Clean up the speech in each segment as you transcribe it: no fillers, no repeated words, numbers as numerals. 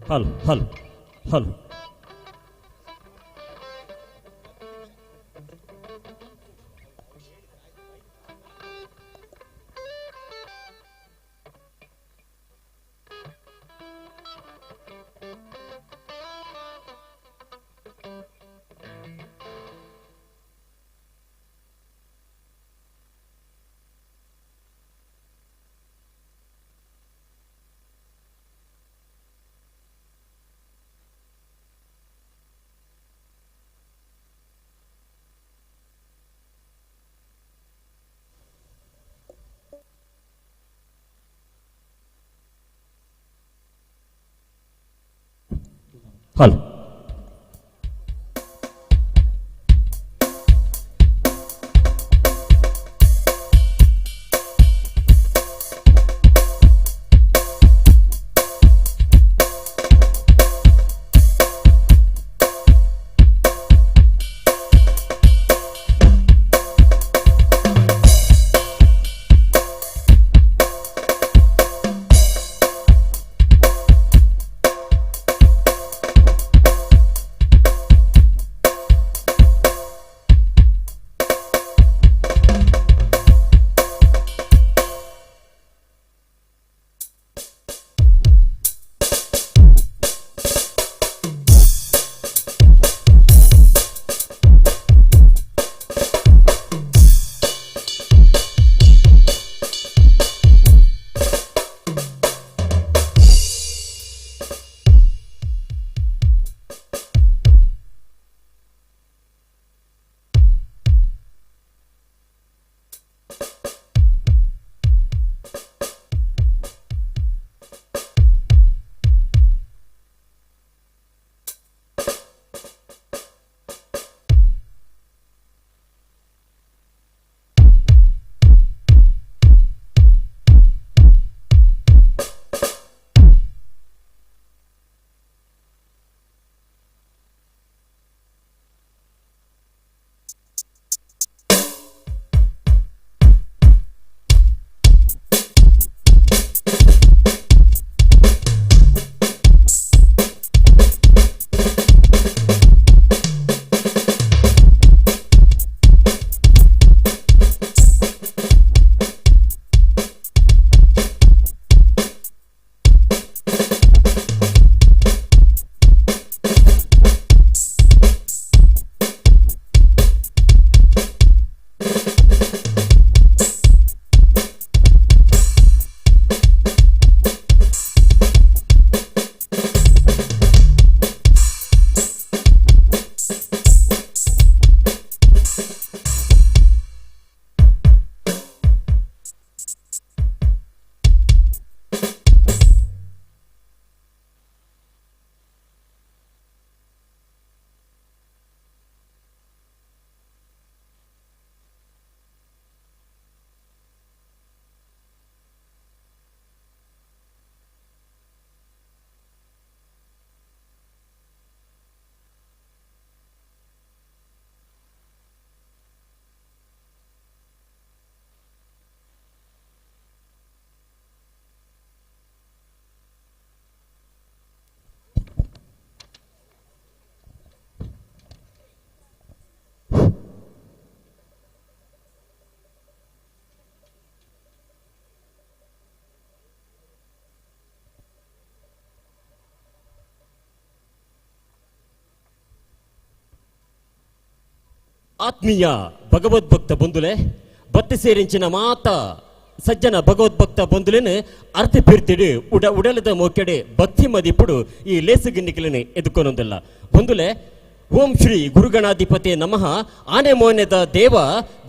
Hello hello hello. Hello ఆత్మీయ భగవద్భక్త బంధులే భక్తి సేరించిన మాత సజ్జన భగవద్భక్త బంధులను అర్థ పీర్తిడు ఉడలದ ಮೋಕೆಡೆ ಭಕ್ತಿ ಮದಿప్పుడు ಈ ಲೇಸು ಗಿನ್ನಿಕలని ಎದುಕೊನೊಂದಿಲ್ಲ ಬಂಧುಲೆ ಓಂ ಶ್ರೀ ಗುರುಗಣಾಧಿಪತಿ ನಮಃ ಆನೆ ಮೋನೆದ ದೇವ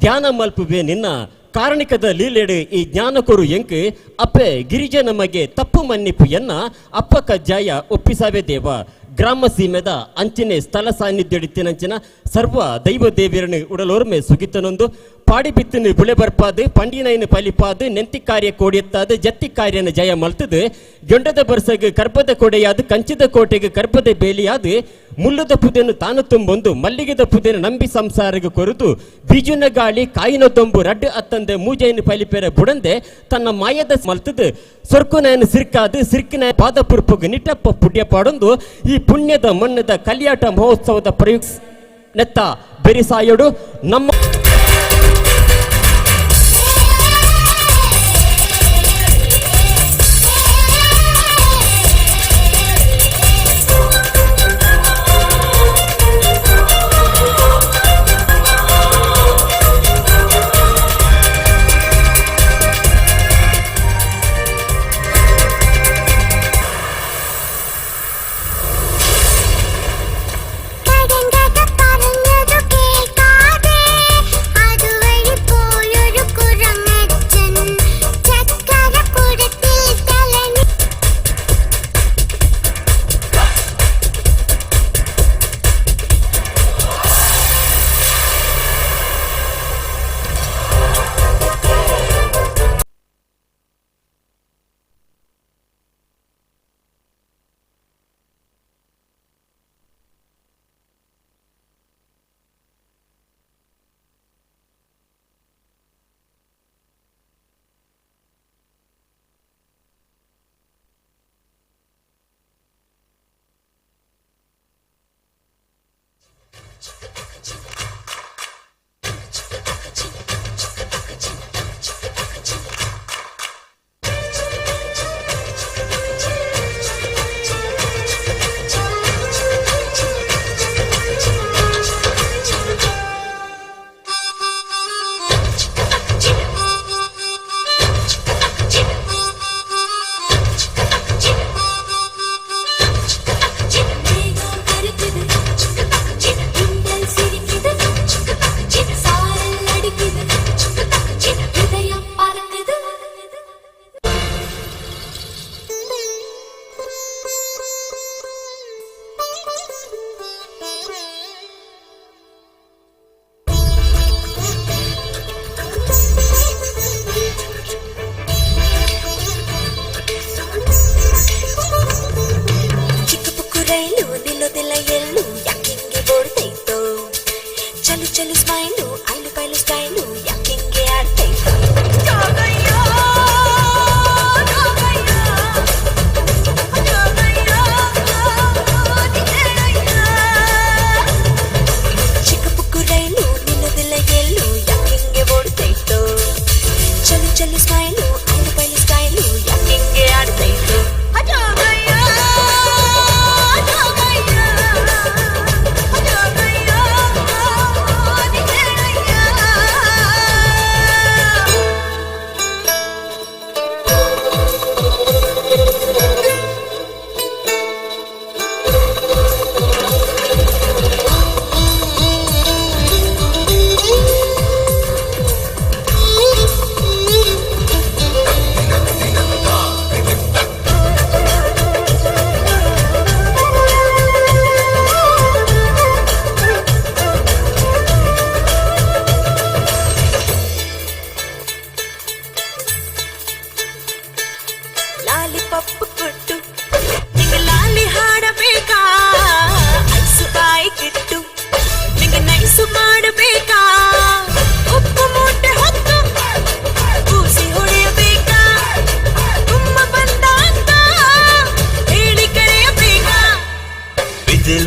ಧ್ಯಾನ ಮಲ್ಪುವೆ ನಿನ್ನ ಕಾರಣಿಕದ ಲೀಲೆಡು ಈ ಜ್ಞಾನಕೊರು ಎಂಕ್ ಅಪ್ಪೆ ಗಿರಿಜನ ಮಗೆ ತಪ್ಪು ಮನ್ನಿಪು ಎನ್ನ ಅಪ್ಪ ಕಜ್ಜಾಯ ಒಪ್ಪಿಸಾವೆ ದೇವ ಗ್ರಾಮ ಸೀಮೆದ ಅಂಚಿನ ಸ್ಥಳ ಸಾನ್ನಿಧ್ಯಡಿತ್ತಿನಂಚಿನ ಸರ್ವ ದೈವ ದೇವಿಯರನ್ನು ಉಡಲೋರ್ಮೆ ಸುಗಿತನೊಂದು ಪಾಡಿ ಬಿತ್ತನು ಬುಳೆ ಬರ್ಪಾದು ಪಂಡಿನೈನು ಪಲಿಪಾದು ನೆಂತಿ ಕಾರ್ಯ ಕೋಡಿಯತ್ತಾದು ಜತ್ತಿ ಕಾರ್ಯನ ಜಯ ಮಲ್ತದು ಜೊಂಡದ ಬರ್ಸಗೆ ಕರ್ಪದ ಕೊಡೆಯಾದು ಕಂಚಿದ ಕೋಟೆಗೆ ಕರ್ಪದ ಬೇಲಿಯಾದು ಮುಲ್ಲದ ಪುದೆನು ತಾನು ತುಂಬೊಂದು ಮಲ್ಲಿಗೆದ ಪುದೆನು ನಂಬಿ ಸಂಸಾರಗೆ ಕೊರೆದು ಬೀಜುನ ಗಾಳಿ ಕಾಯಿನ ದೊಂಬು ರಡ್ಡು ಅತ್ತಂದೆ ಮೂಜೈನು ಪಲಿಪೆರ ಬುಡಂದೆ ತನ್ನ ಮಾಯದ ಮಲ್ತದು ಸೊರ್ಕುನಯನು ಸಿರ್ಕಾದು ಸಿರ್ಕಿನ ಪಾದ ಪುರ್ಪುಗೆ ನಿಟ್ಟಪ್ಪ ಪುಡ್ಯ ಪಾಡೊಂದು ಈ ಪುಣ್ಯದ ಮಣ್ಣದ ಕಲ್ಯಾಟ ಮಹೋತ್ಸವದ ಪ್ರಯುಕ್ತ ನೆತ್ತ ಬೆರಿಸಾಯಡು ನಮ್ಮ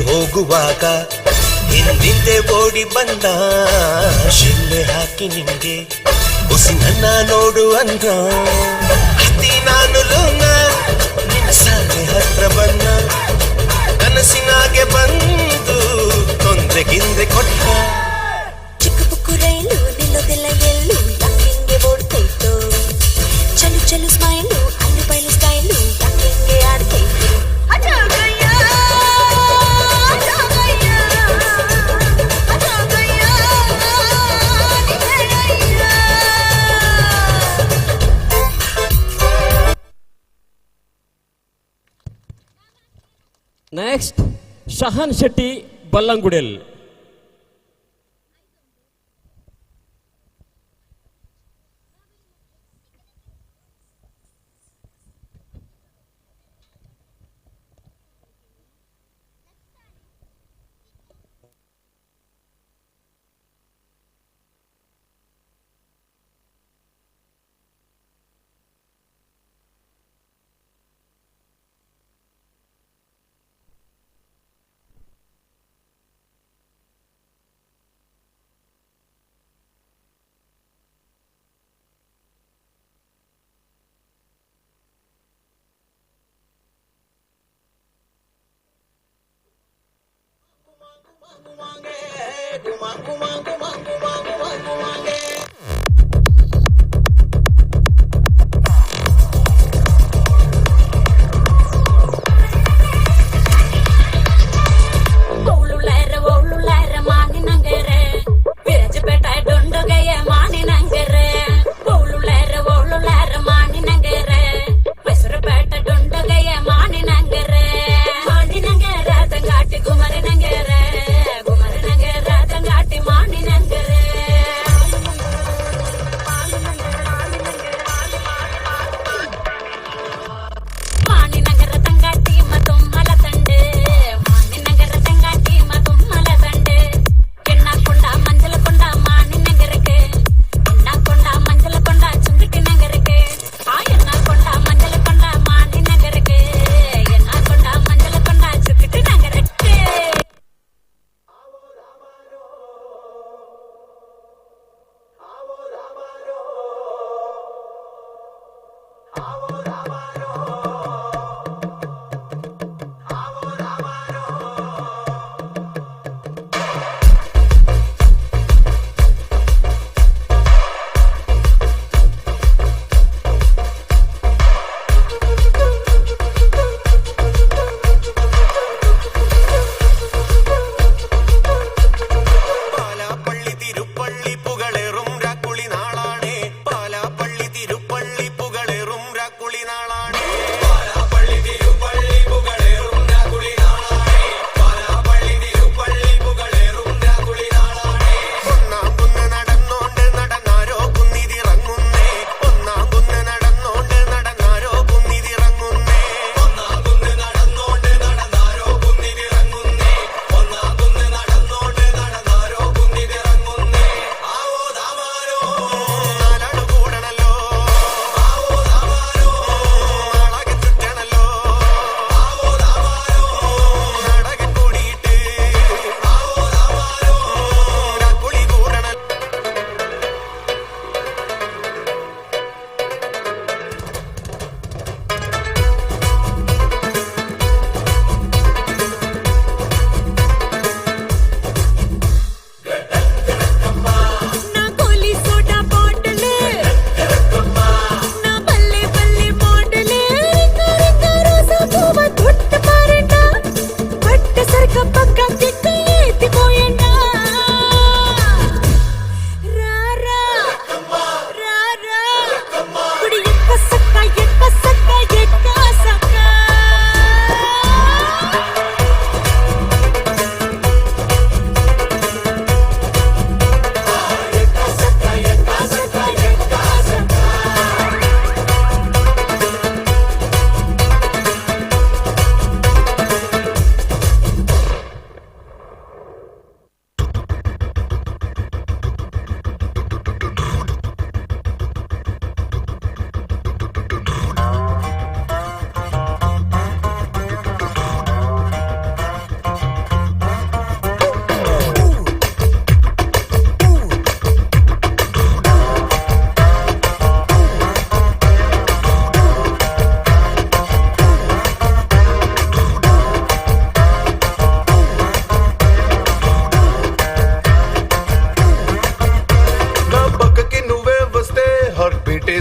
ಹೋಗುವಾಗ ಹಿಂದಿಂದೆ ಓಡಿ ಬಂದ ಶಿಲ್ಲೆ ಹಾಕಿ ನಿಂಗೆ ಉಸಿ ನನ್ನ ನೋಡು ಅಂದ ಅತಿ ನಾನು ಲೋನ ನಿನ್ನ ಸಾಲೆ ಹತ್ರ ಬನ್ನ ಕನಸಿನಾಗೆ ಬಂದು ತೊಂದ್ರೆ ಗಿಂದ್ರೆ ಕೊಟ್ಟ నెక్స్ట్ షహాన్ శెట్టి బల్లంగుడెల్.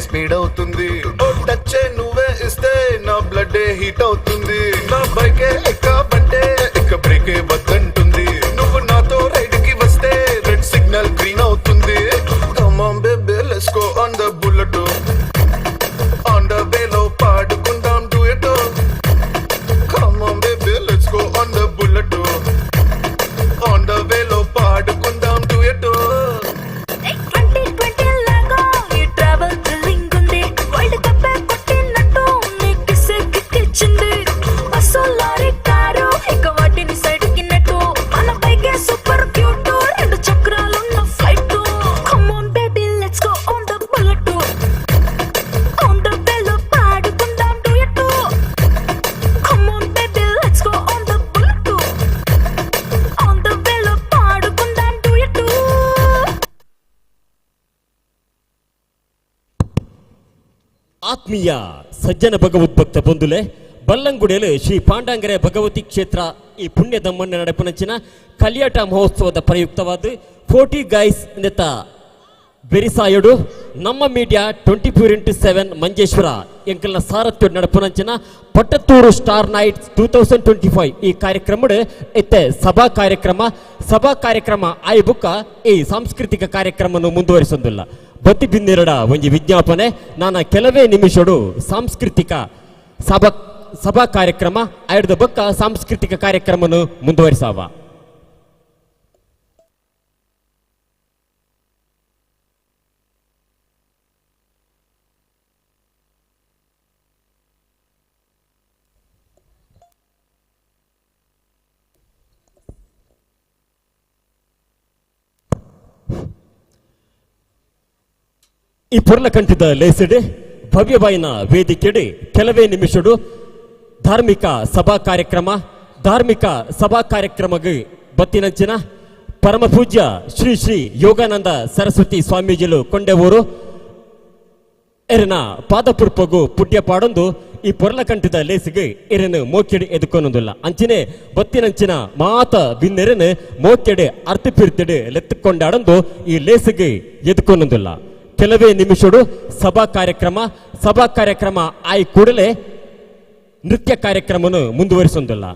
స్పీడ్ అవుతుంది. ఓ టచ్ నువ్వే ఇస్తే నా బ్లడ్ హీట్ అవుతుంది. నా బైకే ఎక్కబంటే ఎక్క బ్రేకే వద్దంటుంది. నువ్వు నాతో రైడ్ కి వస్తే రెడ్ సిగ్నల్ గ్రీన్ అవుతుంది. Come on baby let's go on the bullet, on the వేలో పాడుకుందాం duet. Come on baby let's go on ಆತ್ಮೀಯ ಸಜ್ಜನ ಭಗವದ್ಭಕ್ತ ಬಂಧುಲೆ ಬಲ್ಲಂಗುಡಿಯಲ್ಲಿ ಶ್ರೀ ಪಾಂಡಾಂಗರೆ ಭಗವತಿ ಕ್ಷೇತ್ರ ಈ ಪುಣ್ಯದ ಮಣ್ಣ ನಡೆಪನಂಚಿನ ಕಲಿಯಾಟ ಮಹೋತ್ಸವದ ಪ್ರಯುಕ್ತವಾದ 40 ಗೈಸ್ ನೆತ್ತ ಬೆರಿಸಾಯಡು ನಮ್ಮ ಮೀಡಿಯಾ 24x7 ಮಂಜೇಶ್ವರ ಎಂಕಲ್ನ ಸಾರಥ್ಯ ನಡಪನಂಚಿನ ಪಟ್ಟತ್ತೂರು ಸ್ಟಾರ್ ನೈಟ್ 2025 ಈ ಕಾರ್ಯಕ್ರಮ ಇತ್ತೆ ಸಭಾ ಕಾರ್ಯಕ್ರಮ ಆಯ್ ಬುಕ್ಕ ಈ ಸಾಂಸ್ಕೃತಿಕ ಕಾರ್ಯಕ್ರಮವನ್ನು ಮುಂದುವರಿಸೋದಿಲ್ಲ ಬತ್ತಿ ಬಿನ್ನೆರಡ ಒಂಜಿ ವಿಜ್ಞಾಪನೆ ನಾನು ಕೆಲವೇ ನಿಮಿಷಡು ಸಾಂಸ್ಕೃತಿಕ ಸಭಾ ಕಾರ್ಯಕ್ರಮ ಆಯ್ದ ಬಕ್ಕ ಸಾಂಸ್ಕೃತಿಕ ಕಾರ್ಯಕ್ರಮವನ್ನು ಮುಂದುವರಿಸಾವ ಈ ಪೊರ್ಲ ಕಂಠದ ಲೇಸಡೆ ಭವ್ಯವಾಯಿನ ವೇದಿಕೆಡೆ ಕೆಲವೇ ನಿಮಿಷಡು ಧಾರ್ಮಿಕ ಸಭಾ ಕಾರ್ಯಕ್ರಮಗೆ ಬತ್ತಿನಂಚಿನ ಪರಮ ಪೂಜ್ಯ ಶ್ರೀ ಶ್ರೀ ಯೋಗಾನಂದ ಸರಸ್ವತಿ ಸ್ವಾಮೀಜಿಲು ಕೊಂಡೆವರು ಎರಿನ ಪಾದಪುರ್ಪಗು ಪುಟ್ಯ ಪಾಡೊಂದು ಈ ಪೊರ್ಲ ಕಂಠದ ಲೇಸಿಗೆ ಎರೆನು ಮೋಕೆಡೆ ಎದುಕೊನೊಂದಿಲ್ಲ ಅಂಚಿನೆ ಬತ್ತಿನಂಚಿನ ಮಾತ ಬಿನ್ನೆರೆನು ಮೋಕೆಡೆ ಅರ್ಥಪಿರ್ತೆಡೆ ಲೆತ್ತುಕೊಂಡಾಡೊಂದು ಈ ಲೇಸಿಗೆ ಎದುಕೊನೊಂದಿಲ್ಲ ಕೆಲವೇ ನಿಮಿಷಡು ಸಭಾ ಕಾರ್ಯಕ್ರಮ ಆಯ್ ಕೂಡಲೇ ನೃತ್ಯ ಕಾರ್ಯಕ್ರಮವನ್ನು ಮುಂದುವರಿಸೋದಿಲ್ಲ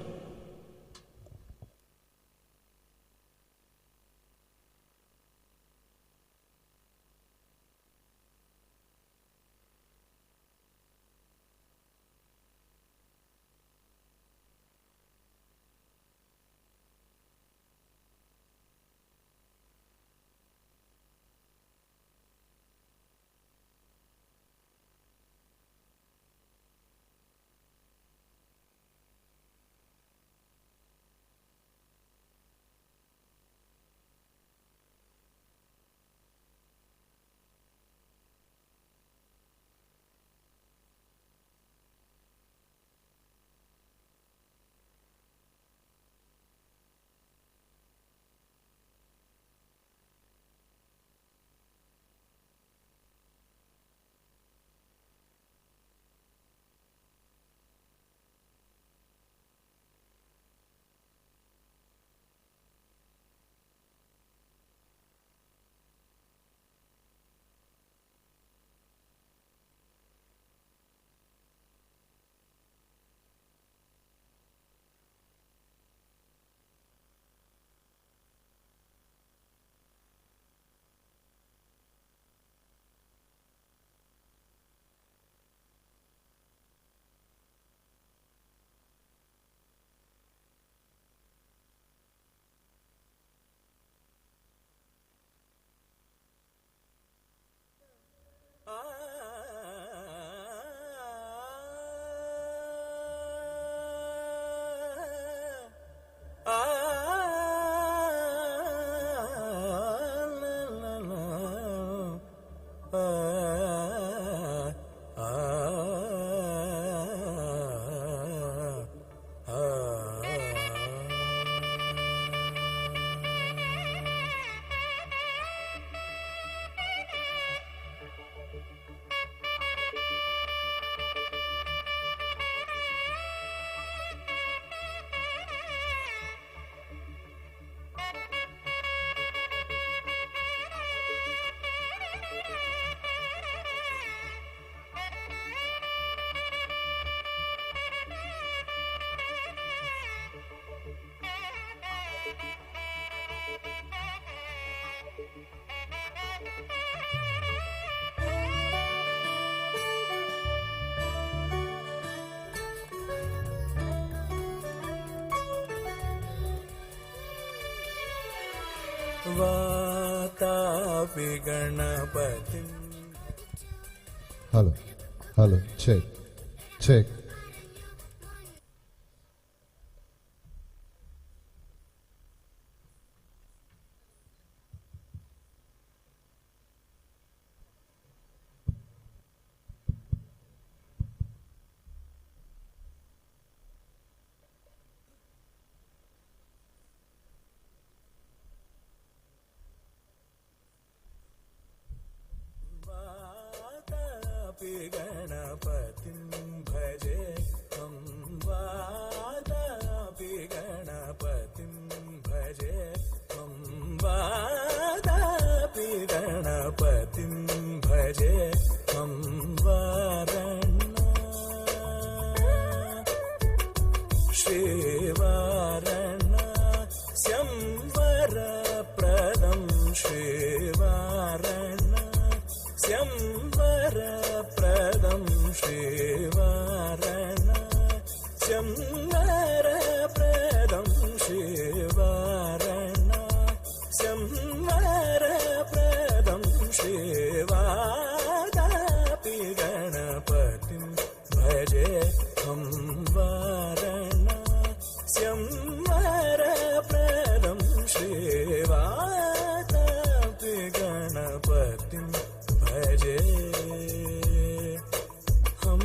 वातापि गणपतिं Hello, check. गणपति गणपतिं भजे हम वारण श्रीवारण स्यंवरप्रदं श्रीवारण स्यंवरप्रदं श्रीवारण स्यंवरप्रदं श्रीवारण स्यंवरप्रदं श्रीवादापि गणपतिं भजे हम वारण स्यंवरप्रदं श्रीवादापि गणपतिं भजे हम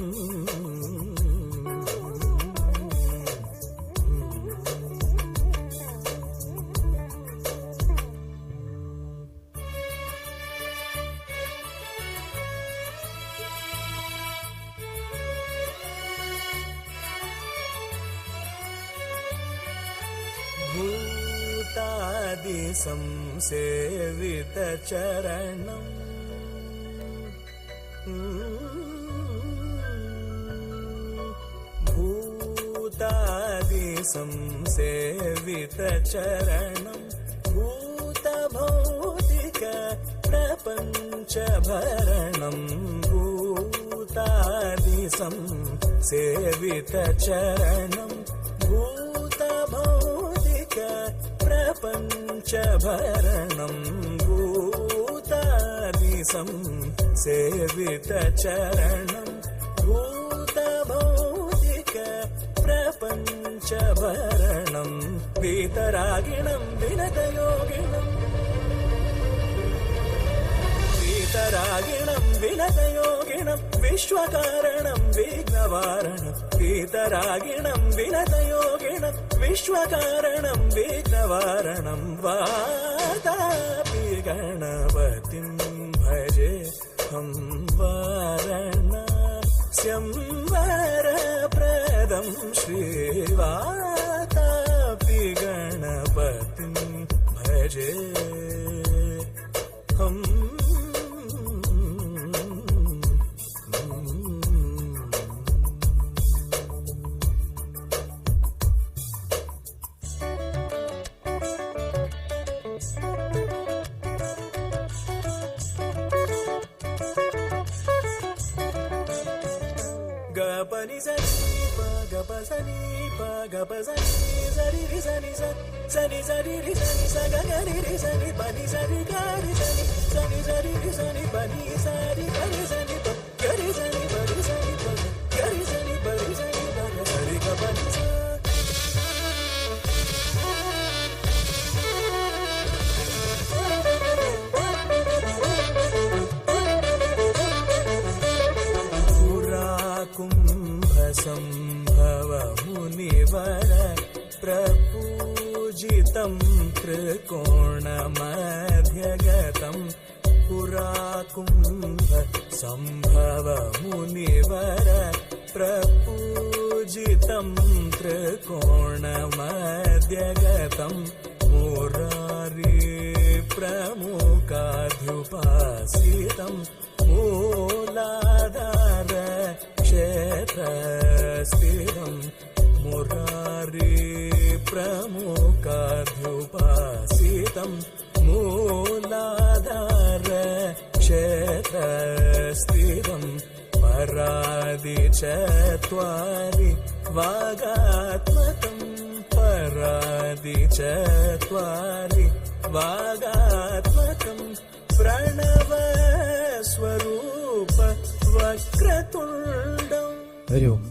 भूतादि संसेवित चरणम् भूतादि संसेवित चरणम् भूतभौतिक प्रपञ्च भरणम् भूतादि संसेवित चरणम् भूतभौतिक प्रपञ्च भरणम् भूतादि संसेवित चरणम् भूतभौतिक प्रपञ्च भरणम् वीतरागिणम् विनतयोगिनम् वीतरागिणम् विनतयोगिनम् विश्वकारणम् विघ्नवारणम् वीतरागिणम् विनतयोगिनम् विश्वकारणम् विघ्नवारणम् वादापि गणपतिं भजे हम वारण स्यंवरप्रदं श्रीवादापि गणपतिं भजे हम गपनि सनि प गप सनि प गप सनि सरि रि सनि सनि सरि रि सनि स ग ग रि रि सनि पनि सरि ग रि सनि सनि सरि रि सनि पनि सरि ग रि सनि प ग रि सनि प रि सनि प ग रि सनि प रि सनि प ग सरि ग पनि स संभव मुनिवर प्रपूजितं त्रिकोणमध्यगतं पुराकुम्भ संभव मुनिवर प्रपूजितं त्रिकोणमध्यगतं मुरारी प्रमुखाध्युपासितं मूलाधार क्षेत्रस्थितं मुरारी प्रमुखाध्युपासितं मूलाधार क्षेत्रस्थितं परादि चत्वारि वागात्मकं परादि चत्वारि वागात्मकं प्रणव स्वरूप वक्रतुण्डम् हरि ओम।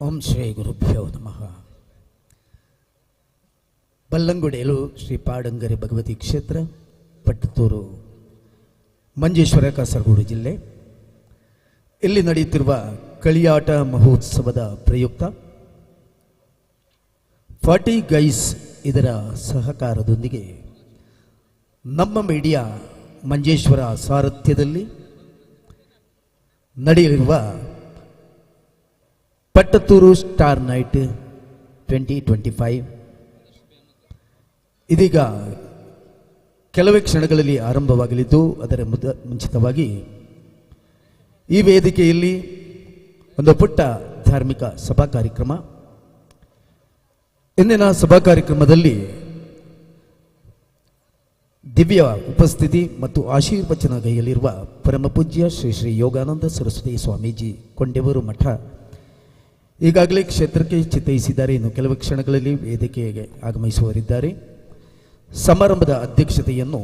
ಓಂ ಶ್ರೀ ಗುರುಭ್ಯೋ ನಮಃ. ಬಲ್ಲಂಗುಡೆಯಲು ಶ್ರೀ ಪಾಡಂಗರಿ ಭಗವತಿ ಕ್ಷೇತ್ರ, ಪಟ್ಟತ್ತೂರು, ಮಂಜೇಶ್ವರ, ಕಾಸರಗೋಡು ಜಿಲ್ಲೆ. ಇಲ್ಲಿ ನಡೆಯುತ್ತಿರುವ ಕಳಿಯಾಟ ಮಹೋತ್ಸವದ ಪ್ರಯುಕ್ತ 40 ಗೈಸ್ ಇದರ ಸಹಕಾರದೊಂದಿಗೆ ನಮ್ಮ ಮೀಡಿಯಾ ಮಂಜೇಶ್ವರ ಸಾರಥ್ಯದಲ್ಲಿ ನಡೆಯಲಿರುವ ಪಟ್ಟತ್ತೂರು ಸ್ಟಾರ್ ನೈಟ್ 2025 ಇದೀಗ ಕೆಲವೇ ಕ್ಷಣಗಳಲ್ಲಿ ಆರಂಭವಾಗಲಿದ್ದು, ಅದರ ಮುಂಚಿತವಾಗಿ ಈ ವೇದಿಕೆಯಲ್ಲಿ ಒಂದು ಪುಟ್ಟ ಧಾರ್ಮಿಕ ಸಭಾ ಕಾರ್ಯಕ್ರಮ. ಇಂದಿನ ಸಭಾ ಕಾರ್ಯಕ್ರಮದಲ್ಲಿ ದಿವ್ಯ ಉಪಸ್ಥಿತಿ ಮತ್ತು ಆಶೀರ್ವಚನಗೈಯಲ್ಲಿರುವ ಪರಮ ಪೂಜ್ಯ ಶ್ರೀ ಶ್ರೀ ಯೋಗಾನಂದ ಸರಸ್ವತಿ ಸ್ವಾಮೀಜಿ ಕೊಂಡೆವರು ಮಠ ಈಗಾಗಲೇ ಕ್ಷೇತ್ರಕ್ಕೆ ಚಿತ್ತೈಸಿದ್ದಾರೆ. ಇನ್ನು ಕೆಲವು ಕ್ಷಣಗಳಲ್ಲಿ ವೇದಿಕೆಗೆ ಆಗಮಿಸುವರಿದ್ದಾರೆ. ಸಮಾರಂಭದ ಅಧ್ಯಕ್ಷತೆಯನ್ನು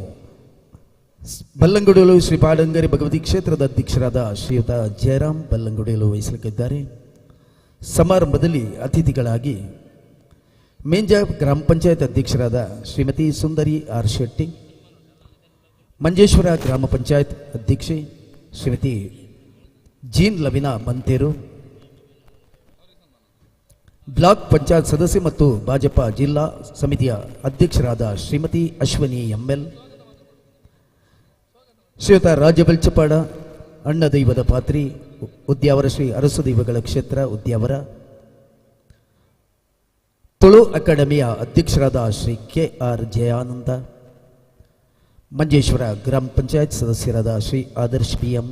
ಬಲ್ಲಂಗುಡಿಯಲು ಶ್ರೀ ಪಾಡಂಗರಿ ಭಗವತಿ ಕ್ಷೇತ್ರದ ಅಧ್ಯಕ್ಷರಾದ ಶ್ರೀಯುತ ಜಯರಾಮ್ ಬಲ್ಲಂಗುಡಿಯಲು ವಹಿಸಲಿದ್ದಾರೆ. ಸಮಾರಂಭದಲ್ಲಿ ಅತಿಥಿಗಳಾಗಿ ಮೇಂಜ ಗ್ರಾಮ ಪಂಚಾಯತ್ ಅಧ್ಯಕ್ಷರಾದ ಶ್ರೀಮತಿ ಸುಂದರಿ ಆರ್ ಶೆಟ್ಟಿ, ಮಂಜೇಶ್ವರ ಗ್ರಾಮ ಪಂಚಾಯತ್ ಅಧ್ಯಕ್ಷೆ ಶ್ರೀಮತಿ ಜೀನ್ ಲವಿನಾ ಮಂತೇರು, ಬ್ಲಾಕ್ ಪಂಚಾಯತ್ ಸದಸ್ಯೆ ಮತ್ತು ಭಾಜಪ ಜಿಲ್ಲಾ ಸಮಿತಿಯ ಅಧ್ಯಕ್ಷರಾದ ಶ್ರೀಮತಿ ಅಶ್ವನಿ ಎಂಎಲ್, ಶ್ರೀಯುತ ರಾಜ ಬೆಲ್ಚಪಾಡ, ಅಣ್ಣ ದೈವದ ಪಾತ್ರಿ, ಉದ್ಯಾವರ ಶ್ರೀ ಅರಸು ದೈವಗಳ ಕ್ಷೇತ್ರ ಉದ್ಯಾವರ, ತುಳು ಅಕಾಡೆಮಿಯ ಅಧ್ಯಕ್ಷರಾದ ಶ್ರೀ KR ಜಯಾನಂದ, ಮಂಜೇಶ್ವರ ಗ್ರಾಮ ಪಂಚಾಯತ್ ಸದಸ್ಯರಾದ ಶ್ರೀ ಆದರ್ಶ್ PM,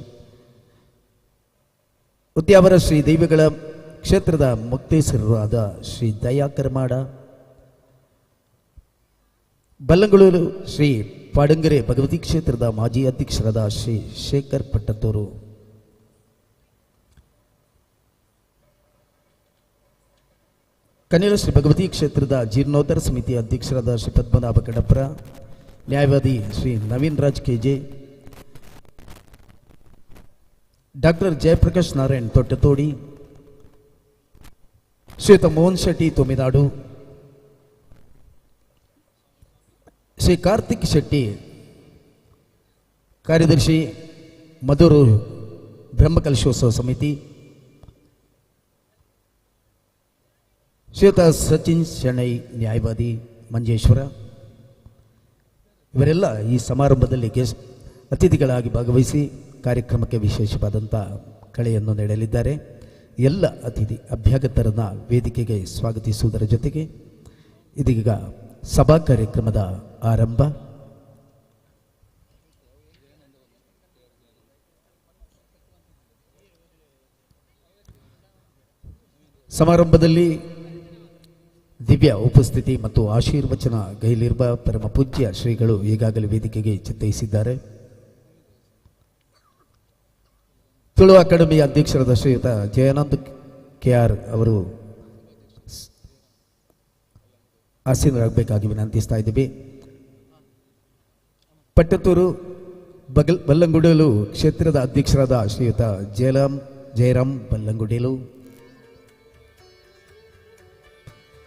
ಉದ್ಯಾವರ ಶ್ರೀ ದೈವಗಳ ಕ್ಷೇತ್ರದ ಮುಕ್ತೇಶ್ವರರಾದ ಶ್ರೀ ದಯಾಕರ್ ಮಾಡ, ಬಲ್ಲಂಗಳೂರು ಶ್ರೀ ಪಾಡಂಗೆರೆ ಭಗವತಿ ಕ್ಷೇತ್ರದ ಮಾಜಿ ಅಧ್ಯಕ್ಷರಾದ ಶ್ರೀ ಶೇಖರ್ ಪಟ್ಟತ್ತೂರು, ಕನೇಲ ಶ್ರೀ ಭಗವತಿ ಕ್ಷೇತ್ರದ ಜೀರ್ಣೋದ್ಧಾರ ಸಮಿತಿ ಅಧ್ಯಕ್ಷರಾದ ಶ್ರೀ ಪದ್ಮನಾಭ ಕಡಪ್ರ, ನ್ಯಾಯವಾದಿ ಶ್ರೀ ನವೀನ್ ರಾಜ್ KJ, ಡಾಕ್ಟರ್ ಜಯಪ್ರಕಾಶ್ ನಾರಾಯಣ್ ತೊಟ್ಟತೋಡಿ, ಶ್ರೀಯುತ ಮೋಹನ್ ಶೆಟ್ಟಿ ತುಮಿನಾಡು, ಶ್ರೀ ಕಾರ್ತಿಕ್ ಶೆಟ್ಟಿ ಕಾರ್ಯದರ್ಶಿ ಮಧುರು ಬ್ರಹ್ಮಕಲಶೋತ್ಸವ ಸಮಿತಿ, ಶ್ರೀಯುತ ಸಚಿನ್ ಶೆಣೈ ನ್ಯಾಯವಾದಿ ಮಂಜೇಶ್ವರ, ಇವರೆಲ್ಲ ಈ ಸಮಾರಂಭದಲ್ಲಿ ಅತಿಥಿಗಳಾಗಿ ಭಾಗವಹಿಸಿ ಕಾರ್ಯಕ್ರಮಕ್ಕೆ ವಿಶೇಷವಾದಂಥ ಕಳೆಯನ್ನು ನೀಡಲಿದ್ದಾರೆ. ಎಲ್ಲ ಅತಿಥಿ ಅಭ್ಯಾಗತರನ್ನ ವೇದಿಕೆಗೆ ಸ್ವಾಗತಿಸುವುದರ ಜೊತೆಗೆ ಇದೀಗ ಸಭಾ ಕಾರ್ಯಕ್ರಮದ ಆರಂಭ. ಸಮಾರಂಭದಲ್ಲಿ ದಿವ್ಯ ಉಪಸ್ಥಿತಿ ಮತ್ತು ಆಶೀರ್ವಚನ ಗೈಲಿರುವ ಪರಮ ಪೂಜ್ಯ ಶ್ರೀಗಳು ಈಗಾಗಲೇ ವೇದಿಕೆಗೆ ಚಿತ್ತೈಸಿದ್ದಾರೆ. ತುಳು ಅಕಾಡೆಮಿಯ ಅಧ್ಯಕ್ಷರಾದ ಶ್ರೀಯುತ ಜಯಾನಂದ್ KR ಅವರು ಆಸೀನರಾಗಬೇಕಾಗಿ ವಿನಂತಿಸ್ತಾ ಇದ್ದೀವಿ. ಪಟ್ಟತ್ತೂರು ಬಲ್ಲಂಗುಡಿಯಲು ಕ್ಷೇತ್ರದ ಅಧ್ಯಕ್ಷರಾದ ಶ್ರೀಯುತ ಜಯರಾಮ್ ಬಲ್ಲಂಗುಡಿಯಲು,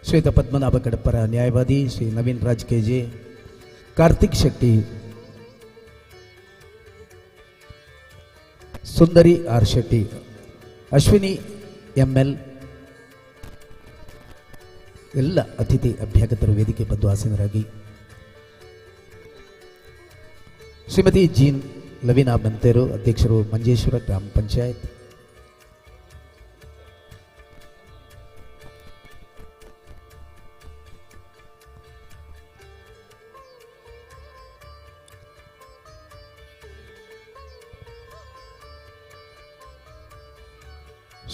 ಶ್ರೀಯುತ ಪದ್ಮನಾಭ ಕಡಪರ ನ್ಯಾಯವಾದಿ ಶ್ರೀ ನವೀನ್ ರಾಜ್ KJ, ಕಾರ್ತಿಕ್ ಶೆಟ್ಟಿ, ಸುಂದರಿ ಆರ್ ಶೆಟ್ಟಿ, ಅಶ್ವಿನಿ ML, ಎಲ್ಲ ಅತಿಥಿ ಅಭ್ಯಾಗತರು ವೇದಿಕೆ ಬಂದು ಆಸೀನರಾಗಿ. ಶ್ರೀಮತಿ ಜೀನ್ ಲವಿನಾ ಮಂತೇರು, ಅಧ್ಯಕ್ಷರು ಮಂಜೇಶ್ವರ ಗ್ರಾಮ ಪಂಚಾಯತ್,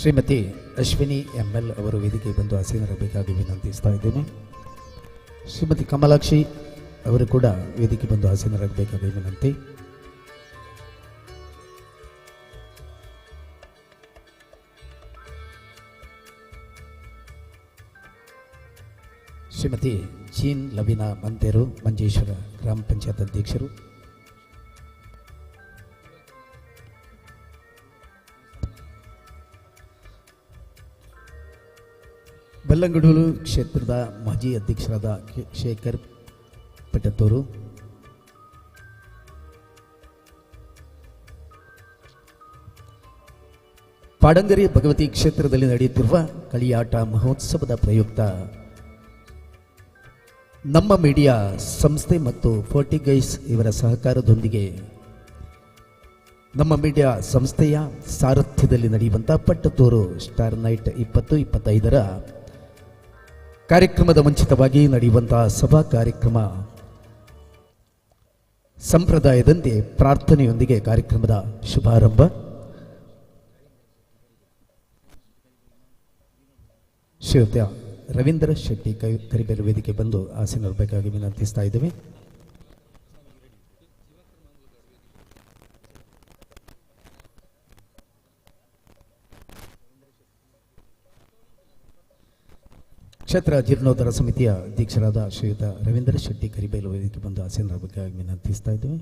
ಶ್ರೀಮತಿ ಅಶ್ವಿನಿ ML ಅವರು ವೇದಿಕೆ ಬಂದು ಆಸೀನರಾಗಬೇಕಾಗಿ ವಿನಂತಿಸ್ತಾ ಇದ್ದೇನೆ. ಶ್ರೀಮತಿ ಕಮಲಾಕ್ಷಿ ಅವರು ಕೂಡ ವೇದಿಕೆ ಬಂದು ಆಸೀನರಾಗಬೇಕಾಗಿ ವಿನಂತಿ. ಶ್ರೀಮತಿ ಜೀನ್ ಲವಿನಾ ಮಂತೇರು, ಮಂಜೇಶ್ವರ ಗ್ರಾಮ ಪಂಚಾಯತ್ ಅಧ್ಯಕ್ಷರು, ಬಲ್ಲಂಗಡೂರು ಕ್ಷೇತ್ರದ ಮಾಜಿ ಅಧ್ಯಕ್ಷರಾದ ಶೇಖರ್ ಪಟ್ಟತ್ತೂರು, ಪಾಡಂಗರಿ ಭಗವತಿ ಕ್ಷೇತ್ರದಲ್ಲಿ ನಡೆಯುತ್ತಿರುವ ಕಳಿಯಾಟ ಮಹೋತ್ಸವದ ಪ್ರಯುಕ್ತ ನಮ್ಮ ಮೀಡಿಯಾ ಸಂಸ್ಥೆ ಮತ್ತು ಫೋರ್ಟಿಗೈಸ್ ಇವರ ಸಹಕಾರದೊಂದಿಗೆ ನಮ್ಮ ಮೀಡಿಯಾ ಸಂಸ್ಥೆಯ ಸಾರಥ್ಯದಲ್ಲಿ ನಡೆಯುವಂಥ ಪಟ್ಟತ್ತೂರು ಸ್ಟಾರ್ ನೈಟ್ 2025ರ ಕಾರ್ಯಕ್ರಮದ ಮುಂಚಿತವಾಗಿ ನಡೆಯುವಂತಹ ಸಭಾ ಕಾರ್ಯಕ್ರಮ ಸಂಪ್ರದಾಯದಂತೆ ಪ್ರಾರ್ಥನೆಯೊಂದಿಗೆ ಕಾರ್ಯಕ್ರಮದ ಶುಭಾರಂಭ. ಶ್ರೀಯುತ ರವೀಂದ್ರ ಶೆಟ್ಟಿ ಕರಿಬೇಲು ವೇದಿಕೆ ಬಂದು ಆಸೀನರಾಗಬೇಕಾಗಿ ವಿನಂತಿಸ್ತಾ ಇದ್ದೇವೆ. ಕ್ಷೇತ್ರ ಜೀರ್ಣೋದ್ಧಾರ ಸಮಿತಿಯ ಅಧ್ಯಕ್ಷರಾದ ಶ್ರೀಯುತ ರವೀಂದ್ರ ಶೆಟ್ಟಿ ಕರಿಬೇಲು ವೇದಿಕೆ ಬಂದು ಆಸೀನರಾಗಬೇಕಾಗಿ ವಿನಂತಿಸ್ತಾ ಇದ್ದೇವೆ.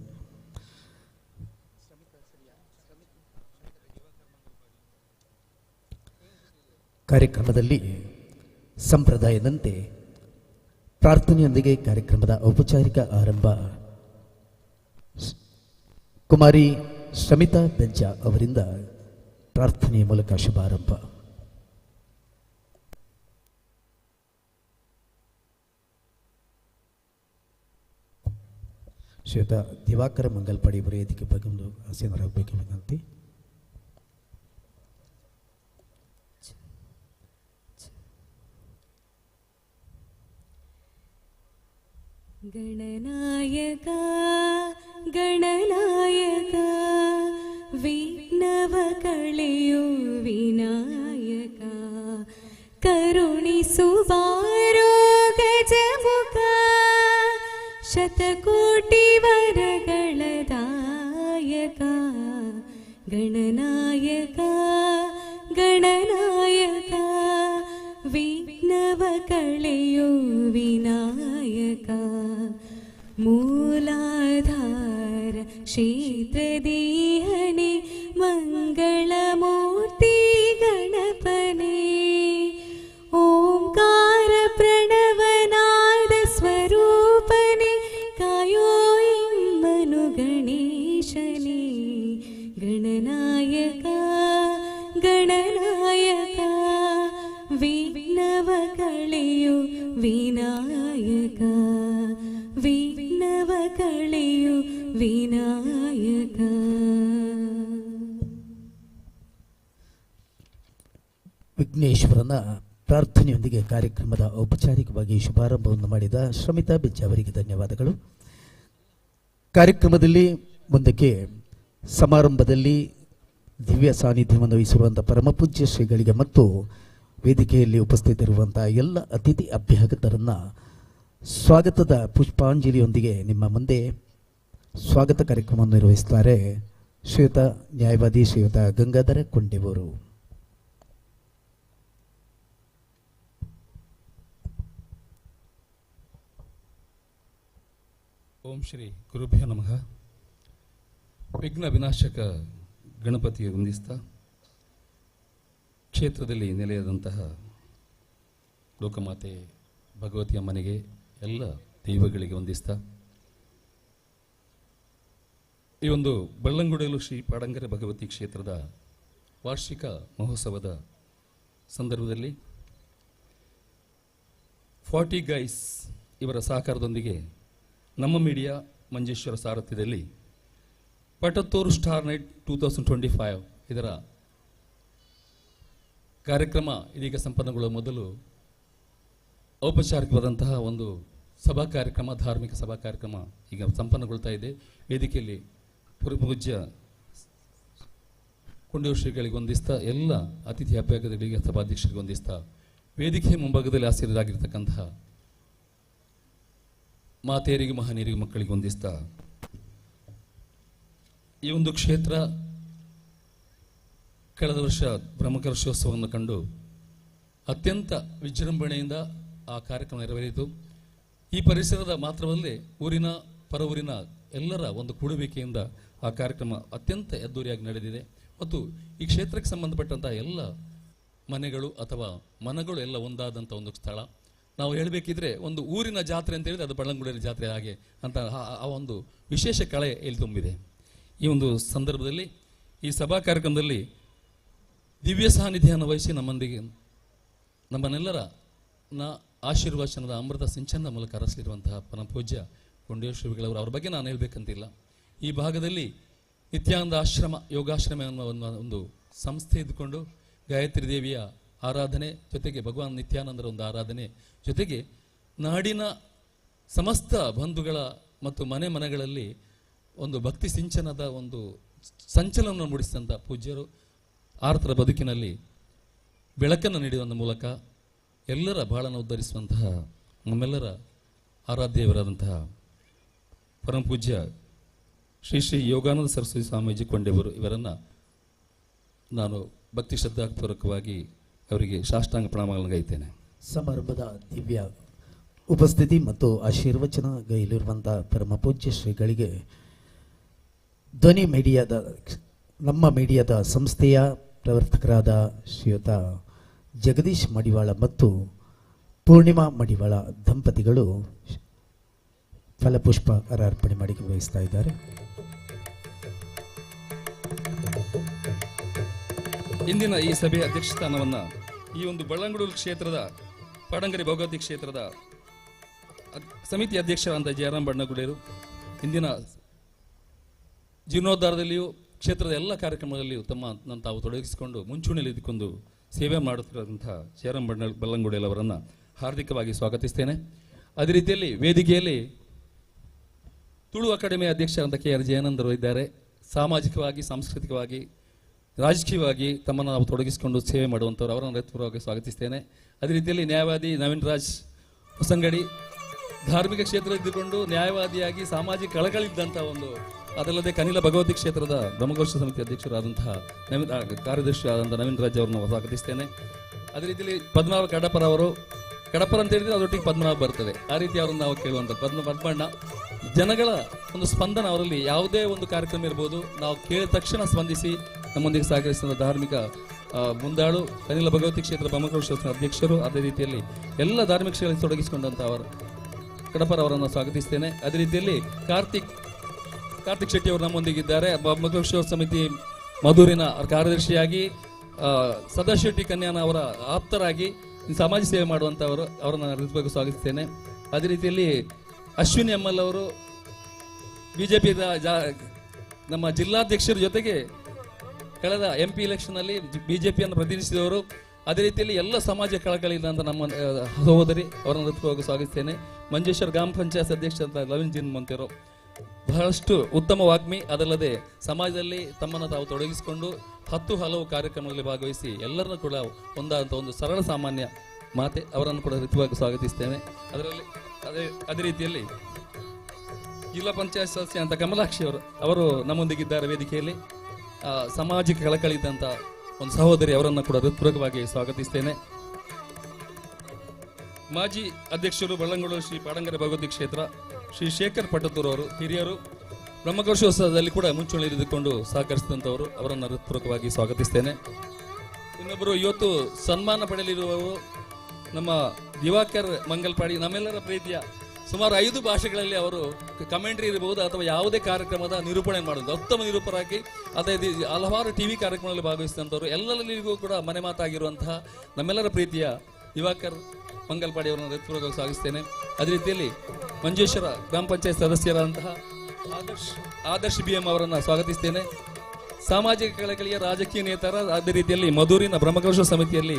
ಕಾರ್ಯಕ್ರಮದಲ್ಲಿ ಸಂಪ್ರದಾಯದಂತೆ ಪ್ರಾರ್ಥನೆಯೊಂದಿಗೆ ಕಾರ್ಯಕ್ರಮದ ಔಪಚಾರಿಕ ಆರಂಭ. ಕುಮಾರಿ ಶ್ರಮಿತಾ ಬೆಜ್ಜ ಅವರಿಂದ ಪ್ರಾರ್ಥನೆಯ ಮೂಲಕ ಶುಭಾರಂಭ. ಶ್ರೀಯುತ ದಿವಾಕರ ಮಂಗಲ್ಪಾಡಿ ಅವರ ವೇದಿಕೆ ಬಂದು ಆಸೀನರಾಗಬೇಕು ವಿನಂತಿ. ಗಣನಾಯಕ ಗಣನಾಯಕ ವಿಘ್ನವ ಕಳೆಯು ವಿನಾಯಕ ಕರುಣಿಸು ಬಾರೋ ಗಜಮುಖ ಶತಕೋಟಿ ವರಗಳ ದಾಯಕ ಗಣನಾಯಕ ಗಣನಾಯಕ ವಿಘ್ನವ ಕಳೆಯು ವಿನಾಯಕ ಮೂಲಾಧಾರ ಕ್ಷೇತ್ರದೀಹನೆ ಮಂಗಳಮೂರ್ತಿ ಗಣಪನೆ ಓಂಕಾರ ಪ್ರಣವನಾದ ಸ್ವರೂಪನೆ ಕಾಯೋ ಇಮ್ಮನು ಗಣೇಶನೇ ಗಣನಾಯಕ ಗಣನಾಯಕ ವಿಘ್ನವ ಕಳೆಯು ವಿನಾಯಕ ವಿಘ್ನವ ಕಳೆಯು ವಿನಾಯಕ. ವಿಘ್ನೇಶ್ವರನ ಪ್ರಾರ್ಥನೆಯೊಂದಿಗೆ ಕಾರ್ಯಕ್ರಮದ ಔಪಚಾರಿಕವಾಗಿ ಶುಭಾರಂಭವನ್ನು ಮಾಡಿದ ಶ್ರಮಿತಾ ಬೆಜ್ಜ ಅವರಿಗೆ ಧನ್ಯವಾದಗಳು. ಕಾರ್ಯಕ್ರಮದಲ್ಲಿ ಮುಂದಕ್ಕೆ ಸಮಾರಂಭದಲ್ಲಿ ದಿವ್ಯ ಸಾನ್ನಿಧ್ಯವನ್ನು ವಹಿಸಿರುವಂಥ ಪರಮಪೂಜ್ಯ ಶ್ರೀಗಳಿಗೆ ಮತ್ತು ವೇದಿಕೆಯಲ್ಲಿ ಉಪಸ್ಥಿತರಿರುವಂತಹ ಎಲ್ಲ ಅತಿಥಿ ಅಭ್ಯಾಗತರನ್ನ ಸ್ವಾಗತದ ಪುಷ್ಪಾಂಜಲಿಯೊಂದಿಗೆ ನಿಮ್ಮ ಮುಂದೆ ಸ್ವಾಗತ ಕಾರ್ಯಕ್ರಮವನ್ನು ನಿರ್ವಹಿಸುತ್ತಾರೆ ಶ್ರೀಯುತ ನ್ಯಾಯವಾದಿ ಶ್ರೀಯುತ ಗಂಗಾಧರ ಕೊಂಡೆವರು. ಓಂ ಶ್ರೀ ಗುರುಭ್ಯೋ ನಮಃ. ವಿಘ್ನ ವಿನಾಶಕ ಗಣಪತಿಗೆ ವಂದಿಸ್ತಾ ಕ್ಷೇತ್ರದಲ್ಲಿ ನೆಲೆಯಾದಂತಹ ಲೋಕಮಾತೆ ಭಗವತಿಯ ಮನೆಗೆ ಎಲ್ಲ ದೈವಗಳಿಗೆ ವಂದಿಸ್ತಾ ಈ ಒಂದು ಬಳ್ಳಂಗುಡಿಯಲು ಶ್ರೀ ಪಾಡಂಗರ ಭಗವತಿ ಕ್ಷೇತ್ರದ ವಾರ್ಷಿಕ ಮಹೋತ್ಸವದ ಸಂದರ್ಭದಲ್ಲಿ 40 ಗೈಸ್ ಇವರ ಸಹಕಾರದೊಂದಿಗೆ Namma media Manjeshwar ಸಾರಥ್ಯದಲ್ಲಿ ಪಟತ್ತೂರು star night 2025 ಇದರ ಕಾರ್ಯಕ್ರಮ ಇದೀಗ ಸಂಪನ್ನಗೊಳ್ಳುವ ಮೊದಲು ಔಪಚಾರಿಕವಾದಂತಹ ಒಂದು ಸಭಾ ಕಾರ್ಯಕ್ರಮ, ಧಾರ್ಮಿಕ ಸಭಾ ಕಾರ್ಯಕ್ರಮ ಈಗ ಸಂಪನ್ನಗೊಳ್ತಾ ಇದೆ. ವೇದಿಕೆಯಲ್ಲಿ ಪೂಜ್ಯ ಕೊಂಡೂರು ಶ್ರೀಗಳಿಗೆ ವಂದಿಸ್ತಾ ಎಲ್ಲ ಅತಿಥಿ ಅಭ್ಯಾಗಗಳಿಗೆ ಸಭಾಧ್ಯಕ್ಷರಿಗೆ ವಂದಿಸ್ತಾ ವೇದಿಕೆ ಮುಂಭಾಗದಲ್ಲಿ ಆಸೀನರಾಗಿರ್ತಕ್ಕಂತಹ ಮಾತೆಯರಿಗೆ ಮಹನೀಯರಿಗೆ ಮಕ್ಕಳಿಗೆ ವಂದಿಸ್ತಾ ಈ ಒಂದು ಕ್ಷೇತ್ರ ಕಳೆದ ವರ್ಷ ಬ್ರಹ್ಮಕಲಶೋತ್ಸವವನ್ನು ಕಂಡು ಅತ್ಯಂತ ವಿಜೃಂಭಣೆಯಿಂದ ಆ ಕಾರ್ಯಕ್ರಮ ನೆರವೇರಿತು. ಈ ಪರಿಸರದ ಮಾತ್ರವಲ್ಲದೆ ಊರಿನ ಪರವೂರಿನ ಎಲ್ಲರ ಒಂದು ಕೂಡುವಿಕೆಯಿಂದ ಆ ಕಾರ್ಯಕ್ರಮ ಅತ್ಯಂತ ಅದ್ದೂರಿಯಾಗಿ ನಡೆದಿದೆ. ಮತ್ತು ಈ ಕ್ಷೇತ್ರಕ್ಕೆ ಸಂಬಂಧಪಟ್ಟಂತಹ ಎಲ್ಲ ಮನೆಗಳು ಅಥವಾ ಮನಗಳು ಎಲ್ಲ ಒಂದಾದಂಥ ಒಂದು ಸ್ಥಳ. ನಾವು ಹೇಳಬೇಕಿದ್ರೆ ಒಂದು ಊರಿನ ಜಾತ್ರೆ ಅಂತ ಹೇಳಿದ್ರೆ ಅದು ಬಳ್ಳಂಗುಡಿಯ ಜಾತ್ರೆ ಹಾಗೆ ಅಂತ ಆ ಒಂದು ವಿಶೇಷ ಕಳೆ ಇಲ್ಲಿ ತುಂಬಿದೆ. ಈ ಒಂದು ಸಂದರ್ಭದಲ್ಲಿ ಈ ಸಭಾ ಕಾರ್ಯಕ್ರಮದಲ್ಲಿ ದಿವ್ಯ ಸಾನ್ನಿಧ್ಯವನ್ನು ವಹಿಸಿ ನಮ್ಮೊಂದಿಗೆ ನಮ್ಮನ್ನೆಲ್ಲರ ಆಶೀರ್ವಚನದ ಅಮೃತ ಸಿಂಚನ ಮೂಲಕ ಅರಸಲಿರುವಂತಹ ಪರಮಪೂಜ್ಯ ಕೊಂಡೇಶ್ವರ ಶ್ರೀಗಳವರು, ಅವ್ರ ಬಗ್ಗೆ ನಾನು ಹೇಳಬೇಕಂತಿಲ್ಲ. ಈ ಭಾಗದಲ್ಲಿ ನಿತ್ಯಾನಂದ ಆಶ್ರಮ ಯೋಗಾಶ್ರಮ ಅನ್ನುವ ಒಂದು ಸಂಸ್ಥೆ ಇದ್ದುಕೊಂಡು ಗಾಯತ್ರಿ ದೇವಿಯ ಆರಾಧನೆ ಜೊತೆಗೆ ಭಗವಾನ್ ನಿತ್ಯಾನಂದರ ಒಂದು ಆರಾಧನೆ ಜೊತೆಗೆ ನಾಡಿನ ಸಮಸ್ತ ಬಂಧುಗಳ ಮತ್ತು ಮನೆಗಳಲ್ಲಿ ಒಂದು ಭಕ್ತಿ ಸಿಂಚನದ ಒಂದು ಸಂಚಲನ ಮೂಡಿಸಿದಂಥ ಪೂಜ್ಯರು ಆರ್ತರ ಬದುಕಿನಲ್ಲಿ ಬೆಳಕನ್ನು ನೀಡುವ ಮೂಲಕ ಎಲ್ಲರ ಬಾಳನ್ನು ಉದ್ಧರಿಸುವಂತಹ ನಮ್ಮೆಲ್ಲರ ಆರಾಧ್ಯವರಾದಂತಹ ಪರಮ ಪೂಜ್ಯ ಶ್ರೀ ಶ್ರೀ ಯೋಗಾನಂದ ಸರಸ್ವತಿ ಸ್ವಾಮೀಜಿ ಕೊಂಡೆವರು ಇವರನ್ನು ನಾನು ಭಕ್ತಿ ಶ್ರದ್ಧಾಪೂರ್ವಕವಾಗಿ ಅವರಿಗೆ ಸಾಷ್ಟಾಂಗ ಪ್ರಣಾಮಗಳನ್ನು ಗೈತೇನೆ. ಸಮಾರಂಭದ ದಿವ್ಯ ಉಪಸ್ಥಿತಿ ಮತ್ತು ಆಶೀರ್ವಚನ ಗೈಲಿರುವಂಥ ಪರಮ ಪೂಜ್ಯ ಶ್ರೀಗಳಿಗೆ ಧ್ವನಿ ಮೀಡಿಯಾದ ನಮ್ಮ ಮೀಡಿಯಾದ ಸಂಸ್ಥೆಯ ಪ್ರವರ್ತಕರಾದ ಶ್ರೀಯುತ ಜಗದೀಶ್ ಮಡಿವಾಳ ಮತ್ತು ಪೂರ್ಣಿಮಾ ಮಡಿವಾಳ ದಂಪತಿಗಳು ಫಲಪುಷ್ಪ ಅರ್ಪಣೆ ಮಾಡಿ ವಹಿಸ್ತಾ ಇದ್ದಾರೆ. ಇಂದಿನ ಈ ಸಭೆಯ ಅಧ್ಯಕ್ಷ ಸ್ಥಾನವನ್ನು ಈ ಒಂದು ಬಳ್ಳಂಗೂಡು ಕ್ಷೇತ್ರದ ಪಾಡಂಗರಿ ಭಗವತಿ ಕ್ಷೇತ್ರದ ಸಮಿತಿ ಅಧ್ಯಕ್ಷರಾದ ಜಯರಾಮ್ ಬಣ್ಣಗುಡೇರು ಇಂದಿನ ಜೀರ್ಣೋದ್ಧಾರದಲ್ಲಿಯೂ ಕ್ಷೇತ್ರದ ಎಲ್ಲ ಕಾರ್ಯಕ್ರಮದಲ್ಲಿಯೂ ತಾವು ತೊಡಗಿಸಿಕೊಂಡು ಮುಂಚೂಣಿಯಲ್ಲಿ ಇದ್ದುಕೊಂಡು ಸೇವೆ ಮಾಡುತ್ತಿರುವಂತಹ ಜಯರಾಮ್ ಬಲ್ಲಂಗುಡೇಲ್ ಅವರನ್ನು ಹಾರ್ದಿಕವಾಗಿ ಸ್ವಾಗತಿಸ್ತೇನೆ. ಅದೇ ರೀತಿಯಲ್ಲಿ ವೇದಿಕೆಯಲ್ಲಿ ತುಳು ಅಕಾಡೆಮಿ ಅಧ್ಯಕ್ಷರಾದ KR ಜಯಾನಂದರು ಇದ್ದಾರೆ. ಸಾಮಾಜಿಕವಾಗಿ, ಸಾಂಸ್ಕೃತಿಕವಾಗಿ, ರಾಜಕೀಯವಾಗಿ ತಮ್ಮನ್ನು ನಾವು ತೊಡಗಿಸಿಕೊಂಡು ಸೇವೆ ಮಾಡುವಂಥವ್ರು, ಅವರನ್ನು ಹೃತ್ಪೂರ್ವಕವಾಗಿ ಸ್ವಾಗತಿಸ್ತೇನೆ. ಅದೇ ರೀತಿಯಲ್ಲಿ ನ್ಯಾಯವಾದಿ ನವೀನ್ ರಾಜ್ ಹೊಸಂಗಡಿ ಧಾರ್ಮಿಕ ಕ್ಷೇತ್ರ ಇದ್ದುಕೊಂಡು ನ್ಯಾಯವಾದಿಯಾಗಿ ಸಾಮಾಜಿಕ ಕಳಕಳಿದ್ದಂಥ ಒಂದು, ಅದಲ್ಲದೆ ಕನಿಲ ಭಗವತಿ ಕ್ಷೇತ್ರದ ಬ್ರಹ್ಮಘೋಷ ಸಮಿತಿ ಅಧ್ಯಕ್ಷರಾದಂತಹ ಕಾರ್ಯದರ್ಶಿ ಆದಂತಹ ನವೀನ್ ರಾಜ್ ಅವರನ್ನು ಸ್ವಾಗತಿಸ್ತೇನೆ. ಅದೇ ರೀತಿಯಲ್ಲಿ ಪದ್ಮನಾಭ ಕಡಪರ ಅವರು, ಕಡಪರ ಅಂತ ಹೇಳಿದ್ರೆ ಅದರೊಟ್ಟಿಗೆ ಪದ್ಮನಾಭ ಬರ್ತದೆ, ಆ ರೀತಿ ಅವರನ್ನು ನಾವು ಕೇಳುವಂಥ ಪದ್ಮಣ್ಣ. ಜನಗಳ ಒಂದು ಸ್ಪಂದನ ಅವರಲ್ಲಿ ಯಾವುದೇ ಒಂದು ಕಾರ್ಯಕ್ರಮ ಇರ್ಬೋದು, ನಾವು ಕೇಳಿದ ತಕ್ಷಣ ಸ್ಪಂದಿಸಿ ನಮ್ಮೊಂದಿಗೆ ಸಹಕರಿಸಿದ ಧಾರ್ಮಿಕ ಮುಂದಾಳು ಕನಿಲ ಭಗವತಿ ಕ್ಷೇತ್ರ ಬ್ರಹ್ಮಘೋಷ ಅಧ್ಯಕ್ಷರು. ಅದೇ ರೀತಿಯಲ್ಲಿ ಎಲ್ಲ ಧಾರ್ಮಿಕ ಕ್ಷೇತ್ರದಲ್ಲಿ ತೊಡಗಿಸಿಕೊಂಡಂಥ ಅವರು ಕಡಪರ ಅವರನ್ನು ಸ್ವಾಗತಿಸ್ತೇನೆ. ಅದೇ ರೀತಿಯಲ್ಲಿ ಕಾರ್ತಿಕ್ ಶೆಟ್ಟಿ ಅವರು ನಮ್ಮೊಂದಿಗಿದ್ದಾರೆ. ಬ್ರಹ್ಮಘೋಷ ಸಮಿತಿ ಮಧೂರಿನ ಕಾರ್ಯದರ್ಶಿಯಾಗಿ, ಸದಾಶೆಟ್ಟಿ ಕನ್ಯಾನ ಅವರ ಆಪ್ತರಾಗಿ ಸಮಾಜ ಸೇವೆ ಮಾಡುವಂಥವರು, ಅವರನ್ನು ಹೃದಯವಾಗಿ ಸ್ವಾಗತಿಸ್ತೇನೆ. ಅದೇ ರೀತಿಯಲ್ಲಿ ಅಶ್ವಿನಿ ML ಅವರು ಬಿಜೆಪಿ ನಮ್ಮ ಜಿಲ್ಲಾಧ್ಯಕ್ಷರ ಜೊತೆಗೆ ಕಳೆದ MP ಎಲೆಕ್ಷನ್ನಲ್ಲಿ ಬಿಜೆಪಿಯನ್ನು ಪ್ರತಿನಿಧಿಸಿದವರು. ಅದೇ ರೀತಿಯಲ್ಲಿ ಎಲ್ಲ ಸಮಾಜ ಕಳಕಳಿಯಿಂದ ನಮ್ಮ ಸಹೋದರಿ, ಅವರನ್ನು ಹೃದಯವಾಗಿ ಸ್ವಾಗತಿಸ್ತೇನೆ. ಮಂಜೇಶ್ವರ ಗ್ರಾಮ ಪಂಚಾಯತ್ ಅಧ್ಯಕ್ಷ ಅಂತ ಲವಿನ್ ಜಿನ್ ಮಂತಿರೋ ಬಹಳಷ್ಟು ಉತ್ತಮ ವಾಗ್ಮಿ, ಅದಲ್ಲದೆ ಸಮಾಜದಲ್ಲಿ ತಮ್ಮನ್ನು ತಾವು ತೊಡಗಿಸಿಕೊಂಡು ಹಲವು ಕಾರ್ಯಕ್ರಮಗಳಲ್ಲಿ ಭಾಗವಹಿಸಿ ಎಲ್ಲರನ್ನೂ ಕೂಡ ಒಂದಾದಂಥ ಒಂದು ಸರಳ ಸಾಮಾನ್ಯ ಮಾತೆ, ಅವರನ್ನು ಕೂಡ ಹೃದಯವಾಗಿ ಸ್ವಾಗತಿಸ್ತೇನೆ. ಅದರಲ್ಲಿ ಅದೇ ರೀತಿಯಲ್ಲಿ ಜಿಲ್ಲಾ ಪಂಚಾಯತ್ ಸದಸ್ಯ ಅಂತ ಕಮಲಾಕ್ಷಿ ಅವರು ನಮ್ಮೊಂದಿಗಿದ್ದಾರೆ ವೇದಿಕೆಯಲ್ಲಿ. ಸಾಮಾಜಿಕ ಕಳಕಳಿದ್ದಂಥ ಒಂದು ಸಹೋದರಿ, ಅವರನ್ನು ಕೂಡ ಹೃತ್ಪೂರ್ವಕವಾಗಿ ಸ್ವಾಗತಿಸ್ತೇನೆ. ಮಾಜಿ ಅಧ್ಯಕ್ಷರು ಬಳ್ಳಂಗೂಡು ಶ್ರೀ ಪಾಡಂಗರಿ ಭಗವತಿ ಕ್ಷೇತ್ರ ಶ್ರೀ ಶೇಖರ್ ಪಟ್ಟತೂರು ಅವರು, ಹಿರಿಯರು, ಬ್ರಹ್ಮಘೋಷೋತ್ಸವದಲ್ಲಿ ಕೂಡ ಮುಂಚೂಣಿಯಿರಿದುಕೊಂಡು ಸಹಕರಿಸಿದಂಥವರು, ಅವರನ್ನು ಹೃತ್ಪೂರ್ವಕವಾಗಿ ಸ್ವಾಗತಿಸ್ತೇನೆ. ಇನ್ನೊಬ್ಬರು ಇವತ್ತು ಸನ್ಮಾನ ಪಡೆಯಲಿರುವವರು ನಮ್ಮ ದಿವಾಕರ್ ಮಂಗಲ್ಪಾಡಿ, ನಮ್ಮೆಲ್ಲರ ಪ್ರೀತಿಯ ಸುಮಾರು 5 ಭಾಷೆಗಳಲ್ಲಿ ಅವರು ಕಮೆಂಟ್ರಿ ಇರಬಹುದು ಅಥವಾ ಯಾವುದೇ ಕಾರ್ಯಕ್ರಮದ ನಿರೂಪಣೆ ಮಾಡೋದು, ಉತ್ತಮ ನಿರೂಪರಾಗಿ ಅದೇ ಹಲವಾರು TV ಕಾರ್ಯಕ್ರಮಗಳಲ್ಲಿ ಭಾಗವಹಿಸಿದಂಥವರು, ಎಲ್ಲರಿಗೂ ಕೂಡ ಮನೆ ಮಾತಾಗಿರುವಂತಹ ನಮ್ಮೆಲ್ಲರ ಪ್ರೀತಿಯ ದಿವಾಕರ್ ಮಂಗಲ್ಪಾಡಿ ಅವರನ್ನು ಹೃತ್ಪೂರ್ವಕವಾಗಿ ಸ್ವಾಗತಿಸ್ತೇನೆ. ಅದೇ ರೀತಿಯಲ್ಲಿ ಮಂಜೇಶ್ವರ ಗ್ರಾಮ ಪಂಚಾಯತ್ ಸದಸ್ಯರಾದಂತಹ ಆದರ್ಶ್ BM ಅವರನ್ನು ಸ್ವಾಗತಿಸ್ತೇನೆ. ಸಾಮಾಜಿಕ ಕಳಕಳಿಯ ರಾಜಕೀಯ ನೇತರ, ಅದೇ ರೀತಿಯಲ್ಲಿ ಮಧೂರಿನ ಬ್ರಹ್ಮಘೋಷ ಸಮಿತಿಯಲ್ಲಿ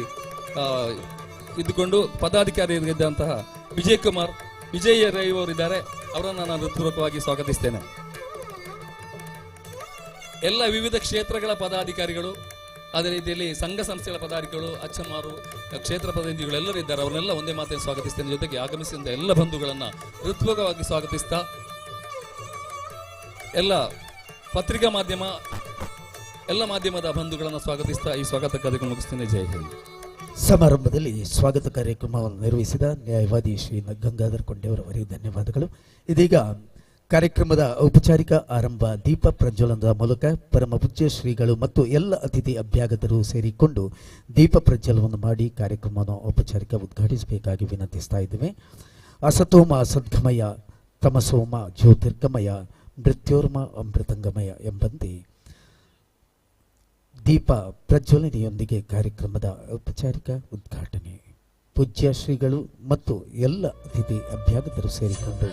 ಇದ್ದುಕೊಂಡು ಪದಾಧಿಕಾರಿಯಾಗಿದ್ದಂತಹ ವಿಜಯ್ ರೈ ಅವರಿದ್ದಾರೆ, ಅವರನ್ನು ನಾನು ಹೃತ್ಪೂರ್ವಕವಾಗಿ ಸ್ವಾಗತಿಸ್ತೇನೆ. ಎಲ್ಲ ವಿವಿಧ ಕ್ಷೇತ್ರಗಳ ಪದಾಧಿಕಾರಿಗಳು, ಅದೇ ರೀತಿಯಲ್ಲಿ ಸಂಘ ಸಂಸ್ಥೆಗಳ ಪದಾಧಿಕಾರಿಗಳು, ಅಚ್ಚಮಾರು ಕ್ಷೇತ್ರ ಪ್ರತಿನಿಧಿಗಳು ಎಲ್ಲರೂ ಇದ್ದಾರೆ, ಅವರನ್ನೆಲ್ಲ ಒಂದೇ ಮಾತಿನ ಸ್ವಾಗತಿಸ್ತೇನೆ. ಜೊತೆಗೆ ಆಗಮಿಸಿದಂಥ ಎಲ್ಲ ಬಂಧುಗಳನ್ನು ಹೃತ್ಪೂರ್ವಕವಾಗಿ ಸ್ವಾಗತಿಸ್ತಾ, ಎಲ್ಲ ಪತ್ರಿಕಾ ಮಾಧ್ಯಮ, ಎಲ್ಲ ಮಾಧ್ಯಮದ ಬಂಧುಗಳನ್ನು ಸ್ವಾಗತಿಸ್ತಾ ಈ ಸ್ವಾಗತ ಕಾರ್ಯಕ್ರಮ ಮುಗಿಸ್ತೇನೆ. ಜೈ ಹಿಂದ್. ಸಮಾರಂಭದಲ್ಲಿ ಸ್ವಾಗತ ಕಾರ್ಯಕ್ರಮವನ್ನು ನಿರ್ವಹಿಸಿದ ನ್ಯಾಯವಾದಿ ಶ್ರೀ ಗಂಗಾಧರ್ ಕೊಂಡೆಯವರವರಿಗೆ ಧನ್ಯವಾದಗಳು. ಇದೀಗ ಕಾರ್ಯಕ್ರಮದ ಔಪಚಾರಿಕ ಆರಂಭ ದೀಪ ಪ್ರಜ್ವಲನದ ಮೂಲಕ ಪರಮ ಪೂಜ್ಯ ಶ್ರೀಗಳು ಮತ್ತು ಎಲ್ಲ ಅತಿಥಿ ಅಭ್ಯಾಗತರು ಸೇರಿಕೊಂಡು ದೀಪ ಪ್ರಜ್ವಲನವನ್ನು ಮಾಡಿ ಕಾರ್ಯಕ್ರಮವನ್ನು ಔಪಚಾರಿಕ ಉದ್ಘಾಟಿಸಬೇಕಾಗಿ ವಿನಂತಿಸ್ತಾ ಇದ್ದೇವೆ. ಅಸತೋಮ ಸದ್ಗಮಯ, ತಮಸೋಮ ಜ್ಯೋತಿರ್ಗಮಯ, ಮೃತ್ಯೋರ್ಮ ಅಮೃತಂಗಮಯ ಎಂಬಂತೆ ದೀಪ ಪ್ರಜ್ವಲನೆಯೊಂದಿಗೆ ಕಾರ್ಯಕ್ರಮದ ಔಪಚಾರಿಕ ಉದ್ಘಾಟನೆ. ಪೂಜ್ಯ ಶ್ರೀಗಳು ಮತ್ತು ಎಲ್ಲ ಅತಿಥಿ ಅಭ್ಯಾಗತರು ಸೇರಿಕೊಂಡು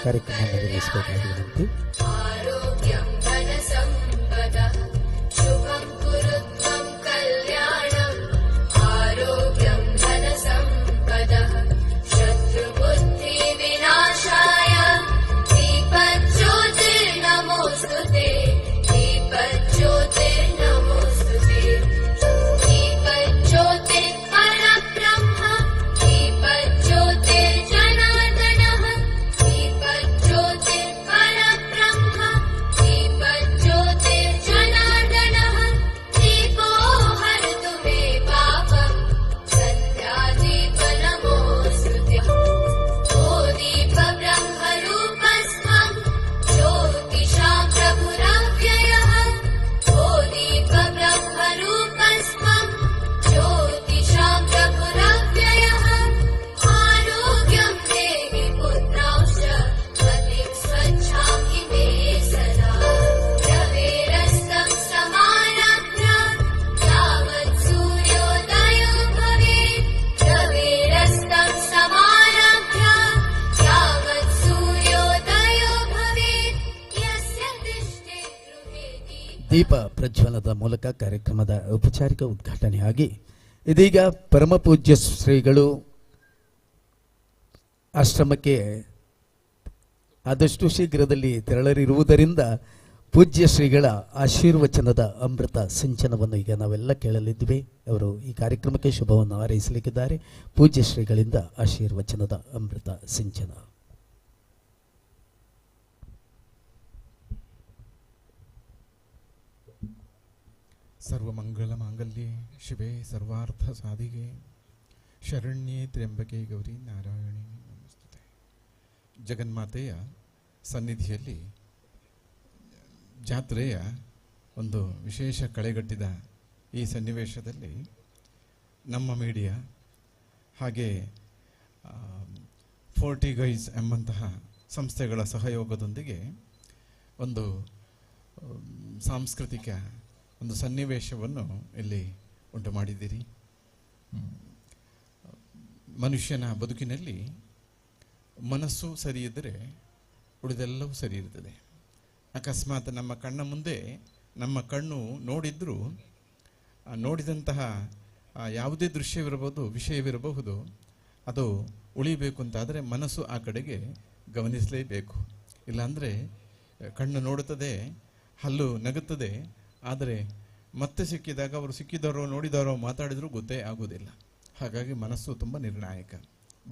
ಕಾರ್ಯಕ್ರಮ ನಿರ್ವಹಿಸಬೇಕಾಗಿ ವಿನಂತಿ. ಪ್ರಜ್ವಲದ ಮೂಲಕ ಕಾರ್ಯಕ್ರಮದ ಔಪಚಾರಿಕ ಉದ್ಘಾಟನೆಯಾಗಿ ಇದೀಗ ಪರಮ ಪೂಜ್ಯ ಶ್ರೀಗಳು ಆಶ್ರಮಕ್ಕೆ ಆದಷ್ಟು ಶೀಘ್ರದಲ್ಲಿ ತೆರಳಲಿರುವುದರಿಂದ ಪೂಜ್ಯ ಶ್ರೀಗಳ ಆಶೀರ್ವಚನದ ಅಮೃತ ಸಿಂಚನವನ್ನು ಈಗ ನಾವೆಲ್ಲ ಕೇಳಲಿದ್ವಿ. ಅವರು ಈ ಕಾರ್ಯಕ್ರಮಕ್ಕೆ ಶುಭವನ್ನು ಹಾರೈಸಲಿಕ್ಕಿದ್ದಾರೆ. ಪೂಜ್ಯ ಶ್ರೀಗಳಿಂದ ಆಶೀರ್ವಚನದ ಅಮೃತ ಸಿಂಚನ. ಸರ್ವಮಂಗಳ ಮಾಂಗಲ್ಯೆ ಶಿವೆ ಸರ್ವಾರ್ಥ ಸಾಧಿಗೆ ಶರಣ್ಯೇ ತ್ರ್ಯಂಬಕೆ ಗೌರಿ ನಾರಾಯಣಿ ನಮಸ್ತುತೆ. ಜಗನ್ಮಾತೆಯ ಸನ್ನಿಧಿಯಲ್ಲಿ ಜಾತ್ರೆಯ ಒಂದು ವಿಶೇಷ ಕಳೆಗಟ್ಟಿದ ಈ ಸನ್ನಿವೇಶದಲ್ಲಿ ನಮ್ಮ ಮೀಡಿಯಾ ಹಾಗೆ 40 ಗೈಸ್ ಎಂಬಂತಹ ಸಂಸ್ಥೆಗಳ ಸಹಯೋಗದೊಂದಿಗೆ ಒಂದು ಸಾಂಸ್ಕೃತಿಕ ಒಂದು ಸನ್ನಿವೇಶವನ್ನು ಇಲ್ಲಿ ಉಂಟು ಮಾಡಿದ್ದೀರಿ. ಮನುಷ್ಯನ ಬದುಕಿನಲ್ಲಿ ಮನಸ್ಸು ಸರಿ ಇದ್ದರೆ ಉಳಿದೆಲ್ಲವೂ ಸರಿ ಇರ್ತದೆ. ಅಕಸ್ಮಾತ್ ನಮ್ಮ ಕಣ್ಣ ಮುಂದೆ ನಮ್ಮ ಕಣ್ಣು ನೋಡಿದ್ರೂ ನೋಡಿದಂತಹ ಯಾವುದೇ ದೃಶ್ಯವಿರಬಹುದು, ವಿಷಯವಿರಬಹುದು, ಅದು ಉಳಿಬೇಕು ಅಂತಾದರೆ ಮನಸ್ಸು ಆ ಕಡೆಗೆ ಗಮನಿಸಲೇಬೇಕು. ಇಲ್ಲಾಂದರೆ ಕಣ್ಣು ನೋಡುತ್ತದೆ, ಹಲ್ಲು ನಗುತ್ತದೆ, ಆದರೆ ಮತ್ತೆ ಸಿಕ್ಕಿದಾಗ ಅವರು ಸಿಕ್ಕಿದವರೋ ನೋಡಿದವರೋ ಮಾತಾಡಿದರೂ ಗೊತ್ತೇ ಆಗೋದಿಲ್ಲ. ಹಾಗಾಗಿ ಮನಸ್ಸು ತುಂಬ ನಿರ್ಣಾಯಕ.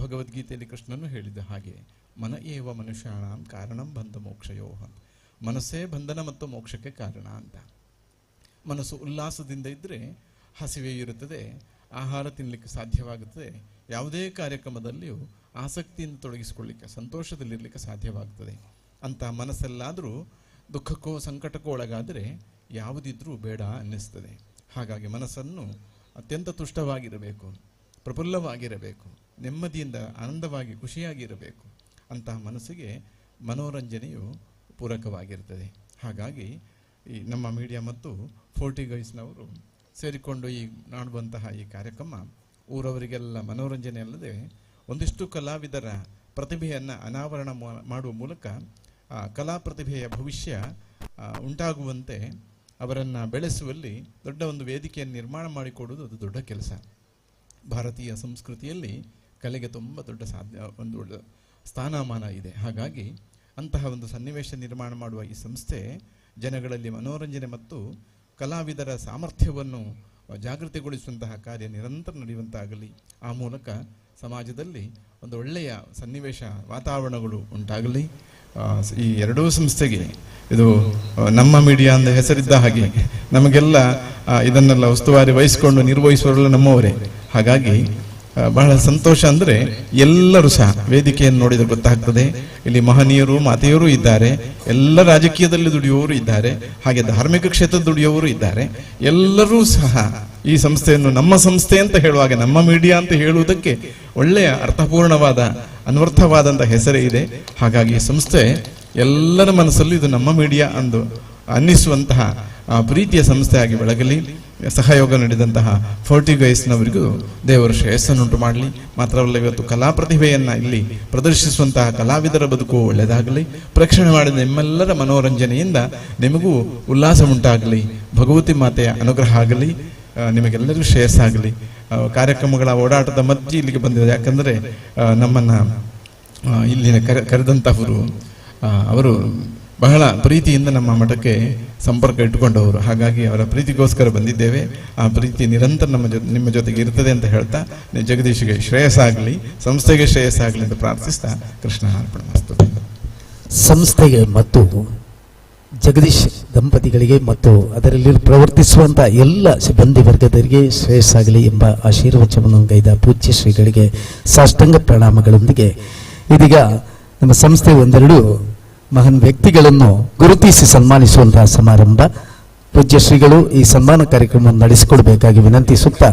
ಭಗವದ್ಗೀತೆಯಲ್ಲಿ ಕೃಷ್ಣನು ಹೇಳಿದ ಹಾಗೆ ಮನ ಏವ ಮನುಷ್ಯಾಣಂ ಕಾರಣಂ ಬಂಧ ಮೋಕ್ಷಯೋಹ, ಮನಸ್ಸೇ ಬಂಧನ ಮತ್ತು ಮೋಕ್ಷಕ್ಕೆ ಕಾರಣ ಅಂತ. ಮನಸ್ಸು ಉಲ್ಲಾಸದಿಂದ ಇದ್ದರೆ ಹಸಿವೆ ಇರುತ್ತದೆ, ಆಹಾರ ತಿನ್ನಲಿಕ್ಕೆ ಸಾಧ್ಯವಾಗುತ್ತದೆ, ಯಾವುದೇ ಕಾರ್ಯಕ್ರಮದಲ್ಲಿಯೂ ಆಸಕ್ತಿಯಿಂದ ತೊಡಗಿಸಿಕೊಳ್ಳಿಕ್ಕೆ, ಸಂತೋಷದಲ್ಲಿರಲಿಕ್ಕೆ ಸಾಧ್ಯವಾಗ್ತದೆ. ಅಂತ ಮನಸ್ಸೆಲ್ಲಾದರೂ ದುಃಖಕ್ಕೋ ಸಂಕಟಕ್ಕೋ ಒಳಗಾದರೆ ಯಾವುದಿದ್ರೂ ಬೇಡ ಅನ್ನಿಸ್ತದೆ. ಹಾಗಾಗಿ ಮನಸ್ಸನ್ನು ಅತ್ಯಂತ ತುಷ್ಟವಾಗಿರಬೇಕು, ಪ್ರಫುಲ್ಲವಾಗಿರಬೇಕು, ನೆಮ್ಮದಿಯಿಂದ ಆನಂದವಾಗಿ ಖುಷಿಯಾಗಿರಬೇಕು. ಅಂತಹ ಮನಸ್ಸಿಗೆ ಮನೋರಂಜನೆಯು ಪೂರಕವಾಗಿರ್ತದೆ. ಹಾಗಾಗಿ ಈ ನಮ್ಮ ಮೀಡಿಯಾ ಮತ್ತು 40 ಗೈಸ್ನವರು ಸೇರಿಕೊಂಡು ಈ ಮಾಡುವಂತಹ ಈ ಕಾರ್ಯಕ್ರಮ ಊರವರಿಗೆಲ್ಲ ಮನೋರಂಜನೆ ಅಲ್ಲದೆ ಒಂದಿಷ್ಟು ಕಲಾವಿದರ ಪ್ರತಿಭೆಯನ್ನು ಅನಾವರಣ ಮಾಡುವ ಮೂಲಕ ಕಲಾ ಪ್ರತಿಭೆಯ ಭವಿಷ್ಯ ಉಂಟಾಗುವಂತೆ ಅವರನ್ನು ಬೆಳೆಸುವಲ್ಲಿ ದೊಡ್ಡ ಒಂದು ವೇದಿಕೆಯನ್ನು ನಿರ್ಮಾಣ ಮಾಡಿಕೊಡುವುದು ಅದು ದೊಡ್ಡ ಕೆಲಸ. ಭಾರತೀಯ ಸಂಸ್ಕೃತಿಯಲ್ಲಿ ಕಲೆಗೆ ತುಂಬ ದೊಡ್ಡ ಒಂದು ಸ್ಥಾನಮಾನ ಇದೆ. ಹಾಗಾಗಿ ಅಂತಹ ಒಂದು ಸನ್ನಿವೇಶ ನಿರ್ಮಾಣ ಮಾಡುವ ಈ ಸಂಸ್ಥೆ ಜನಗಳಲ್ಲಿ ಮನೋರಂಜನೆ ಮತ್ತು ಕಲಾವಿದರ ಸಾಮರ್ಥ್ಯವನ್ನು ಜಾಗೃತಿಗೊಳಿಸುವಂತಹ ಕಾರ್ಯ ನಿರಂತರ ನಡೆಯುವಂತಾಗಲಿ. ಆ ಮೂಲಕ ಸಮಾಜದಲ್ಲಿ ಒಂದು ಒಳ್ಳೆಯ ಸನ್ನಿವೇಶ ವಾತಾವರಣಗಳು ಉಂಟಾಗಲಿ. ಈ ಎರಡೂ ಸಂಸ್ಥೆಗೆ ಇದು ನಮ್ಮ ಮೀಡಿಯಾ ಅಂತ ಹೆಸರಿದ್ದ ಹಾಗೆ ನಮಗೆಲ್ಲ ಇದನ್ನೆಲ್ಲ ಉಸ್ತುವಾರಿ ವಹಿಸಿಕೊಂಡು ನಿರ್ವಹಿಸುವವರೆಲ್ಲ ನಮ್ಮವರೇ. ಹಾಗಾಗಿ ಬಹಳ ಸಂತೋಷ ಅಂದರೆ ಎಲ್ಲರೂ ಸಹ ವೇದಿಕೆಯನ್ನು ನೋಡಿದರೆ ಗೊತ್ತಾಗ್ತದೆ, ಇಲ್ಲಿ ಮಹನೀಯರು ಮಾತೆಯರು ಇದ್ದಾರೆ, ಎಲ್ಲ ರಾಜಕೀಯದಲ್ಲಿ ದುಡಿಯುವವರು ಇದ್ದಾರೆ, ಹಾಗೆ ಧಾರ್ಮಿಕ ಕ್ಷೇತ್ರದ ದುಡಿಯುವವರು ಇದ್ದಾರೆ. ಎಲ್ಲರೂ ಸಹ ಈ ಸಂಸ್ಥೆಯನ್ನು ನಮ್ಮ ಸಂಸ್ಥೆ ಅಂತ ಹೇಳುವಾಗ ನಮ್ಮ ಮೀಡಿಯಾ ಅಂತ ಹೇಳುವುದಕ್ಕೆ ಒಳ್ಳೆಯ ಅರ್ಥಪೂರ್ಣವಾದ ಅನ್ವರ್ಥವಾದಂಥ ಹೆಸರೇ ಇದೆ. ಹಾಗಾಗಿ ಸಂಸ್ಥೆ ಎಲ್ಲರ ಮನಸ್ಸಲ್ಲೂ ಇದು ನಮ್ಮ ಮೀಡಿಯಾ ಅಂದು ಅನ್ನಿಸುವಂತಹ ಪ್ರೀತಿಯ ಸಂಸ್ಥೆಯಾಗಿ ಬೆಳಗಲಿ. ಸಹಯೋಗ ನೀಡಿದಂತಹ 40 ಗೈಸ್ನವರಿಗೂ ದೇವರು ಶ್ರೇಯಸ್ಸನ್ನುಂಟು ಮಾಡಲಿ. ಮಾತ್ರವಲ್ಲ, ಇವತ್ತು ಕಲಾ ಪ್ರತಿಭೆಯನ್ನು ಇಲ್ಲಿ ಪ್ರದರ್ಶಿಸುವಂತಹ ಕಲಾವಿದರ ಬದುಕು ಒಳ್ಳೆಯದಾಗಲಿ. ಪ್ರೇಕ್ಷಣೆ ಮಾಡಿದ ನಿಮ್ಮೆಲ್ಲರ ಮನೋರಂಜನೆಯಿಂದ ನಿಮಗೂ ಉಲ್ಲಾಸ ಉಂಟಾಗಲಿ. ಭಗವತಿ ಮಾತೆಯ ಅನುಗ್ರಹ ಆಗಲಿ, ನಿಮಗೆಲ್ಲರಿಗೂ ಶ್ರೇಯಸ್ಸಾಗಲಿ. ಕಾರ್ಯಕ್ರಮಗಳ ಓಡಾಟದ ಮಧ್ಯೆ ಇಲ್ಲಿಗೆ ಬಂದಿದೆ. ಯಾಕಂದರೆ ನಮ್ಮನ್ನು ಇಲ್ಲಿನ ಕರೆದಂತಹವರು ಅವರು ಬಹಳ ಪ್ರೀತಿಯಿಂದ ನಮ್ಮ ಮಠಕ್ಕೆ ಸಂಪರ್ಕ ಇಟ್ಟುಕೊಂಡವರು. ಹಾಗಾಗಿ ಅವರ ಪ್ರೀತಿಗೋಸ್ಕರ ಬಂದಿದ್ದೇವೆ. ಆ ಪ್ರೀತಿ ನಿರಂತರ ನಿಮ್ಮ ಜೊತೆಗೆ ಇರ್ತದೆ ಅಂತ ಹೇಳ್ತಾ ಜಗದೀಶ್ಗೆ ಶ್ರೇಯಸ್ಸಾಗಲಿ, ಸಂಸ್ಥೆಗೆ ಶ್ರೇಯಸ್ಸಾಗಲಿ ಅಂತ ಪ್ರಾರ್ಥಿಸ್ತಾ ಕೃಷ್ಣ ಅರ್ಪಣಮಸ್ತು. ಸಂಸ್ಥೆಗೆ ಮತ್ತು ಜಗದೀಶ್ ದಂಪತಿಗಳಿಗೆ ಮತ್ತು ಅದರಲ್ಲಿ ಪ್ರವರ್ತಿಸುವಂಥ ಎಲ್ಲ ಸಿಬ್ಬಂದಿ ವರ್ಗದವರಿಗೆ ಶ್ರೇಯಸ್ಸಾಗಲಿ ಎಂಬ ಆಶೀರ್ವಚನವನ್ನು ಗೈದ ಪೂಜ್ಯ ಶ್ರೀಗಳಿಗೆ ಸಾಷ್ಟಾಂಗ ಪ್ರಣಾಮಗಳೊಂದಿಗೆ ಇದೀಗ ನಮ್ಮ ಸಂಸ್ಥೆ ಒಂದೆರಡು ಮಹಾನ್ ವ್ಯಕ್ತಿಗಳನ್ನು ಗುರುತಿಸಿ ಸನ್ಮಾನಿಸುವಂತಹ ಸಮಾರಂಭ. ಪೂಜ್ಯ ಶ್ರೀಗಳು ಈ ಸನ್ಮಾನ ಕಾರ್ಯಕ್ರಮವನ್ನು ನಡೆಸಿಕೊಡಬೇಕಾಗಿ ವಿನಂತಿಸುತ್ತಾ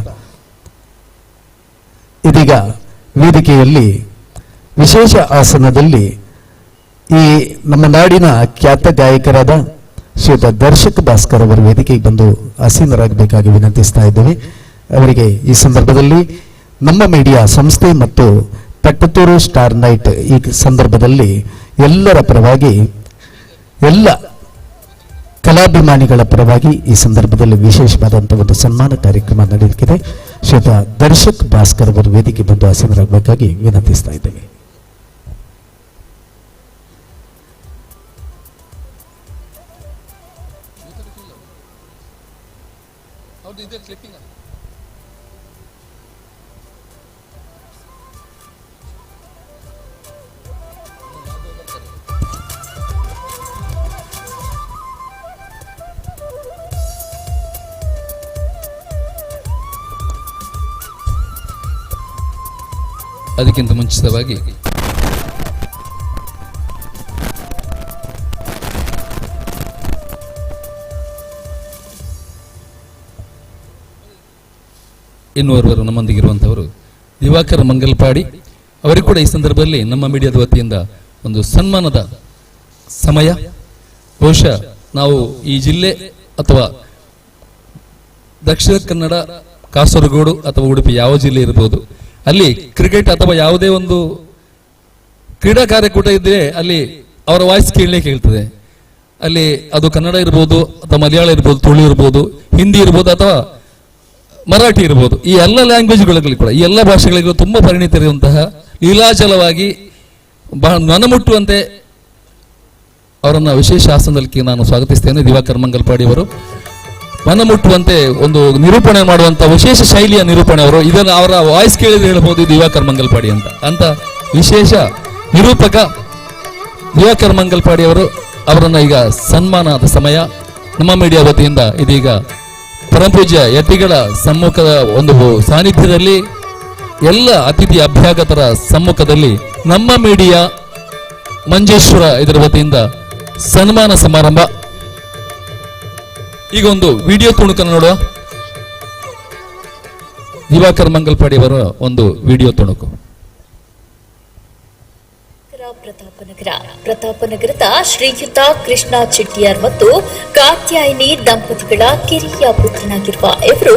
ಇದೀಗ ವೇದಿಕೆಯಲ್ಲಿ ವಿಶೇಷ ಆಸನದಲ್ಲಿ ಈ ನಮ್ಮ ನಾಡಿನ ಖ್ಯಾತ ಗಾಯಕರಾದ ಶ್ರೀಯುತ ದರ್ಶಕ್ ಭಾಸ್ಕರ್ ಅವರು ವೇದಿಕೆಗೆ ಬಂದು ಆಸೀನರಾಗಬೇಕಾಗಿ ವಿನಂತಿಸ್ತಾ ಇದ್ದೇವೆ. ಅವರಿಗೆ ಈ ಸಂದರ್ಭದಲ್ಲಿ ನಮ್ಮ ಮೀಡಿಯಾ ಸಂಸ್ಥೆ ಮತ್ತು ಪಟ್ಟತ್ತೂರು ಸ್ಟಾರ್ ನೈಟ್ ಈ ಸಂದರ್ಭದಲ್ಲಿ ಎಲ್ಲರ ಪರವಾಗಿ ಎಲ್ಲ ಕಲಾಭಿಮಾನಿಗಳ ಪರವಾಗಿ ಈ ಸಂದರ್ಭದಲ್ಲಿ ವಿಶೇಷವಾದಂತಹ ಒಂದು ಸನ್ಮಾನ ಕಾರ್ಯಕ್ರಮ ನಡೆಯಲಿದೆ. ಶ್ರೀಯುತ ದರ್ಶಕ್ ಭಾಸ್ಕರ್ ಅವರು ವೇದಿಕೆ ಬಂದು ಆಸೀನರಾಗಬೇಕಾಗಿ ವಿನಂತಿಸ್ತಾ ಇದ್ದೇವೆ. ಅದಕ್ಕಿಂತ ಮುಂಚಿತವಾಗಿ ಇನ್ನೋರ್ವರು ನಮ್ಮೊಂದಿಗಿರುವಂಥವರು ದಿವಾಕರ್ ಮಂಗಲ್ಪಾಡಿ ಅವರಿಗೂ ಕೂಡ ಈ ಸಂದರ್ಭದಲ್ಲಿ ನಮ್ಮ ಮೀಡಿಯಾದ ವತಿಯಿಂದ ಒಂದು ಸನ್ಮಾನದ ಸಮಯ. ಬಹುಶಃ ನಾವು ಈ ಜಿಲ್ಲೆ ಅಥವಾ ದಕ್ಷಿಣ ಕನ್ನಡ, ಕಾಸರಗೋಡು ಅಥವಾ ಉಡುಪಿ ಯಾವ ಜಿಲ್ಲೆ ಇರಬಹುದು, ಅಲ್ಲಿ ಕ್ರಿಕೆಟ್ ಅಥವಾ ಯಾವುದೇ ಒಂದು ಕ್ರೀಡಾ ಕಾರ್ಯಕೂಟ ಇದ್ರೆ ಅಲ್ಲಿ ಅವರ ವಾಯ್ಸ್ ಕೇಳಲಿಕ್ಕೆ ಹೇಳ್ತದೆ. ಅಲ್ಲಿ ಅದು ಕನ್ನಡ ಇರ್ಬೋದು ಅಥವಾ ಮಲಯಾಳ ಇರ್ಬೋದು, ತುಳು ಇರ್ಬೋದು, ಹಿಂದಿ ಇರ್ಬೋದು ಅಥವಾ ಮರಾಠಿ ಇರ್ಬೋದು. ಈ ಎಲ್ಲ ಲ್ಯಾಂಗ್ವೇಜ್ಗಳಲ್ಲಿ ಕೂಡ, ಈ ಎಲ್ಲ ಭಾಷೆಗಳಿಗೂ ತುಂಬಾ ಪರಿಣಿತರಿರುವಂತಹ ಲೀಲಾಜಲವಾಗಿ ಬಹಳ ಮನಮುಟ್ಟುವಂತೆ ಅವರನ್ನ ವಿಶೇಷ ಆಸನದಲ್ಲಿ ನಾನು ಸ್ವಾಗತಿಸ್ತೇನೆ. ದಿವಾಕರ್ ಮಂಗಲ್ಪಾಡಿ ಅವರು ಮನಮುಟ್ಟುವಂತೆ ಒಂದು ನಿರೂಪಣೆ ಮಾಡುವಂತ ವಿಶೇಷ ಶೈಲಿಯ ನಿರೂಪಣೆ ಅವರು. ಇದನ್ನು ಅವರ ವಾಯ್ಸ್ ಕೇಳಿದ್ರೆ ಹೇಳ್ಬೋದು ದಿವಾಕರ್ ಮಂಗಲ್ಪಾಡಿ ಅಂತ ವಿಶೇಷ ನಿರೂಪಕ ದಿವಾಕರ್ ಮಂಗಲ್ಪಾಡಿ ಅವರು. ಅವರನ್ನ ಈಗ ಸನ್ಮಾನದ ಸಮಯ. ನಮ್ಮ ಮೀಡಿಯಾ ವತಿಯಿಂದ ಇದೀಗ ಪರಮಪೂಜ್ಯ ಯತಿಗಳ ಸಮ್ಮುಖದ ಒಂದು ಸಾನ್ನಿಧ್ಯದಲ್ಲಿ, ಎಲ್ಲ ಅತಿಥಿ ಅಭ್ಯಾಗತರ ಸಮ್ಮುಖದಲ್ಲಿ ನಮ್ಮ ಮೀಡಿಯಾ ಮಂಜೇಶ್ವರ ಇದರ ವತಿಯಿಂದ ಸನ್ಮಾನ ಸಮಾರಂಭ. ಈಗ ಒಂದು ವಿಡಿಯೋ ತುಣುಕನ್ನು ನೋಡುವ. ದಿವಾಕರ್ ಮಂಗಲ್ಪಾಡಿ ಅವರ ಒಂದು ವಿಡಿಯೋ ತುಣುಕು. ಪ್ರತಾಪನಗರದ ಶ್ರೀಯುತ ಕೃಷ್ಣ ಚೆಟ್ಟಿಯಾರ್ ಮತ್ತು ಕಾತ್ಯಾಯಿನಿ ದಂಪತಿಗಳ ಕಿರಿಯ ಪುತ್ರನಾಗಿರುವ ಇವರು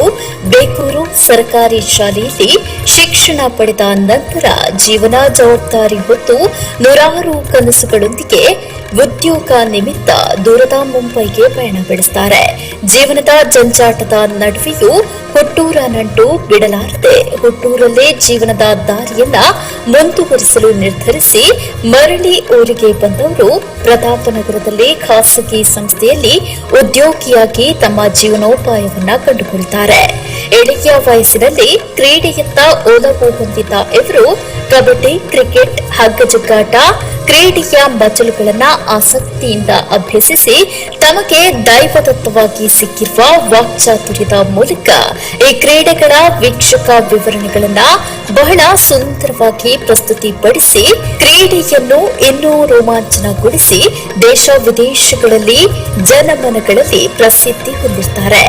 ಬೇಗೂರು ಸರ್ಕಾರಿ ಶಾಲೆಯಲ್ಲಿ ಶಿಕ್ಷಣ ಪಡೆದ ನಂತರ ಜೀವನ ಜವಾಬ್ದಾರಿ ಹೊತ್ತು ನೂರಾರು ಕನಸುಗಳೊಂದಿಗೆ ಉದ್ಯೋಗ ನಿಮಿತ್ತ ದೂರದ ಮುಂಬೈಗೆ ಪಯಣ ಬೆಳೆಸುತ್ತಾರೆ. ಜೀವನದ ಜಂಜಾಟದ ನಡುವೆಯೂ ಹುಟ್ಟೂರ ನಂಟು ಬಿಡಲಾರದೆ ಹುಟ್ಟೂರಲ್ಲೇ ಜೀವನದ ದಾರಿಯನ್ನ ಮುಂದುವರಿಸಲು ನಿರ್ಧರಿಸಿ ಮರಳಿ ಊರಿಗೆ ಬಂದವರು ಪ್ರತಾಪನಗರದಲ್ಲಿ ಖಾಸಗಿ ಸಂಸ್ಥೆಯಲ್ಲಿ ಉದ್ಯೋಗಿಯಾಗಿ ತಮ್ಮ ಜೀವನೋಪಾಯವನ್ನ ಕಂಡುಕೊಳ್ಳುತ್ತಾರೆ. ಎಳೆಯ ವಯಸ್ಸಿನಲ್ಲಿ ಕ್ರೀಡೆಯತ್ತ ಒಲವು ಹೊಂದಿದ್ದ ಇವರು ಕಬಡ್ಡಿ, ಕ್ರಿಕೆಟ್, ಹಗ್ಗಜಗ್ಗಾಟ ಕ್ರೀಡೆಯ ಮಜಲುಗಳನ್ನ ಆಸಕ್ತಿಯಿಂದ ಅಭ್ಯಸಿಸಿ ತಮಗೆ ದೈವದತ್ತವಾಗಿ ಸಿಕ್ಕಿರುವ ವಾಕ್ಚಾತುರ್ಯದ ಮೂಲಕ ಈ ಕ್ರೀಡೆಗಳ ವೀಕ್ಷಕ ವಿವರಣೆಗಳನ್ನ ಬಹಳ ಸುಂದರವಾಗಿ ಪ್ರಸ್ತುತಿಪಡಿಸಿ ಕ್ರೀಡೆಯನ್ನು ಇನ್ನೂ ರೋಮಾಂಚನಗೊಳಿಸಿ ದೇಶ ವಿದೇಶಗಳಲ್ಲಿ ಜನಮನಗಳಲ್ಲಿ ಪ್ರಸಿದ್ಧಿ ಹೊಂದಿರುತ್ತಾರೆ.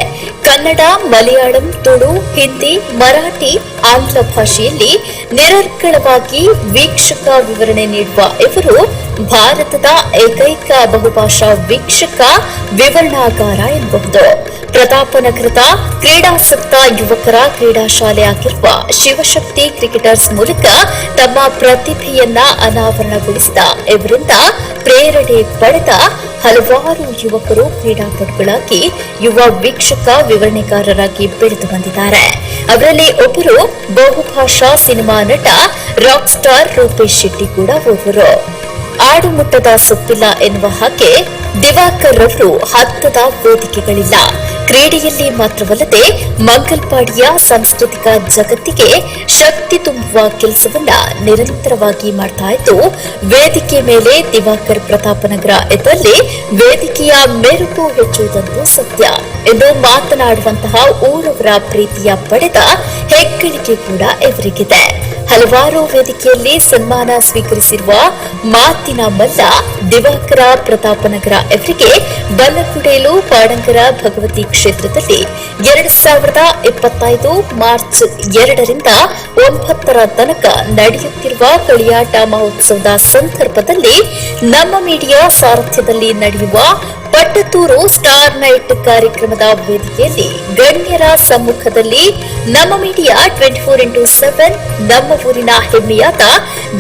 ಕನ್ನಡ, ಮಲಯಾಳಂ, ತುಳು, ಹಿಂದಿ, ಮರಾಠಿ, ಆಂಗ್ಲ ಭಾಷೆಯಲ್ಲಿ ನಿರರ್ಗಳವಾಗಿ ವೀಕ್ಷಕ ವಿವರಣೆ ನೀಡುವ ಇವರು ಭಾರತದ ಏಕೈಕ ಬಹುಭಾಷಾ ವೀಕ್ಷಕ ವಿವರಣಾಗಾರ ಎನ್ನಬಹುದು. ಪ್ರತಾಪನಗರದ ಕ್ರೀಡಾಸಕ್ತ ಯುವಕರ ಕ್ರೀಡಾ ಶಾಲೆ ಆಗಿರುವ ಶಿವಶಕ್ತಿ ಕ್ರಿಕೆಟರ್ಸ್ ಮೂಲಕ ತಮ್ಮ ಪ್ರತಿಭೆಯನ್ನ ಅನಾವರಣಗೊಳಿಸಿದ ಇವರಿಂದ ಪ್ರೇರಣೆ ಪಡೆದ ಹಲವಾರು ಯುವಕರು ಕ್ರೀಡಾಪಟುಗಳಾಗಿ ಯುವ ವೀಕ್ಷಕ ವಿವರಣೆಗಾರರಾಗಿ ಬೆಳೆದು ಬಂದಿದ್ದಾರೆ. ಅವರಲ್ಲಿ ಒಬ್ಬರು ಬಹುಭಾಷಾ ಸಿನಿಮಾ ನಟ ರಾಕ್ ಸ್ಟಾರ್ ರೂಪೇಶ್ ಶೆಟ್ಟಿ ಕೂಡ ಒಬ್ಬರು. ಆಡು ಮುಟ್ಟದ ಸೊಪ್ಪಿಲ್ಲ ಎನ್ನುವ ಹಾಗೆ ದಿವಾಕರ್ ಅವರು ಹತ್ತದ ವೇದಿಕೆಗಳಿಲ್ಲ. ಕ್ರೀಡೆಯಲ್ಲಿ ಮಾತ್ರವಲ್ಲದೆ ಮಂಗಲ್ಪಾಡಿಯ ಸಾಂಸ್ಕೃತಿಕ ಜಗತ್ತಿಗೆ ಶಕ್ತಿ ತುಂಬುವ ಕೆಲಸವನ್ನ ನಿರಂತರವಾಗಿ ಮಾಡ್ತಾ ಇದ್ದು, ವೇದಿಕೆ ಮೇಲೆ ದಿವಾಕರ್ ಪ್ರತಾಪನಗರ ಎದ್ದಲ್ಲಿ ವೇದಿಕೆಯ ಮೆರುಗು ಹೆಚ್ಚುವುದಂತೂ ಸತ್ಯ ಎಂದು ಮಾತನಾಡುವಂತಹ ಊರವರ ಪ್ರೀತಿಯ ಪಡೆದ ಹೆಗ್ಗಳಿಕೆ ಕೂಡ ಇವರಿಗಿದೆ. ಹಲವಾರು ವೇದಿಕೆಯಲ್ಲಿ ಸನ್ಮಾನ ಸ್ವೀಕರಿಸಿರುವ ಮಾತಿನ ಮಲ್ಲ ದಿವಾಕರ ಪ್ರತಾಪನಗರ ಇವರಿಗೆ ಬಲ್ಲಕುಡೇಲು ಪಾಡಂಗರ ಭಗವತಿ ಕ್ಷೇತ್ರದಲ್ಲಿ 2025 ಮಾರ್ಚ್ 2ರಿಂದ 9 ತನಕ ನಡೆಯುತ್ತಿರುವ കളിಯಾಟ ಮಹೋತ್ಸವದ ಸಂದರ್ಭದಲ್ಲಿ ನಮ್ಮ ಮೀಡಿಯಾ ಸಾರಥ್ಯದಲ್ಲಿ ನಡೆಯುವ ಪಟ್ಟತೂರು ಸ್ಟಾರ್ ನೈಟ್ ಕಾರ್ಯಕ್ರಮದ ವೇದಿಕೆಯಲ್ಲಿ ಗಣ್ಯರ ಸಮ್ಮುಖದಲ್ಲಿ ನಮ್ಮ ಮೀಡಿಯಾ 24x7 ನಮ್ಮ ಊರಿನ ಹೆಮ್ಮೆಯಾದ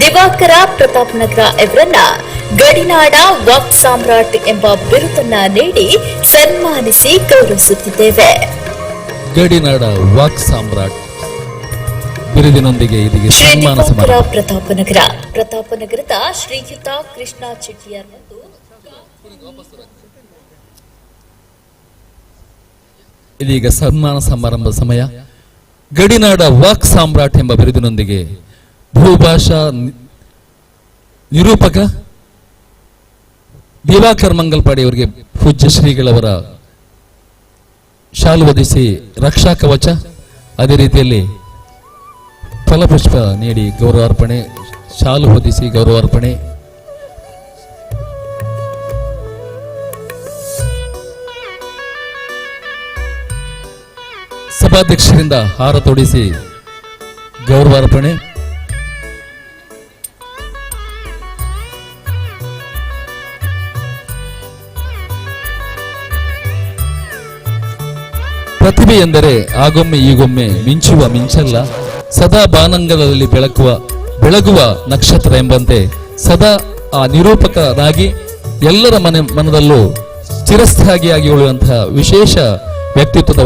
ದಿವಾಕರ ಪ್ರತಾಪನಗರ ಇವರನ್ನ ಗಡಿನಾಡ ವಾಕ್ ಸಾಮ್ರಾಟ್ ಎಂಬ ಬಿರುದನ್ನ ನೀಡಿ ಸನ್ಮಾನಿಸಿ ಗೌರವಿಸುತ್ತಿದ್ದೇವೆ. ಗಡಿನಾಡ ವಾಕ್ ಸಾಮ್ರಾಟ್ ಬಿರುದಿನೊಂದಿಗೆ ಇದೀಗ ಸನ್ಮಾನ ಶ್ರೀನಿವಾಸಪುರ ಸಮಾರಂಭ. ಪ್ರತಾಪನಗರದ ಶ್ರೀಯುತ ಕೃಷ್ಣ ಚೆಟ್ಟಿಯಾರ್ ಮತ್ತು ಇದೀಗ ಸನ್ಮಾನ ಸಮಾರಂಭದ ಸಮಯ. ಗಡಿನಾಡ ವಾಕ್ ಸಾಮ್ರಾಟ್ ಎಂಬ ಬಿರುದಿನೊಂದಿಗೆ ಭೂಭಾಷಾ ನಿರೂಪಕ ದಿವಾಕರ್ ಮಂಗಲ್ಪಾಡಿ ಅವರಿಗೆ ಪೂಜ್ಯ ಶ್ರೀಗಳವರ ಶಾಲು ಹೊದಿಸಿ ರಕ್ಷಾ ಕವಚ, ಅದೇ ರೀತಿಯಲ್ಲಿ ಫಲಪುಷ್ಪ ನೀಡಿ ಗೌರವಾರ್ಪಣೆ, ಶಾಲು ಹೊದಿಸಿ ಗೌರವಾರ್ಪಣೆ. ಸಭಾಧ್ಯಕ್ಷರಿಂದ ಹಾರ ತೊಡಿಸಿ ಗೌರವಾರ್ಪಣೆ. ಪ್ರತಿಭೆ ಎಂದರೆ ಆಗೊಮ್ಮೆ ಈಗೊಮ್ಮೆ ಮಿಂಚುವ ಮಿಂಚಲ್ಲ, ಸದಾ ಬಾನಂಗಳದಲ್ಲಿ ಬೆಳಗುವ ನಕ್ಷತ್ರ ಎಂಬಂತೆ ಸದಾ ಆ ನಿರೂಪಕರಾಗಿ ಎಲ್ಲರ ಮನದಲ್ಲೂ ಚಿರಸ್ಥಾಯಿಯಾಗಿ ಉಳಿಯುವಂತಹ ವಿಶೇಷ ವ್ಯಕ್ತಿತ್ವದ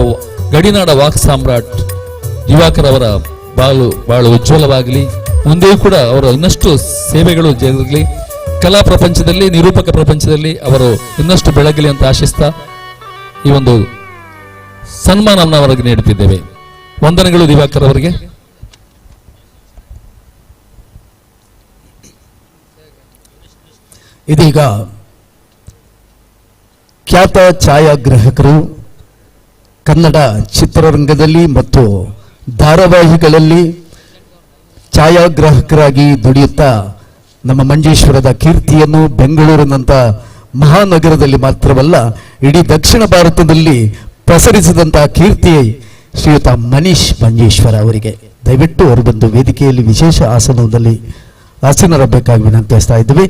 ಗಡಿನಾಡ ವಾಕ್ ಸಾಮ್ರಾಟ್ ದಿವಾಕರ್ ಅವರ ಬಾಳು ಉಜ್ವಲವಾಗಲಿ. ಮುಂದೆಯೂ ಕೂಡ ಅವರ ಇನ್ನಷ್ಟು ಸೇವೆಗಳು ಜರುಗಲಿ. ಕಲಾ ಪ್ರಪಂಚದಲ್ಲಿ, ನಿರೂಪಕ ಪ್ರಪಂಚದಲ್ಲಿ ಅವರು ಇನ್ನಷ್ಟು ಬೆಳಗಲಿ ಅಂತ ಆಶಿಸ್ತಾ ಈ ಒಂದು ಸನ್ಮಾನವನ್ನು ಅವರಿಗೆ ನೀಡುತ್ತಿದ್ದೇವೆ. ವಂದನೆಗಳು ದಿವಾಕರ್ ಅವರಿಗೆ. ಇದೀಗ ಖ್ಯಾತ ಛಾಯಾಗ್ರಾಹಕರು, ಕನ್ನಡ ಚಿತ್ರರಂಗದಲ್ಲಿ ಮತ್ತು ಧಾರಾವಾಹಿಗಳಲ್ಲಿ ಛಾಯಾಗ್ರಾಹಕರಾಗಿ ದುಡಿಯುತ್ತಾ ನಮ್ಮ ಮಂಜೇಶ್ವರದ ಕೀರ್ತಿಯನ್ನು ಬೆಂಗಳೂರಿನಂತ ಮಹಾನಗರದಲ್ಲಿ ಮಾತ್ರವಲ್ಲ ಇಡೀ ದಕ್ಷಿಣ ಭಾರತದಲ್ಲಿ ಪ್ರಸರಿಸಿದಂತಹ ಕೀರ್ತಿ ಶ್ರೀಯುತ ಮನೀಶ್ ಮಂಜೇಶ್ವರ ಅವರಿಗೆ ದಯವಿಟ್ಟು ಅವರು ಬಂದು ವೇದಿಕೆಯಲ್ಲಿ ವಿಶೇಷ ಆಸನದಲ್ಲಿ ಆಸೀನರಾಗಬೇಕಾಗಿ ವಿನಂತಿಸ್ತಾ ಇದ್ದೀವಿ.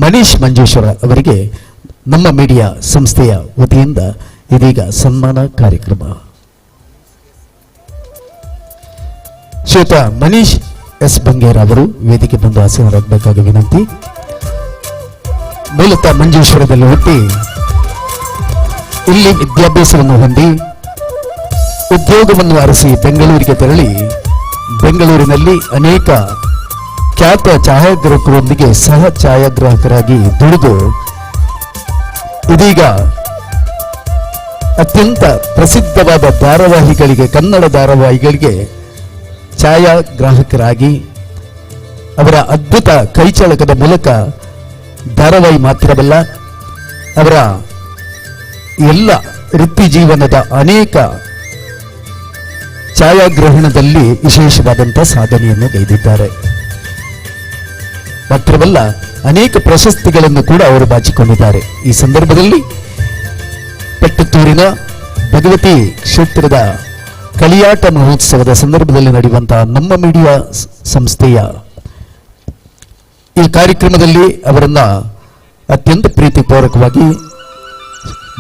ಮನೀಶ್ ಮಂಜೇಶ್ವರ ಅವರಿಗೆ ನಮ್ಮ ಮೀಡಿಯಾ ಸಂಸ್ಥೆಯ ವತಿಯಿಂದ ಇದೀಗ ಸನ್ಮಾನ ಕಾರ್ಯಕ್ರಮ. ಶ್ರೀಯುತ ಮನೀಶ್ ಎಸ್ ಬಂಗೇರ ಅವರು ವೇದಿಕೆ ಬಂದು ಆಸೀನರಾಗಬೇಕಾಗಿ ವಿನಂತಿ. ಮೂಲತಃ ಮಂಜೇಶ್ವರದಲ್ಲಿ ಹುಟ್ಟಿ ಇಲ್ಲಿ ವಿದ್ಯಾಭ್ಯಾಸವನ್ನು ಹೊಂದಿ ಉದ್ಯೋಗವನ್ನು ಅರಸಿ ಬೆಂಗಳೂರಿಗೆ ತೆರಳಿ ಬೆಂಗಳೂರಿನಲ್ಲಿ ಅನೇಕ ಖ್ಯಾತ ಛಾಯಾಗ್ರಾಹಕರೊಂದಿಗೆ ಸಹ ಛಾಯಾಗ್ರಾಹಕರಾಗಿ ದುಡಿದು ಇದೀಗ ಅತ್ಯಂತ ಪ್ರಸಿದ್ಧವಾದ ಧಾರಾವಾಹಿಗಳಿಗೆ, ಕನ್ನಡ ಧಾರಾವಾಹಿಗಳಿಗೆ ಛಾಯಾಗ್ರಾಹಕರಾಗಿ ಅವರ ಅದ್ಭುತ ಕೈಚಳಕದ ಮೂಲಕ ಧಾರಾವಾಹಿ ಮಾತ್ರವಲ್ಲ ಅವರ ಎಲ್ಲ ವೃತ್ತಿ ಜೀವನದ ಅನೇಕ ಛಾಯಾಗ್ರಹಣದಲ್ಲಿ ವಿಶೇಷವಾದಂತಹ ಸಾಧನೆಯನ್ನು ಗೈದಿದ್ದಾರೆ. ಮಾತ್ರವಲ್ಲ ಅನೇಕ ಪ್ರಶಸ್ತಿಗಳನ್ನು ಕೂಡ ಅವರು ಬಾಚಿಕೊಂಡಿದ್ದಾರೆ. ಈ ಸಂದರ್ಭದಲ್ಲಿ ಪಟ್ಟತ್ತೂರಿನ ಭಗವತಿ ಕ್ಷೇತ್ರದ ಕಲಿಯಾಟ ಮಹೋತ್ಸವದ ಸಂದರ್ಭದಲ್ಲಿ ನಡೆಯುವಂತಹ ನಮ್ಮ ಮೀಡಿಯಾ ಸಂಸ್ಥೆಯ ಈ ಕಾರ್ಯಕ್ರಮದಲ್ಲಿ ಅವರನ್ನ ಅತ್ಯಂತ ಪ್ರೀತಿಪೂರ್ವಕವಾಗಿ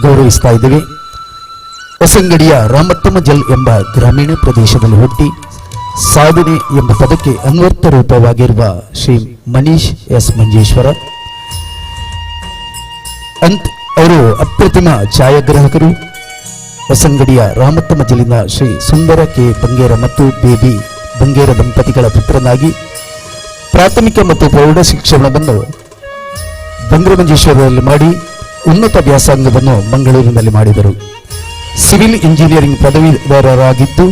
ಗೌರವಿಸ್ತಾ ಇದ್ದೀವಿ. ಹೊಸಂಗಡಿಯ ರಾಮತ್ತಮ ಜಲ್ ಎಂಬ ಗ್ರಾಮೀಣ ಪ್ರದೇಶದಲ್ಲಿ ಹುಟ್ಟಿ ಸಾಧನೆ ಎಂಬ ಪದಕ್ಕೆ ಅನ್ವರ್ಥ ರೂಪವಾಗಿರುವ ಶ್ರೀ ಮನೀಶ್ ಎಸ್ ಮಂಜೇಶ್ವರ ಅವರು ಅಪ್ರತಿಮ ಛಾಯಾಗ್ರಾಹಕರು. ಹೊಸಂಗಡಿಯ ರಾಮತ್ತಮ ಜಲ್ಲಿನ ಶ್ರೀ ಸುಂದರ ಕೆ ಬಂಗೇರ ಮತ್ತು ಬೇಬಿ ಬಂಗೇರ ದಂಪತಿಗಳ ಪುತ್ರನಾಗಿ ಪ್ರಾಥಮಿಕ ಮತ್ತು ಪ್ರೌಢ ಶಿಕ್ಷಣವನ್ನು ಬಂಗ್ರಮಂಜೇಶ್ವರದಲ್ಲಿ ಮಾಡಿ ಉನ್ನತ ವ್ಯಾಸಂಗವನ್ನು ಮಂಗಳೂರಿನಲ್ಲಿ ಮಾಡಿದರು. ಸಿವಿಲ್ ಇಂಜಿನಿಯರಿಂಗ್ ಪದವೀಧರರಾಗಿದ್ದು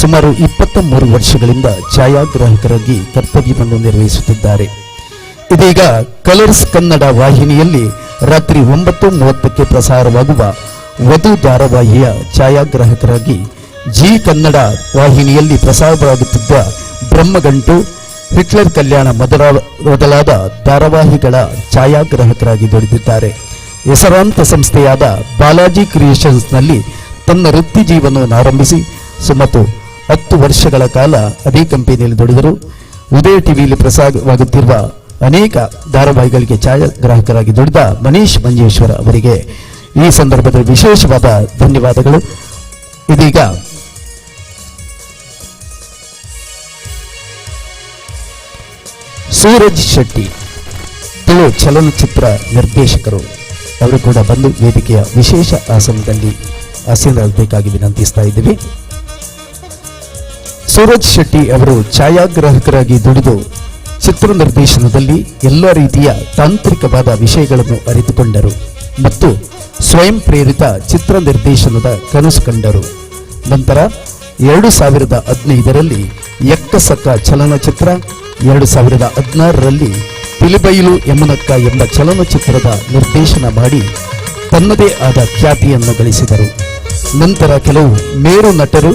ಸುಮಾರು 23 ವರ್ಷಗಳಿಂದ ಛಾಯಾಗ್ರಾಹಕರಾಗಿ ಕರ್ತವ್ಯವನ್ನು ನಿರ್ವಹಿಸುತ್ತಿದ್ದಾರೆ. ಇದೀಗ ಕಲರ್ಸ್ ಕನ್ನಡ ವಾಹಿನಿಯಲ್ಲಿ ರಾತ್ರಿ 9:30ಕ್ಕೆ ಪ್ರಸಾರವಾಗುವ ವಧು ಧಾರಾವಾಹಿಯ ಛಾಯಾಗ್ರಾಹಕರಾಗಿ ಜಿ ಕನ್ನಡ ವಾಹಿನಿಯಲ್ಲಿ ಪ್ರಸಾರವಾಗುತ್ತಿದ್ದ ಬ್ರಹ್ಮಗಂಟು, ಹಿಟ್ಲರ್ ಕಲ್ಯಾಣ ಮೊದಲಾದ ಧಾರಾವಾಹಿಗಳ ಛಾಯಾಗ್ರಾಹಕರಾಗಿ ದುಡಿದಿದ್ದಾರೆ. ಹೆಸರಾಂತ ಸಂಸ್ಥೆಯಾದ ಬಾಲಾಜಿ ಕ್ರಿಯೇಷನ್ಸ್ನಲ್ಲಿ ತನ್ನ ವೃತ್ತಿ ಜೀವನವನ್ನು ಆರಂಭಿಸಿ ಸುಮಾರು 10 ವರ್ಷಗಳ ಕಾಲ ಅದೇ ಕಂಪನಿಯಲ್ಲಿ ದುಡಿದರು. ಉದಯ ಟಿವಿಯಲ್ಲಿ ಪ್ರಸಾರವಾಗುತ್ತಿರುವ ಅನೇಕ ಧಾರಾವಾಹಿಗಳಿಗೆ ಛಾಯಾಗ್ರಾಹಕರಾಗಿ ದುಡಿದ ಮನೀಶ್ ಮಂಜೇಶ್ವರ ಅವರಿಗೆ ಈ ಸಂದರ್ಭದಲ್ಲಿ ವಿಶೇಷವಾದ ಧನ್ಯವಾದಗಳು. ಇದೀಗ ಸೂರಜ್ ಶೆಟ್ಟಿ ತುಳು ಚಲನಚಿತ್ರ ನಿರ್ದೇಶಕರು ಅವರು ಕೂಡ ಬಂದು ವೇದಿಕೆಯ ವಿಶೇಷ ಆಸನದಲ್ಲಿ ಆಸೀನರಾಗಬೇಕಾಗಿ ವಿನಂತಿಸ್ತಾ ಇದ್ದೀವಿ. ಸೂರಜ್ ಶೆಟ್ಟಿ ಅವರು ಛಾಯಾಗ್ರಾಹಕರಾಗಿ ದುಡಿದು ಚಿತ್ರ ನಿರ್ದೇಶನದಲ್ಲಿ ಎಲ್ಲ ರೀತಿಯ ತಾಂತ್ರಿಕವಾದ ವಿಷಯಗಳನ್ನು ಅರಿತುಕೊಂಡರು ಮತ್ತು ಸ್ವಯಂ ಪ್ರೇರಿತ ಚಿತ್ರ ನಿರ್ದೇಶನದ ಕನಸು ಕಂಡರು. ನಂತರ 2015ರಲ್ಲಿ ಎಕ್ಕಸಕ್ಕ ಚಲನಚಿತ್ರ, 2016ರಲ್ಲಿ ಪಿಲಿಬೈಲು ಯಮುನಕ್ಕ ಎಂಬ ಚಲನಚಿತ್ರದ ನಿರ್ದೇಶನ ಮಾಡಿ ತನ್ನದೇ ಆದ ಖ್ಯಾತಿಯನ್ನು ಗಳಿಸಿದರು. ನಂತರ ಕೆಲವು ಮೇರು ನಟರು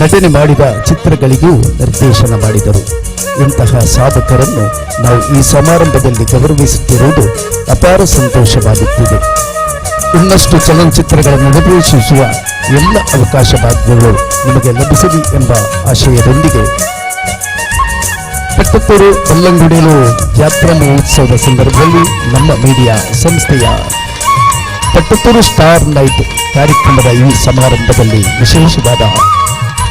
ನಟನೆ ಮಾಡಿದ ಚಿತ್ರಗಳಿಗೂ ನಿರ್ದೇಶನ ಮಾಡಿದರು. ಇಂತಹ ಸಾಧಕರನ್ನು ನಾವು ಈ ಸಮಾರಂಭದಲ್ಲಿ ಗೌರವಿಸುತ್ತಿರುವುದು ಅಪಾರ ಸಂತೋಷವಾಗುತ್ತಿದೆ. ಇನ್ನಷ್ಟು ಚಲನಚಿತ್ರಗಳನ್ನು ನಿರ್ದೇಶಿಸುವ ಎಲ್ಲ ಅವಕಾಶ ಭಾಗ್ಯಗಳು ನಿಮಗೆ ಲಭಿಸಲಿ ಎಂಬ ಆಶಯದೊಂದಿಗೆ ಪಟ್ಟತ್ತೂರು ಬಲ್ಲಂಗುಡಿಲು ಜಾತ್ರಾ ಮಹೋತ್ಸವದ ಸಂದರ್ಭದಲ್ಲಿ ನಮ್ಮ ಮೀಡಿಯಾ ಸಂಸ್ಥೆಯ ಪಟ್ಟತ್ತೂರು ಸ್ಟಾರ್ ನೈಟ್ ಕಾರ್ಯಕ್ರಮದ ಈ ಸಮಾರಂಭದಲ್ಲಿ ವಿಶೇಷವಾದ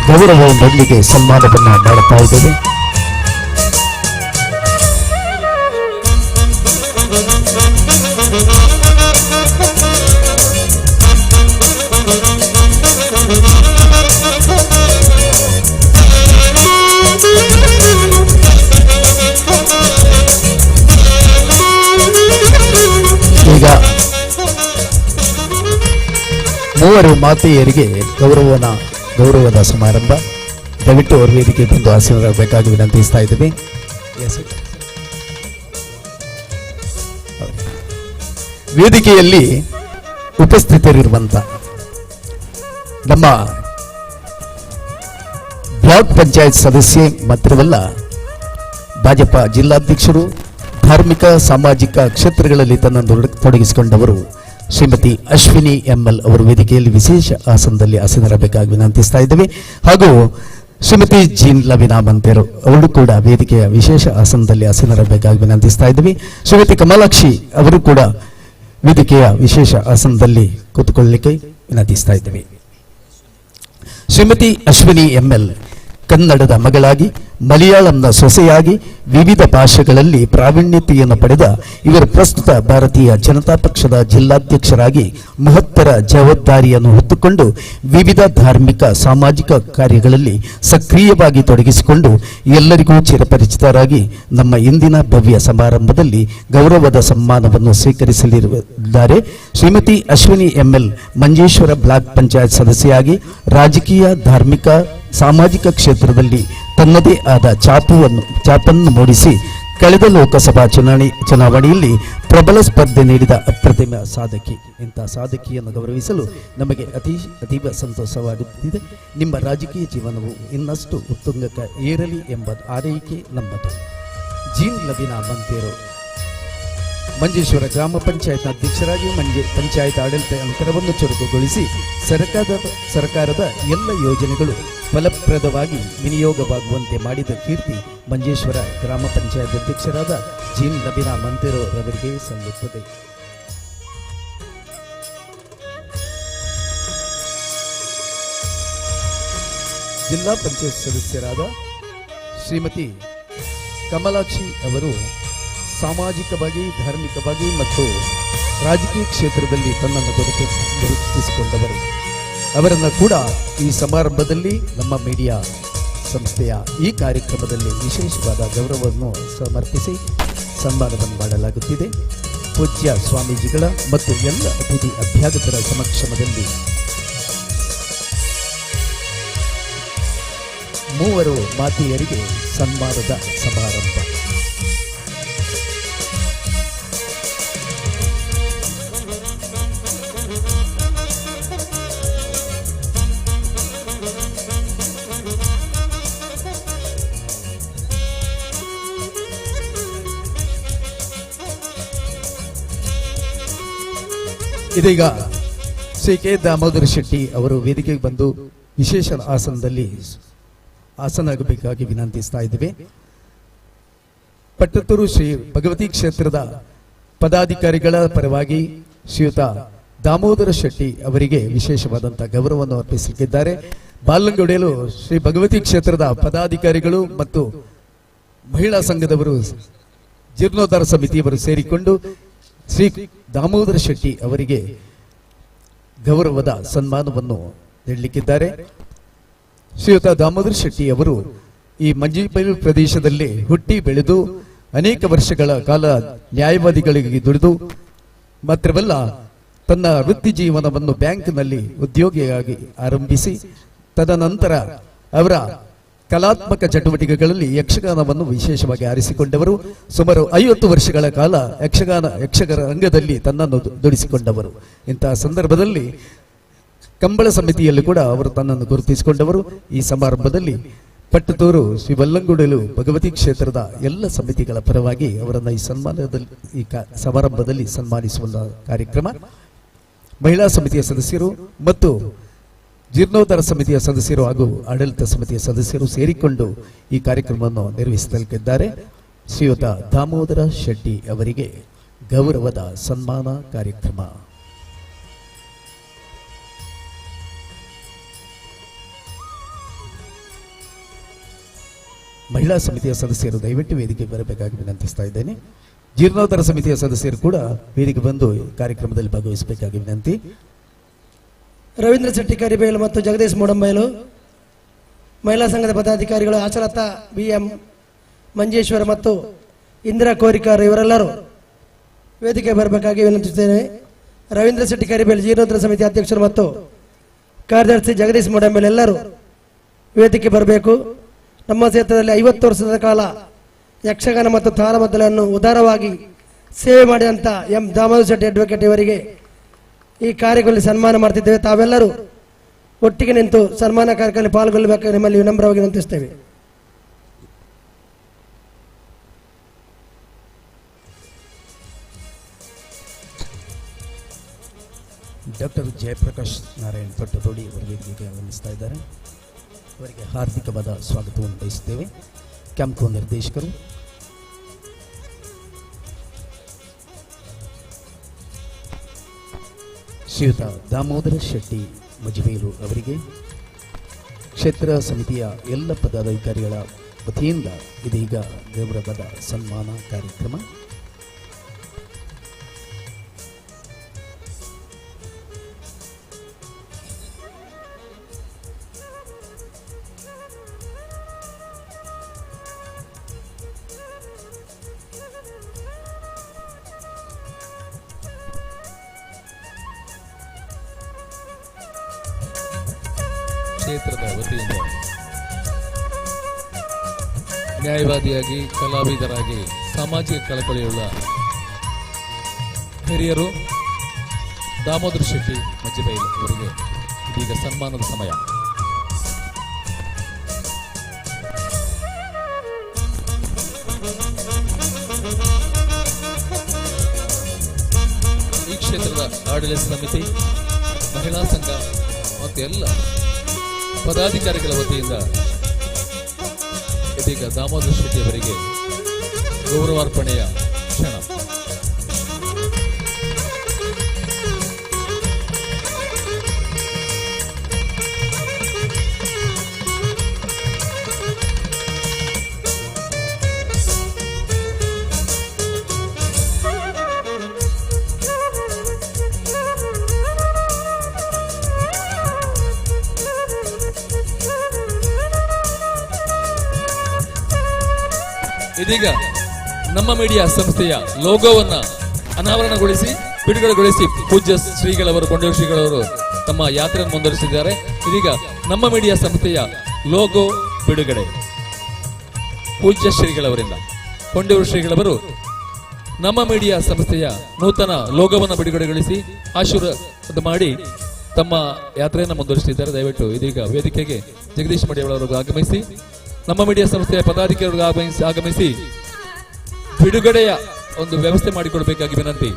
ಗೌರವದೊಂದಿಗೆ ಸನ್ಮಾನವನ್ನು ಮಾಡುತ್ತಾ ಇದ್ದೇವೆ. ಈಗ ಮೂವರು ಮಾತೆಯರಿಗೆ ಗೌರವದ ಸಮಾರಂಭ. ದಯವಿಟ್ಟು ಅವರು ವೇದಿಕೆ ಬಂದು ಆಸೀನರಾಗಬೇಕಾಗಿ ವಿನಂತಿಸ್ತಾ ಇದ್ದೀವಿ. ವೇದಿಕೆಯಲ್ಲಿ ಉಪಸ್ಥಿತರಿರುವಂತ ನಮ್ಮ ಬ್ಲಾಕ್ ಪಂಚಾಯತ್ ಸದಸ್ಯೆ ಮಾತ್ರವಲ್ಲ, ಭಾಜಪ ಜಿಲ್ಲಾಧ್ಯಕ್ಷರು, ಧಾರ್ಮಿಕ ಸಾಮಾಜಿಕ ಕ್ಷೇತ್ರಗಳಲ್ಲಿ ತನ್ನನ್ನು ತೊಡಗಿಸಿಕೊಂಡವರು ಶ್ರೀಮತಿ ಅಶ್ವಿನಿ ಎಂಎಲ್ ಅವರು ವೇದಿಕೆಯಲ್ಲಿ ವಿಶೇಷ ಆಸನದಲ್ಲಿ ಆಸೀನರಾಗಬೇಕಾಗಿ ವಿನಂತಿಸ್ತಾ ಇದ್ದೇವೆ. ಹಾಗೂ ಶ್ರೀಮತಿ ಜೀನ್ ಲವಿನಾ ಮಂತೇರು ಅವರು ಕೂಡ ವೇದಿಕೆಯ ವಿಶೇಷ ಆಸನದಲ್ಲಿ ಆಸೀನರಾಗಬೇಕಾಗಿ ವಿನಂತಿಸ್ತಾ ಇದ್ದೀವಿ. ಶ್ರೀಮತಿ ಕಮಲಾಕ್ಷಿ ಅವರು ಕೂಡ ವೇದಿಕೆಯ ವಿಶೇಷ ಆಸನದಲ್ಲಿ ಕೂತುಕೊಳ್ಳಲಿಕ್ಕೆ ವಿನಂತಿಸ್ತಾ ಇದ್ದೀವಿ. ಶ್ರೀಮತಿ ಅಶ್ವಿನಿ ಎಂಎಲ್ ಕನ್ನಡದ ಮಗಳಾಗಿ, ಮಲಯಾಳಂನ ಸೊಸೆಯಾಗಿ, ವಿವಿಧ ಭಾಷೆಗಳಲ್ಲಿ ಪ್ರಾವೀಣ್ಯತೆಯನ್ನು ಪಡೆದ ಇವರು ಪ್ರಸ್ತುತ ಭಾರತೀಯ ಜನತಾ ಪಕ್ಷದ ಜಿಲ್ಲಾಧ್ಯಕ್ಷರಾಗಿ ಮಹತ್ತರ ಜವಾಬ್ದಾರಿಯನ್ನು ಹೊತ್ತುಕೊಂಡು ವಿವಿಧ ಧಾರ್ಮಿಕ ಸಾಮಾಜಿಕ ಕಾರ್ಯಗಳಲ್ಲಿ ಸಕ್ರಿಯವಾಗಿ ತೊಡಗಿಸಿಕೊಂಡು ಎಲ್ಲರಿಗೂ ಚಿರಪರಿಚಿತರಾಗಿ ನಮ್ಮ ಇಂದಿನ ಭವ್ಯ ಸಮಾರಂಭದಲ್ಲಿ ಗೌರವದ ಸನ್ಮಾನವನ್ನು ಸ್ವೀಕರಿಸಲಿದ್ದಾರೆ. ಶ್ರೀಮತಿ ಅಶ್ವಿನಿ ಎಂಎಲ್ ಮಂಜೇಶ್ವರ ಬ್ಲಾಕ್ ಪಂಚಾಯತ್ ಸದಸ್ಯೆಯಾಗಿ ರಾಜಕೀಯ, ಧಾರ್ಮಿಕ, ಸಾಮಾಜಿಕ ಕ್ಷೇತ್ರದಲ್ಲಿ ತನ್ನದೇ ಆದ ಛಾಪನ್ನು ಮೂಡಿಸಿ ಕಳೆದ ಲೋಕಸಭಾ ಚುನಾವಣೆಯಲ್ಲಿ ಪ್ರಬಲ ಸ್ಪರ್ಧೆ ನೀಡಿದ ಅಪ್ರತಿಮ ಸಾಧಕಿ. ಇಂತಹ ಸಾಧಕಿಯನ್ನು ಗೌರವಿಸಲು ನಮಗೆ ಅತೀವ ಸಂತೋಷವಾಗುತ್ತಿದೆ. ನಿಮ್ಮ ರಾಜಕೀಯ ಜೀವನವು ಇನ್ನಷ್ಟು ಉತ್ತುಂಗಕ್ಕೆ ಏರಲಿ ಎಂಬ ಆರೈಕೆ ನಮ್ಮದು. ಜೀನ್ ಲವಿನಾ ಮಂತೇರು ಮಂಜೇಶ್ವರ ಗ್ರಾಮ ಪಂಚಾಯತ್ನ ಅಧ್ಯಕ್ಷರಾಗಿ ಪಂಚಾಯತ್ ಆಡಳಿತ ಅಂತರವನ್ನು ಚುರುಕುಗೊಳಿಸಿ ಸರ್ಕಾರದ ಎಲ್ಲ ಯೋಜನೆಗಳು ಫಲಪ್ರದವಾಗಿ ವಿನಿಯೋಗವಾಗುವಂತೆ ಮಾಡಿದ ಕೀರ್ತಿ ಮಂಜೇಶ್ವರ ಗ್ರಾಮ ಪಂಚಾಯತ್ ಅಧ್ಯಕ್ಷರಾದ ಜೀನ್ ಲವಿನಾ ಮಂತೇರು ಅವರಿಗೆ ಸಲ್ಲುತ್ತದೆ. ಜಿಲ್ಲಾ ಪಂಚಾಯತ್ ಸದಸ್ಯರಾದ ಶ್ರೀಮತಿ ಕಮಲಾಕ್ಷಿ ಅವರು ಸಾಮಾಜಿಕವಾಗಿ, ಧಾರ್ಮಿಕವಾಗಿ ಮತ್ತು ರಾಜಕೀಯ ಕ್ಷೇತ್ರದಲ್ಲಿ ತನ್ನನ್ನು ಗುರುತಿಸಿಕೊಂಡವರು. ಅವರನ್ನು ಕೂಡ ಈ ಸಮಾರಂಭದಲ್ಲಿ ನಮ್ಮ ಮೀಡಿಯಾ ಸಂಸ್ಥೆಯ ಈ ಕಾರ್ಯಕ್ರಮದಲ್ಲಿ ವಿಶೇಷವಾದ ಗೌರವವನ್ನು ಸಮರ್ಪಿಸಿ ಸನ್ಮಾನವನ್ನು ಮಾಡಲಾಗುತ್ತಿದೆ. ಪೂಜ್ಯ ಸ್ವಾಮೀಜಿಗಳ ಮತ್ತು ಎಲ್ಲ ಅತಿಥಿ ಅಭ್ಯಾಗತರ ಸಮಕ್ಷಮದಲ್ಲಿ ಮೂವರು ಮಾತೆಯರಿಗೆ ಸನ್ಮಾನದ ಸಮಾರಂಭ. ಇದೀಗ ಶ್ರೀ ಕೆ ದಾಮೋದರ ಶೆಟ್ಟಿ ಅವರು ವೇದಿಕೆಗೆ ಬಂದು ವಿಶೇಷ ಆಸನದಲ್ಲಿ ಆಸನಾಗಬೇಕಾಗಿ ವಿನಂತಿಸ್ತಾ ಇದ್ದೇವೆ. ಪಟ್ಟತ್ತೂರು ಶ್ರೀ ಭಗವತಿ ಕ್ಷೇತ್ರದ ಪದಾಧಿಕಾರಿಗಳ ಪರವಾಗಿ ಶ್ರೀಯುತ ದಾಮೋದರ ಶೆಟ್ಟಿ ಅವರಿಗೆ ವಿಶೇಷವಾದಂತಹ ಗೌರವವನ್ನು ಅರ್ಪಿಸಲಿದ್ದಾರೆ. ಬಾಲಂಗುಡಿಯಲು ಶ್ರೀ ಭಗವತಿ ಕ್ಷೇತ್ರದ ಪದಾಧಿಕಾರಿಗಳು ಮತ್ತು ಮಹಿಳಾ ಸಂಘದವರು ಜೀರ್ಣೋದ್ಧಾರ ಸಮಿತಿಯವರು ಸೇರಿಕೊಂಡು ಶ್ರೀ ದಾಮೋದರ ಶೆಟ್ಟಿ ಅವರಿಗೆ ಗೌರವದ ಸನ್ಮಾನವನ್ನು ನೀಡಲಿಕ್ಕಿದ್ದಾರೆ. ಶ್ರೀಯುತ ದಾಮೋದರ ಶೆಟ್ಟಿ ಅವರು ಈ ಮಂಜಿಬೈಲು ಪ್ರದೇಶದಲ್ಲಿ ಹುಟ್ಟಿ ಬೆಳೆದು ಅನೇಕ ವರ್ಷಗಳ ಕಾಲ ನ್ಯಾಯವಾದಿಗಳಿಗೆ ದುಡಿದು ಮಾತ್ರವಲ್ಲ ತನ್ನ ವೃತ್ತಿ ಜೀವನವನ್ನು ಬ್ಯಾಂಕ್ನಲ್ಲಿ ಉದ್ಯೋಗಿಯಾಗಿ ಆರಂಭಿಸಿ ತದನಂತರ ಅವರ ಕಲಾತ್ಮಕ ಚಟುವಟಿಕೆಗಳಲ್ಲಿ ಯಕ್ಷಗಾನವನ್ನು ವಿಶೇಷವಾಗಿ ಆರಿಸಿಕೊಂಡವರು. ಸುಮಾರು 50 ವರ್ಷಗಳ ಕಾಲ ಯಕ್ಷಗಾನ ರಂಗದಲ್ಲಿ ತನ್ನನ್ನು ದುಡಿಸಿಕೊಂಡವರು. ಇಂತಹ ಸಂದರ್ಭದಲ್ಲಿ ಕಂಬಳ ಸಮಿತಿಯಲ್ಲಿ ಕೂಡ ಅವರು ತನ್ನನ್ನು ಗುರುತಿಸಿಕೊಂಡವರು. ಈ ಸಮಾರಂಭದಲ್ಲಿ ಪಟ್ಟತೂರು ಶ್ರೀ ಬಲ್ಲಂಗುಡಲು ಭಗವತಿ ಕ್ಷೇತ್ರದ ಎಲ್ಲ ಸಮಿತಿಗಳ ಪರವಾಗಿ ಅವರನ್ನು ಈ ಸಮಾರಂಭದಲ್ಲಿ ಸನ್ಮಾನಿಸುವ ಕಾರ್ಯಕ್ರಮ ಮಹಿಳಾ ಸಮಿತಿಯ ಸದಸ್ಯರು ಮತ್ತು ಜೀರ್ಣೋದ್ಧಾರ ಸಮಿತಿಯ ಸದಸ್ಯರು ಹಾಗೂ ಆಡಳಿತ ಸಮಿತಿಯ ಸದಸ್ಯರು ಸೇರಿಕೊಂಡು ಈ ಕಾರ್ಯಕ್ರಮವನ್ನು ನಿರ್ವಹಿಸಲಿದ್ದಾರೆ. ಶ್ರೀಯುತ ದಾಮೋದರ ಶೆಟ್ಟಿ ಅವರಿಗೆ ಗೌರವದ ಸನ್ಮಾನ ಕಾರ್ಯಕ್ರಮ. ಮಹಿಳಾ ಸಮಿತಿಯ ಸದಸ್ಯರು ದಯವಿಟ್ಟು ವೇದಿಕೆ ಬರಬೇಕಾಗಿ ವಿನಂತಿಸ್ತಾ ಇದ್ದೇನೆ. ಜೀರ್ಣೋದ್ಧಾರ ಸಮಿತಿಯ ಸದಸ್ಯರು ಕೂಡ ವೇದಿಕೆ ಬಂದು ಕಾರ್ಯಕ್ರಮದಲ್ಲಿ ಭಾಗವಹಿಸಬೇಕಾಗಿ ವಿನಂತಿ. ರವೀಂದ್ರ ಶೆಟ್ಟಿ ಕರಿಬೈಲು ಮತ್ತು ಜಗದೀಶ್ ಮೂಡಂಬೈಲು, ಮಹಿಳಾ ಸಂಘದ ಪದಾಧಿಕಾರಿಗಳು ಆಚಲತಾ BM ಮಂಜೇಶ್ವರ ಮತ್ತು ಇಂದಿರಾ ಕೋರಿಕಾರ್ ಇವರೆಲ್ಲರೂ ವೇದಿಕೆ ಬರಬೇಕಾಗಿ ವಿನಂತಿಸುತ್ತೇನೆ. ರವೀಂದ್ರ ಶೆಟ್ಟಿ ಕರಿಬೈಲು ಜೀರ್ಣೋದ್ಧಾರ ಸಮಿತಿ ಅಧ್ಯಕ್ಷರು ಮತ್ತು ಕಾರ್ಯದರ್ಶಿ ಜಗದೀಶ್ ಮೂಡಂಬೈಲು ಎಲ್ಲರೂ ವೇದಿಕೆ ಬರಬೇಕು. ನಮ್ಮ ಕ್ಷೇತ್ರದಲ್ಲಿ 50 ವರ್ಷದ ಕಾಲ ಯಕ್ಷಗಾನ ಮತ್ತು ತಾಳಮದ್ದಳೆಯನ್ನು ಉದಾರವಾಗಿ ಸೇವೆ ಮಾಡಿದಂಥ ದಾಮೋದರ ಶೆಟ್ಟಿ ಅಡ್ವೊಕೇಟ್ ಇವರಿಗೆ ಈ ಕಾರ್ಯಕ್ರಮದಲ್ಲಿ ಸನ್ಮಾನ ಮಾಡ್ತಿದ್ದೇವೆ. ತಾವೆಲ್ಲರೂ ಒಟ್ಟಿಗೆ ನಿಂತು ಸನ್ಮಾನ ಕಾರ್ಯಕ್ರಮದಲ್ಲಿ ಪಾಲ್ಗೊಳ್ಳಬೇಕಾಗಿ ನಿಮ್ಮಲ್ಲಿ ವಿನಮ್ರವಾಗಿ ವಿನಂತಿಸ್ತೇವೆ. ಡಾಕ್ಟರ್ ಜಯಪ್ರಕಾಶ್ ನಾರಾಯಣ್ ಪಟ್ಟದೋಡಿ ಅವರಿಗೆ ಆಗಮಿಸ್ತಾ ಇದ್ದಾರೆ. ಅವರಿಗೆ ಹಾರ್ದಿಕವಾದ ಸ್ವಾಗತವನ್ನು ಬಯಸುತ್ತೇವೆ. ಕ್ಯಾಂಪ್ಕೋ ನಿರ್ದೇಶಕರು ಶ್ರೀಯುತ ದಾಮೋದರ ಶೆಟ್ಟಿ ಮಜಿಬೇಲು ಅವರಿಗೆ ಕ್ಷೇತ್ರ ಸಮಿತಿಯ ಎಲ್ಲ ಪದಾಧಿಕಾರಿಗಳ ವತಿಯಿಂದ ಇದೀಗ ಗೌರವದ ಸನ್ಮಾನ ಕಾರ್ಯಕ್ರಮ. ಕ್ಷೇತ್ರದ ವತಿಯಿಂದ ನ್ಯಾಯವಾದಿಯಾಗಿ ಕಲಾವಿದರಾಗಿ ಸಾಮಾಜಿಕ ಕಳಕಳಿಯುಳ್ಳ ಹಿರಿಯರು ದಾಮೋದರ ಶೆಟ್ಟಿ ಮಜ್ಜಿಬೈಲು ಅವರಿಗೆ ಇದೀಗ ಸನ್ಮಾನದ ಸಮಯ. ಈ ಕ್ಷೇತ್ರದ ಆಡಳಿತ ಸಮಿತಿ, ಮಹಿಳಾ ಸಂಘ ಮತ್ತು ಎಲ್ಲ ಪದಾಧಿಕಾರಿಗಳ ವತಿಯಿಂದ ಇದೀಗ ದಾಮೋದರ ಶೆಟ್ಟಿ ಅವರಿಗೆ ಗೌರವಾರ್ಪಣೆಯ ಕ್ಷಣ. ಇದೀಗ ನಮ್ಮ ಮೀಡಿಯಾ ಸಂಸ್ಥೆಯ ಲೋಗೋವನ್ನ ಅನಾವರಣಗೊಳಿಸಿ ಬಿಡುಗಡೆಗೊಳಿಸಿ ಪೂಜ್ಯ ಶ್ರೀಗಳವರು ಕೊಂಡೂರು ಶ್ರೀಗಳವರು ತಮ್ಮ ಯಾತ್ರೆಯನ್ನು ಮುಂದುವರಿಸಿದ್ದಾರೆ. ಇದೀಗ ನಮ್ಮ ಮೀಡಿಯಾ ಸಂಸ್ಥೆಯ ಲೋಗೋ ಬಿಡುಗಡೆ ಪೂಜ್ಯ ಶ್ರೀಗಳವರಿಂದ. ಕೊಂಡೂರು ಶ್ರೀಗಳವರು ನಮ್ಮ ಮೀಡಿಯಾ ಸಂಸ್ಥೆಯ ನೂತನ ಲೋಗೋವನ್ನು ಬಿಡುಗಡೆಗೊಳಿಸಿ ಆಶೀರ್ವಾದ ಮಾಡಿ ತಮ್ಮ ಯಾತ್ರೆಯನ್ನು ಮುಂದುವರಿಸಿದ್ದಾರೆ. ದಯವಿಟ್ಟು ಇದೀಗ ವೇದಿಕೆಗೆ ಜಗದೀಶ್ ಮಡಿಯವರವರೆಗೂ ಆಗಮಿಸಿ ನಮ್ಮ ಮೀಡಿಯಾ ಸಂಸ್ಥೆಯ ಪದಾಧಿಕಾರಿಗಳು ಆಗಮಿಸಿ ಬಿಡುಗಡೆಯ ಒಂದು ವ್ಯವಸ್ಥೆ ಮಾಡಿಕೊಡಬೇಕಾಗಿ ವಿನಂತಿ.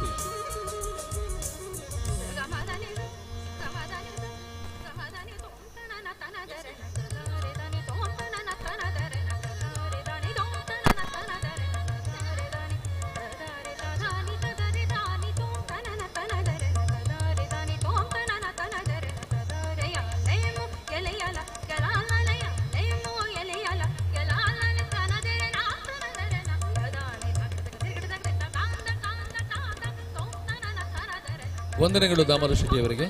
ವಂದನೆಗಳು ದಾಮೋದರ ಶೆಟ್ಟಿಯವರಿಗೆ.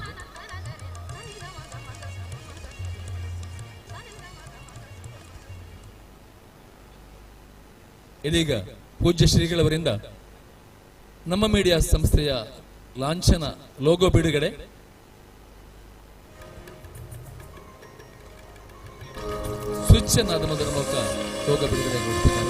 ಇದೀಗ ಪೂಜ್ಯ ಶ್ರೀಗಳವರಿಂದ ನಮ್ಮ ಮೀಡಿಯಾ ಸಂಸ್ಥೆಯ ಲಾಂಛನ ಲೋಗೋ ಬಿಡುಗಡೆ. ಸ್ವಿಚ್ ಅನ್ನು ಮೊದಲ ಮೂಲಕ ಲೋಗೋ ಬಿಡುಗಡೆ ಮಾಡುತ್ತಿದ್ದಾರೆ.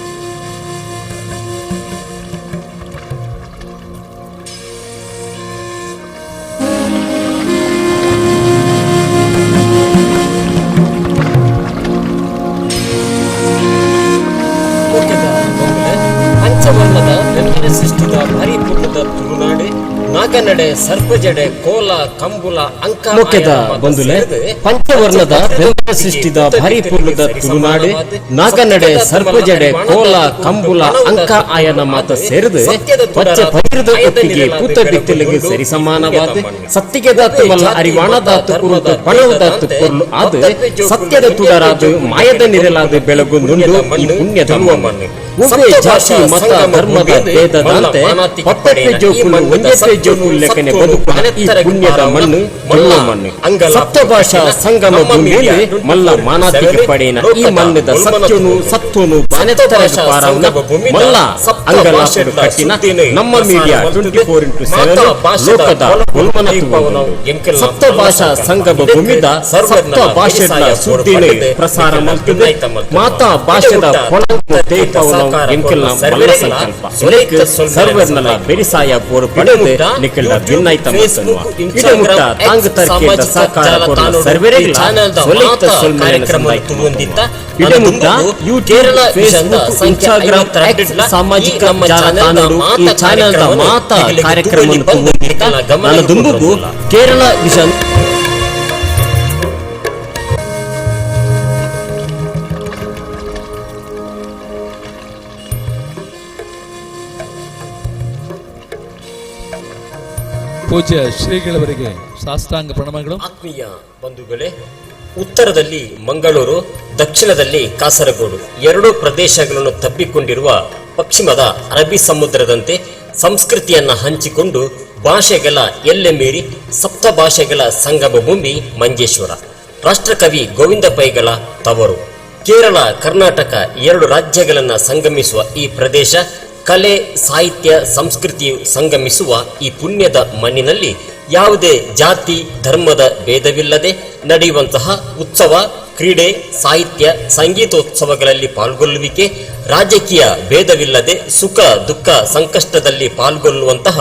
ಪಂಚವರ್ಣದ ಬೆಂಕಿನ ಸೃಷ್ಟಿದ ಪರಿಪೂರ್ಣದ ತುಳುನಾಡು ನಾಗನಡೆ ಸರ್ಪಜಡೆ ಕೋಲ ಕಂಬುಲ ಅಂಕ ಮುಖ್ಯದ ಬಂಧುಲೆ ಪಂಚವರ್ಣದ ಬೆಂಕಿನ ಸೃಷ್ಟಿದ ಪರಿಪೂರ್ಣದ ತುಳುನಾಡು ನಾಗನಡೆ ಸರ್ಪಜಡೆ ಕೋಲ ಕಂಬುಲ ಅಂಕ ಆಯನ ಮಾತ ಸೇರಿದು ಪಚ್ಚ ಪೈರದ ಒಟ್ಟಿಗೆ ಪೂತ ಬಿತ್ತಲಿಗೆ ಸರಿ ಸಮಾನವಾದ ಸತ್ತಿಗೆ ದಾತು ಮಲ್ಲ ಅರಿವಾಣ ದಾತು ಕುರುದು ಪಣವ ದಾತು ಕೊರ್ಲು ಆದ ಸತ್ಯದ ತುಡರಾದು ಮಾಯದ ನಿರಲಾದ ಬೆಳಗು ನುಂಡು ಈ ಪುಣ್ಯದ ಮಣ್ಣು ಉಭಯ ಜಾತಿ ಮತ ಧರ್ಮದ ಭೇದದಂತೆ ಪಪ್ಪಟ್ಟೆ ಜೋಕುಲು ಒಂಜೆತ್ತೆ ಜೋಕುಲು ಲೆಕ್ಕನೆ ಬದುಕು ಈ ಪುಣ್ಯದ ಮಣ್ಣು ಮಣ್ಣು ಮಣ್ಣು ಸಪ್ತಭಾಷಾ ಸಂಗಮ ಭೂಮಿಯಲ್ಲಿ ಮಲ್ಲ ಮಾನಾತಿಗೆ ಪಡೆಯಿನ ಈ ಮಣ್ಣದ ಸತ್ಯನು ಸತ್ವನು ಬಾನೆತ್ತರ ಪಾರವನ ಮಲ್ಲ ಅಂಗಲಾಪರು ಕಟ್ಟಿನ ನಮ್ಮ ಮೀಡಿಯಾ 24x7 ಲೋಕದ ಉಲ್ಮನತ್ವವನ್ನು ಸಪ್ತಭಾಷಾ ಸಂಗಮ ಭೂಮಿದ ಸಪ್ತ ಭಾಷೆಗಳ ಸುದ್ದಿನ ಪ್ರಸಾರ ಮಾಡ್ತಿದೆ. ಮಾತಾ ಭಾಷೆದ ಪೊಳಂಕು ದೇಪವನ್ನು ಎಂಕೆಲ್ಲ ಮಲ್ಲ ಸಂಕಲ್ಪ ಸುರೇಕ್ ಸರ್ವರ್ನಲ ಬೆರಿಸಾಯ ಬೋರು ಪಡೆದು ನಿಖಿಲ ಭಿನ್ನೈತ ಮಸನ್ವ ಇದು ಮುಟ್ಟ ತಾಂಗ ತರ್ಕೇದ ಸಹಕಾರ ಕೊರಲ ಸರ್ವರೆಗಳ ಸೊಲಿತ ಸೊಲ್ಮೆನ ಸಂದಾಯ್ತು ಇದು ಮುಟ್ಟ ಯೂಟ್ಯೂಬ್ ಫೇಸ್ಬುಕ್ ಇನ್ಸ್ಟಾಗ್ರಾಮ್ ಎಕ್ಸ್ ಸಾಮಾಜಿಕ ಜಾಲತಾಣಗಳು ಈ ಚಾನೆಲ್ದ ಮಾತಾ ಕಾರ್ಯಕ್ರಮವನ್ನು ತುಂಬುತ್ತಿದ್ದ ನನ್ನ ದುಂಬುಗು ಕೇರಳ ವಿಷನ್ ಪೂಜ್ಯ ಶ್ರೀಗಳವರಿಗೆ ಸಾಷ್ಟಾಂಗ ಪ್ರಣಾಮಗಳು. ಆತ್ಮೀಯ ಬಂಧುಗಳೇ, ಉತ್ತರದಲ್ಲಿ ಮಂಗಳೂರು, ದಕ್ಷಿಣದಲ್ಲಿ ಕಾಸರಗೋಡು ಎರಡೂ ಪ್ರದೇಶಗಳನ್ನು ತಬ್ಬಿಕೊಂಡಿರುವ ಪಶ್ಚಿಮದ ಅರಬ್ಬಿ ಸಮುದ್ರದಂತೆ ಸಂಸ್ಕೃತಿಯನ್ನ ಹಂಚಿಕೊಂಡು ಭಾಷೆಗಳ ಎಲ್ಲೆ ಮೀರಿ ಸಪ್ತ ಭಾಷೆಗಳ ಸಂಗಮ ಭೂಮಿ ಮಂಜೇಶ್ವರ. ರಾಷ್ಟ್ರಕವಿ ಗೋವಿಂದ ಪೈಗಳ ತವರು. ಕೇರಳ ಕರ್ನಾಟಕ ಎರಡು ರಾಜ್ಯಗಳನ್ನ ಸಂಗಮಿಸುವ ಈ ಪ್ರದೇಶ ಕಲೆ ಸಾಹಿತ್ಯ ಸಂಸ್ಕೃತಿಯು ಸಂಗಮಿಸುವ ಈ ಪುಣ್ಯದ ಮಣ್ಣಿನಲ್ಲಿ ಯಾವುದೇ ಜಾತಿ ಧರ್ಮದ ಭೇದವಿಲ್ಲದೆ ನಡೆಯುವಂತಹ ಉತ್ಸವ, ಕ್ರೀಡೆ, ಸಾಹಿತ್ಯ, ಸಂಗೀತೋತ್ಸವಗಳಲ್ಲಿ ಪಾಲ್ಗೊಳ್ಳುವಿಕೆ, ರಾಜಕೀಯ ಭೇದವಿಲ್ಲದೆ ಸುಖ ದುಃಖ ಸಂಕಷ್ಟದಲ್ಲಿ ಪಾಲ್ಗೊಳ್ಳುವಂತಹ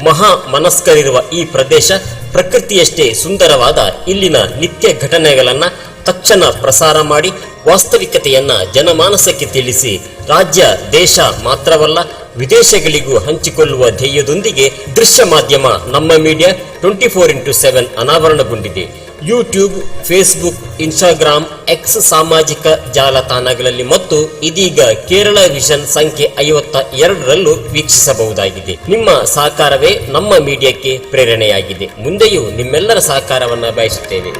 ಮಹಾ ಮನಸ್ಕರಿರುವ ಈ ಪ್ರದೇಶ ಪ್ರಕೃತಿಯಷ್ಟೇ ಸುಂದರವಾದ ಇಲ್ಲಿನ ನಿತ್ಯ ಘಟನೆಗಳನ್ನ ತಕ್ಷಣ ಪ್ರಸಾರ ಮಾಡಿ ವಾಸ್ತವಿಕತೆಯನ್ನ ಜನಮಾನಸಕ್ಕೆ ತಿಳಿಸಿ ರಾಜ್ಯ ದೇಶ ಮಾತ್ರವಲ್ಲ ವಿದೇಶಗಳಿಗೂ ಹಂಚಿಕೊಳ್ಳುವ ಧ್ಯೇಯದೊಂದಿಗೆ ದೃಶ್ಯ ಮಾಧ್ಯಮ ನಮ್ಮ ಮೀಡಿಯಾ 24x7 ಅನಾವರಣಗೊಂಡಿದೆ. ಯೂಟ್ಯೂಬ್, ಫೇಸ್ಬುಕ್, ಇನ್ಸ್ಟಾಗ್ರಾಮ್, ಎಕ್ಸ್ ಸಾಮಾಜಿಕ ಜಾಲತಾಣಗಳಲ್ಲಿ ಮತ್ತು ಇದೀಗ ಕೇರಳ ವಿಷನ್ ಸಂಖ್ಯೆ 52ರಲ್ಲೂ ವೀಕ್ಷಿಸಬಹುದಾಗಿದೆ. ನಿಮ್ಮ ಸಹಕಾರವೇ ನಮ್ಮ ಮೀಡಿಯಾಕ್ಕೆ ಪ್ರೇರಣೆಯಾಗಿದೆ. ಮುಂದೆಯೂ ನಿಮ್ಮೆಲ್ಲರ ಸಹಕಾರವನ್ನ ಬಯಸುತ್ತೇವೆ.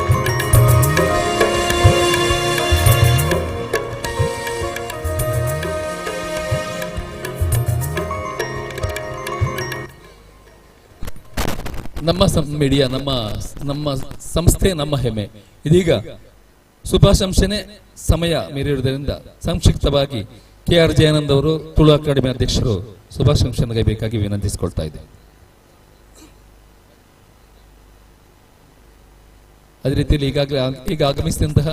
ನಮ್ಮ ಮೀಡಿಯಾ ನಮ್ಮ ಸಂಸ್ಥೆ ನಮ್ಮ ಹೆಮ್ಮೆ. ಇದೀಗ ಶುಭಾಶಂಸನೆ ಸಮಯ ಮೀರಿರುವುದರಿಂದ ಸಂಕ್ಷಿಪ್ತವಾಗಿ KR ಜಯಾನಂದ್ ಅವರು ತುಳು ಅಕಾಡೆಮಿ ಅಧ್ಯಕ್ಷರು ಶುಭಾಶಂಸನೆ ಬೇಕಾಗಿ ವಿನಂತಿಸಿಕೊಳ್ತಾ ಇದ್ದೆ. ಅದೇ ರೀತಿಯಲ್ಲಿ ಈಗ ಆಗಮಿಸಿದಂತಹ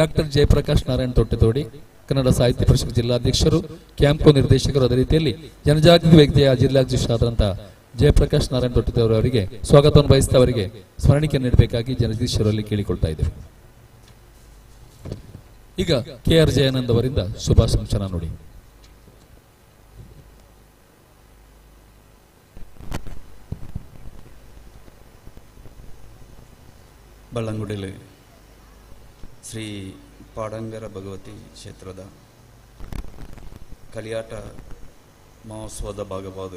ಡಾಕ್ಟರ್ ಜಯಪ್ರಕಾಶ್ ನಾರಾಯಣ್ ತೊಟ್ಟೆತೋಡಿ ಕನ್ನಡ ಸಾಹಿತ್ಯ ಪರಿಷತ್ ಜಿಲ್ಲಾಧ್ಯಕ್ಷರು, ಕ್ಯಾಂಪ್ಕೋ ನಿರ್ದೇಶಕರು, ಅದೇ ರೀತಿಯಲ್ಲಿ ಜನಜಾಗೃತಿ ವ್ಯಕ್ತಿಯ ಜಿಲ್ಲಾಧ್ಯಕ್ಷರಾದಂತಹ ಜಯಪ್ರಕಾಶ್ ನಾರಾಯಣ್ ತೊಟ್ಟಿದವರವರಿಗೆ ಸ್ವಾಗತವನ್ನು ಬಯಸ್ತಾ ಅವರಿಗೆ ಸ್ಮರಣಿಕೆ ನೀಡಬೇಕಾಗಿ ಜಗದೀಶ್ವರಲ್ಲಿ ಕೇಳಿಕೊಳ್ತಾ ಇದ್ದೇವೆ. ಈಗ KR ಜಯಾನಂದ್ ಅವರಿಂದ ಶುಭಾಶಂಸನ ನೋಡಿ. ಬಳ್ಳಂಗುಡಿಲಿ ಶ್ರೀ ಪಾಡಂಗರ ಭಗವತಿ ಕ್ಷೇತ್ರದ ಕಲಿಯಾಟ ಮಹೋತ್ಸವದ ಭಾಗವಾದ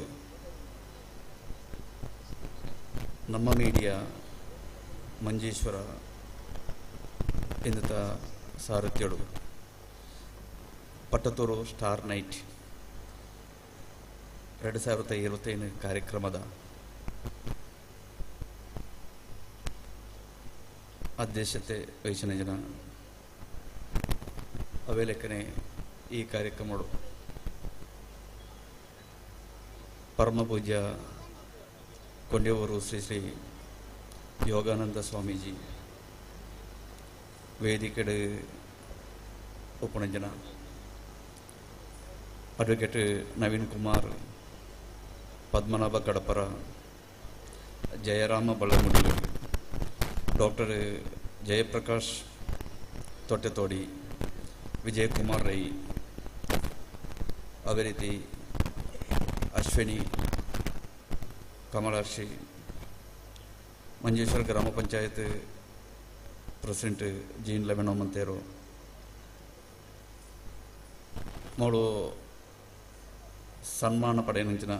ನಮ್ಮ ಮೀಡಿಯಾ ಮಂಜೇಶ್ವರ ಎಂದ ಸಾರಥ್ಯಡು ಪಟ್ಟತೂರು ಸ್ಟಾರ್ ನೈಟ್ 2025 ಕಾರ್ಯಕ್ರಮದ ಅಧ್ಯಕ್ಷತೆ ವಹಿಸಿನ ಜನ ಅವೇಲೆಕ್ಕನೆ ಈ ಕಾರ್ಯಕ್ರಮಗಳು ಪರಮ ಪೂಜ್ಯ ಕೊಂಡೆಯೂರು ಶ್ರೀ ಶ್ರೀ ಯೋಗಾನಂದ ಸ್ವಾಮೀಜಿ ವೇದಿಕೆಡ್ ಉಪನಂಜನ ಅಡ್ವೊಕೇಟ್ ನವೀನ್ ಕುಮಾರ್ ಪದ್ಮನಾಭ ಕಡಪರ ಜಯರಾಮ ಬಳ್ಳಮುಡಿ ಡಾಕ್ಟರ್ ಜಯಪ್ರಕಾಶ್ ತೊಟ್ಟೆತೋಡಿ ವಿಜಯಕುಮಾರ್ ರೈ ಅದೇ ರೀತಿ ಅಶ್ವಿನಿ ಕಮಲಾಕ್ಷಿ ಮಂಜೇಶ್ವರ ಗ್ರಾಮ ಪಂಚಾಯತ್ ಪ್ರೆಸಿಡೆಂಟ್ ಜೀನ್ ಲೆವೆನೋಮಂತೇರು ಮಗಳು ಸನ್ಮಾನ ಪಡೆಯಂಚಿನ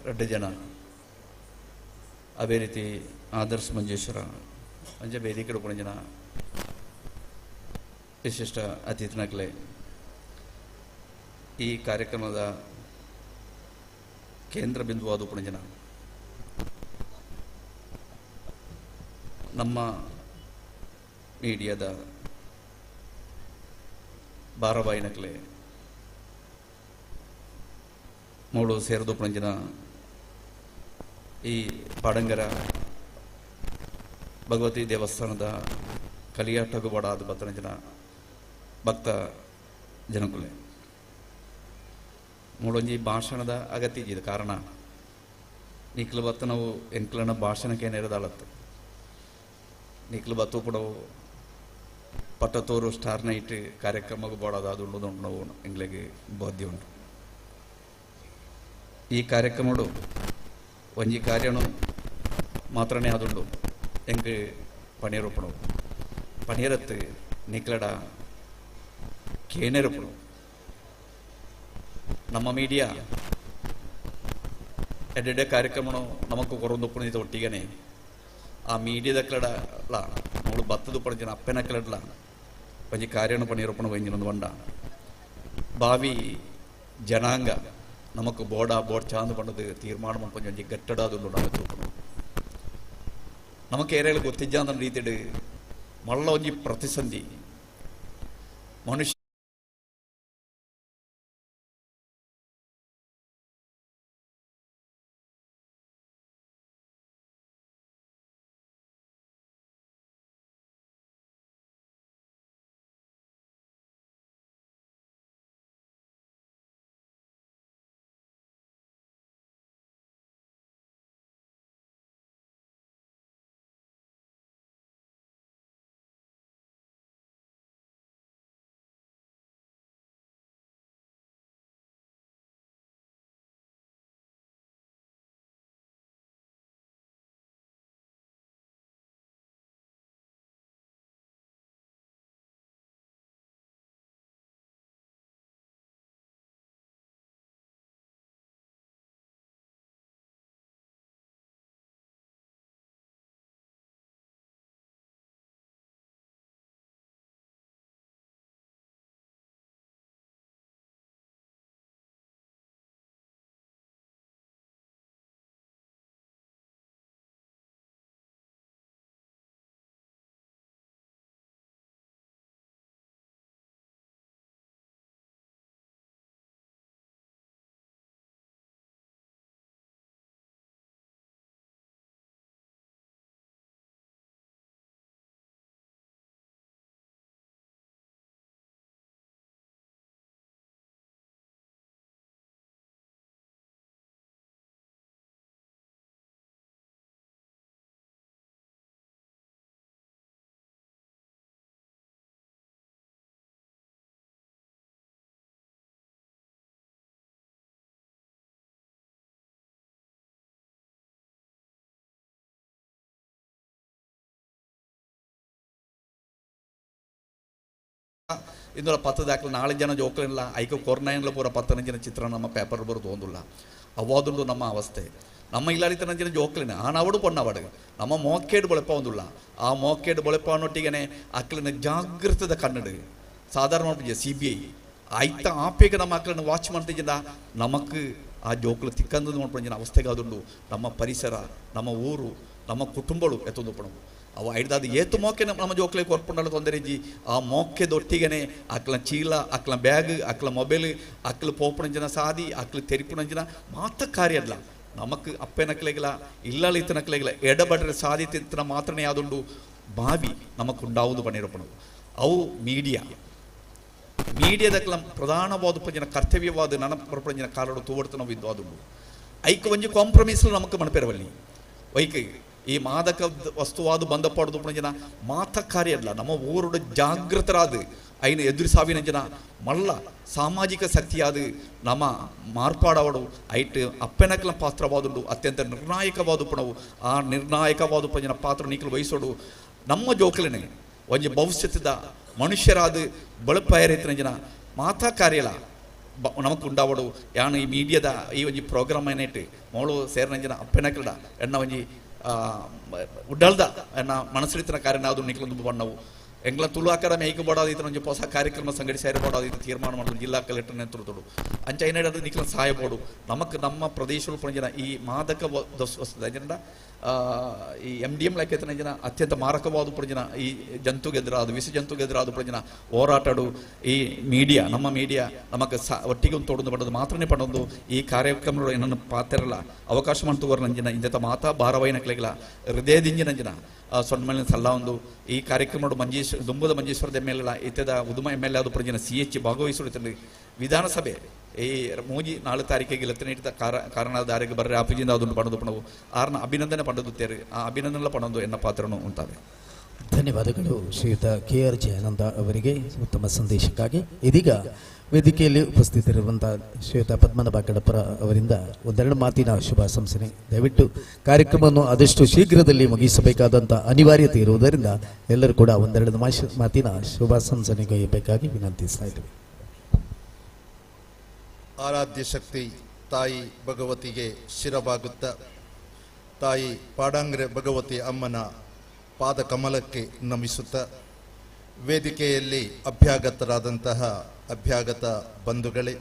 ರೆಡ್ಡು ಜನ ಅದೇ ರೀತಿ ಆದರ್ಶ್ ಮಂಜೇಶ್ವರ ಅಂಜೆ ವೇದಿಕೆ ಉಪನ ಜನ ವಿಶಿಷ್ಟ ಅತಿಥಿನಾಗಲೇ ಈ ಕಾರ್ಯಕ್ರಮದ ಕೇಂದ್ರ ಬಿಂದುವಾದ ಉಪನ ಜನ ನಮ್ಮ ಮೀಡಿಯಾದ ಬಾರಬಾಯಿನಕಲೆ ಮೂಳು ಸೇರಿದ ಉಪನ ಜನ ಈ ಪಾಡಂಗರ ಭಗವತಿ ದೇವಸ್ಥಾನದ ಕಲಿಯಾಟಗು ಬಡಾದ ಬತ್ತನ ಜನ ಭಕ್ತ ಜನಕುಲೆ ಮೂಡೊಂಜಿ ಭಾಷಣದ ಅಗತ್ಯ ಇದ್ದಿದ್ದು ಕಾರಣ ನಿಕ್ಲು ಬತ್ತ ನಾವು ಎಂಕ್ಲನ ಭಾಷಣಕ್ಕೆ ನೆರೆದಾಳತ್ತು ನಿಕ್ಲು ಬತ್ತು ಕೂಡ ಪಟ್ಟತೂರು ಸ್ಟಾರ್ ನೈಟ್ ಕಾರ್ಯಕ್ರಮಕ್ಕೆ ಬೋಡಾದ ಅದು ಉಂಟು ನಾವು ಎಂಗ್ಲಿಗೆ ಬೋಧ್ಯ ಉಂಟು ಈ ಕಾರ್ಯಕ್ರಮಗಳು ಒಂಜಿ ಕಾರ್ಯನು ಮಾತ್ರನೇ ಆದುಂಡು ಎಂಗೆ ಪಣಿಯರುಪಣು ಪಣಿಯರತ್ತು ನಿಕ್ಲಡ ಕೇನೆರುಪಣು ನಮ್ಮ ಮೀಡಿಯಾ ಎಡ್ಡೆ ಕಾರ್ಯಕ್ರಮನು ನಮಕ್ ಕೊರೊಂದುಪ್ಪಣಿದ ಒಟ್ಟಿಗೆನೆ ಆ ಮೀಡಿಯಾದ ಕಲಡಲ ನಾವು ಬತ್ತದ ಪಡಿನ ಅಪ್ಪನ ಕಲಡಲ ಒಂಜಿ ಕಾರ್ಯನು ಪಣಿಯರುಪಣು ಒಂಜಿನೊಂದು ಬಂಡ ಭಾವಿ ಜನಾಂಗ ನಮಕ್ ಬೋರ್ಡ್ ಚಾಂದ್ ಪಂಡದು ತೀರ್ಮಾನ ಮಾಡ್ಕೊಂಡು ಒಂಜಿ ಗಟ್ಟಡಾದುಂಡು ನಮಕ್ ನಮಕ್ ಏರಿಯಾಗ ಗೊತ್ತಿಜ್ಜ ರೀತಿಡ್ ಮಳ್ಳ ಒಂಜಿ ಪ್ರತಿಸಂಧಿ ಮನುಷ್ಯ ಇಂದುಲ ಪತ್ತದ ಹಾಕಲು 4 ಜನ ಜೋಕಲಿಲ್ಲ ಐಕ ಕೊರ್ನಾಯನ್ಲ ಪೂರ 15 ಚಿತ್ರ ನಮ್ಮ ಪೇಪರ್ ಬರೋದು ಒಂದಿಲ್ಲ ಅವಾದುಂಡು ನಮ್ಮ ಅವಸ್ಥೆ ನಮ್ಮ ಇಲ್ಲಾಳಿತನ ಜನ ಜೋಕಲಿನ ಆನವಡು ಪೊನ್ನವಡು ನಮ್ಮ ಮೋಕೇಡು ಬೊಳೆಪ ಒಂದಿಲ್ಲ ಆ ಮೋಕೇಡು ಬೊಳೆಪ ಅನ್ನೊಟ್ಟಿಗೆ ಅಕ್ಕಲಿನ ಜಾಗೃತದ ಕನ್ನಡ ಸಾಧಾರಣ CBI ಆಯ್ತ ಆಪೇಗ ನಮ್ಮ ಅಕ್ಕಳನ್ನು ವಾಚ್ ಮಾಡ್ತಿದ್ದ ನಮಕ್ ಆ ಜೋಕ್ಲು ತಿಕ್ಕಂದು ನೋಡ್ಪಂಜಿನ ಅವಸ್ಥೆಗೆ ಅದುಂಡು ನಮ್ಮ ಪರಿಸರ, ನಮ್ಮ ಊರು, ನಮ್ಮ ಕುಟುಂಬಗಳು ಎತ್ತೊಂದು ಪಣವು ಅವು ಐಡ್ದಾದ ಏತು ಮೋಕೆ ನಮ್ಮ ಜೋಕ್ಲೆ ಕೊರ್ಪುಂಡಲ್ಲ ತೊಂದರೆ ಇಜ್ಜಿ ಆ ಮೋಕೆದೊಟ್ಟಿಗೆನೆ ಅಕ್ಲ ಚೀಲ, ಅಕ್ಲ ಬ್ಯಾಗ್, ಅಕ್ಲ ಮೊಬೈಲ್, ಅಕ್ಲು ಪೋಪುಣಂಜಿನ ಸಾದಿ, ಅಕ್ಲು ತೆರಿಪುಣಂಜಿನ ಮಾತ ಕಾರ್ಯ ಅಲ್ಲ. ನಮಕ್ ಅಪ್ಪೆನಕ್ಲೆಗಿಲ್ಲ ಇಲ್ಲಲ್ಲಿ ಇತ್ತನಕ್ಲೆಗಿಲ್ಲ ಎಡಬಡ್ರೆ ಸಾದಿ ತಿಂತನ ಮಾತ್ರನೇ ಯಾದುಂಡು ಭಾವಿ ನಮಕುಂಡಾವುದು ಪಣಿರಪಣವು ಅವು ಮೀಡಿಯಾದಕ್ಲ ಪ್ರಧಾನವಾದ ಪಂಜಿನ ಕರ್ತವ್ಯವಾದ ನನ್ನ ಪಂಜಿನ ಕಾಲಡು ತೂವಡ್ತು ನಾವು ಇದ್ವಾದುಂಡು ಐಕ ಒಂಜಿ ಕಾಂಪ್ರಮೈಸ್ಲು ನಮಕ್ ಮಣಪೆರವಲ್ಲಿ ವೈಕ ಈ ಮಾದಕ ವಸ್ತುವಾದ ಬಂದಪಾಡುದು ಪಂಜಿನ ಮಾತ ಕಾರ್ಯ ಅಲ್ಲ. ನಮ್ಮ ಊರುಡು ಜಾಗೃತರಾದ ಐನ ಎದುರು ಸಾವಿನ ಜನ ಮಲ್ಲ ಸಾಮಾಜಿಕ ಶಕ್ತಿಯಾದ ನಮ್ಮ ಮಾರ್ಪಾಡವಡು ಐಟ್ ಅಪ್ಪೆನಕ್ಲ ಪಾತ್ರವಾದುಂಡು ಅತ್ಯಂತ ನಿರ್ಣಾಯಕವಾದ ಪಣವು ಆ ನಿರ್ಣಾಯಕವಾದ ಪಂಜಿನ ಪಾತ್ರ ನೀಕಲು ವಹಿಸೋಡು ನಮ್ಮ ಜೋಕಲನೆ ಒಂಜಿ ಭವಿಷ್ಯದ ಮನುಷ್ಯರಾದ ಬಳಪಯರೈತಿನ ಜನ ಮಾತಾ ಕಾರ್ಯಲ ನಮಕ್ ಉಂಡಾವಡು ಯಾನು ಈ ಮೀಡಿಯಾದ ಈ ಒಂಜಿ ಪ್ರೋಗ್ರಾಮ್ ಏನೇಟ್ ಮೋಳು ಸೇರಿನ ಜನ ಅಪ್ಪೆನಕ್ಲಡ ಎಣ್ಣ ಒಂಜಿ ಉಡ್ಡಲ್ದ ಎನ್ನ ಮನಸ್ಸಿನ ಕಾರ್ಯ ಯಾವುದು ನಿಕ್ಲೊಂದು ಬಣ್ಣವು ಎಂಗ್ಲ ತುಳು ಅಕಾಡೆಮಿ ಐಕ್ಯ ಬೋಡಾದಿತ್ತು ಒಂಜಿ ಹೊಸ ಕಾರ್ಯಕ್ರಮ ಸಂಘಟಿ ಸೇರಿ ಬೋಡಾದಿತ್ತು ತೀರ್ಮಾನ ಮಾಡೋದು ಜಿಲ್ಲಾ ಕಲೆಕ್ಟರ್ ನೇತೃತ್ವಡು ಅಂಚ ಏನೇಡದು ನಿಕ್ಲ ಸಹಾಯ ಬೋಡು ನಮಕ್ ನಮ್ಮ ಪ್ರದೇಶಗಳು ಪಂಜಿನ ಈ ಮಾದಕ ವಸ್ತು ಜನ ಈ MDM ಲೆಕ್ಕನ ಜನ ಅತ್ಯಂತ ಮಾರಕವಾದ ಪಂಜಿನ ಈ ಜಂತುಗೆ ಎದುರಾದ ವಿಷ ಜಂತುಗೆ ಎದುರಾದ ಪಂಜಿನ ಹೋರಾಟಡು ಈ ಮೀಡಿಯಾ ನಮ್ಮ ಮೀಡಿಯಾ ನಮಕ್ ಒಟ್ಟಿಗೆ ಒಂದು ತೊಡದು ಪಡೋದು ಮಾತ್ರನೇ ಪಡೋದು ಈ ಕಾರ್ಯಕ್ರಮಗಳು ಏನನ್ನು ಪಾತ್ರಲ್ಲ ಅವಕಾಶ ಮಾಡ್ತುವರ್ ನಂಜಿನ ಇಂಥ ಮಾತಾ ಭಾರವೈನಕ್ಲೆಗಿಲ್ಲ ಹೃದಯದಿಂಜಿನಂಜಿನ ಸೊಂಡ ಸಲ್ಲ ಒಂದು ಈ ಕಾರ್ಯಕ್ರಮ ದುಂಬದ ಮಂಜೇಶ್ವರದ MLA ಇತ್ತದ ಉದುಮ MLA ಆದ ಪಂಜಿನ CH ಭಾಗವಹಿಸುತ್ತದೆ ವಿಧಾನಸಭೆ ಈ ಮೂಜಿ 4 ತಾರೀಕಿಗೆ ಲತ್ತನಿಟ್ಟ ಕಾರಣದಾರಿಗೆ ಬರ್ರೆ ಆಪಿಜಿಂದ ಅದನ್ನು ಪಡೆದು ಪಣವು ಆರ್ನ ಅಭಿನಂದನೆ ಪಡೆದುತ್ತೇವೆ ಆ ಅಭಿನಂದನೆ ಪಡೆದು ಎನ್ನ ಪಾತ್ರನು ಉಂಟಾವೆ. ಧನ್ಯವಾದಗಳು ಶ್ರೀಯುತ KR ಜಯಾನಂದ ಅವರಿಗೆ ಉತ್ತಮ ಸಂದೇಶಕ್ಕಾಗಿ. ಇದೀಗ ವೇದಿಕೆಯಲ್ಲಿ ಉಪಸ್ಥಿತರಿರುವಂತಹ ಶ್ರೀಯುತ ಪದ್ಮನಾಭ ಕಡಪರ ಅವರಿಂದ ಒಂದೆರಡು ಮಾತಿನ ಶುಭಾಶಂಸನೆ. ದಯವಿಟ್ಟು ಕಾರ್ಯಕ್ರಮವನ್ನು ಆದಷ್ಟು ಶೀಘ್ರದಲ್ಲಿ ಮುಗಿಸಬೇಕಾದಂಥ ಅನಿವಾರ್ಯತೆ ಇರುವುದರಿಂದ ಎಲ್ಲರೂ ಕೂಡ ಒಂದೆರಡು ಮಾತಿನ ಶುಭಾಶಂಸನೆಗೊಯ್ಯಬೇಕಾಗಿ ವಿನಂತಿಸ್ತಾ ಇದ್ದೇವೆ. ಆರಾಧ್ಯ ಶಕ್ತಿ ತಾಯಿ ಭಗವತಿಗೆ ಶಿರಬಾಗುತ್ತ ತಾಯಿ ಪಾಡಾಂಗ್ರೆ ಭಗವತಿ ಅಮ್ಮನ ಪಾದ ಕಮಲಕ್ಕೆ ನಮಿಸುತ್ತ ವೇದಿಕೆಯಲ್ಲಿ ಅಭ್ಯಾಗತರಾದಂತಹ ಅಭ್ಯಾಗತ ಬಂಧುಗಳೇ,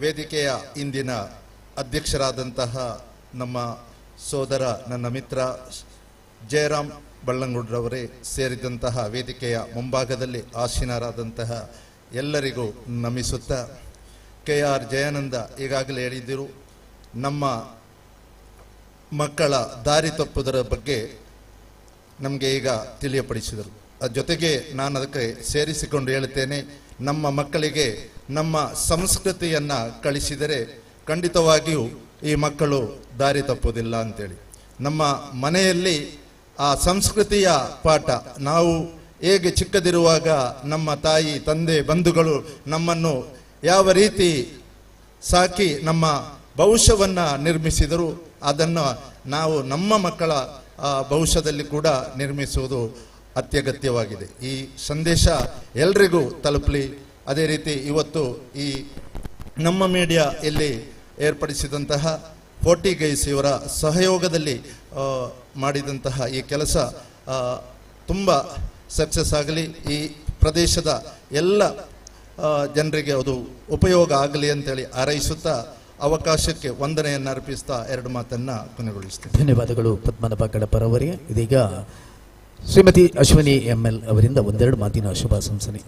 ವೇದಿಕೆಯ ಇಂದಿನ ಅಧ್ಯಕ್ಷರಾದಂತಹ ನಮ್ಮ ಸೋದರ ನನ್ನ ಮಿತ್ರ ಜಯರಾಮ್ ಬಳ್ಳಂಗುಡ್ರವರೇ ಸೇರಿದಂತಹ ವೇದಿಕೆಯ ಮುಂಭಾಗದಲ್ಲಿ ಆಸೀನರಾದಂತಹ ಎಲ್ಲರಿಗೂ ನಮಿಸುತ್ತ KR ಜಯಾನಂದ ಈಗಾಗಲೇ ಹೇಳಿದ್ದರು, ನಮ್ಮ ಮಕ್ಕಳ ದಾರಿ ತಪ್ಪುವುದರ ಬಗ್ಗೆ ನಮಗೆ ಈಗ ತಿಳಿಯಪಡಿಸಿದರು. ಜೊತೆಗೆ ನಾನು ಅದಕ್ಕೆ ಸೇರಿಸಿಕೊಂಡು ಹೇಳುತ್ತೇನೆ, ನಮ್ಮ ಮಕ್ಕಳಿಗೆ ನಮ್ಮ ಸಂಸ್ಕೃತಿಯನ್ನು ಕಳಿಸಿದರೆ ಖಂಡಿತವಾಗಿಯೂ ಈ ಮಕ್ಕಳು ದಾರಿ ತಪ್ಪುವುದಿಲ್ಲ ಅಂತೇಳಿ. ನಮ್ಮ ಮನೆಯಲ್ಲಿ ಆ ಸಂಸ್ಕೃತಿಯ ಪಾಠ ನಾವು ಹೇಗೆ ಚಿಕ್ಕದಿರುವಾಗ ನಮ್ಮ ತಾಯಿ ತಂದೆ ಬಂಧುಗಳು ನಮ್ಮನ್ನು ಯಾವ ರೀತಿ ಸಾಕಿ ನಮ್ಮ ಭವಿಷ್ಯವನ್ನು ನಿರ್ಮಿಸಿದರು, ಅದನ್ನು ನಾವು ನಮ್ಮ ಮಕ್ಕಳ ಭವಿಷ್ಯದಲ್ಲಿ ಕೂಡ ನಿರ್ಮಿಸುವುದು ಅತ್ಯಗತ್ಯವಾಗಿದೆ. ಈ ಸಂದೇಶ ಎಲ್ರಿಗೂ ತಲುಪಲಿ. ಅದೇ ರೀತಿ ಇವತ್ತು ಈ ನಮ್ಮ ಮೀಡಿಯಾ ಇಲ್ಲಿ ಏರ್ಪಡಿಸಿದಂತಹ 40 ಗೈಸ್ ಇವರ ಸಹಯೋಗದಲ್ಲಿ ಮಾಡಿದಂತಹ ಈ ಕೆಲಸ ತುಂಬ ಸಕ್ಸಸ್ ಆಗಲಿ, ಈ ಪ್ರದೇಶದ ಎಲ್ಲ ಜನರಿಗೆ ಅದು ಉಪಯೋಗ ಆಗಲಿ ಅಂತೇಳಿ ಹಾರೈಸುತ್ತಾ ಅವಕಾಶಕ್ಕೆ ವಂದನೆಯನ್ನು ಅರ್ಪಿಸ್ತಾ 2 ಮಾತನ್ನು ಕೊನೆಗೊಳಿಸ್ತೇನೆ. ಧನ್ಯವಾದಗಳು ಪದ್ಮನಾಭ ಕಡಪರವರಿಗೆ. ಇದೀಗ ಶ್ರೀಮತಿ ಅಶ್ವಿನಿ ML ಅವರಿಂದ ಒಂದೆರಡು ಮಾತಿನ ಶುಭಾಶಂಸನೆ.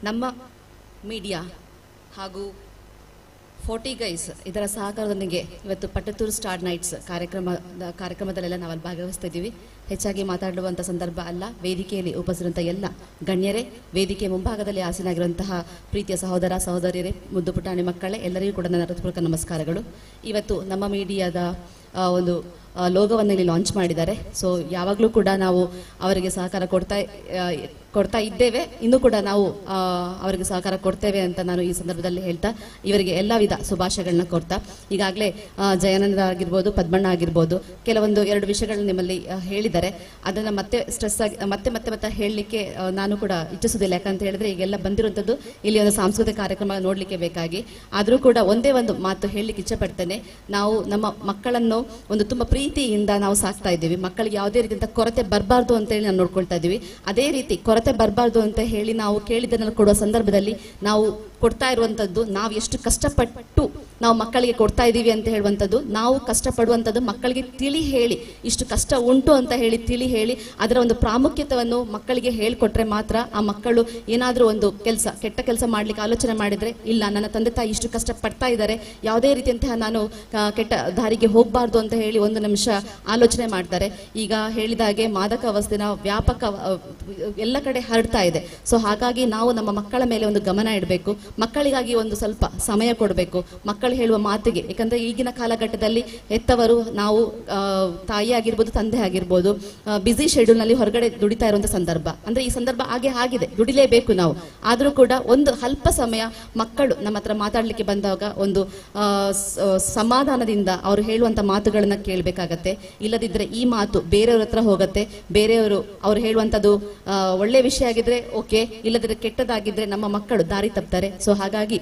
ನಮ್ಮ ಮೀಡಿಯಾ ಹಾಗೂ 40 ಗೈಸ್ ಇದರ ಸಹಕಾರದೊಂದಿಗೆ ಇವತ್ತು ಪಟ್ಟತ್ತೂರು ಸ್ಟಾರ್ ನೈಟ್ಸ್ ಕಾರ್ಯಕ್ರಮದಲ್ಲೆಲ್ಲ ನಾವು ಅಲ್ಲಿ ಭಾಗವಹಿಸ್ತಾ ಇದ್ದೀವಿ. ಹೆಚ್ಚಾಗಿ ಮಾತಾಡುವಂಥ ಸಂದರ್ಭ ಅಲ್ಲ. ವೇದಿಕೆಯಲ್ಲಿ ಉಪಸ್ಥಿರುವಂಥ ಎಲ್ಲ ಗಣ್ಯರೇ, ವೇದಿಕೆ ಮುಂಭಾಗದಲ್ಲಿ ಆಸೀನಾಗಿರುವಂತಹ ಪ್ರೀತಿಯ ಸಹೋದರ ಸಹೋದರಿಯರೇ, ಮುದ್ದು ಪುಟಾಣಿ ಮಕ್ಕಳೇ, ಎಲ್ಲರಿಗೂ ಕೂಡ ನನ್ನ ಹೃತ್ಪೂರ್ವಕ ನಮಸ್ಕಾರಗಳು. ಇವತ್ತು ನಮ್ಮ ಮೀಡಿಯಾದ ಒಂದು ಲೋಗೋವನ್ನು ಇಲ್ಲಿ ಲಾಂಚ್ ಮಾಡಿದ್ದಾರೆ. ಸೊ ಯಾವಾಗಲೂ ಕೂಡ ನಾವು ಅವರಿಗೆ ಸಹಕಾರ ಕೊಡ್ತಾ ಇದ್ದೇವೆ, ಇನ್ನೂ ಕೂಡ ನಾವು ಅವರಿಗೆ ಸಹಕಾರ ಕೊಡ್ತೇವೆ ಅಂತ ನಾನು ಈ ಸಂದರ್ಭದಲ್ಲಿ ಹೇಳ್ತಾ ಇವರಿಗೆ ಎಲ್ಲ ವಿಧ ಶುಭಾಶಯಗಳನ್ನ ಕೊಡ್ತಾ, ಈಗಾಗಲೇ ಜಯಾನಂದ ಆಗಿರ್ಬೋದು, ಪದ್ಮಣ್ಣ ಆಗಿರ್ಬೋದು, ಕೆಲವೊಂದು 2 ವಿಷಯಗಳನ್ನ ನಿಮ್ಮಲ್ಲಿ ಹೇಳಿದ್ದಾರೆ. ಹೇಳಿದ್ದಾರೆ. ಅದನ್ನು ಮತ್ತೆ ಸ್ಟ್ರೆಸ್ ಆಗಿ ಮತ್ತೆ ಮತ್ತೆ ಮತ್ತೆ ಹೇಳಲಿಕ್ಕೆ ನಾನು ಕೂಡ ಇಚ್ಛಿಸೋದಿಲ್ಲ. ಯಾಕಂತ ಹೇಳಿದ್ರೆ ಈಗೆಲ್ಲ ಬಂದಿರುವಂಥದ್ದು ಇಲ್ಲಿ ಒಂದು ಸಾಂಸ್ಕೃತಿಕ ಕಾರ್ಯಕ್ರಮ ನೋಡಲಿಕ್ಕೆ ಬೇಕಾಗಿ. ಆದರೂ ಕೂಡ ಒಂದೇ ಒಂದು ಮಾತು ಹೇಳಲಿಕ್ಕೆ ಇಚ್ಛಪಡ್ತೇನೆ. ನಾವು ನಮ್ಮ ಮಕ್ಕಳನ್ನು ಒಂದು ತುಂಬ ಪ್ರೀತಿಯಿಂದ ನಾವು ಸಾಕ್ತಾ ಇದ್ದೀವಿ. ಮಕ್ಕಳಿಗೆ ಯಾವುದೇ ರೀತಿಯಿಂದ ಕೊರತೆ ಬರಬಾರ್ದು ಅಂತ ಹೇಳಿ ನಾವು ನೋಡ್ಕೊಳ್ತಾ ಇದ್ದೀವಿ. ಅದೇ ರೀತಿ ಕೊರತೆ ಬರಬಾರ್ದು ಅಂತ ಹೇಳಿ ನಾವು ಕೇಳಿದ್ದನ್ನು ಕೊಡುವ ಸಂದರ್ಭದಲ್ಲಿ ನಾವು ಕೊಡ್ತಾ ಇರುವಂಥದ್ದು, ನಾವು ಎಷ್ಟು ಕಷ್ಟಪಟ್ಟು ನಾವು ಮಕ್ಕಳಿಗೆ ಕೊಡ್ತಾ ಇದ್ದೀವಿ ಅಂತ ಹೇಳುವಂಥದ್ದು, ನಾವು ಕಷ್ಟಪಡುವಂಥದ್ದು ಮಕ್ಕಳಿಗೆ ತಿಳಿ ಹೇಳಿ, ಇಷ್ಟು ಕಷ್ಟ ಉಂಟು ಅಂತ ಹೇಳಿ ತಿಳಿ ಹೇಳಿ ಅದರ ಒಂದು ಪ್ರಾಮುಖ್ಯತೆಯನ್ನು ಮಕ್ಕಳಿಗೆ ಹೇಳಿಕೊಟ್ರೆ ಮಾತ್ರ ಆ ಮಕ್ಕಳು ಏನಾದರೂ ಒಂದು ಕೆಟ್ಟ ಕೆಲಸ ಮಾಡಲಿಕ್ಕೆ ಆಲೋಚನೆ ಮಾಡಿದರೆ, ಇಲ್ಲ ನನ್ನ ತಂದೆ ತಾಯಿ ಇಷ್ಟು ಕಷ್ಟಪಡ್ತಾ ಇದ್ದಾರೆ, ಯಾವುದೇ ರೀತಿಯಂತಹ ನಾನು ಕೆಟ್ಟ ದಾರಿಗೆ ಹೋಗಬಾರ್ದು ಅಂತ ಹೇಳಿ ಒಂದು ನಿಮಿಷ ಆಲೋಚನೆ ಮಾಡ್ತಾರೆ. ಈಗ ಹೇಳಿದ ಹಾಗೆ ಮಾದಕ ಅವಸ್ಥೆನ ವ್ಯಾಪಕ ಎಲ್ಲ ಕಡೆ ಹರಡ್ತಾ ಇದೆ. ಸೊ ಹಾಗಾಗಿ ನಾವು ನಮ್ಮ ಮಕ್ಕಳ ಮೇಲೆ ಒಂದು ಗಮನ ಇಡಬೇಕು, ಮಕ್ಕಳಿಗಾಗಿ ಒಂದು ಸ್ವಲ್ಪ ಸಮಯ ಕೊಡಬೇಕು, ಮಕ್ಕಳು ಹೇಳುವ ಮಾತಿಗೆ. ಯಾಕಂದರೆ ಈಗಿನ ಕಾಲಘಟ್ಟದಲ್ಲಿ ಹೆತ್ತವರು ನಾವು ತಾಯಿ ಆಗಿರ್ಬೋದು, ತಂದೆ ಆಗಿರ್ಬೋದು, ಬ್ಯುಸಿ ಶೆಡ್ಯೂಲ್ನಲ್ಲಿ ಹೊರಗಡೆ ದುಡಿತಾ ಇರುವಂಥ ಸಂದರ್ಭ. ಅಂದರೆ ಈ ಸಂದರ್ಭ ಹಾಗೆ ಆಗಿದೆ, ದುಡಿಲೇಬೇಕು ನಾವು. ಆದರೂ ಕೂಡ ಒಂದು ಅಲ್ಪ ಸಮಯ ಮಕ್ಕಳು ನಮ್ಮ ಹತ್ರ ಮಾತಾಡಲಿಕ್ಕೆ ಬಂದಾಗ ಒಂದು ಸಮಾಧಾನದಿಂದ ಅವರು ಹೇಳುವಂಥ ಮಾತುಗಳನ್ನು ಕೇಳಬೇಕಾಗತ್ತೆ. ಇಲ್ಲದಿದ್ದರೆ ಈ ಮಾತು ಬೇರೆಯವ್ರ ಹತ್ರ ಹೋಗುತ್ತೆ. ಬೇರೆಯವರು ಅವ್ರು ಹೇಳುವಂಥದ್ದು ಒಳ್ಳೆಯ ವಿಷಯ ಆಗಿದ್ರೆ ಓಕೆ, ಇಲ್ಲದಿದ್ದರೆ ಕೆಟ್ಟದಾಗಿದ್ದರೆ ನಮ್ಮ ಮಕ್ಕಳು ದಾರಿ ತಪ್ತಾರೆ. ಸೊ ಹಾಗಾಗಿ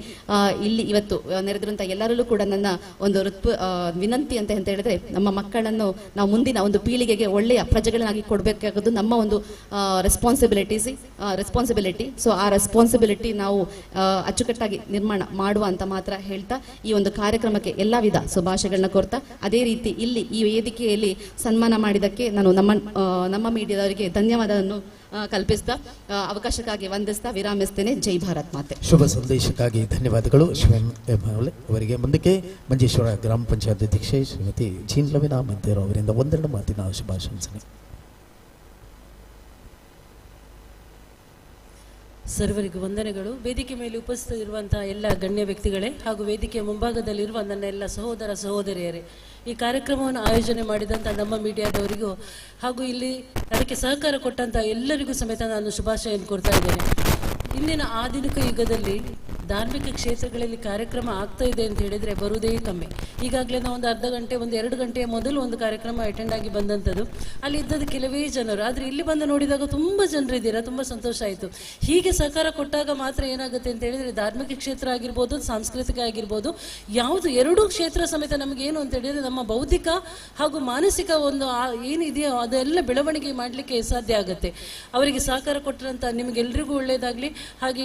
ಇಲ್ಲಿ ಇವತ್ತು ನೆರೆದಿರುವಂಥ ಎಲ್ಲರಲ್ಲೂ ಕೂಡ ನನ್ನ ಒಂದು ವಿನಂತಿ ಅಂತ ಹೇಳಿದ್ರೆ, ನಮ್ಮ ಮಕ್ಕಳನ್ನು ನಾವು ಮುಂದಿನ ಒಂದು ಪೀಳಿಗೆಗೆ ಒಳ್ಳೆಯ ಪ್ರಜೆಗಳನ್ನಾಗಿ ಕೊಡಬೇಕಾಗೋದು ನಮ್ಮ ಒಂದು ರೆಸ್ಪಾನ್ಸಿಬಿಲಿಟಿ. ಸೊ ಆ ರೆಸ್ಪಾನ್ಸಿಬಿಲಿಟಿ ನಾವು ಅಚ್ಚುಕಟ್ಟಾಗಿ ನಿರ್ಮಾಣ ಮಾಡುವ ಅಂತ ಮಾತ್ರ ಹೇಳ್ತಾ ಈ ಒಂದು ಕಾರ್ಯಕ್ರಮಕ್ಕೆ ಎಲ್ಲ ವಿಧ ಶುಭಾಶಯಗಳನ್ನ ಕೋರ್ತಾ, ಅದೇ ರೀತಿ ಇಲ್ಲಿ ಈ ವೇದಿಕೆಯಲ್ಲಿ ಸನ್ಮಾನ ಮಾಡಿದ್ದಕ್ಕೆ ನಾನು ನಮ್ಮ ಮೀಡಿಯಾದವರಿಗೆ ಧನ್ಯವಾದವನ್ನು ಕಲ್ಪಿಸ್ತಾ ಅವಕಾಶಕ್ಕಾಗಿ ವಂದಿಸ್ತಾ ವಿರಾಮಿಸ್ತೇನೆ. ಜೈ ಭಾರತ್ ಮಾತೆ. ಶುಭ ಸಂದೇಶಕ್ಕಾಗಿ ಧನ್ಯವಾದಗಳು ಶಿವನ್ ಅವರಿಗೆ. ಮುಂದಕ್ಕೆ ಮಂಜೇಶ್ವರ ಗ್ರಾಮ ಪಂಚಾಯತ್ ಅಧ್ಯಕ್ಷೆ ಶ್ರೀಮತಿ ಜೀನ್ ಲವಿನಾ ಮಂತೇರು ಅವರಿಂದ ಒಂದೆರಡು ಮಾತಿನ ಶುಭಾಶಂಸನೆ. ಸರ್ವರಿಗೂ ವಂದನೆಗಳು. ವೇದಿಕೆ ಮೇಲೆ ಉಪಸ್ಥಿತರಿರುವಂತಹ ಎಲ್ಲ ಗಣ್ಯ ವ್ಯಕ್ತಿಗಳೇ ಹಾಗೂ ವೇದಿಕೆಯ ಮುಂಭಾಗದಲ್ಲಿರುವ ನನ್ನ ಎಲ್ಲ ಸಹೋದರ ಸಹೋದರಿಯರೇ, ಈ ಕಾರ್ಯಕ್ರಮವನ್ನು ಆಯೋಜನೆ ಮಾಡಿದಂಥ ನಮ್ಮ ಮೀಡಿಯಾದವರಿಗೂ ಹಾಗೂ ಇಲ್ಲಿ ಅದಕ್ಕೆ ಸಹಕಾರ ಕೊಟ್ಟಂಥ ಎಲ್ಲರಿಗೂ ಸಮೇತ ನಾನು ಶುಭಾಶಯವನ್ನು ಕೊಡ್ತಾ ಇದ್ದೇನೆ. ಇಂದಿನ ಆಧುನಿಕ ಯುಗದಲ್ಲಿ ಧಾರ್ಮಿಕ ಕ್ಷೇತ್ರಗಳಲ್ಲಿ ಕಾರ್ಯಕ್ರಮ ಆಗ್ತಾ ಇದೆ ಅಂತ ಹೇಳಿದರೆ ಬರುವುದೇ ಕಮ್ಮಿ. ಈಗಾಗಲೇ ನಾವು ಒಂದು ಅರ್ಧ ಗಂಟೆ 1-2 ಗಂಟೆಯ ಮೊದಲು ಒಂದು ಕಾರ್ಯಕ್ರಮ ಅಟೆಂಡ್ ಆಗಿ ಬಂದಂಥದ್ದು. ಅಲ್ಲಿ ಇದ್ದದ್ದು ಕೆಲವೇ ಜನರು, ಆದರೆ ಇಲ್ಲಿ ಬಂದು ನೋಡಿದಾಗ ತುಂಬ ಜನರಿದ್ದೀರಾ, ತುಂಬ ಸಂತೋಷ ಆಯಿತು. ಹೀಗೆ ಸಹಕಾರ ಕೊಟ್ಟಾಗ ಮಾತ್ರ ಏನಾಗುತ್ತೆ ಅಂತ ಹೇಳಿದರೆ ಧಾರ್ಮಿಕ ಕ್ಷೇತ್ರ ಆಗಿರ್ಬೋದು, ಸಾಂಸ್ಕೃತಿಕ ಆಗಿರ್ಬೋದು, ಯಾವುದು ಎರಡೂ ಕ್ಷೇತ್ರ ಸಮೇತ ನಮಗೇನು ಅಂತ ಹೇಳಿದರೆ ನಮ್ಮ ಬೌದ್ಧಿಕ ಹಾಗೂ ಮಾನಸಿಕ ಒಂದು ಏನಿದೆಯೋ ಅದೆಲ್ಲ ಬೆಳವಣಿಗೆ ಮಾಡಲಿಕ್ಕೆ ಸಾಧ್ಯ ಆಗುತ್ತೆ. ಅವರಿಗೆ ಸಹಕಾರ ಕೊಟ್ಟರಂತ ನಿಮಗೆಲ್ಲರಿಗೂ ಒಳ್ಳೆಯದಾಗಲಿ. ಹಾಗೆ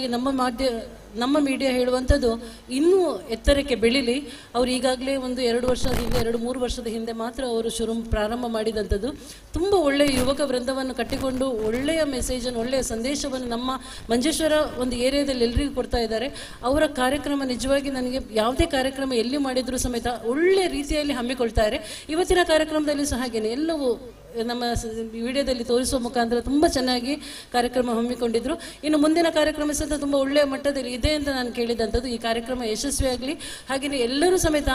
ನಮ್ಮ ಮೀಡಿಯಾ ಹೇಳುವಂಥದ್ದು ಇನ್ನೂ ಎತ್ತರಕ್ಕೆ ಬೆಳೀಲಿ. ಅವರು ಈಗಾಗಲೇ ಒಂದು 2-3 ವರ್ಷದ ಹಿಂದೆ ಮಾತ್ರ ಅವರು ಪ್ರಾರಂಭ ಮಾಡಿದಂಥದ್ದು. ತುಂಬ ಒಳ್ಳೆಯ ಯುವಕ ವೃಂದವನ್ನು ಕಟ್ಟಿಕೊಂಡು ಒಳ್ಳೆಯ ಮೆಸೇಜನ್ನು, ಒಳ್ಳೆಯ ಸಂದೇಶವನ್ನು ನಮ್ಮ ಮಂಜೇಶ್ವರ ಒಂದು ಏರಿಯಾದಲ್ಲಿ ಎಲ್ಲರಿಗೂ ಕೊಡ್ತಾ ಇದ್ದಾರೆ. ಅವರ ಕಾರ್ಯಕ್ರಮ ನಿಜವಾಗಿ ನನಗೆ ಯಾವುದೇ ಕಾರ್ಯಕ್ರಮ ಎಲ್ಲಿ ಮಾಡಿದರೂ ಸಮೇತ ಒಳ್ಳೆಯ ರೀತಿಯಲ್ಲಿ ಹಮ್ಮಿಕೊಳ್ತಾರೆ. ಇವತ್ತಿನ ಕಾರ್ಯಕ್ರಮದಲ್ಲಿ ಸಹ ಹಾಗೇನೆ ಎಲ್ಲವೂ ನಮ್ಮ ವಿಡಿಯೋದಲ್ಲಿ ತೋರಿಸುವ ಮುಖಾಂತರ ತುಂಬ ಚೆನ್ನಾಗಿ ಕಾರ್ಯಕ್ರಮ ಹಮ್ಮಿಕೊಂಡಿದ್ರು. ಇನ್ನು ಮುಂದಿನ ಕಾರ್ಯಕ್ರಮ ಸಹಿತ ತುಂಬ ಒಳ್ಳೆಯ ಮಟ್ಟದಲ್ಲಿ ಇದೆ ಅಂತ ನಾನು ಕೇಳಿದಂಥದ್ದು. ಈ ಕಾರ್ಯಕ್ರಮ ಯಶಸ್ವಿಯಾಗಲಿ. ಹಾಗೆಯೇ ಎಲ್ಲರೂ ಸಮೇತ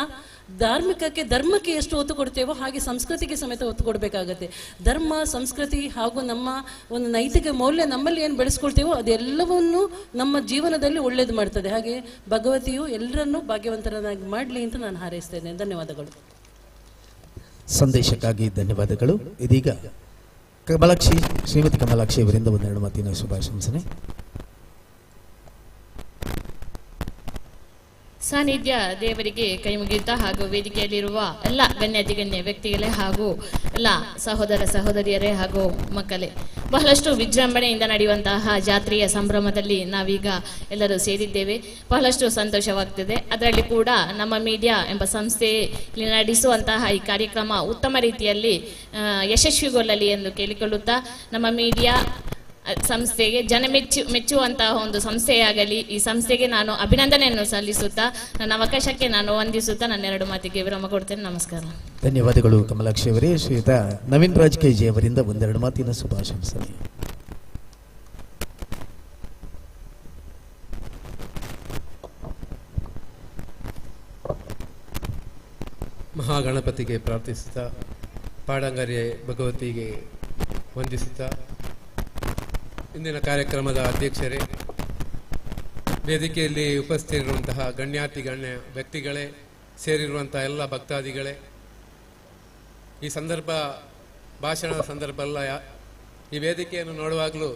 ಧರ್ಮಕ್ಕೆ ಎಷ್ಟು ಒತ್ತು ಕೊಡ್ತೇವೋ ಹಾಗೆ ಸಂಸ್ಕೃತಿಗೆ ಸಮೇತ ಒತ್ತು ಕೊಡಬೇಕಾಗತ್ತೆ. ಧರ್ಮ, ಸಂಸ್ಕೃತಿ ಹಾಗೂ ನಮ್ಮ ಒಂದು ನೈತಿಕ ಮೌಲ್ಯ ನಮ್ಮಲ್ಲಿ ಏನು ಬೆಳೆಸ್ಕೊಳ್ತೇವೋ ಅದೆಲ್ಲವನ್ನು ನಮ್ಮ ಜೀವನದಲ್ಲಿ ಒಳ್ಳೇದು ಮಾಡ್ತದೆ. ಹಾಗೆ ಭಗವತಿಯು ಎಲ್ಲರನ್ನೂ ಭಾಗ್ಯವಂತರನ್ನಾಗಿ ಮಾಡಲಿ ಅಂತ ನಾನು ಹಾರೈಸ್ತೇನೆ. ಧನ್ಯವಾದಗಳು. ಸಂದೇಶಕ್ಕಾಗಿ ಧನ್ಯವಾದಗಳು. ಇದೀಗ ಶ್ರೀಮತಿ ಕಮಲಾಕ್ಷಿ ಅವರಿಂದ ಒಂದೆರಡು ಮಾತಿನ ಶುಭಾಶಂಸನೆ. ಸಾನ್ನಿಧ್ಯ ದೇವರಿಗೆ ಕೈ ಮುಗಿಯುತ್ತಾ ಹಾಗೂ ವೇದಿಕೆಯಲ್ಲಿರುವ ಎಲ್ಲ ಗಣ್ಯ ವ್ಯಕ್ತಿಗಳೇ ಹಾಗೂ ಎಲ್ಲ ಸಹೋದರ ಸಹೋದರಿಯರೇ ಹಾಗೂ ಮಕ್ಕಳೇ, ಬಹಳಷ್ಟು ವಿಜೃಂಭಣೆಯಿಂದ ನಡೆಯುವಂತಹ ಜಾತ್ರೆಯ ಸಂಭ್ರಮದಲ್ಲಿ ನಾವೀಗ ಎಲ್ಲರೂ ಸೇರಿದ್ದೇವೆ. ಬಹಳಷ್ಟು ಸಂತೋಷವಾಗ್ತಿದೆ. ಅದರಲ್ಲಿ ಕೂಡ ನಮ್ಮ ಮೀಡಿಯಾ ಎಂಬ ಸಂಸ್ಥೆಯಲ್ಲಿ ನಡೆಸುವಂತಹ ಈ ಕಾರ್ಯಕ್ರಮ ಉತ್ತಮ ರೀತಿಯಲ್ಲಿ ಯಶಸ್ವಿಗೊಳ್ಳಲಿ ಎಂದು ಕೇಳಿಕೊಳ್ಳುತ್ತಾ, ನಮ್ಮ ಮೀಡಿಯಾ ಸಂಸ್ಥೆಗೆ ಮೆಚ್ಚುವಂತಹ ಒಂದು ಸಂಸ್ಥೆಯಾಗಲಿ, ಈ ಸಂಸ್ಥೆಗೆ ನಾನು ಅಭಿನಂದನೆಯನ್ನು ಸಲ್ಲಿಸುತ್ತಾ ನನ್ನ ಅವಕಾಶಕ್ಕೆ ನಾನು ವಂದಿಸುತ್ತಾ ನನ್ನ 2 ಮಾತಿಗೆ ವಿರಾಮ ಕೊಡ್ತೇನೆ. ನಮಸ್ಕಾರ. ಧನ್ಯವಾದಗಳು ಕಮಲಾಕ್ಷಿ ಅವರೇ. ಶ್ರೀಯುತ ನವೀನ್ ರಾಜ್ ಕೆಜಿ ಅವರಿಂದ ಒಂದೆರಡು ಮಾತಿನ ಶುಭಾಶಂಸನೆ. ಮಹಾಗಣಪತಿಗೆ ಪ್ರಾರ್ಥಿಸುತ್ತಾ, ಪಾಡಂಗರಿ ಭಗವತಿಗೆ ವಂದಿಸುತ್ತಾ, ಇಂದಿನ ಕಾರ್ಯಕ್ರಮದ ಅಧ್ಯಕ್ಷರೇ, ವೇದಿಕೆಯಲ್ಲಿ ಉಪಸ್ಥಿತಿರುವಂತಹ ಗಣ್ಯ ವ್ಯಕ್ತಿಗಳೇ, ಸೇರಿರುವಂತಹ ಎಲ್ಲ ಭಕ್ತಾದಿಗಳೇ, ಈ ಸಂದರ್ಭ ಭಾಷಣದ ಸಂದರ್ಭ ಅಲ್ಲ. ಈ ವೇದಿಕೆಯನ್ನು ನೋಡುವಾಗಲೂ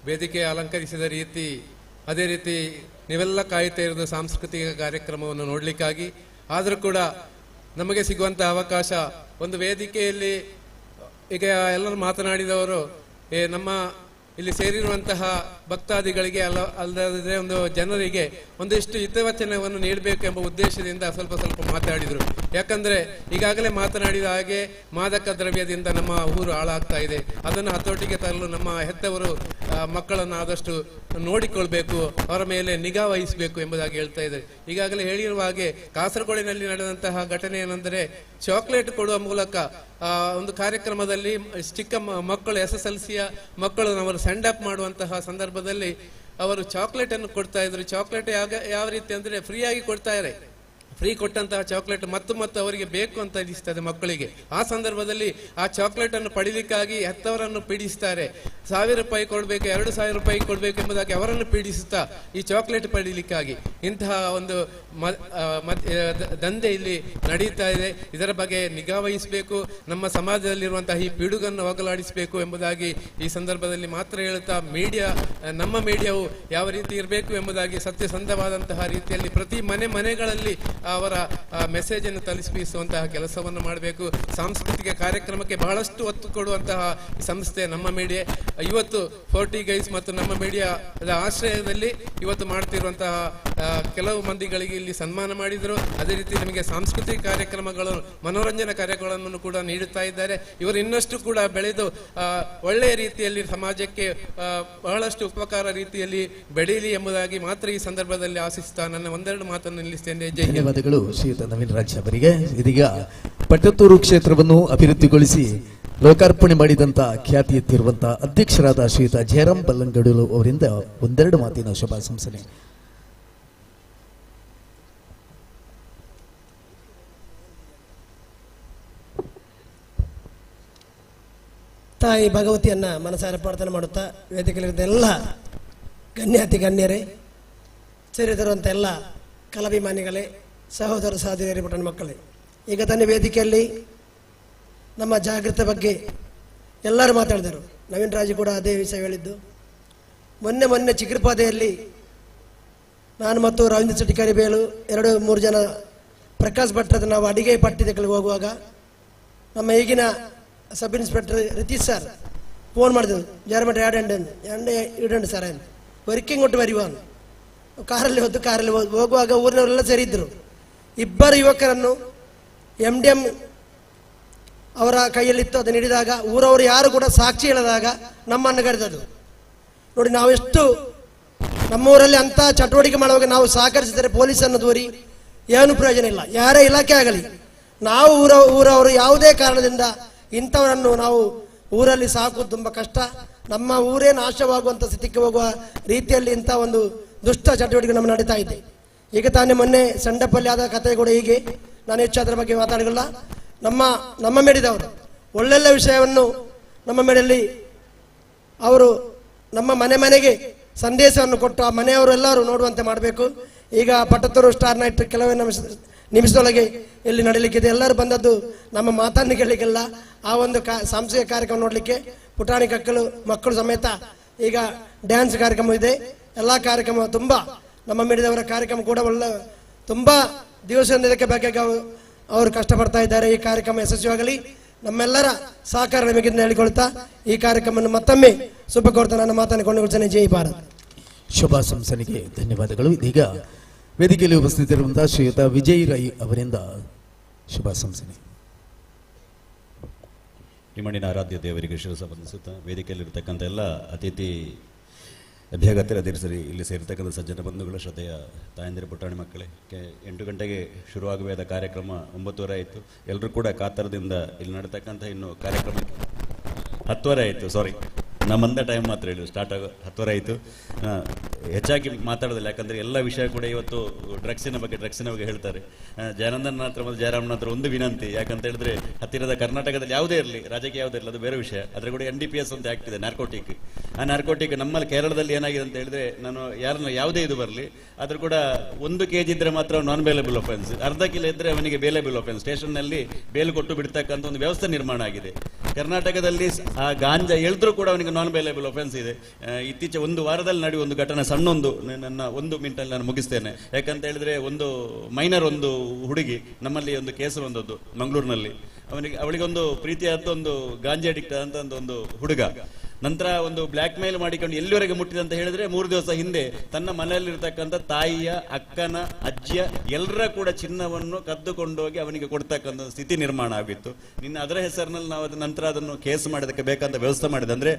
ವೇದಿಕೆ ಅಲಂಕರಿಸಿದ ರೀತಿ, ಅದೇ ರೀತಿ ನೀವೆಲ್ಲ ಕಾಯುತ್ತಾ ಇರೋದು ಸಾಂಸ್ಕೃತಿಕ ಕಾರ್ಯಕ್ರಮವನ್ನು ನೋಡಲಿಕ್ಕಾಗಿ. ಆದರೂ ಕೂಡ ನಮಗೆ ಸಿಗುವಂಥ ಅವಕಾಶ, ಒಂದು ವೇದಿಕೆಯಲ್ಲಿ ಈಗ ಎಲ್ಲರೂ ಮಾತನಾಡಿದವರು ನಮ್ಮ ಇಲ್ಲಿ ಸೇರಿರುವಂತಹ ಭಕ್ತಾದಿಗಳಿಗೆ ಅಲ್ಲದೆ ಒಂದು ಜನರಿಗೆ ಒಂದಿಷ್ಟು ಹಿತವಚನವನ್ನು ನೀಡಬೇಕು ಎಂಬ ಉದ್ದೇಶದಿಂದ ಸ್ವಲ್ಪ ಮಾತಾಡಿದರು. ಯಾಕಂದ್ರೆ ಈಗಾಗಲೇ ಮಾತನಾಡಿದ ಹಾಗೆ ಮಾದಕ ದ್ರವ್ಯದಿಂದ ನಮ್ಮ ಊರು ಹಾಳಾಗ್ತಾ ಇದೆ. ಅದನ್ನು ಹತೋಟಿಗೆ ತರಲು ನಮ್ಮ ಹೆತ್ತವರು ಮಕ್ಕಳನ್ನು ಆದಷ್ಟು ನೋಡಿಕೊಳ್ಬೇಕು, ಅವರ ಮೇಲೆ ನಿಗಾ ವಹಿಸಬೇಕು ಎಂಬುದಾಗಿ ಹೇಳ್ತಾ ಇದ್ದಾರೆ. ಈಗಾಗಲೇ ಹೇಳಿರುವ ಹಾಗೆ ಕಾಸರಗೋಡಿನಲ್ಲಿ ನಡೆದಂತಹ ಘಟನೆ ಏನೆಂದರೆ, ಚಾಕ್ಲೇಟ್ ಕೊಡುವ ಮೂಲಕ ಒಂದು ಕಾರ್ಯಕ್ರಮದಲ್ಲಿ ಚಿಕ್ಕ ಮಕ್ಕಳು SSLCಯ ಮಕ್ಕಳು ಅವರು ಸ್ಟ್ಯಾಂಡ್ ಅಪ್ ಮಾಡುವಂತಹ ಸಂದರ್ಭದಲ್ಲಿ ಅವರು ಚಾಕ್ಲೇಟ್ ಅನ್ನು ಕೊಡ್ತಾ ಇದ್ರು. ಚಾಕ್ಲೇಟ್ ಯಾವ ರೀತಿ ಅಂದ್ರೆ ಫ್ರೀ ಆಗಿ ಕೊಡ್ತಾ ಇದ್ದಾರೆ. ಫ್ರೀ ಕೊಟ್ಟಂತಹ ಚಾಕ್ಲೇಟ್ ಮತ್ತು ಅವರಿಗೆ ಬೇಕು ಅಂತ ಅನಿಸ್ತದೆ ಮಕ್ಕಳಿಗೆ. ಆ ಸಂದರ್ಭದಲ್ಲಿ ಆ ಚಾಕ್ಲೇಟ್ ಅನ್ನು ಪಡಿಲಿಕ್ಕಾಗಿ ಹೆತ್ತವರನ್ನು ಪೀಡಿಸ್ತಾರೆ. 1000 ರೂಪಾಯಿ ಕೊಡಬೇಕು, 2000 ರೂಪಾಯಿ ಕೊಡಬೇಕು ಎಂಬುದಾಗಿ ಅವರನ್ನು ಪೀಡಿಸುತ್ತಾ ಈ ಚಾಕ್ಲೇಟ್ ಪಡೀಲಿಕ್ಕಾಗಿ ಇಂತಹ ಒಂದು ದಂಧೆ ಇಲ್ಲಿ ನಡೀತಾ ಇದೆ. ಇದರ ಬಗ್ಗೆ ನಿಗಾ ವಹಿಸಬೇಕು, ನಮ್ಮ ಸಮಾಜದಲ್ಲಿರುವಂತಹ ಈ ಪಿಡುಗನ್ನು ಹೋಗಲಾಡಿಸಬೇಕು ಎಂಬುದಾಗಿ ಈ ಸಂದರ್ಭದಲ್ಲಿ ಮಾತ್ರ ಹೇಳುತ್ತಾ, ನಮ್ಮ ಮೀಡಿಯಾವು ಯಾವ ರೀತಿ ಇರಬೇಕು ಎಂಬುದಾಗಿ ಸತ್ಯಸಂಧವಾದಂತಹ ರೀತಿಯಲ್ಲಿ ಪ್ರತಿ ಮನೆಗಳಲ್ಲಿ ಅವರ ಮೆಸೇಜ್ ಅನ್ನು ತಲುಪಿಸುವಂತಹ ಕೆಲಸವನ್ನು ಮಾಡಬೇಕು. ಸಾಂಸ್ಕೃತಿಕ ಕಾರ್ಯಕ್ರಮಕ್ಕೆ ಬಹಳಷ್ಟು ಒತ್ತು ಕೊಡುವಂತಹ ಸಂಸ್ಥೆ ನಮ್ಮ ಮೀಡಿಯಾ. ಇವತ್ತು 40 ಗೈಸ್ ಮತ್ತು ನಮ್ಮ ಮೀಡಿಯಾದ ಆಶ್ರಯದಲ್ಲಿ ಇವತ್ತು ಮಾಡ್ತಿರುವಂತಹ ಕೆಲವು ಮಂದಿಗಳಿಗೆ ಇಲ್ಲಿ ಸನ್ಮಾನ ಮಾಡಿದರು. ಅದೇ ರೀತಿ ನಮಗೆ ಸಾಂಸ್ಕೃತಿಕ ಕಾರ್ಯಕ್ರಮಗಳು, ಮನೋರಂಜನಾ ಕಾರ್ಯಕ್ರಮಗಳನ್ನು ಕೂಡ ನೀಡುತ್ತಾ ಇದ್ದಾರೆ. ಇವರು ಇನ್ನಷ್ಟು ಕೂಡ ಬೆಳೆದು ಒಳ್ಳೆಯ ರೀತಿಯಲ್ಲಿ ಸಮಾಜಕ್ಕೆ ಬಹಳಷ್ಟು ಉಪಕಾರ ರೀತಿಯಲ್ಲಿ ಬೆಳೆಯಲಿ ಎಂಬುದಾಗಿ ಮಾತ್ರ ಈ ಸಂದರ್ಭದಲ್ಲಿ ಆಶಿಸುತ್ತಾ ನನ್ನ ಒಂದೆರಡು ಮಾತನ್ನು ನಿಲ್ಲಿಸ್ತೇನೆ. ಜೈ ಹಿಂದ್. ಧನ್ಯವಾದಗಳು ಶ್ರೀಯುತ ನವೀನ್ ರಾಜ್ ಅವರಿಗೆ. ಇದೀಗ ಪಟ್ಟತ್ತೂರು ಕ್ಷೇತ್ರವನ್ನು ಅಭಿವೃದ್ಧಿಗೊಳಿಸಿ ಲೋಕಾರ್ಪಣೆ ಮಾಡಿದಂತ ಖ್ಯಾತಿ ಎತ್ತಿರುವಂತಹ ಅಧ್ಯಕ್ಷರಾದ ಶ್ರೀಯುತ ಜಯರಾಮ್ ಬಲ್ಲಂಗಡೂರು ಅವರಿಂದ ಒಂದೆರಡು ಮಾತಿನ ಶುಭಾಶಂಸನೆ. ತಾಯಿ ಭಗವತಿಯನ್ನ ಮನಸಾರ ಪ್ರಾರ್ಥನೆ ಮಾಡುತ್ತಾ, ವೇದಿಕೆಯಲ್ಲಿದ್ದ ಎಲ್ಲ ಗಣ್ಯಾತಿ ಗಣ್ಯರೇ, ಸೇರಿದಿರುವಂಥ ಎಲ್ಲ ಕಲಾಭಿಮಾನಿಗಳೇ, ಸಹೋದರ ಸಹೋದರಿಯರೇ, ಪುಟ್ಟ ಮಕ್ಕಳೇ, ಈಗ ತಾನೇ ವೇದಿಕೆಯಲ್ಲಿ ನಮ್ಮ ಜಾಗೃತಿ ಬಗ್ಗೆ ಎಲ್ಲರೂ ಮಾತಾಡಿದರು. ನವೀನ್ ರಾಜು ಕೂಡ ಅದೇ ವಿಷಯ ಹೇಳಿದ್ದು. ಮೊನ್ನೆ ಚಿಗುರುಪಾದೆಯಲ್ಲಿ ನಾನು ಮತ್ತು ರವೀಂದ್ರ ಶೆಟ್ಟಿ ಕರಿಬೇಲು 2-3 ಜನ ಪ್ರಕಾಶ್ ಭಟ್ರದ ನಾವು ಅಡಿಗೆ ಪಟ್ಟಿದ್ದಕ್ಕೆ ಹೋಗುವಾಗ ನಮ್ಮ ಈಗಿನ sub inspector Ritesh sir phone ಮಾಡಿದ್ರು. ಜರ್ಮಟ್ ಎರಡು ಸರ್ ಅಂತ ವರ್ಕಿಂಗ್ ಒಟ್ಟು ಬರಿವಾನು ಕಾರಲ್ಲಿ ಹೋಗುವಾಗ ಊರಿನವರೆಲ್ಲ ಸೇರಿದ್ರು. 2 ಯುವಕರನ್ನು MDM ಅವರ ಕೈಯಲ್ಲಿತ್ತು. ಅದನ್ನು ಹಿಡಿದಾಗ ಊರವರು ಯಾರು ಕೂಡ ಸಾಕ್ಷಿ ಹೇಳದಾಗ ನಮ್ಮನ್ನು ಕರೆದದು ನೋಡಿ. ನಾವೆಷ್ಟು ನಮ್ಮೂರಲ್ಲಿ ಅಂಥ ಚಟುವಟಿಕೆ ಮಾಡುವಾಗ ನಾವು ಸಹಕರಿಸಿದರೆ ಪೊಲೀಸನ್ನು ದೂರಿ ಏನು ಪ್ರಯೋಜನ ಇಲ್ಲ. ಯಾರೇ ಇಲಾಖೆ ಆಗಲಿ, ನಾವು ಊರವರು ಯಾವುದೇ ಕಾರಣದಿಂದ ಇಂಥವರನ್ನು ನಾವು ಊರಲ್ಲಿ ಸಾಕುವುದು ತುಂಬ ಕಷ್ಟ. ನಮ್ಮ ಊರೇ ನಾಶವಾಗುವಂಥ ಸ್ಥಿತಿಗೆ ಹೋಗುವ ರೀತಿಯಲ್ಲಿ ಇಂಥ ಒಂದು ದುಷ್ಟ ಚಟುವಟಿಕೆ ನಮ್ಮ ನಡೀತಾ ಇದೆ. ಈಗ ತಾನೇ ಮೊನ್ನೆ ಸಂಡಪಲ್ಲಿ ಆದ ಕಥೆ ಕೂಡ ಹೀಗೆ. ನಾನು ಹೆಚ್ಚು ಅದರ ಬಗ್ಗೆ ಮಾತಾಡಲಿಲ್ಲ. ನಮ್ಮ ಮೇಡಿದವರು ಒಳ್ಳೊಳ್ಳೆ ವಿಷಯವನ್ನು ನಮ್ಮ ಮೇಡಲ್ಲಿ ಅವರು ನಮ್ಮ ಮನೆಗೆ ಸಂದೇಶವನ್ನು ಕೊಟ್ಟು ಆ ಮನೆಯವರೆಲ್ಲರೂ ನೋಡುವಂತೆ ಮಾಡಬೇಕು. ಈಗ ಪಟ್ಟತ್ತೂರು ಸ್ಟಾರ್ ನೈಟ್ ಕೆಲವೇ ನಿಮಿಷದೊಳಗೆ ಇಲ್ಲಿ ನಡೀಲಿಕ್ಕಿದೆ. ಎಲ್ಲರೂ ಬಂದದ್ದು ನಮ್ಮ ಮಾತನ್ನು ಕೇಳಲಿಕ್ಕೆಲ್ಲ ಆ ಒಂದು ಸಾಂಸ್ಕೃತಿಕ ಕಾರ್ಯಕ್ರಮ ನೋಡಲಿಕ್ಕೆ. ಪುಟಾಣಿ ಮಕ್ಕಳು ಸಮೇತ ಈಗ ಡ್ಯಾನ್ಸ್ ಕಾರ್ಯಕ್ರಮ ಇದೆ. ಎಲ್ಲ ಕಾರ್ಯಕ್ರಮ ತುಂಬ ನಮ್ಮ ಮೇಡಿದವರ ಕಾರ್ಯಕ್ರಮ ಕೂಡ ಒಳ್ಳೆ ತುಂಬ ದಿವಸದಿಂದ ಇದಕ್ಕೆ ಬಗ್ಗೆ ಅವರು ಕಷ್ಟಪಡ್ತಾ ಇದ್ದಾರೆ. ಈ ಕಾರ್ಯಕ್ರಮ ಯಶಸ್ವಿಯಾಗಲಿ, ನಮ್ಮೆಲ್ಲರ ಸಹಕಾರ ನಮಗಿಂದ ಹೇಳಿಕೊಳ್ತಾ ಈ ಕಾರ್ಯಕ್ರಮವನ್ನು ಮತ್ತೊಮ್ಮೆ ಶುಭ ಕೋರ್ತಾ ನನ್ನ ಮಾತನ್ನು ಕೊಂಡುಕೊಳ್ತೇನೆ. ಜೈ ಭಾರತ್. ಶುಭಾಶಂಸನೆಗೆ ಧನ್ಯವಾದಗಳು. ಇದೀಗ ವೇದಿಕೆಯಲ್ಲಿ ಉಪಸ್ಥಿತರಿರುವಂತಹ ಶ್ರೀಯುತ ವಿಜಯ್ ರೈ ಅವರಿಂದ ಶುಭಾಶಂಸನೆ. ಈ ಮಣ್ಣಿನ ಆರಾಧ್ಯ ದೇವರಿಗೆ ಶಿರಸ ಬಂಧಿಸುತ್ತಾ ವೇದಿಕೆಯಲ್ಲಿರ್ತಕ್ಕಂಥ ಎಲ್ಲ ಅತಿಥಿ ಅಭ್ಯಾಗತರದಿರಿಸರಿ ಇಲ್ಲಿ ಸೇರಿರ್ತಕ್ಕಂಥ ಸಜ್ಜನ ಬಂಧುಗಳ ಶ್ರದ್ಧೆಯ ತಾಯಂದಿರ ಪುಟಾಣಿ ಮಕ್ಕಳೇ, 8 ಗಂಟೆಗೆ ಶುರುವಾಗಬೇಕಾದ ಕಾರ್ಯಕ್ರಮ 9:30 ಆಯಿತು. ಎಲ್ಲರೂ ಕೂಡ ಕಾತರದಿಂದ ಇಲ್ಲಿ ನಡೀತಕ್ಕಂಥ ಇನ್ನು ಕಾರ್ಯಕ್ರಮಕ್ಕೆ 10:30 ಆಯಿತು. ಸಾರಿ, ನಮ್ಮಂದ ಟೈಮ್ ಮಾತ್ರ ಹೇಳಿ ಸ್ಟಾರ್ಟ್ ಆಗೋ 10:30 ಆಯಿತು. ಹೆಚ್ಚಾಗಿ ಮಾತಾಡೋದಿಲ್ಲ, ಯಾಕಂದರೆ ಎಲ್ಲ ವಿಷಯ ಕೂಡ ಇವತ್ತು ಡ್ರಗ್ಸಿನ ಬಗ್ಗೆ ಹೇಳ್ತಾರೆ. ಜಯಾನಂದನ ಹತ್ರ ಮತ್ತು ಜಯರಾಮನ ಹತ್ರ ಒಂದು ವಿನಂತಿ, ಯಾಕಂತ ಹೇಳಿದ್ರೆ ಹತ್ತಿರದ ಕರ್ನಾಟಕದಲ್ಲಿ ಯಾವುದೇ ಇರಲಿ, ರಾಜಕೀಯ ಯಾವುದೇ ಇರಲಿ, ಅದು ಬೇರೆ ವಿಷಯ. ಅದರ ಕೂಡ NDPS ಅಂತ ಆ್ಯಕ್ಟ್ ಇದೆ, ನಾರ್ಕೋಟಿಕ್. ಆ ನಾರ್ಕೋಟಿಕ್ ನಮ್ಮಲ್ಲಿ ಕೇರಳದಲ್ಲಿ ಏನಾಗಿದೆ ಅಂತ ಹೇಳಿದ್ರೆ, ನಾನು ಯಾವುದೇ ಇದು ಬರಲಿ, ಅದ್ರ ಕೂಡ 1 kg ಇದ್ದರೆ ಮಾತ್ರ ನಾನ್ ಬೇಲೇಬಲ್ ಒಫೆನ್ಸ್, 1/2 ಕಿಲೋ ಇದ್ದರೆ ಅವನಿಗೆ ಬೇಲೇಬಲ್ ಒಫೆನ್ಸ್. ಸ್ಟೇಷನ್ನಲ್ಲಿ ಬೇಲ್ ಕೊಟ್ಟು ಬಿಡ್ತಕ್ಕಂಥ ಒಂದು ವ್ಯವಸ್ಥೆ ನಿರ್ಮಾಣ ಆಗಿದೆ. ಕರ್ನಾಟಕದಲ್ಲಿ ಆ ಗಾಂಜಾ ಹೇಳಿದ್ರೂ ಕೂಡ ಅವನಿಗೆ ನಾನ್ ಬೇಲೇಬಲ್ ಒಫೆನ್ಸ್ ಇದೆ. ಇತ್ತೀಚೆ ಒಂದು ವಾರದಲ್ಲಿ ನಡೆಯುವ ಒಂದು ಘಟನೆ, ಸಣ್ಣೊಂದು, ನನ್ನ 1 ಮಿನಿಟಲ್ಲಿ ನಾನು ಮುಗಿಸ್ತೇನೆ. ಯಾಕಂತ ಹೇಳಿದ್ರೆ ಒಂದು ಮೈನರ್, ಒಂದು ಹುಡುಗಿ ನಮ್ಮಲ್ಲಿ ಒಂದು ಕೇಸ್ ಬಂದದ್ದು ಮಂಗಳೂರಿನಲ್ಲಿ. ಅವಳಿಗೆ ಒಂದು ಪ್ರೀತಿಯಾದ ಒಂದು ಗಾಂಜಾ ಅಡಿಕ್ಟ್ ಅಂತ ಒಂದು ಹುಡುಗ. ನಂತರ ಒಂದು ಬ್ಲ್ಯಾಕ್ ಮೇಲ್ ಮಾಡಿಕೊಂಡು ಎಲ್ಲಿವರೆಗೆ ಮುಟ್ಟಿದೆ ಅಂತ ಹೇಳಿದ್ರೆ 3 ದಿವಸ ಹಿಂದೆ ತನ್ನ ಮನೆಯಲ್ಲಿರ್ತಕ್ಕಂಥ ತಾಯಿಯ, ಅಕ್ಕನ, ಅಜ್ಜಿಯ ಎಲ್ಲರ ಕೂಡ ಚಿನ್ನವನ್ನು ಕದ್ದುಕೊಂಡೋಗಿ ಅವನಿಗೆ ಕೊಡ್ತಕ್ಕಂಥ ಸ್ಥಿತಿ ನಿರ್ಮಾಣ ಆಗಿತ್ತು. ಅದರ ಹೆಸರಿನಲ್ಲಿ ನಾವು ನಂತರ ಅದನ್ನು ಕೇಸ್ ಮಾಡೋದಕ್ಕೆ ಬೇಕಾದ ವ್ಯವಸ್ಥೆ ಮಾಡಿದೆ. ಅಂದ್ರೆ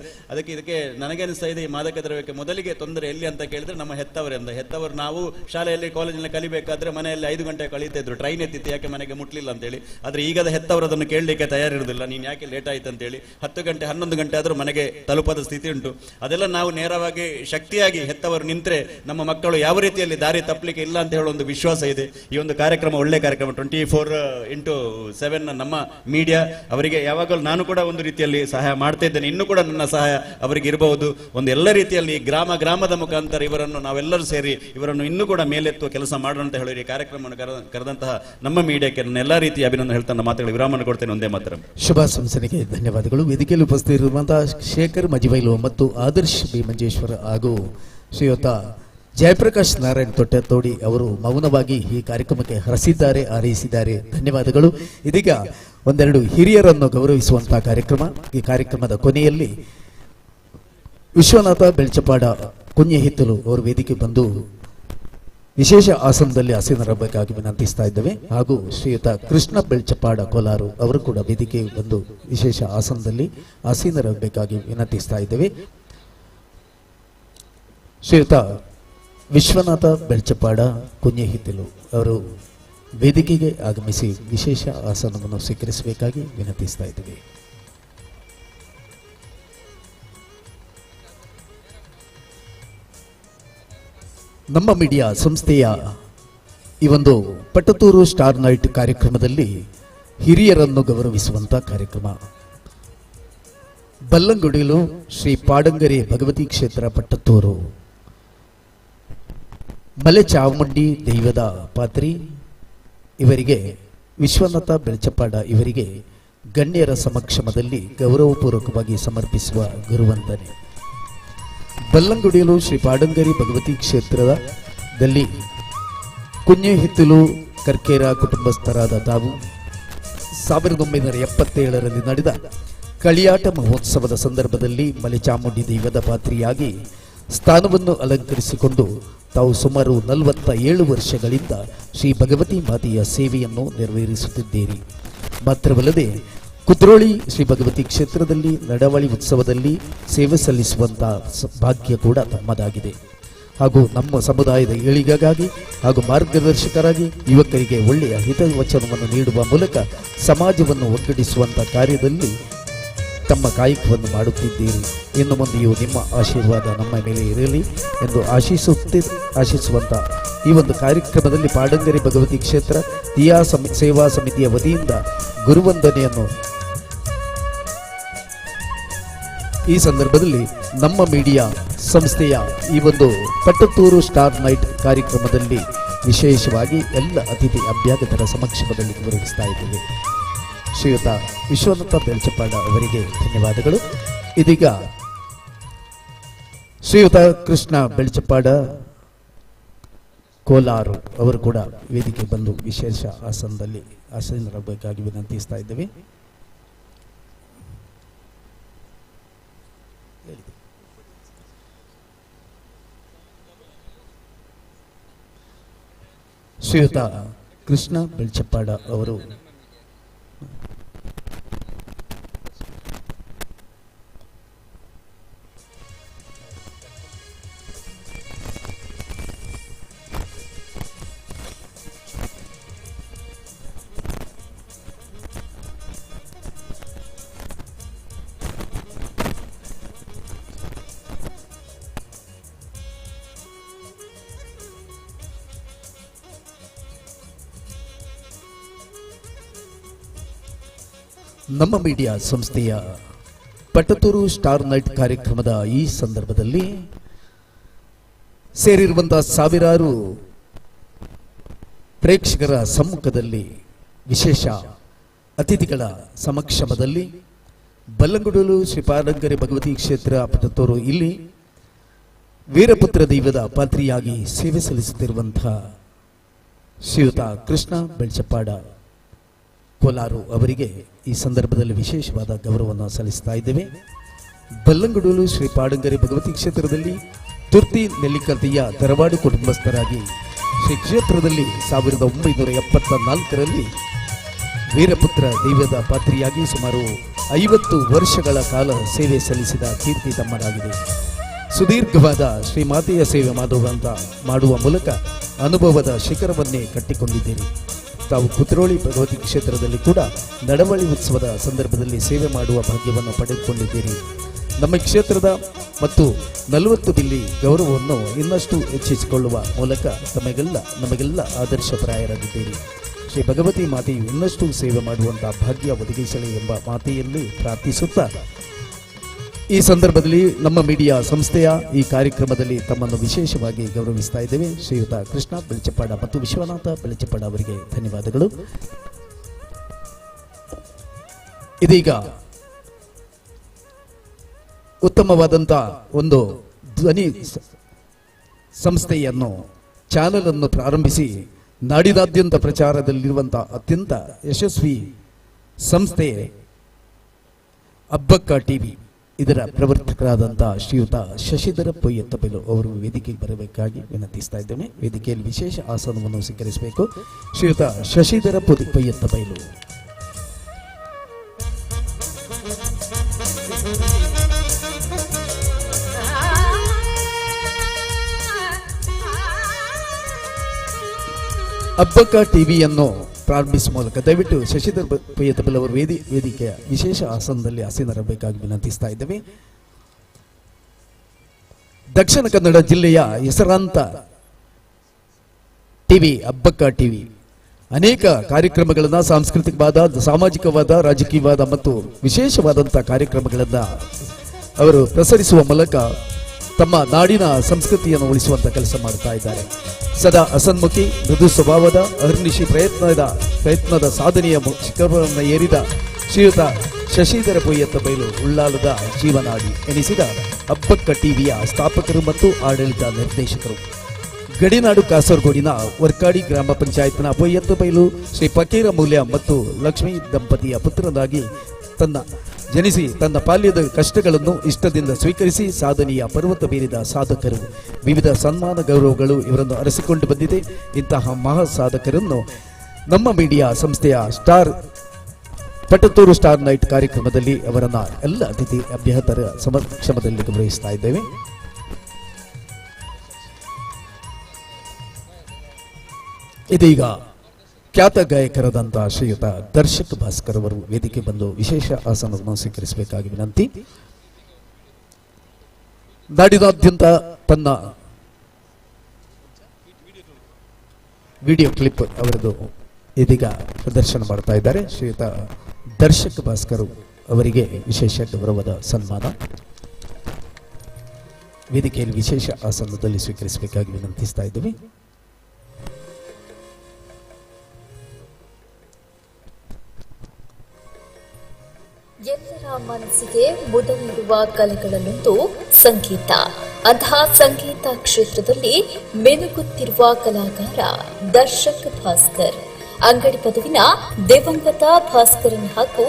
ಇದಕ್ಕೆ ನನಗೆ ಅನಿಸ್ತಾ ಇದೆ, ಈ ಮಾದಕ ದ್ರವ್ಯಕ್ಕೆ ಮೊದಲಿಗೆ ತೊಂದರೆ ಎಲ್ಲಿ ಅಂತ ಕೇಳಿದ್ರೆ ನಮ್ಮ ಹೆತ್ತವರು ನಾವು ಶಾಲೆಯಲ್ಲಿ ಕಾಲೇಜಿನಲ್ಲಿ ಕಲಿಬೇಕಾದ್ರೆ ಮನೆಯಲ್ಲಿ 5 ಗಂಟೆ ಕಳೀತಾ ಇದ್ರು, ಟ್ರೈನ್ ಎತ್ತಿತ್ತು ಯಾಕೆ ಮನೆಗೆ ಮುಟ್ಲಿಲ್ಲ ಅಂತೇಳಿ. ಆದ್ರೆ ಈಗದ ಹೆತ್ತವರು ಅದನ್ನು ಕೇಳಲಿಕ್ಕೆ ತಯಾರಿರುವುದಿಲ್ಲ, ನೀನು ಯಾಕೆ ಲೇಟ್ ಆಯ್ತು ಅಂತೇಳಿ. 10 ಗಂಟೆ 11 ಗಂಟೆ ಆದ್ರೂ ಮನೆಗೆ ತಲುಪದ ಸ್ಥಿತಿ ಉಂಟು. ಅದೆಲ್ಲ ನಾವು ನೇರವಾಗಿ ಶಕ್ತಿಯಾಗಿ ಹೆತ್ತವರು ನಿಂತ್ರೆ ನಮ್ಮ ಮಕ್ಕಳು ಯಾವ ರೀತಿಯಲ್ಲಿ ದಾರಿ ತಪ್ಪಲಿಕ್ಕೆ ಇಲ್ಲ ಅಂತ ಹೇಳೋ ಒಂದು ವಿಶ್ವಾಸ ಇದೆ. ಈ ಒಂದು ಕಾರ್ಯಕ್ರಮ ಒಳ್ಳೆ ಕಾರ್ಯಕ್ರಮ, 24x7 ನಮ್ಮ ಮೀಡಿಯಾ ಅವರಿಗೆ ಯಾವಾಗಲೂ ನಾನು ಕೂಡ ಒಂದು ರೀತಿಯಲ್ಲಿ ಸಹಾಯ ಮಾಡ್ತಾ ಇದ್ದೇನೆ. ಇನ್ನು ಕೂಡ ನನ್ನ ಸಹಾಯ ಅವರಿಗೆ ಇರಬಹುದು. ಒಂದು ಎಲ್ಲ ರೀತಿಯಲ್ಲಿ ಗ್ರಾಮದ ಮುಖಾಂತರ ಇವರನ್ನು ನಾವೆಲ್ಲರೂ ಸೇರಿ ಇವರನ್ನು ಇನ್ನೂ ಕೂಡ ಮೇಲೆತ್ತುವ ಕೆಲಸ ಮಾಡೋಣ ಅಂತ ಹೇಳಿ ಈ ಕಾರ್ಯಕ್ರಮವನ್ನು ಕರೆದಂತಹ ನಮ್ಮ ಮೀಡಿಯಾಕ್ಕೆ ನನ್ನ ಎಲ್ಲಾ ರೀತಿಯ ಅಭಿನಂದನೆ ಹೇಳ್ತಾ ನನ್ನ ಮಾತುಗಳು ವಿರಾಮವನ್ನು ಕೊಡ್ತೇನೆ. ಒಂದೇ ಮಾತ್ರ ಶುಭ ಸಂಸನೆಗೆ ಧನ್ಯವಾದಗಳು. ವೇದಿಕೆಯಲ್ಲಿ ಉಪಸ್ಥಿತಿರುವಂತಹ ಶೇಖರ್ ಮಜಿಬೈಲು ಮತ್ತು ಆದರ್ಶ್ ಬಿ ಮಂಜೇಶ್ವರ ಹಾಗೂ ಶ್ರೀಯುತ ಜಯಪ್ರಕಾಶ್ ನಾರಾಯಣ್ ತೊಟ್ಟತೋಡಿ ಅವರು ಮೌನವಾಗಿ ಈ ಕಾರ್ಯಕ್ರಮಕ್ಕೆ ಹಾರೈಸಿದ್ದಾರೆ. ಧನ್ಯವಾದಗಳು. ಇದೀಗ ಒಂದೆರಡು ಹಿರಿಯರನ್ನು ಗೌರವಿಸುವಂತಹ ಕಾರ್ಯಕ್ರಮ. ಈ ಕಾರ್ಯಕ್ರಮದ ಕೊನೆಯಲ್ಲಿ ವಿಶ್ವನಾಥ ಬೆಳ್ಚಪಾಡ ಕುಂಜೆಹಿತ್ತಲು ಅವರು ವೇದಿಕೆ ಬಂದು ವಿಶೇಷ ಆಸನದಲ್ಲಿ ಆಸೀನರಾಗಬೇಕಾಗಿ ವಿನಂತಿಸ್ತಾ ಇದ್ದೇವೆ. ಹಾಗೂ ಶ್ರೀಯುತ ಕೃಷ್ಣ ಬೆಳ್ಚಪಾಡ ಕೋಲಾರು ಅವರು ಕೂಡ ವೇದಿಕೆ ಬಂದು ವಿಶೇಷ ಆಸನದಲ್ಲಿ ಆಸೀನರಾಗಬೇಕಾಗಿ ವಿನಂತಿಸ್ತಾ ಇದ್ದೇವೆ. ಶ್ರೀಯುತ ವಿಶ್ವನಾಥ ಬೆಳ್ಚಪಾಡ ಕುಂಜೆಹಿತ್ತಲು ಅವರು ವೇದಿಕೆಗೆ ಆಗಮಿಸಿ ವಿಶೇಷ ಆಸನವನ್ನು ಸ್ವೀಕರಿಸಬೇಕಾಗಿ ವಿನಂತಿಸ್ತಾ ಇದ್ದೇವೆ. ನಮ್ಮ ಮೀಡಿಯಾ ಸಂಸ್ಥೆಯ ಈ ಒಂದು ಪಟ್ಟತೂರು ಸ್ಟಾರ್ ನೈಟ್ ಕಾರ್ಯಕ್ರಮದಲ್ಲಿ ಹಿರಿಯರನ್ನು ಗೌರವಿಸುವಂತ ಕಾರ್ಯಕ್ರಮ. ಬಲ್ಲಂಗುಡಿಲು ಶ್ರೀ ಪಾಡಂಗರಿ ಭಗವತಿ ಕ್ಷೇತ್ರ ಪಟ್ಟತೂರು ಮಲೆ ಚಾಮುಂಡಿ ದೈವದ ಪಾತ್ರಿ ಇವರಿಗೆ ವಿಶ್ವನಾಥ ಬೆಳ್ಚಪಾಡ ಇವರಿಗೆ ಗಣ್ಯರ ಸಮಕ್ಷಮದಲ್ಲಿ ಗೌರವಪೂರ್ವಕವಾಗಿ ಸಮರ್ಪಿಸುವ ಗುರುವಂದನೆ. ಬಲ್ಲಂಗುಡಿಯಲು ಶ್ರೀ ಪಾಡಂಗರಿ ಭಗವತಿ ಕ್ಷೇತ್ರದಲ್ಲಿ ಕುಂಜೆಹಿತ್ತಲು ಕರ್ಕೇರ ಕುಟುಂಬಸ್ಥರಾದ ತಾವು 1977ರಲ್ಲಿ ನಡೆದ ಕಳಿಯಾಟ ಮಹೋತ್ಸವದ ಸಂದರ್ಭದಲ್ಲಿ ಮಲೆಚಾಮುಂಡಿ ದೈವದ ಪಾತ್ರಿಯಾಗಿ ಸ್ಥಾನವನ್ನು ಅಲಂಕರಿಸಿಕೊಂಡು ತಾವು ಸುಮಾರು 47 ವರ್ಷಗಳಿಂದ ಶ್ರೀ ಭಗವತಿ ಮಾತೆಯ ಸೇವೆಯನ್ನು ನೆರವೇರಿಸುತ್ತಿದ್ದೀರಿ. ಮಾತ್ರವಲ್ಲದೆ ಕುದ್ರೋಳಿ ಶ್ರೀ ಭಗವತಿ ಕ್ಷೇತ್ರದಲ್ಲಿ ನಡವಳಿ ಉತ್ಸವದಲ್ಲಿ ಸೇವೆ ಸಲ್ಲಿಸುವಂತಹ ಭಾಗ್ಯ ಕೂಡ ತಮ್ಮದಾಗಿದೆ. ಹಾಗೂ ನಮ್ಮ ಸಮುದಾಯದ ಏಳಿಗೆಗಾಗಿ ಹಾಗೂ ಮಾರ್ಗದರ್ಶಕರಾಗಿ ಯುವಕರಿಗೆ ಒಳ್ಳೆಯ ಹಿತವಚನವನ್ನು ನೀಡುವ ಮೂಲಕ ಸಮಾಜವನ್ನು ಒಗ್ಗೂಡಿಸುವಂತಹ ಕಾರ್ಯದಲ್ಲಿ ತಮ್ಮ ಕಾಯಕವನ್ನು ಮಾಡುತ್ತಿದ್ದೀರಿ. ಇನ್ನು ಮುಂದೆಯೂ ನಿಮ್ಮ ಆಶೀರ್ವಾದ ನಮ್ಮ ಮೇಲೆ ಇರಲಿ ಎಂದು ಆಶಿಸುವಂತ ಈ ಒಂದು ಕಾರ್ಯಕ್ರಮದಲ್ಲಿ ಪಾಡಂಗರಿ ಭಗವತಿ ಕ್ಷೇತ್ರ ದಿಯಾ ಸೇವಾ ಸಮಿತಿಯ ವತಿಯಿಂದ ಗುರುವಂದನೆಯನ್ನು ಈ ಸಂದರ್ಭದಲ್ಲಿ ನಮ್ಮ ಮೀಡಿಯಾ ಸಂಸ್ಥೆಯ ಈ ಒಂದು ಪಟ್ಟತೂರು ಸ್ಟಾರ್ ನೈಟ್ ಕಾರ್ಯಕ್ರಮದಲ್ಲಿ ವಿಶೇಷವಾಗಿ ಎಲ್ಲ ಅತಿಥಿ ಅಭ್ಯಾಗತರ ಸಮಕ್ಷಮದಲ್ಲಿ ಗೌರವಿಸ್ತಾ ಇದ್ದೇವೆ. ಶ್ರೀಯುತ ವಿಶ್ವನಾಥ ಬೆಳ್ಚಪಾಡ ಅವರಿಗೆ ಧನ್ಯವಾದಗಳು. ಇದೀಗ ಶ್ರೀಯುತ ಕೃಷ್ಣ ಬೆಳ್ಚಪಾಡ ಕೋಲಾರು ಅವರು ಕೂಡ ವೇದಿಕೆ ಬಂದು ವಿಶೇಷ ಆಸನದಲ್ಲಿ ಆಸೀನರಾಗಬೇಕಾಗಿ ವಿನಂತಿಸ್ತಾ ಇದ್ದೇವೆ. ಶ್ರೀಯುತ ಕೃಷ್ಣ ಬೆಳ್ಚಪಾಡ ಅವರು ನಮ್ಮ ಮೀಡಿಯಾ ಸಂಸ್ಥೆಯ ಪಟ್ಟತೂರು ಸ್ಟಾರ್ ನೈಟ್ ಕಾರ್ಯಕ್ರಮದ ಈ ಸಂದರ್ಭದಲ್ಲಿ ಸೇರಿರುವಂತಹ ಸಾವಿರಾರು ಪ್ರೇಕ್ಷಕರ ಸಮ್ಮುಖದಲ್ಲಿ ವಿಶೇಷ ಅತಿಥಿಗಳ ಸಮಕ್ಷಮದಲ್ಲಿ ಬಲ್ಲಂಗುಡಲು ಶ್ರೀಪಾದಂಗರಿ ಭಗವತಿ ಕ್ಷೇತ್ರ ಪಟ್ಟತ್ತೂರು ಇಲ್ಲಿ ವೀರಪುತ್ರ ದೈವದ ಪಾತ್ರಿಯಾಗಿ ಸೇವೆ ಸಲ್ಲಿಸುತ್ತಿರುವಂತಹ ಶ್ರೀಯುತ ಕೃಷ್ಣ ಬೆಳ್ಚಪ್ಪಾಡ ಕೋಲಾರು ಅವರಿಗೆ ಈ ಸಂದರ್ಭದಲ್ಲಿ ವಿಶೇಷವಾದ ಗೌರವವನ್ನು ಸಲ್ಲಿಸ್ತಾ ಇದ್ದೇವೆ. ಬಲ್ಲಂಗುಡಲು ಶ್ರೀಪಾದಂಗರಿ ಭಗವತಿ ಕ್ಷೇತ್ರದಲ್ಲಿ ತುರ್ತಿ ನೆಲ್ಲಿಕರ್ತಿಯ ತರವಾಡು ಕುಟುಂಬಸ್ಥರಾಗಿ ಶ್ರೀ ಕ್ಷೇತ್ರದಲ್ಲಿ 1974ರಲ್ಲಿ ವೀರಪುತ್ರ ದೈವದ ಪಾತ್ರಿಯಾಗಿ ಸುಮಾರು 50 ವರ್ಷಗಳ ಕಾಲ ಸೇವೆ ಸಲ್ಲಿಸಿದ ಕೀರ್ತಿ ತಮ್ಮರಾಗಿದೆ. ಸುದೀರ್ಘವಾದ ಶ್ರೀಮಾತೆಯ ಸೇವೆ ಮಾಡುವ ಮೂಲಕ ಅನುಭವದ ಶಿಖರವನ್ನೇ ಕಟ್ಟಿಕೊಂಡಿದ್ದೀರಿ. ತಾವು ಕುದ್ರೋಳಿ ಭಗವತಿ ಕ್ಷೇತ್ರದಲ್ಲಿ ಕೂಡ ನಡವಳಿ ಉತ್ಸವದ ಸಂದರ್ಭದಲ್ಲಿ ಸೇವೆ ಮಾಡುವ ಭಾಗ್ಯವನ್ನು ಪಡೆದುಕೊಂಡಿದ್ದೀರಿ. ನಮ್ಮ ಕ್ಷೇತ್ರದ ಮತ್ತು 40 ಬಿಲ್ಲಿ ಗೌರವವನ್ನು ಇನ್ನಷ್ಟು ಹೆಚ್ಚಿಸಿಕೊಳ್ಳುವ ಮೂಲಕ ನಮಗೆಲ್ಲ ಆದರ್ಶಪ್ರಾಯರಾಗಿದ್ದೀರಿ. ಶ್ರೀ ಭಗವತಿ ಮಾತೆಯು ಇನ್ನಷ್ಟು ಸೇವೆ ಮಾಡುವಂತಹ ಭಾಗ್ಯ ಒದಗಿಸಲಿ ಎಂಬ ಮಾತೆಯಲ್ಲಿ ಪ್ರಾರ್ಥಿಸುತ್ತಾ ಈ ಸಂದರ್ಭದಲ್ಲಿ ನಮ್ಮ ಮೀಡಿಯಾ ಸಂಸ್ಥೆಯ ಈ ಕಾರ್ಯಕ್ರಮದಲ್ಲಿ ತಮ್ಮನ್ನು ವಿಶೇಷವಾಗಿ ಗೌರವಿಸ್ತಾ ಇದ್ದೇವೆ. ಶ್ರೀಯುತ ಕೃಷ್ಣ ಬೆಳ್ಚಪ್ಪಾಡ ಮತ್ತು ವಿಶ್ವನಾಥ ಬೆಳ್ಚಪ್ಪಾಡ ಅವರಿಗೆ ಧನ್ಯವಾದಗಳು. ಇದೀಗ ಉತ್ತಮವಾದಂಥ ಒಂದು ಧ್ವನಿ ಸಂಸ್ಥೆಯನ್ನು ಚಾನೆಲ್ ಅನ್ನು ಪ್ರಾರಂಭಿಸಿ ನಾಡಿದಾದ್ಯಂತ ಪ್ರಚಾರದಲ್ಲಿರುವಂತಹ ಅತ್ಯಂತ ಯಶಸ್ವಿ ಸಂಸ್ಥೆ ಅಬ್ಬಕ್ಕ ಟಿವಿ ಇದರ ಪ್ರವರ್ತಕರಾದಂತಹ ಶ್ರೀಯುತ ಶಶಿಧರ ಪೊಯ್ಯತ್ತಬೈಲು ಅವರು ವೇದಿಕೆಗೆ ಬರಬೇಕಾಗಿ ವಿನಂತಿಸ್ತಾ ಇದ್ದೇನೆ. ವೇದಿಕೆಯಲ್ಲಿ ವಿಶೇಷ ಆಸನವನ್ನು ಸ್ವೀಕರಿಸಬೇಕು. ಶ್ರೀಯುತ ಶಶಿಧರ ಪೊಯ್ಯತ್ತಬೈಲು. ಅಬ್ಬಕ್ಕ ಟಿವಿಯನ್ನು ಪ್ರಾರಂಭಿಸುವ ಮೂಲಕ ದಯವಿಟ್ಟು ಶಶಿಧರ್ ಪೊಯ್ಯತ್ತಬೈಲು ಅವರು ವೇದಿಕೆಯ ವಿಶೇಷ ಆಸನದಲ್ಲಿ ಆಸೀನರಬೇಕಾಗಿ ವಿನಂತಿಸ್ತಾ ಇದ್ದೇವೆ. ದಕ್ಷಿಣ ಕನ್ನಡ ಜಿಲ್ಲೆಯ ಹೆಸರಾಂತ ಟಿವಿ ಅಬ್ಬಕ್ಕ ಟಿವಿ ಅನೇಕ ಕಾರ್ಯಕ್ರಮಗಳನ್ನ ಸಾಂಸ್ಕೃತಿಕವಾದ, ಸಾಮಾಜಿಕವಾದ, ರಾಜಕೀಯವಾದ ಮತ್ತು ವಿಶೇಷವಾದಂತಹ ಕಾರ್ಯಕ್ರಮಗಳನ್ನ ಅವರು ಪ್ರಸರಿಸುವ ಮೂಲಕ ತಮ್ಮ ನಾಡಿನ ಸಂಸ್ಕೃತಿಯನ್ನು ಉಳಿಸುವಂತ ಕೆಲಸ ಮಾಡ್ತಾ ಇದ್ದಾರೆ. ಸದಾ ಅಸನ್ಮುಖಿ, ಮೃದು ಸ್ವಭಾವದ, ಅಹರ್ನಿಶಿ ಪ್ರಯತ್ನದ ಸಾಧನೆಯ ಶಿಖರವನ್ನು ಏರಿದ ಶ್ರೀಯುತ ಶಶಿಧರ ಪೊಯ್ಯತ್ತಬೈಲು ಉಳ್ಳಾಲದ ಜೀವನಾಡಿ ಎನಿಸಿದ ಅಬ್ಬಕ್ಕ ಟಿವಿಯ ಸ್ಥಾಪಕರು ಮತ್ತು ಆಡಳಿತ ನಿರ್ದೇಶಕರು. ಗಡಿನಾಡು ಕಾಸರಗೋಡಿನ ವರ್ಕಾಡಿ ಗ್ರಾಮ ಪಂಚಾಯತ್ನ ಪೊಯ್ಯತ್ತಬೈಲು ಶ್ರೀ ಫಕೀರ ಮೂಲ್ಯ ಮತ್ತು ಲಕ್ಷ್ಮೀ ದಂಪತಿಯ ಪುತ್ರನಾಗಿ ಜನಿಸಿ ತನ್ನ ಬಾಲ್ಯದ ಕಷ್ಟಗಳನ್ನು ಇಷ್ಟದಿಂದ ಸ್ವೀಕರಿಸಿ ಸಾಧನೆಯ ಪರ್ವತ ಬೀರಿದ ಸಾಧಕರು. ವಿವಿಧ ಸನ್ಮಾನ ಗೌರವಗಳು ಇವರನ್ನು ಅರಸಿಕೊಂಡು ಬಂದಿದೆ. ಇಂತಹ ಮಹಾ ಸಾಧಕರನ್ನು ನಮ್ಮ ಮೀಡಿಯಾ ಸಂಸ್ಥೆಯ ಪಟ್ಟತ್ತೂರು ಸ್ಟಾರ್ ನೈಟ್ ಕಾರ್ಯಕ್ರಮದಲ್ಲಿ ಅವರನ್ನ ಎಲ್ಲ ಅತಿಥಿ ಅಭ್ಯರ್ಥರ ಸಮಕ್ಷಮದಲ್ಲಿ ಗೌರವಿಸ್ತಾ ಇದ್ದೇವೆ. ಇದೀಗ ಖ್ಯಾತ ಗಾಯಕರಾದಂತಹ ಶ್ರೀಯುತ ದರ್ಶಕ್ ಭಾಸ್ಕರ್ ಅವರು ವೇದಿಕೆ ಬಂದು ವಿಶೇಷ ಆಸನವನ್ನು ಸ್ವೀಕರಿಸಬೇಕಾಗಿ ವಿನಂತಿ. ನಾಡಿನಾದ್ಯಂತ ತನ್ನ ವಿಡಿಯೋ ಕ್ಲಿಪ್ ಅವರದು ಇದೀಗ ಪ್ರದರ್ಶನ ಮಾಡ್ತಾ ಇದ್ದಾರೆ. ಶ್ರೀಯುತ ದರ್ಶಕ್ ಭಾಸ್ಕರ್ ಅವರಿಗೆ ವಿಶೇಷ ಗೌರವದ ಸನ್ಮಾನ ವೇದಿಕೆಯಲ್ಲಿ ವಿಶೇಷ ಆಸನದಲ್ಲಿ ಸ್ವೀಕರಿಸಬೇಕಾಗಿ ವಿನಂತಿಸ್ತಾ ಇದ್ದೇವೆ. ಎಲ್ಲರ ಮನಸ್ಸಿಗೆ ಮುದ ನೀಡುವ ಕಲೆಗಳಲ್ಲೊಂದು ಸಂಗೀತ. ಅಂತಹ ಸಂಗೀತ ಕ್ಷೇತ್ರದಲ್ಲಿ ಮೆನುಗುತ್ತಿರುವ ಕಲಾಕಾರ ದರ್ಶಕ್ ಭಾಸ್ಕರ್. ಅಂಗಡಿ ಪದವಿನ ದಿವಂಗತ ಭಾಸ್ಕರನ್ ಹಾಗೂ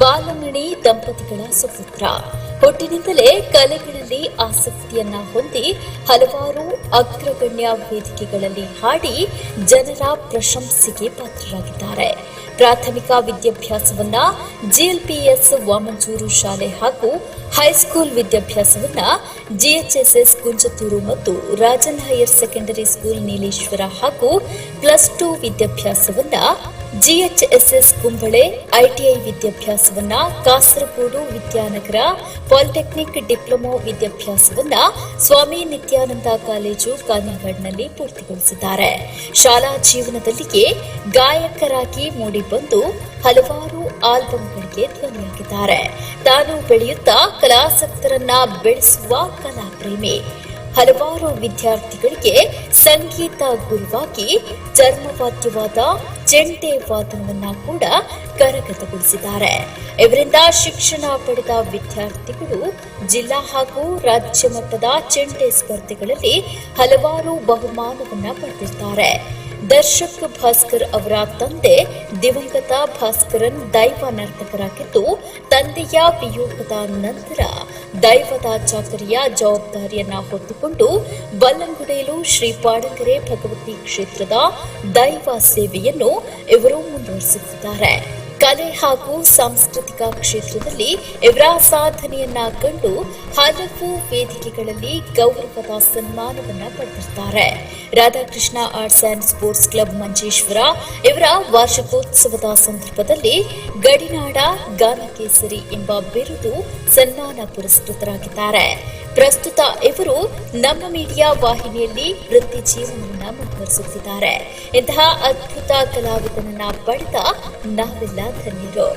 ಬಾಲಮಣಿ ದಂಪತಿಗಳ ಸುಪುತ್ರ. ಹುಟ್ಟಿನಿಂದಲೇ ಕಲೆಗಳಲ್ಲಿ ಆಸಕ್ತಿಯನ್ನ ಹೊಂದಿ ಹಲವಾರು ಅಗ್ರಗಣ್ಯ ವೇದಿಕೆಗಳಲ್ಲಿ ಹಾಡಿ ಜನರ ಪ್ರಶಂಸೆಗೆ ಪಾತ್ರರಾಗಿದ್ದಾರೆ. ಪ್ರಾಥಮಿಕ ವಿದ್ಯಾಭ್ಯಾಸವನ್ನ ಜಿಎಲ್ಪಿಎಸ್ ವಾಮಂಜೂರು ಶಾಲೆ ಹಾಗೂ ಹೈಸ್ಕೂಲ್ ವಿದ್ಯಾಭ್ಯಾಸವನ್ನ ಜಿಎಚ್ಎಸ್ಎಸ್ ಕುಂಚತೂರು ಮತ್ತು Rajan higher secondary school Nileshwar ಹಾಗೂ +2 ವಿದ್ಯಾಭ್ಯಾಸವನ್ನ ಜಿಎಚ್ಎಸ್ಎಸ್ ಕುಂಬಳೆ, ಐಟಿಐ ವಿದ್ಯಾಭ್ಯಾಸವನ್ನ ಕಾಸರಗೋಡು ವಿದ್ಯಾನಗರ, ಪಾಲಿಟೆಕ್ನಿಕ್ ಡಿಪ್ಲೊಮಾ ವಿದ್ಯಾಭ್ಯಾಸವನ್ನ ಸ್ವಾಮಿ ನಿತ್ಯಾನಂದ ಕಾಲೇಜು ಕಾನಿಂಗಡ್ನಲ್ಲಿ ಪೂರ್ತಿಗೊಳಿಸಿದ್ದಾರೆ. ಶಾಲಾ ಜೀವನದಲ್ಲಿಯೇ ಗಾಯಕರಾಗಿ ಮೂಡಿಬಂದು ಹಲವಾರು ಆಲ್ಬಂಗಳಿಗೆ ಧ್ವನಿಯಾಗಿದ್ದಾರೆ. ತಾನು ಬೆಳೆಯುತ್ತಾ ಕಲಾಸಕ್ತರನ್ನ ಬೆಳೆಸುವ ಕಲಾಪ್ರೇಮಿ. ಹಲವಾರು ವಿದ್ಯಾರ್ಥಿಗಳಿಗೆ ಸಂಗೀತ ಗುರುವಾಗಿ ಚರ್ಮವಾದ್ಯವಾದ ಚೆಂಡೆ ವಾದನವನ್ನ ಕೂಡ ಕರಗತಗೊಳಿಸಿದ್ದಾರೆ. ಇವರಿಂದ ಶಿಕ್ಷಣ ಪಡೆದ ವಿದ್ಯಾರ್ಥಿಗಳು ಜಿಲ್ಲಾ ಹಾಗೂ ರಾಜ್ಯ ಮಟ್ಟದ ಚೆಂಡೆ ಸ್ಪರ್ಧೆಗಳಲ್ಲಿ ಹಲವಾರು ಬಹುಮಾನವನ್ನ ಪಡೆದಿದ್ದಾರೆ. ದರ್ಶಕ್ ಭಾಸ್ಕರ್ ಅವರ ತಂದೆ ದಿವಂಗತ ಭಾಸ್ಕರನ್ ದೈವ ನರ್ತಕರಾಗಿದ್ದು, ತಂದೆಯ ವಿಯೋಗದ ನಂತರ ದೈವದ ಚಾಕರಿಯ ಜವಾಬ್ದಾರಿಯನ್ನ ಹೊತ್ತುಕೊಂಡು ಬಲ್ಲಂಗುಡೇಲು ಶ್ರೀ ಪಾಡಂಗರೆ ಭಗವತಿ ಕ್ಷೇತ್ರದ ದೈವ ಸೇವೆಯನ್ನು ಇವರು ಮುಂದುವರಿಸುತ್ತಿದ್ದಾರೆ. ಕಲೆ ಹಾಗೂ ಸಾಂಸ್ಕೃತಿಕ ಕ್ಷೇತ್ರದಲ್ಲಿ ಇವರ ಸಾಧನೆಯನ್ನ ಕಂಡು ಹಲವು ವೇದಿಕೆಗಳಲ್ಲಿ ಗೌರವದ ಸನ್ಮಾನವನ್ನ ಪಡೆದಿದ್ದಾರೆ. Radhakrishna arts and sports club Manjeshwar ಇವರ ವಾರ್ಷಿಕೋತ್ಸವದ ಸಂದರ್ಭದಲ್ಲಿ ಗಡಿನಾಡ ಗಾನಕೇಸರಿ ಎಂಬ ಬಿರುದು ಸನ್ಮಾನ ಪುರಸ್ಕೃತರಾಗಿದ್ದಾರೆ. ಪ್ರಸ್ತುತ ಇವರು ನಮ್ಮ ಮೀಡಿಯಾ ವಾಹಿನಿಯಲ್ಲಿ ವೃತ್ತಿ ಜೀವನವನ್ನು ಮುಂದುವರಿಸುತ್ತಿದ್ದಾರೆ. ಇಂತಹ ಅದ್ಭುತ ಕಲಾವಿದನನ್ನ ಪಡೆದ ನಾವೆಲ್ಲ ಧನ್ಯರು.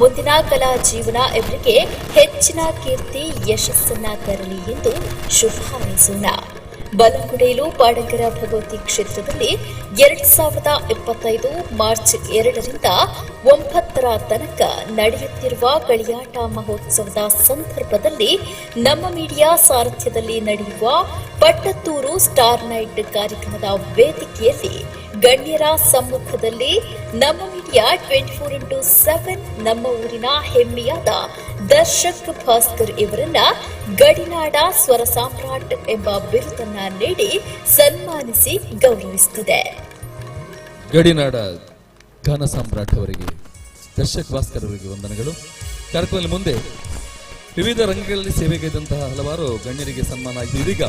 ಮುಂದಿನ ಕಲಾ ಜೀವನ ಇವರಿಗೆ ಹೆಚ್ಚಿನ ಕೀರ್ತಿ ಯಶಸ್ಸನ್ನ ತರಲಿ ಎಂದು ಶುಭ ಹಾರೈಸೋಣ. ಬಲ್ಲಂಗುಡೇಲು ಪಾಡಂಗರ ಭಗವತಿ ಕ್ಷೇತ್ರದಲ್ಲಿ 2025 ಮಾರ್ಚ್ 2ರಿಂದ 9 ತನಕ ನಡೆಯುತ್ತಿರುವ ಗಳಿಯಾಟ ಮಹೋತ್ಸವದ ಸಂದರ್ಭದಲ್ಲಿ ನಮ್ಮ ಮೀಡಿಯಾ ಸಾರಥ್ಯದಲ್ಲಿ ನಡೆಯುವ ಪಟ್ಟತ್ತೂರು ಸ್ಟಾರ್ ನೈಟ್ ಕಾರ್ಯಕ್ರಮದ ವೇದಿಕೆಯಲ್ಲಿ ಗಣ್ಯರ ಸಮ್ಮುಖದಲ್ಲಿ ನಮ್ಮ ಮೀಡಿಯಾ 24x7 ನಮ್ಮ ಊರಿನ ಹೆಮ್ಮೆಯಾದ ದರ್ಶಕ್ ಭಾಸ್ಕರ್ ಇವರನ್ನ ಗಡಿನಾಡ ಸ್ವರ ಸಾಮ್ರಾಟ್ ಎಂಬ ಬಿರುದನ್ನ ನೀಡಿ ಸನ್ಮಾನಿಸಿ ಗೌರವಿಸುತ್ತಿದೆ. ಗಡಿನಾಡ ಗಾನ ಸಾಮ್ರಾಟ್ ಅವರಿಗೆ, ದರ್ಶಕ್ ಭಾಸ್ಕರ್ ಅವರಿಗೆ ವಂದನೆಗಳು. ಕಾರ್ಯಕ್ರಮದಲ್ಲಿ ಮುಂದೆ ವಿವಿಧ ರಂಗಗಳಲ್ಲಿ ಸೇವೆಗೈದಂತಹ ಹಲವಾರು ಗಣ್ಯರಿಗೆ ಸನ್ಮಾನ ಆಗಿದೆ. ಇದೀಗ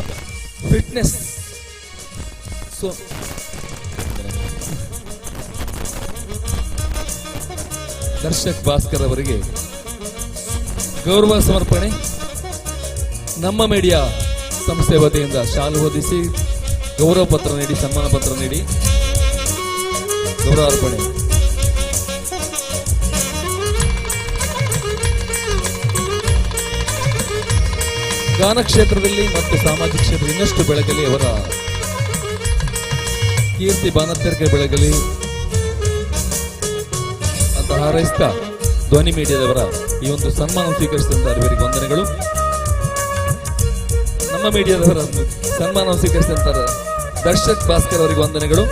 ಫಿಟ್ನೆಸ್ ದರ್ಶಕ್ ಭಾಸ್ಕರ್ ಅವರಿಗೆ ಗೌರವ ಸಮರ್ಪಣೆ. ನಮ್ಮ ಮೀಡಿಯಾ ಸಂಸ್ಥೆ ವತಿಯಿಂದ ಶಾಲು ಹೊದಿಸಿ ಗೌರವ ಪತ್ರ ನೀಡಿ ಸನ್ಮಾನ ಪತ್ರ ನೀಡಿ ಗೌರವಾರ್ಪಣೆ. ಗಾನ ಕ್ಷೇತ್ರದಲ್ಲಿ ಮತ್ತು ಸಾಮಾಜಿಕ ಕ್ಷೇತ್ರ ಇನ್ನಷ್ಟು ಬೆಳಗಲಿ, ಅವರ ಕೀರ್ತಿ ಬಾನತ್ತರಿಕೆ ಬೆಳಗಲಿ ಅಂತ ಹಾರೈಸ್ತಾ ಧ್ವನಿ ಮೀಡಿಯಾದವರ ಈ ಒಂದು ಸನ್ಮಾನ ಸ್ವೀಕರಿಸಿದಂತಹ ಇವರಿಗೆ ವಂದನೆಗಳು. ನಮ್ಮ ಮೀಡಿಯಾದವರ ಸನ್ಮಾನ ಸ್ವೀಕರಿಸಿದಂತಹ ದರ್ಶಕ್ ಭಾಸ್ಕರ್ ಅವರಿಗೆ ವಂದನೆಗಳು.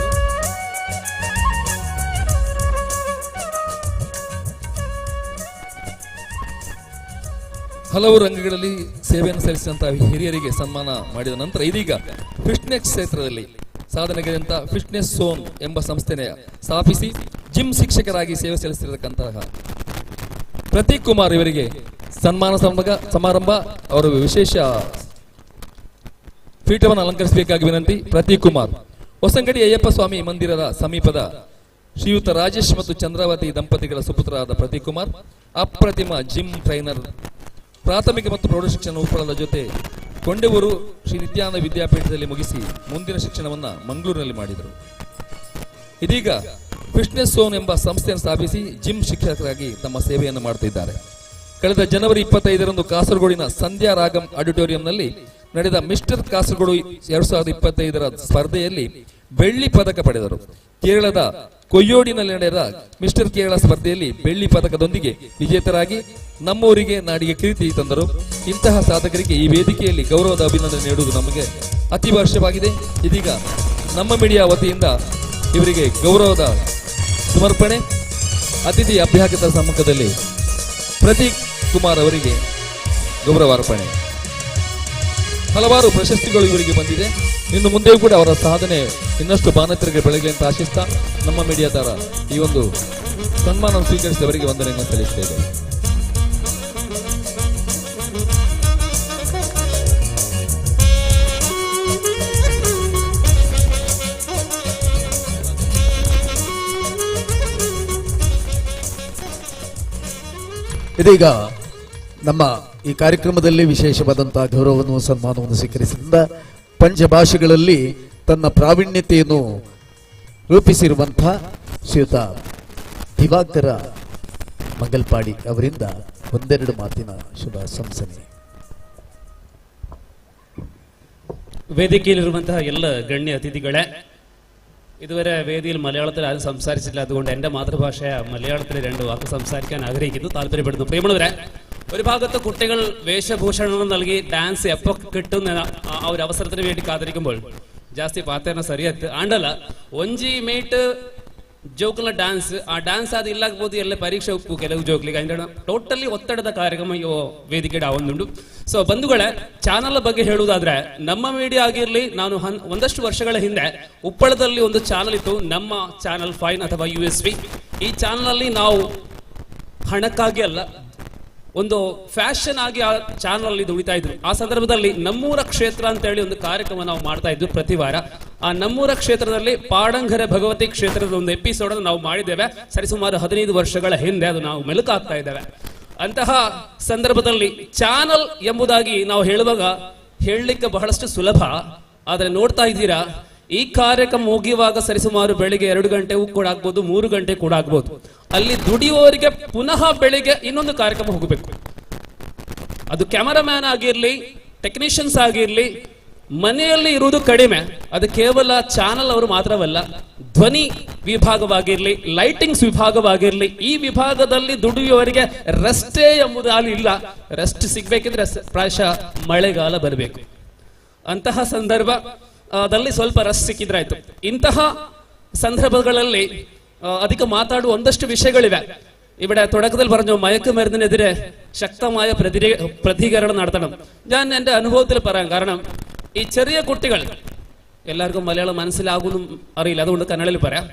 ಹಲವು ರಂಗಗಳಲ್ಲಿ ಸೇವೆಯನ್ನು ಸಲ್ಲಿಸಿದಂತಹ ಹಿರಿಯರಿಗೆ ಸನ್ಮಾನ ಮಾಡಿದ ನಂತರ ಇದೀಗ ಫಿಟ್ನೆಸ್ ಕ್ಷೇತ್ರದಲ್ಲಿ ಸಾಧನೆಗೈದಂತ ಫಿಟ್ನೆಸ್ ಝೋನ್ ಎಂಬ ಸಂಸ್ಥೆಯ ಸ್ಥಾಪಿಸಿ ಜಿಮ್ ಶಿಕ್ಷಕರಾಗಿ ಸೇವೆ ಸಲ್ಲಿಸಿರತಕ್ಕಂತಹ ಪ್ರತೀಕ್ ಕುಮಾರ್ ಇವರಿಗೆ ಸನ್ಮಾನ ಸಮಾರಂಭ ಅವರ ವಿಶೇಷ ಪೀಠವನ್ನು ಅಲಂಕರಿಸಬೇಕಾಗಿ ವಿನಂತಿ. ಪ್ರತೀಕ್ ಕುಮಾರ್, ಹೊಸಂಗಡಿ ಅಯ್ಯಪ್ಪ ಸ್ವಾಮಿ ಮಂದಿರದ ಸಮೀಪದ ಶ್ರೀಯುತ ರಾಜೇಶ್ ಮತ್ತು ಚಂದ್ರಾವತಿ ದಂಪತಿಗಳ ಸುಪುತ್ರರಾದ ಪ್ರತೀಕ್ ಕುಮಾರ್ ಅಪ್ರತಿಮ ಜಿಮ್ ಟ್ರೈನರ್. ಪ್ರಾಥಮಿಕ ಮತ್ತು ಪ್ರೌಢ ಶಿಕ್ಷಣ ಉಪ್ಪಳದ ಜೊತೆ ಕೊಂಡೊರು ಶ್ರೀ ನಿತ್ಯಾನಂದ ವಿದ್ಯಾಪೀಠದಲ್ಲಿ ಮುಗಿಸಿ ಮುಂದಿನ ಶಿಕ್ಷಣವನ್ನ ಮಂಗಳೂರಿನಲ್ಲಿ ಮಾಡಿದರು. ಇದೀಗ ಫಿಟ್ನೆಸ್ ಝೋನ್ ಎಂಬ ಸಂಸ್ಥೆಯನ್ನು ಸ್ಥಾಪಿಸಿ ಜಿಮ್ ಶಿಕ್ಷಕರಾಗಿ ತಮ್ಮ ಸೇವೆಯನ್ನು ಮಾಡುತ್ತಿದ್ದಾರೆ. ಕಳೆದ ಜನವರಿ 25ರಂದು ಕಾಸರಗೋಡಿನ ಸಂಧ್ಯಾ ರಾಗಂ ಆಡಿಟೋರಿಯಂನಲ್ಲಿ ನಡೆದ ಮಿಸ್ಟರ್ ಕಾಸರಗೋಡು 2025ರ ಸ್ಪರ್ಧೆಯಲ್ಲಿ ಬೆಳ್ಳಿ ಪದಕ ಪಡೆದರು. ಕೇರಳದ ಕೊಯ್ಯೋಡಿನಲ್ಲಿ ನಡೆದ ಮಿಸ್ಟರ್ ಕೇರಳ ಸ್ಪರ್ಧೆಯಲ್ಲಿ ಬೆಳ್ಳಿ ಪದಕದೊಂದಿಗೆ ವಿಜೇತರಾಗಿ ನಮ್ಮೂರಿಗೆ ನಾಡಿಗೆ ಕೀರ್ತಿ ತಂದರು. ಇಂತಹ ಸಾಧಕರಿಗೆ ಈ ವೇದಿಕೆಯಲ್ಲಿ ಗೌರವದ ಅಭಿನಂದನೆ ನೀಡುವುದು ನಮಗೆ ಅತಿ ಅವಶ್ಯವಾಗಿದೆ. ಇದೀಗ ನಮ್ಮ ಮೀಡಿಯಾ ವತಿಯಿಂದ ಇವರಿಗೆ ಗೌರವದ ಸಮರ್ಪಣೆ. ಅತಿಥಿ ಅಭ್ಯಾಗತ ಸಮ್ಮುಖದಲ್ಲಿ ಪ್ರತೀಕ್ ಕುಮಾರ್ ಅವರಿಗೆ ಗೌರವಾರ್ಪಣೆ. ಹಲವಾರು ಪ್ರಶಸ್ತಿಗಳು ಇವರಿಗೆ ಬಂದಿದೆ. ಇನ್ನು ಮುಂದೆಯೂ ಕೂಡ ಅವರ ಸಾಧನೆ ಇನ್ನಷ್ಟು ಬಾನತರಿಗೆ ಬೆಳಗಲಿ ಅಂತ ಆಶಿಸ್ತಾ ನಮ್ಮ ಮೀಡಿಯಾದಾರ ಈ ಒಂದು ಸನ್ಮಾನ ಸ್ವೀಕರಿಸಿದವರಿಗೆ ವಂದನೆಯನ್ನು ಸಲ್ಲಿಸುತ್ತೇವೆ. ಇದೀಗ ನಮ್ಮ ಈ ಕಾರ್ಯಕ್ರಮದಲ್ಲಿ ವಿಶೇಷವಾದಂತಹ ಗೌರವವನ್ನು ಸನ್ಮಾನವನ್ನು ಸ್ವೀಕರಿಸಿದ ಪಂಚಭಾಷೆಗಳಲ್ಲಿ ತನ್ನ ಪ್ರಾವೀಣ್ಯತೆಯನ್ನು ರೂಪಿಸಿರುವಂತಹ ಶ್ರೀಯುತ ದಿವಾಕರ ಮಂಗಲ್ಪಾಡಿ ಅವರಿಂದ ಒಂದೆರಡು ಮಾತಿನ ಶುಭ ಸಂಸನೆ. വേദിക്കയിലിരുವಂತಹ എല്ലാ ഗണ്യ അതിഥികളെ, ഇതുവരെ വേദിയിൽ മലയാളത്തിൽ ആരും സംസാരിച്ചില്ല. അതുകൊണ്ട് എൻ്റെ മാതൃഭാഷയായ മലയാളത്തിൽ 2 വാക്ക് സംസാരിക്കാൻ ആഗ്രഹിക്കുന്നു, താല്പര്യപ്പെടുന്നു. പ്രിയമുള്ളവരെ, ഒരു ഭാഗത്ത് കുട്ടികൾ വേഷഭൂഷണം നൽകി ഡാൻസ് എപ്പോൾ കിട്ടുന്ന ആ ഒരു അവസരത്തിന് വേണ്ടി ಕಾದಿರಿക്കുമ്പോൾ ಜಾಸ್ತಿ ಪಾತೇನ ಸರಿಯತ್ತು ಆಂಡಲ್ಲ ಒಂಜಿ ಮೇಟ್ ಜೋಕ್ಲ ಡ್ಯಾನ್ಸ್ ಆ ಡ್ಯಾನ್ಸ್ ಅದು ಇಲ್ಲಾಗಬಹುದು ಎಲ್ಲ ಪರೀಕ್ಷೆ ಉಪ್ಪು ಕೆಲವು ಜೋಕ್ಲಿಗೆ ಅಂದ್ರೆ ಟೋಟಲಿ ಒತ್ತಡದ ಕಾರ್ಯಕ್ರಮ ವೇದಿಕೆ ಆವೊಂದುಂಡು. ಸೊ ಬಂಧುಗಳೇ, ಚಾನಲ್ ಬಗ್ಗೆ ಹೇಳುವುದಾದ್ರೆ ನಮ್ಮ ಮೀಡಿಯಾ ಆಗಿರಲಿ, ನಾನು ಒಂದಷ್ಟು ವರ್ಷಗಳ ಹಿಂದೆ ಉಪ್ಪಳದಲ್ಲಿ ಒಂದು ಚಾನಲ್ ಇತ್ತು, ನಮ್ಮ ಚಾನಲ್ 5 ಅಥವಾ USV. ಈ ಚಾನಲ್ ಅಲ್ಲಿ ನಾವು ಹಣಕ್ಕಾಗಿ ಅಲ್ಲ, ಒಂದು ಫ್ಯಾಷನ್ ಆಗಿ ಆ ಚಾನಲ್ ಅಲ್ಲಿ ದುಡಿತಾ ಇದ್ರು. ಆ ಸಂದರ್ಭದಲ್ಲಿ ನಮ್ಮೂರ ಕ್ಷೇತ್ರ ಅಂತ ಹೇಳಿ ಒಂದು ಕಾರ್ಯಕ್ರಮ ನಾವು ಮಾಡ್ತಾ ಇದ್ವಿ ಪ್ರತಿ ವಾರ. ಆ ನಮ್ಮೂರ ಕ್ಷೇತ್ರದಲ್ಲಿ ಪಾಡಂಗರೆ ಭಗವತಿ ಕ್ಷೇತ್ರದ ಒಂದು ಎಪಿಸೋಡ್ ಅನ್ನು ನಾವು ಮಾಡಿದ್ದೇವೆ ಸರಿಸುಮಾರು 15 ವರ್ಷಗಳ ಹಿಂದೆ. ಅದು ನಾವು ಮೆಲುಕಾಗ್ತಾ ಇದ್ದೇವೆ. ಅಂತಹ ಸಂದರ್ಭದಲ್ಲಿ ಚಾನಲ್ ಎಂಬುದಾಗಿ ನಾವು ಹೇಳುವಾಗ ಹೇಳಲಿಕ್ಕೆ ಬಹಳಷ್ಟು ಸುಲಭ, ಆದರೆ ನೋಡ್ತಾ ಇದ್ದೀರಾ ಈ ಕಾರ್ಯಕ್ರಮ ಮುಗಿಯುವಾಗ ಸರಿಸುಮಾರು ಬೆಳಿಗ್ಗೆ 2 ಗಂಟೆಗೂ ಕೂಡ ಆಗ್ಬೋದು, 3 ಗಂಟೆ ಕೂಡ ಆಗ್ಬೋದು. ಅಲ್ಲಿ ದುಡಿಯುವವರಿಗೆ ಪುನಃ ಬೆಳಿಗ್ಗೆ ಇನ್ನೊಂದು ಕಾರ್ಯಕ್ರಮ ಹೋಗಬೇಕು. ಅದು ಕ್ಯಾಮರಾಮ್ಯಾನ್ ಆಗಿರ್ಲಿ, ಟೆಕ್ನಿಷಿಯನ್ಸ್ ಆಗಿರ್ಲಿ, ಮನೆಯಲ್ಲಿ ಇರುವುದು ಕಡಿಮೆ. ಅದು ಕೇವಲ ಚಾನಲ್ ಅವರು ಮಾತ್ರವಲ್ಲ, ಧ್ವನಿ ವಿಭಾಗವಾಗಿರ್ಲಿ, ಲೈಟಿಂಗ್ಸ್ ವಿಭಾಗವಾಗಿರ್ಲಿ, ಈ ವಿಭಾಗದಲ್ಲಿ ದುಡಿಯುವವರಿಗೆ ರೆಸ್ಟೇ ಎಂಬುದು ಅಲ್ಲಿ ಇಲ್ಲ. ರೆಸ್ಟ್ ಸಿಗ್ಬೇಕಿದ್ರೆ ಪ್ರಾಯಶಃ ಮಳೆಗಾಲ ಬರಬೇಕು. ಅಂತಹ ಸಂದರ್ಭದಲ್ಲಿ ಸ್ವಲ್ಪ ರೆಸ್ಟ್ ಸಿಕ್ಕಿದ್ರಾಯ್ತು. ಇಂತಹ ಸಂದರ್ಭಗಳಲ್ಲಿ ಅಧಿಕ ಮಾತಾಡುವ ಒಂದಷ್ಟು ವಿಷಯಗಳಿವೆ. ഇവിടെ തുടക്കത്തിൽ പറഞ്ഞു മയക്കുമരുന്നിനെതിരെ ശക്തമായ പ്രതികരണം നടത്തണം. ഞാൻ എൻ്റെ അനുഭവത്തിൽ പറയാം. കാരണം ഈ ചെറിയ കുട്ടികൾ, എല്ലാവർക്കും മലയാളം മനസ്സിലാകുന്നു അറിയില്ല, അതുകൊണ്ട് കന്നഡയിൽ പറയാം.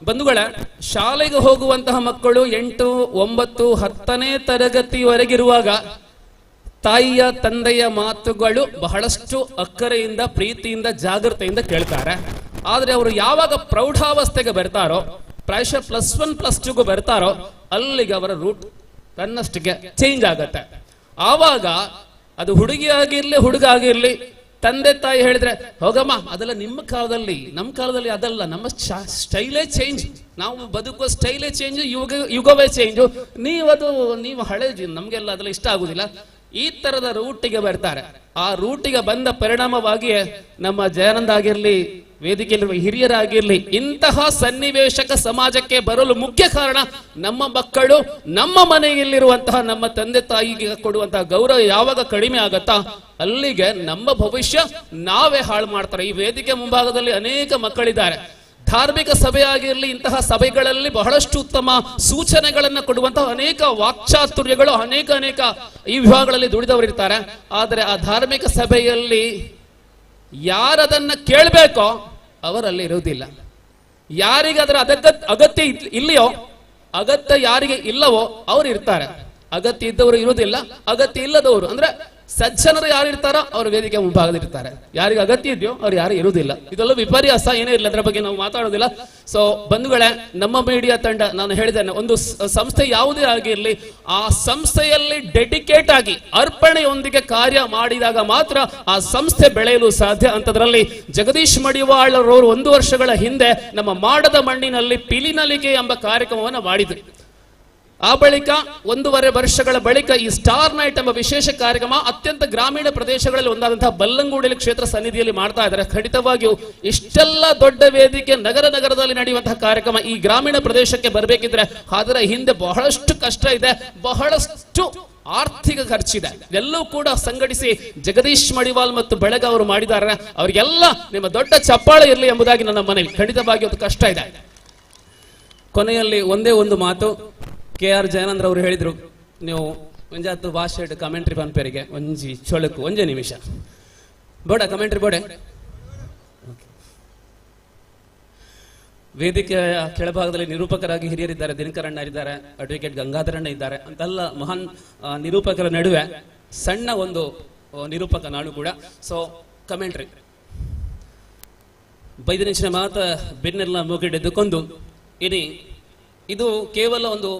ಬಂಧುಗಳೇ, ಶಾಲೆಗೆ ಹೋಗುವಂತಹ ಮಕ್ಕಳು 8, 9, 10ನೇ ತರಗತಿವರೆಗಿರುವಾಗ ತಾಯಿಯ ತಂದೆಯ ಮಾತುಗಳು ಬಹಳಷ್ಟು ಅಕ್ಕರೆಯಿಂದ, ಪ್ರೀತಿಯಿಂದ, ಜಾಗೃತೆಯಿಂದ ಕೇಳ್ತಾರೆ. ಆದ್ರೆ ಅವರು ಯಾವಾಗ ಪ್ರೌಢಾವಸ್ಥೆಗೆ ಬರ್ತಾರೋ, ಪ್ರಾಯಶಃ +1 +2ಗೂ ಬರ್ತಾರೋ, ಅಲ್ಲಿಗೆ ಅವರ ರೂಟ್ ತನ್ನಷ್ಟಿಗೆ ಚೇಂಜ್ ಆಗತ್ತೆ. ಆವಾಗ ಅದು ಹುಡುಗಿ ಆಗಿರ್ಲಿ, ಹುಡುಗ ಆಗಿರ್ಲಿ, ತಂದೆ ತಾಯಿ ಹೇಳಿದ್ರೆ ಹೋಗಮ್ಮ ಅದೆಲ್ಲ ನಿಮ್ಮ ಕಾಲದಲ್ಲಿ, ನಮ್ಮ ಕಾಲದಲ್ಲಿ ಅದಲ್ಲ, ನಮ್ಮ ಸ್ಟೈಲೇ ಚೇಂಜ್, ನಾವು ಬದುಕುವ ಸ್ಟೈಲೇ ಚೇಂಜ್, ಯುಗವೇ ಚೇಂಜ್, ನೀವು ಹಳೆ, ನಮ್ಗೆಲ್ಲ ಅದೆಲ್ಲ ಇಷ್ಟ ಆಗುದಿಲ್ಲ. ಈ ತರದ ರೂಟಿಗೆ ಬರ್ತಾರೆ. ಆ ರೂಟಿಗೆ ಬಂದ ಪರಿಣಾಮವಾಗಿಯೇ ನಮ್ಮ ಜಯಾನಂದ ಆಗಿರ್ಲಿ, ವೇದಿಕೆಯಲ್ಲಿರುವ ಹಿರಿಯರಾಗಿರ್ಲಿ, ಇಂತಹ ಸನ್ನಿವೇಶಕ ಸಮಾಜಕ್ಕೆ ಬರಲು ಮುಖ್ಯ ಕಾರಣ ನಮ್ಮ ಮಕ್ಕಳು, ನಮ್ಮ ಮನೆಯಲ್ಲಿರುವಂತಹ ನಮ್ಮ ತಂದೆ ತಾಯಿಗೆ ಕೊಡುವಂತಹ ಗೌರವ ಯಾವಾಗ ಕಡಿಮೆ ಆಗತ್ತಾ ಅಲ್ಲಿಗೆ ನಮ್ಮ ಭವಿಷ್ಯ ನಾವೇ ಹಾಳು ಮಾಡ್ತಾರೆ. ಈ ವೇದಿಕೆ ಮುಂಭಾಗದಲ್ಲಿ ಅನೇಕ ಮಕ್ಕಳಿದ್ದಾರೆ. ಧಾರ್ಮಿಕ ಸಭೆ ಆಗಿರಲಿ, ಇಂತಹ ಸಭೆಗಳಲ್ಲಿ ಬಹಳಷ್ಟು ಉತ್ತಮ ಸೂಚನೆಗಳನ್ನು ಕೊಡುವಂತಹ ಅನೇಕ ವಾಕ್ಚಾತುರ್ಯಗಳು ಅನೇಕ ಈ ವಿಭಾಗಗಳಲ್ಲಿ ದುಡಿದವರಿರ್ತಾರೆ. ಆದರೆ ಆ ಧಾರ್ಮಿಕ ಸಭೆಯಲ್ಲಿ ಯಾರದನ್ನ ಕೇಳಬೇಕೋ ಅವರಲ್ಲಿ ಇರುವುದಿಲ್ಲ. ಯಾರಿಗೆ ಅದರ ಅಗತ್ಯ ಇಲ್ಲಿಯೋ, ಅಗತ್ಯ ಯಾರಿಗೆ ಇಲ್ಲವೋ ಅವರು ಇರ್ತಾರೆ. ಅಗತ್ಯ ಇದ್ದವರು ಇರುವುದಿಲ್ಲ, ಅಗತ್ಯ ಇಲ್ಲದವರು ಅಂದ್ರೆ ಸಜ್ಜನರು ಯಾರು ಇರ್ತಾರೋ ಅವರು ವೇದಿಕೆ ಮುಂಭಾಗದಿರ್ತಾರೆ. ಯಾರಿಗೆ ಅಗತ್ಯ ಇದೆಯೋ ಅವ್ರು ಯಾರು ಇರುವುದಿಲ್ಲ. ಇದೆಲ್ಲ ವಿಪರ್ಯಾಸ, ಏನೇ ಇರಲಿ, ಅದರ ಬಗ್ಗೆ ನಾವು ಮಾತಾಡೋದಿಲ್ಲ. ಸೊ ಬಂಧುಗಳೇ, ನಮ್ಮ ಮೀಡಿಯಾ ತಂಡ, ನಾನು ಹೇಳಿದ್ದೇನೆ, ಒಂದು ಸಂಸ್ಥೆ ಯಾವುದೇ ಆಗಿರಲಿ, ಆ ಸಂಸ್ಥೆಯಲ್ಲಿ ಡೆಡಿಕೇಟ್ ಆಗಿ ಅರ್ಪಣೆಯೊಂದಿಗೆ ಕಾರ್ಯ ಮಾಡಿದಾಗ ಮಾತ್ರ ಆ ಸಂಸ್ಥೆ ಬೆಳೆಯಲು ಸಾಧ್ಯ. ಅಂತದ್ರಲ್ಲಿ ಜಗದೀಶ್ ಮಡಿವಾಳ್ ಅವರು 1 ವರ್ಷಗಳ ಹಿಂದೆ ನಮ್ಮ ಮಾಡದ ಮಣ್ಣಿನಲ್ಲಿ ಪಿಲಿನಲಿಗೆ ಎಂಬ ಕಾರ್ಯಕ್ರಮವನ್ನು ಮಾಡಿದ್ರು. ಆ ಬಳಿಕ 1.5 ವರ್ಷಗಳ ಬಳಿಕ ಈ ಸ್ಟಾರ್ ನೈಟ್ ಎಂಬ ವಿಶೇಷ ಕಾರ್ಯಕ್ರಮ ಅತ್ಯಂತ ಗ್ರಾಮೀಣ ಪ್ರದೇಶಗಳಲ್ಲಿ ಒಂದಾದಂತಹ ಬಲ್ಲಂಗೂಡಲಿ ಕ್ಷೇತ್ರ ಸನ್ನಿಧಿಯಲ್ಲಿ ಮಾಡ್ತಾ ಇದ್ದಾರೆ. ಖಂಡಿತವಾಗಿಯೂ ಇಷ್ಟೆಲ್ಲ ದೊಡ್ಡ ವೇದಿಕೆ ನಗರದಲ್ಲಿ ನಡೆಯುವಂತಹ ಕಾರ್ಯಕ್ರಮ ಈ ಗ್ರಾಮೀಣ ಪ್ರದೇಶಕ್ಕೆ ಬರಬೇಕಿದ್ರೆ ಅದರ ಹಿಂದೆ ಬಹಳಷ್ಟು ಕಷ್ಟ ಇದೆ, ಬಹಳಷ್ಟು ಆರ್ಥಿಕ ಖರ್ಚಿದೆ. ಎಲ್ಲವೂ ಕೂಡ ಸಂಘಟಿಸಿ ಜಗದೀಶ್ ಮಡಿವಾಲ್ ಮತ್ತು ಬೆಳಗ ಅವರು ಮಾಡಿದ್ದಾರೆ. ಅವರಿಗೆಲ್ಲ ನಿಮ್ಮ ದೊಡ್ಡ ಚಪ್ಪಾಳೆ ಇರಲಿ ಎಂಬುದಾಗಿ ನನ್ನ ಮನವಿ. ಖಂಡಿತವಾಗಿ ಅದು ಕಷ್ಟ ಇದೆ. ಕೊನೆಯಲ್ಲಿ ಒಂದೇ ಒಂದು ಮಾತು, KR ಜಯನಂದ್ರ ಅವರು ಹೇಳಿದ್ರು, ನೀವು ಒಂಜಾತು ಭಾಷೆ ಕಮೆಂಟ್ರಿ ಪನ್ಪೇರಿಗೆ ಒಂಜಿ ಚೊಳಕು 1 ನಿಮಿಷ ಬೋಡ ಕಮೆಂಟ್ರಿ ಬೋಡೆ. ವೇದಿಕೆಯ ಕೆಳಭಾಗದಲ್ಲಿ ನಿರೂಪಕರಾಗಿ ಹಿರಿಯರಿದ್ದಾರೆ, ದಿನಕರಣ್ಣ ಇದ್ದಾರೆ, ಅಡ್ವೊಕೇಟ್ ಗಂಗಾಧರಣ್ಣ ಇದ್ದಾರೆ. ಅಂತೆಲ್ಲ ಮಹಾನ್ ನಿರೂಪಕರ ನಡುವೆ ಸಣ್ಣ ಒಂದು ನಿರೂಪಕ ನಾನು ಕೂಡ. ಸೊ ಕಮೆಂಟ್ರಿ ಬೈದಿನ ಮಾತ ಬೆನ್ನೆಲ್ಲ ಮುಗಿಡೆದುಕೊಂಡು ಇನಿ ಇದು ಕೇವಲ ಒಂದು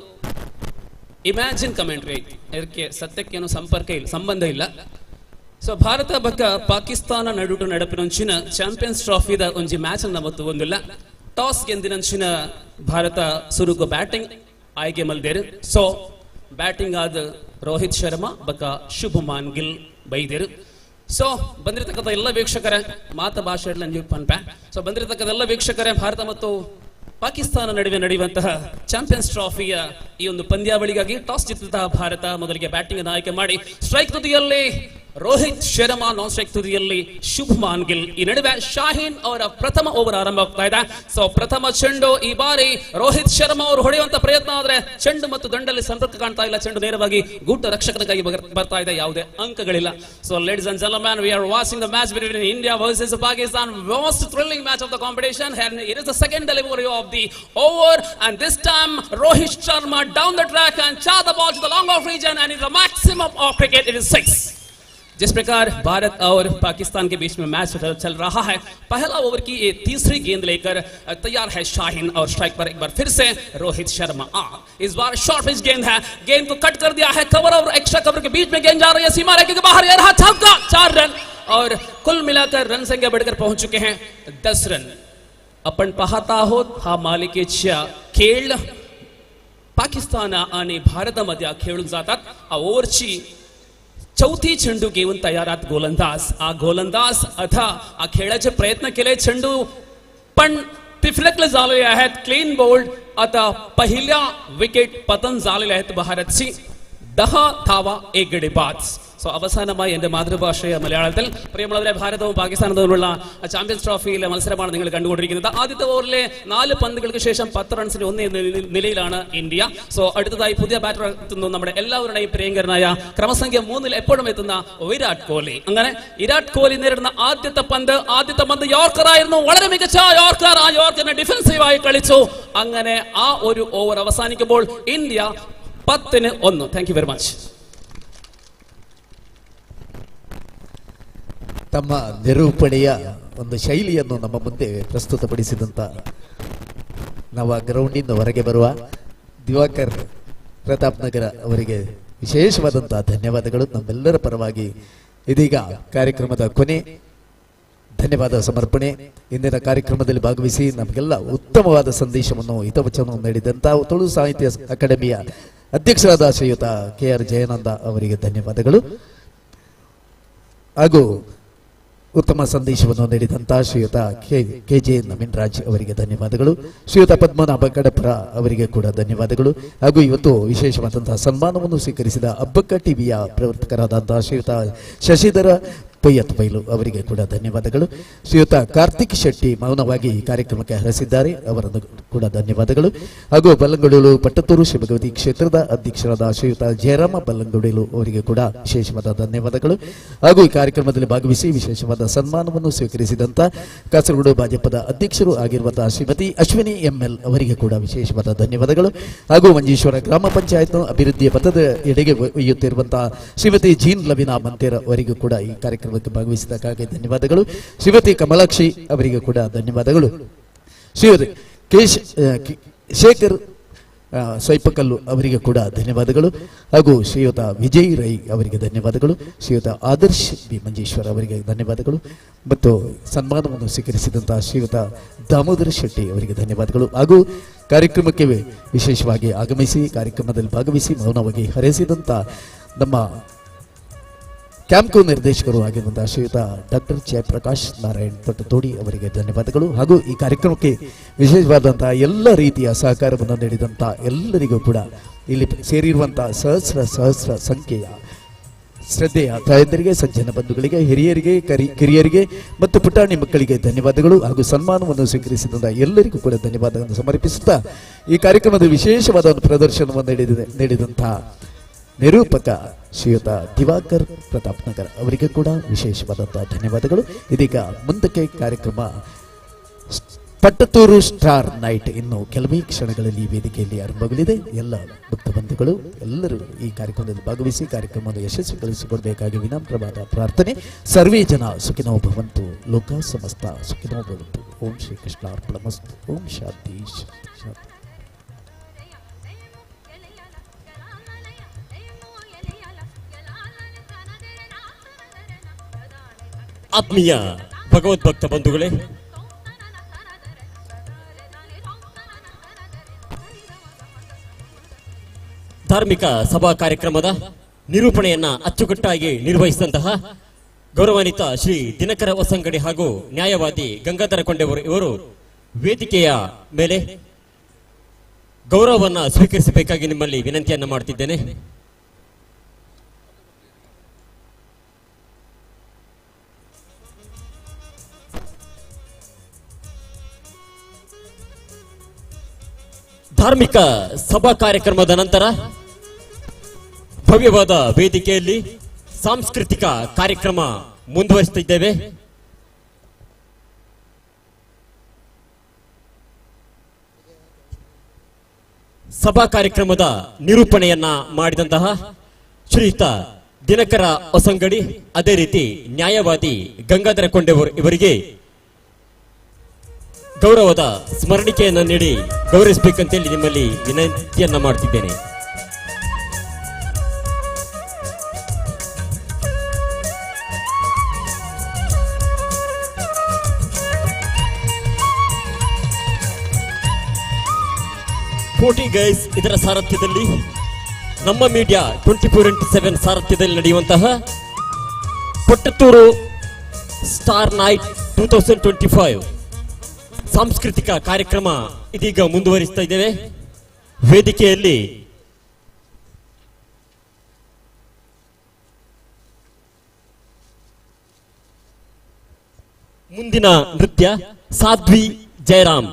ಇಮ್ಯಾಜಿನ್ ಕಮೆಂಟ್ರಿ ಐತಿ, ಇದಕ್ಕೆ ಸತ್ಯಕ್ಕೇನು ಸಂಬಂಧ ಇಲ್ಲ. ಸೊ ಭಾರತ ಬಕ್ಕ ಪಾಕಿಸ್ತಾನ ನಡುಟು ನಡಪಿನಂಚಿನ ಚಾಂಪಿಯನ್ಸ್ ಟ್ರಾಫಿದ ಒಂಜಿ ಮ್ಯಾಚ್ ನಮ್ಮತ್ತು ಒಂದಿಲ್ಲ. ಟಾಸ್ ಗೆಂದಿನಂಚಿನ ಭಾರತ ಸುರುಗು ಬ್ಯಾಟಿಂಗ್ ಆಯ್ಕೆ ಮಲ್ದೇರು. ಸೊ ಬ್ಯಾಟಿಂಗ್ ಆದ ರೋಹಿತ್ ಶರ್ಮಾ ಬಕ್ಕ ಶುಭಮಾನ್ ಗಿಲ್ ಬೈದೇರು. ಸೊ ಬಂದಿರತಕ್ಕಂಥ ಎಲ್ಲ ವೀಕ್ಷಕರೇ ಮಾತ ಭಾಷೆ ಪನ್ಪೆ ಸೊ ಬಂದಿರತಕ್ಕಂಥ ಎಲ್ಲ ವೀಕ್ಷಕರೇ ಭಾರತ ಮತ್ತು ಪಾಕಿಸ್ತಾನ ನಡುವೆ ನಡೆಯುವಂತಹ ಚಾಂಪಿಯನ್ಸ್ ಟ್ರಾಫಿಯ ಈ ಒಂದು ಪಂದ್ಯಾವಳಿಗಾಗಿ ಟಾಸ್ ಗೆದ್ದಂತಹ ಭಾರತ ಮೊದಲಿಗೆ ಬ್ಯಾಟಿಂಗ್ ಆಯ್ಕೆ ಮಾಡಿ ಸ್ಟ್ರೈಕ್ ತುದಿಯಲ್ಲಿ ರೋಹಿತ್ ಶರ್ಮಾ, ನಾನ್ ಸ್ಟ್ರೈಕ್ ತುದಿಯಲ್ಲಿ ಶುಭ್ಮಾನ್ ಗಿಲ್. ಈ ನಡುವೆ ಶಾಹೀನ್ ಅವರ ಪ್ರಥಮ ಓವರ್ ಆರಂಭ ಆಗ್ತಾ ಇದೆ. ಸೊ ಪ್ರಥಮ ಚೆಂಡು ಈ ಬಾರಿ ರೋಹಿತ್ ಶರ್ಮಾ ಅವರು ಹೊಡೆಯುವಂತ ಪ್ರಯತ್ನ ಆದ್ರೆ ಚೆಂಡು ಮತ್ತು ದಂಡಲ್ಲಿ ಸಂಪರ್ಕ ಕಾಣ್ತಾ ಇಲ್ಲ. ಚೆಂಡು ನೇರವಾಗಿ ಗೂಟ ರಕ್ಷಕನ ಕೈ ಬರ್ತಾ ಇದೆ, ಯಾವುದೇ ಅಂಕಗಳಿಲ್ಲ. So ladies and gentlemen, we are watching the match between India versus Pakistan, most thrilling match of the competition, and it is the second delivery of the over, and this time Rohit Sharma down the track and charge the ball to the long off region, and it's a maximum of cricket, it is 6. जिस प्रकार भारत और पाकिस्तान के बीच में match चल रहा है, पहला over की ये तीसरी गेंद लेकर तैयार है शाहीन और स्ट्राइक पर एक बार फिर से रोहित शर्मा. इस बार शॉर्ट पिच गेंद है, गेंद को कट कर दिया है, कवर और एक्स्ट्रा कवर के बीच में गेंद जा रही है सीमा रेखा के बाहर. ये रहा छक्का, 4 रन और कुल मिलाकर रन संख्या बढ़कर पहुंच चुके हैं 10 रन. आपण पाहता आहोत हा मालिकेच्या खेळ पाकिस्तान आणि भारतामध्ये खेळून जातात. ओव्हरची चौथी चेंडू घेऊन तयारात गोलंदाज आता खेळाचे प्रयत्न केले, चेंडू पण तिफलकले झालेले आहेत. क्लीन बोल्ड आता पहिल्या विकेट पतन झालेले आहेत भारतची. 10 धावा 1 गडी बाद. സോ അവസാനമായി എൻ്റെ മാതൃഭാഷയ മലയാളത്തിൽ പ്രിയമുള്ളവരെ, ഭാരതവും പാകിസ്ഥാനും തമ്മിലുള്ള ചാമ്പ്യൻസ് ട്രോഫിയിലെ മത്സരമാണ് നിങ്ങൾ കണ്ടുകൊണ്ടിരിക്കുന്നത്. ആദ്യത്തെ ഓവറിലെ 4 പന്തുകൾക്ക് ശേഷം 10 റൺസിന് 1 നിലയിലാണ് ഇന്ത്യ. സോ അടുത്തതായി പുതിയ ബാറ്റർ എത്തുന്നു, നമ്മുടെ എല്ലാവരുടെയും പ്രിയങ്കരനായ ക്രമസംഖ്യ 3 എപ്പോഴും എത്തുന്ന വിരാട് കോഹ്ലി. അങ്ങനെ വിരാട് കോഹ്ലി നേരിടുന്ന ആദ്യത്തെ പന്ത് യോർക്കർ ആയിരുന്നു. വളരെ മികച്ച യോർക്കർ. ആ യോർക്കറിനെ ഡിഫൻസീവായി കളിച്ചു. അങ്ങനെ ആ ഒരു ഓവർ അവസാനിക്കുമ്പോൾ India 10-1. Thank you very much. ತಮ್ಮ ನಿರೂಪಣೆಯ ಒಂದು ಶೈಲಿಯನ್ನು ನಮ್ಮ ಮುಂದೆ ಪ್ರಸ್ತುತಪಡಿಸಿದಂಥ ನಾವು ಗ್ರೌಂಡಿಂದ ಹೊರಗೆ ಬರುವ ದಿವಾಕರ್ ಪ್ರತಾಪ್ ನಗರ ಅವರಿಗೆ ವಿಶೇಷವಾದಂಥ ಧನ್ಯವಾದಗಳು ನಮ್ಮೆಲ್ಲರ ಪರವಾಗಿ. ಇದೀಗ ಕಾರ್ಯಕ್ರಮದ ಕೊನೆ ಧನ್ಯವಾದ ಸಮರ್ಪಣೆ. ಇಂದಿನ ಕಾರ್ಯಕ್ರಮದಲ್ಲಿ ಭಾಗವಹಿಸಿ ನಮಗೆಲ್ಲ ಉತ್ತಮವಾದ ಸಂದೇಶವನ್ನು ಹಿತವಚನವನ್ನು ನೀಡಿದಂಥ ತುಳು ಸಾಹಿತ್ಯ ಅಕಾಡೆಮಿಯ ಅಧ್ಯಕ್ಷರಾದ ಶ್ರೀಯುತ KR ಜಯಾನಂದ ಅವರಿಗೆ ಧನ್ಯವಾದಗಳು. ಹಾಗೂ ಉತ್ತಮ ಸಂದೇಶವನ್ನು ನೀಡಿದಂಥ ಶ್ರೀಯುತ KJ ನವೀನ್ ರಾಜ್ ಅವರಿಗೆ ಧನ್ಯವಾದಗಳು. ಶ್ರೀಯುತ ಪದ್ಮನಾಭ ಕಡಪುರ ಅವರಿಗೆ ಕೂಡ ಧನ್ಯವಾದಗಳು. ಹಾಗೂ ಇವತ್ತು ವಿಶೇಷವಾದಂತಹ ಸನ್ಮಾನವನ್ನು ಸ್ವೀಕರಿಸಿದ ಅಬ್ಬಕ್ಕ ಟಿವಿಯ ಪ್ರವರ್ತಕರಾದಂತಹ ಶ್ರೀಯುತ ಶಶಿಧರ ಪೊಯ್ಯತ್ ಬೈಲು ಅವರಿಗೆ ಕೂಡ ಧನ್ಯವಾದಗಳು. ಶ್ರೀಯುತ ಕಾರ್ತಿಕ್ ಶೆಟ್ಟಿ ಮೌನವಾಗಿ ಈ ಕಾರ್ಯಕ್ರಮಕ್ಕೆ ಹರಸಿದ್ದಾರೆ, ಅವರನ್ನು ಕೂಡ ಧನ್ಯವಾದಗಳು. ಹಾಗೂ ಬಲ್ಲಂಗಡೂರು ಪಟ್ಟತ್ತೂರು ಶಿವಭಗವತಿ ಕ್ಷೇತ್ರದ ಅಧ್ಯಕ್ಷರಾದ ಶ್ರೀಯುತ ಜಯರಾಮ ಬಲ್ಲಂಗಡೂರು ಅವರಿಗೆ ಕೂಡ ವಿಶೇಷವಾದ ಧನ್ಯವಾದಗಳು. ಹಾಗೂ ಈ ಕಾರ್ಯಕ್ರಮದಲ್ಲಿ ಭಾಗವಹಿಸಿ ವಿಶೇಷವಾದ ಸನ್ಮಾನವನ್ನು ಸ್ವೀಕರಿಸಿದಂಥ ಕಾಸರಗೋಡು ಭಾಜಪದ ಅಧ್ಯಕ್ಷರು ಆಗಿರುವಂತಹ ಶ್ರೀಮತಿ ಅಶ್ವಿನಿ ML ಅವರಿಗೆ ಕೂಡ ವಿಶೇಷವಾದ ಧನ್ಯವಾದಗಳು. ಹಾಗೂ ಮಂಜೇಶ್ವರ ಗ್ರಾಮ ಪಂಚಾಯತ್ ಅಭಿವೃದ್ಧಿಯ ಪಥದ ಎಡೆಗೆ ಒಯ್ಯುತ್ತಿರುವಂತಹ ಶ್ರೀಮತಿ ಜೀನ್ ಲವಿನಾ ಮಂತೇರ ಅವರಿಗೂ ಕೂಡ ಈ ಕಾರ್ಯಕ್ರಮ ಭಾಗವಹಿಸಿದ್ದಕ್ಕಾಗಿ ಧನ್ಯವಾದಗಳು. ಶ್ರೀಮತಿ ಕಮಲಾಕ್ಷಿ ಅವರಿಗೆ ಕೂಡ ಧನ್ಯವಾದಗಳು. ಶ್ರೀಮತಿ ಶೇಖರ್ ಸ್ವೈಪಕಲ್ಲು ಅವರಿಗೆ ಕೂಡ ಧನ್ಯವಾದಗಳು. ಹಾಗೂ ಶ್ರೀಯುತ ವಿಜಯ್ ರೈ ಅವರಿಗೆ ಧನ್ಯವಾದಗಳು. ಶ್ರೀಯುತ ಆದರ್ಶ್ ಬಿ ಮಂಜೇಶ್ವರ ಅವರಿಗೆ ಧನ್ಯವಾದಗಳು. ಮತ್ತು ಸನ್ಮಾನವನ್ನು ಸ್ವೀಕರಿಸಿದಂತಹ ಶ್ರೀಯುತ ದಾಮೋದರ ಶೆಟ್ಟಿ ಅವರಿಗೆ ಧನ್ಯವಾದಗಳು. ಹಾಗೂ ಕಾರ್ಯಕ್ರಮಕ್ಕೆ ವಿಶೇಷವಾಗಿ ಆಗಮಿಸಿ ಕಾರ್ಯಕ್ರಮದಲ್ಲಿ ಭಾಗವಹಿಸಿ ಮೌನವಾಗಿ ಹರಿಸಿದಂಥ ನಮ್ಮ ಕ್ಯಾಂಪ್ಕೋ ನಿರ್ದೇಶಕರು ಆಗಿರುವಂತಹ ಶ್ರೀಯುತ ಡಾಕ್ಟರ್ ಜಯಪ್ರಕಾಶ್ ನಾರಾಯಣ್ ತೊಟ್ಟತೋಡಿ ಅವರಿಗೆ ಧನ್ಯವಾದಗಳು. ಹಾಗೂ ಈ ಕಾರ್ಯಕ್ರಮಕ್ಕೆ ವಿಶೇಷವಾದಂತಹ ಎಲ್ಲ ರೀತಿಯ ಸಹಕಾರವನ್ನು ನೀಡಿದಂಥ ಎಲ್ಲರಿಗೂ ಕೂಡ ಇಲ್ಲಿ ಸೇರಿರುವಂತಹ ಸಹಸ್ರ ಸಂಖ್ಯೆಯ ಶ್ರದ್ಧೆಯ ತಾಯಂದರಿಗೆ, ಸಜ್ಜನ ಬಂಧುಗಳಿಗೆ, ಹಿರಿಯರಿಗೆ, ಕಿರಿಯರಿಗೆ ಮತ್ತು ಪುಟಾಣಿ ಮಕ್ಕಳಿಗೆ ಧನ್ಯವಾದಗಳು. ಹಾಗೂ ಸನ್ಮಾನವನ್ನು ಸ್ವೀಕರಿಸಿದಂಥ ಎಲ್ಲರಿಗೂ ಕೂಡ ಧನ್ಯವಾದಗಳನ್ನು ಸಮರ್ಪಿಸುತ್ತಾ ಈ ಕಾರ್ಯಕ್ರಮದ ವಿಶೇಷವಾದ ಒಂದು ಪ್ರದರ್ಶನವನ್ನು ನೀಡಿದಂತಹ ನಿರೂಪಕ ಶ್ರೀಯುತ ದಿವಾಕರ್ ಪ್ರತಾಪ್ ನಗರ್ ಅವರಿಗೆ ಕೂಡ ವಿಶೇಷವಾದಂತಹ ಧನ್ಯವಾದಗಳು. ಇದೀಗ ಮುಂದಕ್ಕೆ ಕಾರ್ಯಕ್ರಮ ಪಟ್ಟತ್ತೂರು ಸ್ಟಾರ್ ನೈಟ್ ಇನ್ನು ಕೆಲವೇ ಕ್ಷಣಗಳಲ್ಲಿ ವೇದಿಕೆಯಲ್ಲಿ ಆರಂಭವಾಗಲಿದೆ. ಎಲ್ಲ ಭಕ್ತ ಬಂಧುಗಳು ಎಲ್ಲರೂ ಈ ಕಾರ್ಯಕ್ರಮದಲ್ಲಿ ಭಾಗವಹಿಸಿ ಕಾರ್ಯಕ್ರಮವನ್ನು ಯಶಸ್ವಿಗೊಳಿಸಿಕೊಡಬೇಕಾಗಿ ವಿನಮ್ರವಾದ ಪ್ರಾರ್ಥನೆ. ಸರ್ವೇ ಜನ ಸುಖಿನೋ ಭವಂತು, ಲೋಕ ಸಮಸ್ತ ಸುಖಿನೋ ಭವಂತು. ಓಂ ಶ್ರೀ ಕೃಷ್ಣಾರ್ಪಣಮಸ್ತು. ಓಂ ಶಾಂತಿ ಶಾಂತಿ. ಆತ್ಮೀಯ ಭಗವದ್ಭಕ್ತ ಬಂಧುಗಳೇ, ಧಾರ್ಮಿಕ ಸಭಾ ಕಾರ್ಯಕ್ರಮದ ನಿರೂಪಣೆಯನ್ನ ಅಚ್ಚುಕಟ್ಟಾಗಿ ನಿರ್ವಹಿಸಿದಂತಹ ಗೌರವಾನ್ವಿತ ಶ್ರೀ ದಿನಕರ ಹೊಸಂಗಡಿ ಹಾಗೂ ನ್ಯಾಯವಾದಿ ಗಂಗಾಧರ ಕೊಂಡೆವರು ಇವರು ವೇದಿಕೆಯ ಮೇಲೆ ಗೌರವವನ್ನು ಸ್ವೀಕರಿಸಬೇಕಾಗಿ ನಿಮ್ಮಲ್ಲಿ ವಿನಂತಿಯನ್ನು ಮಾಡ್ತಿದ್ದೇನೆ. ಧಾರ್ಮಿಕ ಸಭಾ ಕಾರ್ಯಕ್ರಮದ ನಂತರ ಭವ್ಯವಾದ ವೇದಿಕೆಯಲ್ಲಿ ಸಾಂಸ್ಕೃತಿಕ ಕಾರ್ಯಕ್ರಮ ಮುಂದುವರಿಸುತ್ತಿದ್ದೇವೆ. ಸಭಾ ಕಾರ್ಯಕ್ರಮದ ನಿರೂಪಣೆಯನ್ನ ಮಾಡಿದಂತಹ ಶ್ರೀಯುತ ದಿನಕರ ಹೊಸಂಗಡಿ, ಅದೇ ರೀತಿ ನ್ಯಾಯವಾದಿ ಗಂಗಾಧರ ಕೊಂಡೆವರು ಇವರಿಗೆ ಗೌರವದ ಸ್ಮರಣಿಕೆಯನ್ನು ನೀಡಿ ಗೌರವಿಸಬೇಕಂತೇಳಿ ನಿಮ್ಮಲ್ಲಿ ವಿನಂತಿಯನ್ನ ಮಾಡ್ತಿದ್ದೇನೆ. ಫೋರ್ಟಿ ಗೈಸ್ ಇದರ ಸಾರಥ್ಯದಲ್ಲಿ, ನಮ್ಮ ಮೀಡಿಯಾ 24x7 ಸಾರಥ್ಯದಲ್ಲಿ ನಡೆಯುವಂತಹ ಪಟ್ಟತ್ತೂರು ಸ್ಟಾರ್ ನೈಟ್ 2025 ಸಾಂಸ್ಕೃತಿಕ ಕಾರ್ಯಕ್ರಮ ಇದೀಗ ಮುಂದುವರಿಸ್ತಾ ಇದ್ದೇವೆ. ವೇದಿಕೆಯಲ್ಲಿ ಮುಂದಿನ ನೃತ್ಯ ಸಾಧ್ವಿ ಜಯರಾಮ್.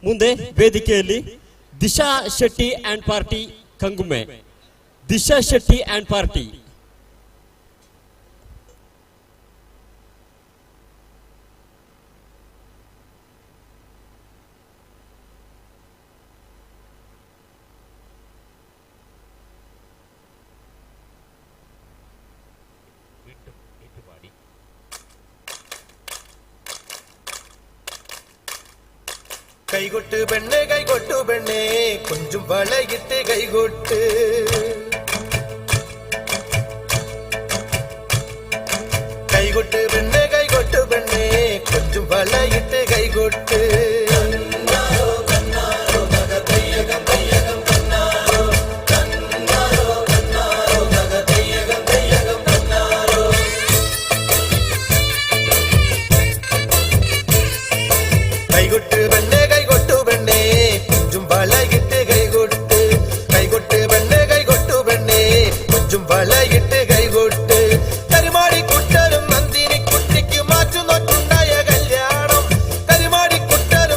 ಮುಂದೆ ವೇದಿಕೆಯಲ್ಲಿ ದಿಶಾ ಶೆಟ್ಟಿ ಅಂಡ್ ಪಾರ್ಟಿ ಕಂಗುಮೆ. Disha Shetty and party. കൈകൊട്ട് പെണ്ണെ കൈകൊട്ടു പെണ്ണെ കൊഞ്ചും വളയിട്ട് കൈകൊട്ട് കൈകൊട്ട് പെണ്ണെ കൈകൊട്ടു പെണ്ണെ കൊഞ്ചും വളയിട്ട് കൈകൊട്ട് കൈകൊട്ട് പെണ്ണെ കൈകൊട്ടു പെണ്ണെ കൊഞ്ചും വളയിട്ട് കൈകൊട്ട് കൈകൊട്ട് പെണ്ണെ കൈകൊട്ടു പെണ്ണെ കൊഞ്ചും വളയിട്ട് കൈകൊട്ട് കരിമാടി കുട്ടരും നന്ദിനി കുട്ടിക്ക് മാറ്റുന്നൊട്ടുണ്ടായ കല്യാണം കരിമാടി കുട്ടരും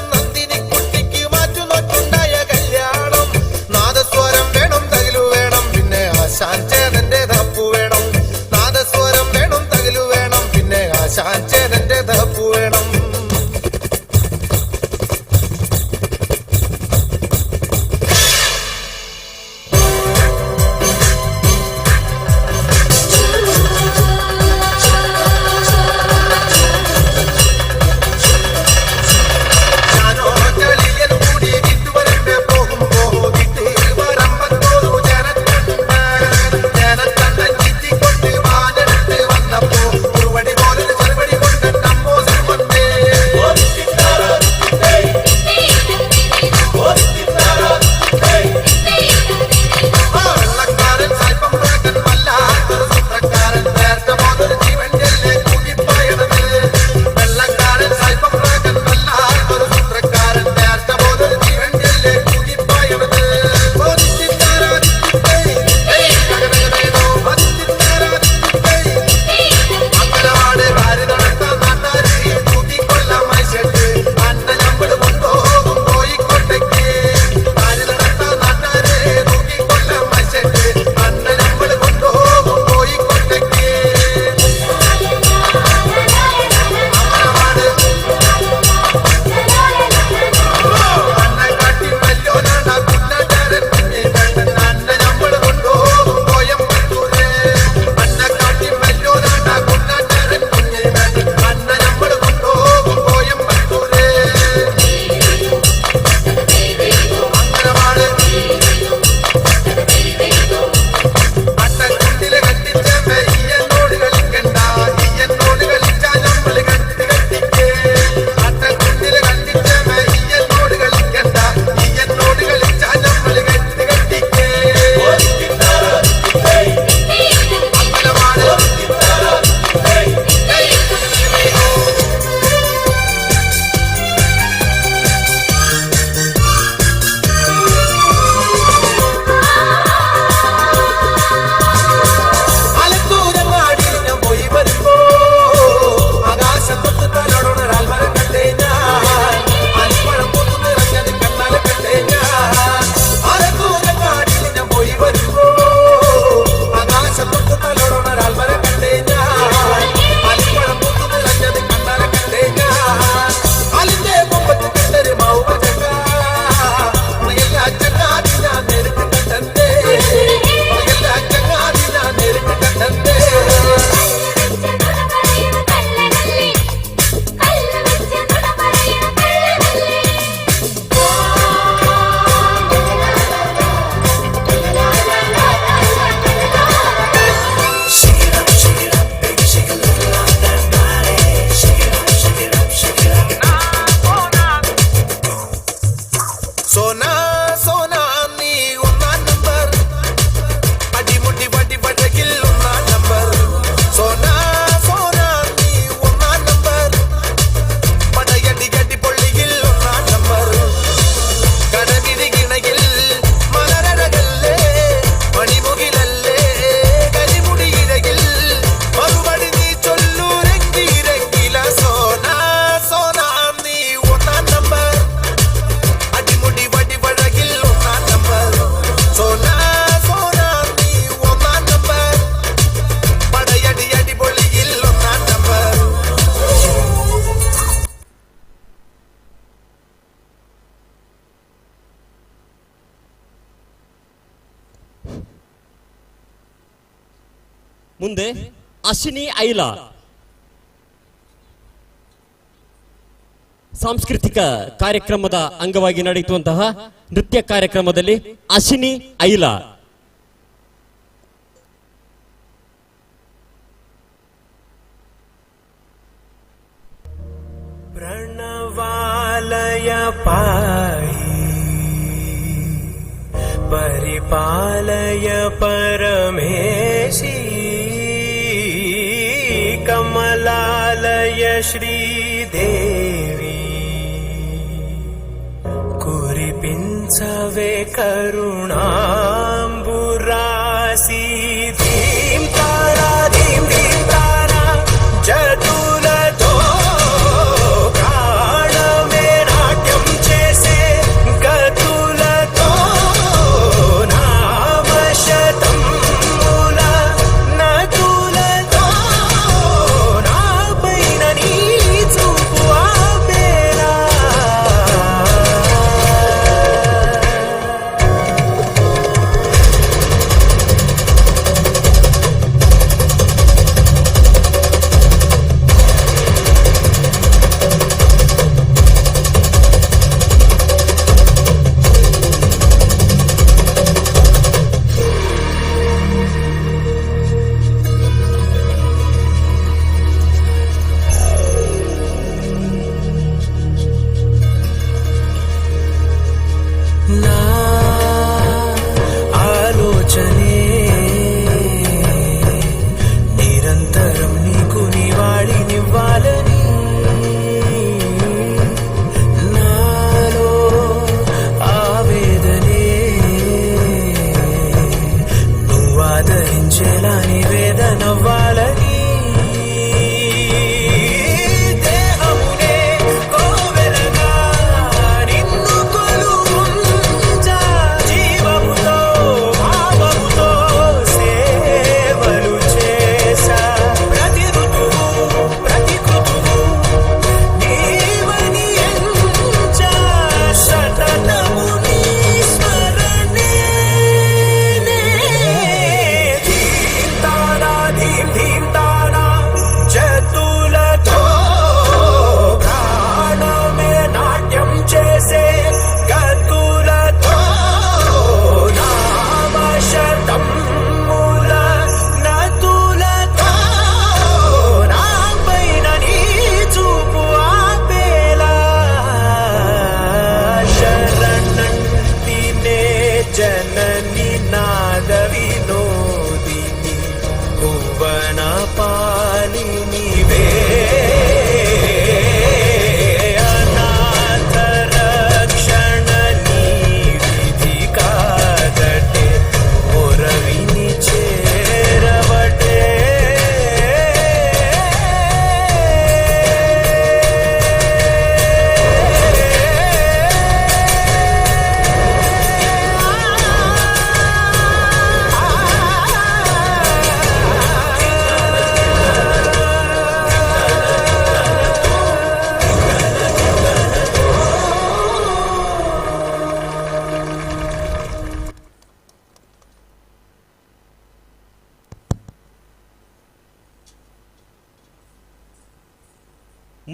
ಮುಂದೆ ಅಶ್ವಿನಿ ಐಲಾ. ಸಾಂಸ್ಕೃತಿಕ ಕಾರ್ಯಕ್ರಮದ ಅಂಗವಾಗಿ ನಡೆಯುವಂತಹ ನೃತ್ಯ ಕಾರ್ಯಕ್ರಮದಲ್ಲಿ ಅಶ್ವಿನಿ ಐಲಾ. प्रणवालय पाहि परिपालय परमेशी कमलालय श्रीदेवी कुरिपिंचवे करुणाम्बुरासी धीं तारा जतुलतो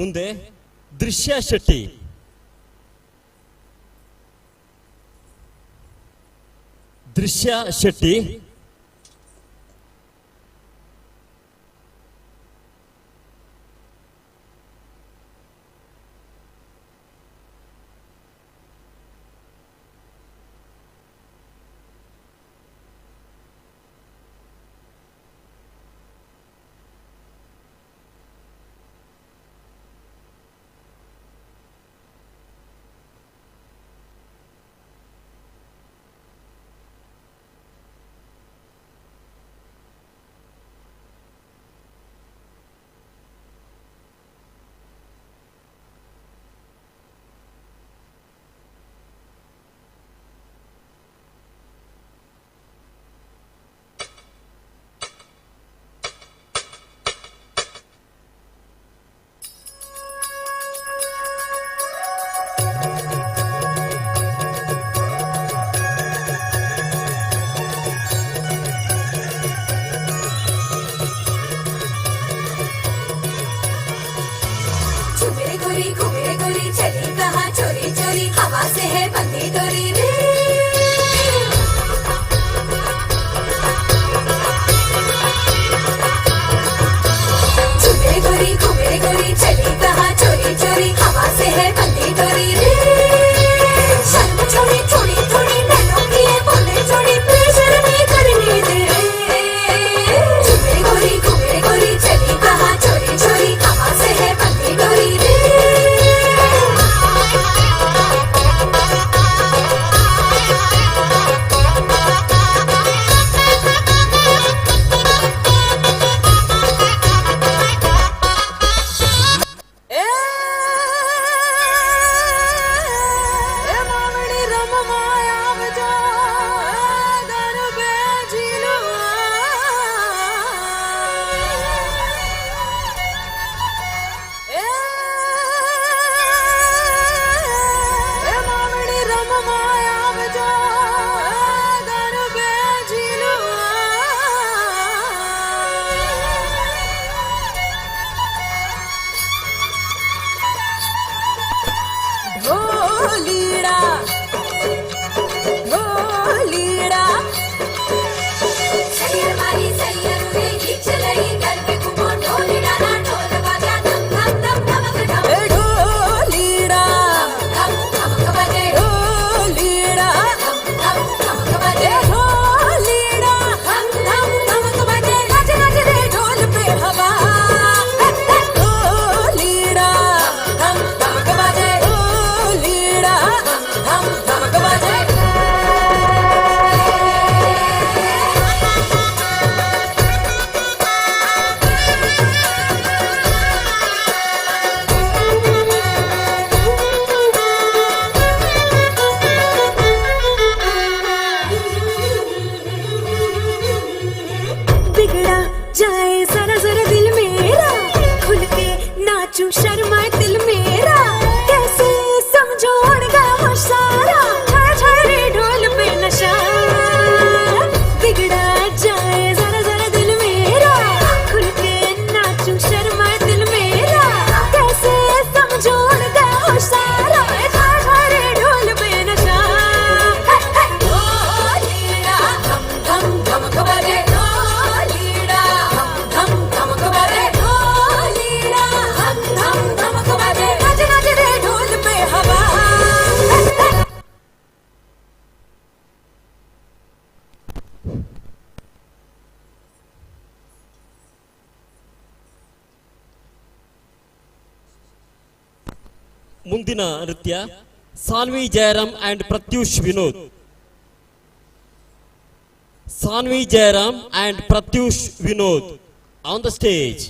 ಮುಂದೆ ದೃಶ್ಯ ಶೆಟ್ಟಿ. ದೃಶ್ಯ ಶೆಟ್ಟಿ चोरी चोरी हवा से है बंदी डोरी रे छुपे गोरी घूमे गोरी चली कहाँ चोरी चोरी हवा से है बंदी डोरी रे शर्म छोड़ी थोड़ी थोड़ी नैनों की है बोले छोड़ी प्रेशर नहीं करनी दे छुपे गोरी घूमे गोरी चली कहाँ चोरी चोरी हवा से है बंदी डोरी रे ಮುಂದಿನ ನೃತ್ಯ Sanvi Jayaram and Pratyush Vinod. Sanvi Jayaram and Pratyush Vinod on the stage.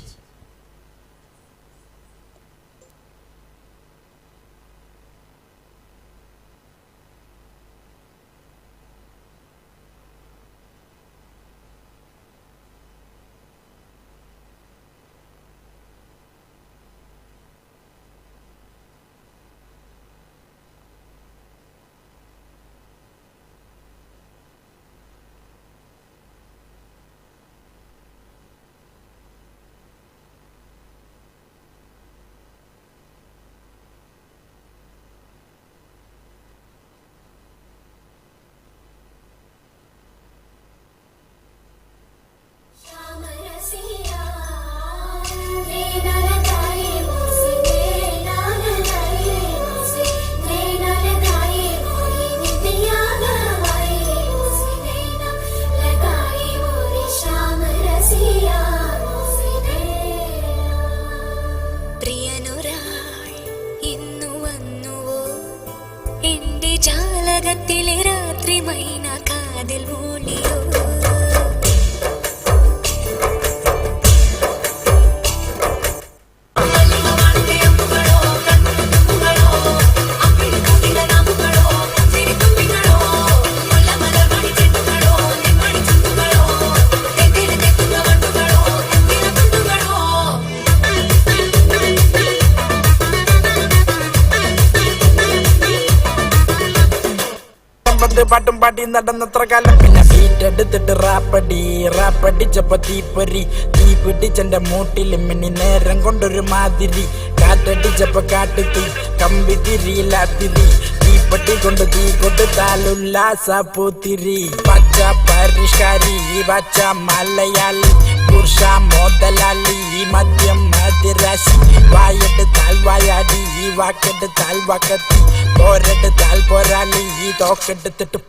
പാട്ടും പാട്ടി നടന്നത്ര കാലം പിന്നെ സീറ്റെടുത്തിട്ട് റാപ്പടി ചപ്പ തീപ്പൊരി തീ പിടിച്ചെന്റെ മൂട്ടിൽ മിന്നി നേരം കൊണ്ടൊരു മാതിരി കാറ്റടി ചെപ്പ കാട്ടുത്തി കമ്പിത്തിരിയിലാത്തിരി തീപ്പട്ടി കൊണ്ട് തീ കൊടുത്താലുല്ലാസ പൂത്തിരി പച്ച പരിഷ്കാരി പച്ച മലയാളി പുരുഷ മുതലാളി മദ്യം മതിരാശി വായെടുത്താൽ വായാടി വാക്കെടുത്താൽ വാക്കത്തി പോരെടുത്താൽ പോരാളി തോക്കെടുത്തിട്ട്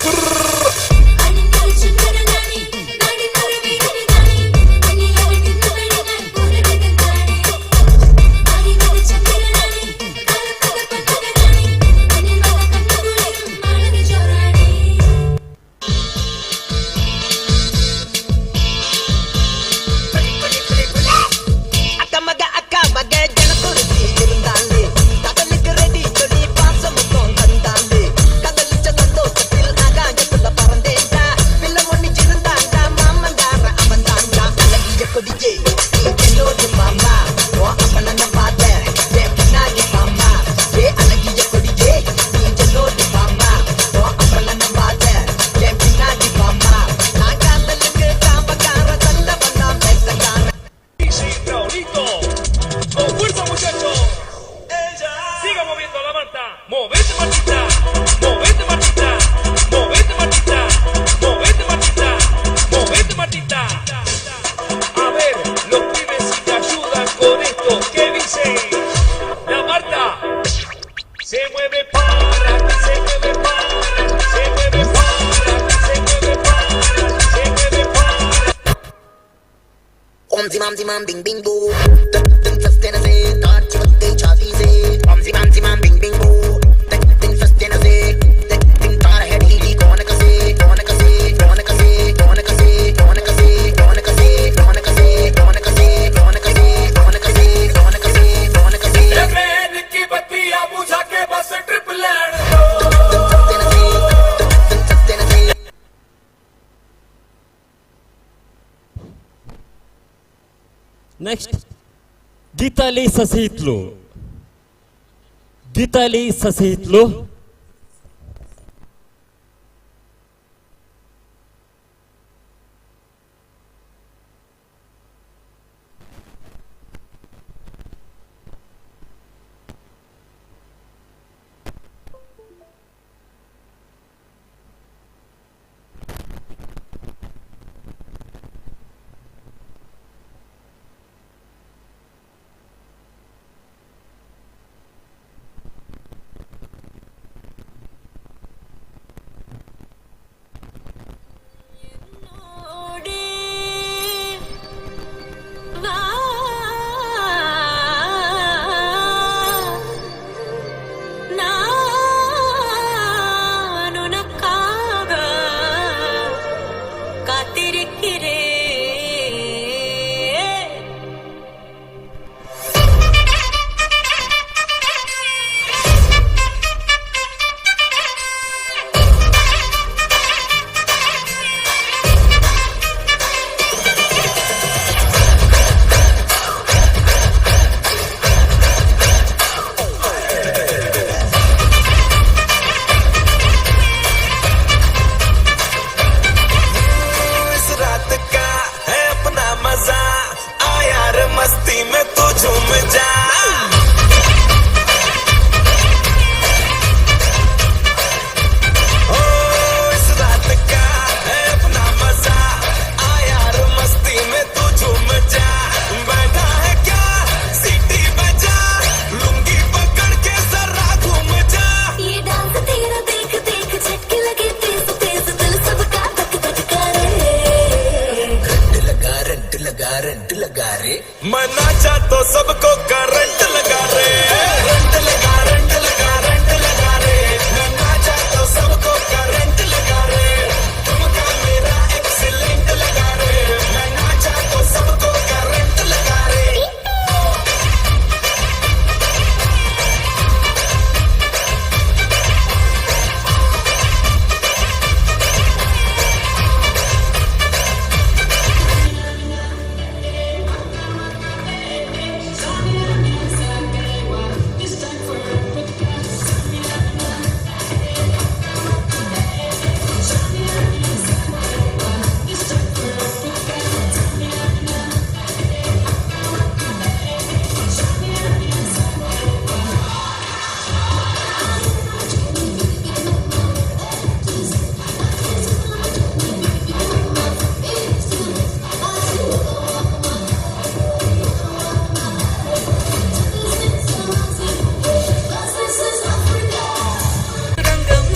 zimam bing bing boo tin fastena se tachi watte chati se zimam bing bing boo tin fastena se tin tar head hi kone kase kone kase kone kase kone kase kone kase kone kase kone kase kone kase kone kase kone kase kone kase kone kase train की बत्तियां बुझा के बस ट्रिप लैंड next Geethali Sasihithlu Geethali Sasihithlu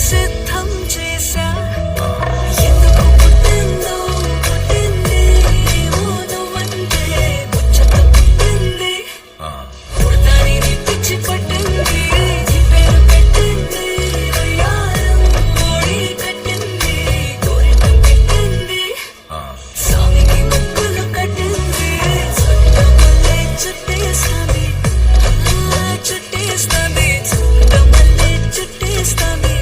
సిద్ధం చేశా ఎందుకు పుట్టిందో పుట్టింది ఓనువంటే ముచ్చట పుట్టింది పుడతాని పిచ్చి పట్టింది జీపేరు పెట్టింది వయ్యారం ఓడి కట్టింది కోరిక పెట్టింది స్వామికి ముక్కులు కట్టింది చుట్టమల్లే చుట్టేస్తాంది చుట్టేస్తాంది చుట్టమల్లే చుట్టేస్తాంది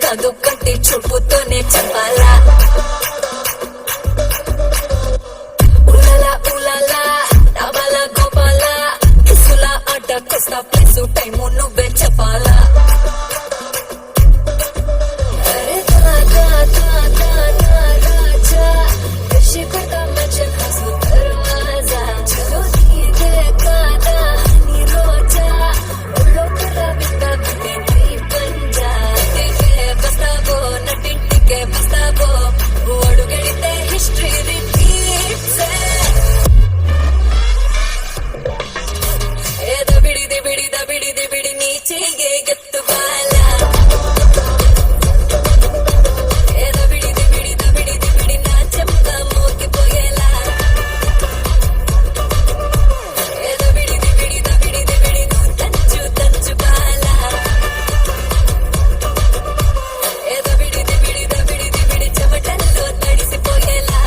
కాదు కంటి చూపుతోనే చెప్పాలా ఉలలా ఉలలా డబల గోపాల కిసుల ఆట కొస్తా ప్లేసు టైము నువ్వే చెప్పాలా అరే దాదా దాదా రాజా కృషి కొత్త మచ్చన్ హసు దర్వాజా చలో నీదే కాదా నీ రోజా ఉల్లో కరా బిడ్డ బిడ్డే నీ పంజా బస్తావో నటింటికే బస్తావో అడుగడితే హిస్టరీ రిపీట్స్ ఏదో బిడిది బిడి నీ చెయ్యే గత్తు బాల ఏదో బిడిది బిడి నా చెంప మోగిపోయేలా ఏదో బిడిది బిడి నువ్వు తంచు బాల ఏదో బిడిది చెమటల్లో తడిసిపోయేలా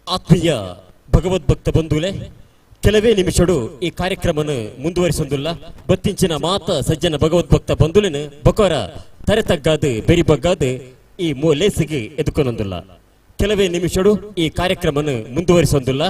ಆತ್ಮೀಯ ಭಗವದ್ಭಕ್ತ ಬಂಧುಗಳೇ, ಕೆಲವೇ ನಿಮಿಷಡು ಈ ಕಾರ್ಯಕ್ರಮವನ್ನು ಮುಂದುವರಿಸೊಂದುಲ್ಲ. ಬತ್ತಿಂಚಿನ ಮಾತ ಸಜ್ಜನ ಭಗವದ್ಭಕ್ತ ಬಂಧುಲಿನ ಬಕೋರ ತರೆತಗ್ಗಾದು ಬೆರಿಬಗ್ಗಾದು ಈ ಲೇಸಿಗೆ ಎದುಕೊನೊಂದುಲ್ಲ. ಕೆಲವೇ ನಿಮಿಷಡು ಈ ಕಾರ್ಯಕ್ರಮವನ್ನು ಮುಂದುವರಿಸೊಂದುಲ್ಲ.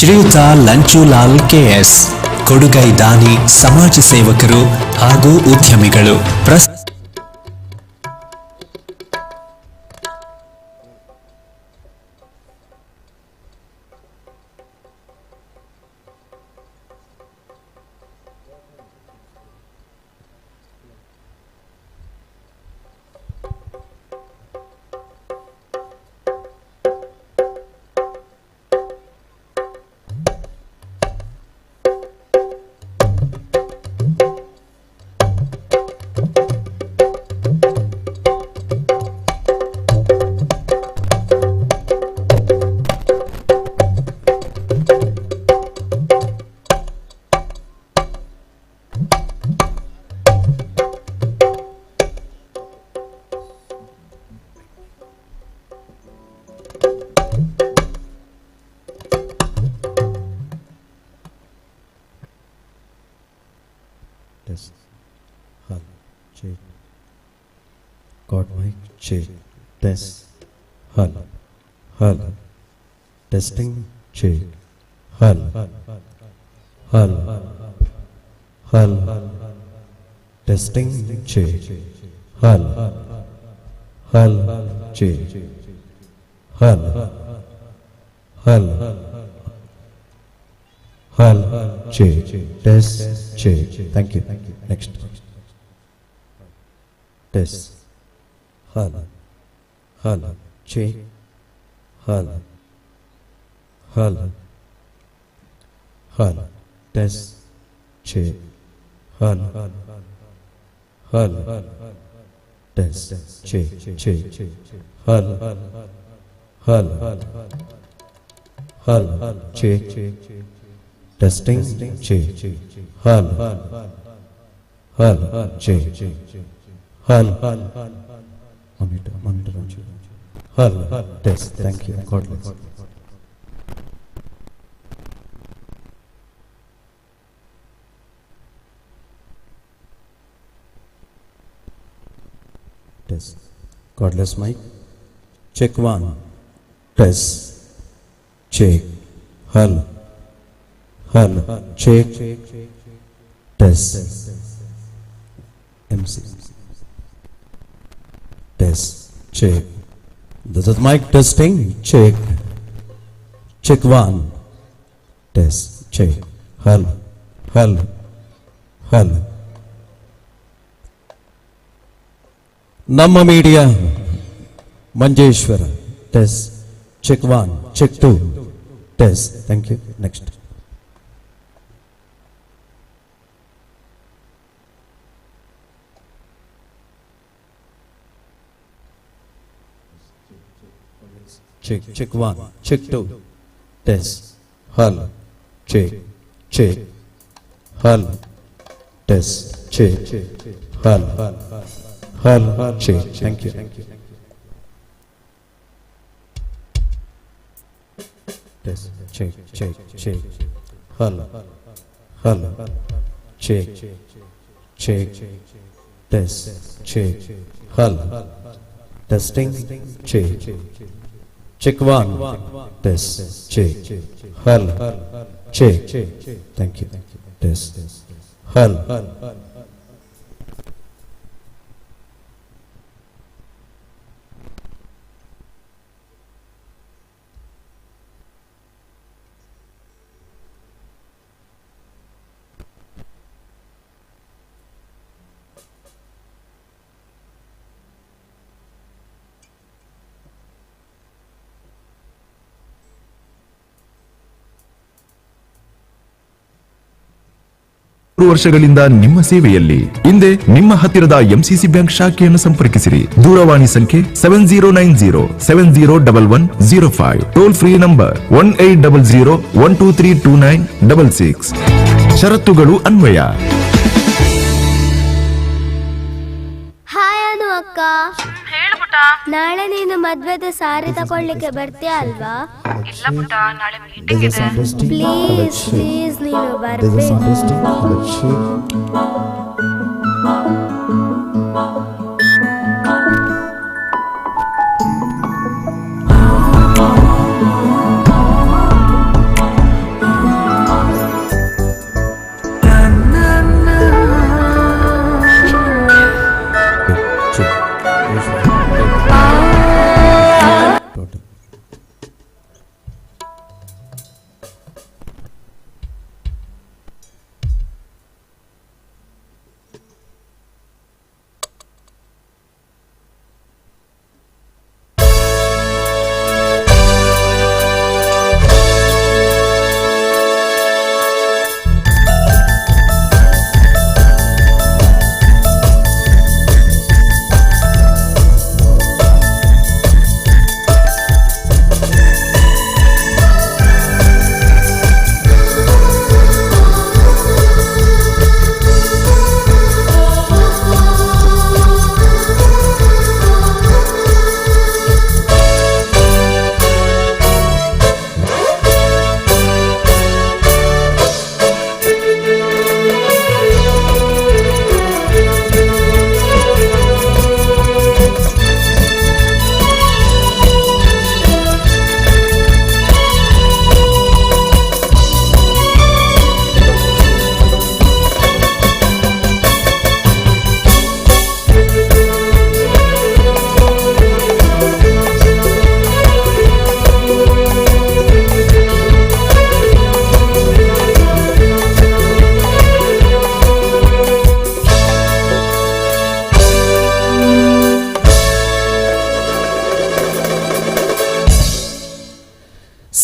ಶ್ರೀಯುತ ಲಂಚುಲಾಲ್ ಕೆಎಸ್, ಕೊಡುಗೈ ದಾನಿ, ಸಮಾಜ ಸೇವಕರು ಹಾಗೂ ಉದ್ಯಮಿಗಳು. Test. Hal. Check. God mic. Check. Test. Hal. Hal. Testing. Check. Hal. Hal. Hal. Testing. Check. Hal. Hal. Check. Hal. Hal. Hal. Check. Test. Check. Thank you. Next. Test. Hal. Hal. Check. Hal. Hal. Hal. Test. Check. Hal. Hal. Test. Check. Check. Hal. Hal. Hal. Check. Testing. Check. Hal. Hal. Check. Hal. Monitor. Hal. Test. Thank you. God bless. Test. Cordless mic. Check 1. Test. Check. Hal. Hal. Check. Test. MC. Test. Check. This is mic testing. Check. Check 1. Test. Check. Hal. Hal. Hal. ನಮ್ಮ media Manjeshwar. Test. Check 1. Check 2. Test. Thank you. Next. Check 1. Check 2. Test. Hal. Check. Check. Hal. Test. Check. Hal. Hal. Check. Thank you. Test. Check. Hal. Hal. Check. Test. Check. Hal. Testing. Check. Check 1. Test. Check. Hal. Check. Thank you. Test. Hal. ವರ್ಷಗಳಿಂದ ನಿಮ್ಮ ಸೇವೆಯಲ್ಲಿ ಹಿಂದೆ ನಿಮ್ಮ ಹತ್ತಿರದ MCC bank ಶಾಖೆಯನ್ನು ಸಂಪರ್ಕಿಸಿರಿ. ದೂರವಾಣಿ ಸಂಖ್ಯೆ 7090701105. Toll free number 180012329966. ಷರತ್ತುಗಳು ಅನ್ವಯ. ಹಾಯ್ ಅನು ಅಕ್ಕ. ಹೇಳು ಪುಟ್ಟ. ನಾಳೆ ನೀನು ಮದ್ವೆದ ಸಾರಿ ತಕೊಳ್ಳಿಕ್ಕೆ ಬರ್ತೀಯ ಅಲ್ವಾ? ಇಲ್ಲ ಪುಟ್ಟ, ನಾಳೆ ಮೀಟಿಂಗ್ ಇದೆ. ಪ್ಲೀಸ್ ನೀನು ಬರ್ಬೇಕು.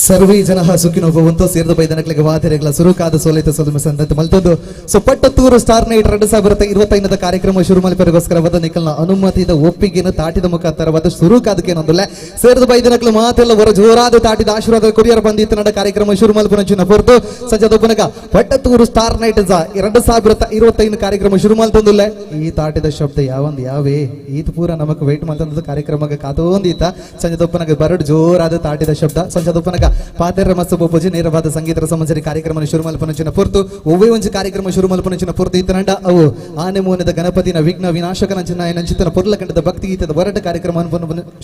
ಸರ್ವೇ ಜನಃ ಸುಖಿನೋ ಭವಂತು ಸೇರಿದ ಬೈದನಕ್ಲಿಗೆ ವಾದರೆಗಳ ಸುರುಕಾದ ಸೋಲಿತ ಸೋಲಮ ಸಂದತ ಮಲ್ತೊಂದು ಸೊ ಪಟ್ಟತ್ತೂರು ಸ್ಟಾರ್ ನೈಟ್ 2025 ಕಾರ್ಯಕ್ರಮ ಶುರು ಮಲ್ಪರಿಗೋಸ್ಕರ ವದ ನಿಕಲ್ನ ಅನುಮತಿದ ಒಪ್ಪಿಗೆಯನ್ನು ತಾಟಿದ ಮುಖಾಂತರ ವದ ಸುರುಕಾದಕ್ಕೇನೊಂದುಲ್ಲ ಸೇರಿದ ಬೈದನಕ್ಲು ಮಾತೆಲ್ಲ ಹೊರ ಜೋರಾದ ತಾಟಿದ ಆಶೀರ್ವಾದ ಕುರಿಯರ ಬಂದಿತ್ತು ನಡ ಕಾರ್ಯಕ್ರಮ ಶುರು ಮಲ್ಪನಂಚಿನ ಹೊರತು ಸಂಜದೊಬ್ಬನಗ ಪಟ್ಟತ್ತೂರು ಸ್ಟಾರ್ ನೈಟ್ 2025 ಕಾರ್ಯಕ್ರಮ ಶುರು ಮಲ್ತೊಂದುಲ್ಲ ಈ ತಾಟಿದ ಶಬ್ದ ಯಾವೇ ಈತ ಪೂರ ನಮಕ್ ವೇಟ್ ಮಲ್ತಂದ ಕಾರ್ಯಕ್ರಮಕ್ಕೆ ಕಾತೋಂದೀತ ಸಂಜದೊಬ್ಬನಗ ಬರಡು ಜೋರಾದ ತಾಟಿದ ಶಬ್ದ ಸಂಜದೊಬ್ಬನಗ ಪಾತೆರ ಮಸ್ತು ಪೂಜೆ ನೇರವಾದ ಸಂಗೀತ ಸಂಬಂಧಿಸಿದ ಕಾರ್ಯಕ್ರಮ ಶುರು ಮಲ್ಪನಂಚಿನ ಪೊರ್ತು ಒವ್ವೇ ಒಂದು ಕಾರ್ಯಕ್ರಮ ಶುರು ಮಲ್ಪನಂಚಿನ ಪೊರ್ತು ಇತ್ತನಂಡ ಅವು ಆನೆ ಮೋನದ ಗಣಪತಿನ ವಿಘ್ನ ವಿನಾಶಕನ ನಂಚಿತನ ಪೊರ್ಲಕಂಡದ ಭಕ್ತಿ ಗೀತದ ಹೊರಟ ಕಾರ್ಯಕ್ರಮ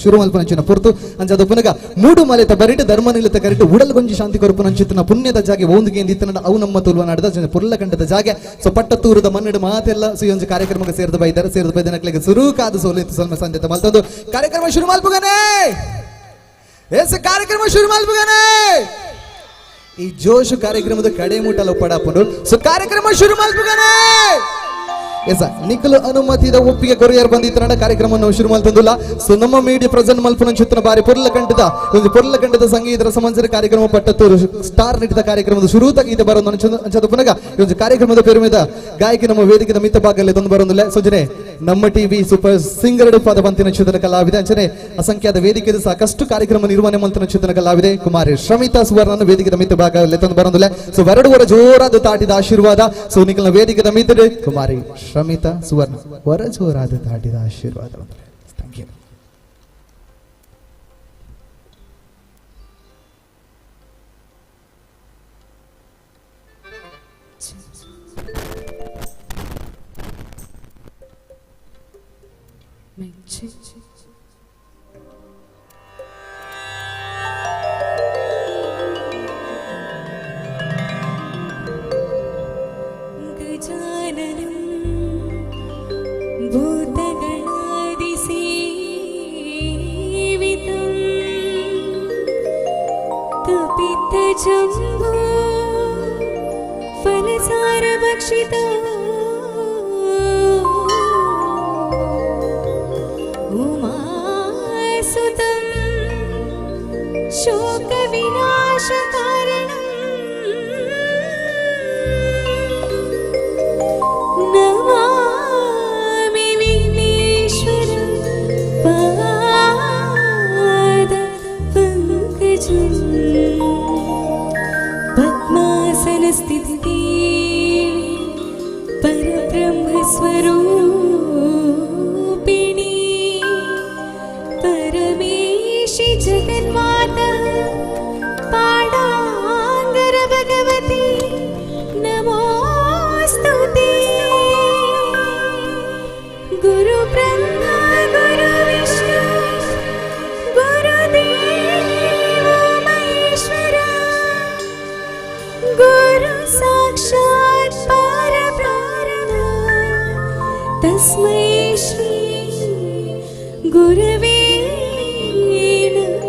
ಶುರು ಮಲ್ಪನಂಚಿನ ಪೊರ್ತು ಅಂಜದೊಬ್ಬನಗ ಮೂಡು ಮಲೆತ ಬರಿಟ ಧರ್ಮ ನಿಲಿತ ಕರಿಟ್ಟು ಉಡಲ್ ಗೊಂಜಿ ಶಾಂತಿ ಕೊರಪನಂಚಿತನ ಪುಣ್ಯದ ಜಾಗೆ ಒಂದು ಇತ್ತನಂಡ ಅವು ನಮ್ಮ ತುಲ್ವ ನಡೆದ ಪೊರ್ಲಕಂಡದ ಜಾಗೆ ಸೊ ಪಟ್ಟತ್ತೂರದ ಮನ್ನಡ ಮಾತೆಲ್ಲ ಸುಯೊಂಜು ಕಾರ್ಯಕ್ರಮಕ್ಕೆ ಸೇರಿದ ಬೈದನಕ್ಲಿಗೆ ಸುರು ಕಾದು ಸೋಲಿತ್ತು ಸ್ವಲ್ಪ ಸಂಜೆ ಮಲ್ತಂದು ಕಾರ್ಯಕ್ರಮ ಶುರು ಮಲ್ಪುಗನೆ ऐसे कार्यक्रम शुरू मल्पगाने ಈ ಜೋಶು ಕಾರ್ಯಕ್ರಮದ ಕಡೆ ಮುಟ್ಟಲು ಪಡಾಪುಂಡು ಸೊ ಕಾರ್ಯಕ್ರಮ ಶುರು ಮಲ್ಪುಗನೆ ಎಸ ನಿಖಲು ಅನುಮತಿದ ಒಪ್ಪಿಗೆ ಕೊರಿಯರ್ ಬಂದಿತ್ತನ ಕಾರ್ಯಕ್ರಮವನ್ನು ಶುರು ಮಲ್ತಂದುಲ್ಲ ಸೊ ನಮ್ಮ ಮೀಡಿಯಾ ಪ್ರೆಸೆಂಟ್ ಮಲ್ಪನ ಚಿತ್ರ ಬಾರಿ ಪೊರ್ಲಕಂಠದ ಸಂಗೀತ ಸಂಬಂಧಿಸಿದ ಕಾರ್ಯಕ್ರಮ ಪಟ್ಟತ್ತೂರು ಸ್ಟಾರ್ ನೈಟ್ ಕಾರ್ಯಕ್ರಮದ ಶುರು ಗೀತೆ ಬರೋದು ಅಂಚದ ಪುನಗ ಈ ಒಂದು ಕಾರ್ಯಕ್ರಮದ ಪೇರು మీద ಗಾಯಕಿ ನಮ್ಮ ವೇದಿಕೆದ ಮಿತ್ತ ಭಾಗದಲ್ಲಿ ತಂದು ಬರೋದಿಲ್ಲ ಸೋಜನೆ ನಮ್ಮ ಟಿವಿ ಸೂಪರ್ ಸಿಂಗರ್ ಪಾದ ಬಂತಿನ ಚಿತ್ರ ಕಲಾವಿದೆ ಅಂಚನೆ ಅಸಂಖ್ಯಾತ ವೇದಿಕೆದ ಸಾಕಷ್ಟು ಕಾರ್ಯಕ್ರಮ ನಿರ್ವಹಣೆ ಮಂತನ ಚಿತ್ರ ಕಲಾವಿದೆ ಕುಮಾರಿ ಶ್ರಮಿತಾ ಸುವರ್ಣ ವೇದಿಕೆದ ಮಿತ್ತ ಭಾಗದಲ್ಲಿ ತಂದು ಬರೋದಿಲ್ಲ ಸೊ ಎರಡೂವರೆ ಜೋರಾದ ತಾಟಿದ ಆಶೀರ್ವಾದ ಸೊ ನಿಖಲ್ನ ವೇದಿಕೆದ ಮಿತ್ರ ಕುಮಾರಿ ಶ್ರಮಿತಾ ಸುವರ್ಣ ಹೊರ ಜೋರಾದ ತಾಟಿದ ಆಶೀರ್ವಾದ ಥ್ಯಾಂಕ್ ಯು ಗಜಾನನಂ ಭೂತಗಣಾದಿಸೇವಿತಂ ಕಪಿತಜಂಬೋ ಫಲಸಾರಭಕ್ಷಿತೋ ಉಮಾಸುತಂ ಶೋಕವಿನಾಶಕಾರಣಂ ನಮಾಮಿ ವಿಘ್ನೇಶ್ವರ ಪಾದ ಪಂಕಜಂ ಪದ್ಮಾಸನಸ್ಥಿತಿ ಪರಬ್ರಹ್ಮಸ್ವರೂಪಿಣಿ ಪರಮೇಶಿ ಜಗನ್ಮಾತಾ ಪಾಡಾಂಗರ ಭಗವತಿ ನಮೋಸ್ತುತೆ ಗುರು ಬ್ರಹ್ಮ ಗುರು ವಿಷ್ಣು ಗುರುದೇವೋ ಮಹೇಶ್ವರ ಗುರು ಸಾಕ್ಷಾತ್ ಪರಬ್ರಹ್ಮ ತಸ್ಮೈ ಶ್ರೀ ಗುರವೇ ನಮಃ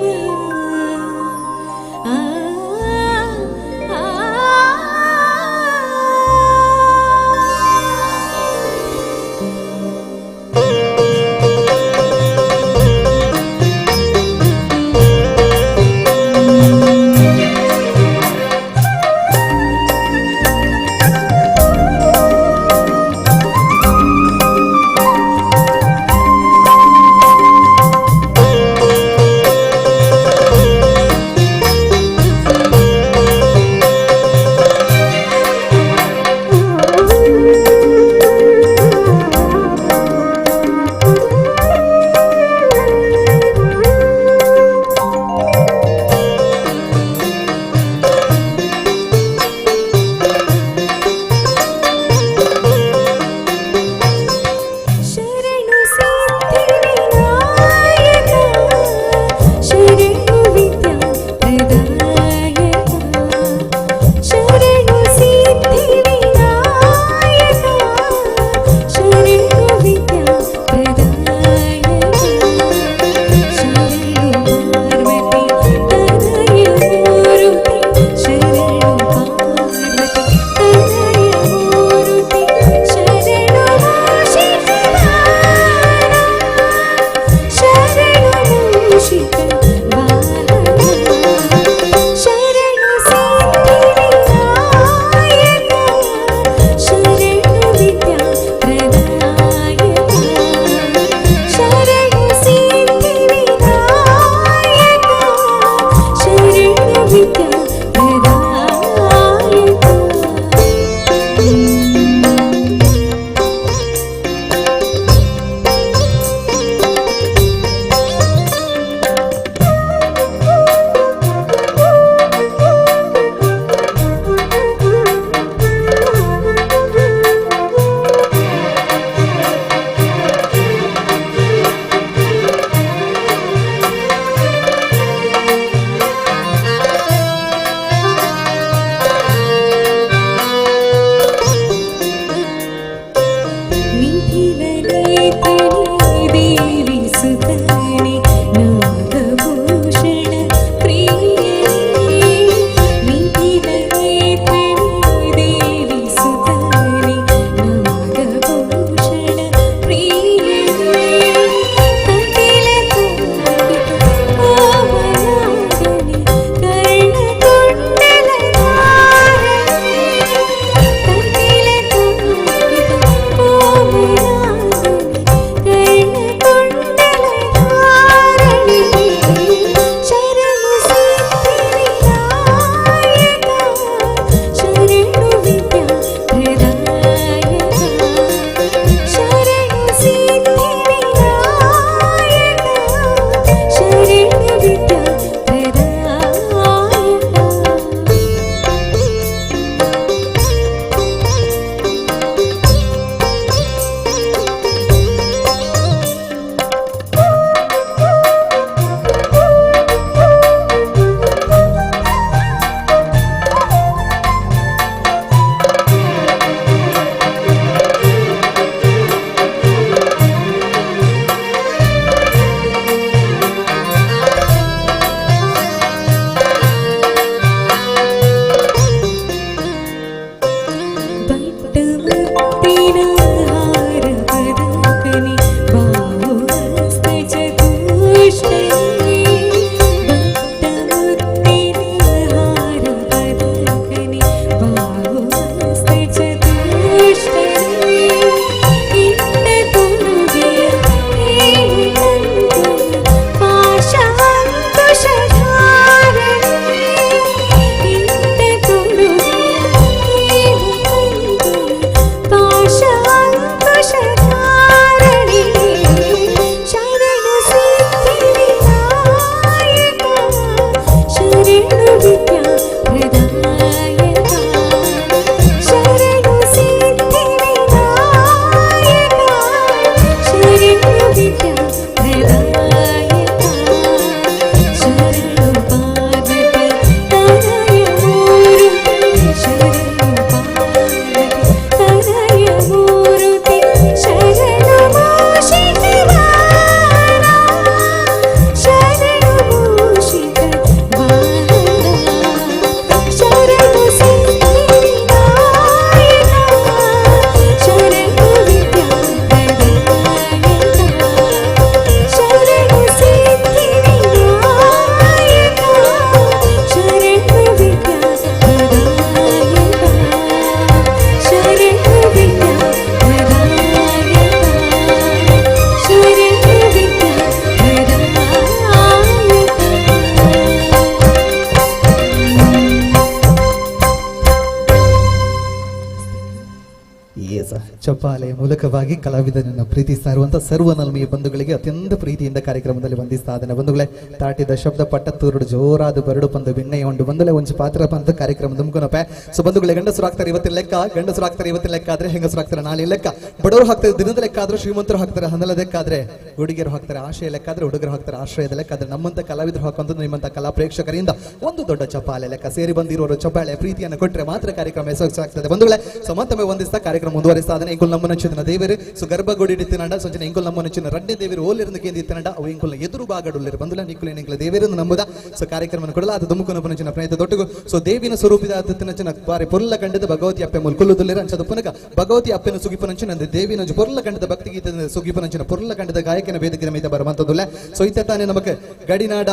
ಎಸ್ ಚಪ್ಪಾಳೆಯ ಮೂಲಕವಾಗಿ ಕಲಾವಿದನನ್ನು ಪ್ರೀತಿಸ್ತಾ ಇರುವಂತಹ ಸರ್ವನಲ್ಮಿಯ ಬಂಧುಗಳಿಗೆ ಅತ್ಯಂತ ಪ್ರೀತಿಯಿಂದ ಕಾರ್ಯಕ್ರಮದಲ್ಲಿ ವಂದಿಸ್ತಾ ಇದ್ದಾನೆ. ಬಂಧುಗಳೇ, ತಾಟಿದ ಶಬ್ದ ಪಟ್ಟತ್ತೂರು ಜೋರಾದ ಬರಡು ಪಂದು ಬೆಣ್ಣೆಯ ಉಂಡು ಬಂಧುಗಳೇ ಒಂದು ಪಾತ್ರ ಅಂತ ಕಾರ್ಯಕ್ರಮ ದುಮ್ಕೊನಪ್ಪ. ಸೊ ಬಂಧುಗಳೇ, ಗಂಡಸರು ಆಗ್ತಾರೆ ಇವತ್ತಿನ ಲೆಕ್ಕ, ಗಂಡಸರು ಆಗ್ತಾರೆ ಇವತ್ತಿನ ಲೆಕ್ಕ ಆದ್ರೆ ಹೆಂಗಸರು ಆಗ್ತಾರೆ ನಾಳೆ ಲೆಕ್ಕ, ಬಡವರು ಹಾಕ್ತಾರೆ ದಿನದ ಲೆಕ್ಕ ಆದ್ರೆ, ಶ್ರೀಮಂತರು ಹಾಕ್ತಾರೆ ಹನ್ನಲ ಲೆಕ್ಕ ಆದ್ರೆ, ಹುಡುಗಿಯರು ಹಾಕ್ತಾರೆ ಆಶಯ ಲೆಕ್ಕ ಆದ್ರೆ, ಹುಡುಗರು ಹಾಕ್ತಾರೆ ಆಶ್ರಯದ ಲೆಕ್ಕ ಆದ್ರೆ, ನಮ್ಮಂತ ಕಲಾವಿದರು ಹಾಕುವಂಥದ್ದು ನಿಮ್ಮಂತ ಕಲಾ ಪ್ರೇಕ್ಷಕರಿಂದ ಒಂದು ದೊಡ್ಡ ಚಪ್ಪಾಳೆ ಲೆಕ್ಕ. ಸೇರಿ ಬಂದಿರೋರು ಚಪ್ಪಾಳೆ ಪ್ರೀತಿಯನ್ನು ಕೊಟ್ಟರೆ ಮಾತ್ರ ಕಾರ್ಯಕ್ರಮ ಯಶಸ್ಸಾಗ್ತದೆ. ಬಂಧುಗಳೇ, ಸೊ ಮತ್ತೊಮ್ಮೆ ವಂದಿಸ್ತಾ ಕಾರ್ಯಕ್ರಮ ಮುಂದುವರಿಸ್ತಾ ಇದ್ದಾನೆ. ಇಂಕುಲ್ ನಮ್ಮ ನಚ್ಚಿನ ದೇವರು ಸೊ ಗರ್ಭಗುಡಿ ಇತ್ತಿನಂಡ ಸೊಂಚಿನ ಇಂಕುಲ್ ನಮ್ಮ ನಚ್ಚಿನ ರಡ್ಡೆ ದೇವರು ಓಲಿருந்து ಕೇಂದಿತ್ತಿನಂಡ ಅವು ಇಂಕುಲ್ನ ಎದುರು ಬಾಗಡುಲ್ಲಿರು ಬಂಧುಲ ನಿಕ್ಕುಲೆ ನಿಂಕಲ ದೇವರನ್ನು ನಂಬುದ ಸೊ ಕಾರ್ಯಕ್ರಮ ಕೊಡಲ ಅದು ದುಮ್ಮುಕು ನಪ್ಪನಚಿನ ಪ್ರಯತ್ನ ತೊಟ್ಟುಗು ಸೊ ದೇವಿನ ಸ್ವರೂಪಿದ ಅತ್ತಿನಚಿನ ಬಾರಿ ಪೊರ್ಲ ಕಂಡದ ಭಗವತಿ ಅಪ್ಪೆ ಮುಲ್ ಕುಲ್ಲುದುಲ್ಲಿರ ಅಂಚದ ಪುನಗ ಭಗವತಿ ಅಪ್ಪೆನ ಸುಗಿಪನಂಚಿನ ದೇವಿನ ಪೊರ್ಲ ಕಂಡದ ಭಕ್ತಿ ಗೀತದ ಸುಗಿಪನಂಚಿನ ಪೊರ್ಲ ಕಂಡದ ಗಾಯಕನ ವೇದಿಕೆ ಮೀದ ಬರುವಂತದುಲ್ಲ. ಸೊ ಇತ್ತ ತಾನೇ ನಮಗೆ ಗಡಿನಾಡ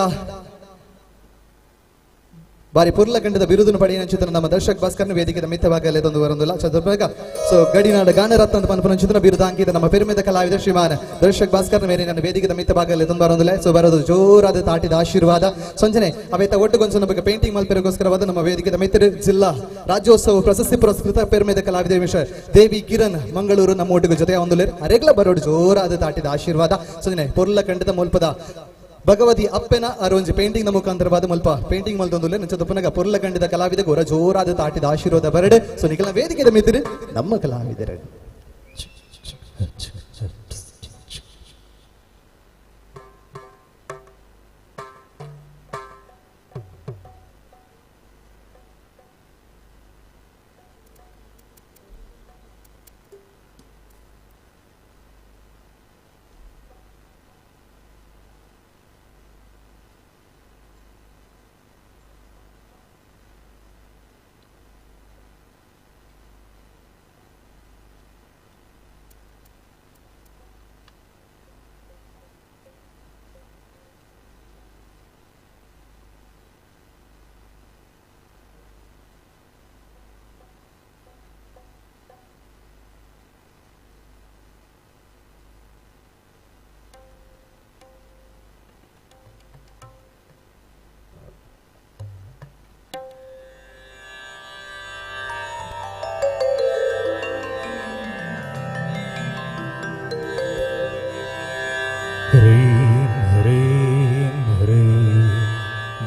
ಬಾರಿ ಪುರ್ಲ ಕಂಡದ ಬಿರುದನ್ನು ಪಡೆಯ ಚಿತ್ರ ನಮ್ಮ ದರ್ಶಕ್ ಭಾಸ್ಕರ್ನ ವೇದಿಕೆದ ಮಿತ್ತವಾಗಲೇ ತಂದು ಬರುವುದಿಲ್ಲ ಚದುರ್ಭಾಗ. ಸೊ ಗಡಿನಾಡ ಗಾನರತ್ನ ಅಂತ ಪನ್ಪನ ಚಿತ್ರ ಬಿರುದ ಅಂಕಿತ ನಮ್ಮ ಪೆರುಮೆದ ಕಲಾವಿದ ಶ್ರೀಮಾನ್ ದರ್ಶಕ್ ಭಾಸ್ಕರ್ನ ಮೇಲೆ ನನ್ನ ವೇದಿಕೆದ ಮಿತ್ತವಾಗಲೇ ತಂದು ಬರುವುದಿಲ್ಲ. ಸೊ ಬರೋದು ಜೋರಾದ ತಾಟಿದ ಆಶೀರ್ವಾದ ಸಂಜನೆ ಅವೇತ ಒಟ್ಟುಗೊಂದು ನಮಗೆ ಪೇಂಟಿಂಗ್ ಮಲ್ಪೆರಗೋಸ್ಕರವಾದ ನಮ್ಮ ವೇದಿಕೆದ ಮಿತ್ರ ಜಿಲ್ಲಾ ರಾಜ್ಯೋತ್ಸವ ಪ್ರಶಸ್ತಿ ಪುರಸ್ಕೃತ ಪೆರುಮೆದ ಕಲಾವಿದ ದೇವಿ ಕಿರಣ್ ಮಂಗಳೂರು ನಮ್ಮ ಒಟ್ಟಿಗೆ ಜೊತೆ ಒಂದು ಅರೆಗ್ಲ ಬರೋಡು ಜೋರಾದ ತಾಟಿದ ಆಶೀರ್ವಾದ ಸಂಜನೆ ಪುರ್ಲ ಕಂಡದ ಮುಲ್ಪದ ಭಗವತಿ ಅಪ್ಪೆನ ಅರೋಂಜಿ ಪೇಂಟಿಂಗ್ ಮುಖಾಂತರವಾದ ಮಲ್ಪ ಪೇಂಟಿಂಗ್ ಮಲ್ತೊಂದುಲ್ಲೆ ನಂಚದ ಪುನಗ ಪೊರ್ಲ ಕಂಡಿದ ಕಲಾವಿದ ಗೋರ ಜೋರಾದ ತಾಟಿದ ಆಶೀರ್ವಾದ ಬರಡೆ. ಸೊ ನಿಖಲ ವೇದಿಕೆದ ಮಿತ್ರ ನಮ್ಮ ಕಲಾವಿದರು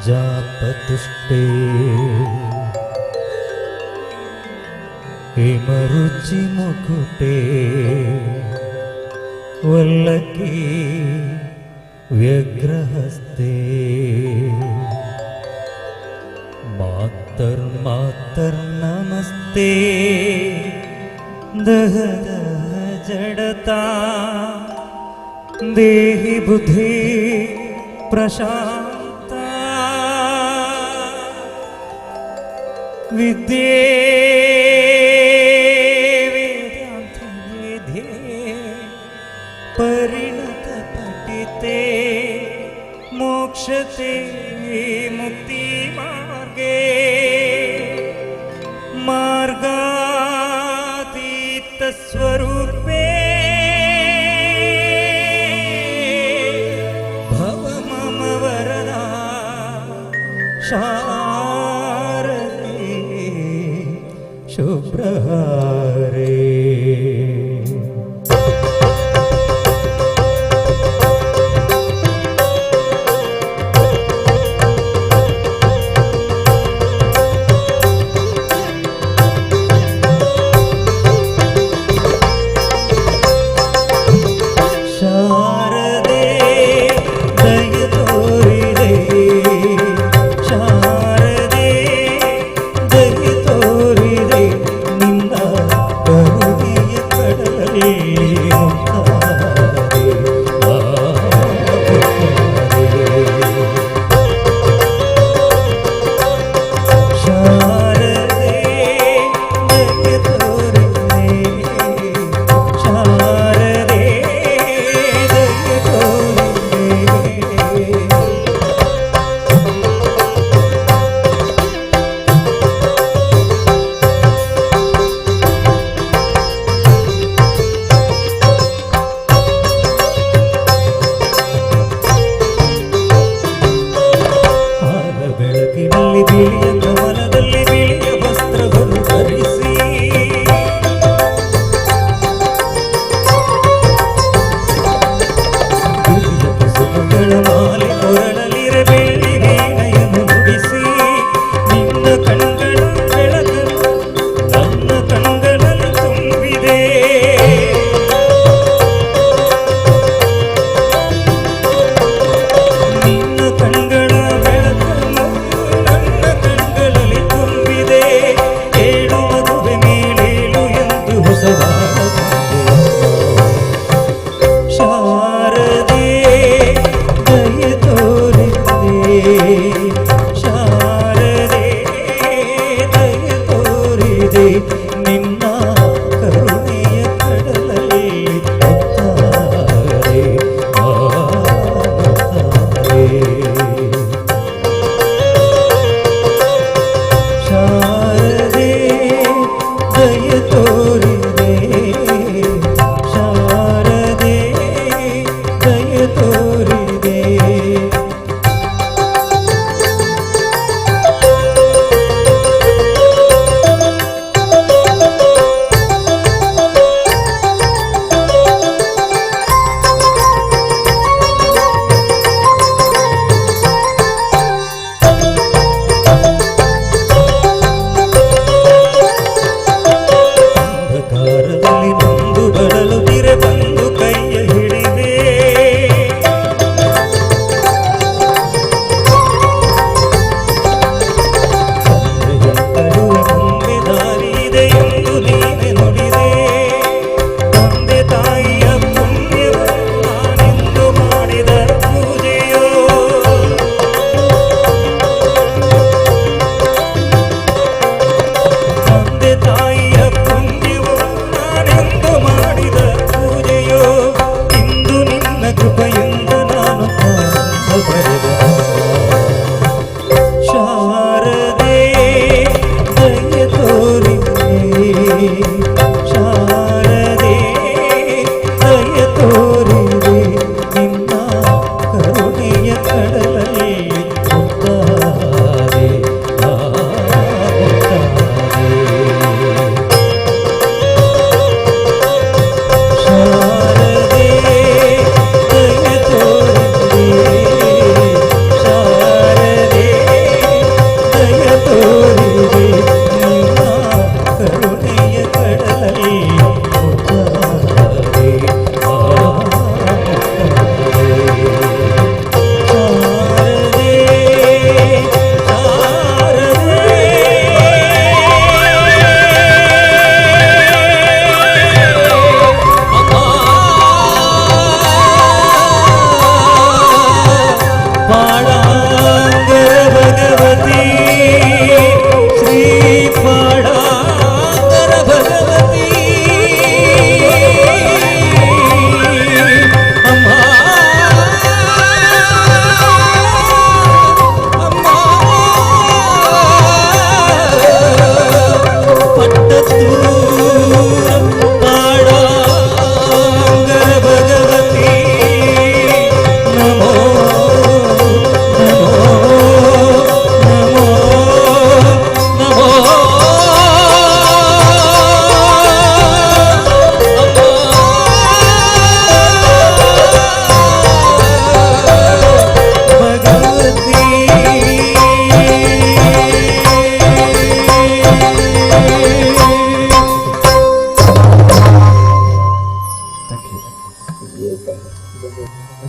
ಜಾಪತುಷ್ಟೇ ಹೇಮರುಚಿ ಮುಕುಟೇ ವಲ್ಲಕಿ ವ್ಯಗ್ರಹಸ್ತೆ ಮಾತರ್ ನಮಸ್ತೆ ದಹ ದಹ ಜಡತಾ ದೇಹಿ ಬುದ್ಧಿ ಪ್ರಶಾಂತ ವಿದ್ಯೆ ವೇದಾಂತ ವೇದ್ಯೆ ಪರಿಣತ ಪಠಿತೆ ಮೋಕ್ಷತೆ ಮುಕ್ತಿ ಮಾರ್ಗೇ ಮಾರ್ಗಾತೀತ ಸ್ವರೂಪೇ ಭವ ಮಮ ವರದಾ ಶಾರದೆ ಶುಭ್ರಹಾರೇ. ಶಾರದೆ ದಯ ತೋರಿದೆ ಶಾರದೆ ದಯ ತೋರಿದೆ ನಿನ್ನ ಕರುಣೆಯ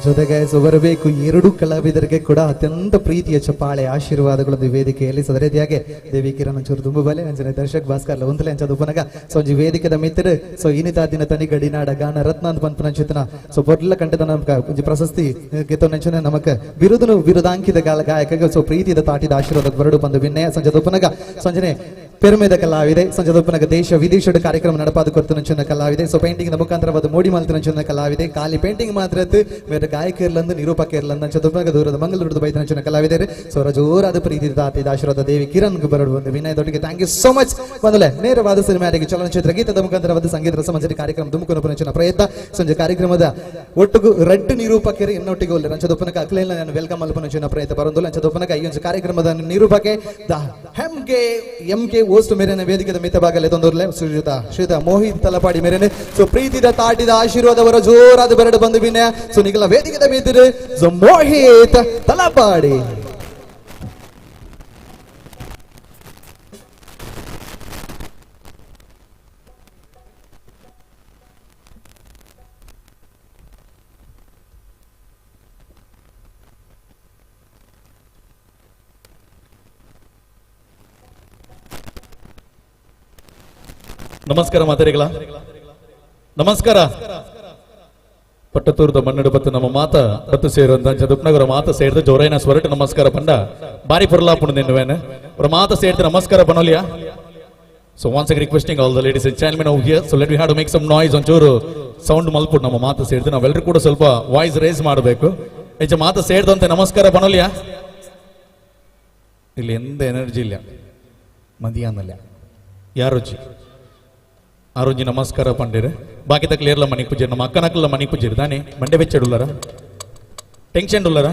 ಜೊತೆಗೆ ಬರಬೇಕು ಎರಡು ಕಲಾವಿದರಿಗೆ ಕೂಡ ಅತ್ಯಂತ ಪ್ರೀತಿಯ ಚಪ್ಪಾಳೆ ಆಶೀರ್ವಾದಗಳನ್ನು ವೇದಿಕೆಯಲ್ಲಿ ಅದೇ ರೀತಿಯಾಗಿ ದೇವಿ ಕಿರಣ್ ಒಂಚೂರು ತುಂಬ ಬಲೆ ಅಂಚನೆ ದರ್ಶಕ್ ಭಾಸ್ಕರ್ ಒಂದಲೇ ಅಂಚದು ಉಪನಗ ಸೊ ಒಂಜಿ ವೇದಿಕೆದ ಮಿತ್ರ ಸೊ ಇನಿತಾ ದಿನ ತನಿ ಗಡಿನಾಡ ಗಾನ ರತ್ನ ಅಂತ ಪನ್ಪನ ಚಿತ್ರನ ಸೊ ಪೊರ್ಲ ಕಂಟದ ನಮಕ ಒಂಜಿ ಪ್ರಶಸ್ತಿ ಗೆತ್ತೋ ನೆಂಚನೆ ನಮಕ ಬಿರುದನು ಬಿರುದಾಂಕಿತ ಗಾಯಕ ಸೊ ಪ್ರೀತಿದ ತಾಟಿದ ಆಶೀರ್ವಾದ ಬರಡು ಬಂದು ವಿನಯ ಸಂಜೆ ಉಪನಗ ಸಂಜನೆ ಪೆರುಮೆದ ಕಲಾವಿದೆ ಸಂಜೆ ಉಪನಗ ದೇಶ ವಿದೇಶದ ಕಾರ್ಯಕ್ರಮ ನಡಪಾದ ಕೊರ್ತು ನಂಚಿನ ಕಲಾವಿದೆ ಸೊ ಪೇಂಟಿಂಗ್ ಮುಖಾಂತರವಾದ ಮೋಡಿ ಮಾಲ್ತು ನಂಚಿನ ಕಲಾವಿದೆ ಖಾಲಿ ಪೇಂಟಿಂಗ್ ಮಾತ್ರ ಬೇರೆ ಗಾಯಕ ಇರ್ಲಂದು ನಿರೂಪಕ ಇರ್ಲಂದು ಅಂಚೆ ಉಪನಗ ದೂರದ ಮಂಗಳೂರದ ಬೈತ ನಂಚಿನ ಕಲಾವಿದೆ ಸೊ ರಜೋರಾದ ಪ್ರೀತಿ ತಾತಿದ ಆಶೀರ್ವಾದ ದೇವಿ ಕಿರಣ್ ಬರಡು ಬಂದು ವಿನಯದೊಟ್ಟಿಗೆ ಥ್ಯಾಂಕ್ ಯು ಸೋ ಮಚ್ ಮೊದಲೇ ನೇರವಾದ ಸಿನಿಮ್ಯಾಟಿಕ್ ಚಲನಚಿತ್ರ ಗೀತದ ಮುಖಾಂತರವಾದ ಸಂಗೀತ ರಸಮಂಜರಿ ಕಾರ್ಯಕ್ರಮ ತುಮಕೂರು ಪುನಚಿನ ಪ್ರಯತ್ನ ಸಂಜೆ ಕಾರ್ಯಕ್ರಮದ ಒಟ್ಟಿಗೂ ರೆಡ್ ನಿರೂಪಕರು ಎನ್ನೊಟ್ಟಿಗೆ ಒಳ್ಳೆ ರಂಚದ ಉಪನಕ ಅಕ್ಲೇನ ನಾನು ವೆಲ್ಕಮ್ ಅಲ್ಪನಚಿನ ಪ್ರಯತ್ನ ಬರೋದು ಲಂಚದ ಉಪನಕ ಈ ಒಂದು ಕಾರ್ಯಕ್ರಮದ ನಿರೂಪಕೆ ದ ಎಂಕೆ ಓಸ್ಟ್ ಮೇರೆನೆ ವೇದಿಕೆದ ಮಿತಭಾಗಲೆ ತೊಂದರ್ಲೆ ಶ್ರೀಯುತ ಮೋಹಿತ್ ತಲಪಾಡಿ ಮೇರೆನೆ ಸೊ ಪ್ರೀತಿದ ತಾಟಿದ ಆಶೀರ್ವಾದವರ ಜೋರಾದ ಬೆರಡು ಬಂದು ವಿನಯ ಸೊ ನಿಗಲ ವೇದಿಕೆದ ಮಿತಿರು ಸೊ ಮೋಹಿತ್ ತಲಪಾಡಿ. ನಮಸ್ಕಾರ ಮಾತರಿಗಳ ನಮಸ್ಕಾರ ಪಟ್ಟತೂರದ ಮಣ್ಣಡು ಬತ್ತು ನಮ್ಮ ಮಾತ ಬತ್ತು ಸೇರುವಂತ ದುಪ್ನಗರ ಮಾತ ಸೇರಿದ ಜೋರೈನ ಸ್ವರಟ ನಮಸ್ಕಾರ ಪಂಡ ಬಾರಿ ಪುರ್ಲಾಪುಣ ನಿನ್ನುವೇನೆ ಅವರ ಮಾತ ಸೇರಿದ ನಮಸ್ಕಾರ ಪನೋಲಿಯಾ. So once again requesting all the ladies and gentlemen over here, so let me have to make some noise ಒಂಚೂರು ಸೌಂಡ್ ಮಲ್ಪುಡ್ ನಮ್ಮ ಮಾತ ಸೇರಿದ ನಾವೆಲ್ಲರೂ ಕೂಡ ಸ್ವಲ್ಪ ವಾಯ್ಸ್ ರೇಸ್ ಮಾಡಬೇಕು. ಹೆಚ್ಚು ಮಾತ ಸೇರಿದಂತೆ ನಮಸ್ಕಾರ ಪನೋಲಿಯಾ. ಇಲ್ಲಿ ಎಂದ ಎನರ್ಜಿ ಇಲ್ಲ ಮದಿಯಾನಲ್ಲ ಯಾರು ಆರೋಜಿ ನಮಸ್ಕಾರ ಪಂಡಿರ ಬಾಕಿದ ಕ್ಲಿಯರ್ಲ ಮನೆಗೆ ಪೂಜೆ ನಮ್ಮ ಅಕ್ಕನಕ್ಕಲ್ಲ ಮನೆಗೆ ಪೂಜೆ ತಾನೆ ಮಂಡೆ ಬೆಚ್ಚಡುಲ್ಲರ ಟೆನ್ಷನ್ ಉಲ್ಲರ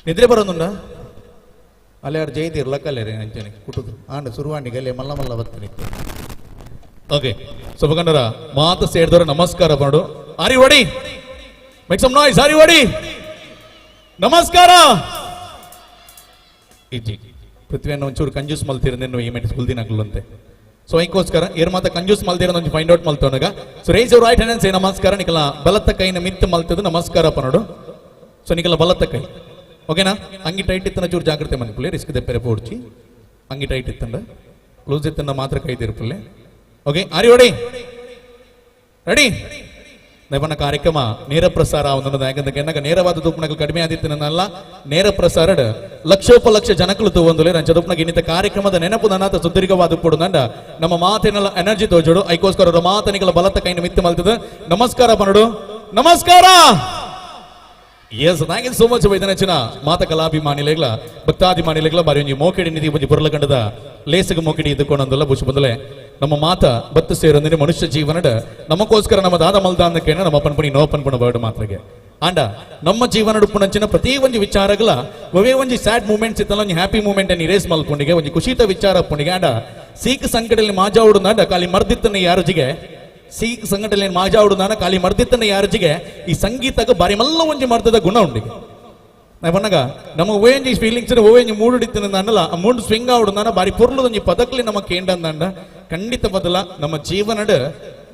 ನಿದ್ರೆ ಬರೋದುಂಡ ಅಲ್ಲೇ ಅವ್ರು ಜೈತಿ ಇರ್ಲಕ್ಕಲ್ಲೇ ರೀ ಅಂಚನೆ ಕುಟುದು ಆಂಡ ಸುರುವಾಣಿಗೆ ಅಲ್ಲೇ ಮಲ್ಲ ಮಲ್ಲ ಬರ್ತನಿತ್ತು ಓಕೆ ಸುಭಕಂಡರ ಮಾತು ಸೇರಿದವರು ನಮಸ್ಕಾರ ಮಾಡು ಆರಿ ಹೊಡಿ ಮೇಕ್ ಸಮ್ ನಾಯ್ಸ್ ಆರಿ ಹೊಡಿ ನಮಸ್ಕಾರ ಇಜ್ಜಿ ಪೃಥ್ವಿಯನ್ನು ಒಂಚೂರು ಕಂಜೂಸ್ ಮಲ್ತಿರಂದೇನು ಈ ಮೆಟ್ ಸ್ಕೂಲ್ದಿನಾಗ್ಲಂತೆ ಸೊ ಅದಕ್ಕೋಸ್ಕರ ಏರ್ ಮಾತ ಕಂಜೂಸ್ ಮಲ್ತಿರ ಒಂದು ಫೈಂಡ್ ಔಟ್ ಮಲ್ತವನಾಗ ಸೊ ರೇಸ್ ಅವ್ರ ರೈಟ್ ಹ್ಯಾಂಡ್ ಸೇ ನಮಸ್ಕಾರ ನಿಕಲ ಬಲತ್ತ ಕೈನ ಮಿತ್ತು ಮಲ್ತದು ನಮಸ್ಕಾರ ಪನೋಡು ಸೊ ನಿಕಲ ಬಲತ್ತ ಕೈ ಓಕೆನಾ ಅಂಗಿ ಟೈಟ್ ಇತ್ತನ ಚೂರು ಜಾಗ್ರತೆ ಮನ್ಪುಲೆ ರಿಸ್ಕ್ ದೆಪ್ಪರೆ ಪೋಡ್ಚಿ ಅಂಗಿ ಟೈಟ್ ಇತ್ತಂಡ ಕ್ಲೋಸ್ ಇತ್ತನ್ನ ಮಾತ್ರ ಕೈ ತಿರುಪುಲೆ ಓಕೆ ಆರಿ ಹೊಡಿ ರೆಡಿ ನೈವನ ಕಾರ್ಯಕ್ರಮ ನೇರ ಪ್ರಸಾರ ಅವನದು ಯಾಕಂದ್ರೆ ಎನ್ನಗ ನೇರವಾದ ದುಪ್ಪನಗಳು ಕಡಿಮೆ ಆದಿತ್ತನಲ್ಲ ನೇರ ಪ್ರಸಾರ ಲಕ್ಷೋಪಲಕ್ಷ ಜನಕಲು ತಗೊಂಡು ರಂಚ ದುಪ್ಪನಗ ಇನ್ನಿತ ಕಾರ್ಯಕ್ರಮದ ನೆನಪು ನನ್ನಾತ ಸುದೀರ್ಘವಾದ ಪಡುದಂಡ ನಮ್ಮ ಮಾತಿನೆಲ್ಲ ಎನರ್ಜಿ ತೋಜೋಡು ಐಕೋಸ್ಕರ ಮಾತನಿಗಳ ಬಲತ್ತ ಕೈನ ಮಿತ್ತು ಮಲ್ತದ ನಮಸ್ಕಾರ ಪನಡು ನಮಸ್ಕಾರ yes thank you so much ವೈದನಚಿನ ಮಾತ ಕಲಾಭಿಮಾನಿಲೆಗ್ಲ ಭಕ್ತಾಭಿಮಾನಿಲೆಗ್ಲ ಬಾರಿ ಒಂಜಿ ಮೋಕೆಡಿ ನಿಧಿ ಒಂಜಿ ಬುರ್ಲಗಂಡದ ಲೇಸಗ ಮೋಕೆಡಿ ಇದ್ದುಕೊಂಡಂದಲ್ಲ ಬುಷ್ ಬಂದಲೆ ನಮ್ಮ ಮಾತ ಬತ್ತು ಸೇರಂದ್ರೆ ಮನುಷ್ಯ ಜೀವನದ ನಮಗೋಸ್ಕರ ನಮ್ಮ ದಾದ ಮಲ್ದಾಂದಕ್ಕೆ ನಮ್ಮ ಪನ್ಪುಣಿ ನೋ ಪನ್ಪುಣ ಬರ್ಡ್ ಮಾತ್ರಗೆ ಆಂಡ ನಮ್ಮ ಜೀವನ ಉಪ್ಪುನಂಚಿನ ಪ್ರತಿ ಒಂಜಿ ವಿಚಾರಗಳ ಒವೇ ಒಂಜಿ ಸ್ಯಾಡ್ ಮೂಮೆಂಟ್ಸ್ ಇತ್ತಲ್ಲ ಒಂಜಿ ಹ್ಯಾಪಿ ಮೂಮೆಂಟ್ ಅನ್ನು ಇರೇಸ್ ಮಲ್ಪುಣಿಗೆ ಒಂಜಿ ಖುಷಿತ ವಿಚಾರ ಪುಣಿಗೆ ಆಂಡ ಸೀಕ್ ಸಂಕಟದಲ್ಲಿ ಮಾಜಾವುಡುಂದ ಖಾಲಿ ಮರ್ದಿತ್ತನ್ನ ಯಾರುಜಿಗೆ ಸೀಕ್ ಸಂಘಟನೆ ಮಾಜಾವುಡುದಾನ ಖಾಲಿ ಮರ್ದಿತ್ತನ್ನ ಯಾರುಜಿಗೆ ಈ ಸಂಗೀತಕ್ಕೆ ಬಾರಿ ಮಲ್ಲ ಒಂಜಿ ಮರ್ದದ ಗುಣ ಉಂಡಿಗೆ ನಾ ಬನ್ನಗ ನಮ್ಮ ಓವೆಂಜಿ ಫೀಲಿಂಗ್ಸ್ ಓವೆಂಜಿ ಮೂಡುಡಿತ್ತಿನ ಅನ್ನಲ್ಲ ಆ ಮೂಡು ಸ್ವಿಂಗ್ ಆವುಡುದಾನ ಬಾರಿ ಪೊರ್ಲುದೊಂಜಿ ಪದಕ್ಲಿ ನಮ್ಮ ಕೇಂಡಂದಂಡ ಖಂಡಿತ ಬದಲ ನಮ್ಮ ಜೀವನದ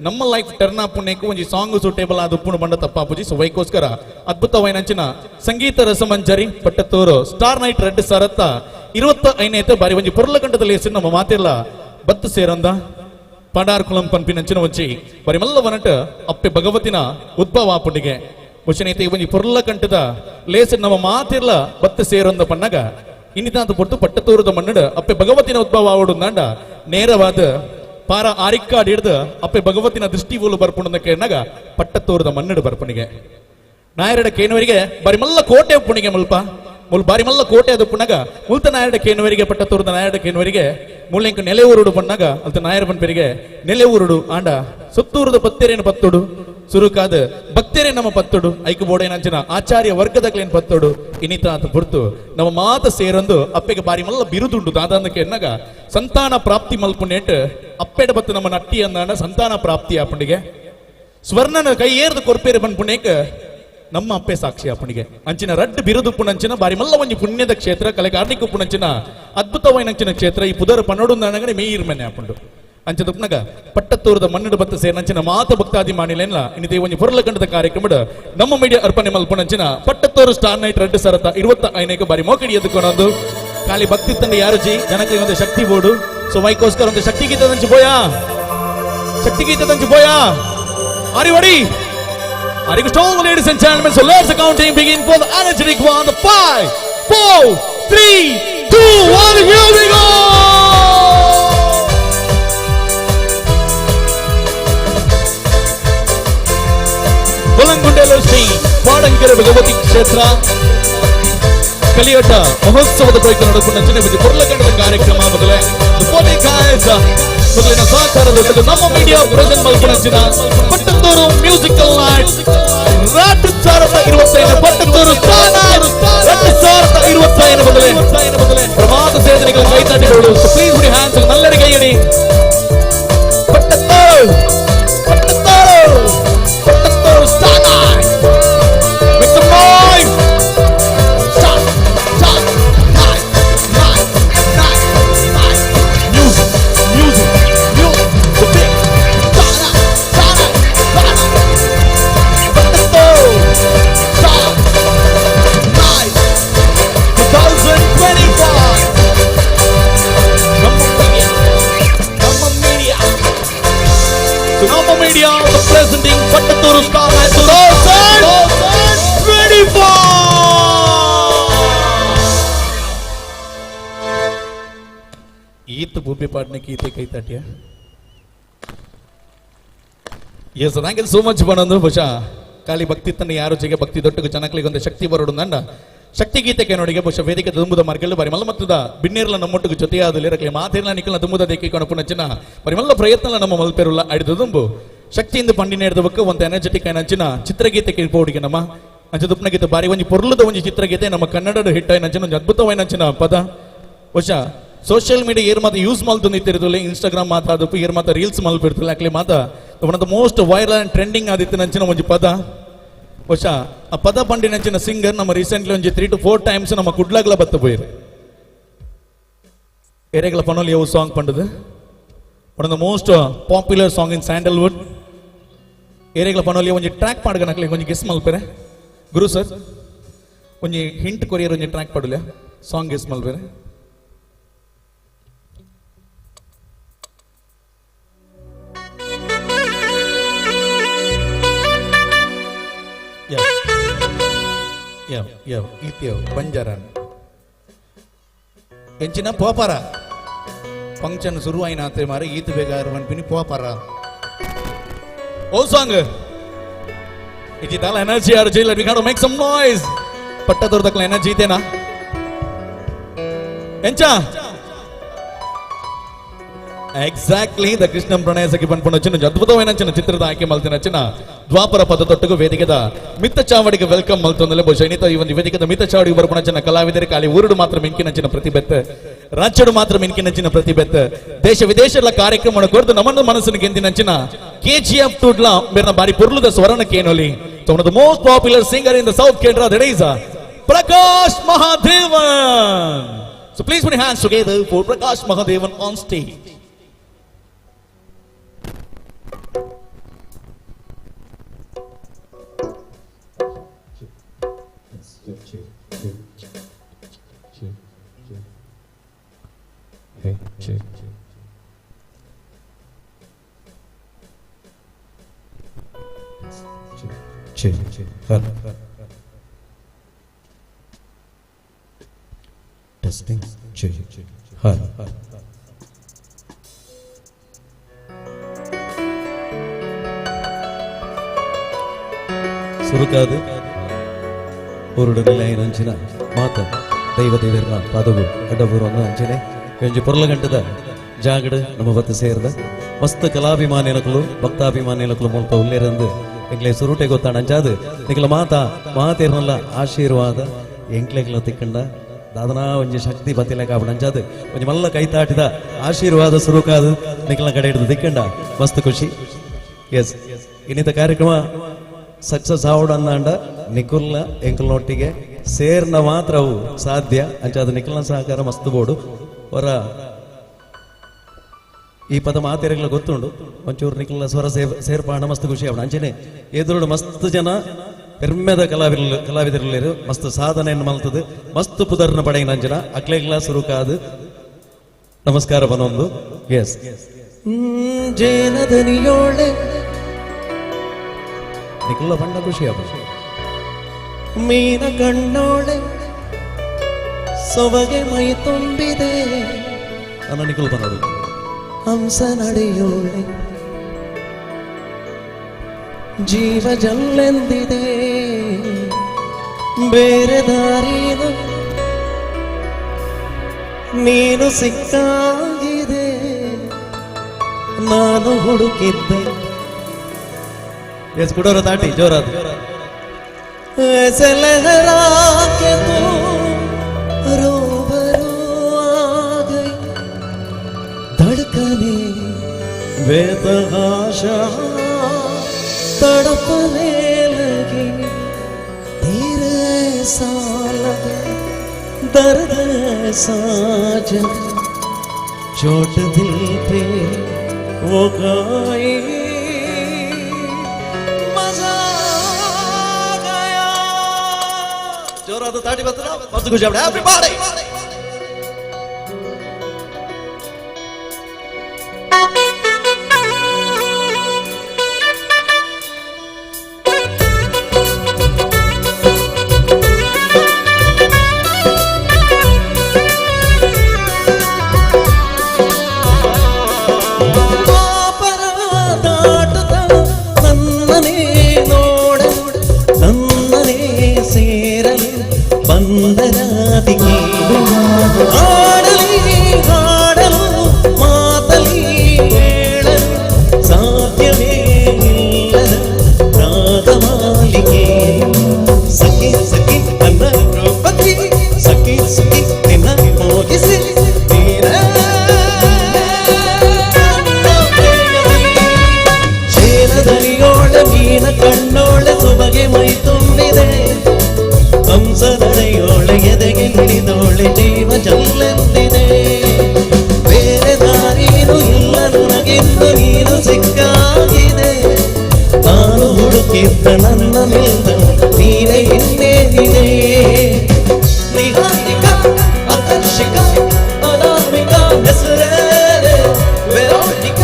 ನಮ್ಮ ಲೈಫ್ ಟರ್ನ್ ಆಪುಣ್ಯಕ್ಕೆ ಒಂಜಿ ಸಾಂಗ್ ಸೂಟೇಬಲ್ ಆದ ಉಪ್ಪುಣ ಬಂಡ ತಪ್ಪಾಪುಜಿ ಸೊ ವೈಕೋಸ್ಕರ ಅದ್ಭುತವೈನಂಚಿನ ಸಂಗೀತ ರಸಮಂಜರಿ ಪಟ್ಟತ್ತೂರು ಸ್ಟಾರ್ ನೈಟ್ ರೆಡ್ ಸರತ್ತ 25 ಬಾರಿ ಒಂಜಿ ಪೊರ್ಲಕಂಠದಲ್ಲಿ ಹೆಸರು ನಮ್ಮ ಮಾತಿಲ್ಲ ಬತ್ತು ಸೇರಂದ ಪಾಂಡಾರ್ಕುಳಂ ಪನ್ಪಿನಂಚಿನ ಒಂಚಿ ಬರಿ ಮಲ್ಲ ವನಟ ಅಪ್ಪೆ ಭಗವತಿನ ಉದ್ಭವ ಆಪುಣಿಗೆ ಮುಚನೈತೆ ಒಂಜಿ ಪೊರ್ಲಕಂಠದ ಲೇಸ ನಮ್ಮ ಮಾತಿರ್ಲ ಬತ್ತು ಸೇರೊಂದ ಪನ್ನಗ ಇನ್ನಿತಾಂತ ಪೊರ್ತು ಪಟ್ಟತ್ತೂರದ ಮನ್ನಡ ಅಪ್ಪೆ ಭಗವತಿನ ಉದ್ಭವ ಆವಡುಂದಾಂಡ ನೇರವಾದ ಪಾರ ಆರಿಕ್ಕಾಡ್ ಹಿಡ್ದು ಅಪ್ಪೆ ಭಗವತಿನ ದೃಷ್ಟಿ ಊಲು ಬರ್ಪುಂಡ ಕೇಳಿನಾಗ ಪಟ್ಟತ್ತೂರದ ಮನ್ನಡ ಬರ್ಪಣಿಗೆ ನಾಯರಡ ಕೇನುವರಿಗೆ ಬರಿ ಮಲ್ಲ ಕೋಟೆ ಉಪ್ಪುಣಿಗೆ ಮುಲ್ ಬಾರಿ ಮಲ್ಲ ಕೋಟೆ ಅದು ಪುಣ್ಣಗ ಮುಲ್ತ ನಾಯರಡ ಕೇನುವರಿಗೆ ಪಟ್ಟತ್ತೂರದ ನಾಯರಡ ಕೇನುವರಿಗೆ ಮುಳ್ಳೆಂಕ ನೆಲೆ ಊರುಡು ಪಣ್ಣಾಗ ಅಲ್ತ ನಾಯರ ಪನ್ಪೆರಿಗೆ ನೆಲೆ ಊರುಡು ಆಂಡ ಸುತ್ತೂರದ ಪತ್ತೆರೇನು ಪತ್ತುಡು ಸುರುಕಾದ ಭಕ್ತರೇ ನಮ್ಮ ಪತ್ತುಡು ಐಕು ಬೋಡೇನಂಚಿನ ಆಚಾರ್ಯ ವರ್ಗದಕ್ಲೇನ್ ಪತ್ತುಡು ಇನ್ನಿತ ಅಂತ ಹೊರತು ನಮ್ಮ ಮಾತ ಸೇರೊಂದು ಅಪ್ಪೆಗೆ ಬಾರಿ ಮಲ್ಲ ಬಿರುದುಂಡು ದಾದಾಂದಕ್ಕೆ ಎನ್ನಗ ಸಂತಾನ ಪ್ರಾಪ್ತಿ ಮಲ್ಪುನೇಟ್ ಅಪ್ಪೆಡ ಬತ್ತು ನಮ್ಮ ನಟ್ಟಿ ಅಂದಾಂಡ ಸಂತಾನ ಪ್ರಾಪ್ತಿ ಆಪಣಿಗೆ ಸ್ವರ್ಣನ ಕೈ ಏರ್ದು ಕೊರ್ಪೇರೆ ಬಂದ್ಪುಣೇಕ್ ನಮ್ಮ ಅಪ್ಪೆ ಸಾಕ್ಷಿ ಅಪ್ಪನಿಗೆ ಅಂಚಿನ ರಡ್ಡು ಬಿರುದು ಪುಣಂಚಿನ ಬಾರಿ ಮಲ್ಲ ಒಂಜಿ ಪುಣ್ಯದ ಕ್ಷೇತ್ರ ಕಲೆಗಾರ್ನಿಕ ಪುಣಂಚಿನ ಅದ್ಭುತವೈನಂಚಿನ ಕ್ಷೇತ್ರ ಈ ಪುದರ್ ಪನ್ನೋಡು ಅಂದಾಂಡಗನೆ ಮೇಯಿರ್ ಮನೆ ಆಪುಂಡು ಅಂಚದಪ್ಪನಾಗ ಪಟ್ಟತ್ತೂರದ ಮನ್ನಡು ಬತ್ತ ಸೇನಂಚಿನ ಮಾತ ಭಕ್ತಾದಿ ಮಾನಿಲೆಲ್ಲ ಇನ್ನಿದೆ ಒಂಜಿ ಪೊರ್ಲಕಂಡದ ಕಾರ್ಯಕ್ರಮದ ನಮ್ಮ ಮೀಡಿಯಾ ಅರ್ಪಣೆ ಮಲ್ಪುಣಂಚಿನ ಪಟ್ಟತ್ತೂರು ಸ್ಟಾರ್ ನೈಟ್ ರೆಡ್ ಸರತ 25 ಬಾರಿ ಮೋಕಡಿ ಎದ್ದುಕೊಂಡು ಖಾಲಿ ಭಕ್ತಿ ತಂಡ ಯಾರು ಜಿ ಜನಕ್ಕೆ ಒಂದು ಶಕ್ತಿ ಬೋರ್ಡು ಸೊ ವೈಕೋಸ್ಕರ ಒಂದು ಶಕ್ತಿ ಗೀತದಂಚು ಬೋಯಾ ಆರಿ ಹೊಡಿ Are you strong, ladies and gentlemen? So let's the counting begin for the energetic one. 5, 4, 3, 2, 1. Here we go! Bulangundelu Sri Padangere Bhagavati Kshetra ಕಲಿಯಟ ಮಹೋತ್ಸವದ ಪ್ರಯುಕ್ತ ನಡೆದುಕೊಂಡ ಒಂದು ಪೊರ್ಲಕಂಡದ ಕಾರ್ಯಕ್ರಮ ಮೊದಲೇ ಮೊದಲಿನ ಸಹಕಾರದೊಂದಿಗೆ ನಮ್ಮ ಮೀಡಿಯಾ ಪ್ರೆಸೆಂಟ್ ಮಲ್ಪುಣಂಚಿನ Pattathur musical night 2025 Pattathur star 2025 ಮೊದಲೇ ಪ್ರಮಾದ ಸೇವನೆಗಳ ಕೈತಟ್ಟಿಗಳು ಪ್ಲೀಸ್ ಬುಡಿ ಹ್ಯಾಂಡ್ಸ್ ನಲ್ಲರಿಗೆ ಕೈಯಡಿ Pattathur star night with the noise media presenting Pattathuru Star Night 2024. ಈತ ಭೂಮಿ ಪಾಡ್ನೆ ಕೀತೆ ಕೈ ತಟ್ಯ yes thank you so much ಬನಂದು ಬಹುಶಃ ಖಾಲಿ ಭಕ್ತಿ ತನ್ನ ಯಾರು ಜಗೆ ಭಕ್ತಿ ದೊಟ್ಟಗೆ ಜನಕ್ಲಿಗೆ ಒಂದು ಶಕ್ತಿ ಬರೋಡು ನಂಡ ಶಕ್ತಿ ಗೀತೆಗೆ ನೋಡಿಗೆ ಬಹುಶಃ ವೇದಿಕೆ ತುಂಬುದ ಮಾರ್ಗಗಳು ಬರಿ ಮಲ್ಲ ಮತ್ತದ ಬಿನ್ನೇರ್ಲ ನಮ್ಮೊಟ್ಟಿಗೆ ಜೊತೆಯಾದಲ್ಲಿ ಇರಕ್ಕೆ ಮಾತೇರ್ಲ ನಿಖಲ ತುಂಬುದ ದೇಕಿ ಕೊಣಪುನಚ್ಚಿನ ಬರಿ ಮಲ್ಲ ಪ್ರಯತ್ನ ನಮ್ಮ ಮಲ್ಪೆರುಲ್ಲ ಅಡಿದು ತುಂಬು ಶಕ್ತಿಯಿಂದ ಪಂಡಿನ ಹಿಡಿದವಕ್ಕೆ ಒಂದು ಎನರ್ಜೆಟಿಕ್ ಅಂಚಿನ ಚಿತ್ರಗೀತೆ ಕೇಳ್ಬೋಡಿಗೆ ನಮ್ಮ ಅಂಚದ ಉಪ್ನಗೀತೆ ಬಾರಿ ಒಂಜಿ ಪೊರ್ಲದ ಒಂಜಿ ಚಿತ್ರಗೀತೆ ನಮ್ಮ ಕನ್ನಡದ ಹಿಟ್ ನಂಚಿನ ಒಂದು ಅದ್ಭುತವಾದ ನಂಚಿನ ಪದ ಬಹುಶಃ ಸೋಷಿಯಲ್ ಮೀಡಿಯಾ ಏರ್ ಮಾತ್ರ ಯೂಸ್ ಮಾಡ್ತು ನಿಂತಿರ್ತಲ್ಲ ಇನ್ಸ್ಟಾಗ್ರಾಮ್ ಮಾತಾಡಪ್ಪು ಏರ್ ಮಾತ್ರ ರೀಲ್ಸ್ ಮಲ್ಪಿರ್ತಲ್ಲ ಯಾಕಲೆ ಮಾತಾ one of the most viral and trending ಆದಿತ್ತು ನಂಚಿನ ಒಂಜಿ ಪದ ಬಹುಶಃ ಆ ಪದ ಪಂಡಿ ನಂಚಿನ ಸಿಂಗರ್ ನಮ್ಮ ರೀಸೆಂಟ್ಲಿ ಒಂಜಿ 3 to 4 ಟೈಮ್ಸ್ ನಮ್ಮ ಕುಡ್ಲಾಗ್ಲ ಬತ್ತ ಪೋಯಿರು ಏರೆಗ್ಲ ಪನೋಲಿ ಯಾವ ಸಾಂಗ್ ಪಂಡದು one of the most popular song in Sandalwood ಏರೆಗ್ಲ ಪನೋಲಿ ಒಂಜಿ ಟ್ರ್ಯಾಕ್ ಪಾಡ್ಗನಕ್ಲೆ ಒಂಜಿ ಗೆಸ್ ಮಲ್ಪೆರೆ ಗುರು ಸರ್ ಒಂಜಿ ಹಿಂಟ್ ಕೊರಿಯರ್ ಒಂಜಿ ಟ್ರ್ಯಾಕ್ ಪಾಡುಲೆ ಸಾಂಗ್ ಗೆಸ್ ಮಲ್ಪೆರೆ ಬಂಜಾರನ್ ಎಂಚಿನ ಪೋಪರ ಫಂಕ್ಷನ್ ಶುರು ಆಯ್ನಾತ್ರೆ ಮಾರೆ ಈತ್ ಬೇಗಾರ ಅನ್ಪಿನಿ ಪೋಪರ ಓ ಸಾಂಗ್ ಇಜಿ ತಾಲ ಎನರ್ಜಿ ಆರ್ ಜೈಲ್ we got to make some noise ಪಟ್ಟದೊರ್ದಕ್ಲ ಎನರ್ಜಿ ಇದೇನಾ ಎಂಚ ಎಕ್ಸಾಕ್ಟ್ಲಿ ದ ಕೃಷ್ಣಂ ಪ್ರಣಯ ಸಖಿ ಪನ್ಪುನಚ್ಚಿನ ಅದ್ಭುತమైన ಚಿತ್ರದ ಆಯ್ಕೆ ಮಲ್ತಿನಚ್ಚಿನ ದ್ವಾಪರ ಪದ ತೊಟ್ಟುಗು ವೇದಿಕೆದ ಮಿತ್ತ ಚಾವಡಿಗೆ ವೆಲ್ಕಮ್ ಮಲ್ತೊಂದಲೆ ಬಹುಶಃ ಇನ್ನಿತ ಈ ಒಂದು ವೇದಿಕೆದ ಮಿತ್ತ ಚಾವಡಿಗೆ ಬರ್ಪುನಚ್ಚಿನ ಕಲಾವಿದರಿಗೆ ಖಾಲಿ ಊರುಡು ಮಾತ್ರ ಮಿಂಕಿನಚ್ಚಿನ ಪ್ರತಿಭೆತ್ತ ರಾಜ್ಯಡು ಮಾತ್ರ ಮಿಂಕಿನಚ್ಚಿನ ಪ್ರತಿಭೆತ್ತ ದೇಶ ವಿದೇಶದ ಕಾರ್ಯಕ್ರಮ ಕೊಡ್ದು ನಮ್ಮನ್ನು ಮನಸ್ಸಿನ ಗೆಂದಿನಚ್ಚಿನ KGF ಟೂಡ್ಲ ಬೇರೆ ಬಾರಿ ಪುರ್ಲುದ ಸ್ವರಣ ಕೇನೋಲಿ one of the most popular singer in the south ಕೇಂದ್ರ that is Prakash Mahadevan. So please put your hands together for Prakash Mahadevan on stage. Testing. Hi. ಸುರುಕಾದು ಊರುಡನೆಲ್ಲ ಅಂಚಿನ ಮಾತ ದೈವದೇವರನ್ನ ಪಾದವು ಅಡ್ಡಬೂರನ್ನ ಅಂಚನೆ ಒಂಜಿ ಪೊರ್ಲಗಂಟದ ಜಾಗಡ್ ನಮ್ಮ ಬತ್ತು ಸೇರ್ದ ಮಸ್ತ್ ಕಲಾಭಿಮಾನಿನಕಲು ಭಕ್ತಾಭಿಮಾನಿನಕಲು ಮುಲ್ಪ ಉಲ್ಲೇರಂದು ಎಂಕ್ಲೆ ಸುರುಟೆ ಗೊತ್ತಾಣ ಅಂಚಾದು ನಿಕಲ ಮಾತೇರ್ನಲ್ಲ ಆಶೀರ್ವಾದ ಎಂಕ್ಲೆಗ್ಲ ತಿಕ್ಕಂಡ ದಾದನಾ ಒಂಜಿ ಶಕ್ತಿ ಬತ್ತಿಲೆ ಕಾಪಡ ಅಂಚಾದು ಒಂಜಿ ಮಲ್ಲ ಕೈತಾಟಿದ ಆಶೀರ್ವಾದ ಸುರುಕಾದು ನಿಕಲ ಕಡೆ ಹಿಡಿದು ತಿಕ್ಕಂಡ ಮಸ್ತ್ ಖುಷಿ. ಎಸ್ ಇನ್ನಿತ ಕಾರ್ಯಕ್ರಮ ಸಕ್ಸಸ್ ಆವಡಂದಾಂಡ ನಿಖುಲ್ನ ಎಂಕಲ್ನೊಟ್ಟಿಗೆ ಸೇರ್ನ ಮಾತ್ರ ಅವು ಸಾಧ್ಯ ಅಂಚಾದ ನಿಖಲ್ನ ಸಹಕಾರ ಮಸ್ತ್ ಬೋಡು ಹೊರ ಈ ಪದ ಮಾತೇರೆಗಳ ಗೊತ್ತುಂಡು ಒಂಚೂರು ನಿಖಲ್ನ ಸ್ವರ ಸೇರ್ಪಾಣ ಮಸ್ತ್ ಖುಷಿ ಆವಣ ಅಂಚನೆ ಎದುರುಡು ಮಸ್ತ್ ಜನ ಪೆರ್ಮೆದ ಕಲಾವಿದರು ಮಸ್ತ್ ಸಾಧನೆಯನ್ನು ಮಲ್ತದು ಮಸ್ತ್ ಪುದರ್ನ ಪಡೆಯ ನಂಜನ ಅಕ್ಲೆಗ್ಲ ಸುರುಕಾದು ನಮಸ್ಕಾರ ಬನೊಂದು. ಎಸ್ ಜೇನದನಿಯೋಳೆ ನಿಖಲ ಬಣ್ಣ ಖುಷಿ ಆಗ ಮೀನ ಕಣ್ಣೋಳೆ ಸೊಬಗೆ ಮೈ ತುಂಬಿದೆ ನನ್ನ ನಿಖಲ್ ಬನ್ನೋಡು ಹಂಸ ನಡೆಯೋಳೆ ಜೀವ ಜಲ್ಲೆಂದಿದೆ ಬೇರೆ ದಾರಿದು ನೀನು ಸಿಕ್ಕಾಗಿದೆ ನಾನು ಹುಡುಕಿದ್ದೆ. ಎಸ್ ಕುಡೋರು ತಾಟಿ ಜೋರಾದ ಲಹರಾ के तू रूबरू आ गई धड़कने बेतहाशा तड़पने लगी तेरे ऐसा लगे दर्द ऐसा जग चोट दिल पे वो गाई ಜೋರಾದ ತಾಟಿ ಬರ್ತದ ಮಸ್ತ್ ಖುಷಿ ಆಗ್ಬಿಡ ಎವ್ರಿಬಾಡಿ. ಇಂದು ನೀನು ಸಿಕ್ಕಾಗಿದೆ ನಾನು ಹುಡುಕಿದ್ದ ನನ್ನ ನಿಲ್ದ ನೀನೇ ಇನ್ನೇನಿದೆ ನಿಹಾರಿಕ ಆಕರ್ಷಿಕ ಅನಾಮಿಕ ಹೆಸರೇ ವೆರೋನಿಕ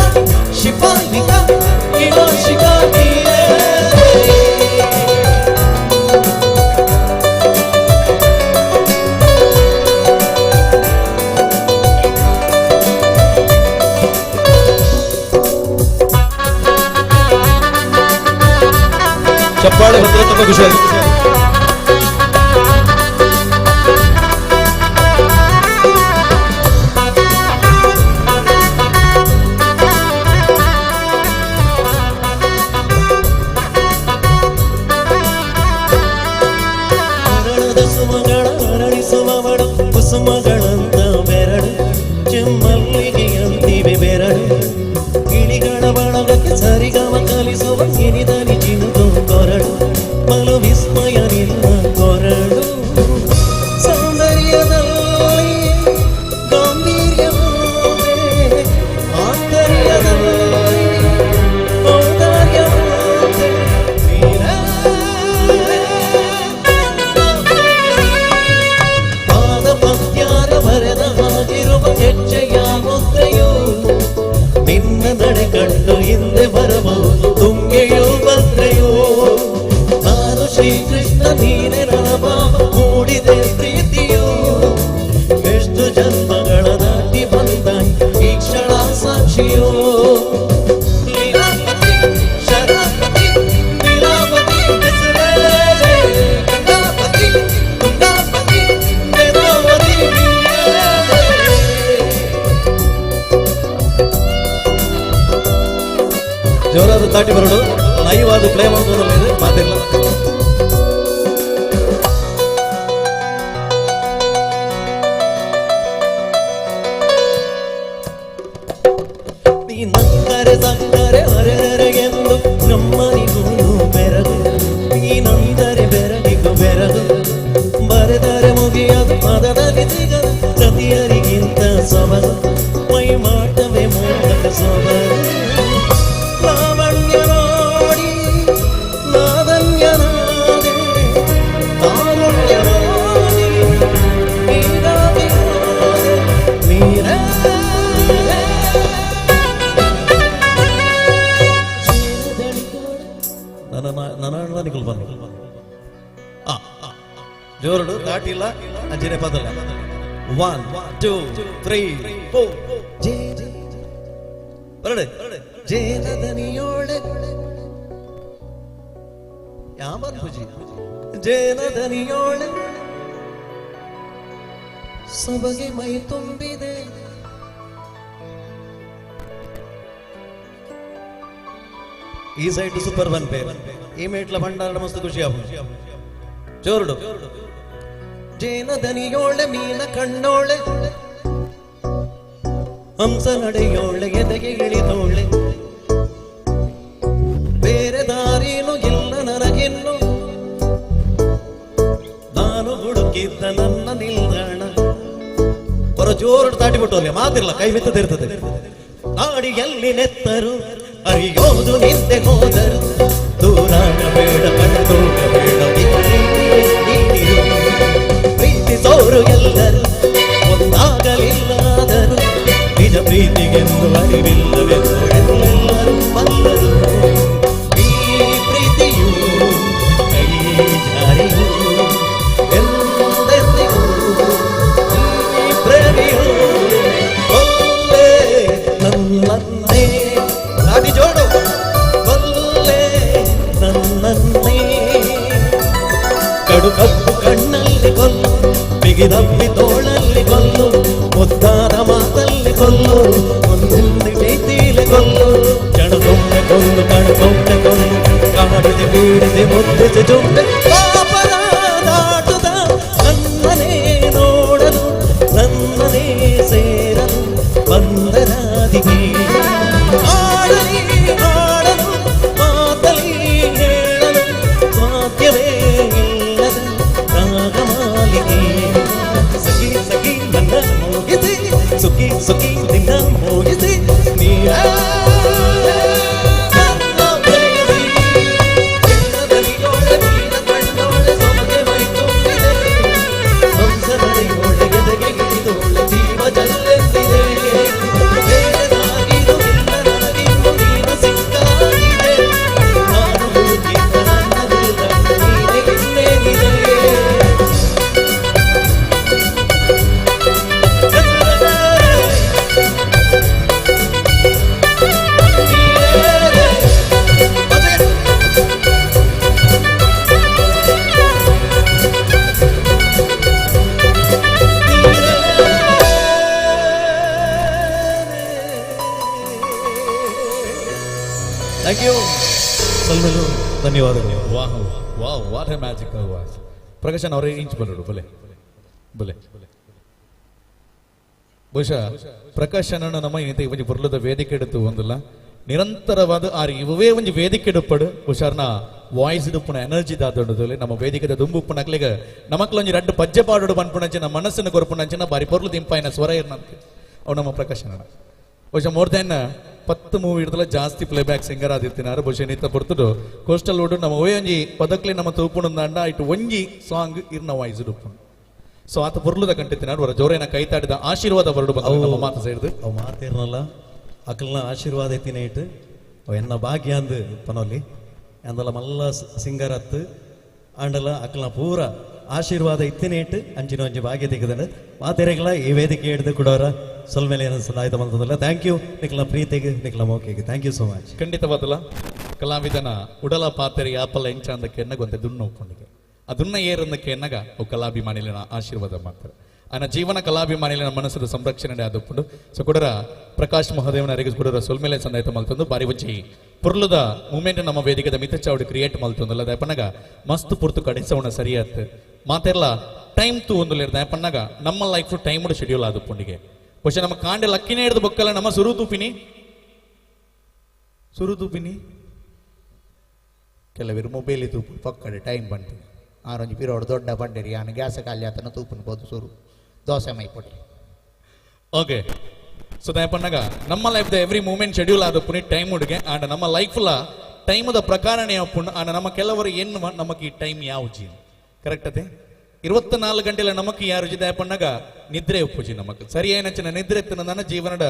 ಶಿಫಾನಿಕ ಇವಾಶಿಕ ನೀನೇ ಚಪ್ಪಾಳೆ ಬಂದ್ರೆ ತುಂಬಾ ಖುಷಿಯಾಗುತ್ತೆ. ಅರಳದ ಸುಮಗಳ ಅರಳಿಸುವವಳು ಕುಸುಮಗಳಂತ ಬೆರಳು ಚೆಮ್ಮಲ್ಲಿಗೆಯಂತಿವೆ ಬೆರಳು ಗಿಳಿಗಳ ಬಳಗಕ್ಕೆ ಸರಿಗಮ ಕಲಿಸುವ ಗಿರಿದನಿ ಚಿನುಕು ಕೊರಳು ಬಲು ವಿಸ್ಮಯ ನಿನ್ನ ಕೊರಳು ಸೌಂದರ್ಯದಲ್ಲಿ ಗಾಂಭೀರ್ಯವೇ ಆಂತರ್ಯದಲ್ಲಿ ಔದಾರ್ಯವೇ ಪಾದ ಪದ್ಯಾರ ಬರೆದ ಹಾಗಿರುವ ಹೆಜ್ಜೆಯ ಮುದ್ರೆಯು ನಿನ್ನ ನಡೆ ಕಂಡು ಹಿಂದೆ ಬರಬಹುದು ತುಂಗೆಯೋ ಭದ್ರೆಯೋ ನಾನು ಶ್ರೀಕೃಷ್ಣ ನೀನೆ ನನಬ ಮೂಡಿದೆ ಪ್ರೀತಿಯೋ ಎಷ್ಟು ಜನ್ಮಗಳ ದಾಟಿ ಬಂದ ಈ ಕ್ಷಣ ಸಾಕ್ಷಿಯೋ ಲೀಲಾವತಿ ಶರಾವತಿ ಲೀಲಾವತಿ ಹೆಸರೇ ಗಂಗಾವತಿ ಗಂಗಾವತಿ ವೇದಾವತಿ ಜೋರಾದ ದಾಟಿ ಬರೋಡು ಲೈವ್ ಅದು ಪ್ಲೇ ಮಾಡೋದ್ರಲ್ಲಿ ಮಾತಿಲ್ಲ ನೀ ನಕ್ಕರೆ ಸಕ್ಕರೆ ಅರೆರೆ ಎಂದು ನಮ್ಮನಿಗೂ ಬೆರಗು ನೀನಂದರೆ ಬೆರಗಿಗೂ ಬೆರಗು ಬರೆದರೆ ಮುಗಿಯದು ಪದದಲ್ಲಿ ಸಿಗದು ಪ್ರತಿಯರಿಗಿಂತ ಸೊಬಗು ಮೈ ಮಾಟವೇ ಮೋಹಕ ಸೊಬಗು ಲಾವಣ್ಯ ನೋಡಿ ನಾದನ್ಯನಾದೆ ತಾರುಣ್ಯ ನೋಡಿ ನೀರಾಗಿ ಹೋದೆ ನೀರೇ ನನ್ನ ನಿಕಲ್ ಬಂದು ಜೋರಡು ದಾಟಿಲ್ಲ ಅಂಜನೆ ಪದಲ್ಲ 1 2 3 4 ಹೊರಡೆ ಜೇನದನಿಯೋಳೆ ಯಾಮನ್ ಪೂಜಿ ಜೇನದನಿಯೋಳೆ ಸೊಬಗೆ ಮೈ ತುಂಬಿದೆ ಈ ಸೈಡ್ ಸೂಪರ್ ಬನ್ ಪೇ ಈ ಮೇಟ್ಲ ಭಂಡಾರ ಮಸ್ತ್ ಖುಷಿ ಆಗ ಜೋರುಡು ಜೇನದನಿಯೋಳೆ ಮೀನ ಕಣ್ಣೋಳೆ ಹಂಸ ನಡೆಯೋಳೆ ಎದೆಗೆ ಇಳಿದೋಳೆ ಬೇರೆ ದಾರಿನೂ ಇಲ್ಲ ನನಗಿನ್ನು ನಾನು ಹುಡುಕಿದ್ದ ನನ್ನ ನಿಲ್ದಾಣ ಹೊರ ಜೋರು ದಾಟಿಬಿಟ್ಟು ಮಾತಿಲ್ಲ ಕೈ ಬಿತ್ತದಿರ್ತದೆ ನಾಡಿಯಲ್ಲಿ ನೆತ್ತರು ಅರಿಯೋದು ನಿಂತೆ ಹೋದರು ದೂರಾಗ ಬೇಡ ಕಣ್ಣೋಗ ಬೇಡ ಪ್ರೀತಿಸೋರು ಎಲ್ಲರೂ ಒಂದಾಗಲಿಲ್ಲಾದರು ನಿಜ ಪ್ರೀತಿಗೆಂದು ಅರಿವಿಲ್ಲವೆಂದು ಎಲ್ಲರೂ ಬಲ್ಲರು ಈ ಪ್ರೀತಿಯು ಕೈ ಜಾರಿಯು ಎಂದೆಂದಿಗೂ ಈ ಪ್ರೇಮಿಯು ಒಲ್ಲೆ ನನ್ನನ್ನೇ ನಾಡಿ ಜೋಡು ಒಲ್ಲೆ ನನ್ನನ್ನೇ ಕಡು ಕಪ್ಪು ಕಣ್ಣಲ್ಲಿ ಕೊಲ್ಲು ಬಿಗಿದಪ್ಪಿ ತೋಳಲ್ಲಿ ಕೊಲ್ಲು ಮುದ್ದಾದ ಮಾತಲ್ಲಿ ಕೊಲ್ಲು ಒಂದೊಂದು ಪ್ರೀತಿಲೆ ಕೊಲ್ಲು ಜಣದೊಮ್ಮೆ ಕೊಲ್ಲು ಕಣದೊಮ್ಮೆ ಕೊಲ್ಲು ಕಾಡಿದೆ ಬೀಡಿದೆ ಮುದ್ದಿದೆ ಜೊಂಬೆ ಪಾಪದ ದಾಟುದ ನನ್ನನೇ ನೋಡಲು ನನ್ನನೇ ಸೇರಲು ಬಂದರಾದಿಗೆ ಆಡಲಿ ಆಡಲು ಮಾತಲಿ ಹೇಳಲು ಸಾಧ್ಯವೇ ಇಲ್ಲದ ರಾಗಮಾಲಿಗೆ ಸಖಿ ಸಖಿ ನನ್ನ ಮೋಗಿಸಿ ಸುಖಿ ಸುಖಿ ನಿನ್ನ ಮೋಗಿಸಿ ನೀ ಥ್ಯಾಂಕ್ ಯು ಸಲ್ಮೇಲು ಧನ್ಯವಾದಗಳು. ವಾಹ್ ವಾಹ್ what A magic was. Prakashan ಅವರೇ ಇಂಚ್ ಬರೋಡು ಬಲೆ ಬಲೆ ಬಹುಶಃ ಪ್ರಕಾಶನ ನಮ್ಮ ಏನಂತ ಒಂಜಿ ಪುರ್ಲದ ವೇದಿಕೆ ಎಡುತ್ತು ಒಂದಿಲ್ಲ ನಿರಂತರವಾದ ಆರು ಇವೇ ಒಂಜಿ ವೇದಿಕೆ ಎಡುಪ್ಪಡು ಹುಷಾರ್ನ ವಾಯ್ಸ್ ಇಡುಪ್ಪುನ ಎನರ್ಜಿ ದಾದೊಂಡು ನಮ್ಮ ವೇದಿಕೆದ ದುಂಬುಪ್ಪು ನಕ್ಲಿಗ ನಮಕ್ಲೊಂಜಿ ರಡ್ಡು ಪಜ್ಜೆ ಪಾಡೋಡು ಬನ್ಪುಣಂಚಿನ ಮನಸ್ಸನ್ನು ಕೊರಪುಣಂಚಿನ ಬಾರಿ ಪೊರ್ಲು ದಿಂಪಾಯಿನ ಸ್ವರ ಇರ್ನಂತೆ ಅವು ನಮ್ಮ ಪ್ರಕಾಶನ ಬಹುಶಃ ಮೋರ್ ದೆನ್ 10 ಮೂವಿ ಹಿಡಿದಲ್ಲ ಜಾಸ್ತಿ ಪ್ಲೇ ಬ್ಯಾಕ್ ಸಿಂಗರ್ ಆದಿರ್ತಿನಾರು ಬಹುಶಃ ನಿತ್ತ ಪೊರ್ತುಡು ಕೋಸ್ಟಲ್ ಓಡು ನಮ್ಮ ಒಯ್ಯ ಒಂಜಿ ಪದಕ್ಲೆ ನಮ್ಮ ತೂಪುಣಂದಾಂಡ ಇಟ್ಟು ಒಂಜಿ ಸಾಂಗ್ ಇರ್ನ ವಾಯ್ಸ್ ಇಡುಪ್ಪುಂಡು. ಸೊ ಆತ ಪೊರ್ಲುದ ಕಂಟಿತ್ತಿನಾರು ಅವರ ಜೋರೇನ ಕೈತಾಡಿದ ಆಶೀರ್ವಾದ ಬರಡು ಬಂದು ನಮ್ಮ ಮಾತು ಸೇರಿದು ಅವು ಮಾತೇರ್ನಲ್ಲ ಅಕಲ್ನ ಆಶೀರ್ವಾದ ಎತ್ತಿನ ಇಟ್ಟು ಅವು ಎನ್ನ ಭಾಗ್ಯ ಅಂದು ಪನೋಲಿ ಅಂದಲ್ಲ ಮಲ್ಲ ಸಿಂಗರ್ ಹತ್ತು ಆಂಡಲ್ಲ ಅಕಲ್ನ ಪೂರ ಆಶೀರ್ವಾದ ಇತ್ತಿನ ಇಟ್ಟು ಅಂಚಿನ ಒಂಜಿ ಭಾಗ್ಯ ತೆಗೆದ ಮಾತೆರೆಗಳ ಈ ವೇದಿಕೆ ಹಿಡಿದು ಕೊಡೋರ ಸೊಲ್ಮೇಲೆ ಆಯ್ತು ಬಂತದಲ್ಲ. ಥ್ಯಾಂಕ್ ಯು ನಿಕ್ಲ ಪ್ರೀತಿಗೆ ನಿಕ್ಲ ಮೋಕೆಗೆ ಥ್ಯಾಂಕ್ ಯು ಸೋ ಮಚ್. ಖಂಡಿತವಾದಲ್ಲ ಕಲಾವಿದನ ಉಡಲ ಪಾತ್ರೆ ಆಪಲ ಎಂಚ ಅಂದಕ್ಕೆ ಎನ್ನಗೊಂತೆ ದುನ್ನ ಒಪ್ಕೊಂಡಿಗೆ ಅದುನ್ನ ಏರಂದಕ್ಕೆ ಎನ್ನಗ ಅವು ಕಲಾಭಿಮಾನಿಲಿನ ಆಶೀರ್ವಾದ ಮಾಡ್ತಾರೆ ಅನ್ನ ಜೀವನ ಕಲಾಭಿಮಾನಿಲಿನ ಮನಸ್ಸು ಸಂರಕ್ಷಣೆ ಆದಪ್ಪುಂಡು. ಸೊ ಕೊಡರ ಪ್ರಕಾಶ್ ಮಹಾದೇವನ ಅರಿಗಿಸ್ ಕೊಡರ ಸೊಲ್ಮೇಲೆ ಸಂದಾಯ್ತ ಮಲ್ತಂದು ಬಾರಿ ಒಂಚಿ ಪುರ್ಲುದ ಮೂಮೆಂಟ್ ನಮ್ಮ ವೇದಿಕೆದ ಮಿತಚಾವಡಿ ಕ್ರಿಯೇಟ್ ಮಲ್ತಂದಲ್ಲ ದಯಪನ್ನಗ ಮಸ್ತ್ ಪುರ್ತು ಕಡಿಸವಣ ಸರಿಯಾತ್ ಮಾತೆಲ್ಲ ಟೈಮ್ ತು ಒಂದು ದಯಪನ್ನಗ ನಮ್ಮ ಲೈಫ್ ಟೈಮ್ ಶೆಡ್ಯೂಲ್ ಆದಪ್ಪುಂಡಿಗೆ ಬಹುಶಃ ನಮ್ಮ ಕಾಂಡೆ ಲಕ್ಕಿನೇ ಹಿಡಿದು ಬೊಕ್ಕಲ್ಲ ನಮ್ಮ ಸುರು ತೂಪಿನಿ ಕೆಲವರು ಮೊಬೈಲ್ ತೂಪು ಪಕ್ಕಡೆ ಟೈಮ್ ಬಂತು ಆರೊಂಜಿ ಪಿರೋಡು ದೊಡ್ಡ ಬಂಡೇರಿ ಆನ ಗ್ಯಾಸ್ ಖಾಲಿ ಆತನ ತೂಪುನು ಬೋದು ಸುರು ದೋಸೆ ಮೈಪೊಡಿ ಓಕೆ. ಸೊ ದಯಪನ್ನಗ ನಮ್ಮ ಲೈಫ್ದ ಎವ್ರಿ ಮೂಮೆಂಟ್ ಶೆಡ್ಯೂಲ್ ಆದ ಪುನಿ ಟೈಮ್ ಹುಡುಗೆ ಆಂಡ ನಮ್ಮ ಲೈಫ್ಲ ಟೈಮದ ಪ್ರಕಾರನೇ ಅಪ್ಪುಂಡು ಆಂಡ ನಮ್ಮ ಕೆಲವರು ಏನು ನಮಗೆ ಈ ಟೈಮ್ ಯಾವ ಜೀ ಕರೆಕ್ಟ್ ಅದೇ 24 ಗಂಟೆಲ ನಮಕ್ ಯಾರು ಜಿ ದಯಪನ್ನಗ ನಿದ್ರೆ ಉಪ್ಪುಜಿ ನಮಕ್ ಸರಿಯಾಯಿನ ನಿದ್ರೆ ಎತ್ತಿನ ಜೀವನದ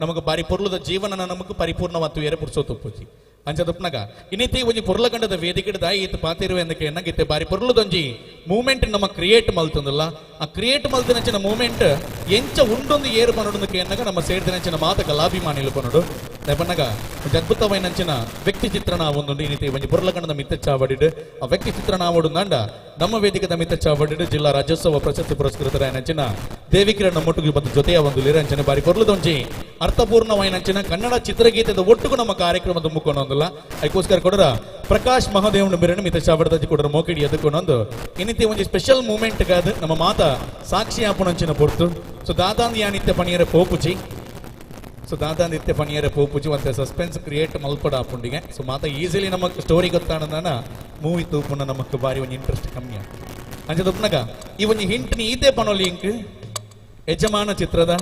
ನಮಗೆ ಬಾರಿ ಪೊರ್ಲದ ಜೀವನ ನಮಕ್ ಪರಿಪೂರ್ಣವತ್ತು ಏರೆ ಪುರ್ಸೋತು ಉಪ್ಪುಜಿ ಅಂಚದಪ್ಪನಾಗ ಇನ್ನಿತಿ ಒಂಜಿ ಪೊರ್ಲಗಂಡದ ವೇದಿಕೆದ ಈತ ಪಾತಿರುವೆ ಎಂದಕ್ಕೆ ಎನ್ನಗಿತ್ತೆ ಬಾರಿ ಪೊರ್ಲದೊಂಜಿ ಮೂಮೆಂಟ್ ನಮ್ಮ ಕ್ರಿಯೇಟ್ ಮಲ್ತಂದಲ್ಲ ಆ ಕ್ರಿಯೇಟ್ ಮಲ್ತಿನಂಚಿನ ಮೂಮೆಂಟ್ ಎಂಚ ಉಂಡೊಂದು ಏರು ಪನೋದಕ್ಕೆ ಎನ್ನಗ ನಮ್ಮ ಸೇರಿದಿನಂಚಿನ ಮಾತ ಕಲಾಭಿಮಾನಿಲು ಪನೋಡು ದಯಪನ್ನಗ ಒಂದು ಅದ್ಭುತವೈನಂಚಿನ ವ್ಯಕ್ತಿ ಚಿತ್ರಣ ಒಂದು ಇನ್ನಿತಿ ಒಂಜಿ ಪೊರ್ಲಗಂಡದ ಮಿತ್ತ ಚಾವಡಿಡು ಆ ವ್ಯಕ್ತಿ ಚಿತ್ರಣ ಆವಡು ನಂಡ ನಮ್ಮ ವೇದಿಕೆದ ಮಿತ್ತ ಚಾವಡಿಡು ಜಿಲ್ಲಾ ರಾಜ್ಯೋತ್ಸವ ಪ್ರಶಸ್ತಿ ಪುರಸ್ಕೃತರ ನಂಚಿನ ದೇವಿಕಿರಣ ಮೊಟ್ಟುಗೆ ಬಂದು ಜೊತೆಯ ಒಂದು ಲಿರಂಚನ ಬಾರಿ ಪೊರ್ಲದೊಂಜಿ ಅರ್ಥಪೂರ್ಣವೈನಂಚಿನ ಕನ್ನಡ ಚಿತ್ರಗೀತೆದ ಒಟ್ಟುಗೂ ನಮ್ಮ ಕಾರ್ಯಕ್ರಮದ ಮುಕ್ಕೊಂಡೊಂದಿಲ್ಲ ಅದಕ್ಕೋಸ್ಕರ ಕೊಡರ ಪ್ರಕಾಶ್ ಮಹಾದೇವನ ಬೇರೆ ಮಿತ ಚಾವಡದ ಕೊಡರ ಮೋಕಿಡಿ ಎದಕ್ಕೊಂಡೊಂದು ಇನ್ನಿತಿ ಒಂಜಿ ಸ್ಪೆಷಲ್ ಮೂಮೆಂಟ್ ಕಾದು ನಮ್ಮ ಮಾತ ಸಾಕ್ಷಿ ಆಪುಣಂಚಿನ ಪೊರ್ತು ಸೊ ದಾದಾಂದಿ ಯಾನಿತ್ಯ ಪಣಿಯರ ಪೋಪುಜಿ ಸೊ ದಾದಾಂದಿತ್ಯ ಪಣಿಯರ ಪೋಪುಜಿ ಒಂತೆ ಸಸ್ಪೆನ್ಸ್ ಕ್ರಿಯೇಟ್ ಮಲ್ಪಡ ಆಪುಂಡಿಗೆ ಸೊ ಮಾತ ಈಸಿಲಿ ನಮಕ್ ಸ್ಟೋರಿ ಗೊತ್ತಾಣ ಮೂವಿ ತೂಪುಣ ನಮಕ್ ಬಾರಿ ಒಂಜಿ ಇಂಟ್ರೆಸ್ಟ್ ಕಮ್ಮಿ ಅಂಚದಪ್ಪನಾಗ ಈ ಒಂಜಿ ಹಿಂಟ್ ನೀ ಈತೆ ಪನೋಲಿ ಇಂಕ್ ಯಜಮಾನ ಚಿತ್ರದ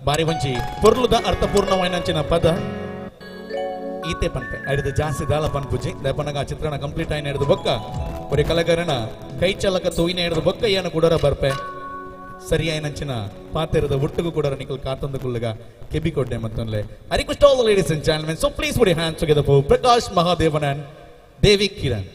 ಬಾರಿ ಒಂಜಿ ಪೊರ್ಲುದ ಅರ್ಥಪೂರ್ಣವೈನಂಚಿನ ಪದ ಈತೆ ಪಂಪೆ ಅಡಿದ ಜಾಸ್ತಿ ದಾಳ ಪನ್ಪುಜಿ ದಯಪನಗ ಆ ಚಿತ್ರಣ ಕಂಪ್ಲೀಟ್ ಆಯ್ನ ಹಿಡಿದು ಬೊಕ್ಕ ಒರೆ ಕಲಾಕಾರನ ಕೈ ಚಲಕ ತೂಯಿನ ಹಿಡಿದು ಬೊಕ್ಕ ಏನು ಕೂಡರ ಬರ್ಪೆ ಸರಿಯಾಯಿನಂಚಿನ ಪಾತೆರದ ಒಟ್ಟಿಗೂ ಕೂಡ ನಿಕಲ್ ಕಾತಂದು ಕುಳ್ಳಗ ಕೆಬಿ ಕೊಡ್ಡೆ ಮತ್ತೊಂದ್ಲೆ I request all the ladies and gentlemen so please put your hands together for Prakash Mahadevan and Devi Kiran.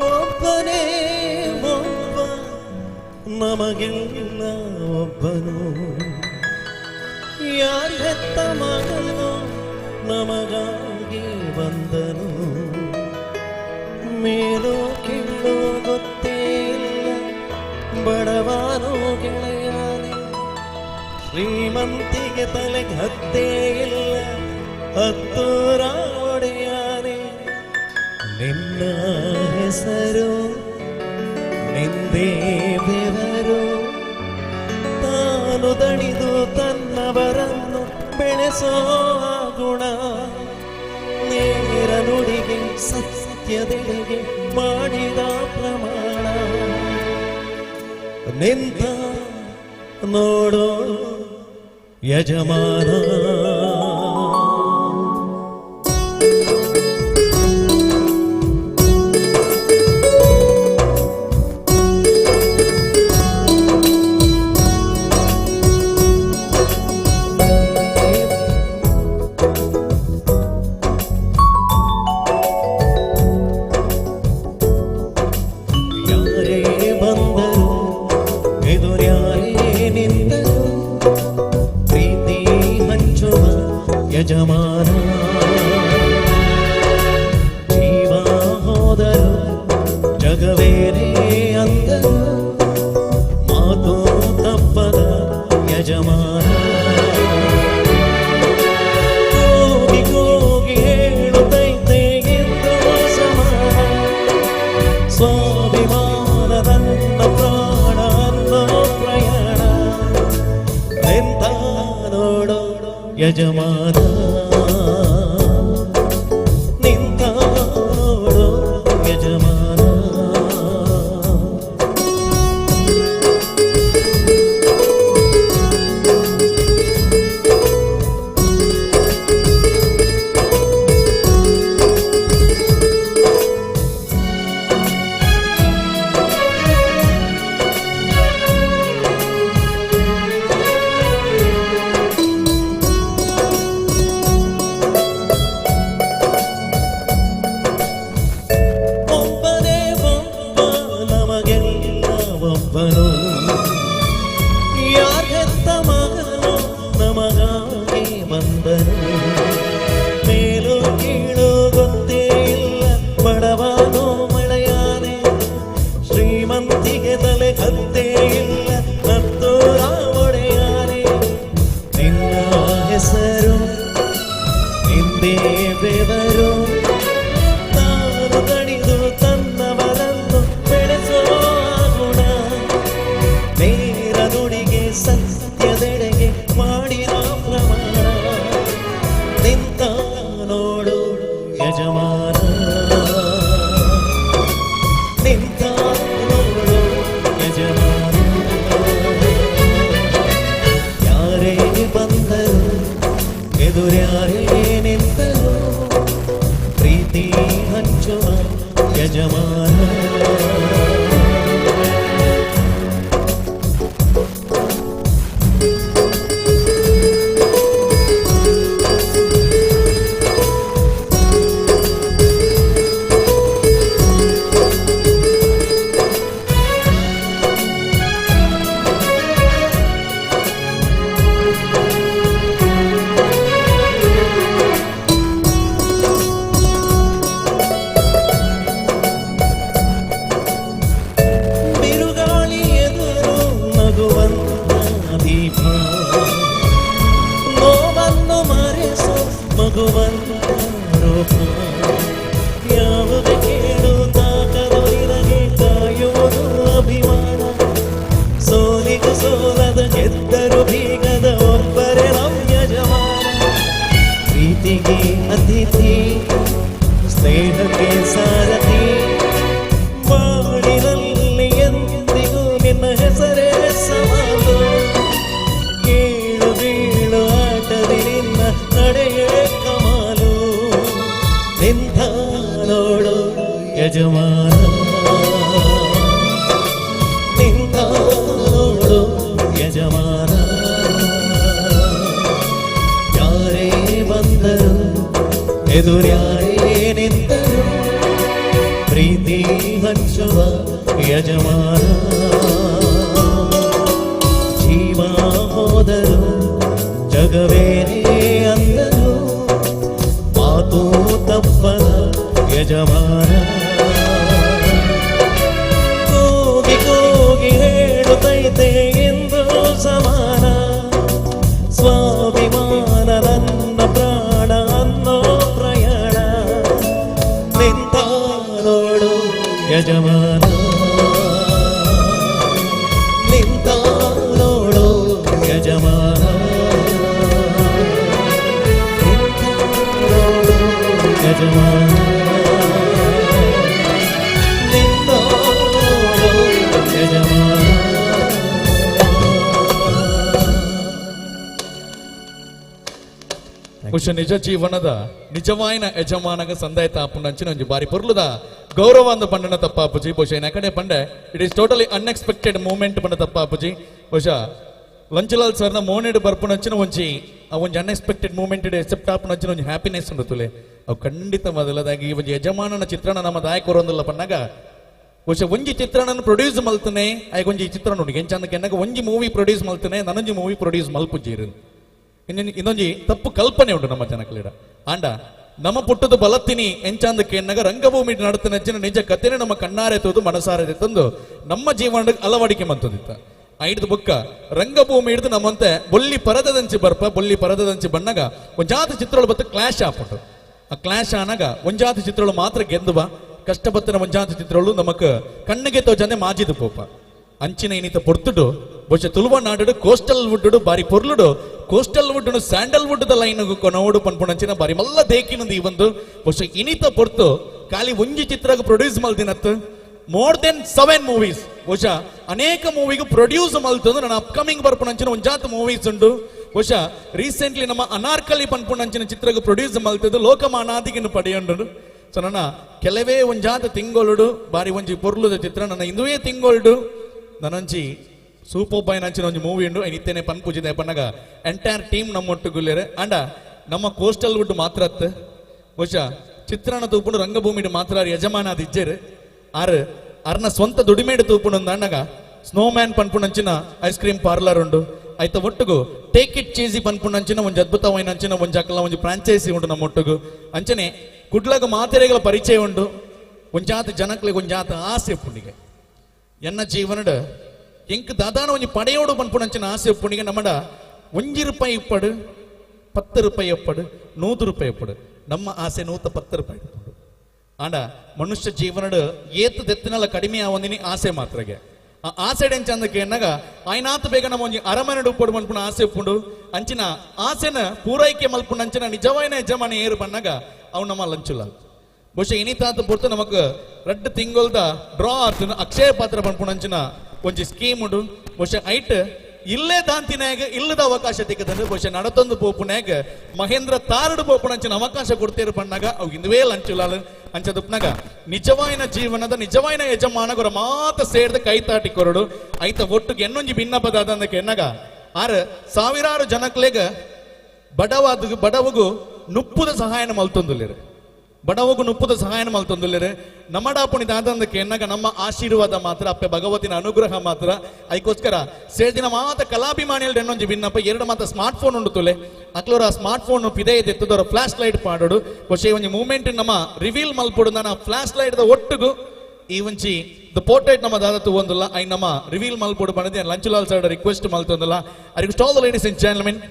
ಒಬ್ಬನೇ ಒಬ್ಬ ನಮಗೆಲ್ಲ ಒಬ್ಬನು ಯಾರು ಹೆತ್ತ ಮಗನು ನಮಗಾಗಿ ಬಂದನು ಮೇಲೋ ಕೀಳೋ ಗೊತ್ತೇ ಇಲ್ಲ ಬಡವಾನೋ ಗೆಳೆಯನೇ ಶ್ರೀಮಂತಿಗೆ ತಲೆ ಹತ್ತೇ ಇಲ್ಲ ಹತ್ತೂರ ಒಡೆಯಾನೆ ನಿನ್ನ ಹೆಸರು ನಿಂದೇ ಬೆವರು ತಾನು ದಣಿದು ತನ್ನವರನ್ನು ಬೆಳೆಸೋ ಗುಣ ನೇರ ನುಡಿಗೆ ಸತ್ಯದೆಡೆಗೆ ಮಾಡಿದ ಪ್ರಮಾಣ ನಿಂತ ನೋಡೋ ಯಜಮಾನ ಯಜಮಾನ ಜೀವ ಹೋದರು ಜಗವೇನೇ ಅಂದರು ಮಾತು ತಪ್ಪದ ಯಜಮಾನ ಕೂಗಿ ಕೂಗಿ ಹೇಳುತ್ತೈತೆ ಎಂದು ಸಮಾನ ಸ್ವಾಭಿಮಾನ ನನ್ನ ಪ್ರಾಣ ಅನ್ನೋ ಪ್ರಯಾಣ ಎಂತ ನೋಡೋ ಯಜಮಾನ ನಿಂತ ನೋಡೋ ಯಜಮಾನ ಮೇಲು ಕೀಳು ಗೊತ್ತೇ ಇಲ್ಲ ಬಡವನೋ ಮಳೆಯಾನೆ ಶ್ರೀಮಂತಿಗೆ ತಲೆ ಹತ್ತೇ ಇಲ್ಲ ಹತ್ತೂರ ಒಡೆಯಾನೆ ನಿನ್ನ ಹೆಸರು ನಿಂದೇ ಬೆವರು ತಾನು ದಣಿದು ತನ್ನವರನ್ನು ಬೆಳೆಸೋ ಗುಣ ನೇರ ನುಡಿಗೆ ಸತ್ಯದೆಡೆಗೆ ಮಾಡಿದ ಪ್ರಮಾಣ ನಿಂತ ನೋಡು ಯಜಮಾನ ನಿಂತ ನೋಡು ಯಜಮಾನ ಯಾರೇ ಬಂದರು ಎದುರ್ಯಾರೇ ನಿಂತರು ಪ್ರೀತಿ ಹಂಚುವ ಯಜಮಾನ ನೋವನ್ನು ಮರೆಸೋ ಮಗುವಂತ ರೂಪ ಯಾವುದೇ ಕೇಳು ತಾಕದು ನಿನಗೆ ಕಾಯುವುದು ಅಭಿಮಾನ ಸೋಲಿಗೂ ಸೋಲದ ಗೆದ್ದರು ಬೀಗದ ಒಬ್ಬರೇ ನಮ್ಮ ಯಜಮಾನ ಪ್ರೀತಿಗೆ ಅತಿಥಿ ಸ್ನೇಹಕ್ಕೆ ಸಾರಥಿ ಬಾಳಿನಲ್ಲಿ ಎಂದಿಗೂ ನಿನ್ನ ಹೆಸರೇ ಸವಾಲು ನಡೆಯೇ ಕಮಾಲು ನಿಂತ ನೋಡು ಯಜಮಾನ ನಿಂತ ನೋಡು ಯಜಮಾನ ಯಾರೇ ಬಂದರು ಎದುರ್ಯಾರೇ ನಿಂತರು ಪ್ರೀತಿ ಹಂಚುವ ಯಜಮಾನ ಜೀವ ಹೋದರು ಜಗವೇನೇ ಅಂದರು ಮಾತು ತಪ್ಪದ ಯಜಮಾನ ಕೂಗಿ ಕೂಗಿ ಹೇಳುತ್ತೈತೆ ಎಂದು ಸಮಾನ ಬಹುಶಃ ನಿಜ ಜೀವನದ ನಿಜವಾಯಿನ ಯಜಮಾನಗ ಸಂದಾಯ ತಾಪುಂಡಂಚಿನ ಒಂಜಿ ಬಾರಿ ಪೊರ್ಲುದ ಗೌರವ ಅಂದ ಪಂಡನ ತಪ್ಪಾಪುಜಿ ಬಹುಶಃ ಇನ್ನ ಕಡೆ ಪಂಡೆ it is totally unexpected moment ಪಂಡ ತಪ್ಪಾಪುಜಿ ಬಹುಶಃ ಲಂಚಲಾಲ್ ಸರ್ನ ಮೋನೆಡ್ ಬರ್ಪುನಂಚಿನ ಒಂಜಿ ಅನ್ಎಕ್ಸ್ಪೆಕ್ಟೆಡ್ ಮೂಮೆಂಟ್ ಎಕ್ಸೆಪ್ಟ್ ಆಪುನಂಚಿನ ಒಂಜಿ ಹ್ಯಾಪಿನೆಸ್ ಉಂಡು ತುಲೆ ಅವು ಖಂಡಿತ ಮೊದಲದಾಗಿ ಈ ಒಂಜಿ ಯಜಮಾನನ ಚಿತ್ರಣ ನಮ್ಮ ದಾಯ ಕೊರೊಂದಿಲ್ಲ ಪನ್ನಾಗ ಬಹುಶಃ ಒಂಜಿ ಚಿತ್ರಣನ ಪ್ರೊಡ್ಯೂಸ್ ಮಲ್ತನೆ ಆಯ್ಗ ಒಂಜಿ ಚಿತ್ರಣ ಉಂಟು ಎಂಚಂದಕ್ಕೆ ಎನ್ನಾಗ ಒಂಜಿ ಮೂವಿ ಪ್ರೊಡ್ಯೂಸ್ ಮಲ್ತನೆ ನನಂಜಿ ಮೂವಿ ಪ್ರೊಡ್ಯೂಸ್ ಮಲ್ಪುಜೀರು ಇನ್ನೊಂಜಿ ತಪ್ಪು ಕಲ್ಪನೆ ಉಂಟು ನಮ್ಮ ಜನಕ್ಲೀಡ ಆಂಡ ನಮ್ಮ ಪುಟ್ಟದ ಬಲತ್ತಿನಿ ಎಂಚಾಂದಕ್ಕೆ ಎನ್ನಾಗ ರಂಗಭೂಮಿ ನಡತನಚ್ಚಿನ ನಿಜ ಕಥೆನೆ ನಮ್ಮ ಕಣ್ಣಾರೆ ತೋದು ಮನಸಾರೆ ತಂದು ನಮ್ಮ ಜೀವನ ಅಳವಡಿಕೆ ಮಂತದಿತ್ತ ಐದು ಬುಕ್ಕ ರಂಗಭೂಮಿ ಹಿಡಿದು ನಮ್ಮಂತೆ ಬೊಲ್ಲಿ ಪರದದಂಚಿ ಬರ್ಪ ಬೊಲ್ಲಿ ಪರದದಂಚಿ ಬಣ್ಣಗ ಒಂಜಾತ ಚಿತ್ರಗಳು ಬತ್ತ ಕ್ಲಾಶ್ ಆಪಟ್ಟು ಆ ಕ್ಲಾಶ್ ಆನಾಗ ಒಂಜಾತ ಚಿತ್ರಗಳು ಮಾತ್ರ ಗೆಂದುವ ಕಷ್ಟಪತ್ತಿನ ಒಂಜಾತ ಚಿತ್ರಗಳು ನಮಕ್ ಕಣ್ಣಿಗೆ ತೋಜಂದೆ ಮಾಜಿದು ಪೋಪ ಅಂಚಿನ ಇನಿತ ಪೊರ್ತುಡು ಬಹುಶಃ ತುಳುವನಾಡು ಕೋಸ್ಟಲ್ ವುಡ್ ಬಾರಿ ಪೊರ್ಲುಡು Coastalwood Sandalwood the line ನೋಡು ಪನ್ಪುಣಂಚಿನ ಬಾರಿ ಮಲ್ಲ ದೇಕಿನದು ಈ ಒಂದು ಬಹುಶಃ ಇನಿತ ಪೊರ್ತು ಖಾಲಿ ಒಂಜಿ ಚಿತ್ರ ಪ್ರೊಡ್ಯೂಸ್ ಮಲ್ದಿನತ್ತು ಮೋರ್ ದೆನ್ 7 ಮೂವೀಸ್ ಬಹುಶಃ ಅನೇಕ ಮೂವಿಗೂ ಪ್ರೊಡ್ಯೂಸ್ ಮಲ್ತಂದು ನನ್ನ ಅಪ್ಕಮಿಂಗ್ ಬರ್ಪುಣಂಚಿನ ಒಂಜಾತ ಮೂವೀಸ್ ಉಂಡು ಬಹುಶಃ ರೀಸೆಂಟ್ಲಿ ನಮ್ಮ ಅನಾರ್ಕಲಿ ಪನ್ಪುಣಂಚಿನ ಚಿತ್ರಗೂ ಪ್ರೊಡ್ಯೂಸ್ ಮಲ್ತದ್ದು ಲೋಕಮಾನಾದಿಗಿನ ಪಡೆಯೊಂಡು ಸೊ ನನ್ನ ಕೆಲವೇ ಒಂಜಾತ ತಿಂಗೊಳುಡು ಬಾರಿ ಒಂಜಿ ಪೊರ್ಲುದ ಚಿತ್ರ ನನ್ನ ಇಂದುವೇ ತಿಂಗೊಳ್ಡು ನನಂಚಿ ಸೂಪರ್ ಬೈ ನಂಚಿನ ಒಂಜಿ ಮೂವಿ ಉಂಡು ನಿತ್ಯನೆ ಪನ್ಪುಜಿದೆ ಪನ್ನಗ ಎಂಟೈರ್ ಟೀಮ್ ನಮ್ಮೊಟ್ಟುಗುಲ್ಲೇರೆ ಅಂಡ ನಮ್ಮ ಕೋಸ್ಟಲ್ ವುಡ್ ಮಾತ್ರ ಬಹುಶಃ ಚಿತ್ರಣ ತೂಪುಂಡು ರಂಗಭೂಮಿ ಮಾತ್ರ ಯಜಮಾನ ಅದಿಜ್ಜೇರು ಅರ್ನ ಸ್ವಂತ ದುಡಿಮೇಡು ತೂಪುಂಡು ಅಂಡಗ ಸ್ನೋಮ್ಯಾನ್ ಪನ್ಪುಣಂಚಿನ ಐಸ್ ಕ್ರೀಮ್ ಪಾರ್ಲರ್ ಉಂಡು ಐತ ಒಟ್ಟುಗು ಟೇಕ್ ಇಟ್ ಚೀಸಿ ಪನ್ಪುಣಂಚಿನ ಒಂಜಿ ಅದ್ಭುತವಾಯಿನಂಚಿನ ಒಂಜಿ ಅಕ್ಕಲ ಒಂಜಿ ಫ್ರಾಂಚೈಸಿ ಉಂಟು ನಮ್ಮ ಒಟ್ಟುಗು ಅಂಚನೆ ಕುಡ್ಲಗ ಮಾತೆರೆಗಳ ಪರಿಚಯ ಉಂಡು ಒಂಜಾತ ಜನಕ್ಲಿಗೆ ಒಂಜಾತ ಆಸೆ ಪುಂಡಿಗೆ ಎನ್ನ ಜೀವನದ ಎಂಕ್ ದಾದಾನ ಒಂಜಿ ಪಡೆಯೋಡು ಪನ್ಪುಣಂಚಿನ ಆಸೆ ಪುಂಡಿಗೆ ನಮ್ಮಡ ₹1 ಇಪ್ಪಡು ₹10 ಎಪ್ಪಡು ₹100 ಎಪ್ಪಡು ನಮ್ಮ ಆಸೆ ₹110 ಆಂಡ ಮನುಷ್ಯ ಜೀವನದ ಏತು ದೆತ್ತಿನಲ್ಲ ಕಡಿಮೆ ಆವಂದಿನಿ ಆಸೆ ಮಾತ್ರಗೆ ಆ ಆಸೆ ಎಂಚಂದಕ್ಕೆ ಎನ್ನಾಗ ಆಯ್ನಾತ್ ಬೇಗ ನಮ್ಮ ಒಂಜಿ ಅರಮನೆ ಉಪ್ಪಡು ಮಲ್ಪುಣ ಆಸೆ ಉಪ್ಪುಂಡು ಅಂಚಿನ ಆಸೆನ ಪೂರೈಕೆ ಮಲ್ಪುಂಡು ಅಂಚಿನ ನಿಜವಾಯಿನ ಯಜಮಾನ ಏರು ಬಣ್ಣಗ ಅವು ನಮ್ಮ ಲಂಚುಲ ಬಹುಶಃ ಇನಿತಾತ ಪೊರ್ತು ನಮಕ್ 2 ತಿಂಗೊಲ್ದ ಡ್ರಾ ಆತು ಅಕ್ಷಯ ಪಾತ್ರ ಪನ್ಪುಣಂಚಿನ ಒಂಜಿ ಸ್ಕೀಮ್ ಉಂಡು ಬಹುಶಃ ಐಟ್ ಇಲ್ಲೇ ದಾಂತಿನಾಗ ಇಲ್ಲದ ಅವಕಾಶ ತೆಗೆದಂದ್ರೆ ಬಹುಶಃ ನಡತೊಂದು ಪೋಪುನಾಗ ಮಹೇಂದ್ರ ತಾರಡು ಪೋಪುನಂಚಿನ ಅವಕಾಶ ಕೊಡ್ತೇರು ಪಣ್ಣಾಗ ಅವು ಇಂದುವೇ ಲಂಚುಲಾಲ ಅಂಚದುಪ್ನಾಗ ನಿಜವಾಯಿನ ಜೀವನದ ನಿಜವಾಯಿನ ಯಜಮಾನಗರ ಮಾತ ಸೇರ್ದ ಕೈತಾಟಿ ಕೊರಡು ಐತ ಒಟ್ಟಿಗೆ ಎನ್ನೊಂಜಿ ಭಿನ್ನ ಪದಾದ ಅಂದಕ್ಕೆ ಎನ್ನಾಗ ಸಾವಿರಾರು ಜನಕ್ಲೆಗ ಬಡವಗೂ ನುಪ್ಪುದ ಸಹಾಯನ ಮಲ್ತೊಂದುಲ್ಲೇರು ಬಡವಗೂ ನುಪ್ಪುದ ಸಹಾಯನ ಮಲ್ತೊಂದುಲ್ಲೇರು ನಮ್ಮಡಾಪುಣಿದ ಆದಂದಕ್ಕೆ ಎನ್ನಾಗ ನಮ್ಮ ಆಶೀರ್ವಾದ ಮಾತ್ರ ಅಪ್ಪೆ ಭಗವತಿನ ಅನುಗ್ರಹ ಮಾತ್ರ ಅದಕ್ಕೋಸ್ಕರ ಸೇರ್ದಿನ ಮಾತ ಕಲಾಭಿಮಾನಿಯಲ್ಲಿ ಎನ್ನೊಂಜಿ ಭಿನ್ನಪ್ಪ 2 ಮಾತ ಸ್ಮಾರ್ಟ್ ಫೋನ್ ಉಂಡು ತುಲೆ ಅಕ್ಲೋರ ಆ ಸ್ಮಾರ್ಟ್ ಫೋನ್ ಪಿದೆ ಎತ್ತದವರ ಫ್ಲಾಶ್ ಲೈಟ್ ಪಾಡೋಡು ಬಹುಶಃ ಒಂಜಿ ಮೂಮೆಂಟ್ ನಮ್ಮ ರಿವೀಲ್ ಮಲ್ಪೊಡು ನನ್ನ ಫ್ಲಾಶ್ ಲೈಟ್ ದ ಒಟ್ಟುಗು ಈ ಒಂಜಿ ದ ಪೋರ್ಟ್ರೇಟ್ ನಮ್ಮ ದಾದ ತಗೊಂದಿಲ್ಲ ಐ ನಮ್ಮ ರಿವೀಲ್ ಮಲ್ಪೊಡು ಬಣದೆ ಲಂಚುಲಾಲ್ ಸರ್ ರಿಕ್ವೆಸ್ಟ್ ಮಲ್ತೊಂದಿಲ್ಲ I request all the ladies and gentlemen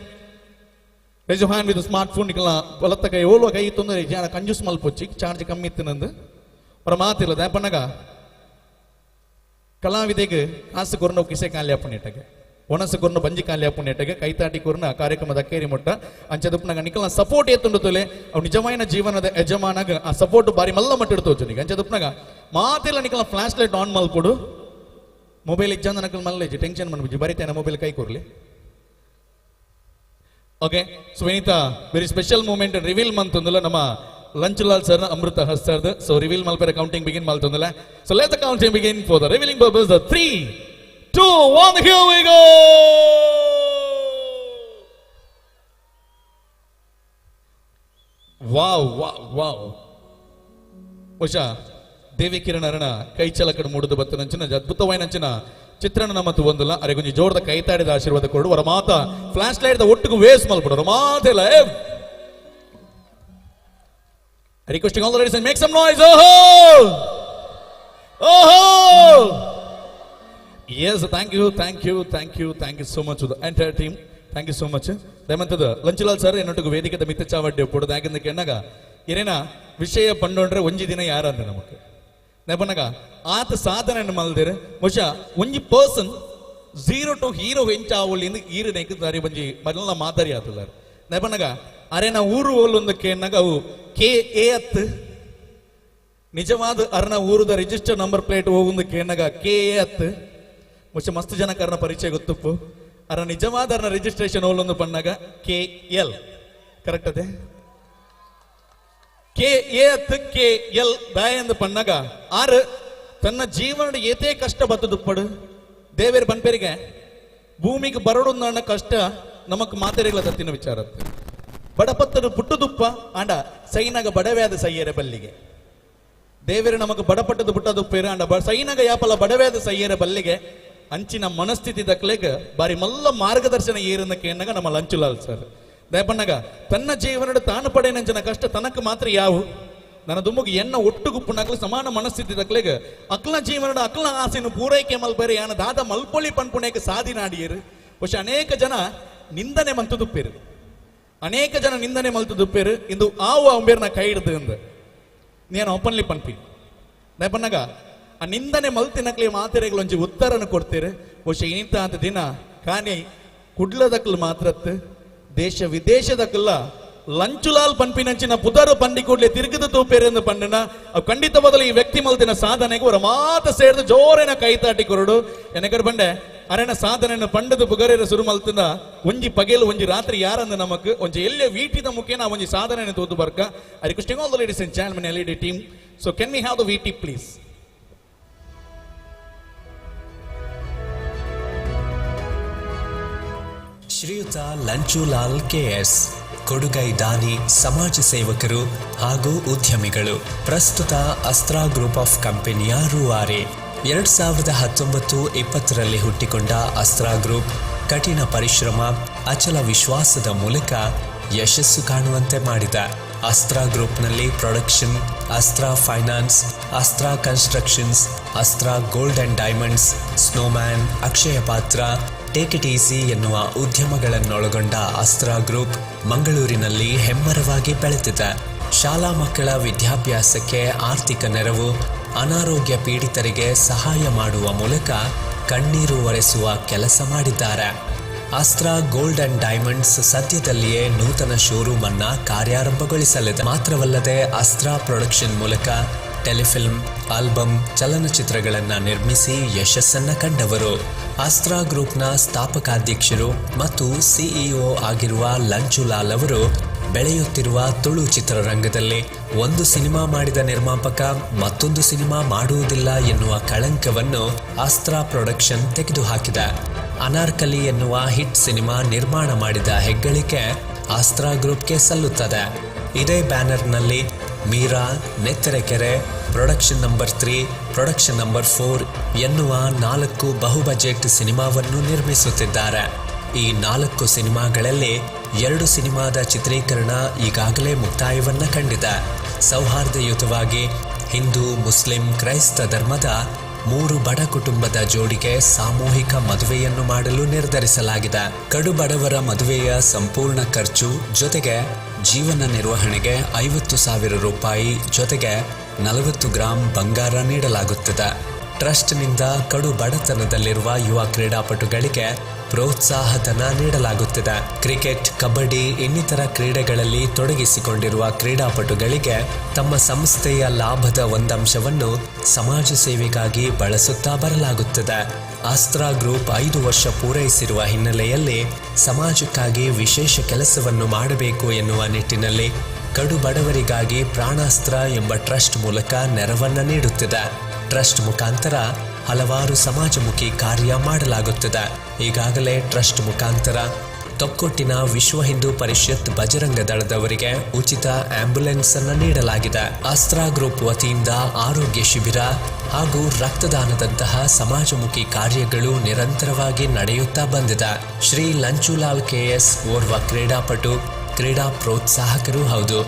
raise your hand with the smartphone nikla balata kai olu kai tondare jana ಕಂಜೂಸ್ ಮಲ್ಪೊಚ್ಚಿ ಚಾರ್ಜ್ ಕಮ್ಮಿ ಇತ್ತಿನಂದು ಅವರ ಮಾತಿಲ್ಲ ದಾಪನಗ ಕಲಾವಿದೆಗೆ ಕಾಸು ಕೊರ್ನ ಕಿಸೆ ಕಾಲಿ ಅಪ್ಪನೇಟಗೆ ಒಣಸು ಕೊರ್ನ ಬಂಜಿ ಕಾಲಿ ಅಪ್ಪನೇಟಗೆ ಕೈತಾಟಿ ಕೊರ್ನ ಕಾರ್ಯಕ್ರಮದ ಅಕ್ಕೇರಿ ಮೊಟ್ಟ ಅಂಚದಪ್ಪನಾಗ ನಿಕಲ ಸಪೋರ್ಟ್ ಎತ್ತುಂಡು ತೊಲೆ ಅವು ನಿಜವಾಯಿನ ಜೀವನದ ಯಜಮಾನಗ ಆ ಸಪೋರ್ಟ್ ಬಾರಿ ಮಲ್ಲ ಮಟ್ಟಿಡು ತೋಚನಿಗೆ ಅಂಚದಪ್ಪನಾಗ ಮಾತಿಲ್ಲ ನಿಕಲ ಫ್ಲಾಶ್ ಲೈಟ್ ಆನ್ ಮಲ್ಪೊಡು ಮೊಬೈಲ್ ಇಜ್ಜಂದ ನಕಲ್ ಮಲ್ಲೇಜಿ ಟೆನ್ಷನ್ ಮಾಡ್ಬಿಜಿ ಬರಿತೇನೆ ಮೊಬೈಲ್ ಕೈ ಕೊರ್ಲಿ okay so Vineetha very special moment reveal ಮಂತಂದಲ್ಲ ನಮ್ಮ ಲಂಚುಲಾಲ್ ಸರ್ ಅಮೃತ ಹಸ್ತರ್ದ ಸೊ ರಿವೀಲ್ ಮಲ್ಪರೆ ಕೌಂಟಿಂಗ್ ಬಿಗಿನ್ ಮಲ್ತಂದಲ್ಲ so let the counting begin for the revealing purpose 3 2 1 here we go wow ಬಹುಶಃ ದೇವಿ ಕಿರಣ ಅರಣ ಕೈ ಚಲಕಡ ಮೂಡುದು ಬತ್ತನಂಚಿನ ಅದ್ಭುತವಾಯಿನಂಚಿನ ಚಿತ್ರಣ ನಮ್ಮತ್ತು ಒಂದಲ್ಲ ಅರೆ ಕೊಂಚ ಜೋರದ ಕೈತಾಡಿದ ಆಶೀರ್ವಾದ ಕೊಡು ವರ ಮಾತ ಫ್ಲಾಶ್ ಲೈಟ್ ಒಟ್ಟಿಗೂ ವೇಸ್ ಮಲ್ಪಡು ಮಾತೆಲ್ಲ requesting all the ladies and make some noise ಓಹೋ yes thank you so much to the entire team thank you so much ದಯಮಂತದ ಲಂಚುಲಾಲ್ ಸರ್ ಎನ್ನೊಟ್ಟಿಗೆ ವೇದಿಕೆದ ಮಿತ್ತ ಚಾವಡ್ಡೆ ಪೊಡದು ಯಾಕಂದಕ್ಕೆ ಎನ್ನಾಗ ಏನೇನ ವಿಷಯ ಪಂಡೊಂಡ್ರೆ ಒಂಜಿ ದಿನ ಯಾರಂದ್ರೆ ನಮಗೆ ನೆಪನಗ ಆತ ಸಾಧನೆ ಮಲ್ದಿರ ಬಹುಶಃ ಒಂಜಿ ಪರ್ಸನ್ 0 to ಹೀರೋ ಹೆಂಚಾವಳಿಂದ ಈರು ನೆಕ್ಕಿದ್ದಾರೆ ಬಂಜಿ ಮೊದಲ ಮಾದರಿ ಆತದಾರ ನೆಪನಗ ಅರೆನ ಊರು ಓಲೊಂದಕ್ಕೆ ಎನ್ನಾಗ ಅವು KA ಅತ್ ನಿಜವಾದ ಅರ್ನ ಊರುದ ರಿಜಿಸ್ಟರ್ ನಂಬರ್ ಪ್ಲೇಟ್ ಹೋಗುದಕ್ಕೆ ಎನ್ನಾಗ KA ಅತ್ ಬಹುಶಃ ಮಸ್ತ್ ಜನಕ್ಕೆ ಅರ್ನ ಪರಿಚಯ ಗೊತ್ತುಪ್ಪು ಅರ ನಿಜವಾದ ಅರ್ನ ರಿಜಿಸ್ಟ್ರೇಷನ್ ಓಲೊಂದು ಪಣ್ಣಾಗ KL ಕರೆಕ್ಟ್ ಅದೇ KAL ಬಾಯ್ ಎಂದು ಪಣ್ಣಗ ಆರು ತನ್ನ ಜೀವನದ ಏತೇ ಕಷ್ಟ ಬತ್ತದುಪ್ಪಡು ದೇವೇರು ಬನ್ಪೇರಿಗೆ ಭೂಮಿಗೆ ಬರಡು ನನ್ನ ಕಷ್ಟ ನಮಕ್ ಮಾತೆರೆಗಳ ತತ್ತಿನ ವಿಚಾರ ಬಡಪತ್ತರು ಪುಟ್ಟದುಪ್ಪ ಆಂಡ ಸೈನಾಗ ಬಡವ್ಯಾದ ಸಯ್ಯರೆ ಬಲ್ಲಿಗೆ ದೇವೇರು ನಮಕ್ ಬಡಪಟ್ಟದು ಪುಟ್ಟದುಪ್ಪೇರು ಆಂಡ ಸೈನಾಗ ಯಾಪಲ ಬಡವ್ಯಾದ ಸಯ್ಯರೆ ಬಲ್ಲಿಗೆ ಅಂಚಿನ ಮನಸ್ಥಿತಿ ದಕ್ಲೆಗ ಬಾರಿ ಮಲ್ಲ ಮಾರ್ಗದರ್ಶನ ಏರನ್ನ ಕೇಳಾಗ ನಮ್ಮ ಲಂಚುಲಾಲ್ ಸರ್ ದಯಪಣ್ಣಗ ತನ್ನ ಜೀವನದ ತಾನು ಪಡೆಯಂಚಿನ ಕಷ್ಟ ತನಕ ಮಾತ್ರ ಯಾವು ನನ್ನ ದುಮ್ಮಗೆ ಎನ್ನ ಒಟ್ಟುಗುಪ್ಪುನಕ್ಲು ಸಮಾನ ಮನಸ್ಥಿತಿ ದಕ್ಲೆಗ ಅಕ್ಲ ಜೀವನದ ಅಕ್ಲ ಆಸೆನು ಪೂರೈಕೆ ಮಲ್ಪೇರು ಯಾನ ದಾದ ಮಲ್ಪೊಳಿ ಪನ್ಪುಣೆಗೆ ಸಾಧಿ ನಾಡಿಯರು പക്ഷെ ಅನೇಕ ಜನ ನಿಂದನೆ ಮಂತುದುಪ್ಪೇರು ಅನೇಕ ಜನ ನಿಂದನೆ ಮಲ್ತುದುಪ್ಪೇರು ಇಂದು ಆವು ಅಂಬೇರ್ನ ಕೈ ಹಿಡ್ದು ಅಂದ ನೀನು ಒಪ್ಪನ್ಲಿ ಪನ್ಪಿ ದಯಪಣ್ಣಗ ಆ ನಿಂದನೆ ಮಲ್ತಿನಕ್ಲಿ ಮಾತೆರೆಗಳು ಒಂಜಿ ಉತ್ತರನ ಕೊಡ್ತೀರಿ ಬಹುಶಃ ಇಂಥ ಅಂತ ದಿನ ಕಾನಿ ಕುಡ್ಲದಕ್ಕಲು ಮಾತ್ರತ್ ದೇಶ ವಿದೇಶದಕ್ಕಲ್ಲ ಲಂಚುಲಾಲ್ ಪನ್ಪಿನಂಚಿನ ಪುದರು ಪಂಡಿ ಕೂಡಲೇ ತಿರುಗಿದ ತೂಪೇರೆಂದು ಪಂಡನ ಅವು ಖಂಡಿತ ಮೊದಲು ಈ ವ್ಯಕ್ತಿ ಮಲ್ತಿನ ಸಾಧನೆಗೆ ಅವರ ಮಾತ ಸೇರಿದು ಜೋರೇನ ಕೈತಾಟಿ ಕೊರಡು ಎನಕರ್ ಬಂಡೆ ಅರೆನ ಸಾಧನೆಯನ್ನು ಪಂಡದ ಬುಗರೇರ ಸುರು ಮಲ್ತಿನ ಒಂಜಿ ಪಗೇಲು ಒಂಜಿ ರಾತ್ರಿ ಯಾರಂದ ನಮಕ್ ಒಂಜಿ ಎಲ್ಲೇ ವೀಟಿದ ಮುಖೇನ ಒಂಜಿ ಸಾಧನೆಯನ್ನು ತೋದು ಬರ್ಕ I requesting all the ladies and gentlemen LED team so can we have the VT please ಶ್ರೀಯುತ ಲಂಚುಲಾಲ್ KS ಕೊಡುಗೈ ದಾನಿ ಸಮಾಜ ಸೇವಕರು ಹಾಗೂ ಉದ್ಯಮಿಗಳು. ಪ್ರಸ್ತುತ ಅಸ್ತ್ರಾ ಗ್ರೂಪ್ ಆಫ್ ಕಂಪನಿಯ ರೂವಾರಿ. 2019-20 ಹುಟ್ಟಿಕೊಂಡ ಅಸ್ತ್ರಾ ಗ್ರೂಪ್ ಕಠಿಣ ಪರಿಶ್ರಮ, ಅಚಲ ವಿಶ್ವಾಸದ ಮೂಲಕ ಯಶಸ್ಸು ಕಾಣುವಂತೆ ಮಾಡಿದ. ಅಸ್ತ್ರಾ ಗ್ರೂಪ್ನಲ್ಲಿ production, Astra finance, Astra constructions, Astra gold and diamonds, snowman, Akshaya Patra, take it easy ಎನ್ನುವ ಉದ್ಯಮಗಳನ್ನೊಳಗೊಂಡ ಅಸ್ತ್ರಾ ಗ್ರೂಪ್ ಮಂಗಳೂರಿನಲ್ಲಿ ಹೆಮ್ಮರವಾಗಿ ಬೆಳೆದಿದೆ. ಶಾಲಾ ಮಕ್ಕಳ ವಿದ್ಯಾಭ್ಯಾಸಕ್ಕೆ ಆರ್ಥಿಕ ನೆರವು, ಅನಾರೋಗ್ಯ ಪೀಡಿತರಿಗೆ ಸಹಾಯ ಮಾಡುವ ಮೂಲಕ ಕಣ್ಣೀರು ಒರೆಸುವ ಕೆಲಸ ಮಾಡಿದ್ದಾರೆ. ಅಸ್ತ್ರಾ ಗೋಲ್ಡ್ ಅಂಡ್ ಡೈಮಂಡ್ಸ್ ಸದ್ಯದಲ್ಲಿಯೇ ನೂತನ ಶೋರೂಮ್ ಅನ್ನ ಕಾರ್ಯಾರಂಭಗೊಳಿಸಲಿದೆ. ಮಾತ್ರವಲ್ಲದೆ ಅಸ್ತ್ರಾ ಪ್ರೊಡಕ್ಷನ್ ಮೂಲಕ ಟೆಲಿಫಿಲ್ಮ್, ಆಲ್ಬಮ್, ಚಲನಚಿತ್ರಗಳನ್ನು ನಿರ್ಮಿಸಿ ಯಶಸ್ಸನ್ನ ಕಂಡವರು. ಅಸ್ತ್ರಾ ಗ್ರೂಪ್ನ ಸ್ಥಾಪಕಾಧ್ಯಕ್ಷರು ಮತ್ತು CEO ಆಗಿರುವ ಲಂಚುಲಾಲ್ ಅವರು ಬೆಳೆಯುತ್ತಿರುವ ತುಳು ಚಿತ್ರರಂಗದಲ್ಲಿ ಒಂದು ಸಿನಿಮಾ ಮಾಡಿದ ನಿರ್ಮಾಪಕ ಮತ್ತೊಂದು ಸಿನಿಮಾ ಮಾಡುವುದಿಲ್ಲ ಎನ್ನುವ ಕಳಂಕವನ್ನು ಅಸ್ತ್ರಾ ಪ್ರೊಡಕ್ಷನ್ ತೆಗೆದುಹಾಕಿದೆ. ಅನಾರ್ಕಲಿ ಎನ್ನುವ ಹಿಟ್ ಸಿನಿಮಾ ನಿರ್ಮಾಣ ಮಾಡಿದ ಹೆಗ್ಗಳಿಕೆ ಅಸ್ತ್ರಾ ಗ್ರೂಪ್ಗೆ ಸಲ್ಲುತ್ತದೆ. ಇದೇ ಬ್ಯಾನರ್ನಲ್ಲಿ Meera, Nettarekere, production number 3, production number 4 ಎನ್ನುವ 4 ಬಹು ಬಜೆಟ್ ಸಿನಿಮಾವನ್ನು ನಿರ್ಮಿಸುತ್ತಿದ್ದಾರೆ. ಈ 4 ಸಿನಿಮಾಗಳಲ್ಲಿ 2 ಸಿನಿಮಾದ ಚಿತ್ರೀಕರಣ ಈಗಾಗಲೇ ಮುಕ್ತಾಯವನ್ನ ಕಂಡಿದೆ. ಸೌಹಾರ್ದಯುತವಾಗಿ ಹಿಂದೂ, ಮುಸ್ಲಿಂ, ಕ್ರೈಸ್ತ ಧರ್ಮದ 3 ಬಡ ಕುಟುಂಬದ ಜೋಡಿಗೆ ಸಾಮೂಹಿಕ ಮದುವೆಯನ್ನು ಮಾಡಲು ನಿರ್ಧರಿಸಲಾಗಿದೆ. ಕಡು ಬಡವರ ಮದುವೆಯ ಸಂಪೂರ್ಣ ಖರ್ಚು ಜೊತೆಗೆ ಜೀವನ ನಿರ್ವಹಣೆಗೆ 50,000 ರೂಪಾಯಿ ಜೊತೆಗೆ 40 ಗ್ರಾಂ ಬಂಗಾರ ನೀಡಲಾಗುತ್ತದೆ. ಟ್ರಸ್ಟ್ನಿಂದ ಕಡು ಬಡತನದಲ್ಲಿರುವ ಯುವ ಕ್ರೀಡಾಪಟುಗಳಿಗೆ ಪ್ರೋತ್ಸಾಹಧನ ನೀಡಲಾಗುತ್ತಿದೆ. ಕ್ರಿಕೆಟ್, ಕಬಡ್ಡಿ ಇನ್ನಿತರ ಕ್ರೀಡೆಗಳಲ್ಲಿ ತೊಡಗಿಸಿಕೊಂಡಿರುವ ಕ್ರೀಡಾಪಟುಗಳಿಗೆ ತಮ್ಮ ಸಂಸ್ಥೆಯ ಲಾಭದ ಒಂದಂಶವನ್ನು ಸಮಾಜ ಸೇವೆಗಾಗಿ ಬಳಸುತ್ತಾ ಬರಲಾಗುತ್ತದೆ. ಅಸ್ತ್ರಾ ಗ್ರೂಪ್ 5 ವರ್ಷ ಪೂರೈಸಿರುವ ಹಿನ್ನೆಲೆಯಲ್ಲಿ ಸಮಾಜಕ್ಕಾಗಿ ವಿಶೇಷ ಕೆಲಸವನ್ನು ಮಾಡಬೇಕು ಎನ್ನುವ ನಿಟ್ಟಿನಲ್ಲಿ ಕಡು ಬಡವರಿಗಾಗಿ ಪ್ರಾಣಾಸ್ತ್ರ ಎಂಬ ಟ್ರಸ್ಟ್ ಮೂಲಕ ನೆರವನ್ನ ನೀಡುತ್ತಿದೆ. ಟ್ರಸ್ಟ್ ಮುಖಾಂತರ ಹಲವಾರು ಸಮಾಜಮುಖಿ ಕಾರ್ಯ ಮಾಡಲಾಗುತ್ತದೆ. ಈಗಾಗಲೇ ಟ್ರಸ್ಟ್ ಮುಖಾಂತರ ತೊಕ್ಕೊಟ್ಟಿನ ವಿಶ್ವ ಹಿಂದೂ ಪರಿಷತ್ ಬಜರಂಗ ದಳದವರಿಗೆ ಉಚಿತ ಆಂಬ್ಯುಲೆನ್ಸ್ ಅನ್ನು ನೀಡಲಾಗಿದೆ. ಅಸ್ತ್ರಾ ಗ್ರೂಪ್ ವತಿಯಿಂದ ಆರೋಗ್ಯ ಶಿಬಿರ ಹಾಗೂ ರಕ್ತದಾನದಂತಹ ಸಮಾಜಮುಖಿ ಕಾರ್ಯಗಳು ನಿರಂತರವಾಗಿ ನಡೆಯುತ್ತಾ ಬಂದಿದೆ. ಶ್ರೀ ಲಂಚುಲಾಲ್ KS ಓರ್ವ ಕ್ರೀಡಾಪಟು, ಕ್ರೀಡಾ ಪ್ರೋತ್ಸಾಹಕರೂ ಹೌದು.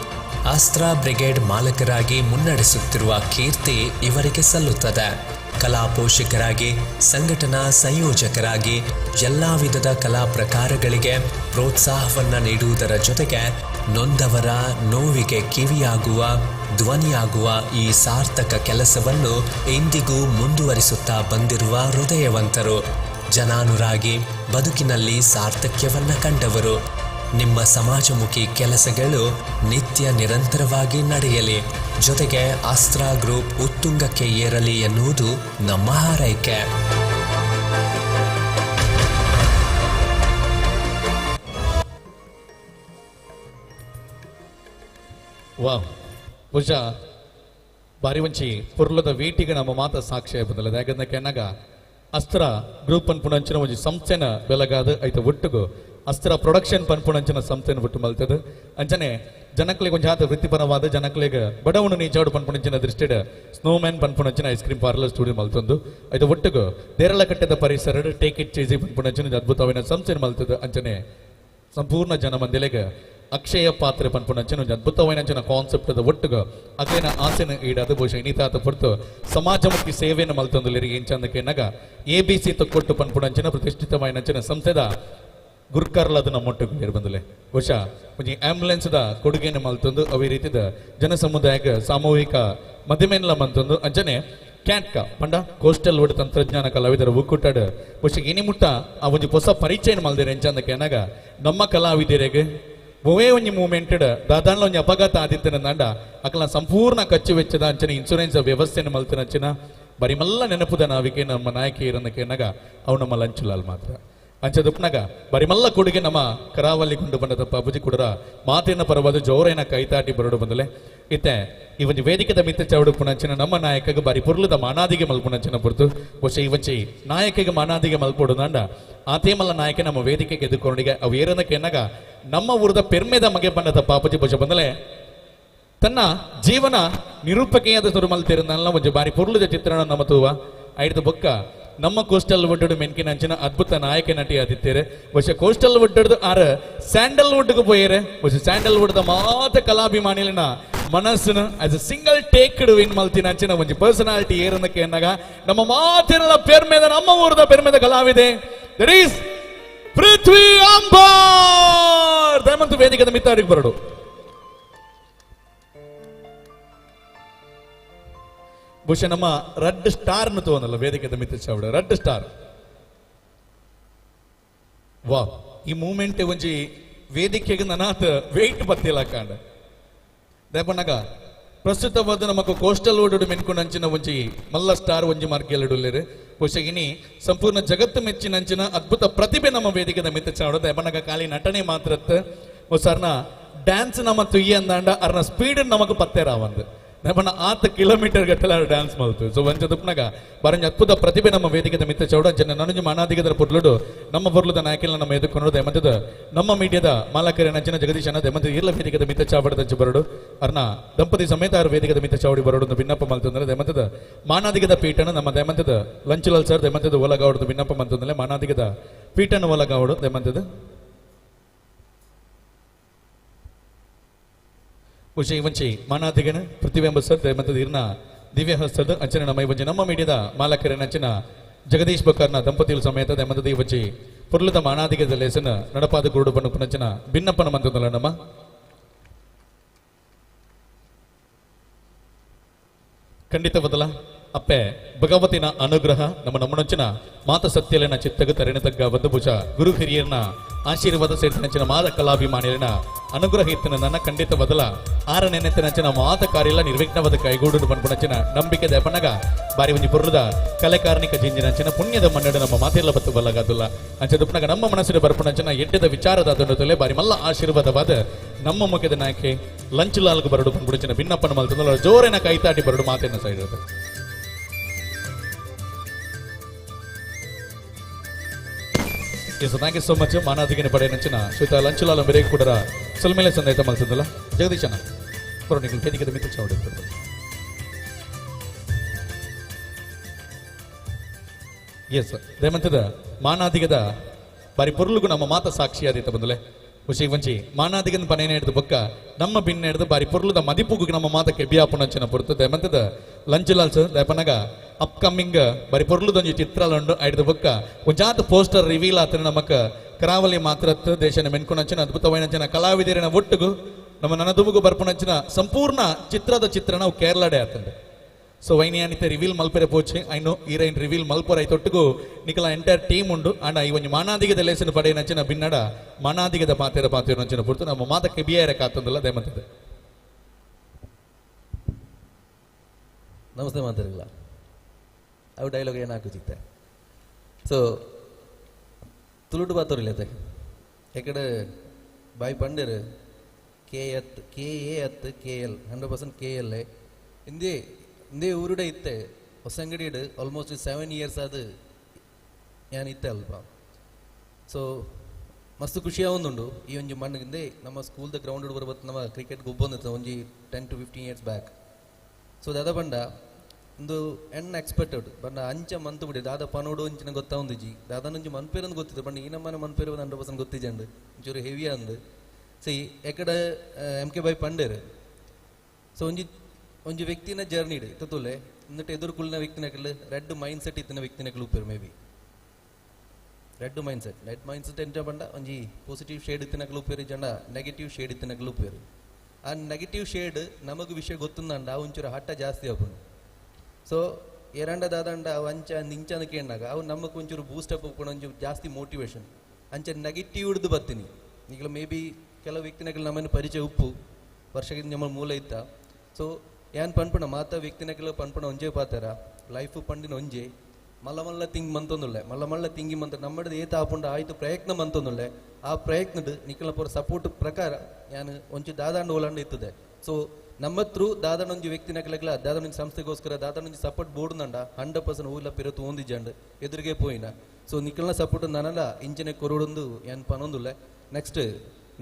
ಅಸ್ತ್ರಾ ಬ್ರಿಗೇಡ್ ಮಾಲಕರಾಗಿ ಮುನ್ನಡೆಸುತ್ತಿರುವ ಕೀರ್ತಿ ಇವರಿಗೆ ಸಲ್ಲುತ್ತದೆ. ಕಲಾ ಪೋಷಕರಾಗಿ, ಸಂಘಟನಾ ಸಂಯೋಜಕರಾಗಿ ಎಲ್ಲಾ ವಿಧದ ಕಲಾ ಪ್ರಕಾರಗಳಿಗೆ ಪ್ರೋತ್ಸಾಹವನ್ನ ನೀಡುವುದರ ಜೊತೆಗೆ ನೊಂದವರ ನೋವಿಗೆ ಕಿವಿಯಾಗುವ, ಧ್ವನಿಯಾಗುವ ಈ ಸಾರ್ಥಕ ಕೆಲಸವನ್ನು ಇಂದಿಗೂ ಮುಂದುವರಿಸುತ್ತಾ ಬಂದಿರುವ ಹೃದಯವಂತರು, ಜನಾನುರಾಗಿ, ಬದುಕಿನಲ್ಲಿ ಸಾರ್ಥಕ್ಯವನ್ನ ಕಂಡವರು. ನಿಮ್ಮ ಸಮಾಜಮುಖಿ ಕೆಲಸಗಳು ನಿತ್ಯ ನಿರಂತರವಾಗಿ ನಡೆಯಲಿ, ಜೊತೆಗೆ ಅಸ್ತ್ರಾ ಗ್ರೂಪ್ ಉತ್ತುಂಗಕ್ಕೆ ಏರಲಿ ಎನ್ನುವುದು ನಮ್ಮ ಹಾರೈಕೆ. ವಾ ಬಹುಶಃ ಬಾರಿ ಒಂಚಿ ಪುರ್ಲದ ವೇಟಿಗೆ ನಮ್ಮ ಮಾತ ಸಾಕ್ಷಿ ಬಂದಲ್ಲ. ಯಾಕಂದ್ರೆ ಕೆನ್ನಾಗ ಅಸ್ತ್ರ ಗ್ರೂಪ್ ಪನ್ಪುಣಂಚಿನ ಒಂಜಿ ಸಂಸ್ಥೆನ ಬೆಲಗಾದ ಐತ ಒಟ್ಟುಗು ಅಸ್ತ್ರ ಪ್ರೊಡಕ್ಷನ್ ಪನ್ಪುಣಂಚಿನ ಸಂಸ್ಥೆನ ಬಿಟ್ಟು ಮಲ್ತದ. ಅಂಚನೆ ಜನಕ್ಲಿಗೆ ಒಂಜಿ ಆತ ವೃತ್ತಿಪರವಾದ ಜನಕ್ಲಿಗೆ ಬಡವನು ನೀಚಾಡು ಪನ್ಪುಣಂಚಿನ ದೃಷ್ಟಿಡ ಸ್ನೋಮ್ಯಾನ್ ಪನ್ಪುಣಂಚಿನ ಐಸ್ ಕ್ರೀಮ್ ಪಾರ್ಲರ್ ಸ್ಟುಡಿಯೋ ಮಲ್ತೊಂದು ಐತ ಒಟ್ಟುಗು ದೇರಳ ಕಟ್ಟದ ಪರಿಸರ ಟೇಕ್ ಇಟ್ ಚೇಸಿ ಪನ್ಪುಣಂಚಿನ ಅದ್ಭುತವಾದ ಸಂಸ್ಥೆನ ಮಲ್ತದ. ಅಂಚನೆ ಸಂಪೂರ್ಣ ಜನ ಮಂದಿಲೆಗೆ ಅಕ್ಷಯ ಪಾತ್ರೆ ಪನ್ಪುಣಂಚಿನ ಒಂದು ಅದ್ಭುತವಾದ ಕಾನ್ಸೆಪ್ಟ್ ಅದ ಒಟ್ಟುಗು ಅದೇನ ಆಸೆನ ಈಡಾದ ಬಹುಶಃ ಇನಿತಾತ ಹೊರತು ಸಮಾಜಮುಖಿ ಸೇವೆಯನ್ನು ಮಲ್ತೊಂದು ಏನ್ ಚಂದಕ್ಕೆ ನಗ ABC ತೊಕ್ಕೊಟ್ಟು ಪನ್ಪುಣಂಚಿನ ಪ್ರತಿಷ್ಠಿತವಾದ ಸಂಸ್ಥೆದ ಗುರ್ಕರ್ಲದ ನಮ್ಮೊಟ್ಟಿಗೆ ಬೇರೆ ಬಂದಲೆ ಬಹುಶಃ ಒಂಜಿ ಆಂಬುಲೆನ್ಸ್ ದ ಕೊಡುಗೆಯನ್ನು ಮಲ್ತೊಂದು ಅವೇ ರೀತಿದ ಜನ ಸಮುದಾಯಕ್ಕೆ ಸಾಮೂಹಿಕ ಮದುವೆಲ್ಲ ಮಂತೊಂದು ಅಂಚನೆ ಕ್ಯಾಟ್ಕ ಪಂಡ ಕೋಸ್ಟಲ್ ವುಡ್ ತಂತ್ರಜ್ಞಾನ ಕಲಾವಿದರ ಒಕ್ಕೂಟಾಡ ಬಹುಶಃ ಇನಿ ಮುಟ್ಟ ಆ ಒಂಜಿ ಹೊಸ ಪರಿಚಯ ಮಲ್ದಿರ ಎಂಚಂದಕ್ಕೆ ನಗ ನಮ್ಮ ಕಲಾವಿದರಿಗೆ ಒವೇ ಒಂಜಿ ಮೂಮೆಂಟೆಡ್ ದಾದಾನ್ಲ ಒಂಜಿ ಅಪಘಾತ ಆದಿತ್ತನ ದಂಡ ಅಕಲ ಸಂಪೂರ್ಣ ಖರ್ಚು ವೆಚ್ಚದ ಅಂಚನೆ ಇನ್ಸೂರೆನ್ಸ್ ವ್ಯವಸ್ಥೆನ ಮಲ್ತಿನ ಅಂಚಿನ ಬರಿ ಮಲ್ಲ ನೆನಪುದ ನಾವಿಗೆ ನಮ್ಮ ನಾಯಕಿ ಇರನಕ್ಕೆ ನಗ ಅವು ನಮ್ಮ ಲಂಚುಲಾಲ್ ಮಾತ್ರ ಅಂಚದುಪ್ನಾಗ ಬರಿ ಮಲ್ಲ ಕೊಡುಗೆ ನಮ್ಮ ಕರಾವಳಿ ಕೊಂಡು ಬಂದ ಬಾಬುಜಿ ಕುಡರ ಮಾತಿನ ಪರವಾದ ಜೋರೇನ ಕೈತಾಟಿ ಬರಡು ಬಂದಲೆ ಇತ್ತೆ ಈ ಒಂದು ವೇದಿಕೆದ ಮಿತ್ತ ಚೌಡು ಪುಣಂಚಿನ ನಮ್ಮ ನಾಯಕಗೆ ಬಾರಿ ಪುರ್ಲದ ಮಾನಾದಿಗೆ ಮಲ್ಪುಣಂಚಿನ ಪುರ್ತು ಬಹುಶಃ ಇವಚ್ಚಿ ನಾಯಕಿಗೆ ಮಾನಾದಿಗೆ ಮಲ್ಪೋಡು ನಂಡ ಆತೇ ಮಲ್ಲ ನಾಯಕ ನಮ್ಮ ವೇದಿಕೆಗೆ ಎದುಕೊಂಡಿಗೆ ಅವು ಏರನಕ್ಕೆ ಎನ್ನಗ ನಮ್ಮ ಊರದ ಪೆರ್ಮೆದ ಮಗೆ ಬಂದದ ಪಾಪಜಿ ಬಹುಶಃ ಬಂದಲೆ ತನ್ನ ಜೀವನ ನಿರೂಪಕೆಯಾದ ಸುರುಮಲ್ತಿರಲ್ಲ ಒಂದು ಬಾರಿ ಪುರ್ಲದ ಚಿತ್ರಣ ನಮ್ಮ ತೂವ ಐದು ಬೊಕ್ಕ ನಮ್ಮ ಕೋಸ್ಟಲ್ ವುಡ್ ಮೆನ್ಕಿನ ಅಂಚಿನ ಅದ್ಭುತ ನಾಯಕ ನಟಿ ಆದಿತ್ತಾರೆ ಬಹುಶಃ ಕೋಸ್ಟಲ್ ವುಡ್ ಆರ ಸ್ಯಾಂಡಲ್ ವುಡ್ಗೆ ಪೋಯರೆ ಬಹುಶಃ ಸ್ಯಾಂಡಲ್ ವುಡ್ ದ ಮಾತ ಕಲಾಭಿಮಾನಿಲಿನ ಮನಸ್ಸನ್ನು ಆಸ್ ಎ ಸಿಂಗಲ್ ಟೇಕ್ಡ್ ವಿನ್ ಮಲ್ತಿನ ಅಂಚಿನ ಒಂಜಿ ಪರ್ಸನಾಲಿಟಿ ಏರನಕ್ಕೆ ಎನ್ನಾಗ ನಮ್ಮ ಮಾತಿನ ಪೆರ್ಮೆದ ನಮ್ಮ ಊರದ ಪೆರ್ಮೆದ ಕಲಾವಿದೆ ದಟ್ ಈಸ್ ಪೃಥ್ವಿ ಅಂಬಾರ್ ದಯಮಂತು ವೇದಿಕೆದ ಮಿತ್ತಾರಿಗೆ ಬರಡು. ಬಹುಶಃ ನಮ್ಮ ರೆಡ್ ಸ್ಟಾರ್ ತೋನಲ್ಲ ವೇದಿಕೆದ ಮಿತ್ರ ಚಾವಡ ರೆಡ್ ಸ್ಟಾರ್ ವಾ ಈ ಮೂಮೆಂಟ್ ಒಂಜಿ ವೇದಿಕೆಗೆ ನನಾತ್ ವೆಯ್ಟ್ ಬತ್ತಿಲ್ಲ ಕಾಂಡ ದೇಪನಗ ಪ್ರಸ್ತುತವಾದ ನಮకు ಕೋಸ್ಟಲ್ ವುಡ್ ಮೆನ್ಕೊಂಡಂಚಿನ ಒಂಜಿ ಮಲ್ಲ ಸ್ಟಾರ್ ಒಂಜಿ ಮಾರ್ಕೆಲ್ಲಡುಲ್ಲೆರು ಬಹುಶಃ ಇನಿ ಸಂಪೂರ್ಣ ಜಗತ್ತು ಮೆಚ್ಚಿನಂಚಿನ ಅದ್ಭುತ ಪ್ರತಿಭೆ ನಮ್ಮ ವೇದಿಕೆದ ಮಿತ್ರ ಚಾವಡ ದೇಪನಗ ಖಾಲಿ ನಟನೆ ಮಾತ್ರತ್ ಸರ್ನ ಡ್ಯಾನ್ಸ್ ನಮ್ಮ ತುಯ್ಯ ಅಂದಾಂಡ ಅರ್ನ ಸ್ಪೀಡ್ ನಮకు ಪತ್ತೇರಾವಂದು ನಮ್ಮನ್ನ 8 ಕಿಲೋಮೀಟರ್ ಗಟ್ಟಲ ಡ್ಯಾನ್ಸ್ ಮಾಡ್ತು. ಸೊ ವಂಚದುಪ್ನಾಗ ಬರಂಜ ಅದ್ಭುತ ಪ್ರತಿಭೆ ನಮ್ಮ ವೇದಿಕೆದ ಮಿತ್ರ ಚೌಡ ಜನ ನನಂಜು ಮಾನಾದಿಗದ ಪುರ್ಲುಡು ನಮ್ಮ ಪುರ್ಲುದ ನಾಯಕಿಲ್ಲ ನಮ್ಮ ಎದುಕೊಂಡು ದೆಮಂತದ ನಮ್ಮ ಮೀಡಿಯಾದ ಮಾಲಕರ ನಂಚಿನ ಜಗದೀಶನ ದೆಮಂತ ಇರ್ಲ ವೇದಿಕೆದ ಮಿತ್ರ ಚಾವಡದ ಬರಡು ಅರ್ನ ದಂಪತಿ ಸಮೇತ ಆರು ವೇದಿಕೆದ ಮಿತ್ರ ಚಾವಡಿ ಬರೋಡು ಭಿನ್ನಪ್ಪ ಮಲ್ತಂದ್ರೆ ದೆಮಂತದ ಮಾನಾದಿಗದ ಪೀಠನ ನಮ್ಮ ದೆಮಂತದ ಲಂಚುಲಾಲ್ ಸರ್ ದೆಮಂತದ ಒಲಗಾವಡದು ಭಿನ್ನಪ್ಪ ಮಲ್ತಂದ್ರೆ ಮಾನಾದಿಗದ ಪೀಠನ ಒಲಗಾವಡು ದೆಮಂತದ ಬಹುಶಃ ಇವಂಚಿ ಮಾನಾದಿಗನ ಪೃಥ್ವಿಯಂಬ ಸರ್ ದಯಮಂತದ ಇರ್ನ ದಿವ್ಯ ಹಸ್ತದ ಅಂಚನೆ ನಮ್ಮ ಇವಂಚಿ ನಮ್ಮ ಮೀಡಿಯಾದ ಮಾಲಕರ ನಂಚಿನ ಜಗದೀಶ್ ಬಕರ್ನ ದಂಪತಿಗಳು ಸಮೇತ ದಯಮಂತದ ಇವಚ್ಚಿ ಪುರ್ಲದ ಮಾನಾದಿಗದ ಲೇಸನ ನಡಪಾದ ಕುರುಡು ಬಣ್ಣು ಪುನಂಚನ ಭಿನ್ನಪ್ಪನ ಮಂತದಲ್ಲ ನಮ್ಮ ಖಂಡಿತವದಲ್ಲ ಅಪ್ಪೆ ಭಗವತಿನ ಅನುಗ್ರಹ ನಮ್ಮ ನಮ್ಮನಂಚಿನ ಮಾತ ಸತ್ಯಲಿನ ಚಿತ್ತಗ ತರೆಣ ತಗ್ಗ ವದ್ದುಭುಜ ಗುರು ಹಿರಿಯರ್ನ ಆಶೀರ್ವಾದ ಸೇರಿಸಿನ ಮಾದ ಕಲಾಭಿಮಾನಿಯನ ಅನುಗ್ರಹ ಇತ್ತಿನ ನನ್ನ ಖಂಡಿತ ಬದಲ ಆರ ನೆನೆತ್ತಿನಂಚಿನ ಮಾತ ಕಾರ್ಯಲ್ಲ ನಿರ್ವಿಘ್ನವಾದ ಕೈಗೂಡು ಪನ್ಪುಣಂಚಿನ ನಂಬಿಕೆ ದೆಪನಗ ಬಾರಿ ಒಂಜಿ ಪುರ್ಲದ ಕಲೆಕಾರ್ಣಿಕ ಜಿಂಜಿನಂಚಿನ ಪುಣ್ಯದ ಮನ್ನಡು ನಮ್ಮ ಮಾತೆಲ್ಲ ಬತ್ತು ಬಲ್ಲಗಾದುಲ್ಲ ಅಂಚದುಪ್ನಾಗ ನಮ್ಮ ಮನಸ್ಸಿನ ಬರ್ಪುಣಂಚಿನ ಎಡ್ಡದ ವಿಚಾರದ ಅದೊಂದು ಬಾರಿ ಮಲ್ಲ ಆಶೀರ್ವಾದವಾದ ನಮ್ಮ ಮುಖ್ಯದ ನಾಯಕಿ ಲಂಚುಲಾಲ್ಗೆ ಬರಡು ಪನ್ಪುಣಂಚಿನ ಭಿನ್ನಪ್ಪನ ಮಲ್ತಂದ್ರೆ ಜೋರಿನ ಕೈತಾಟಿ ಬರಡು ಮಾತಿನ ಸೈಡ್ ಇರುತ್ತೆ. Yes, thank you so much. ಮಾನಾದಿಗಿನ ಪಡೆ ನಂಚಿನ ಶ್ರೀತಾ ಲಂಚುಲಾಲ ಮೇರೆಗೆ ಕೂಡ ಸಲ್ಮೇಲೆ ಸಂದೈತ ಮಲ್ತಂದಲ್ಲ ಜಗದೀಶನ ಬರೋ ನೀವು ವೇದಿಕೆದ ಮಿತ್ರ ಚಾವಡಿ ಎಸ್ ದೇಮಂತದ ಮಾನಾದಿಗದ ಬಾರಿ ಪೊರ್ಲುಗು ನಮ್ಮ ಮಾತ ಸಾಕ್ಷಿಯಾದೀತ ಬಂದಲೆ ಖುಷಿ ವಂಚಿ ಮಾನಾದಿಗನ ಪನೇನೆ ಹಿಡಿದು ಬೊಕ್ಕ ನಮ್ಮ ಬಿನ್ನ ಹಿಡಿದು ಬಾರಿ ಪೊರ್ಲುದ ಮದಿಪುಗು ನಮ್ಮ ಮಾತಕ್ಕೆ ಬಿಯಾಪುನಂಚಿನ ಪೊರ್ತು ದೇಮಂತದ ಲಂಚುಲಾಲ್ ಸರ್ ದೇಪನಗ ಅಪ್ಕಮಿಂಗ್ ಬರಿ ಪೊರ್ಲುದೊಂಜಿ ಚಿತ್ರಲಂಡು ಐದು ಬೊಕ್ಕ ಒಂಜಾತ ಪೋಸ್ಟರ್ ರಿವೀಲ್ ಆತನ ನಮಕ್ ಕರಾವಳಿ ಮಾತ್ರತ್ ದೇಶನ ಮೆನ್ಕೊಂಡಂಚಿನ ಅದ್ಭುತವಾದ ಕಲಾವಿದರಿನ ಒಟ್ಟುಗು ನಮ್ಮ ನನದುಮುಗು ಬರ್ಪುನಂಚಿನ ಸಂಪೂರ್ಣ ಚಿತ್ರದ ಚಿತ್ರಣ ಅವು ಕೇರಳಡೆ ಆತಂಡೆ. ಸೊ ವೈನಿಯಾನಿತ ರಿವೀಲ್ ಮಲ್ಪರೆ ಪೋಚೆ ಐನು ಹೀರೋಯಿನ್ ರಿವೀಲ್ ಮಲ್ಪರ ಐತೊಟ್ಟಿಗೂ ನಿಕಲ ಎಂಟೈರ್ ಟೀಮ್ ಉಂಡು ಅಂಡ ಈ ಒಂದು ಮಾನಾದಿಗದ ಲೇಸನ ಪಡೆ ನಂಚಿನ ಭಿನ್ನಡ ಮಾನಾದಿಗದ ಪಾತ್ರ ನಂಚಿನ ಪುರ್ತು ನಮ್ಮ ಮಾತಕ್ಕೆ ಬಿಯಾರ ಕಾತಂದಲ್ಲ ದಯಮಂತದೆ. ನಮಸ್ತೆ ಮಾತಾಡಿಲ್ಲ ಅವು ಡೈಲಾಗ್ ಏನು ಹಾಕುಚಿತ್ತೆ. ಸೊ ತುಳುಟು ಬಾತೋರಿಲ್ಲತೆ ಎಕಡೆ ಬಾಯಿ ಪಂಡೇರು KL 100% KL ಇಂದೇ ಊರುಡೆ ಇತ್ತೆ ಹೊಸಂಗಡಿಡು ಆಲ್ಮೋಸ್ಟ್ 7 years ಅದು ഞാൻ ಇತ್ತೆ ಅಲ್ಪ. ಸೊ ಮಸ್ತ್ ಖುಷಿ ಆವೊಂದುಂಡು ಈ ಒಂಜಿ ಮಣ್ಣಿಂದೆ ನಮ್ಮ ಸ್ಕೂಲ್ದ ಗ್ರೌಂಡ್ ಬರ್ಬತ್ತು ನಮ್ಮ ಕ್ರಿಕೆಟ್ ಗೊಬ್ಬೊಂದಿತ್ತು ಒಂಜಿ 10 to 15 years ಬ್ಯಾಕ್. ಸೊ ದಾದ ಬಂಡ ಒಂದು ಅನ್ಎಕ್ಸ್ಪೆಕ್ಟೆಡ್ ಬಂಡ ಅಂಚ ಮಂತು ಬಿಡಿ ದಾದ ಪನೋಡು ಅಂಚಿನ ಗೊತ್ತಾ ಒಂದಿಜಿ ದಾದನೊಂಜಿ ಮನ್ಪೇರೊಂದು ಗೊತ್ತಿತ್ತು ಬಂಡ ಈ ನಮ್ಮನೆ ಮನ್ಪೇರು 100% ಗೊತ್ತಿಜಂಡು ಒಂಚೂರು ಹೆವಿ ಅಂದು. ಸೊ ಎಕಡೆ MK ಬೈ ಪಂಡೇರು. ಸೊ ಒಂಜಿ ವ್ಯಕ್ತಿನ ಜರ್ನಿಡ್ ತುಲೆ എന്നിട്ട് ಎದುರುಕುಲ್ನ ವ್ಯಕ್ತಿನಕಲು ರೆಡ್ ಮೈಂಡ್ ಸೆಟ್ ಇತ್ತಿನ ವ್ಯಕ್ತಿನಕಲು ಉಪ್ಪೇರು maybe red mindset ಎಂಚ ಬಂಡ ಒಂಜಿ ಪಾಸಿಟಿವ್ ಶೇಡ್ ಇತ್ತಿನಕಲು ಉಪ್ಪೇರು ಜಂಡ ನೆಗೆಟಿವ್ ಶೇಡ್ ಇತ್ತಿನಕಲು ಉಪ್ಪೇರು. ಆ ನೆಗೆಟಿವ್ ಶೇಡ್ ನಮಗೂ ವಿಷಯ ಗೊತ್ತುಂದಂಡ ಒಂಚೂರು ಹಠ ಜಾಸ್ತಿ ಆಪುಂಡು. ಸೊ ಎರಡ ದಾದಂಡ ಅವು ಅಂಚ ನಿಂಚನ ಕೇಂಡಾಗ ಅವು ನಮಗೆ ಒಂಚೂರು ಬೂಸ್ಟಪ್ ಉಪ್ಪುಂಡು ಒಂಚೂರು ಜಾಸ್ತಿ ಮೋಟಿವೇಶನ್ ಅಂಚ ನೆಗೆಟಿವ್ ಹಿಡ್ದು ಬರ್ತೀನಿ ಈಗ ಮೇ ಬಿ ಕೆಲವು ವ್ಯಕ್ತಿನಕಲು ನಮ್ಮನ್ನು ಪರಿಚಯ ಉಪ್ಪು ವರ್ಷದಿಂದ ನಮ್ಮ ಮೂಲ ಇತ್ತ. ಸೊ ಏನ್ ಪನ್ಪಣ ಮಾತ ವ್ಯಕ್ತಿನಕಲು ಪನ್ಪಣ ಒಂಜೇ ಪಾತಾರ ಲೈಫ್ ಪಂಡಿನ ಒಂಜೆ ಮಲ್ಲ ತಿಂಗ್ ಮಂತೊಂದುಲ್ಲೆ ಮಲ್ಲ ತಿಂಗಿ ಮಂತ ನಮ್ಮದು ಏತ ಆಪುಂಡ ಆಯ್ತು ಪ್ರಯತ್ನ ಮಂತೊಂದುಲ್ಲೆ ಆ ಪ್ರಯತ್ನದ ನಿಖಲ ಪೂರ ಸಪೋರ್ಟ್ ಪ್ರಕಾರ ನಾನು ಒಂಚು ದಾದಾಂಡು ಓಲಾಂಡು ಇತ್ತದೆ. ಸೊ ನಮ್ಮ ಥ್ರೂ ದಾದಾಂಡೊಂಜಿ ವ್ಯಕ್ತಿನಕಲೆಗ್ಲ ದಾದಾಂಡೊಂಜಿ ಸಂಸ್ಥೆಗೋಸ್ಕರ ದಾದಾಂಡೊಂಜಿ ಸಪೋರ್ಟ್ ಬೋರ್ಡ್ನಂಡ 100% ಊಲ ಪಿರತು ಓಂದಿಜಂಡು ಎದುರಿಗೆ ಪೋಯಿನ. ಸೊ ನಿಖಲ್ನ ಸಪೋರ್ಟ್ ನನಲ್ಲ ಇಂಚಿನ ಕೊರೋಡೊಂದು ಏನು ಪನೊಂದುಲ್ಲೆ.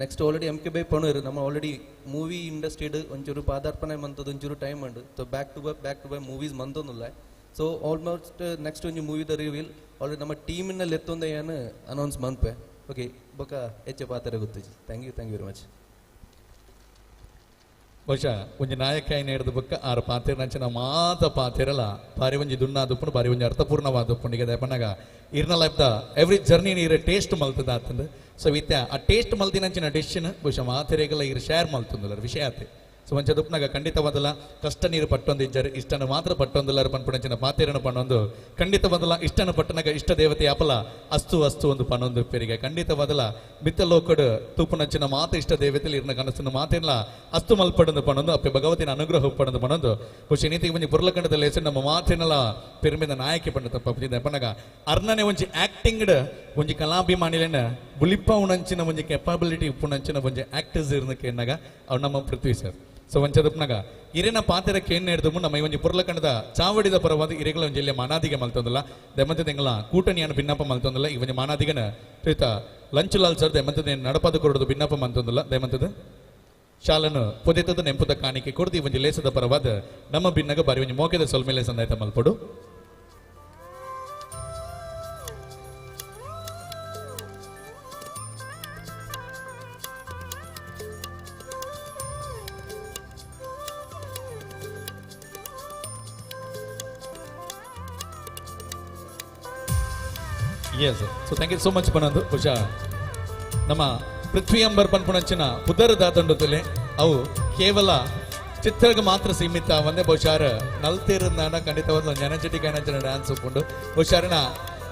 ನೆಕ್ಸ್ಟ್ ಆಲ್ರೆಡಿ MK ಬೈ ಪಣರು ನಮ್ಮ ಆಲ್ರೆಡಿ ಮೂವಿ ಇಂಡಸ್ಟ್ರಿಡ್ ಒಂಚೂರು ಪಾದಾರ್ಪಣೆ ಮಂತದ್ದು ಒಂಚೂರು ಟೈಮ್ ಉಂಡು. So back to by movies ಮಂತೊಂದುಲ್ಲ. ಸೊ ಆಲ್ಮೋಸ್ಟ್ ನೆಕ್ಸ್ಟ್ ಒಂಜಿ ಮೂವಿದ ರಿವೀಲ್ ಆಲ್ರೆಡಿ ನಮ್ಮ ಟೀಮಿನಲ್ಲಿ ಎತ್ತೊಂದ ಏನು ಅನೌನ್ಸ್ ಮನ್ಪೆ. ಓಕೆ ಬೊಕ್ಕ ಹೆಚ್ಚೆ ಪಾತ್ರ ಗೊತ್ತಿಜಿ. Thank you very much. ಬಹುಶಃ ಒಂಜಿ ನಾಯಕ ಏನು ಹಿಡಿದ ಬೊಕ್ಕ ಆರು ಪಾತ್ರ ನಂಚಿನ ಮಾತ ಪಾತೆರಲ್ಲ ಬಾರಿ ಒಂಜಿ ದುಣ್ಣಾದುಪ್ಪುಂಡು ಬಾರಿ ಒಂಜಿ ಅರ್ಥಪೂರ್ಣವಾದುಪ್ಪುಂಡು ಈಗ ದಯಪನ್ನಾಗ ಇರ್ನ ಲೈಫ್ದ ಎವ್ರಿ ಜರ್ನಿ ನೀರು ಟೇಸ್ಟ್ ಮಲ್ತದ ಆತಂದು. ಸೊ ವಿತ್ಯ ಆ ಟೇಸ್ಟ್ ಮಲ್ತಿನಂಚಿನ ಡಿಶನ್ ಬಹುಶಃ ಮಾತೆರೆಗೆಲ್ಲ ಇರು ಶೇರ್ ಮಲ್ತಂದುಲ್ಲರು ವಿಷಯ ಆತೆ. ಸೊ ಒಂಚ ದುಪ್ನಾಗ ಖಂಡಿತವಾದಲ್ಲ ಕಷ್ಟ ನೀರು ಪಟ್ಟೊಂದಿಜ್ಜರು ಇಷ್ಟನ್ನು ಮಾತ್ರ ಪಟ್ಟೊಂದುಲ್ಲರು ಪನ್ಪುಣಂಚಿನ ಪಾತೆರನ್ನು ಪಣ್ಣೊಂದು ಖಂಡಿತವಾದಲ್ಲ ಇಷ್ಟನ್ನು ಪಟ್ಟನಾಗ ಇಷ್ಟ ದೇವತೆ ಅಪಲ ಅಸ್ತು ಒಂದು ಪನ್ನೊಂದು ಪೇರಿಗೆ ಖಂಡಿತವಾದಲ್ಲ ಮಿತ್ತಲೋಕಡು ತೂಪುನಂಚಿನ ಮಾತು ಇಷ್ಟ ದೇವತೆಲಿ ಇರ್ನ ಕನಸಿನ ಮಾತೆಲ್ಲ ಅಸ್ತು ಮಲ್ಪಡೊಂದು ಪಣ್ಣೊಂದು ಅಪ್ಪೆ ಭಗವತಿನ ಅನುಗ್ರಹ ಪಡೊಂದು ಪಣ್ಣೊಂದು ಖುಷಿ ನೀತಿಗೆ ಒಂಜಿ ಪುರ್ಲಕಂಡದಲ್ಲಿ ಹೆಸರು ನಮ್ಮ ಮಾತಿನೆಲ್ಲ ಪೆರ್ಮಿದ ನಾಯಕಿ ಪಂಡ ತಪ್ಪಿದೆ ಪಣ್ಣಗ ಅರ್ನನೆ ಒಂಜಿ ಆಕ್ಟಿಂಗ್ಡ್ ಒಂಜಿ ಕಲಾಭಿಮಾನಿಲೇನ ಬುಲಿಪ್ಪ ಉಣಂಚಿನ ಒಂಜಿ ಕೆಪಾಬಿಲಿಟಿ ಉಪ್ಪುಣಂಚಿನ ಒಂಜಿ ಆಕ್ಟರ್ಸ್ ಇರ್ನಕ್ಕೆ ಎನ್ನಾಗ ಅವ್ರು ನಮ್ಮ ಪೃಥ್ವಿ ಸರ್. ಸೊ ಒಂಚದಪ್ನಾಗ ಇರಿನ ಪಾತ್ರಕ್ಕೆ ಏನು ಹಿಡಿದು ನಮ್ಮ ಒಂಜಿ ಪುರ್ಲಕಂಡದ ಚಾವಡಿದ ಪರವಾದ ಇರೆಗಳ ಒಂಜಿ ಇಲ್ಲೇ ಮಾನಾದಿಗೆ ಮಲ್ತೊಂದಿಲ್ಲ ದೆಮಂತದ ಎಂಗಳ ಕೂಟಣಿಯನ್ನು ಭಿನ್ನಪ್ಪ ಮಲ್ತೊಂದಿಲ್ಲ ಈ ಒಂಜಿ ಮಾನಾದಿಗನ ಪ್ರೀತ ಲಂಚ್ ಲಾಲ್ ಸರ್ ದೆಮಂತದ ನಡಪಾದ ಕೊಡೋದು ಭಿನ್ನಪ್ಪ ಮಲ್ತೊಂದಿಲ್ಲ ದೆಮಂತದ ಶಾಲನು ಪೊದೆತದ ನೆಂಪುದ ಕಾಣಿಕೆ ಕೊಡ್ದು ಈ ಒಂಜಿ ಲೇಸದ ಪರವಾದ ನಮ್ಮ ಭಿನ್ನಗ ಬಾರಿ ಒಂಜಿ ಮೋಕೆದ ಸೊಲ್ಮೇಲೆ ಸಂದಾಯ್ತ ಮಲ್ಪಡು. Yes so thank you so much ಪನಂದು ಬಹುಶಃ ನಮ್ಮ ಪೃಥ್ವಿ ಅಂಬರ್ ಪನ್ಪುಣಂಚಿನ ಪುದರ್ ದಾದಂಡುತ್ತಲೆ ಅವು ಕೇವಲ ಚಿತ್ರಕ್ಕೆ ಮಾತ್ರ ಸೀಮಿತ ಒಂದೇ ಬಹುಶಃ ನಲ್ತಿರನ್ನ ಖಂಡಿತವಾದ ಜನಚಟಿ ಕಾಣಿನ ಡ್ಯಾನ್ಸ್ ಒಪ್ಕೊಂಡು ಬಹುಶಃ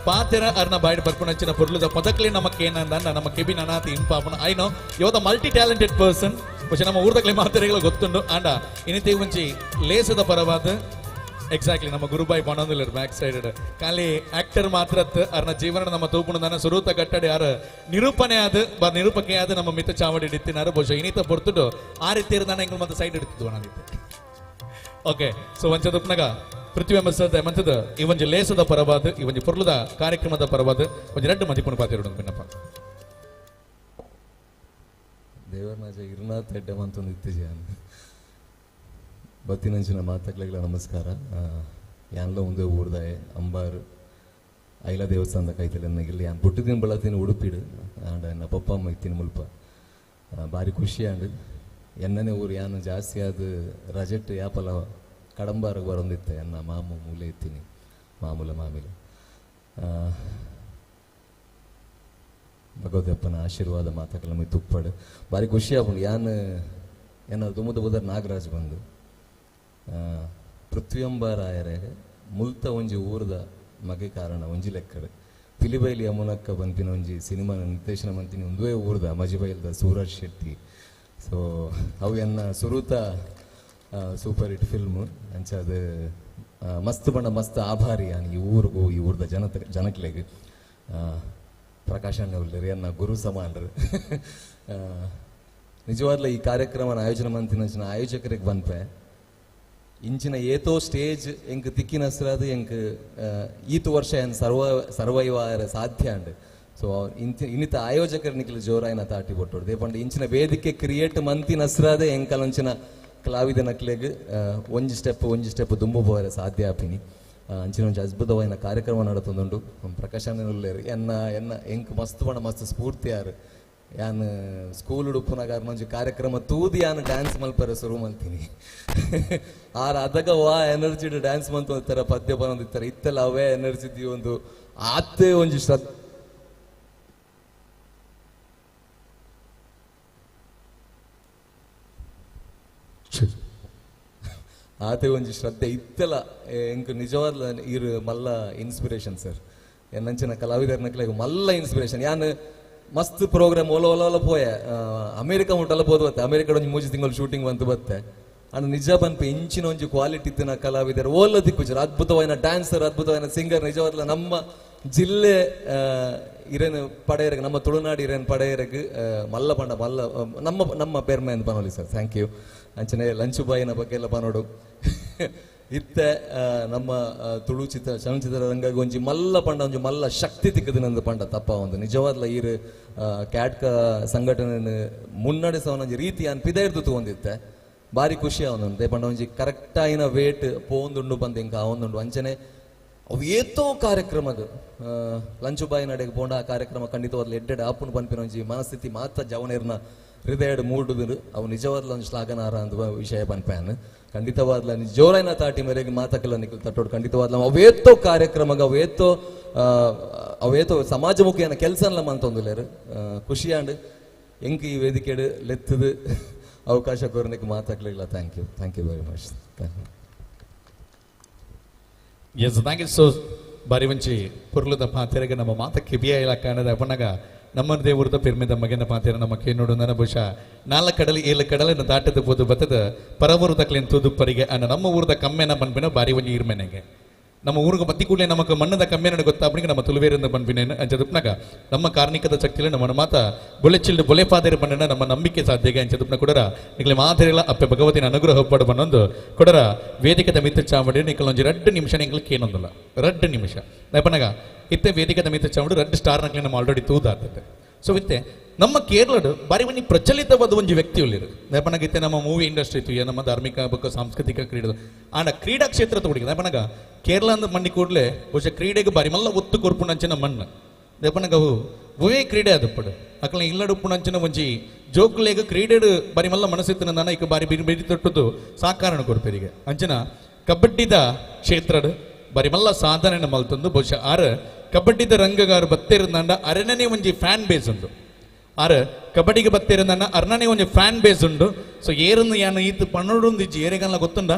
ಪಾತೆರ ಅರ್ನ ಬಾಯ್ಡ್ ಬರ್ಪುಣಂಚಿನ ಪುರ್ಲುದ ಪದಕ್ಲಿ ನಮಕ್ ಏನಂದ ನಮ್ಮ ಕೆಬಿನ್ ಅನಾತಿ ಇಂಪಾಪನ I know you the multi talented person ಬಹುಶಃ ನಮ್ಮ ಊರ್ದಕ್ಲೆ ಮಾತೆರೆಗಳು ಗೊತ್ತುಂಡು ಆಂಡ ಇನ್ನಿತೆ ಒಂಚಿ ಲೇಸದ ಪರವಾದ ಎಕ್ಸಾಕ್ಟ್ಲಿ ನಮ್ಮ ಗುರುಬಾಯಿ ಪಣೊಂದಿಲ್ಲ ಬ್ಯಾಕ್ ಸೈಡ್ ಖಾಲಿ ಆಕ್ಟರ್ ಮಾತ್ರ ಅರ್ನ ಜೀವನ ನಮ್ಮ ತೂಪುಣದನ್ನ ಸುರೂತ ಕಟ್ಟಡೆ ಯಾರು ನಿರೂಪಣೆ ಆದ ನಿರೂಪಕೆ ಆದ ನಮ್ಮ ಮಿತ ಚಾವಡಿ ಇಡ್ತಿನಾರು ಬಹುಶಃ ಇನ್ನಿತ ಪೊರ್ತುಡು ಆ ರೀತಿ ಇರೋದನ್ನ ಹಿಂಗೆ ಮತ್ತೆ ಸೈಡ್ ಇಡ್ತಿದ್ವು ನಾನಿದ್ದೆ. ಓಕೆ ಸೊ ಒಂಚದಪ್ನಾಗ ಪೃಥ್ವಿ ಎಂಬ ಮಂತದ ಈ ಒಂಜಿ ಲೇಸದ ಪರವಾದ ಈ ಒಂಜಿ ಪೊರ್ಲುದ ಕಾರ್ಯಕ್ರಮದ ಪರವಾದ ಒಂಜಿ ರೆಡ್ಡು ಮದಿಪುಣ ಪಾತಿರೋದು ಭಿನ್ನಪ್ಪ ದೇವರಾಜ ಇರ್ನಾ ತೆಡ್ಡೆ ಮಂತೊಂದು ಇತ್ತೀಜ ಬತ್ತಿನಂಚಿನ ಮಾತಕ್ಲೆಗ್ಲ ನಮಸ್ಕಾರ. ಯಾನ್ಲ ಒಂದೇ ಊರ್ದಾಯ ಅಂಬಾರು ಐಲ ದೇವಸ್ಥಾನದ ಕೈತಲೆ ನಗಿಲ್ಲ ಯಾನ್ ಪುಟ್ಟಿದಿನ ಬಳತಿನ ಉಡುಪಿಡು ಆಂಡ ಎನ್ನ ಪಪ್ಪ ಅಮ್ಮ ಇತ್ತಿನ ಮುಲ್ಪ ಭಾರಿ ಖುಷಿ ಆಂಡ್ ಎನ್ನನೇ ಊರು ಯಾನು ಜಾಸ್ತಿ ಆದ ರಜೆಟ್ ಯಾಪಲ ಕಡಂಬಾರಿಗೆ ಬರೊಂದಿತ್ತೆ ಎನ್ನ ಮಾಮು ಮೂಲೆ ಇತ್ತೀನಿ ಮಾಮಿಲು ಭಗವದಪ್ಪನ ಆಶೀರ್ವಾದ ಮಾತಕ್ಲ ಮೈ ತುಪ್ಪಡು ಭಾರಿ ಖುಷಿ ಆಗ್ಬೋದು. ಯಾನ್ ಏನ ತುಮದ ಬುದರ್ ನಾಗರಾಜ್ ಬಂದು ಪೃಥ್ವಿಯಂಬರಾಯರೇ ಮುಲ್ತ ಒಂಜಿ ಊರ್ದ ಮಗೆ ಕಾರಣ ಒಂಜಿ ಲೆಕ್ಕಡು ಪಿಲಿಬೈಲಿ ಯಮುನಕ್ಕ ಬಂತಿನ ಒಂಜಿ ಸಿನಿಮಾ ನಿರ್ದೇಶನ ಮಂತಿನಿ ಒಂದೇ ಊರ್ದ ಮಜಿಬೈಲ್ದ ಸೂರಜ್ ಶೆಟ್ಟಿ. ಸೊ ಅವು ಎನ್ನ ಸುರೂತ ಸೂಪರ್ ಹಿಟ್ ಫಿಲ್ಮ್ ಅಂಚದ ಮಸ್ತ್ ಬಣ್ಣ ಮಸ್ತ್ ಆಭಾರಿ ಯಾನ್ ಈ ಊರಿಗೂ ಈ ಊರ್ದ ಜನಕ್ಲೆಗ್ ಪ್ರಕಾಶ್ ಅಣ್ಣ ಉಳ್ಳರಿ ಎನ್ನ ಗುರು ಸಮಾನರು ನಿಜವಾಗ್ಲೂ ಈ ಕಾರ್ಯಕ್ರಮನ ಆಯೋಜನೆ ಮಂತಿನ ಆಯೋಜಕರಿಗೆ ಬಂದ್ಪೆ ಇಂಚಿನ ಏತೋ ಸ್ಟೇಜ್ ಎಂಕ್ ತಿಕ್ಕಿನ ಹೆಸರಾದ ಎಂಕ್ ಈತು ವರ್ಷ ಏನು ಸರ್ವೈವ್ ಸಾಧ್ಯ ಅಂಡ್ ಸೊ ಇನ್ನಿತ ಆಯೋಜಕರ ನಿಖಿಲ ಜೋರಾಯಿನ ತಾಟಿ ಕೊಟ್ಟೋಡು ದೇಪಂಡ ಇಂಚಿನ ವೇದಿಕೆ ಕ್ರಿಯೇಟ್ ಮಂತಿನ ಹೆಸರಾದೆ ಎಂಕಲಂಚಿನ ಕಲಾವಿದ ನಕ್ಲೆಗ್ ಒಂಜಿ ಸ್ಟೆಪ್ ದುಂಬು ಹೋದರೆ ಸಾಧ್ಯ ಆಪಿನಿ ಅಂಚಿನ ಒಂಜಿ ಅದ್ಭುತವಾದ ಕಾರ್ಯಕ್ರಮ ನಡತೊಂದುಂಡು ಪ್ರಕಾಶನ ಉಳ್ಳೇರು ಎನ್ನ ಎಂಕ್ ಮಸ್ತ್ ಸ್ಫೂರ್ತಿ ಯಾರು ಯಾನ್ ಸ್ಕೂಲ್ ಉಡುಪುನಗಾರ ಒಂಜಿ ಕಾರ್ಯಕ್ರಮ ತೂದಿ ಯಾನ್ ಡ್ಯಾನ್ಸ್ ಮಲ್ಪರೆ ಶುರು ಮಲ್ತೀನಿ ಆರ್ ಅದಗ ವಾ ಎನರ್ಜಿ ಡ್ಯಾನ್ಸ್ ಮಂತರ ಪದ್ಯ ಬಂದಿತ್ತಾರೆ ಇತ್ತೆಲ್ಲ ಅವೇ ಎನರ್ಜಿ ಒಂದು ಆತೆ ಒಂಜಿ ಶ್ರದ್ಧೆ ಆತೆ ಒಂಜಿ ಶ್ರದ್ಧೆ ಇತ್ತೆಲ್ಲ ಎಂಕ್ ನಿಜವಾದ ಇರು ಮಲ್ಲ ಇನ್ಸ್ಪಿರೇಷನ್ ಸರ್ ಎನ್ನಂಚಿನ ಕಲಾವಿದರ್ನಕ್ಲೆಗ್ ಮಲ್ಲ ಇನ್ಸ್ಪಿರೇಷನ್ ಯಾನ್ ಮಸ್ತ್ ಪ್ರೋಗ್ರಾಮ್ ಒಲ ಪೋಯ ಅಮೇರಿಕಾ ಮುಟ್ಟಲ್ಲ ಬೋದು ಬತ್ತೆ ಅಮೇರಿಕಾದ ಒಂಜಿ 3 ತಿಂಗಳು ಶೂಟಿಂಗ್ ಬಂತು ಬತ್ತೆ ಅಂಡ್ ನಿಜ ಪನ್ಪೆ ಇಂಚಿನ ಒಂಜಿ ಕ್ವಾಲಿಟಿ ಇತ್ತಿನ ಕಲಾವಿದರು ಓಲ್ಲ ದಿಕ್ಕುಜರು ಅದ್ಭುತವಾದ ಡ್ಯಾನ್ಸರ್ ಅದ್ಭುತವಾದ ಸಿಂಗರ್ ನಿಜವಾದ ನಮ್ಮ ಜಿಲ್ಲೆ ಇರೇನು ಪಡೆಯರಗೆ ನಮ್ಮ ತುಳುನಾಡು ಇರೇನು ಪಡೆಯರಗೆ ಮಲ್ಲ ಪಂಡ ಮಲ್ಲ ನಮ್ಮ ಪೇರ್ಮ ಎಂದು ಪನೋಲಿ ಸರ್ ಥ್ಯಾಂಕ್ ಯು ಅಂಚನೆ ಲಂಚು ಬಾಯಿನ ಬಗ್ಗೆ ಎಲ್ಲ ಪನೋಡು ಇತ್ತೆ ನಮ್ಮ ತುಳು ಚಲನಚಿತ್ರ ರಂಗ ಒಂಜಿ ಮಲ್ಲ ಪಂಡ ಒಂಜಿ ಮಲ್ಲ ಶಕ್ತಿ ತಿಕ್ಕದಿನಂದು ಪಂಡ ತಪ್ಪ ಒಂದು ನಿಜವಾದ್ಲ ಈರು ಕ್ಯಾಟ್ಕ ಸಂಘಟನೆ ಮುನ್ನಡೆಸೋನೊಂಜಿ ರೀತಿ ಅನ್ ಪಿದೆರ್ದು ತಗೊಂಡಿತ್ತೆ ಭಾರಿ ಖುಷಿ ಅವನೊಂದು ದೇ ಪಂಡ ಒಂಜಿ ಕರೆಕ್ಟ್ ಆಯಿನ ವೇಟ್ ಪೋಂದುಂಡು ಬಂದು ಇಂಕ ಅವನುಂಡು ಅಂಚನೆ ಅವು ಏತೋ ಕಾರ್ಯಕ್ರಮದು ಲಂಚು ಬಾಯಿ ನಡೆಗೆ ಪೋಂಡ ಆ ಕಾರ್ಯಕ್ರಮ ಖಂಡಿತವಾದ್ಲು ಎಡ್ಡೆಡ್ ಆಪುನ್ ಪನ್ಪಿನ ಒಂಜಿ ಮನಸ್ಥಿತಿ ಮಾತ್ರ ಜವನೇರ್ನ ಹೃದಯಡ್ ಮೂಡುದು ಅವು ನಿಜವಾದ್ಲ ಒಂದು ಶ್ಲಾಘನಾರ ಅಂತ ವಿಷಯ ಪನ್ಪ್ಯಾನ್ ಖಂಡಿತವಾದ್ಲ ಜೋರೈನ ತಾಟಿ ಮೇರೆಗೆ ಮಾತಕ್ಕೆಲ್ಲ ನಿಖಿಲ್ ತಟ್ಟೋಡು ಖಂಡಿತವಾದ್ಲ ಅವೇತೋ ಕಾರ್ಯಕ್ರಮಗ ಅವೇತೋ ಸಮಾಜಮುಖಿಯನ್ನ ಕೆಲಸ ಎಲ್ಲ ಮಂತೊಂದುಲೇರು ಖುಷಿಯಾಂಡ್ ಎಂಕ್ ಈ ವೇದಿಕೆಡ್ ಲೆತ್ತದು ಅವಕಾಶ ಕೋರನಿಗೆ ಮಾತಾಡ್ಲಿಲ್ಲ thank you very much yes thank you so ಬಾರಿ ಮಂಚಿ ಪುರ್ಲದ ಪಾತೆರೆಗೆ ನಮ್ಮ ಮಾತಕ್ಕೆ ಬಿಯ ಇಲ್ಲ ಕಾಣದ ಅಪ್ಪನಾಗ ನಮ್ಮ ದೇವರದ ಪೆರ್ಮಿದ ಮಗನ ಪಾತೆರ ನಮ್ಮ ಕೇನೋಡು ನನ್ನ ಬಹುಶಃ 4 ಕಡಲಿ 7 ಕಡಲನ್ನು ದಾಟದ ಬೋದು ಬತ್ತದ ಪರವೂರದಕ್ಲೇನು ತುದುಪ್ಪರಿಗೆ ಅನ್ನ ನಮ್ಮ ಊರದ ಕಮ್ಮೆನ ಬಂದ್ಬಿನ ಬಾರಿ ಒಂಜಿ ಇರ್ಮೆನೆಗೆ ನಮ್ಮ ಊರಿಗೆ ಬತ್ತಿ ಕೂಡಲೇ ನಮಗೆ ಮಣ್ಣದ ಕಮ್ಮೆನ ಗೊತ್ತಾಗ್ಬಿಟ್ಟು ನಮ್ಮ ತುಳುವೇರಿಂದ ಬಂದ್ಬಿನೇನು ಅಂಚದುಪ್ನಾಗ ನಮ್ಮ ಕಾರ್ಣಿಕದ ಶಕ್ತಿಯಲ್ಲಿ ನಮ್ಮ ಮಾತ ಬೊಳೆಚಿಲ್ಡು ಬೊಲೆ ಪಾದೇರು ಬಣ್ಣನ ನಮ್ಮ ನಂಬಿಕೆ ಸಾಧ್ಯಗೆ ಅಂಚದುಪ್ನ ಕೊಡರ ನಿಕ್ಲೆ ಮಾತೆರೆಲ್ಲ ಅಪ್ಪೆ ಭಗವತಿನ ಅನುಗ್ರಹ ಪಡು ಬನ್ನೊಂದು ಕೊಡರ ವೇದಿಕದ ಮಿತ್ರ ಚಾವಡಿ ನಿಕ್ಕಲ ಒಂಜಿ 2 ನಿಮಿಷ ನಿಂಕಲ್ ಕೇನೊಂದಲ್ಲ 2 ನಿಮಿಷ ನಪ್ಪನಾಗ ಇತ್ತೆ ವೇದಿಕದ ಮಿತ್ರ ಚಾವಡಿ 2 ಸ್ಟಾರ್ ನಕ್ಲೆ ನಮ್ಮ ಆಲ್ರೆಡಿ ತೂದಾಗ್ತದೆ ಸೊ ಇತ್ತೆ ನಮ್ಮ ಕೇರಳಡು ಬಾರಿ ಒಂಜಿ ಪ್ರಚಲಿತವಾದ ಒಂಜಿ ವ್ಯಕ್ತಿ ಉಳ್ಳಿರು ನಪ್ಪನಾಗಿತ್ತೆ ನಮ್ಮ ಮೂವಿ ಇಂಡಸ್ಟ್ರಿ ಇತ್ತು ನಮ್ಮ ಧಾರ್ಮಿಕ ಬೊಕ್ಕ ಸಾಂಸ್ಕೃತಿಕ ಕ್ರೀಡೆ ಆಂಡ ಕ್ರೀಡಾ ಕ್ಷೇತ್ರ ತೋಡಿಗೆ ನಪ್ಪನಾಗ ಕೇರಳ ಅಂದ ಮಣ್ಣಿ ಕೂಡಲೇ ಬಹುಶಃ ಕ್ರೀಡೆಗೆ ಬಾರಿ ಮಲ್ಲ ಒತ್ತು ಕೊರ್ಪುನಂಚಿನ ಮಣ್ಣು ನಪ್ಪನಾಗ ಒವೇ ಕ್ರೀಡೆ ಅದಪ್ಪಡು ಅಕಲ ಇಲ್ಲಡುಪ್ಪುನಂಚಿನ ಒಂಜಿ ಜೋಕ್ಲೇಗ ಕ್ರೀಡೆಡು ಬಾರಿ ಮಲ್ಲ ಮನಸ್ಸಿತ್ತು ನಾನು ಈಗ ಬಾರಿ ಬಿರಿ ತೊಟ್ಟದು ಸಾಕಾರಣ ಕೊರ್ಪೇರಿಗೆ ಅಂಚನ ಕಬಡ್ಡಿದ ಕ್ಷೇತ್ರಡು ಬಾರಿ ಮಲ್ಲ ಸಾಧನೆ ಮಲ್ತೊಂದು ಬಹುಶಃ ಕಬಡ್ಡಿದ ರಂಗಗಾರು ಬತ್ತೇರಂದ ಅರನೇ ಒಂಜಿ ಫ್ಯಾನ್ ಬೇಸ್ ಉಂಟು ಕಬಡ್ಡಿಗೆ ಬತ್ತೇರಂದ ಅರ್ನನೇ ಒಂಜಿ ಫ್ಯಾನ್ ಬೇಸ್ ಉಂಟು ಸೊ ಏರನ್ನು ಯಾನು ಈತ್ ಪಣ್ಣೋಡು ಇಜ್ಜಿ ಏರೆಗಲ್ಲ ಗೊತ್ತುಂಡ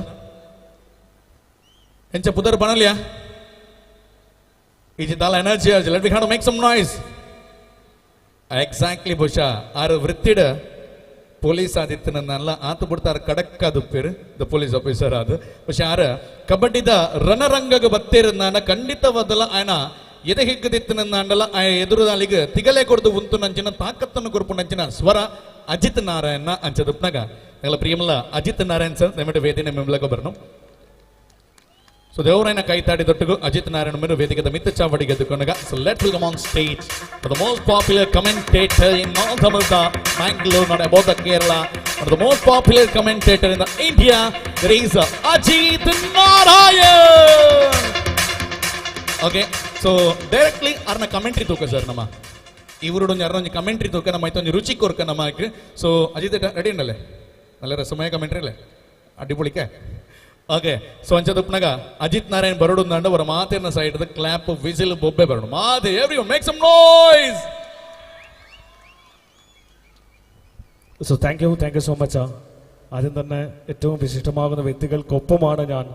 ಎಂಚ ಪುದರ್ ಪಣಲ್ಯಾ ಈಜಿ ತಾಲ energy let we have to make some noise exactly ಬಹುಶಃ ವೃತ್ತಿಡ ಪೊಲೀಸ್ ಆದಿತ್ತು ನನ್ನಲ್ಲ ಆತು ಬಿಡ್ತಾರ ಕಡಕ್ ಅದು ಪೇರು ದ ಪೊಲೀಸ್ ಆಫೀಸರ್ ಅದು ಬಹುಶಃ ಕಬಡ್ಡಿದ ರಣರಂಗಗ ಬತ್ತೇರಂದ ಖಂಡಿತವಾದಲ್ಲ ಆಯ್ನ ಎದೆ ಹಿಗ್ಗದಿತ್ತು ನಂದಲ್ಲ ಎದುರುದಾಲಿಗೆ ತಿಗಲೆ ಕೊಡ್ದು ಉಂಟು ನಂಚಿನ ತಾಕತ್ತನ್ನು ಕೊರ್ಪು ನಂಚಿನ ಸ್ವರ ಅಜಿತ್ ನಾರಾಯಣ ಅಂಚದುಪ್ನಾಗ ಎಲ್ಲ ಪ್ರಿಯಮಲ್ಲ ಅಜಿತ್ ನಾರಾಯಣ್ ಸರ್ ದಯವಿಟ್ಟು ವೇದಿನ ಮೆಂಬ್ಲಗ ಬರ್ನು ಸೊ ದೇವರೈನ ಕೈತಾಡಿ ದೊಟ್ಟಗು ಅಜಿತ್ ನಾರಾಯಣ ಮೇರು ವೇದಿಕೆದ ಮಿತ್ತ ಚಾವಡಿಗೆ ಎದ್ದುಕೊಂಡಾಗ so let will come on stage for the most popular commentator in North America Bangalore, not about the Kerala, one of the most popular commentator in the India, there is Ajit Narayan. Okay, so directly arna commentary toka sir nama ivurudu yarno commentary toka nama itonju ruchi korka namak so Ajit ready unnale nalla rasamaya commentary alle adipulike okay so anchadupnaga Ajit Narayan barodu anda avara maaterna side the clap whistle bobbe barodu maade everyone make some noise. So thank you so much. ആദ്യം തന്നെ ഏറ്റവും വിശിഷ്ടമാകുന്ന വ്യക്തികൾക്കൊപ്പമാണ് ഞാൻ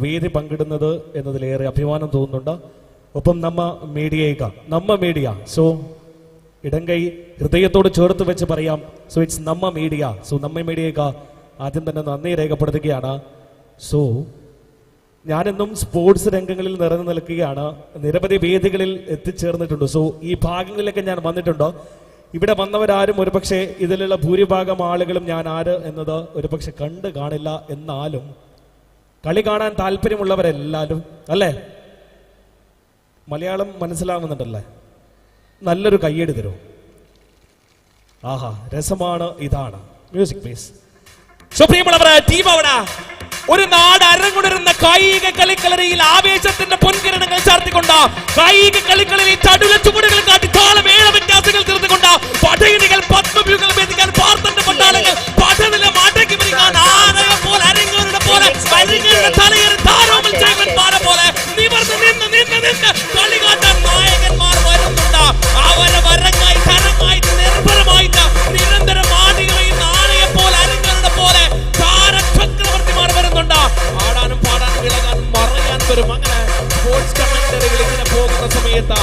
വേദി പങ്കിടുന്നത് എന്നതിലേറെ അഭിമാനം തോന്നുന്നുണ്ട്. ഒപ്പം നമ്മ മീഡിയ സോ ഇടങ്കൈ ഹൃദയത്തോട് ചേർത്ത് വെച്ച് പറയാം. സോ ഇറ്റ്സ് നമ്മ മീഡിയ. സോ നമ്മ മീഡിയയ്ക്ക് ആദ്യം തന്നെ നന്ദി രേഖപ്പെടുത്തുകയാണ്. സോ ഞാനെന്നും സ്പോർട്സ് രംഗങ്ങളിൽ നിറഞ്ഞു നിൽക്കുകയാണ്. നിരവധി വേദികളിൽ എത്തിച്ചേർന്നിട്ടുണ്ട്. സോ ഈ ഭാഗങ്ങളിലൊക്കെ ഞാൻ വന്നിട്ടുണ്ട്. ഇവിടെ വന്നവരാരും ഒരുപക്ഷെ ഇതിലുള്ള ഭൂരിഭാഗം ആളുകളും ഞാൻ ആര് എന്നത് ഒരുപക്ഷെ കണ്ടു കാണില്ല. എന്നാലും കളി കാണാൻ താല്പര്യമുള്ളവരെല്ലാവരും അല്ലേ? മലയാളം മനസ്സിലാവുന്നുണ്ടല്ലേ? നല്ലൊരു കയ്യടി തരൂ. ആഹാ, രസമാണ്. ഇതാണ് മ്യൂസിക് പ്ലീസ്. സുപ്രീമുള്ളവരെ, ടീമവടാ ഒരു നാട് അരങ്ങുണരുന്ന കായിക കളിക്കളരിയിൽ ആവേശത്തിന്റെ പൊൻകിരണങ്ങൾ ചാർത്തിക്കൊണ്ട് കായിക കളിക്കളരിയിൽ ചടുല ചുവടുകൾ കാട്ടി താളമേള വ്യത്യാസങ്ങൾ തീർത്തുകൊണ്ട് പടയണികൾ പത്മവ്യൂഹങ്ങൾ വേദിക്കാൻ പാർത്തന്റെ പട്ടാളങ്ങൾ പഠനനില മാറ്റേക്ക് വരിക്കാൻ ആനയെ പോലെ അരങ്ങേറുന്ന പോലെ തലയേറി താരോമൽ ചേകന്മാരെ പോലെ നിവർന്ന് നിന്ന് നിന്ന് നിന്ന് കളി കാട്ടാൻ നായകന്മാർ വരുന്നുണ്ട്. അവരെ വരങ്ങായി തരങ്ങായി നിർഭരമായിട്ട് നിരന്തരം ആടികളെയും നാണയെ പോലെ അരങ്ങേറുന്ന പോലെ താരചക്രവർത്തിമാർ വരുന്നുണ്ട്. ആടാനും പാടാനും ഇളകാനും മറയാൻ വരും. അങ്ങനെ സ്പോർട്സ് കമന്ററികൾ ഇങ്ങനെ പോകുന്ന സമയത്ത്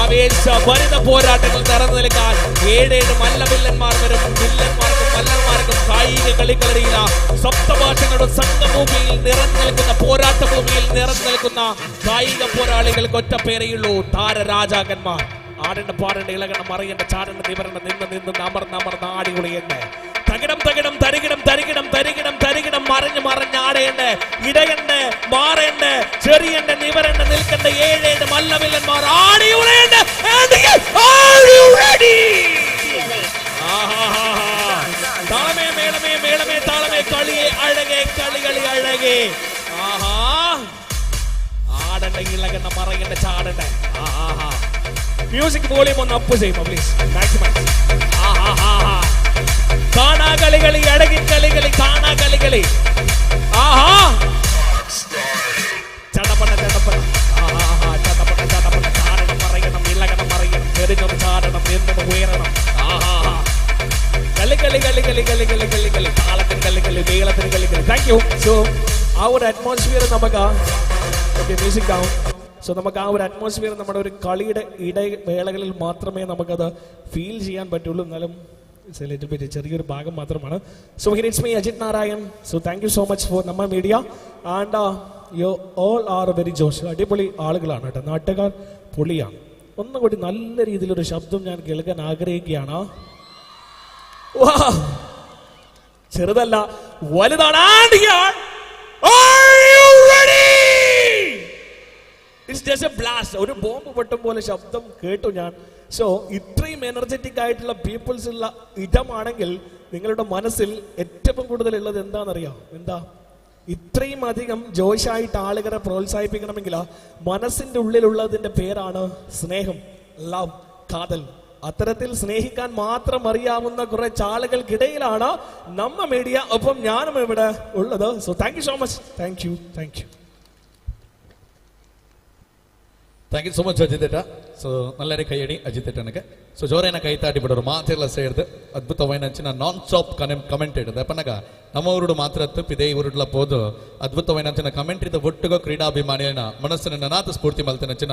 ആവേശഭരിത പോരാട്ടങ്ങൾ നിറഞ്ഞു നിൽക്കാൻ 7 മല്ലവില്ലന്മാർ വരും. വില്ലന്മാർക്കും മല്ലന്മാർക്കും കായിക കളിക്കളരിയില സപ്തഭാഷങ്ങളുടെ സംഘഭൂമിയിൽ നിറഞ്ഞു നിൽക്കുന്ന പോരാട്ട ഭൂമിയിൽ നിറഞ്ഞു നിൽക്കുന്ന കായിക പോരാളികൾക്ക് ഒറ്റ പേരെയുള്ളൂ, താരരാജാക്കന്മാർ. ആടേണ്ട പാടേണ്ട ഇളകണം മറിയേണ്ട ചാടേണ്ട നിവരണം നിന്ന് നിന്ന് അമർന്ന് ആടി ഉളിയണ്ടേ തകിടം തകിടം തരികിടം തരികിടം തരികിടം തരികിടം മറിഞ്ഞ് മറിഞ്ഞാടേണ്ടേ ഇടയണ്ടേ മാറേണ്ടേ ചെറിയണ്ട നിവരണ്ട നിൽക്കണ്ട 7 മല്ലവില്ലന്മാർ ആടി ഉളയണ്ടേ. താളമേ മേളമേ മേളമേ താളമേ കളിയെ അഴകേ കളി അഴകേ. ആഹാ, ആടണ്ട ഇളകണ്ട മറയണ്ട ചാടണ്ടേ. ആഹാ, മ്യൂസിക് വോളിയം ഒന്ന് അപ്പ് ചെയ്യുമോ പ്ലീസ്, മാക്സിമം. കാണാ കളികളി അടകി കളികളി കാണാ കളികളി. ആഹാ, ചടപട ചടപട. ആഹാ, ചടപട ചടപട. ചാടണം മറയണം ഇളകണം മറയണം ചെറിഞ്ഞും ചാടണം എന്നും ഉയരണം. ആഹാ, കളി കളി കളി കളി കളി കളി കളി കളി താളത്തിന് കളി കളി മേളത്തിന് കളി കളി. Thank you. സോ ആ ഒരു അറ്റ്മോസ്ഫിയർ നമുക്ക് മ്യൂസിക് ഡൗൺ. സോ നമുക്ക് ആ ഒരു അറ്റ്മോസ്ഫിയർ നമ്മുടെ ഒരു കളിയുടെ ഇടവേളകളിൽ മാത്രമേ നമുക്കത് ഫീൽ ചെയ്യാൻ പറ്റുള്ളൂ. എന്നാലും ചെറിയൊരു ഭാഗം മാത്രമാണ്. So here it's me Ajith Narayan. So thank you so much for നമ്മ media and you all are very ജോഷ്. അടിപൊളി ആളുകളാണ് കേട്ടോ, നാട്ടുകാർ പൊളിയാണ്. ഒന്നുകൂടി നല്ല രീതിയിലൊരു ശബ്ദം ഞാൻ കേൾക്കാൻ ആഗ്രഹിക്കുകയാണ്. ചെറുതല്ല വലുതാണ്. ഒരു ബോംബ് പൊട്ടും പോലെ ശബ്ദം കേട്ടു ഞാൻ. സോ ഇത്രയും എനർജറ്റിക് ആയിട്ടുള്ള പീപ്പിൾസ് ഉള്ള ഇടമാണെങ്കിൽ നിങ്ങളുടെ മനസ്സിൽ ഏറ്റവും കൂടുതൽ ഉള്ളത് എന്താണെന്നറിയാം? എന്താ? ഇത്രയും അധികം ജോഷായിട്ട് ആളുകളെ പ്രോത്സാഹിപ്പിക്കണമെങ്കിൽ മനസ്സിന്റെ ഉള്ളിലുള്ളതിന്റെ പേരാണ് സ്നേഹം, ലവ്, കാതൽ. അത്തരത്തിൽ സ്നേഹിക്കാൻ മാത്രം അറിയാവുന്ന കുറെ ആളുകൾക്കിടയിലാണ് നമ്മ മീഡിയ, ഒപ്പം ഞാനും ഇവിടെ ഉള്ളത്. So thank you so much. Thank you. Thank you so much ಅಜಿತೇಟ. ಸೊ ನಲ್ಲರೆ ಕೈಯಡಿ ಅಜಿತೇಟನಕ್ಕೆ. ಸೊ ಜೋರೈನ ಕೈ ತಾಟಿ ಬಿಡೋರು ಮಾತೆಲ್ಲ ಸೇರಿದು ಅದ್ಭುತವಾದ ಅಂಚಿನ ನಾನ್ ಸ್ಟಾಪ್ ಕಮೆಂಟ್ ಇಡೋದು ಅಪ್ಪನಾಗ ನಮ್ಮವರುಡು ಮಾತ್ರ ಪಿದೆ ಇವರುಡ್ಲ ಪೋದು ಅದ್ಭುತವಾದ ಅಂಚಿನ ಕಮೆಂಟ್ ಇದ್ದ ಒಟ್ಟುಗ ಕ್ರೀಡಾಭಿಮಾನಿಯನ್ನ ಮನಸ್ಸಿನ ನಾಥ ಸ್ಫೂರ್ತಿ ಮಲ್ತನ ಅಂಚಿನ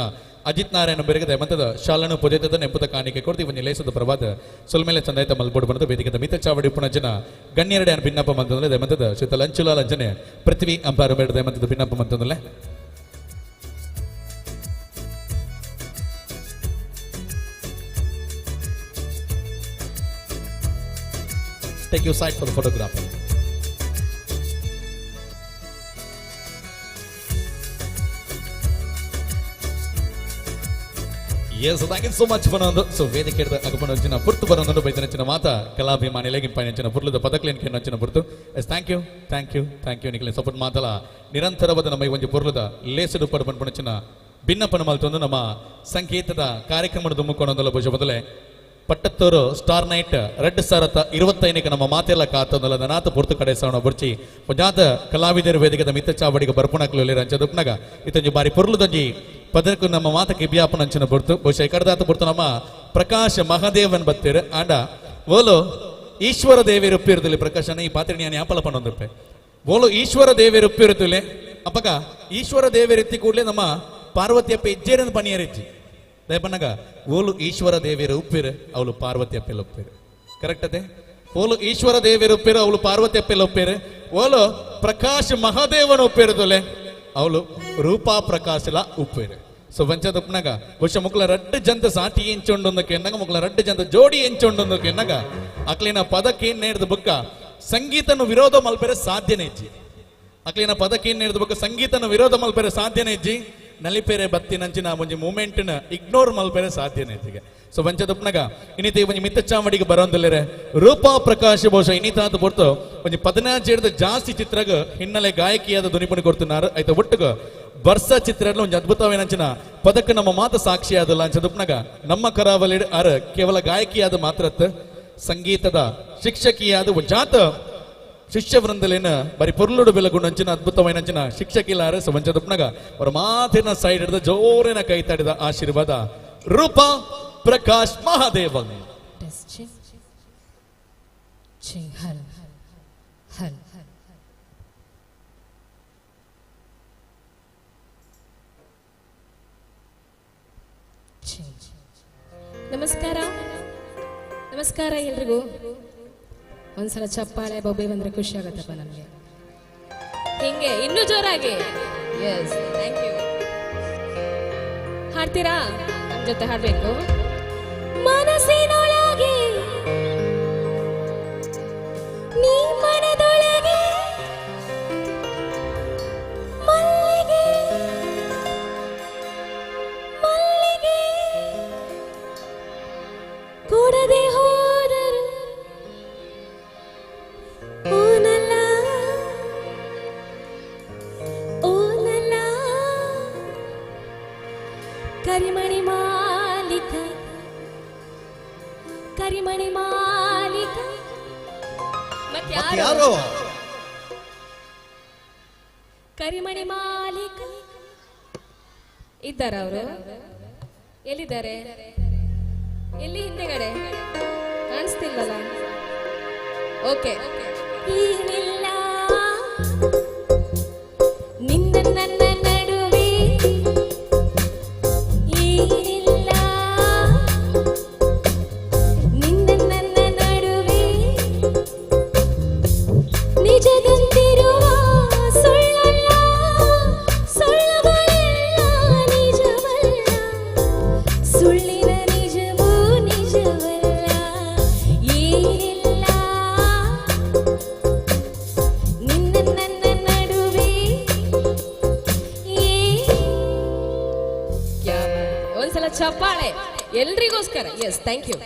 ಅಜಿತ್ ನಾರಾಯಣ ಬೆರಗದ ಮಂತದ ಶಾಲನು ಪೂಜೆದ ನೆಂಪುದ ಕಾಣಿಕೆ ಕೊಡ್ತೀವಿ ಒಂದು ಲೇಸದ ಪ್ರಭಾದ ಸೊಲ್ಮೇಲೆ ಚಂದಾಯ್ತ ಮಲ್ಬೋಡು ಬಂದು ವೇದಿಕೆದ ಮಿತ ಚಾವಡಿ ಪುಣಂಚಿನ ಗಣ್ಯರಡೆ ಭಿನ್ನಪ್ಪ ಮಂತಂದ್ರೆ ಮಂತದ ಶ್ರೀತ ಲಂಚುಲಾಲ್ ಅಂಜನೆ ಪೃಥ್ವಿ ಅಂಪಾರು ಬೇಡದ ಮಂತದ ಭಿನ್ನಪ್ಪ ಮಂತಂದ್ರೆ take your side for the photograph. Yes, thank you so much Fernando. So ವೇದಿಕೆ ಅಗಪನಚಿನ ಪುರ್ತು ಬರೋದು ಬೈದನಚಿನ ಮಾತ ಕಲಾಭಿಮಾನಿಗಳಿಗೆ ಪಯನಚಿನ ಪುರ್ಲದ ಪದಕಲೇನ್ ಕೆನಚಿನ ಪುರ್ತು. ಎಸ್ ಥ್ಯಾಂಕ್ ಯು ನಿಖಿಲ ಸಪೋರ್ಟ್ ಮಾತಲ ನಿರಂತರವಾದ ನಮ್ಮ ಒಂದು ಪುರ್ಲದ ಲೇಸಡು ಪಡಪನಚಿನ ಭಿನ್ನಪನ ಮಲ್ತೊಂದು ನಮ್ಮ ಸಂಗೀತದ ಕಾರ್ಯಕ್ರಮದ ಮುಕ್ಕೊಂಡೊಂದಲ್ಲ ಬಹುಶಃ ಮೊದಲೇ ಪಟ್ಟತ್ತೂರು ಸ್ಟಾರ್ ನೈಟ್ 2025 ನಮ್ಮ ಮಾತೆಲ್ಲ ಕಾತಂದಲ್ಲ ನಾತ ಪುರ್ತು ಕಡೆ ಸವಣ ಬುರ್ಚಿ ಪಂಜಾತ ಕಲಾವಿದರು ವೇದಿಕೆದ ಮಿತ್ತ ಚಾವಡಿಗೆ ಬರ್ಪುಣಕ್ಲು ರಂಚದುಪ್ನಗ ಇತ್ತಂಜಿ ಬಾರಿ ಪುರ್ಲುದಂಜಿ ಪದಕ್ಕೂ ನಮ್ಮ ಮಾತಕ್ಕೆ ಬ್ಯಾಪನ ಅಂಚಿನ ಪುರ್ತು ಬಹುಶಃ ಕಡದಾತ ಪುರ್ತು ನಮ್ಮ ಪ್ರಕಾಶ್ ಮಹಾದೇವನ್ ಬತ್ತಿರು ಆಂಡ ಓಲು ಈಶ್ವರ ದೇವಿಯರು ಉಪ್ಪಿರುತ್ತಲೆ ಪ್ರಕಾಶನ ಈ ಪಾತ್ರೆ ನಾನು ಯಾಪಲ ಪನ್ನೊಂದುಪ್ಪೆ ಓಲು ಈಶ್ವರ ದೇವಿಯರು ಉಪ್ಪಿರುತ್ತಲೆ ಅಪ್ಪಗ ಈಶ್ವರ ದೇವಿಯರೆತ್ತಿ ಕೂಡಲೇ ನಮ್ಮ ಪಾರ್ವತಿ ಅಪ್ಪ ಇಜ್ಜೇರನ್ನು ಪನಿಯರಿಜ್ಜಿ ದಯಪನ್ನಗ ಓಲು ಈಶ್ವರ ದೇವಿಯರು ಉಪ್ಪಿರು ಅವಳು ಪಾರ್ವತಿ ಅಪ್ಪೆಲ್ಲ ಉಪ್ಪಿರು ಕರೆಕ್ಟ್ ಅದೇ ಓಲು ಈಶ್ವರ ದೇವಿಯರು ಉಪ್ಪಿರು ಅವಳು ಪಾರ್ವತಿ ಅಪ್ಪೆಲ್ಲ ಉಪ್ಪಿರು ಓಲು ಪ್ರಕಾಶ್ ಮಹಾದೇವನ ಉಪ್ಪಿರುತ್ತಲೆ ಅವಳು ರೂಪಾ ಪ್ರಕಾಶಲ ಉಪ್ಪಿರು ಸೊ ವಂಚದ ಉಪ್ನಾಗ ಬಹುಶಃ ಮುಕ್ಲ ರಡ್ಡು ಜಂತ ಸಾಟಿ ಎಂಚೊಂಡೊಂದಕ್ಕೆ ಎನ್ನಗ ಮುಕ್ಲ ರಡ್ಡು ಜಂತ ಜೋಡಿ ಎಂಚೊಂಡೊಂದಕ್ಕೆ ಎನ್ನಗ ಅಕ್ಲಿನ ಪದಕ್ಕೆ ಏನ್ ನೇಡ್ದ ಬುಕ್ಕ ಸಂಗೀತನು ವಿರೋಧ ಮಲ್ಪೆರೆ ಸಾಧ್ಯನೇ ಇಜ್ಜಿ ಅಕ್ಲಿನ ಪದಕ್ಕೆ ಏನ್ ನೇಡ್ದ ಬುಕ್ಕ ಸಂಗೀತನು ವಿರೋಧ ಮಲ್ಪೆರೆ ಸಾಧ್ಯನೇ ಇಜ್ಜಿ ನಲಿಪೆರೆ ಬತ್ತಿನಂಚಿನ ಮುಂಜಿ ಮೂಮೆಂಟ್ನ ಇಗ್ನೋರ್ ಮಲ್ಪೆರೆ ಸಾಧ್ಯನೇ ಇಜ್ಜಿಗೆ ಸೊ ವಂಚದ ಉಪ್ನಾಗ ಇನ್ನಿತ ಒಂಜಿ ಮಿತ್ತ ಚಾವಡಿಗೆ ಬರೋಂದಿಲ್ಲರೆ ರೂಪಾ ಪ್ರಕಾಶ್ ಬಹುಶಃ ಇನ್ನಿತಾದ ಹೊರತು ಒಂಜಿ 15 ಜಾಸ್ತಿ ಚಿತ್ರಗ ಹಿನ್ನೆಲೆ ಗಾಯಕಿಯಾದ ಧ್ವನಿಪುಣಿ ಕೊಡ್తున్నారు ಐತೆ ಒಟ್ಟಿಗೆ ವರ್ಷ ಚಿತ್ರದಲ್ಲಿ ಒಂದು ಅದ್ಭುತವೇನಂಚಿನ ಪದಕ್ಕೆ ನಮ್ಮ ಮಾತು ಸಾಕ್ಷಿಯಾದಲ್ಲ ಅಂಚದಪ್ಪನಾಗ ನಮ್ಮ ಕರಾವಳಿ ಅರ ಕೇವಲ ಗಾಯಕಿಯಾದ ಮಾತ್ರತ್ ಸಂಗೀತದ ಶಿಕ್ಷಕಿಯಾದ ಜಾತ ಶಿಷ್ಯ ವೃಂದಲೇನ ಬರೀ ಪೊರ್ಲುಡು ಬೆಲಗುಂಡು ಅಂಚಿನ ಅದ್ಭುತವೈನಂಚಿನ ಶಿಕ್ಷಕಿಲಾರ ಸಂಚದಪ್ಪನಾಗ ಅವರ ಮಾತಿನ ಸೈಡ್ ಹಿಡಿದ ಜೋರಿನ ಕೈ ತಡೆದ ಆಶೀರ್ವಾದ ರೂಪಾ ಪ್ರಕಾಶ್ ಮಹಾದೇವ. ನಮಸ್ಕಾರ ನಮಸ್ಕಾರ ಎಲ್ರಿಗೂ. ಒಂದ್ಸಲ ಚಪ್ಪಾಳೆ ಬೊಬ್ಬೆ ಬಂದ್ರೆ ಖುಷಿ ಆಗತ್ತಪ್ಪ ನಮಗೆ. ಹಿಂಗೆ ಇನ್ನೂ ಜೋರಾಗಿ. Yes, thank you. ಹಾಡ್ತೀರಾ? ನಮ್ಮ ಜೊತೆ ಹಾಡ್ಬೇಕು. ಮನಸ್ಸಿನೊಳಗೆ ನೀ ಮನದೊಳಗೆ ಮಲ್ಲಿಗೆ ಮಲ್ಲಿಗೆ ಕೂಡದೆ ಹೋದರು ಓನಲ್ಲ ಓನಲ್ಲ ಕರಿಮಣಿ ಮಾಲಿಕ ಕರಿಮಣಿ ಮಾಲಿಕ ಮತ್ಯಾರು? ಕರಿಮಣಿ ಮಾಲಿಕ ಇದ್ದಾರ ಅವರು? ಎಲ್ಲಿದ್ದಾರೆ? ಎಲ್ಲಿ ಹಿಂದೆಗಡೆ ಕಾಣಿಸ್ತಿಲ್ಲಲ್ಲ? ಓಕೆ. ಏನಿಲ್ಲ ನಿನ್ನ ನನ್ನ ನಡುವೆ, ಏನಿಲ್ಲ ನಿನ್ನ ನನ್ನ ನಡುವೆ, ನಿಜದಂತಿರುವ ಸುಳ್ಳಲ್ಲ, ಸುಳ್ಳುಗಳೆಲ್ಲ ನಿಜವಲ್ಲ, ಸುಳ್ಳಿನ ನಿಜವೂ ನಿಜವಲ್ಲ, ಏನಿಲ್ಲ ನಿನ್ನ ನನ್ನ ನಡುವೆ. ಒಂದ್ಸಲ ಚಪ್ಪಾಳೆ ಎಲ್ರಿಗೋಸ್ಕರ. Yes, thank you.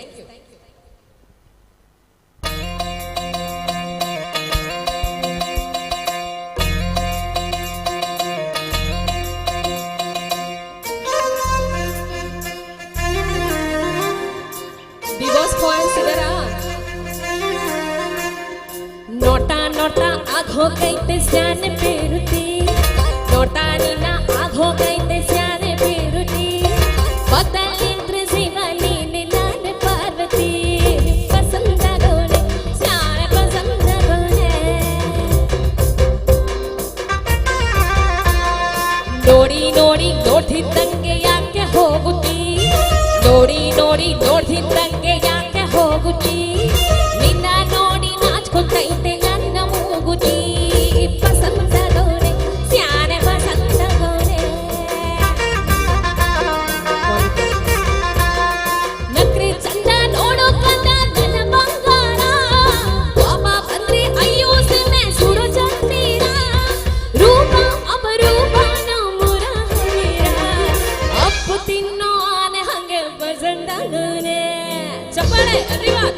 Divorce points ಇದರಾ? ನೋಟ ನೋಟ ಆಗೋಗೈತೆ ಸ್ಯಾನೆ ಪೇರುತಿ, ನೋಟ ನಿನ್ನ ಆಗೋಗೈತೆ ಸ್ಯಾನೆ ಪೇರುತಿ, ಬದಲಿಂದ್ರೆ ಶಿವ ನೀನೆ ನಾನೆ ಪಾರ್ವತಿ, ಪಸಂದಗೋನೆ ಸ್ಯಾನೆ ಪಸಂದಗೋನೆ. ನೋಡಿ ನೋಡಿ ನೋಡ್ತಿದ್ದಂಗೆ ಯಾಕೆ ಹೋಗುತ್ತೀ, ನೋಡಿ ನೋಡಿ ನೋಡ್ತಿದ್ದಂಗೆ ಯಾಕೆ ಹೋಗುತ್ತೀ, ನಿನ್ನ ನೋಡಿ ನಾಚ್ಕೊತೈತೆ ನನ್ನ ಮೂಗುತಿ, ಪಸಂದಗೋನೆ ಸ್ಯಾನೆ ಪಸಂದಗೋನೆ. ನಕ್ರೆ ಚಂದ ನೋಡೋ ಕಂದ ನನ್ನ ಬಂಗಾರ, ಕೋಪ ಬಂದ್ರೆ ಅಯ್ಯೋ ಸಿನ್ನೆ ಸುಡು ಚಂದೀರ, ರೂಪ ಅಪರೂಪ ನಮ್ಮೂರ ಹೀರ, ಅಪ್ಪು ತಿನ್ನೋ ಆನೆ ಹಂಗೆ ಪಸಂದಗೋನೆ. ಚಪ್ಪಾಳೆ ಧನ್ಯವಾದ.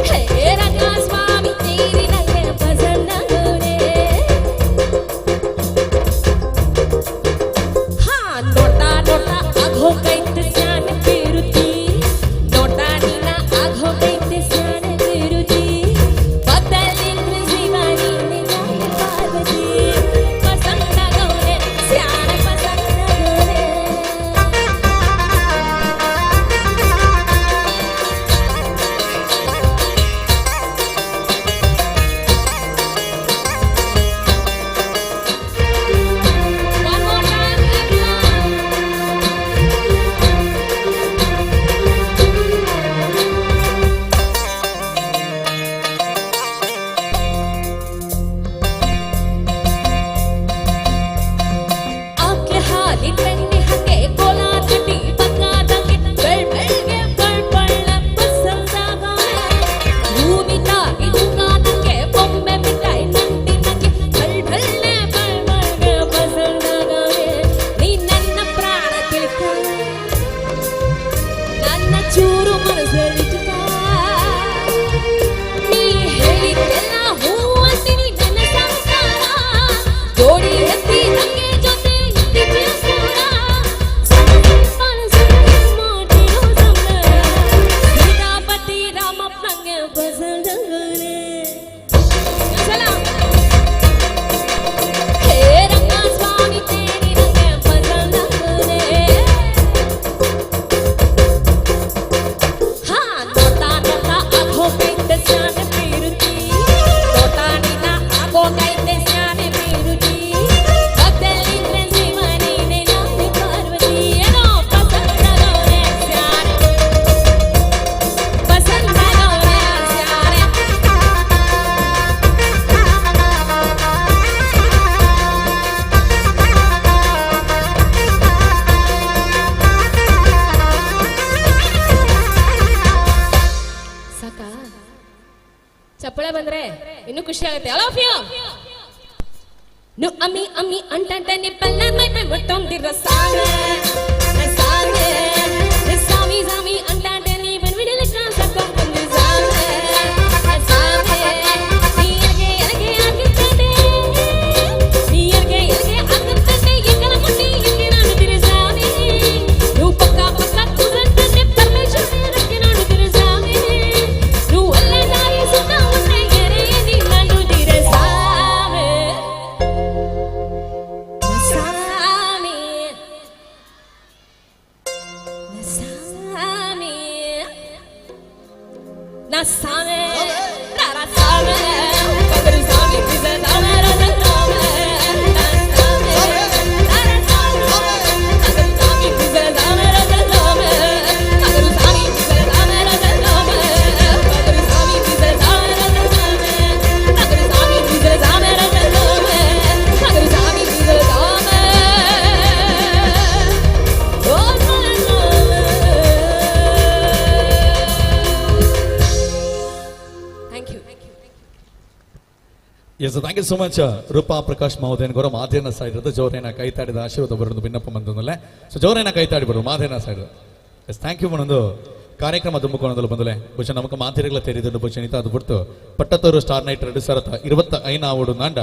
ಹೇ ರಂಗ ಸ್ವಾಮಿ ತೇರಿ ನಂಗೆ ಪಸಂದಗೋನೆ. ಹಾ ನೋಡ್ತಾ ನೋಡ್ತಾ ಆಗೋಗೈತೆ ಸ್ಯಾನೆ ಪೇರುತಿ, ನೋಡ್ತಾ ನೀನ ಆಗೋಗೈತೆ ಸ್ಯಾನೆ ಪೇರುತಿ, ಬದಲಿಂದ್ರೆ ಶಿವ ನೀನೆ ನಾನೆ ಪಾರ್ವತಿ, ಪಸಂದಗೋನೆ ಸ್ಯಾನೆ ಪಸಂದಗೋನೆ. ಚಪ್ಪಾಳೆ ಬಂದ್ರೆ ಇನ್ನೂ ಖುಷಿ ಆಗುತ್ತೆ. ಆಲ್ ಆಫ್ ಯು ನು ಅಮ್ಮಿ ಅಮ್ಮಿ ಅಂಟಂಟ ನಿಪ್ಪಲ್ಲ ಮೈ ಮೈ ಮುಟ್ಟೊಂದಿರ ಸಾನೆ ಸಾನೆ ಸಾಮಿ ಸಾಮಿ ಅಂಟಂಟ ನೀ ಬನ್ವಿಡಲ ಕಾಂಸ ಕೊಂಬಂದು ಸಾನೆ ಸಾನೆ ನೀಯಗೆ ಎಲಗೆ ಆಗಿರ್ತದೆ ನೀಯಗೆ ಎಲಗೆ ಆಗಿರ್ತದೆ ಏಕನ ಮುಟ್ಟಿ ಏಕೆ ನಾನು ತಿರುಸಾಮಿ ನು ಪಕ್ಕ ಪಕ್ಕ ಕುದಂತೆ ಪರಮೇಶ್ವರ ರಕ್ಕೆ ನಾನು ತಿರುಸಾಮಿ ನು ಒಳ್ಳೆ ದಾರಿ ಸುತ್ತ ಮುಂದೆ ಗೆರೆ ನೀ ನಾನು ತಿರುಸಾಮಿ Nasame, Narasame, Kadrisame, Kizadame, Radhatame, Nasame, Narasame, Kadrisame, Kizadame, Radhatame, Kadrisame, Kizadame, Radhatame, Kadrisame, Kizadame, Radhatame, Kadrisame, Kizadame, Radhatame, Kadrisame, Kizadame. Oh, yes thank you so much Roopa Prakash ಮಹೋದಯನ್ ಗೌರವ ಮಾಧ್ಯಮ ಸೈಡ್ ಜೋರೇನ ಕೈತಾಡಿದ ಆಶೀರ್ವಾದ ಬರೋದು ಭಿನ್ನಪ್ಪ ಬಂದಲ್ಲ ಸೊ ಜೋರೇನ ಕೈತಾಡಿ ಬರೋದು ಮಾಧ್ಯಮ ಸೈಡ್ ಎಸ್ ಥ್ಯಾಂಕ್ ಯು ಒಂದು ಕಾರ್ಯಕ್ರಮ ತುಂಬುಕೋಣದಲ್ಲಿ ಬಂದಲೆ ಬಹುಶಃ ನಮಗೆ ಮಾಧ್ಯಮಗಳ ತೆರೆದು ಬಹುಶಃ ಅದು ಬಿಡ್ತು ಪಟ್ಟತ್ತೂರು ಸ್ಟಾರ್ ನೈಟ್ 2025 ಆವಡು ನಾಂಡ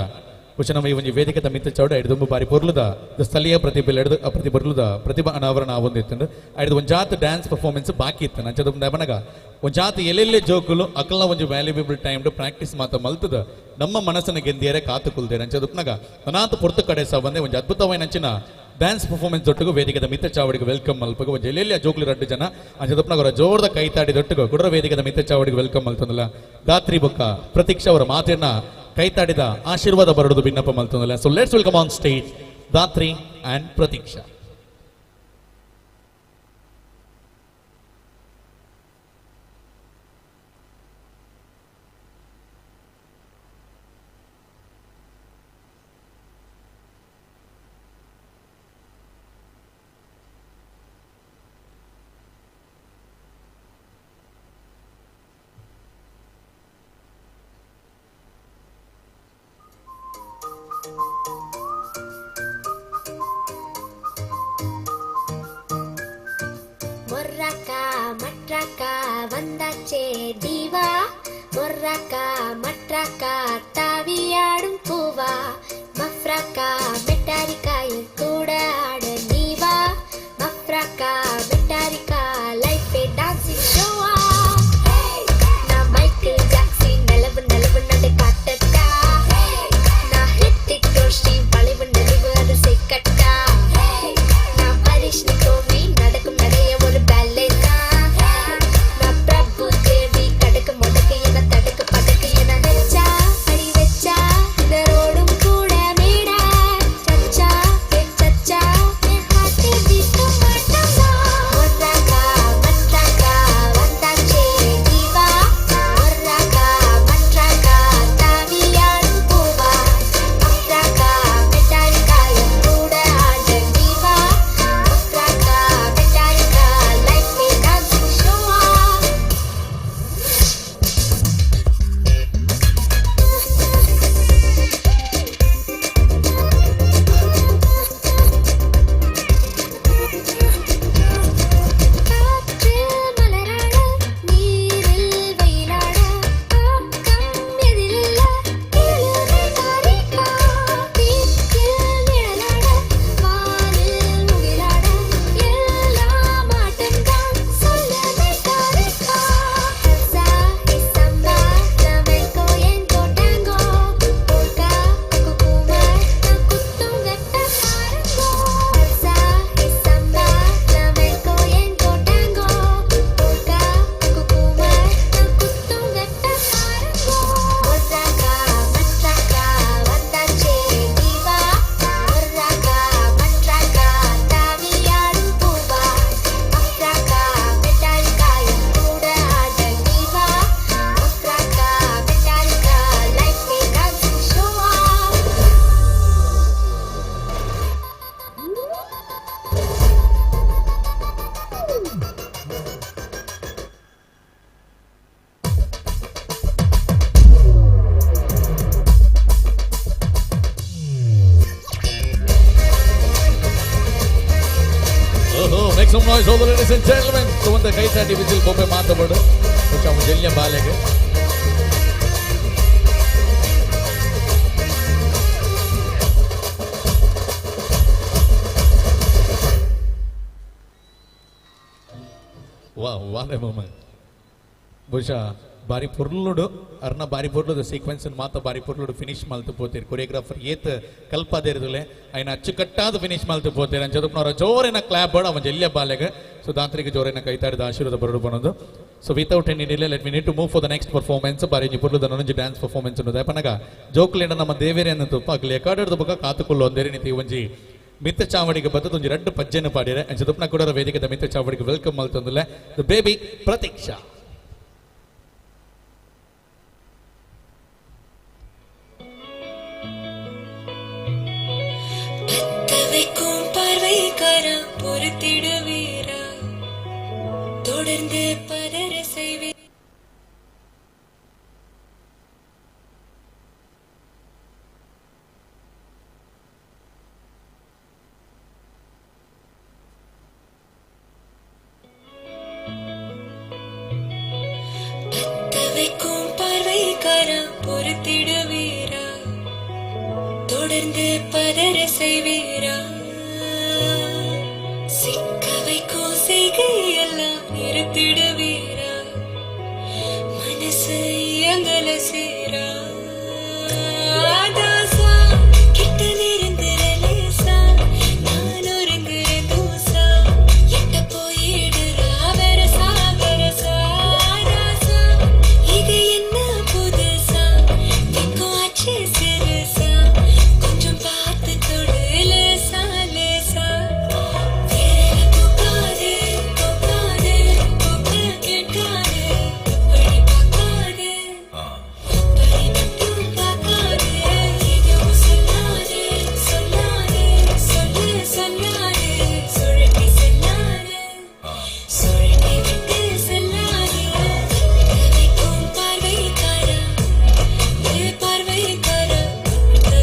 ಬಹುಶಃ ನಮ್ಮ ಈ ಒಂದು ವೇದಿಕೆ ಮಿತ್ತ ಚೌಡ ಐದು ಬಾರಿ ಪೊರ್ಲುದ ಸ್ಥಳೀಯ ಪ್ರತಿಭೆರ್ಲುದ ಪ್ರತಿಭಾ ಅನಾವರಣ ಒಂದಿತ್ತು ಐದು ಒಂದು ಜಾತ್ ಡ್ಯಾನ್ಸ್ ಪರ್ಫಾರ್ಮೆನ್ಸ್ ಬಾಕಿ ಇತ್ತು ನಂಚದ ಬನಗ ಒಂದು ಜಾತಿ ಎಲ್ಲೆಲ್ಲೇ ಜೋಕುಲು ಅಕಲ್ನ ಒಂದು ವ್ಯಾಲ್ಯೂಬಲ್ ಟೈಮ್ ಪ್ರಾಕ್ಟೀಸ್ ಮಾತ್ರ ಮಲ್ತದ ನಮ್ಮ ಮನಸ್ಸನ್ನು ಗೆಂದಿಯರೆ ಕಾತು ಕುಲ್ದೇರೆ ಅಂಚದಕ್ನಾಗ ಅನಾಥ ಪೊರ್ತು ಕಡೆ ಸಹ ಬಂದೆ ಒಂದು ಅದ್ಭುತವಾದ ನಂಚಿನ ಡ್ಯಾನ್ಸ್ ಪರ್ಫಾರ್ಮೆನ್ಸ್ ದೊಟ್ಟಿಗೂ ವೇದಿಕೆದ ಮಿತ್ತ ಚಾವಡಿಗೆ ವೆಲ್ಕಮ್ ಮಲ್ಪಗ ಒಂದು ಎಲ್ಲೆಲ್ಲಿ ಜೋಕ್ಲಿ ರಡ್ಡು ಜನ ಅಂಚದಪ್ನಾಗ ಅವರ ಜೋರದ ಕೈತಾಡಿ ದೊಟ್ಟಿಗೂ ಕುಡ್ರ ವೇದಿಕೆದ ಮಿತ್ತ ಚಾವಡಿಗೆ ವೆಲ್ಕಮ್ ಮಲ್ತಂದಲ್ಲ ಗಾತ್ರಿ ಬೊಕ್ಕ ಪ್ರತೀಕ್ಷಾ ಅವರ ಮಾತನ್ನ ಕೈತಾಡಿದ ಆಶೀರ್ವಾದ ಬರೋದು ಭಿನ್ನಪ್ಪ ಮಲ್ತಂದಲ್ಲ so let's welcome on stage Gatri and Pratiksha. மொர்ரக்கா மற்றக்கா வந்தாச்சே தீவா மொர்ரக்கா மற்றக்கா தாவியாடும் பூவா மஃப்ரக்கா மெட்டாரிக்காயும் கூட ஆட நீவா மஃப்ரக்கா மெட்டாரிக்கா லைஃப் டான்சிங் ஷோவா நான் மைக்கேல் ஜாக்சன் நலவு நலவு நடு காட்டட்டா நான் ஹித்திக் ரோஷன் வளைவு நடுவு அது செக்கட்டா நான் பரிஷ்ணி கோவி நடக்கும் நடைய ஒரு பேலேனா நான் பிரபு தேவி கடக்கு முடக்கு என தடுக்கு படக்கு என வெச்சா அடி வெச்சா இதரோடும் கூட மேடா சச்சா Yes, all the ladies and gentlemen, so when the guys are division pope ಮಾತಾಡೋದು which am ಜಲ್ಯ ಬಾಲೆಗೆ what a moment. ಬಹುಶಃ ಬಾರಿ ಪುರ್ಲುಡು ಅರ್ನ ಬಾರಿ ಪುರ್ಲುದು ಸೀಕ್ವೆನ್ಸ್ ಮಾತ ಬಾರಿ ಪುರ್ಲುಡು ಫಿನಿಶ್ ಮಲ್ತು ಪೋತೀರಿ ಕೊರಿಯೋಗ್ರಾಫರ್ ಏತ್ ಕಲ್ಪದಿರದಲೆ ಐನ ಅಚ್ಚುಕಟ್ಟಾದ ಫಿನಿಶ್ ಮಲ್ತು ಪೋತೀರಿ ಅಂಚದಪ್ಪನವರ ಜೋರಿನ ಕ್ಲಾಪ್ ಬೋರ್ಡ್ ಅವನ ಜಲ್ಯ ಬಾಲೆಗೆ ಸೊ ದಾಂತ್ರಿಕ ಜೋರಿನ ಕೈತಾಡಿದ ಆಶೀರ್ವಾದ ಬರೋದು ಬನ್ನೋದು so without any delay let we need to move for the next performance ಬಾರಿ ಪುರ್ಲುದ ನೊಂಜಿ ಡ್ಯಾನ್ಸ್ ಪರ್ಫಾರ್ಮೆನ್ಸ್ ಅನ್ನೋದು ಪನಗ ಜೋಕ್ಲೆಂಡ ನಮ್ಮ ದೇವೇರಿ ಅನ್ನಂತು ಅಗ್ಲಿ ಎಕಾಡದ ಬುಕ್ಕ ಕಾತುಕೊಳ್ಳೋ ಒಂದೇ ರೀತಿ ಒಂಜಿ ಮಿತ್ತ ಚಾವಡಿಗೆ ಬದ್ದು ಒಂಜಿ ರಡ್ಡು ಪಜ್ಜೆನ ಪಾಡಿರೆ ಅಂಚದಪ್ಪನ ಕೂಡ ವೇದಿಕೆದ ಮಿತ್ತ ಚಾವಡಿಗೆ ವೆಲ್ಕಮ್ ಮಲ್ತಂದುಲೆ ದ ಬೇಬಿ ಪ್ರತೀಕ್ಷಾ. வைக்கும் பார்வைக்கார பொறுத்திடுவீரா தொடர்ந்து பதற செய்வே வைக்கும் பார்வைக்கார பொறுத்திடுவீரா தொடர்ந்து பதற செய்வீரா சிக்க வைக்கும் செய்கையெல்லாம் நிறுத்திடுவீரா மனசு இயங்கல சேரா தாசா கிட்ட நெருங்குறலேசா நான் ஒருங்குற தூசா எட்ட போயிடுறா வெரசா வெரசா தாசா இது என்ன புதுசா வெக்கம் ஆச்சு சிறுசா கொஞ்சம் பார்த்து தொடு லேசா லேசா வேற போகாதே போகாதே போக கேட்காதே இப்படி பார்க்காதே இப்படி மட்டும் பார்க்காதே எதுவும் சொல்லாதே சொல்லாதே சொல்லு சொல்லாதே சுழட்டி செல்லாதே சுழட்டி விட்டு செல்லாதே வைக்கும் பார்வைக்காரா பார்வைக்காரா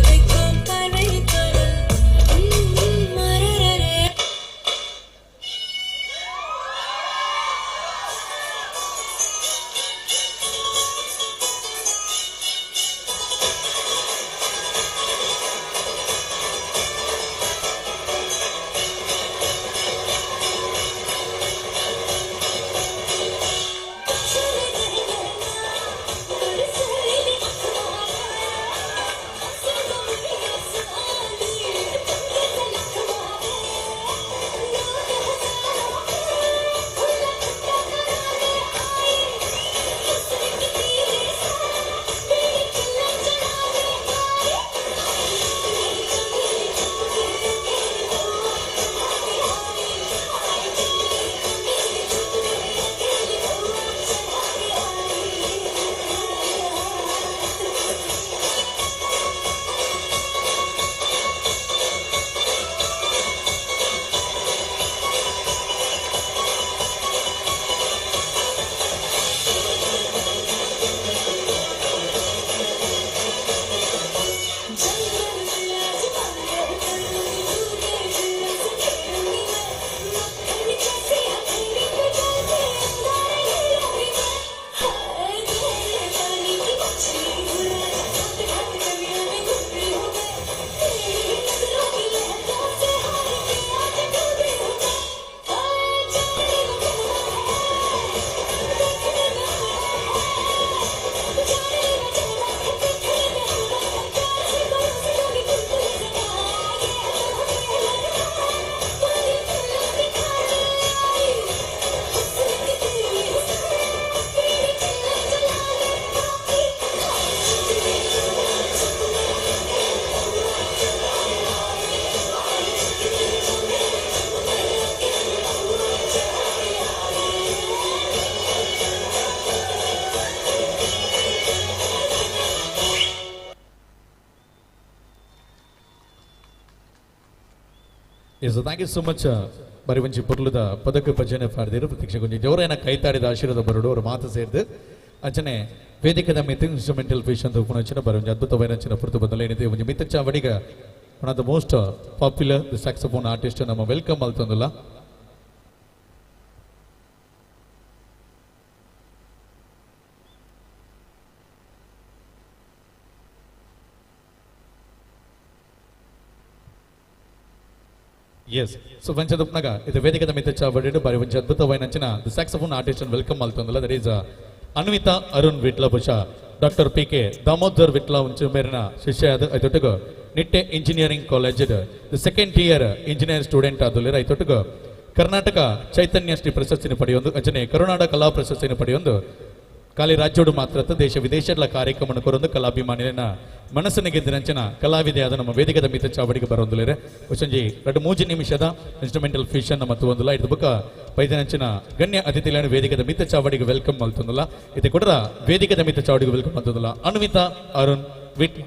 வைக்கும் பார்வைக்காரா மரரரே Yes, so thank you so much. ಬರಿ ಒಂಚಿ ಪುರ್ಲುದ ಪದಕ ಭಜನೆ ಪಾಡ್ದಿರು ಪ್ರತೀಕ್ಷೆ ಕೊಂಚ ಜೋರೇನ ಕೈತಾಡಿದ ಆಶೀರ್ವಾದ ಬರಡು ಅವರು ಮಾತು ಸೇರಿದು ಅಂಚನೆ ವೇದಿಕೆದ ಮಿತ್ ಇನ್ಸ್ಟ್ರುಮೆಂಟಲ್ ಫಿಶ್ ಅಂತ ಉಪನಂಚಿನ ಬರೋ ಅದ್ಭುತವಾದ ಅಂಚಿನ ಪುರ್ತು ಬದಲ ಏನಿದೆ ಒಂದು ಮಿತ್ ಚಾವಡಿಗ one of the most popular the saxophone artist ನಮ್ಮ ವೆಲ್ಕಮ್ ಅಲ್ತಂದಲ್ಲ ಎಸ್ ಸೊ ವಂಚದಪ್ನಾಗ ಇದು ವೇದಿಕದ ಮಿತ ಚಾವಡಿಡು ಬಾರಿ ಒಂಚ ಅದ್ಭುತವಾದ ಅಂಚಿನ ದಿ ಸ್ಯಾಕ್ಸೋಫೋನ್ ಆರ್ಟಿಸ್ಟ್ ವೆಲ್ಕಮ್ ಮಾಡ್ತಂದಲ್ಲ ದಟ್ ಈಸ್ ಅನ್ವಿತಾ ಅರುಣ್ ವಿಟ್ಲ ಬುಷ doctor P K Damodar Vitla ಒಂಚು ಮೇರಿನ ಶಿಷ್ಯ ಆದ ಐತೊಟ್ಟಿಗೆ Nitte engineering college the second year engineer student ಆದಲ್ಲಿ ಐತೊಟ್ಟಿಗೆ ಕರ್ನಾಟಕ ಚೈತನ್ಯ ಶ್ರೀ ಪ್ರಶಸ್ತಿನ ಪಡೆಯೊಂದು ಅಚನೆ ಕರುನಾಡ ಕಲಾ ಪ್ರಶಸ್ತಿನ ಪಡೆಯೊಂದು ಖಾಲಿ ರಾಜ್ಯೋಡು ಮಾತ್ರ ದೇಶ ವಿದೇಶಗಳ ಕಾರ್ಯಕ್ರಮ ಕೊರೊಂದು ಕಲಾಭಿಮಾನಿನ ಮನಸ್ಸನ್ನು ಗೆದ್ದಿನಂಚಿನ ಕಲಾವಿದೆಯಾದ ನಮ್ಮ ವೇದಿಕದ ಮಿತ ಚಾವಡಿಗೆ ಬರೋಂದುಲೇರೆ ಕ್ವಶನ್ಜಿ 2-3 ನಿಮಿಷದ ಇನ್ಸ್ಟ್ರುಮೆಂಟಲ್ ಫಿಷನ್ ಮತ್ತು ಒಂದಲ್ಲ ಇದು ಬುಕ್ಕ ಪೈದನಂಚಿನ ಗಣ್ಯ ಅತಿಥಿಗಳನ್ನು ವೇದಿಕದ ಮಿತ ಚಾವಡಿಗೆ ವೆಲ್ಕಮ್ ಮಾಡ್ತಂದಲ್ಲ ಇದು ಕೂಡ ವೇದಿಕದ ಮಿತ ಚಾವಡಿಗೆ ವೆಲ್ಕಮ್ ಮಾಡ್ತಂದಲ್ಲ ಅನ್ವಿತಾ ಅರುಣ್ ವಿಟ್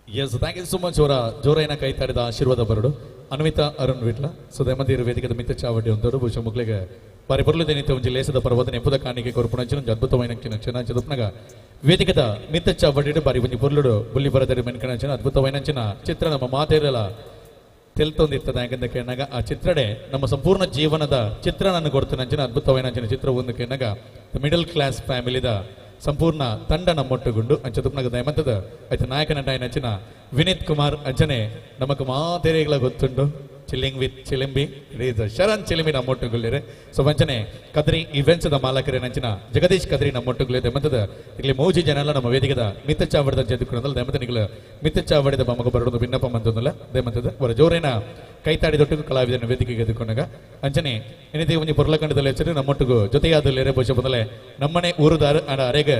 yes thank you so much ಅವರ ಜೋರೈನ ಕೈ ತಾಡಿದ ಆಶೀರ್ವಾದ ಬರಡು ಅನ್ವಿತಾ ಅರುಣ್ ವಿಟ್ಲ ಸೊ ದೆಮಂದಿರ ವೇದಿಕದ ಮಿತ್ತ ಚಾವಡಿ ಒಂದವರು ಬಹುಶಃ ಮುಗ್ಲಿಗೆ ಬಾರಿ ಬರಲಿದೇನಿತ್ತು ಒಂಜಿ ಲೇಸದ ಪರ್ವತನ ಎಂಬುದ ಕಾಣಿಕೆ ಕೊರ್ಪುಣಂಚಿನ ಒಂದು ಅದ್ಭುತమైన ಕ್ಷಣ ಚದುಪ್ನಗ ವೇದಿಕದ ಮಿತ್ತ ಚಾವಡಿ ಬಾರಿ ಒಂಜಿ ಬುರ್ಲುಡು ಬುಲ್ಲಿ ಬರದರಿ ಮೆನ್ಕಣಂಚಿನ ಅದ್ಭುತమైన ಚಿತ್ರ ನಮ್ಮ ಮಾತೇರಲ ತೆಲ್ತೊಂದಿರ್ತದೆ ಯಾಕಂತ ಕೇಳಿದಾಗ ಆ ಚಿತ್ರಡೆ ನಮ್ಮ ಸಂಪೂರ್ಣ ಜೀವನದ ಚಿತ್ರ ನಾನು ಕೊಡ್ತೇನೆ ಅದ್ಭುತమైన ಚಿತ್ರ ಒಂದು ಕೇಳಿದಾಗ ಮಿಡಲ್ ಕ್ಲಾಸ್ ಫ್ಯಾಮಿಲಿದ ಸಂಪೂರ್ಣ ತಂಡ ನಮ್ಮೊಟ್ಟುಗುಂಡು ಅಂಚದುಪ್ನಗ ದಯಮಂತದ ಆಯ್ತು ನಾಯಕ ನಟ ನಚ್ಚಿನ ವಿನೀತ್ ಕುಮಾರ್ ಅಂಚನೆ ನಮಕ್ ಮಾತೆರೆಗಳ ಗೊತ್ತುಂಡು ಚಿಲ್ಲಿಂಗ್ ವಿತ್ ಚಿಲಿಂಬಿ ಶರಣ್ ಚಿಲಿಂಬಿ ನಮ್ಮೊಟ್ಟುಗುಳ್ಳಿರೆ ಸೊ ವಂಚನೆ ಕದ್ರಿ ಇವೆಂಟ್ಸ್ ದ ಮಾಲಕರೇ ನಂಚಿನ ಜಗದೀಶ್ ಕದ್ರಿ ನಮ್ಮೊಟ್ಟುಗುಳ್ಳೆ ದೆಮಂತದ ಇಲ್ಲಿ ಮೌಜಿ ಜನ ಎಲ್ಲ ನಮ್ಮ ವೇದಿಕದ ಮಿತ್ತ ಚಾವಡದ ಜೆದುಕೊಂಡಲ್ಲ ದೆಮಂತ ನಿಗಲ ಮಿತ್ತ ಚಾವಡಿದ ಬಮಗ ಬರೋದು ಭಿನ್ನಪ ಮಂತೊಂದಲ್ಲ ದೆಮಂತದ ಅವರ ಜೋರೇನ ಕೈತಾಡಿದೊಟ್ಟಿಗೂ ಕಲಾವಿದನ ವೇದಿಕೆಗೆ ಎದುಕೊಂಡಾಗ ಅಂಚನೆ ಏನಿದೆ ಒಂಜಿ ಪೊರ್ಲಕಂಡದಲ್ಲಿ ಹೆಸರು ನಮ್ಮೊಟ್ಟಿಗೂ ಜೊತೆಯಾದಲ್ಲೇರೆ ಬಹುಶಃ ಬಂದಲೆ ನಮ್ಮನೆ ಊರುದಾರ ಅರೆಗ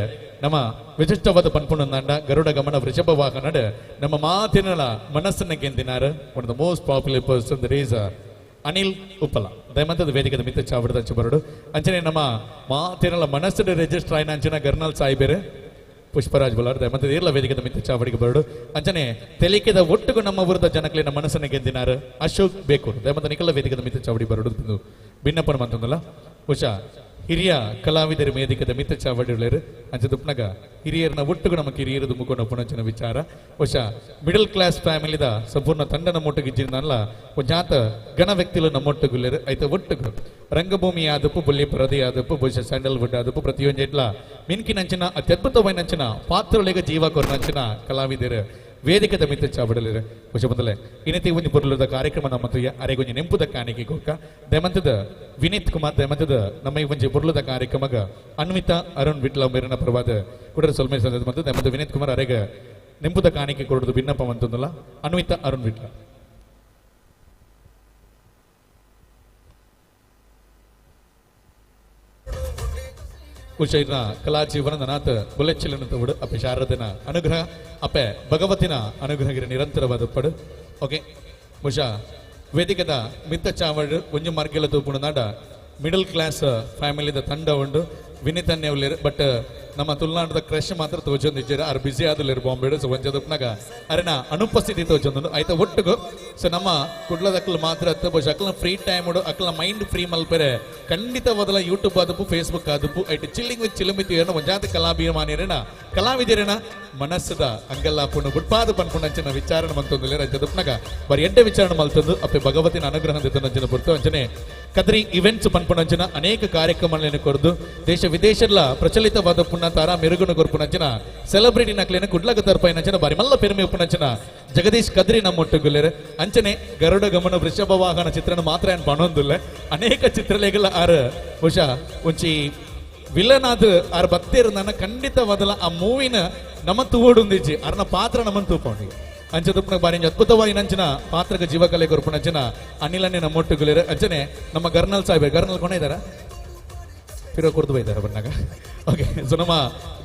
ನಮ್ಮ ವಿಶಿಷ್ಟವಾದ ಪನ್ಪುಣಂದಾಂಡ ಗರುಡ ಗಮನ ವೃಷಭ ವಾಹನಡ್ ನಮ್ಮ ಮಾತಿನ ಮನಸ್ಸನ್ನ ಗೆಂದಿನಾರು one the most popular person that is Anil Uppala ದಯಮಂತದ ವೇದಿಕದ ಮಿತ್ತ ಚಾವಡದ ಅಂಚು ಬರಡು ಅಂಚನೆ ನಮ್ಮ ಮಾತಿನ ಮನಸ್ಸು ರಿಜಿಸ್ಟರ್ ಆಯ್ನ ಅಂಚಿನ ಗರ್ನಲ್ ಸಾಯಿಬೇರೆ ಪುಷ್ಪರಾಜ್ ಬಲಾರ್ ದಯಮಂತದ ಇರ್ಲ ವೇದಿಕದ ಮಿತ್ತ ಚಾವಡಿಗೆ ಬರಡು ಅಂಚನೆ ತೆಲಿಕೆದ ಒಟ್ಟಿಗೂ ನಮ್ಮ ಊರದ ಜನಕ್ಲಿನ ಮನಸ್ಸನ್ನ ಗೆಂದಿನಾರು ಅಶೋಕ್ ಬೇಕು ದಯಮಂತ ನಿಕಲ ವೇದಿಕದ ಮಿತ್ತ ಚಾವಡಿ ಬರಡು ಭಿನ್ನಪ್ಪನ ಮಂತಂದಲ್ಲ ಹುಷಾ ಹಿರಿಯ ಕಲಾವಿದರ ವೇದಿಕದ ಮಿತ್ತ ಚಾವಡಿಗಳೇರು ಅಂಚದುಪ್ನಗ ಹಿರಿಯರನ್ನ ಒಟ್ಟಿಗೂ ನಮಗೆ ಹಿರಿಯರದು ಮುಖಂಡ ಪುಣಂಚಿನ ವಿಚಾರ ಬಹುಶಃ ಮಿಡಲ್ ಕ್ಲಾಸ್ ಫ್ಯಾಮಿಲಿದ ಸಂಪೂರ್ಣ ತಂಡ ನಮ್ಮೊಟ್ಟಿಗಿಜ್ಜಿನಲ್ಲ ಜಾತ ಗಣ ವ್ಯಕ್ತಿಗಳು ನಮ್ಮೊಟ್ಟಿಗುಳ್ಳೇರು ಆಯ್ತು ಒಟ್ಟಿಗೂ ರಂಗಭೂಮಿ ಆದಪ್ಪು ಬುಲ್ಲಿ ಪರದಿ ಆದಪ್ಪು ಬಹುಶಃ ಸ್ಯಾಂಡಲ್ವುಡ್ ಆದಪ್ಪು ಪ್ರತಿಯೊಂದು ಇಟ್ಲ ಮಿನ್ಕಿನಂಚಿನ ಅತ್ಯದ್ಭುತವೈನಂಚಿನ ಪಾತ್ರಗಳಿಗೆ ಜೀವ ಕೊರನಂಚಿನ ಕಲಾವಿದರು ವೇದಿಕದ ಮಿತ್ತ ಚಾವಡಲಿರೆ ಬಹುಶಃ ಬಂದಲೆ ಇನ್ನತಿ ಒಂದು ಬರಲದ ಕಾರ್ಯಕ್ರಮ ನಮ್ಮ ಅರೆಗೊಂಜಿ ನೆಂಪುದ ಕಾಣಿಕೆ ಕೊಕ್ಕ ದಯಮಂತದ ವಿನೀತ್ ಕುಮಾರ್ ದಯಮಂತದ ನಮ್ಮ ಈ ಒಂಜಿ ಬರಲದ ಕಾರ್ಯಕ್ರಮಗ ಅನ್ವಿತಾ ಅರುಣ್ ವಿಟ್ಲ ಮೇರಿನ ಪರವಾದ ಕುಡರ ಸೊಲ್ಮೆ ಮತ್ತು ದಯಮಂತ ವಿನೀತ್ ಕುಮಾರ್ ಅರೆಗ ನೆಂಪುದ ಕಾಣಿಕೆ ಕೊಡೋದು ಭಿನ್ನಪ್ಪ ಅಂತಂದಲ್ಲ ಅನ್ವಿತಾ ಅರುಣ್ ವಿಟ್ಲ ಉಷೈನ ಕಲಾ ಜೀವನದ ನಾಥ ಬುಲೆಚ್ಚಿಲನ ತವಡು ಅಪ್ಪೆ ಶಾರದನ ಅನುಗ್ರಹ ಅಪ್ಪೆ ಭಗವತಿನ ಅನುಗ್ರಹಗಿರ ನಿರಂತರವಾದ ಪಡು ಓಕೆ ಬಹುಶಃ ವೇದಿಕದ ಮಿತ್ತ ಚಾವಡ್ ಒಂಜು ಮಾರ್ಗೆಲ್ಲ ತೂಪುಣ ನಾಡ ಮಿಡಲ್ ಕ್ಲಾಸ್ ಫ್ಯಾಮಿಲಿದ ತಂಡ ಉಂಡು ವಿನೀತನ್ನೇ ಉಳ್ಳೇರು ಬಟ್ ನಮ್ಮ ತುಳುನಾಡದ ಕ್ರಶ್ ಮಾತ್ರ ತೋಚೊಂದಿದ್ದೀರ ಆರು ಬಿಸಿ ಆದಲ್ಲಿರು ಬಾಂಬೆಡು ಸೊ ಒಂಚದಪ್ನಾಗ ಅರೆನ ಅನುಪಸ್ಥಿತಿ ತೋಚೊಂದು ಆಯ್ತಾ ಒಟ್ಟಿಗೂ ಸೊ ನಮ್ಮ ಕುಡ್ಲದ ಅಕ್ಕಲು ಮಾತ್ರ ಬಹುಶಃ ಅಕ್ಕಲ ಫ್ರೀ ಟೈಮ್ ಅಕ್ಕಲ ಮೈಂಡ್ ಫ್ರೀ ಮಲ್ಪೆರೆ ಖಂಡಿತವಾದಲ್ಲ ಯೂಟ್ಯೂಬ್ ಆದಪ್ಪು ಫೇಸ್ಬುಕ್ ಆದಪ್ಪು ಐಟು ಚಿಲ್ಲಿಂಗ್ ವಿತ್ ಚಿಲುಮಿತಿ ಒಂಜಾತ ಕಲಾಭಿಮಾನಿರೇನ ಕಲಾವಿದಿರೇನ ಮನಸ್ಸದ ಅಂಗೆಲ್ಲ ಪುಣ್ಣ ಗುಡ್ಪಾದ ಪನ್ಪುಣ್ಣಂಚಿನ ವಿಚಾರಣೆ ಮಂತೊಂದು ಅಂಚದಪ್ನಾಗ ಬರೀ ಎಡ್ಡೆ ವಿಚಾರಣೆ ಮಲ್ತಂದು ಅಪ್ಪೆ ಭಗವತಿನ ಅನುಗ್ರಹದ ಅಂಚಿನ ಬರ್ತು ಅಂಚನೆ ಕದ್ರಿ ಇವೆಂಟ್ಸ್ ಪನ್ಪುಣಂಚಿನ ಅನೇಕ ಕಾರ್ಯಕ್ರಮಗಳನ್ನು ಕೊರದು ದೇಶ ವಿದೇಶಲ್ಲ ಪ್ರಚಲಿತವಾದ ಪುಣ್ಣ ತಾರ ಮೆರುಗುನ ಕೊರ್ಪುಣಂಚಿನ ಸೆಲೆಬ್ರಿಟಿ ನಕ್ಲಿನ ಕುಡ್ಲಗ ತರ್ಪೈನಂಚಿನ ಬಾರಿ ಮಲ್ಲ ಪೆರುಮೆ ಉಪ್ಪುಣಂಚಿನ ಜಗದೀಶ್ ಕದ್ರಿ ನಮ್ಮೊಟ್ಟುಗುಲ್ಲೇರೆ ಅಂಚನೆ ಗರುಡ ಗಮನ ವೃಷಭ ವಾಹನ ಚಿತ್ರನ ಮಾತ್ರ ಏನ್ ಪಣೊಂದುಲ್ಲ ಅನೇಕ ಚಿತ್ರಲೇಗಳ ಆರು ಬಹುಶಃ ಒಂಚಿ ವಿಲನ್ ಆದ ಆರು ಬತ್ತೇರು ಖಂಡಿತವಾದಲ್ಲ ಆ ಮೂವಿನ ನಮ್ಮ ತೂವೊಂದಿಜ್ಜಿ ಅರ್ನ ಪಾತ್ರ ನಮ್ಮನ್ನು ತೂಪೌಂಡಿ ಅಂಚದುಪ್ನ ಬಾರಿ ಅದ್ಭುತವಾಗಿ ನಂಚಿನ ಪಾತ್ರಕ್ಕೆ ಜೀವಕಲೆ ಕೊರ್ಪುಣಂಚಿನ ಅನಿಲನ್ನೇ ನಮ್ಮೊಟ್ಟುಗುಲೇರೆ ಅಂಚನೆ ನಮ್ಮ ಗರ್ನಲ್ ಸಾಹೇಬ್ ಗರ್ನಲ್ ಕೊನೆ ಇದ್ದಾರ ಫಿರೋ ಕುರ್ದು ಬೈದಾರ ಬಂದಾಗ ಓಕೆ ಸೊ ನಮ್ಮ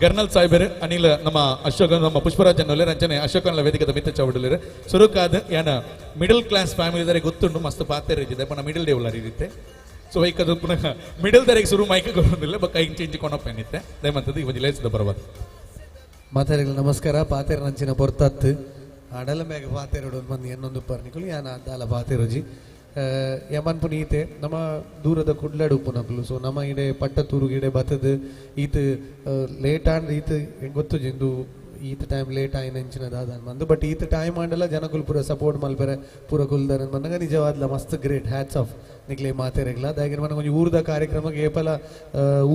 ಗರ್ನಲ್ ಸಾಹೇಬರು ಅನಿಲ್ ನಮ್ಮ ಅಶೋಕ್ ನಮ್ಮ ಪುಷ್ಪರಾಜ್ ಅನ್ನೋಲೆ ರಂಚನೆ ಅಶೋಕನ ವೇದಿಕದ ಮಿತ್ತ ಚೌಡಲೇರು ಸುರುಕಾದ ಯಾನ ಮಿಡಲ್ ಕ್ಲಾಸ್ ಫ್ಯಾಮಿಲಿ ದಾರೆ ಗೊತ್ತುಂಡು ಮಸ್ತ್ ಪಾತ್ರ ಇದ್ದಿದೆ ಪಣ ಮಿಡಲ್ ಡೇವಲರ್ ಇರುತ್ತೆ ಸೊ ಐಕದು ಪುನಃ ಮಿಡಲ್ ದಾರಿಗೆ ಶುರು ಮೈಕ್ ಗೊತ್ತಿಲ್ಲ ಬಟ್ ಕೈ ಚೇಂಜ್ ಕೊನಪ್ಪನಿತ್ತೆ ದಯಮಂತದ್ದು ಇವತ್ತು ಲೇಸಿದ ಬರಬಾರ್ದು ಮಾತಾಡಿಗಳು ನಮಸ್ಕಾರ ಪಾತೆರ ನಂಚಿನ ಪೊರ್ತತ್ತು ಅಡಲ ಮೇಘ ಪಾತೆರಡು ಮಂದಿ ಇನ್ನೊಂದು ಪರ್ನಿಕಲು ಯಾನ ಅದಾಲ ಪಾತೆರುಜಿ ಯಮನ್ ಪುನೀತೆ ನಮ್ಮ ದೂರದ ಕುಡ್ಲಾಡು ಪುನಕಲು ಸೊ ನಮ್ಮ ಇಡೆ ಪಟ್ಟತೂರು ಗಿಡೆ ಬತ್ತದ ಈತ ಲೇಟ್ ಆಂಡ್ ಈತ ಗೊತ್ತು ಜಿಂದು ಈತ ಟೈಮ್ ಲೇಟ್ ಆಯ್ನ ಹೆಂಚಿನದಾದ ಮಂದು ಬಟ್ ಈತ ಟೈಮ್ ಆಂಡಲ್ಲ ಜನಕುಲ್ ಪೂರ ಸಪೋರ್ಟ್ ಮಲ್ಪೆರೆ ಪೂರ ಕುಲ್ದಾರ ಬಂದಾಗ ನಿಜವಾದ್ಲ ಮಸ್ತ್ ಗ್ರೇಟ್ ಹ್ಯಾಟ್ಸ್ ಆಫ್ ನಿಕ್ಲೆ ಮಾತೆರೆಗ್ಲ ಅದಾಗಿರ ಮನ ಒಂಜಿ ಊರ್ದ ಕಾರ್ಯಕ್ರಮಕ್ಕೆ ಏಪಲ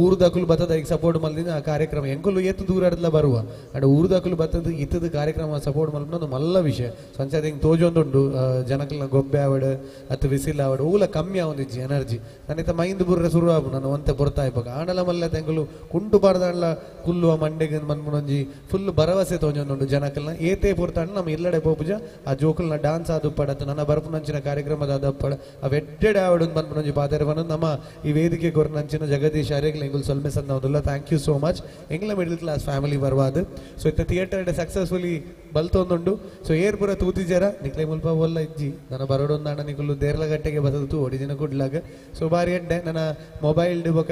ಊರ್ದಕುಲು ಬತ್ತದ ಈಗ ಸಪೋರ್ಟ್ ಮಲ್ದಿನ ಆ ಕಾರ್ಯಕ್ರಮ ಎಂಕುಲು ಏತು ದೂರ ಆಡದ್ಲ ಬರುವ ಅಂಡ್ ಊರ್ದಕುಲು ಬತ್ತದ ಇತ್ತದ ಕಾರ್ಯಕ್ರಮ ಸಪೋರ್ಟ್ ಮಲ್ಪನ ಒಂದು ಮಲ್ಲ ವಿಷಯ ಸಂಚಾರ ಹಿಂಗೆ ತೋಜೊಂದುಂಡು ಜನಕಲ್ನ ಗೊಬ್ಬೆ ಆವಡ್ ಅಥವಾ ವಿಸಿಲ್ ಆವಡ್ ಊಲ ಕಮ್ಮಿ ಆವೊಂದಿಜ್ಜಿ ಎನರ್ಜಿ ನನ್ನಿತ ಮೈಂದ್ ಬುರ್ರೆ ಶುರು ಆಗು ನಾನು ಒಂತೆ ಬರ್ತಾ ಇಪ್ಪಾಗ ಆಂಡಲ ಮಲ್ಲ ತೆಂಗಲು ಕುಂಟು ಬಾರ್ದಾಂಡ್ಲ ಕುಲ್ಲು ಆ ಮಂಡೆಗೆ ಮನ್ಮುನೊಂಜಿ ಫುಲ್ ಭರವಸೆ ತೋಜೊಂದುಂಡು ಜನಕಲ್ನ ಏತೆ ಪುರ್ತಾಂಡ್ ನಮ್ಮ ಎಲ್ಲೆಡೆ ಪೋಪುಜ ಆ ಜೋಕಲ್ನ ಡಾನ್ಸ್ ಆದು ಪಡತ್ತು ನನ್ನ ಬರ್ಪುನಂಚಿನ ಕಾರ್ಯಕ್ರಮದ ಆದಪ್ಪಡ ಅವೆಡ್ಡೆಡೆ ಆವಡು ಬಂದ್ಪುನಂಜಿ ಪಾತೆರೆ ಬನ್ನು ನಮ್ಮ ಈ ವೇದಿಕೆ ಕೊರ್ನಂಚಿನ ಜಗದೀಶ್ ಆರ್ಯಗ್ಲ ಎಂಗುಲ್ ಸೊಲ್ಮೆ ಸಂದೌದುಲ್ಲ ಥ್ಯಾಂಕ್ ಯು ಸೋ ಮಚ್ ಎಂಗ್ಲ ಮಿಡಲ್ ಕ್ಲಾಸ್ ಫ್ಯಾಮಿಲಿ ಬರ್ವಾದು ಸೊ ಇತ್ತ ಥಿಯೇಟರ್ ಸಕ್ಸಸ್ಫುಲಿ ಬಲ್ತೊಂದುಂಡು ಸೊ ಏರ್ ಪೂರ ತೂತಿಜರ ನಿಕ್ಲೆ ಮುಲ್ಪ ಒಲ್ಲ ಇಜ್ಜಿ ನನ್ನ ಬರೋಡೊಂದಾಂಡ ನಿಕುಲು ದೇರ್ಲಗಟ್ಟೆಗೆ ಬದಲು ಒಡಿಜಿನ ಕುಡ್ಲಾಗ ಸೊ ಬಾರಿ ಎಡ್ಡೆ ನನ್ನ ಮೊಬೈಲ್ ಬೊಕ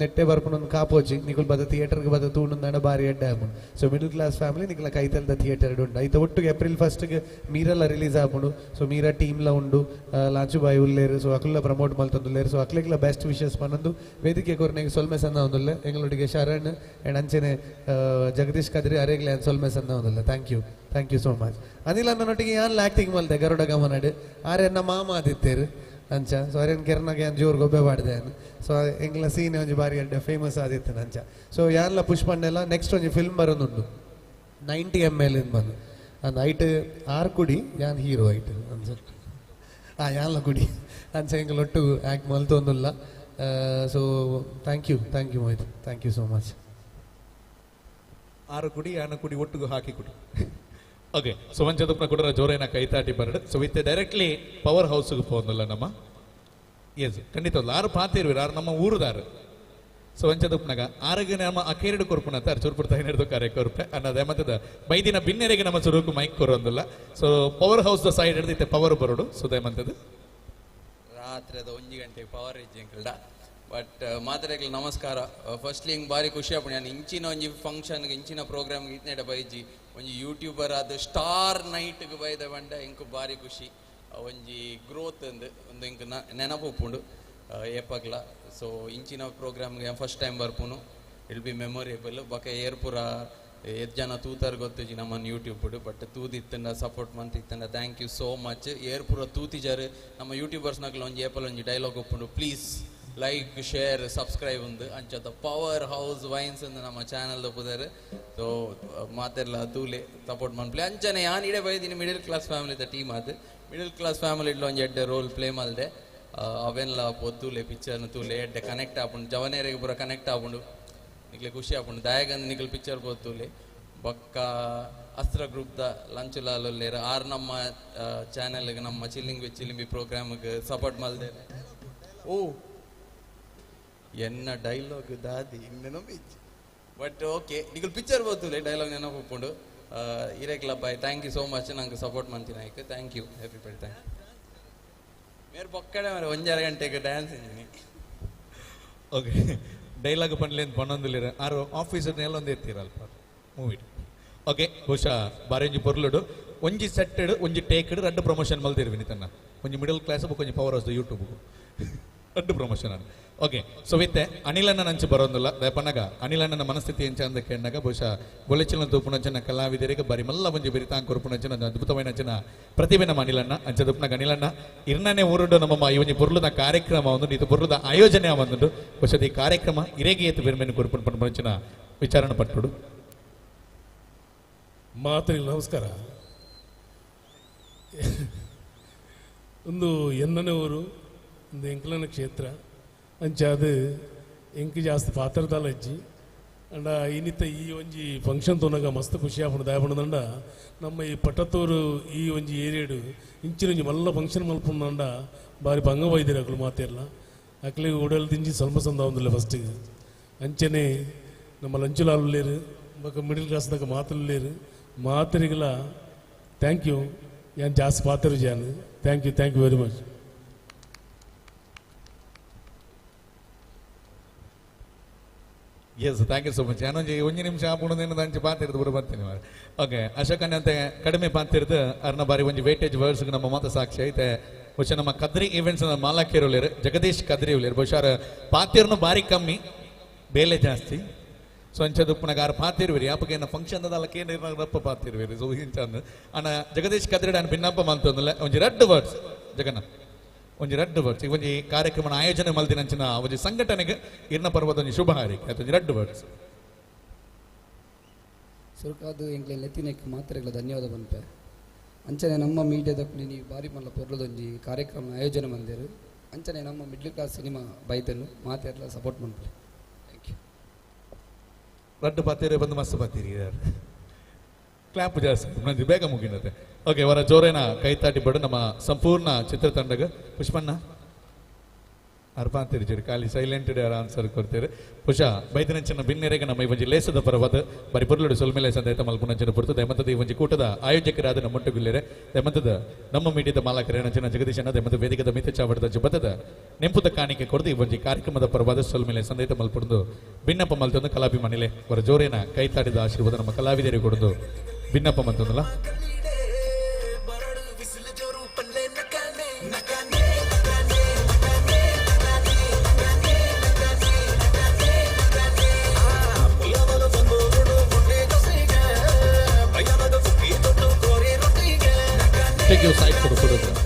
ನೆಟ್ಟೆ ಬರ್ಪುನೊಂದು ಕಾಪೋಜಿ ನಿಕುಲು ಬದ ಥಿಯೇಟರ್ಗೆ ಬದ ತೂಂಡ ಬಾರಿ ಎಡ್ಡೆ ಆಪುಂಡು ಸೊ ಮಿಡಲ್ ಕ್ಲಾಸ್ ಫ್ಯಾಮಿಲಿ ನಿಕ್ಲ ಕೈತಲ್ದ ಥಿಯೇಟರ್ ಉಂಡು ಐತ ಒಟ್ಟಿಗೆ ಏಪ್ರಿಲ್ 1ಗೆ ಮೀರೆಲ್ಲ ರಿಲೀಸ್ ಆಪುಂಡು ಸೊ ಮೀರಾ ಟೀಮ್ಲ ಉಂಡು ಲಾಂಚು ಬಾಯಿ ಉಲ್ಲೇರು ಸೊ ಅಕ್ಲ ಪ್ರಮೋಟ್ ಮಲ್ತೊಂದುಲ್ಲೇರು ಸೊ ಅಕ್ಲೆಗ್ಲ ಬೆಸ್ಟ್ ವಿಶಸ್ ಪನ್ನೊಂದು ವೇದಿಕೆ ಕೊರ್ನೆಗೆ ಸೊಲ್ಮೆ ಸಂದ ಒಂದುಲ್ಲೆ ಎಂಗಳೊಟ್ಟಿಗೆ ಶರಣ್ ಅಂಡ್ ಅಂಚೆನೆ ಜಗದೀಶ್ ಕದ್ರಿ ಅರೆಗ್ಲೆ ಸೊಲ್ಮೆ ಸಂದ ಒಂದುಲ್ಲೆ thank you so much Anil ಅನ್ನನೊಟ್ಟಿಗೆ ಯಾನ್ ಆಕ್ಟಿಂಗ್ ಮಲ್ತೆ ಗರುಡ ಗಮನಡ್ ಆರೆನ್ನ ಮಾಮ ಆದಿತ್ತೇರು ಅಂಚ ಸೊ ಅರೇನ್ ಕೆರ್ನಾಗ ಯಾನ್ ಜೋರ್ ಗೊಬ್ಬೆ ಮಾಡಿದೆ ಸೊ ಎಂಗ್ಲ ಸೀನೆ ಒಂಜಿ ಬಾರಿ ಅಡ್ಡೆ ಫೇಮಸ್ ಆದಿತ್ತು ಅಂಚ ಸೊ ಯಾನ್ಲ ಪುಷ್ಪಣ್ಣೆಲ್ಲ ನೆಕ್ಸ್ಟ್ ಒಂಜಿ ಫಿಲ್ಮ್ ಬರೋದುಂಡು 90 ml ಬಂದು ಅಂದ್ ಐಟ್ 6 ಕುಡಿ ಯಾನ್ ಹೀರೋ ಐಟ್ ಅಂಚ ಯಾನ್ಲ ಕುಡಿ ಅಂಚ ಎಂಗ್ಲೊಟ್ಟು ಆ್ಯಕ್ಟ್ ಮಲ್ತೊಂದುಲ್ಲ so thank you Mohit thank you so much 6 ಕುಡಿ 6 ಕುಡಿ ಒಟ್ಟಿಗೆ ಹಾಕಿ ಕುಡಿ ಓಕೆ ಸುಮಂಚದಪ್ಪನ ಕೂಡ ಜೋರೇನ ಕೈತಾಟಿ ಬರಡು ಸೊ ವಿತ್ ಡೈರೆಕ್ಟ್ಲಿ ಪವರ್ ಹೌಸ್ಗೆ ಹೋದಲ್ಲ ನಮ್ಮ ಎಸ್ ಖಂಡಿತ ಆರು ಪಾತಿರ್ವಿರ ಆರು ನಮ್ಮ ಊರುದಾರು ಸುಮಂಚದಪ್ಪನಾಗ ಆರೋಗ್ಯ ನಮ್ಮ ಅಕೇರಡು ಕೊರ್ಪುನ ಅಂತ ಚೂರ್ಪುಡ್ತಾ ಹಿಡಿದು ಕಾರ್ಯಕ್ರಮ ಅನ್ನೋದೇ ಮತ್ತದ ಬೈದಿನ ಬಿನ್ನೆರೆಗೆ ನಮ್ಮ ಸುರುಕು ಮೈಕ್ ಕೊರೋದಿಲ್ಲ so power house the side ಹಿಡಿದೈತೆ ಪವರ್ ಬರೋಡು ಸುದೇಮಂತದ್ದು ರಾತ್ರಿ 1 ಗಂಟೆಗೆ ಪವರ್ ಇಜ್ಜಿಂಕಲ್ಡ ಬಟ್ ಮಾತಾಡಕ್ಕೆ ನಮಸ್ಕಾರ ಫಸ್ಟ್ಲಿ ಹಿಂಗೆ ಭಾರಿ ಖುಷಿ ಆಪಣಿ ನಾನು ಇಂಚಿನ ಒಂಜಿ ಫಂಕ್ಷನ್ಗೆ ಇಂಚಿನ ಪ್ರೋಗ್ರಾಮ್ಗೆ ಇತ್ನೆಡ ಬೈಜಿ ಒಂಜಿ ಯೂಟ್ಯೂಬರ್ ಆದ ಸ್ಟಾರ್ ನೈಟ್ಗೆ ಬೈದ ಬಂಡ ಇಂಕು ಭಾರಿ ಖುಷಿ ಒಂಜಿ ಗ್ರೋತ್ ಒಂದು ಇಂಕ ನೆನಪು ಉಪ್ಪುಂಡು ಏಪಗ್ಲ ಸೊ ಇಂಚಿನ ಪ್ರೋಗ್ರಾಮ್ಗೆ ಫಸ್ಟ್ ಟೈಮ್ ಬರ್ಪುನು ಇಲ್ ಬಿ ಮೆಮೊರೇಬಲ್ ಬಕ ಏರ್ಪುರ ಜನ ತೂತಾರು ಗೊತ್ತುಜಿ ನಮ್ಮನ್ನು ಯೂಟ್ಯೂಬ್ ಬಟ್ ತೂದಿತ್ತಂಡ ಸಪೋರ್ಟ್ ಮಂತಿತ್ತಂಡ ಥ್ಯಾಂಕ್ ಯು ಸೋ ಮಚ್ ಏರ್ಪುರ ತೂತಿಜಾರು ನಮ್ಮ ಯೂಟ್ಯೂಬರ್ಸ್ನಾಗ್ಲ ಒಂಜಿ ಏಪಲ್ ಒಂಜಿ ಡೈಲಾಗ್ ಒಪ್ಪುಂಡು ಪ್ಲೀಸ್ ಲೈಕ್ ಶೇರ್ ಸಬ್ಸ್ಕ್ರೈಬ್ ಉಂದು ಅಂಚದ ಪವರ್ ಹೌಸ್ ವೈನ್ಸ್ ಎಂದು ನಮ್ಮ ಚಾನಲ್ ಒಪ್ಪುದಾರೆ ಸೊ ಮಾತೆಲ್ಲ ತೂಲೆ ಸಪೋರ್ಟ್ ಮನ್ಪ್ಲೆ ಅಂಚನೆ ಯಾನ್ ಇಡೇ ಬೈದಿನಿ ಮಿಡಲ್ ಕ್ಲಾಸ್ ಫ್ಯಾಮಿಲಿದ ಟೀಮ್ ಅದು ಮಿಡಲ್ ಕ್ಲಾಸ್ ಫ್ಯಾಮಿಲಿ ಇಡ್ಲ ಒಂಜಿ ಎಡ್ಡೆ ರೋಲ್ ಪ್ಲೇ ಮಲ್ದೆ ಅವೆಲ್ಲ ಪೊತ್ತೂಲೆ ಪಿಕ್ಚರ್ನ ತೂಲೆ ಎಡ್ಡೆ ಕನೆಕ್ಟ್ ಆಪುಂಡು ಜವನೇರಿಗೆ ಪೂರ ಕನೆಕ್ಟ್ ಆಪುಂಡು ನಿಕ್ಲೆ ಖುಷಿ ಆಪುಂಡು ದಯಾಗಂದ್ ನಿಕ್ಲೆ ಪಿಕ್ಚರ್ ಪೊತ್ತೂಲೆ ಬಕ್ಕ ಅಸ್ತ್ರ ಗ್ರೂಪ್ದ ಲಂಚುಲಾಲೊಲ್ಲೇರು ಆರು ನಮ್ಮ ಚಾನೆಲ್ಗೆ ನಮ್ಮ ಚಿಲ್ಲಿಂಬಿ ಪ್ರೋಗ್ರಾಮ್ಗೆ ಸಪೋರ್ಟ್ ಮಲ್ದೆ ಓ ಎನ್ನ ಡೈಲಾಗ್ ದಾದಿ ನೆನಪಿಚ್ಚಿ ಬಟ್ ಓಕೆ ನಿಗಲ್ ಪಿಕ್ಚರ್ ಬೋತುಲೆ ಡೈಲಾಗ್ ನೆನಪುಂಡು ಇರೆಕ್ಲ bye thank you so much ನಂಗೆ ಸಪೋರ್ಟ್ ಮಾಡ್ತೀನಿ ಆಯ್ಕೆ thank you everybody thank you ಮೇರೆ ಪಕ್ಕಡೆ ಮೇರೆ 1-2 ಗಂಟೆಗೆ ಡ್ಯಾನ್ಸ್ ಇಂಜಿನಿ ಓಕೆ ಡೈಲಾಗ್ ಪಂಡ್ಲೇನು ಪನ್ನೊಂದಿಲ್ಲ ಆರು ಆಫೀಸರ್ನೆಲ್ಲ ಒಂದು ಎತ್ತೀರಲ್ಪ ಮೂವಿ ಓಕೆ ಬಹುಶಃ ಬಾರಿಂಜಿ ಪೊರ್ಲುಡು ಒಂಜಿ ಸೆಟ್ಟೆಡ್ ಒಂಜಿ ಟೇಕ್ಡ್ 2 ಪ್ರಮೋಷನ್ ಮಲ್ದಿರ್ವಿನಿ ತನ್ನ ಒಂಜಿ ಮಿಡಲ್ ಕ್ಲಾಸ್ ಒಂಜಿ ಪವರ್ ಹೌಸ್ ಯೂಟ್ಯೂಬ್ 2 ಪ್ರಮೋಷನ್ ആണ് ಓಕೆ ಸೊ ವಿತ್ತೆ ಅನಿಲಣ್ಣ ನಂಚು ಬರೋದಿಲ್ಲ ದಯಪನ್ನಾಗ ಅನಿಲಣ್ಣನ ಮನಸ್ಥಿತಿ ಎಂಚ ಅಂದ ಕೇಳಿದಾಗ ಬಹುಶಃ ಗೊಲೆಚಿನ ತೂಪುನಂಚನ ಕಲಾವಿದರಿಗೆ ಬರಿ ಮಲ್ಲ ಒಂಜಿ ಬೆರಿತಾಂಗ್ ಕೊರ್ಪುನಂಚನ ಅದ್ಭುತమైన ಪ್ರತಿಭೆ ನಮ್ಮ ಅನಿಲಣ್ಣ ಅಂಚದಪ್ಪನಾಗ ಅನಿಲಣ್ಣ ಇರ್ನೇ ಊರುಡು ನಮ್ಮ ಈ ಒಂಜಿ ಪೊರ್ಲುದ ಕಾರ್ಯಕ್ರಮ ಒಂದು ಇದು ಪೊರ್ಲುದ ಆಯೋಜನೆ ಒಂದು ಬಹುಶಃ ಈ ಕಾರ್ಯಕ್ರಮ ಇರೇಗಿ ಎತ್ತು ಬೆರ್ಮೆನು ಕೊರ್ಪುನ ಪಂಚನ ವಿಚಾರಣೆ ಪಟ್ಟುಡು ಮಾತ್ರಿ ನಮಸ್ಕಾರ ಒಂದು ಎನ್ನನೇ ಊರು ಒಂದು ಎಂಕಲನ ಕ್ಷೇತ್ರ ಅಂಚಾದ ಎಂಕ್ ಜಾಸ್ತಿ ಪಾತ್ರದಲ್ಲ ಅಜ್ಜಿ ಅಂಡ ಇನ್ನಿತ್ತ ಈ ಒಂಜಿ ಫಂಕ್ಷನ್ ತೊನಾಗ ಮಸ್ತ್ ಖುಷಿ ಆಪುಂಡು ದಾಯಪುಂಡದಂಡ ನಮ್ಮ ಈ ಪಟ್ಟತ್ತೂರು ಈ ಒಂಜಿ ಏರಿಯಾಡು ಇಂಚಿನೊಂಜಿ ಮಲ್ಲ ಫಂಕ್ಷನ್ ಮಲ್ಪುಂಡ ಬಾರಿ ಭಂಗ ಬೈದಿರಿ ಅಕ್ಲು ಮಾತೆಲ್ಲ ಅಕ್ಲಿಗೆ ಉಡಲ್ ದಿಂಜಿ ಸ್ವಲ್ಪ ಸಂದ ಒಂದಿಲ್ಲ ಫಸ್ಟಿಗೆ ಅಂಚನೆ ನಮ್ಮ ಲಂಚುಲಾಲು ಲೇರು ಬಕ ಮಿಡಲ್ ಕ್ಲಾಸ್ದಾಗ ಮಾತಲು ಲೇರು ಮಾತರಿಗಲ ಥ್ಯಾಂಕ್ ಯು ಯಾನ್ ಜಾಸ್ತಿ ಪಾತ್ರ ಜಾನು thank you very much yes thank you so much ನಾನೊಂಜಿ 1 ನಿಮಿಷ ಆಪುಣದೇನು ಅಂಚೆ ಪಾತಿರ್ದು ಬರೋ ಬರ್ತೀನಿ ಮಾರೆ ಓಕೆ ಅಶೋಕಣ್ಣ ಅಂತ ಕಡಿಮೆ ಪಾತಿರ್ದು ಅರ್ನ ಬಾರಿ ಒಂಜಿ ವೇಟೇಜ್ ವರ್ಡ್ಸ್ಗೆ ನಮ್ಮ ಮಾತ ಸಾಕ್ಷಿ ಐತೆ ಬಹುಶಃ ನಮ್ಮ ಕದ್ರಿ ಈವೆಂಟ್ಸ್ ಮಾಲಾಕೇರು ಉಳ್ಳೇರು ಜಗದೀಶ್ ಕದ್ರಿ ಉಳ್ಳೇರು ಬಹುಶಃ ಪಾತಿರ್ನು ಬಾರಿ ಕಮ್ಮಿ ಬೇಲೆ ಜಾಸ್ತಿ ಸೊ ಅಂಚದುಪ್ಪನಾಗ ಆರು ಪಾತಿರ್ವಿರಿ ಯಾಪಗೆ ಫಂಕ್ಷನ್ ಅದಕ್ಕೆ ರಪ್ಪ ಪಾತಿರ್ವಿರಿ ಸೊ ಹಿಂಚಂದು ಅಣ್ಣ ಜಗದೀಶ್ ಕದ್ರಿ ನಾನು ಭಿನ್ನಪ್ಪ ಮಂತಂದಿಲ್ಲ ಒಂಜಿ 2 ವರ್ಡ್ಸ್ ಜಗನ್ನಾಥ್ ಒಂಜಿ 2 ವರ್ಡ್ಸ್ ಈ ಒಂಜಿ ಕಾರ್ಯಕ್ರಮ ಆಯೋಜನೆ ಮಲ್ದಿನಂಚಿನ ಒಂಜಿ ಸಂಘಟನೆಗೆ ಇರ್ನ ಪರ್ವದ ಒಂಜಿ ಶುಭ ಹಾರೈಕೆ ಆಯ್ತು 2 ವರ್ಡ್ಸ್ ಸುರ್ಕಾದು ಎಂಕ್ಲೆ ನೆತ್ತಿನಕ್ಕೆ ಮಾತ್ರೆಗಳ ಧನ್ಯವಾದ ಬಂಪೆ ಅಂಚನೆ ನಮ್ಮ ಮೀಡಿಯಾದ ನೀವು ಬಾರಿ ಮಲ್ಲ ಪೊರ್ಲದೊಂಜಿ ಕಾರ್ಯಕ್ರಮ ಆಯೋಜನೆ ಮಂದಿರು ಅಂಚನೆ ನಮ್ಮ ಮಿಡ್ಲ್ ಕ್ಲಾಸ್ ಸಿನಿಮಾ ಬೈತನು ಮಾತೆಲ್ಲ ಸಪೋರ್ಟ್ ಮಾಡ್ತಾರೆ ಥ್ಯಾಂಕ್ ಯು 2 ಪಾತಿರಿ ಬಂದು ಮಸ್ತ್ ಪಾತಿರಿ ಕ್ಲಾಪ್ ಜಾಸ್ತಿ ಬೇಗ ಮುಗಿನತೆ ಓಕೆ ಅವರ ಜೋರೇನ ಕೈತಾಟಿ ಬಡು ನಮ್ಮ ಸಂಪೂರ್ಣ ಚಿತ್ರತಂಡಗ ಪುಷ್ಪಣ್ಣ ಅರ್ಪಾನ್ ತಿರುಚೂರು ಖಾಲಿ ಸೈಲೆಂಟ್ ಆನ್ಸರ್ ಕೊಡ್ತೀರಿ ಪುಷಾ ಬೈದಿನಂಚಿನ ಭಿನ್ನೆರೆಗೆ ನಮ್ಮ ಒಂಜಿ ಲೇಸದ ಪರವಾದ ಬರಿ ಪುರ್ಲುಡು ಸೊಲ್ಮೆಲೆ ಸಂದೇತ ಮಲ್ಪುನಂಚಿನ ಪುರ್ತು ದೆಮಂತದ ಈ ಒಂಜಿ ಕೂಟದ ಆಯೋಜಕರಾದ ನಮ್ಮೊಟ್ಟುಗುಲ್ಲೆರೆ ದೆಮಂತದ ನಮ್ಮ ಮೀಡಿಯಾದ ಮಾಲಕರೇನಂಚಿನ ಜಗದೀಶನ ದೆಮಂತ ವೇದಿಕದ ಮಿತ ಚಾವಡದ ಜುಬತದ ನೆಂಪುದ ಕಾಣಿಕೆ ಕೊಡದು ಈ ಒಂಜಿ ಕಾರ್ಯಕ್ರಮದ ಪರವಾದ ಸೊಲ್ಮೆಲೆ ಸಂದೇತ ಮಲ್ಪುಡು ಭಿನ್ನಪ್ಪ ಮಲ್ತೊಂದು ಕಲಾಭಿಮಾನಿಲೆ ಅವರ ಜೋರೇನ ಕೈತಾಡಿದ ಆಶೀರ್ವಾದ ನಮ್ಮ ಕಲಾವಿದರಿಗೆ ಕೊಡದು ಭಿನ್ನಪ್ಪ ಮಲ್ತೊಂದಲ್ಲ Take your side for the photograph.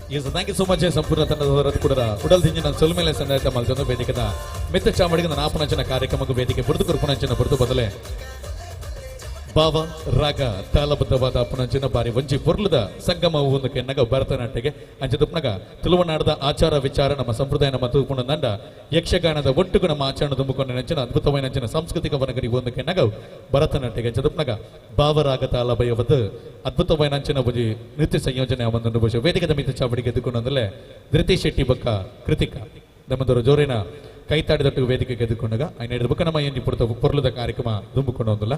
Yes, thank you so much. ಸಂಪೂರ್ಣ ತಂಡದವರದ್ದು ಕೂಡ ಉಡಲ್ ದಿಂಜಿನ ಸೊಲ್ಮೇಲೆ ಸಂದೇಶ ಮಲ್ತೊಂದು ವೇದಿಕೆದ ಮಿತ್ತ ಚಾಮಡಿಗೆ ನಾಪುನಂಚಿನ ಕಾರ್ಯಕ್ರಮಕ್ಕೆ ವೇದಿಕೆ ಬುರ್ದು ಕುರ್ಪುನಂಚಿನ ಬುರ್ದು ಬದಲೇ ಭಾವ ರಾಗ ತಾಳಬದ್ಧವಾದ ಪುನಂಚಿನ ಬಾರಿ ಒಂಜಿ ಪೊರ್ಲದ ಸಂಗಮ ಒಂದು ಕೆನ್ನಗ ಭರತನಾಟ್ಯಗೆ ಅಂಚೆ ತುಪ್ನಗ ತುಳುವನಾಡದ ಆಚಾರ ವಿಚಾರ ನಮ್ಮ ಸಂಪ್ರದಾಯ ನಮ್ಮ ತೂಪುಣ ನಂಡ ಯಕ್ಷಗಾನದ ಒಟ್ಟುಗು ನಮ್ಮ ಆಚರಣ ತುಂಬಿಕೊಂಡು ನೆಂಚಿನ ಅದ್ಭುತವಾದ ನೆಂಚಿನ ಸಾಂಸ್ಕೃತಿಕ ವನಗರಿ ಒಂದು ಕೆನ್ನಗ ಭರತನಾಟ್ಯಗೆ ಅಂಚೆ ತುಪ್ನಗ ಭಾವರಾಗ ತಾಳಭಯವದ್ದು ಅದ್ಭುತವಾದ ನಂಚಿನ ಒಂಜಿ ನೃತ್ಯ ಸಂಯೋಜನೆ ಒಂದು ಬಹುಶಃ ವೇದಿಕೆದ ಮಿತ ಚಾವಡಿಗೆ ಎದ್ದುಕೊಂಡಂದಲೇ ಧೃತಿ ಶೆಟ್ಟಿ ಬಕ್ಕ ಕೃತಿಕ ನಮ್ಮದವರು ಜೋರಿನ ಕೈತಾಡಿದಟ್ಟು ವೇದಿಕೆಗೆ ಎದ್ದುಕೊಂಡಾಗ ಐನ ಹಿಡಿದ ಬಕ್ಕ ನಮ್ಮ ಏನಿ ಪೊರ್ಲದ ಕಾರ್ಯಕ್ರಮ ತುಂಬಿಕೊಂಡು ಒಂದಲ್ಲ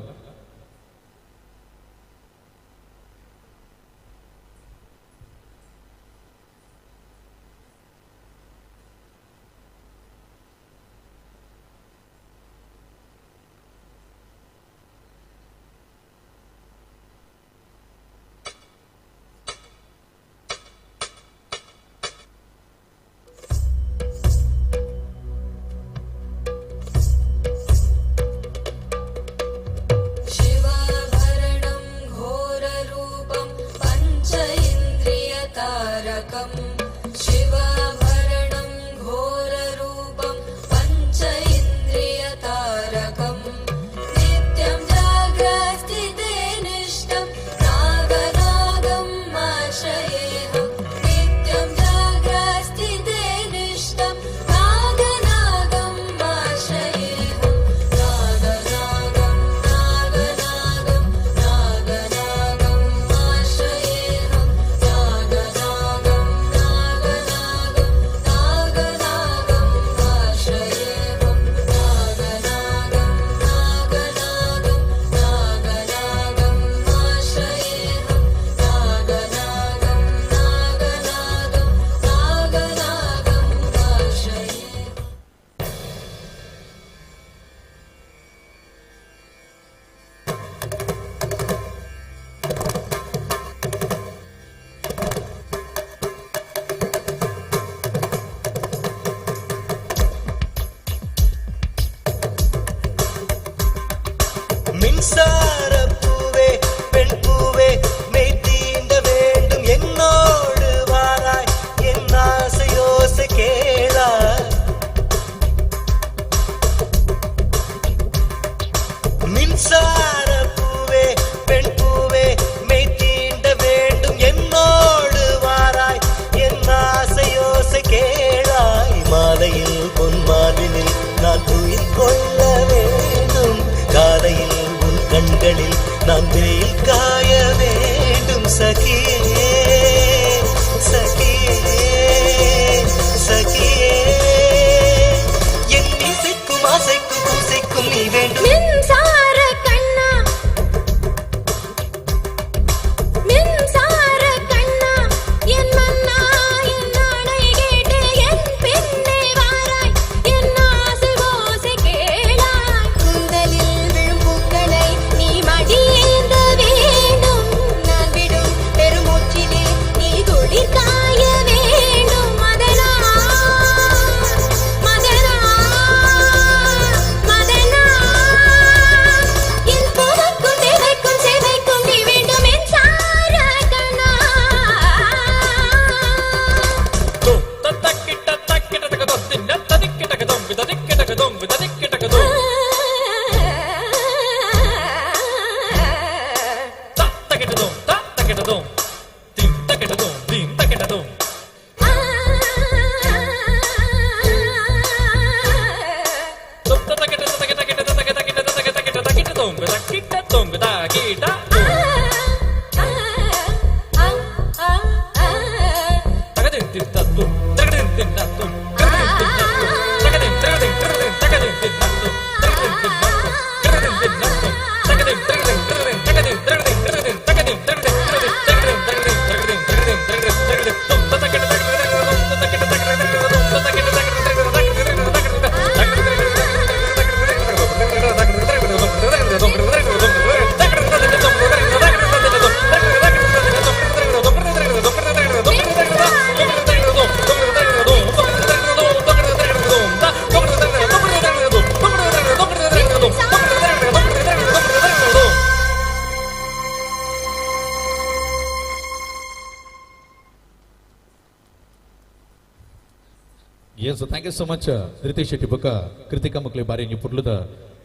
yes thank you so much Dhriti Shetty ಬೊಕ್ಕ ಕೃತಿಕಾ ಮುಕ್ಲಿ ಬಾರಿ ನೀವು ಪುರ್ಲದ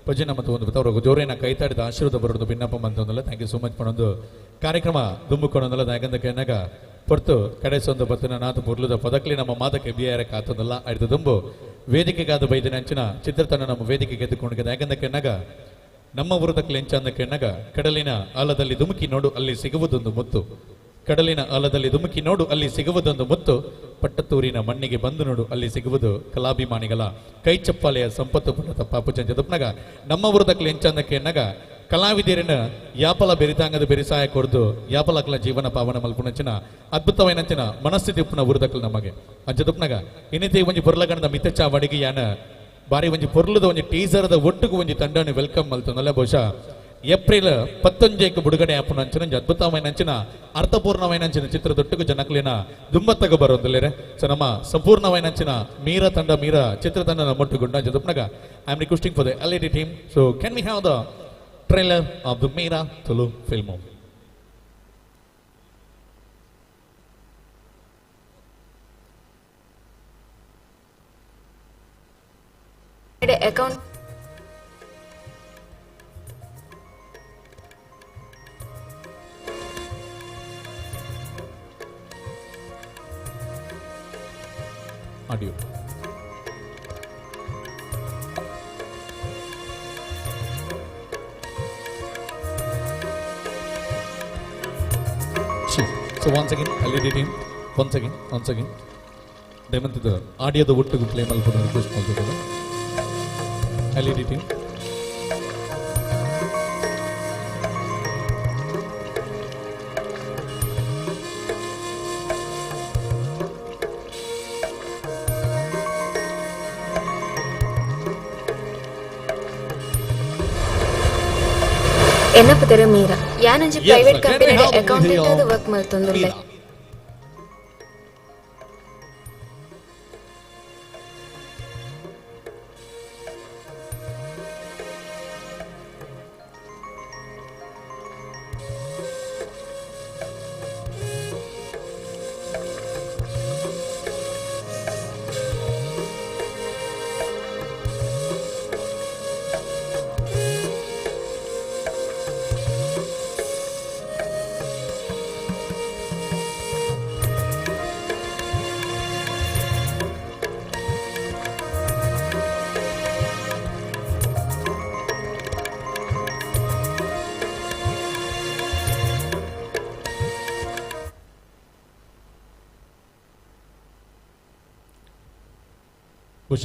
ಭಜನ ಮತ್ತು ಒಂದು ಅವ್ರ ಜೋರೇನ ಕೈತಾಡಿದ ಆಶೀರ್ವಾದ ಬರೋದು ಭಿನ್ನಪ್ಪ ಅಂತಂದಲ್ಲ ಥ್ಯಾಂಕ್ ಯು ಸೊ ಮಚ್ ಪಣೊಂದು ಕಾರ್ಯಕ್ರಮ ದುಂಬಿಕೊಂಡಲ್ಲ ಯಾಕಂದಕ್ಕೆ ಏನಾಗ ಪೊರ್ತು ಕಡೆಸೊಂದು ಬತ್ತಿನ ನಾತು ಪುರ್ಲದ ಪದಕ್ಲಿ ನಮ್ಮ ಮಾದಕ್ಕೆ ಬಿಯಾರ ಕಾತದಲ್ಲ ಆಯ್ತು ದುಂಬು ವೇದಿಕೆಗಾದ ಬೈದಿನ ಅಂಚಿನ ಚಿತ್ರತನ ನಮ್ಮ ವೇದಿಕೆಗೆ ಎದ್ದುಕೊಂಡಿದೆ ಯಾಕಂದಕ್ಕೆ ಏನಾಗ ನಮ್ಮ ಊರದಕ್ಕೆ ಎಂಚಂದಕ್ಕೆ ಏನಾಗ ಕಡಲಿನ ಆಲದಲ್ಲಿ ಧುಮುಕಿ ನೋಡು ಅಲ್ಲಿ ಸಿಗುವುದೊಂದು ಮುತ್ತು ಕಡಲಿನ ಆಲದಲ್ಲಿ ಧುಮುಕಿ ನೋಡು ಅಲ್ಲಿ ಸಿಗುವುದೊಂದು ಮುತ್ತು ಪಟ್ಟತ್ತೂರಿನ ಮಣ್ಣಿಗೆ ಬಂದು ನೋಡು ಅಲ್ಲಿ ಸಿಗುವುದು ಕಲಾಭಿಮಾನಿಗಳ ಕೈ ಚಪ್ಪಾಲೆಯ ಸಂಪತ್ತು ಪುಣ್ಯತ ಪಾಪು ಚಂಚದಪ್ಪನಾಗ ನಮ್ಮ ಊರದಕ್ಕೆ ಎಂಚಂದಕ್ಕೆ ಎನ್ನಗ ಕಲಾವಿದರಿನ ಯಾಪಲ ಬೆರಿತಾಂಗದ ಬೆರಿಸಾಯ ಕೊಡ್ದು ಯಾಪಲಕ್ಲ ಜೀವನ ಪಾವನ ಮಲ್ಪುನಂಚಿನ ಅದ್ಭುತವೈನಂಚಿನ ಮನಸ್ಥಿತಿ ಉಪ್ಪನ ಊರದಕ್ಕಲು ನಮಗೆ ಅಂಚದಪ್ಪನಾಗ ಇನ್ನಿತಿ ಒಂಜಿ ಪೊರ್ಲಗಣದ ಮಿತ್ತಚ್ಚ ವಡಿಗೆ ಯಾನ ಬಾರಿ ಒಂಜಿ ಪೊರ್ಲದ ಒಂಜಿ ಟೀಸರ್ದ ಒಟ್ಟಿಗೆ ಒಂಜಿ ತಂಡವನ್ನು ವೆಲ್ಕಮ್ ಮಲ್ತನಲ್ಲ ಬಹುಶಃ ಏಪ್ರಿಲ್ 19 ಬಿಡುಗಡೆ ಆಪುನಂಚಿನ ಅದ್ಭುತವೈನಂಚಿನ ಅರ್ಥಪೂರ್ಣವೈನಂಚಿನ ಚಿತ್ರದೊಟ್ಟಿಗೆ ಜನಕ್ಲಿನ ದುಂಬತ್ತಗ ಬರೋದಿಲ್ಲರೆ ಸೊ ನಮ್ಮ ಸಂಪೂರ್ಣವೈನಂಚಿನ ಮೀರಾ ತಂಡ ಮೀರಾ ಚಿತ್ರತಂಡ ನಮ್ಮೊಟ್ಟುಗೊಂಡ ಜದಪ್ನಾಗ I am requesting for the LED team so can we have the trailer of the Meera Tulu film account audio so once again LED team once again ದಯಮಂತದ ಆಡಿಯೋದ ಒಟ್ಟಿಗೆ ಪ್ಲೇ ಮಾಡ್ಕೊಂಡು ರಿಕ್ವೆಸ್ಟ್ ಮಾಡ್ತಿದ್ದಲ್ಲ LED team ಎನ್ನ ಪುದರ ಮೀರಾ ಯಾನಂಜಿ ಪ್ರೈವೇಟ್ ಕಂಪನಿಯ ಅಕೌಂಟೆಂಟ್ ಆದ ವರ್ಕ್ ಮಾಡ್ತಂದುಲ್ಲೆ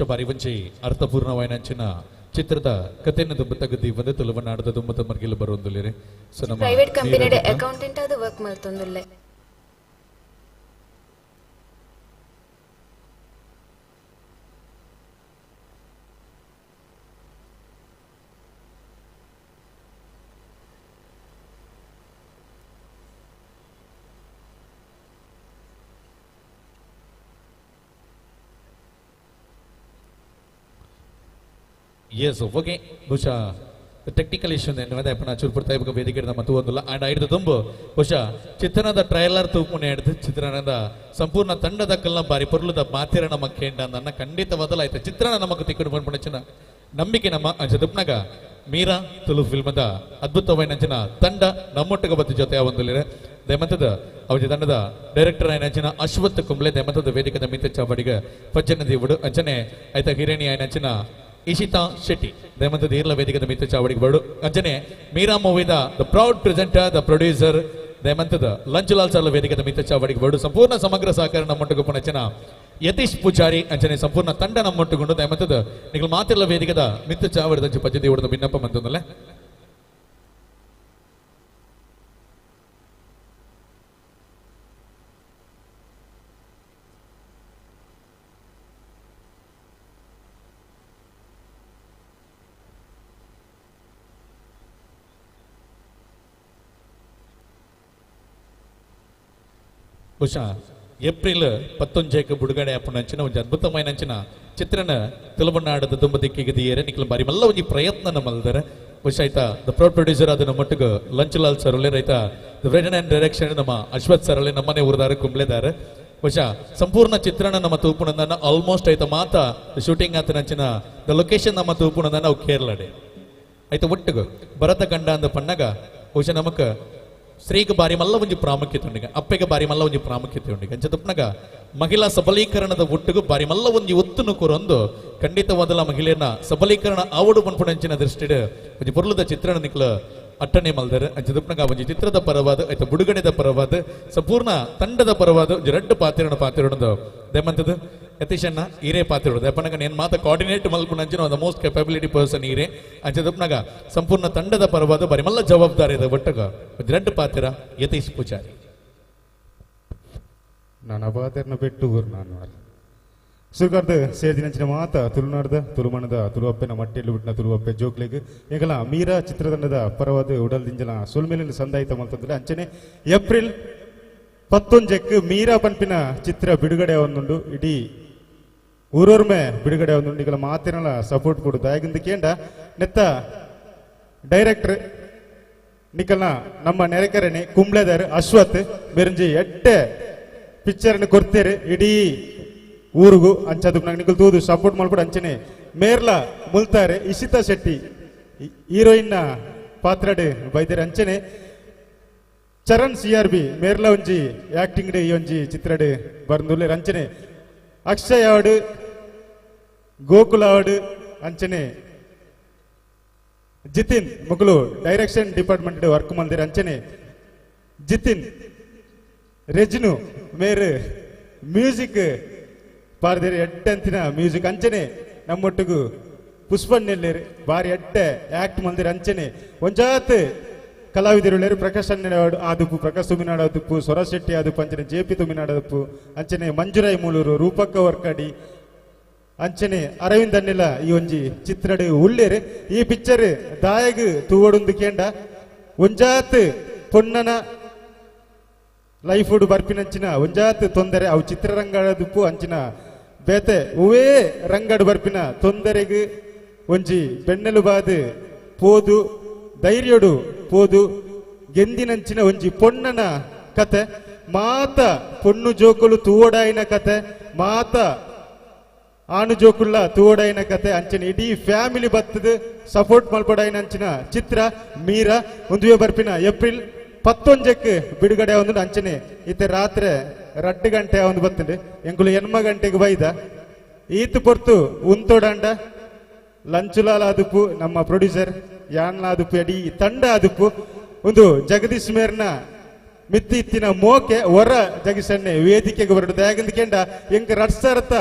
ಬಾರಿ ವಂಚಿ ಅರ್ಥಪೂರ್ಣವಾಯಿನಂಚಿನ ಚಿತ್ರದ ಕಥೆಯನ್ನು ದುಂಬತಗದಿ ಒಂದು ತುಲವನಾಡದ ದುಂಬತ ಮರ್ಗಿಲು ಬರುವುದಿಲ್ಲ ಸೊ ನಮ್ಮ ಪ್ರೈವೇಟ್ ಕಂಪನಿಯ ಅಕೌಂಟೆಂಟ್ ಆದ ವರ್ಕ್ ಮಾಡ್ತಂದುಲ್ಲೆ ಎಸ್ ಓಕೆ ಬಹುಶಃ ಟೆಕ್ನಿಕಲ್ ಇಶ್ಯೂ ಎನ್ನುವುದೇ ಅಪ್ಪನ ಚೂರ್ಪುರ್ತಾ ಇವಾಗ ವೇದಿಕೆ ಮತ್ತು ಒಂದಿಲ್ಲ ಆ್ಯಂಡ್ ಐದು ತುಂಬು ಬಹುಶಃ ಚಿತ್ರಣದ ಟ್ರೈಲರ್ ತೂಪುನೆ ಹಿಡಿದು ಚಿತ್ರಣದ ಸಂಪೂರ್ಣ ತಂಡದ ಕಲ್ಲ ಬಾರಿ ಪೊರ್ಲುದ ಮಾತಿರ ನಮ್ಮ ಕೇಂಡ ನನ್ನ ಖಂಡಿತವಾದಲಾಯ್ತು ಚಿತ್ರಣ ನಮಗೆ ತಿಕ್ಕೊಂಡು ಬಂದ್ಬಿಡಚಿನ ನಂಬಿಕೆ ನಮ್ಮ ಜದುಪ್ನಾಗ ಮೀರಾ ತುಳು ಫಿಲ್ಮದ ಅದ್ಭುತವೈನಂಚಿನ ತಂಡ ನಮ್ಮೊಟ್ಟಿಗೆ ಬತ್ತ ಜೊತೆ ಒಂದಿಲ್ಲ ದಯಮಂತದ ಅವಜಿ ತಂಡದ ಡೈರೆಕ್ಟರ್ ಆಯ್ನಂಚಿನ ಅಶ್ವಥ್ ಕುಂಬ್ಳೆ ದಯಮಂತದ ವೇದಿಕೆದ ಮಿತ್ತ ಚಾವಡಿಗೆ ಪಜ್ಜನ ದೇವುಡು ಅಂಚನೆ ಆಯ್ತ ಹಿರೇಣಿ ಆಯ್ನಂಚಿನ ಇಶಿತಾ ಶೆಟ್ಟಿ ದಯಮಂತದ ಈರ್ಲ ವೇದಿಕೆದ ಮಿತ್ತ ಚಾವಡಿಗೆ ಬರಡು ಅಂಚನೆ ಮೀರಾ ಮೂವಿದ the proud presenter the producer ದಯಮಂತದ ಲಂಚುಲಾಲ್ ಸರ್ಲ ವೇದಿಕೆದ ಮಿತ್ತ ಚಾವಡಿಗೆ ಬರಡು ಸಂಪೂರ್ಣ ಸಮಗ್ರ ಸಹಕಾರ ನಮ್ಮೊಟ್ಟಿಗೆ ಪುಣಚನ ಯತೀಶ್ ಪೂಜಾರಿ ಅಂಚನೆ ಸಂಪೂರ್ಣ ತಂಡ ನಮ್ಮೊಟ್ಟುಕೊಂಡು ದಯಮಂತದ ನೀವು ಮಾತಿರ್ಲ ವೇದಿಕೆದ ಮಿತ್ತ ಚಾವಡಿದ ಪಜ್ಜದಿ ಹೊಡೆದ ಭಿನ್ನಪ್ಪ ಮಂತಂದಲ್ಲ ಬಹುಶಃ ಏಪ್ರಿಲ್ 19 ಬಿಡುಗಡೆ ಆಪುನಂಚಿನ ಒಂದು ಅದ್ಭುತమైన ಚಿತ್ರನ ತುಳುನಾಡದ ತುಂಬ ದಿಕ್ಕಿಗೆ ದಿಯರೆ ನಿಖಲ ಬಾರಿ ಮಲ್ಲ ಒಂದು ಪ್ರಯತ್ನ ಮಲ್ದರ ಬಹುಶಃ ಆಯ್ತಾ ದ ಪ್ರೌಡ್ ಪ್ರೊಡ್ಯೂಸರ್ ಅದನ್ನ ಮಟ್ಟಿಗೆ ಲಂಚುಲಾಲ್ ಸರ್ ಒಳ್ಳೆ ರೈತ ದ ರಿಟನ್ ಅಂಡ್ ಡೈರೆಕ್ಷನ್ ನಮ್ಮ ಅಶ್ವಥ್ ಸರ್ ಒಳ್ಳೆ ನಮ್ಮನೆ ಊರದಾರ ಕುಂಬ್ಳೆದಾರ ಬಹುಶಃ ಸಂಪೂರ್ಣ ಚಿತ್ರಣ ನಮ್ಮ ತೂಪುಣದನ್ನ ಆಲ್ಮೋಸ್ಟ್ ಆಯ್ತು ಮಾತ ಶೂಟಿಂಗ್ ಆತ ನಂಚಿನ ದ ಲೊಕೇಶನ್ ನಮ್ಮ ತೂಪುಣದನ್ನ ನಾವು ಕೇರಳಡೆ ಆಯ್ತು ಒಟ್ಟಿಗೆ ಭರತ ಗಂಡ ಅಂದ ಪಣ್ಣಗ ಬಹುಶಃ ನಮಕ್ ಸ್ತ್ರೀಗೆ ಬಾರಿ ಮಲ್ಲ ಒಂಜಿ ಪ್ರಾಮುಖ್ಯತೆ ಉಂಡಿಗ ಅಪ್ಪೆಗೆ ಬಾರಿ ಮಲ್ಲ ಒಂಜಿ ಪ್ರಾಮುಖ್ಯತೆ ಉಂಡಿಗ ಅಂಚ ತುಪ್ಪನಗ ಮಹಿಳಾ ಸಬಲೀಕರಣದ ಒಟ್ಟಿಗೂ ಬಾರಿ ಮಲ್ಲ ಒಂಜಿ ಒತ್ತುನು ಕೂರೊಂದು ಖಂಡಿತವಾದಲ ಮಹಿಳೆಯನ್ನ ಸಬಲೀಕರಣ ಆವಡು ಪನ್ಪುಣಂಚಿನ ದೃಷ್ಟಿಡ್ ಒಂಜಿ ಪೊರ್ಲುದ ಚಿತ್ರಣ ನಿಕ್ಲ ಅಟ್ಟನೆ ಮಲ್ದರ್ ಅಂಚ ತುಪ್ಪನಗ ಒಂಜಿ ಚಿತ್ರದ ಪರವಾದ ಆಯ್ತು ಬುಡುಗಡೆದ ಪರವಾದ ಸಂಪೂರ್ಣ ತಂಡದ ಪರವಾದ ಒಂಜಿ ರೆಡ್ ಪಾತಿರೋಡು ದೇಮಂತದ ಯತೀಶಣ್ಣ ಈರೇ ಪಾತಿರೋಡು ದೇಪನಗ ನೇನು ಮಾತ ಕೋಆರ್ಡಿನೇಟ್ ಮಲ್ಪುಣಂಚಿನ ದ ಮೋಸ್ಟ್ ಕೆಪಬಿಲಿಟಿ ಪರ್ಸನ್ ಈರೇ ಅಂಚ ತುಪ್ಪನಗ ಸಂಪೂರ್ಣ ತಂಡದ ಪರವಾದ ಬಾರಿ ಮಲ್ಲ ಜವಾಬ್ದಾರಿ ಇದೆ ಒಟ್ಟಗ ಒಂಜಿ ರೆಡ್ ಪಾತಿರ ಯತೀಶ್ ಪೂಜಾರಿ ನಾನು ಅಬಾದರ್ನ ಬೆಟ್ಟು ಊರು ನಾನು ಸುರ್ಗಾರ್ದ ಸೇರಿದಿನಂಚಿನ ಮಾತ ತುಳುನಾಡದ ತುಳುಮಣದ ತುಳುವಪ್ಪೆನ ಮಟ್ಟೆಯಲ್ಲಿ ಬಿಟ್ಟಿನ ತುಳುವಪ್ಪೆ ಜೋಕ್ಲೆಗ್ ಈಗಲ ಮೀರಾ ಚಿತ್ರತಂಡದ ಪರವಾದ ಉಡಲ್ದಿಂಜಲ ಸೊಲ್ಮೇಲಿನ ಸಂದಾಯಿತ ಮಲ್ತಂದ್ರೆ ಅಂಚನೆ ಏಪ್ರಿಲ್ 11 ಮೀರಾ ಪನ್ಪಿನ ಚಿತ್ರ ಬಿಡುಗಡೆ ಒಂದುಂಡು ಇಡೀ ಊರೂರ್ಮೆ ಬಿಡುಗಡೆ ಒಂದುಂಡು ಈಗಲ ಮಾತಿನ ಸಪೋರ್ಟ್ ಕೊಡುದು ಆಗಿಂದ ಕೇಂಡ ನೆತ್ತ ಡೈರೆಕ್ಟರ್ ನಿಕಲ್ನ ನಮ್ಮ ನೆರೆಕೆರೆನೆ ಕುಂಬ್ಳೆದಾರ್ ಅಶ್ವಥ್ ಬೆರಂಜಿ ಎಡ್ಡೆ ಪಿಕ್ಚರ್ನ ಕೊಡ್ತೇರೆ ಇಡೀ ಊರಿಗೂ ಅಂಚದು ನಿಕಲ್ ತೂದು ಸಪೋರ್ಟ್ ಮಾಡ್ಬಿಡು ಅಂಚನೆ ಮೇರ್ಲ ಮುಲ್ತಾರೆ ಇಶಿತಾ ಶೆಟ್ಟಿ ಹೀರೋಯಿನ್ನ ಪಾತ್ರಡ್ ಬೈದರೆ ಅಂಚನೆ ಚರಣ್ CRB ಮೇರ್ಲ ಒಂಜಿ ಆಕ್ಟಿಂಗ್ ಡೆ ಈ ಒಂಜಿ ಚಿತ್ರಡ್ ಬರ್ದುಲ್ಲೆ ಅಂಚನೆ ಅಕ್ಷಯ್ ಆವಡ್ ಗೋಕುಲ ಆವಡ್ ಅಂಚನೆ ಜಿತಿನ್ ಮುಗುಲು ಡೈರೆಕ್ಷನ್ ಡಿಪಾರ್ಟ್ಮೆಂಟ್ ವರ್ಕ್ ಮಂದಿರ ಅಂಚನೆ ಜಿತಿನ್ ರೆಜ್ನು ಮೇರ್ ಮ್ಯೂಸಿಕ್ ಪಾರ್ದೇರಿ ಎಡ್ಡೆ ಅಂತಿನ ಮ್ಯೂಸಿಕ್ ಅಂಚನೆ ನಮ್ಮೊಟ್ಟಿಗೂ ಪುಷ್ಪಣ್ಣೆಲ್ಲೇರು ಬಾರಿ ಎಡ್ಡೆ ಆಕ್ಟ್ ಮಂದಿರ ಅಂಚನೆ ಒಂಜಾತ್ ಕಲಾವಿದರು ಪ್ರಕಾಶ್ ಅಣ್ಣಾಡು ಆದುಪ್ಪು ಪ್ರಕಾಶ್ ತುಮಿನಾಡು ಆದುಪ್ಪು ಸ್ವರಾಜ್ ಶೆಟ್ಟಿ ಆದುಪ್ಪು ಅಂಚನೆ JP ತುಮಿನಾಡು ಆದುಪ್ಪು ಅಂಚನೆ ಮಂಜುರಾಯ್ ಮೂಲೂರು ರೂಪಕ್ಕ ವರ್ಕಾಡಿ ಅಂಚನೆ ಅರವಿಂದ್ ಅನ್ನೆಲ್ಲ ಈ ಒಂಜಿ ಚಿತ್ರಡ್ ಉಳ್ಳೇರು ಈ ಪಿಕ್ಚರ್ ದಾಯಗ್ ತೂವೊಂದು ಕೇಂಡ ಒಂಜಾತ್ ಪೊನ್ನನ ಲೈಫ್ ಹುಡು ಬರ್ಪಿನಂಚಿನ ಒಂಜಾತ್ ತೊಂದರೆ ಅವು ಚಿತ್ರರಂಗದಪ್ಪು ಅಂಚಿನ ಬೇತೆ ಉವೇ ರಂಗಡು ಬರ್ಪಿನ ತೊಂದರೆಗ್ ಒಂಜಿ ಬೆನ್ನೆಲು ಬಾದು ಪೋದು ಧೈರ್ಯಡು ಪೋದು ಗೆಂದಿನಂಚಿನ ಒಂಜಿ ಪೊನ್ನನ ಕತೆ ಮಾತ ಪೊಣ್ಣು ಜೋಕುಲು ತೂವಡಾಯಿನ ಕತೆ ಮಾತ ಆಣು ಜೋಕುಲ್ಲ ತೂವಡಾಯಿನ ಕತೆ ಅಂಚನೆ ಇಡೀ ಫ್ಯಾಮಿಲಿ ಬತ್ತದ ಸಪೋರ್ಟ್ ಮಲ್ಪಡಾಯಿನ ಅಂಚಿನ ಚಿತ್ರ ಮೀರಾ ಒಂದುವೆ ಬರ್ಪಿನ ಏಪ್ರಿಲ್ 11 ಬಿಡುಗಡೆ ಒಂದು ಅಂಚನೆ ಇತ್ತೆ ರಾತ್ರಿ 2 ಗಂಟೆ ಒಂದು ಬರ್ತದೆ ಎಂಕುಲು 8 ಗಂಟೆಗೆ ಬೈದ ಈತ್ ಪೊರ್ತು ಉಂತೋಡಂಡ ಲಂಚುಲಾಲ ಆದುಪ್ಪು ನಮ್ಮ ಪ್ರೊಡ್ಯೂಸರ್ ಯಾನ್ಲ ಆದುಪ್ಪು ಅಡಿ ತಂಡ ಆದುಪ್ಪು ಒಂದು ಜಗದೀಶ್ ಮೇರ್ನ ಮಿತ್ತಿ ಇತ್ತಿನ ಮೋಕೆ ಹೊರ ಜಗೀಶನ್ನೆ ವೇದಿಕೆಗೆ ಬರಡು ದಯಾಗಂದ ಕೆಂಡ ಎಂಕ್ ರಡ್ಸರತ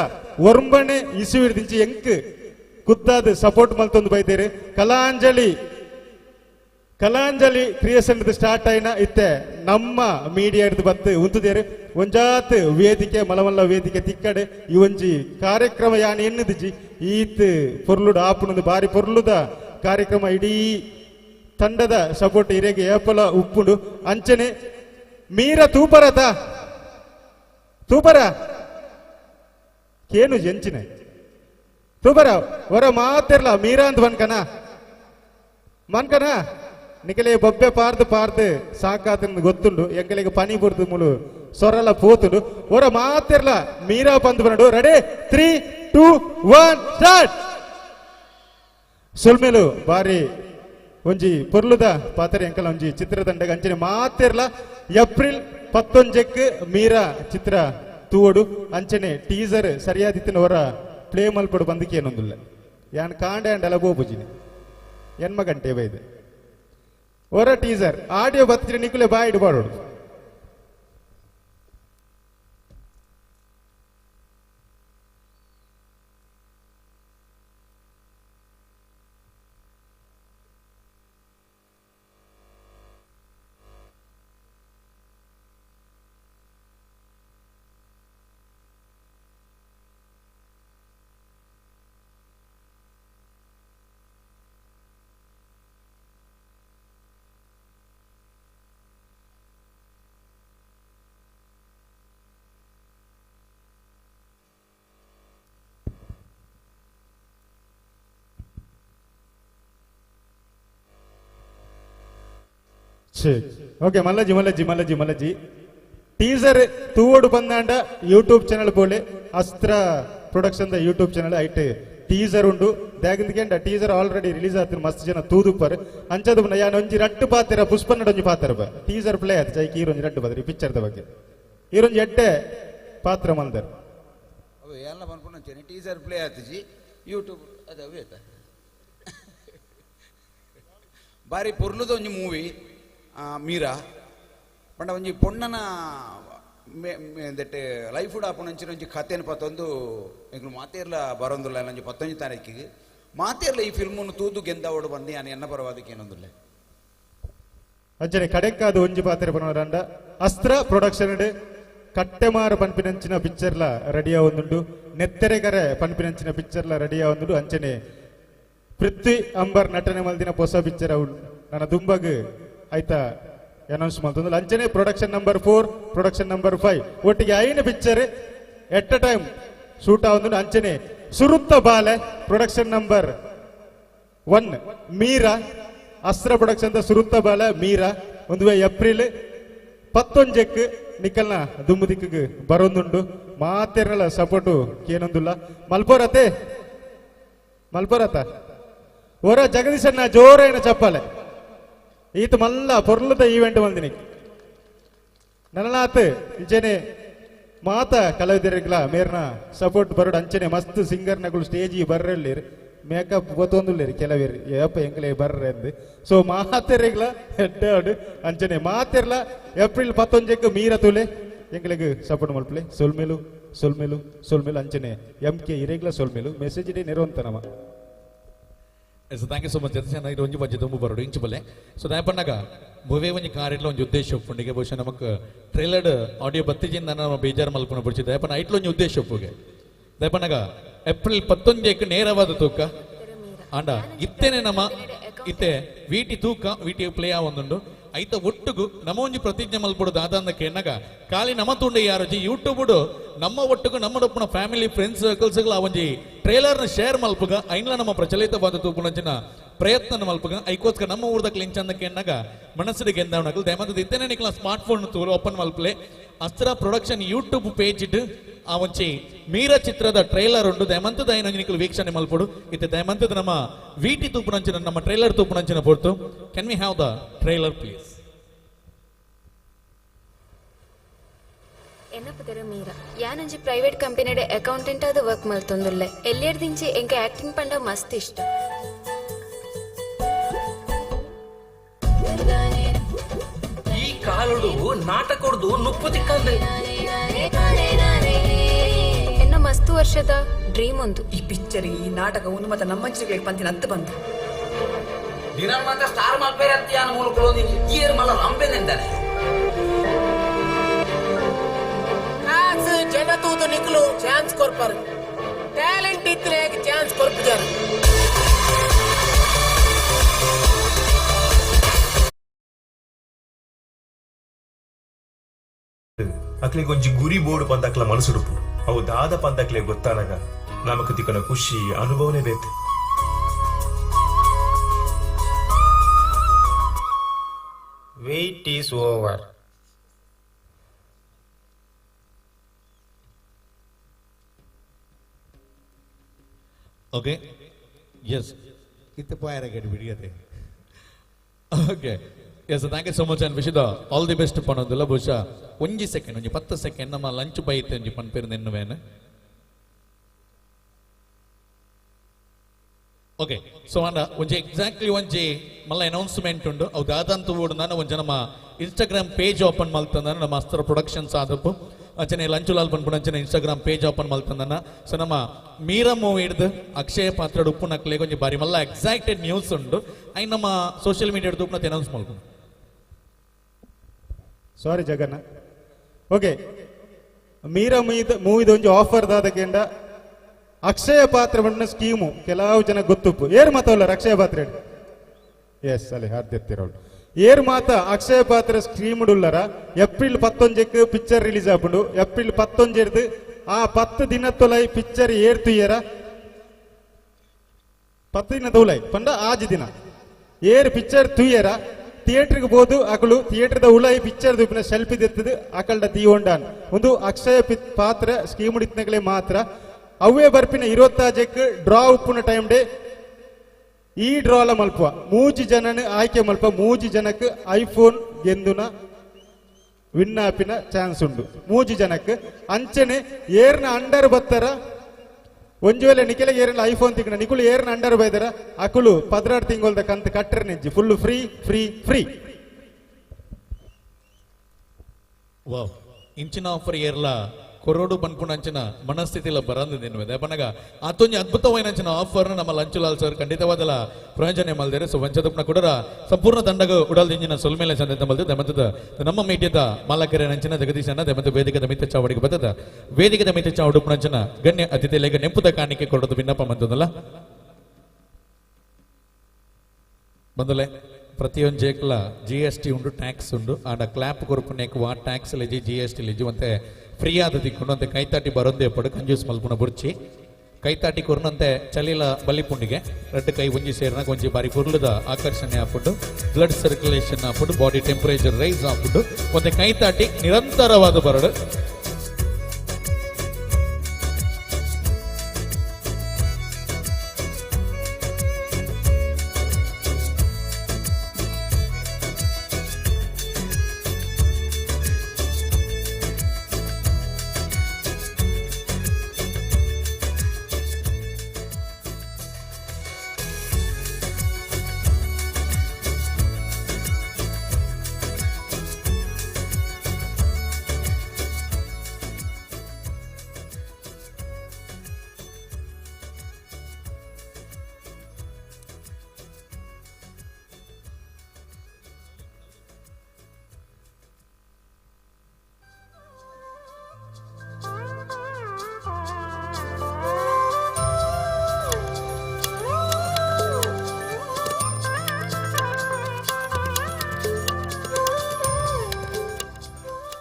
ಒರ್ಂಬನೆ ಇಸು ಹಿಡಿದಿಂಚಿ ಎಂಕ್ ಕುತ್ತಾದ ಸಪೋರ್ಟ್ ಮಲ್ತೊಂದು ಬೈದೇರು ಕಲಾಂಜಲಿ ಕ್ರಿಯೇಷನ್ ಸ್ಟಾರ್ಟ್ ಆಯ್ನ ಇತ್ತೆ ನಮ್ಮ ಮೀಡಿಯಾ ಹಿಡಿದು ಬತ್ತು ಉಂತುದೇರು ಒಂಜಾತ್ ವೇದಿಕೆ ಮಲಮಲ್ಲ ವೇದಿಕೆ ತಿಕ್ಕಡೆ ಈ ಒಂಜಿ ಕಾರ್ಯಕ್ರಮ ಯಾನ್ ಎನ್ನದಿಜಿ ಈತ್ ಪೊರ್ಲುಡು ಆಪುನದು ಬಾರಿ ಪೊರ್ಲುದ ಕಾರ್ಯಕ್ರಮ ಇಡೀ ತಂಡದ ಸಪೋರ್ಟ್ ಇರೆಗೆ ಏಪಲ ಉಪ್ಪುಂಡು ಅಂಚನೆ ಮೀರ ತೂಪರ ಕೇನು ಎಂಚಿನ ತೂಪರ ಹೊರ ಮಾತಿರ್ಲ ಮೀರಾ ಅಂತ ಮನ್ಕನ ನಿಕಲೆ ಬೊಬ್ಬೆ ಪಾರ್ದು ಸಾಕಾತ ಗೊತ್ತುಂಡು ಎಂಕಲಿಗೆ ಪನಿ ಬುರ್ದು ಮುಳು ಸೊರಲ ಪೋತುಂಡು ಹೊರ ಮಾತಿರ್ಲ ಮೀರಾ ಪಂದ್ ಬರಡು ರೆಡಿ 3, 2, 1 ಸ್ಟಾರ್ಟ್ ಸೊಲ್ಮೇಲು ಬಾರಿ ಒಂಜಿ ಪೊರ್ಲುದ ಪಾತ್ರ ಎಂಕಲ ಒಂಜಿ ಚಿತ್ರತಂಡಗ ಅಂಚನೆ ಮಾತಿರ್ಲ ಏಪ್ರಿಲ್ 11 ಮೀರಾ ಚಿತ್ರ ತೂವಡು ಅಂಚನೆ ಟೀಸರ್ ಸರಿಯಾದಿತ್ತಿನ ಹೊರ ಪ್ಲೇ ಮಲ್ಪಡು ಬಂದಕ್ಕೆ ಏನೊಂದಿಲ್ಲ ಯಾನ್ ಕಾಂಡೆ ಅಂಡಲ ಬೋಬುಜಿನಿ 8 ಗಂಟೆ ಬೈದೆ ಹೊರ ಟೀಸರ್ ಆಡಿಯೋ ಬತ್ತಿರ ನಿಕುಲೆ ಬಾಯ್ ಇಡಬಾರ್ದು ಓಕೆ ಮಲ್ಲಜಿ ಟೀಸರ್ ತೂವಡು ಬಂದಾಂಡ ಯೂಟ್ಯೂಬ್ ಚಾನಲ್ ಬೋಲೆ ಅಸ್ತ್ರ ಪ್ರೊಡಕ್ಷನ್ ದ ಯೂಟ್ಯೂಬ್ ಚಾನಲ್ ಐಟ್ ಟೀಸರ್ ಉಂಡು ದಾಗಿಂದ ಟೀಸರ್ ಆಲ್ರೆಡಿ ರಿಲೀಸ್ ಆಯ್ತು ಮಸ್ತ್ ಜನ ತೂದುಪ್ಪರ್ ಅಂಚದು ಯಾನ್ ಒಂಜಿ ರಟ್ಟು ಪಾತಿರ ಪುಷ್ಪನ್ನಡ ಒಂಜಿ ಪಾತ್ರ ಟೀಸರ್ ಪ್ಲೇ ಆಯ್ತು ಜೈಕ್ ಈರೊಂಜಿ ರಟ್ಟು ಪಾತ್ರ ಈ ಪಿಕ್ಚರ್ದ ಬಗ್ಗೆ ಈರೊಂಜಿ ಎಡ್ಡೆ ಪಾತ್ರ ಮಲ್ದರ್ ಅವು ಎಲ್ಲ ಬಂದ್ಕೊಂಡು ಟೀಸರ್ ಪ್ಲೇ ಆಯ್ತು ಯೂಟ್ಯೂಬ್ ಅದು ಅವೇ ಆಯ್ತಾ ಬಾರಿ ಪೊರ್ಲುದ ಒಂಜಿ ಮೂವಿ ಮೀರಾ ಪಂಡ ಒಂಜಿ ಪೊಣ್ಣನ ಲೈಫ್ ಆಪಣ ಒಂಚಿ ಕಥೆನ ಪತ್ತೊಂದು ಎಂಕ್ಲು ಮಾತೇರ್ಲ ಬರೋಂದುಲ್ಲ ಒಂಜಿ 11 ತಾರೀಕಿಗೆ ಮಾತೇರ್ಲ ಈ ಫಿಲ್ಮನ್ನು ತೂದು ಗೆಂದವಡು ಬಂದು ನಾನು ಎನ್ನ ಪರವಾದಕ್ಕೆ ಏನೊಂದುಲ್ಲ ಅಂಚನೆ ಕಡೆಕ್ಕಾದ ಒಂಜಿ ಪಾತ್ರ ಪನವರಂಡ ಅಸ್ತ್ರ ಪ್ರೊಡಕ್ಷನ್ ಕಟ್ಟೆಮಾರ ಪನ್ಪಿನಂಚಿನ ಪಿಕ್ಚರ್ಲ ರೆಡಿಯಾ ಒಂದುಂಡು ನೆತ್ತೆರೆಗರೆ ಪನ್ಪಿನಂಚಿನ ಪಿಕ್ಚರ್ಲ ರೆಡಿಯಾ ಒಂದುಂಡು ಅಂಚನೆ ಪೃಥ್ವಿ ಅಂಬರ್ ನಟನೆ ಮಲ್ದಿನ ಹೊಸ ಪಿಕ್ಚರ್ ಅವು ನನ್ನ ದುಂಬಗ್ ಆಯ್ತಾ ಅನೌನ್ಸ್ ಮಾಡ್ತಂದ್ರೆ ಅಂಚನೆ ಪ್ರೊಡಕ್ಷನ್ ನಂಬರ್ 4 ಪ್ರೊಡಕ್ಷನ್ ನಂಬರ್ 5 ಒಟ್ಟಿಗೆ ಐನ ಪಿಕ್ಚರ್ ಎಟ್ ಅ ಟೈಮ್ ಶೂಟ್ ಆವೊಂದು ಅಂಚನೆ ಸುರುತ್ತ ಬಾಲೆ ಪ್ರೊಡಕ್ಷನ್ ನಂಬರ್ 1 ಮೀರಾ ಅಸ್ತ್ರ ಪ್ರೊಡಕ್ಷನ್ ಸುರುತ್ತ ಬಾಲೆ ಮೀರಾ ಒಂದು ಏಪ್ರಿಲ್ 11 ನಿಕಲ್ನ ದುಮ್ಮುದಿಕ್ಕಿಗೆ ಬರೋಂದುಂಡು ಮಾತೆರಲ ಸಪೋರ್ಟು ಕೇನೊಂದುಲ್ಲ ಮಲ್ಪೋರತೆ ಮಲ್ಪೋರತ ಓರ ಜಗದೀಶನ್ನ ಜೋರೇನ ಚಪ್ಪಾಲೆ ಈತ ಮಲ್ಲ ಪೊರ್ಲದ ಈವೆಂಟ್ ಮಲ್ದಿನಿ ನನನಾತ್ ಇಂಚೆನೆ ಮಾತ ಕಲಾವಿದರಿಗ್ಲ ಮೇರ್ನ ಸಪೋರ್ಟ್ ಬರೋಡು ಅಂಚನೆ ಮಸ್ತ್ ಸಿಂಗರ್ನಗಳು ಸ್ಟೇಜಿ ಬರ್ರಲ್ಲಿರ್ ಮೇಕಪ್ ಗೊತ್ತೊಂದುಲ್ಲೇರಿ ಕೆಲವೇರಿ ಯಪ್ಪ ಎಂಕ್ಲೆ ಬರ್ರೆ ಅಂದು ಸೊ ಮಾತೆರಿಗ್ಲ ಹೆಡ್ಡಾಡು ಅಂಚನೆ ಮಾತೆರ್ಲ ಏಪ್ರಿಲ್ 11 ಮೀರ ತುಲೆ ಎಂಕ್ಲೆಗ್ ಸಪೋರ್ಟ್ ಮಲ್ಪಲೆ ಸೊಲ್ಮೇಲು ಸೊಲ್ಮೇಲು ಸೊಲ್ಮೇಲು ಅಂಚನೆ MK ಇರೆಗ್ಲ ಸೊಲ್ಮೇಲು ಮೆಸೇಜ್ ಡೇ ನೆರವಂತ ನಮ್ಮ so thank you so much ಚೆನ್ನಾಗಿ ಒಂಜಿ ಬಜ್ಜೆ ತುಂಬ ಬರೋಡು ಇಂಚು ಬಲ್ಲೆ ಸೊ ದಾಯಪಣ್ಣಗ ಬೊವೆ ಒಂಜಿ ಕಾರ್ಯಡ್ಲ ಒಂಜಿ ಉದ್ದೇಶ ಒಪ್ಪುಂಡಿಗೆ ಬಹುಶಃ ನಮಕ್ ಟ್ರೇಲರ್ಡ್ ಆಡಿಯೋ ಬತ್ತಿಜಿಂದ ನಾವು ಬೇಜಾರು ಮಲ್ಪುನ ಬಿಡ್ಸಿ ದಾಯಪಣ್ಣ ಐಟ್ಲ ಒಂಜಿ ಉದ್ದೇಶ ಒಪ್ಪುಗೆ ದಾಯಪಣ್ಣಗ ಏಪ್ರಿಲ್ 11 ನೇರವಾದ ತೂಕ ಆಂಡ ಇತ್ತೇನೆ ನಮ್ಮ ಇತ್ತೆ ವೀಟಿ ತೂಕ ವೀಟಿ ಪ್ಲೇ ಆವೊಂದುಂಡು ಐತ ಒಟ್ಟುಗು ನಮ್ಮ ಒಂಜಿ ಪ್ರತಿಜ್ಞೆ ಮಲ್ಪಡುದು ಆದಂದಕ್ಕೆ ಎನ್ನಗ ಖಾಲಿ ನಮ್ಮ ತುಂಡೆ ಯಾರಜಿ ಯೂಟ್ಯೂಬ್ ನಮ್ಮ ಒಟ್ಟುಗು ನಮ್ಮಡೊಪ್ಪನ ಫ್ಯಾಮಿಲಿ ಫ್ರೆಂಡ್ಸ್ ಸರ್ಕಲ್ಸ್ ಆ ಒಂಜಿ ಟ್ರೇಲರ್ನ ಶೇರ್ ಮಲ್ಪುಗ ಐನ್ಲ ನಮ್ಮ ಪ್ರಚಲಿತವಾದ ತೂಪುನಂಚಿನ ಪ್ರಯತ್ನ ಮಲ್ಪುಗ ಐಕೋಸ್ಕರ ನಮ್ಮ ಊರ್ದ ಲಿಂಚಂದಕ್ಕೆ ಎನ್ನಗ ಮನಸ್ಸಿಗೆ ಗೆಂದವನಗಲ್ ದಯಮಂತ ಇತ್ತೇನೆ ನಿಕ್ಲ ಸ್ಮಾರ್ಟ್ ಫೋನ್ ತೂರು ಓಪನ್ ಮಲ್ಪಲೆ ಅಸ್ತ್ರ ಪ್ರೊಡಕ್ಷನ್ ಯೂಟ್ಯೂಬ್ ಪೇಜ್ ಇಟ್ಟು ಆ ಒಂಚಿ ಮೀರ ಚಿತ್ರದ ಟ್ರೈಲರ್ ಉಂಟು ದಯಮಂತದ ಐನೊಂಜಿನಿಕಲು ವೀಕ್ಷಣೆ ಮಲ್ಪಡು ಇತ್ತೆ ದಯಮಂತದ ನಮ್ಮ ವಿಟಿ ತೂಪುನಂಚಿನ ನಮ್ಮ ಟ್ರೈಲರ್ ತೂಪುನಂಚಿನ ಪೊರ್ತು can we have the trailer please ಎನ್ನಪದರ ಮೀರ ಯಾನಂಜಿ ಪ್ರೈವೇಟ್ ಕಂಪನಿಡೆ ಅಕೌಂಟೆಂಟ್ ಆದ ವರ್ಕ್ ಮಲ್ತೊಂದುಲ್ಲೆ ಎಲ್ಲಿಯರ್ದಿಂಚಿ ಎಂಕ ಆಕ್ಟಿಂಗ್ ಪಂಡ ಮಸ್ತ್ ಇಷ್ಟ ಈ ಕಾಲುಡು ನಾಟಕ ಹೊಡೆದು ನುಪ್ಪು ತಿಕ್ಕಂದು ಎನ್ನ ಮಸ್ತ್ ವರ್ಷದ ಡ್ರೀಮ್ ಒಂದು ಈ ಪಿಕ್ಚರ್ ಈ ನಾಟಕ ಒಂದು ಮತ್ತೆ ನಮ್ಮಂಚಿಗೆ ಪಂತಿನ ಅಂತ ಬಂತು ದಿನ ಮಾತ್ರ ಸ್ಟಾರ್ ಮಲ್ಪೇರೆ ಅತ್ಯಾನ ಮೂಲಕ ಇಯರ್ ಮಲ್ಲ ರಂಬೆನೆಂದಾನೆ ಜಗತ್ತೂದು ನಿಕ್ಲು ಚಾನ್ಸ್ ಕೊರ್ಪರು ಟ್ಯಾಲೆಂಟ್ ಇದ್ರೆ ಚಾನ್ಸ್ ಕೊರ್ಪಿದ್ದಾರೆ ಅಕ್ಲಿಗೆ ಒಂಜಿ ಗುರಿ ಬೋರ್ಡ್ ಪಂದಕ್ಲ ಮನಸ್ಸುಡುಪು ಅವು ದಾದ ಪಂದಕ್ಲೆ ಗೊತ್ತಾನಗ ನಮಕ್ ತಿಕ್ಕನ ಖುಷಿ ಅನುಭವನೇ ಬೇಕು wait is over okay yes ಇತ್ತು ಪಾಯರ ಗಡಿ ಬಿಡಿಯದೆ okay yes thank you so much and wish the all the best ಪನ್ನೋದಿಲ್ಲ ಬಹುಶಃ ಒಂಜಿ ಸೆಕೆಂಡ್ ಒಂಜಿ 10 ಸೆಕೆಂಡ್ ನಮ್ಮ ಲಂಚ್ ಬೈತೆ ಒಂಜಿ ಪನ್ಪೇರು ನೆನ್ನುವೇನು ಓಕೆ ಸೊ ಅಂಡ ಒಂಜಿ ಎಕ್ಸಾಕ್ಟ್ಲಿ ಒಂಜಿ ಮಲ್ಲ ಅನೌನ್ಸ್ಮೆಂಟ್ ಉಂಡು ಅವು ದಾದಂತ ಓಡು ನಾನು ಒಂಜಿ ನಮ್ಮ ಇನ್ಸ್ಟಾಗ್ರಾಮ್ ಪೇಜ್ ಓಪನ್ ಮಲ್ತಂದ ನಮ್ಮ ಅಸ್ತ್ರ ಪ್ರೊಡಕ್ಷನ್ಸ್ ಆದಪ್ಪು ಅಂಚನೆ ಲಂಚುಲಾಲ್ ಪನ್ಪುಣ ಅಂಚನೆ ಇನ್ಸ್ಟಾಗ್ರಾಮ್ ಪೇಜ್ ಓಪನ್ ಮಲ್ತಂದನ ಸೊ ನಮ್ಮ ಮೀರ ಮೂವಿ ಹಿಡ್ದು ಅಕ್ಷಯ ಪಾತ್ರ ಉಪ್ಪು ನಕ್ಲೆ ಒಂಜಿ ಬಾರಿ ಮಲ್ಲ ಎಕ್ಸಾಕ್ಟೆಡ್ ನ್ಯೂಸ್ ಉಂಡು ಐ ನಮ್ಮ ಸೋಷಿಯಲ್ ಮೀಡಿಯಾ ಹಿಡ್ದು ಉಪ್ಪು ಅನೌನ್ಸ್ ಮಲ್ಕೊಂಡು ಸಾರಿ ಜಗನ್ನ ಓಕೆ ಮೀರಾ ಮೂವಿದ ಒಂಜಿ ಆಫರ್ ದಾದಕೆಂಡ ಅಕ್ಷಯ ಪಾತ್ರ ಬಣ್ಣ ಸ್ಕೀಮು ಕೆಲವು ಜನ ಗೊತ್ತುಪ್ಪು ಏರ್ ಮಾತವಲ್ಲ ಅಕ್ಷಯ ಪಾತ್ರ ಎಸ್ ಅಲ್ಲಿ ಹಾರ್ದಿರ್ತಿರೋಳು ಏರ್ ಮಾತ ಅಕ್ಷಯ ಪಾತ್ರ ಸ್ಕೀಮ್ ಉಳ್ಳರ ಏಪ್ರಿಲ್ 11 ಪಿಕ್ಚರ್ ರಿಲೀಸ್ ಆಪುಂಡು ಏಪ್ರಿಲ್ 11 ಆ 10 ದಿನ ತೊಲೈ ಪಿಕ್ಚರ್ ಏರ್ತು ಏರ 10 ದಿನ ತೊಲೈ ಪಂಡ ಆಜ್ ದಿನ ಏರ್ ಪಿಕ್ಚರ್ ತುಯ್ಯರ ಥಿಯೇಟರ್ಗೆ ಬೋದು ಅಕಲು ಥಿಯೇಟರ್ದ ಉಳಾಯಿ ಪಿಕ್ಚರ್ ದೂಪಿನ ಶೆಲ್ಫಿ ದೆತ್ತದು ಅಕಲ್ಡ ತೀವೊಂಡಾನ್ ಒಂದು ಅಕ್ಷಯ ಪಾತ್ರ ಸ್ಕೀಮ್ ಇತ್ನಗಳೇ ಮಾತ್ರ ಅವೇ ಬರ್ಪಿನ 20 ಡ್ರಾ ಉಪ್ಪುನ ಟೈಮ್ ಡೇ ಈ ಡ್ರಾಲ ಮಲ್ಪ 3 ಜನನ ಆಯ್ಕೆ ಮಲ್ಪ 3 ಜನಕ್ಕೆ ಐಫೋನ್ ಗೆಂದುನ ವಿನ್ ಆಪಿನ ಚಾನ್ಸ್ ಉಂಡು 3 ಜನಕ್ಕೆ ಅಂಚನೆ ಏರ್ನ ಅಂಡರ್ ಬತ್ತರ ಒಂಜು ವೇಳೆ ನಿಖಿಲ ಏರ್ನ ಐಫೋನ್ ತಿಕ್ಕನ ನಿಕುಲು ಏರ್ನ ಅಂಡರ್ ಬೈದರ ಅಕುಲು 16 ತಿಂಗಳದ ಕಂತು ಕಟ್ಟರ್ ನೆಜ್ಜಿ full free free free. Wow ಇಂಚಿನ ಆಫರ್ ಏರ್ಲ ಕೊರೋಡು ಪನ್ಪುಣಂಚಿನ ಮನಸ್ಥಿತಿಲ ಬರಂದಿದ್ದೇನೆ ದಯಪನಗ ಅತ್ತೊಂದು ಅದ್ಭುತವಾದ ಆಫರ್ ನಮ್ಮ ಲಂಚುಲಾಲ್ ಸರ್ ಖಂಡಿತವಾದಲ ಪ್ರಯೋಜನ ಮಲ್ದೇರೆ ಸೊ ವಂಚದಪ್ನ ಕೂಡ ಸಂಪೂರ್ಣ ತಂಡಗ ಉಡಲ್ದಿಂಜಿನ ಸೊಲ್ಮೇಲೆ ಸಂದೇತ ಮಲ್ದೆ ದಮತದ ನಮ್ಮ ಮೀಡಿಯದ ಮಾಲಕೆರೆ ನಂಚಿನ ಜಗದೀಶನ ದಮತ ವೇದಿಕದ ಮಿತ್ರ ಚಾವಡಿಗೆ ಬರ್ತದ ವೇದಿಕದ ಮಿತ್ರ ಚಾವಡು ಪುಣಂಚನ ಗಣ್ಯ ಅತಿಥಿ ಲೇಖ ನೆಂಪುದ ಕಾಣಿಕೆ ಕೊಡೋದು ಭಿನ್ನಪ್ಪ ಬಂದದಲ್ಲ ಬಂದಲೆ ಪ್ರತಿಯೊಂದು ಜೇಕ್ಲ GST ಉಂಡು ಟ್ಯಾಕ್ಸ್ ಉಂಡು ಆಡ ಕ್ಲಾಪ್ ಕೊರ್ಪುನೇಕ್ ವಾ ಟ್ಯಾಕ್ಸ್ ಲೆಜಿ GST ಲೆಜಿ ಮತ್ತೆ ಫ್ರೀ ಆದ ತಿಕ್ಕೊಂಡು ಅಂತೆ ಕೈತಾಟಿ ಬರೋದೇ ಪಡು ಕಂಜೂಸ್ ಮಲ್ಪುನ ಬುರ್ಚಿ ಕೈತಾಟಿ ಕೊರ್ನಂತೆ ಚಲಿಲ ಬಲಿಪುಂಡಿಗೆ ರೆಡ್ ಕೈ ಒಂಜಿ ಸೇರಿನ ಕೊಂಚಿ ಬಾರಿ ಕುರ್ಲದ ಆಕರ್ಷಣೆ ಹಾಕ್ಬಿಟ್ಟು ಬ್ಲಡ್ ಸರ್ಕ್ಯುಲೇಷನ್ ಹಾಕ್ಬಿಟ್ಟು ಬಾಡಿ ಟೆಂಪರೇಚರ್ ರೈಸ್ ಹಾಕ್ಬಿಟ್ಟು ಮತ್ತೆ ಕೈತಾಟಿ ನಿರಂತರವಾದ ಬರಡು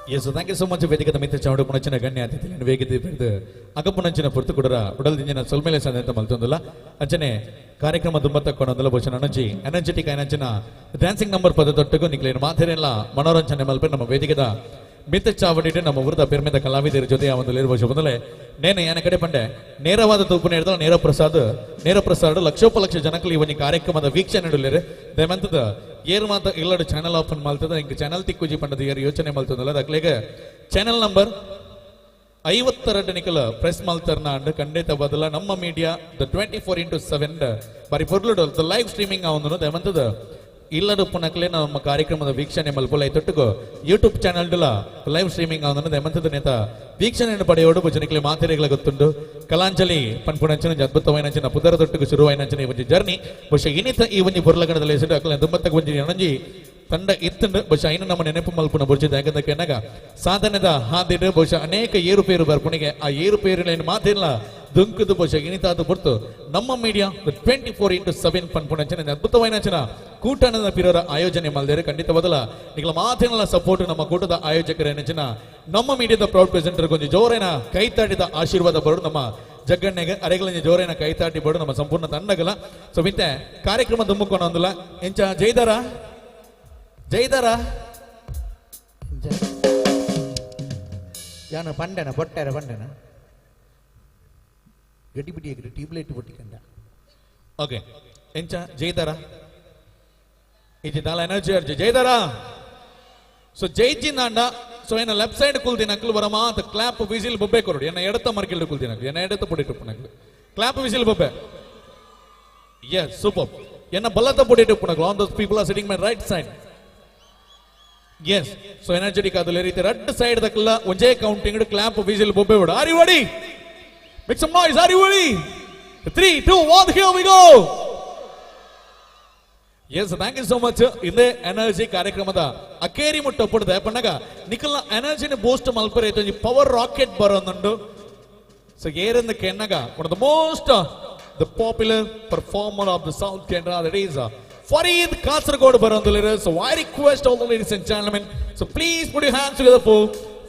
Yes, so thank you so much. ವೇದಿಕದ ಮಿತ್ರ ಚಾವಡು ಪುಣಚಿನ ಗಣ್ಯ ಅತಿಥಿಗಳನ್ನು ವೇದಿಕೆ ಬಿಡ್ದು ಅಗಪುಣಂಚಿನ ಪುರ್ತು ಕುಡರ ಉಡಲ್ದಿಂಜಿನ ಸೊಲ್ಮೇಲೆ ಸಂದೇತ ಮಲ್ತೊಂದಲ್ಲ ಅಂಚನೆ ಕಾರ್ಯಕ್ರಮ ತುಂಬ ತಕ್ಕೊಂಡಲ್ಲ ಬಹುಶಃ ಅನಂಜಿ ಎನರ್ಜೆಟಿಕ್ ಐನಂಚಿನ ಡ್ಯಾನ್ಸಿಂಗ್ ನಂಬರ್ ಪದ ತೊಟ್ಟಗೂ ನಿಕ್ಲೇನು ಮಾತೇನೆಲ್ಲ ಮನೋರಂಜನೆ ಮಲ್ಪೆ ನಮ್ಮ ವೇದಿಕದ ಮಿತ್ರ ಚಾವಡಿಟ್ಟು ನಮ್ಮ ಊರದ ಪೆರ್ಮೆದ ಕಲಾವಿದರ ಜೊತೆ ಆ ಒಂದು ಬಹುಶಃ ಮೊದಲೇ ನೇನೆ ಏನ ಕಡೆ ಪಂಡೆ ನೇರವಾದ ತೂಪು ಹೇಳಿದ ನೇರ ಪ್ರಸಾದ ಲಕ್ಷೋಪಲಕ್ಷ ಜನಕ್ಕಲ್ಲಿ ಇವನಿ ಕಾರ್ಯಕ್ರಮದ ವೀಕ್ಷಣೆ ನೀಡಲಿರೆ ದಯಮಂತದ ಏರು ಮಾತ ಇಲ್ಲಡು ಚಾನಲ್ ಓಪನ್ ಮಾಡ್ತದ ಇಂಕ ಚಾನಲ್ ತಿಕ್ಕುಜಿ ಪಂಡದ ಏರು ಯೋಚನೆ ಮಾಡ್ತದಲ್ಲ ಅದಕ್ಲೆಗೆ ಚಾನಲ್ ನಂಬರ್ 52 ನಿಕಲ ಪ್ರೆಸ್ ಮಲ್ತರ್ನ ಅಂಡ್ ಖಂಡಿತ ಬದಲ ನಮ್ಮ ಮೀಡಿಯಾ ದ 24x7 ಬಾರಿ ಪೊರ್ಲುಡು ದ ಲೈವ್ ಸ್ಟ್ರೀಮಿಂಗ್ ಅವನು ದಯಮಂತದ ಇಲ್ಲಡು ಪುನಕ್ಲೆ ನಮ್ಮ ಕಾರ್ಯಕ್ರಮದ ವೀಕ್ಷಣೆ ಮಲ್ಪೊಲ ತೊಟ್ಟುಗೋ ಯೂಟ್ಯೂಬ್ ಚಾನಲ್ ಲೈವ್ ಸ್ಟ್ರೀಮಿಂಗ್ ಅವನು ದಯಮಂತದ ನೇತ ವೀಕ್ಷಣೆಯನ್ನು ಪಡೆಯೋಡು ಭಜನೆಗೆ ಮಾತೆರೆಗಳ ಗೊತ್ತುಂಡು ಕಲಾಂಜಲಿ ಪನ್ಪುಣಂಚಿನ ಅದ್ಭುತವಾಯಿನ ಪುದರ ತೊಟ್ಟುಗು ಶುರುವಾಯಿನ ಒಂದು ಜರ್ನಿ ಬಹುಶಃ ಇನ್ನಿತ ಈ ಒಂದು ಪೊರ್ಲಗಡದಲ್ಲಿ ಹೆಸರು ಅಕ್ಕಲ ದುಂಬತ್ತಕ್ಕೆ ಒಂಜಿ ಅಣಂಜಿ ತಂಡ ಇತ್ತಂಡು ಬಹುಶಃ ಇನ್ನು ನಮ್ಮ ನೆನಪು ಮಲ್ಪುನ ಬುರ್ಜಿದ ಯಾಕಂದಕ್ಕೆ ಎನ್ನಾಗ ಸಾಧನೆದ ಹಾದಿಡು ಬಹುಶಃ ಅನೇಕ ಏರುಪೇರು ಬರ್ಪುಣಿಗೆ ಆ ಏರುಪೇರುಗಳೇನು ಮಾತಿಲ್ಲ ದುಂಕುದು ಬಹುಶಃ ಇನಿತಾದ ಹೊರತು ನಮ್ಮ ಮೀಡಿಯಾ 24x7 ಪನ್ಪುಣಂಚಿನ ಅದ್ಭುತವಾಯಿನ ಕೂಟಣದ ಪಿರರ ಆಯೋಜನೆ ಮಲ್ದೇರೆ ಖಂಡಿತವಾದಲ್ಲ ನಿಗಳ ಮಾತಿನ ಸಪೋರ್ಟ್ ನಮ್ಮ ಕೂಟದ ಆಯೋಜಕರ ನೆಚ್ಚಿನ ನಮ್ಮ ಮೀಡಿಯಾದ ಪ್ರೌಡ್ ಪ್ರೆಸೆಂಟರ್ ಕೊಂಚ ಜೋರೇನ ಕೈತಾಟಿದ ಆಶೀರ್ವಾದ ಬರೋದು ನಮ್ಮ ಜಗ್ಗಣ್ಣಗೆ ಅರೆಗಳ ಜೋರೇನ ಕೈತಾಟಿ ಬರೋದು ನಮ್ಮ ಸಂಪೂರ್ಣ ತಂಡಗಲ ಸೊ ಮಿತ್ತೆ ಕಾರ್ಯಕ್ರಮ ತುಂಬಕೊಂಡು ಒಂದಲ್ಲ ಎಂಚ ಜೈದಾರ ಯಾನ ಪಂಡನ ಬೊಟ್ಟರ ಪಂಡನ ಗಟ್ಟಿಬಿಡಿ ಟ್ಯೂಬ್ಲೈಟ್ ಬೊಟ್ಟಿಕಂಡ ಓಕೆ ಎಂಚ ಜೈದಾರ ఇది దాల ఎనర్జీ అర్జీ జైదారా సో జైజిందాండ సో ఆయన లెఫ్ట్ సైడ్ కుల్దినకులు వరమా ద క్లాప్ విజిల్ బొబ్బే కొరడు ఎన్న ఎడత మర్కిల్డు కుల్దినకులు ఎన్న ఎడత పొడిటు పునకులు క్లాప్ విజిల్ బొబ్బే yes super ఎన్న బల్లత పొడిటు పునకులు all those people are sitting my right side yes so energetic adule ರೀತಿ ರೆಡ್ ಸೈಡ್ ದಕಲ್ಲ ಒಂಜೇ ಕೌಂಟಿಂಗ್ ಕ್ಲಾಪ್ ವಿಜಿಲ್ ಬೊಬ್ಬೆ ಬಿಡು are you ready make some noise are you ready 3 2 1 here we go Yes, thank you so much. Inde energy ಕಾರ್ಯಕ್ರಮದ ಅಕೇರಿ ಮುಟ್ಟಪುಡು ದಯಪಣ್ಣಗ ನಿಕಲ್ನ ಎನರ್ಜಿನ boost ಮಲ್ಪರೆ ಐತೆ power rocket ಬರೋಂದುಂಡು so ಏರಿಂದ ಕೆನ್ನಗ one of the most the popular performer of the South Canada that is Farid Kasaragod ಬರೋಂದುಲಿರೆ so I request all the ladies and gentlemen so please put your hands together for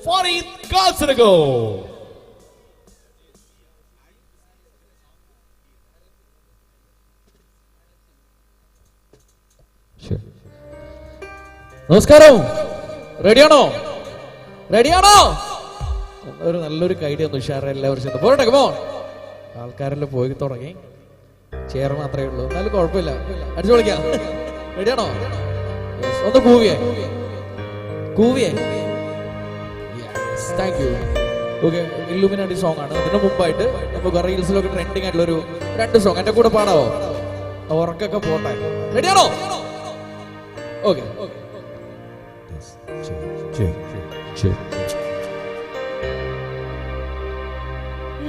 Farid Kasaragod നമസ്കാരം. റെഡിയാണോ? റെഡിയാണോ? ഒരു നല്ലൊരു idea ഒന്ന് ഉഷാറ് എല്ലാവരും ചെന്ന് പോരട്ടെ. Come on. ആൾക്കാരെല്ലാം പോയി തുടങ്ങി. ചെയർ മാത്രമേ ഉള്ളൂ, എന്നാലും കുഴപ്പമില്ല, അടിച്ചു വിളിക്കാം. റെഡിയാണോ? ഒന്ന് കൂവിയേ കൂവിയേ. Thank you. Okay, illuminati song ആണ്. അതിന് മുമ്പായിട്ട് നമുക്ക് റീൽസിലൊക്കെ ട്രെൻഡിങ് ആയിട്ടുള്ള ഒരു 2 സോങ് എന്റെ കൂടെ പാടാവോ? ഉറക്കൊക്കെ പോട്ടെ. റെഡിയാണോ? ഓക്കെ.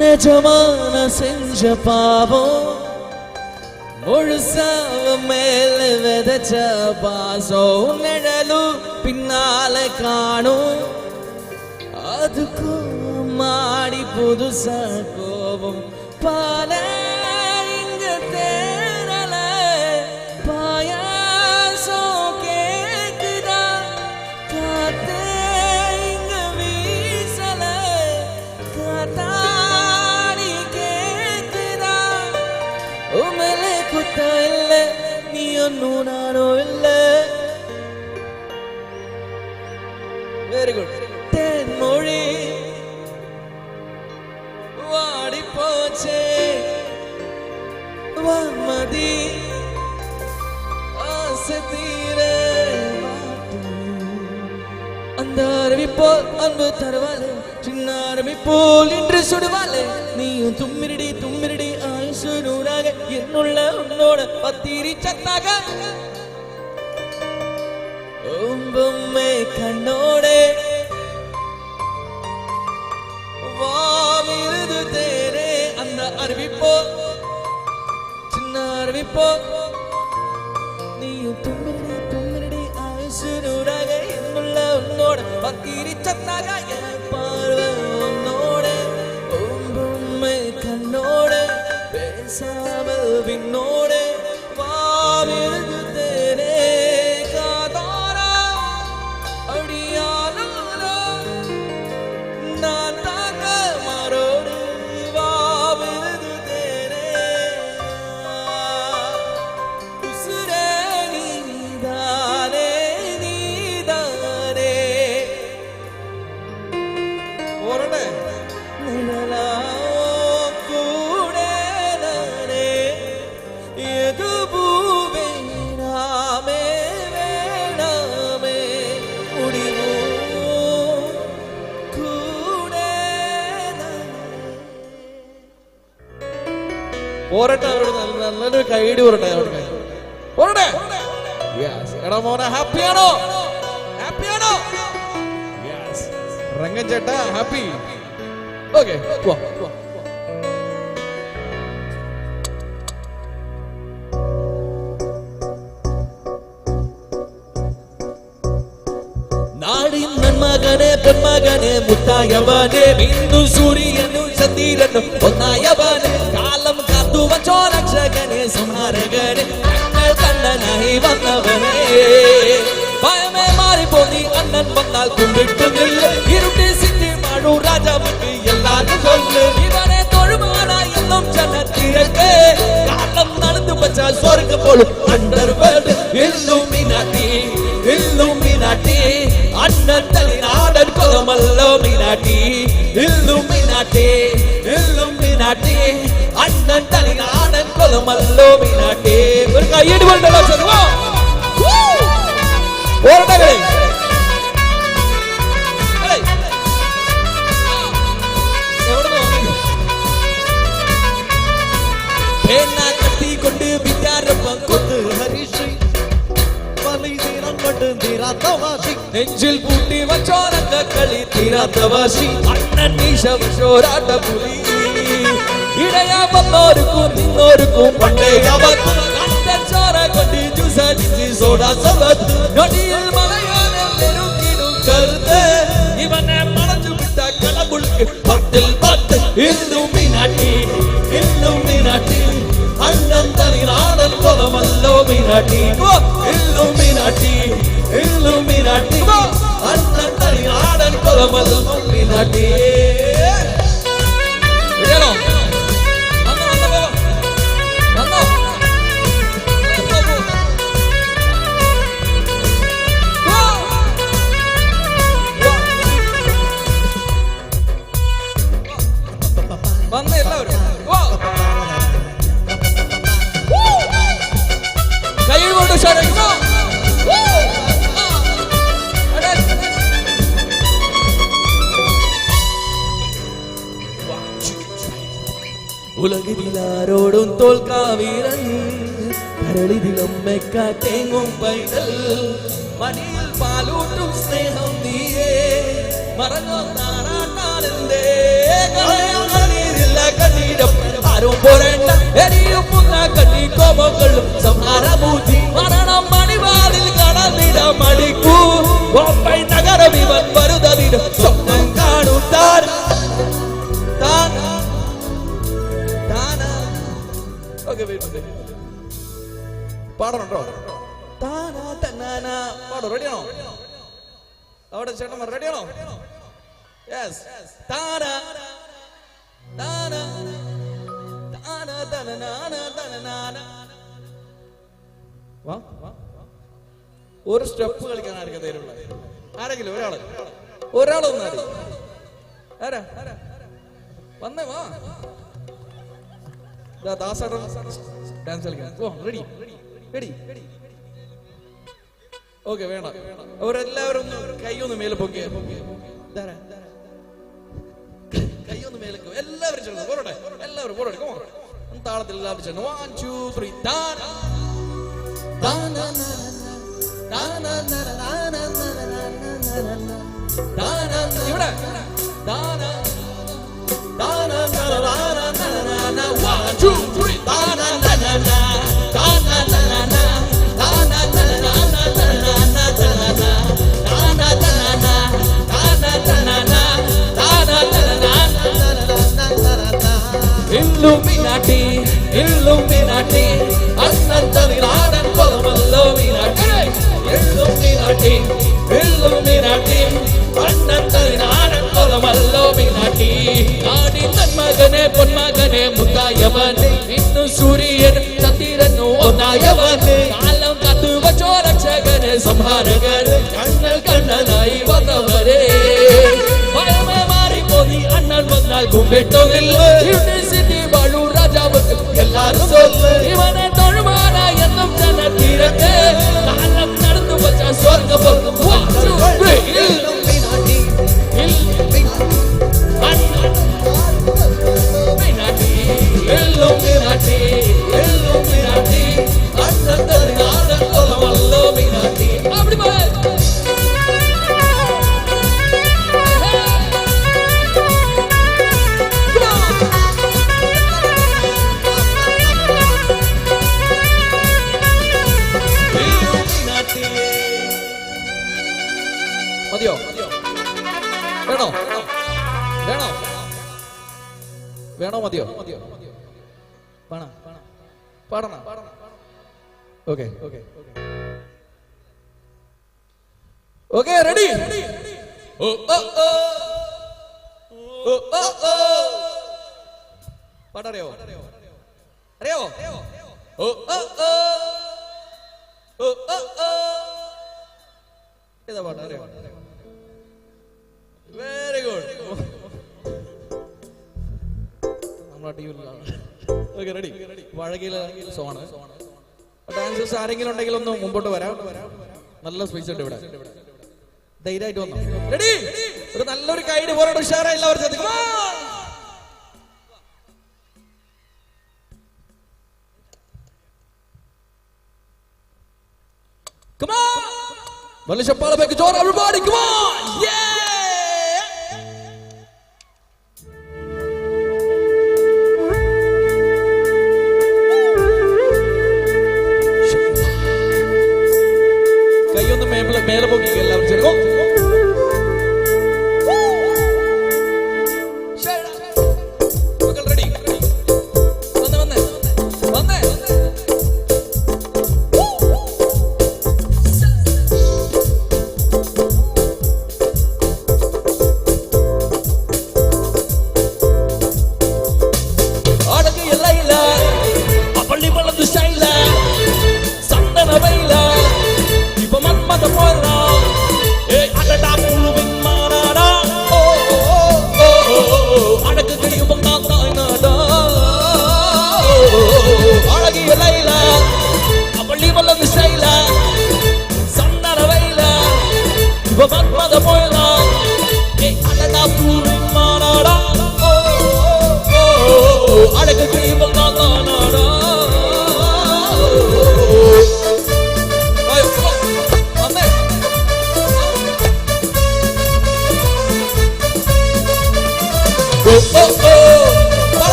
நிஜமான செஞ்ச பாவம் முழுசாவ மேல விதைச்ச பாசம் நிழலு பின்னால காணும் அதுக்கும் மாடி புதுசா கோபம் பால இங்க தேரல பாயாசம் கேக்குதா காத்தே இங்க வீசல காத்தாடி கேக்குதா உமலே குத்த இல்ல நீ ஒன்னும் நானும் இல்ல. Very good. தென்மொழி வாடி போச்சே வான்மதி ஆசை தீர அந்த அருவி போல் அன்பு தருவாளே சின்ன அருவி போல் இன்று சுடுவாளே நீயும் தும்மிரடி தும்மிரடி ஆயுசு நூறாக என்னுள்ள உன்னோட பத்திரி சத்தாக பொம்மை கண்ணோடே வாமிருது தேரே அந்த அருவிப்போ சின்ன அருவிப்போ நீயும் தும்மிரடி தும்மிரடி ஆயுசு நூறாக என்னுள்ள உன்னோட பத்திரி சத்தாக என் பார்வை உன்னோட பொம்மை கண்ணோட பேசாமல் பின்னோட வாமிருது தேரே காதாரா அடியாலோ நான் தாங்க மரோடு வாவிருது தேரே உசுரே நீதானே நீதானே ஓரடே நிழலா கூட நானே எது பூவே நாமே வேணாமே முடிவோ പോരട്ടെ. അവരോട് നല്ലൊരു കൈഡി പോരട്ടെ. പോരട്ടെ. എടാ മോനെ, ഹാപ്പിയാണോ? ഹാപ്പിയാണോ? രംഗൻ ചേട്ടാ ഹാപ്പി? ഓക്കെ. നാടിൻ നന്മകനെ പൊന്മകനെ മുത്തായവനെ മിന്നു സൂര്യനും ചന്ദ്രനും ഒന്നായവനെ കാലം കാത്തു വച്ചോ രക്ഷകനെ സംഹാരകനെ ഞങ്ങൾ കണ്ണനായി വന്നവനെ ഭയമേ മാറിപ്പോന്നി അണ്ണൻ വന്നാൽ കുമ്പിട്ടുന്നില്ല ഇരുട്ടി സിദ്ധി മാണു രാജാവുക്ക് എല്ലാരും കൊല്ല് ഇവനെ തൊഴുമാനായി എന്നും ജനത്തിരക്ക് കാലം നടന്നു വച്ച സ്വർഗ പോലും അണ്ടർവേൾഡ് ഇല്ലുമിനാട്ടി ഇല്ലുമിനാട്ടി അണ്ണൻ തലിനാടൻ കൊലമല്ലോ മീനാട്ടി ഇല്ലുമിനാട്ടി ഇല്ലുമിനാട്ടി അണ്ണൻ തലിനാടൻ കൊലമല്ലോ മീനാട്ടി. ഒരു കയ്യടി കൊണ്ടല്ലോ ചെറുവോ ഓരടകളെ കട്ടിക്കൊണ്ട് വിദ്യാരംഭം കൊത്ത് ഹരിശ്രീ തീരാത്ത വാശി നെഞ്ചിൽ പൂട്ടി വച്ചോരങ്ക കളി തീരാത്ത വാശി അണ്ണൻ നീശോരാട്ട പുലി ഇടയാ വന്നോർക്കും നിന്നോർക്കും പണ്ടേ അവർക്ക് കണ്ടൻ ചോര കൊണ്ട് ജ്യൂസടിച്ച് സോഡ സവത്ത് നൊടിയിൽ മലയാളം കരുത്ത് ഇവനെ മണഞ്ഞു വിട്ട കളമുൾക്ക് പത്തിൽ പത്ത് ഇല്ലുമിനാട്ടി ഇല്ലുമിനാട്ടി അണ്ണൻ തനിനാടൻ കൊലമല്ലോ മീനാട്ടി ഇല്ലുമിനാട്ടി ഇല്ലുമിനാട്ടി അണ്ണൻ തനിനാടൻ കൊലമല്ലോ മീനാട്ടി. വന്ന എല്ലാവരും കൈകൊണ്ട് ഉഷാറാക്കുമോ? ഉലകിലാരോടും തോൽക്കാവീരൻ കരളിതിലമ്മയ്ക്ക തേങ്ങും പൈതൽ മടിയിൽ പാലൂട്ടും സ്നേഹം നീയേ മറങ്ങോ താറാട്ടാനെന്തേ കണ്ണീരില്ല കണ്ണീരം ആരും പോരേണ്ട എരിയുന്ന കണ്ണീ കോപങ്ങളും സംഹാരമൂർത്തി മരണം മണിവാതിൽ കടന്നിട മടിക്കൂ ബോംബൈ നഗരം ഇവൻ വരുതതിന് സ്വപ്നം കാണും താൻ പാടണോ? പാടോ? റെഡിയാണോ? അവിടെ ചേട്ടന്മാർ റെഡിയാണോ? യെസ്. ഒരു സ്റ്റെപ്പ് കളിക്കാൻ ആർക്കും തരുള്ള ആരെങ്കിലും ഒരാളൊന്നും ആരാ വന്നേ വാ ദാസേട്ടൻ ഡാൻസ് കളിക്കാൻ റെഡി റെഡി. ഓക്കെ വേണ്ട അവരെല്ലാവരും കൈയൊന്ന് മേലെ പൊക്കിയ കൈയൊന്ന് മേലെ എല്ലാവരും ചേർന്ന് പോരട്ടെ. എല്ലാവരും പോരട്ടെ. താളത്തിൽ എല്ലാവരും ചേർന്ന് 1 2 3 ഇവിടെ Illuminati, Illuminati, അന്നന്തറിനാടൻ കൊലമല്ലോ മീനാട്ടി. Illuminati, Illuminati, അന്നന്തറിനാടൻ കൊലമല്ലോ മീനാട്ടി. നാടിൻ നന്മകനെ പൊന്മകനെ മുത്തായവനെ ഇന്നു സൂര്യൻ ചന്ദ്രനു ഒന്നായവനെ കാലം കാത്തുവച്ചോ രക്ഷകനെ സംഹാരകനെ ഞങ്ങൾ കണ്ണനായി വന്നവരെ ഭയമേ മാറിപ്പോയി അണ്ണൻ വന്നാൽ കുമ്പിട്ടോന്നില്ല യൂണിവേഴ്സിറ്റി വാഴൂ രാജാവുക്ക് എല്ലാരും சொல்லு ഇവനെ തൊഴുമാന എന്നും ജനതീരത്തെ കാലം നടന്നു വച്ച സ്വർഗം മതിയോ? വേണോ? വേണോ? വേണോ? മതിയോ? പാടണം. Okay okay ready. പാടറിയോ? അറിയോ? ഏതാ പാട്ട് അറിയോ? Very good. നമ്മളെ ടീമിലാണ്. Okay ready. വഴകിയിലെ സോണ്. ഡാൻസേഴ്സ് ആരെങ്കിലും ഉണ്ടെങ്കിൽ ഒന്ന് മുമ്പോട്ട് വരാം. നല്ല സ്പേസ് ഉണ്ട് ഇവിടെ. ധൈര്യമായിട്ട് വന്നു. റെഡി. ഒരു നല്ലൊരു കൈഡ് പോരാട് ഉഷാറായി എല്ലാവരും ശ്രദ്ധിക്കും. Come on! Vale Chapala back to everybody. Come on! Yeah! കൈയൊന്ന് മേലെ പോക്കി എല്ലാവരും ചേർക്കും. റെഡി. വന്നേ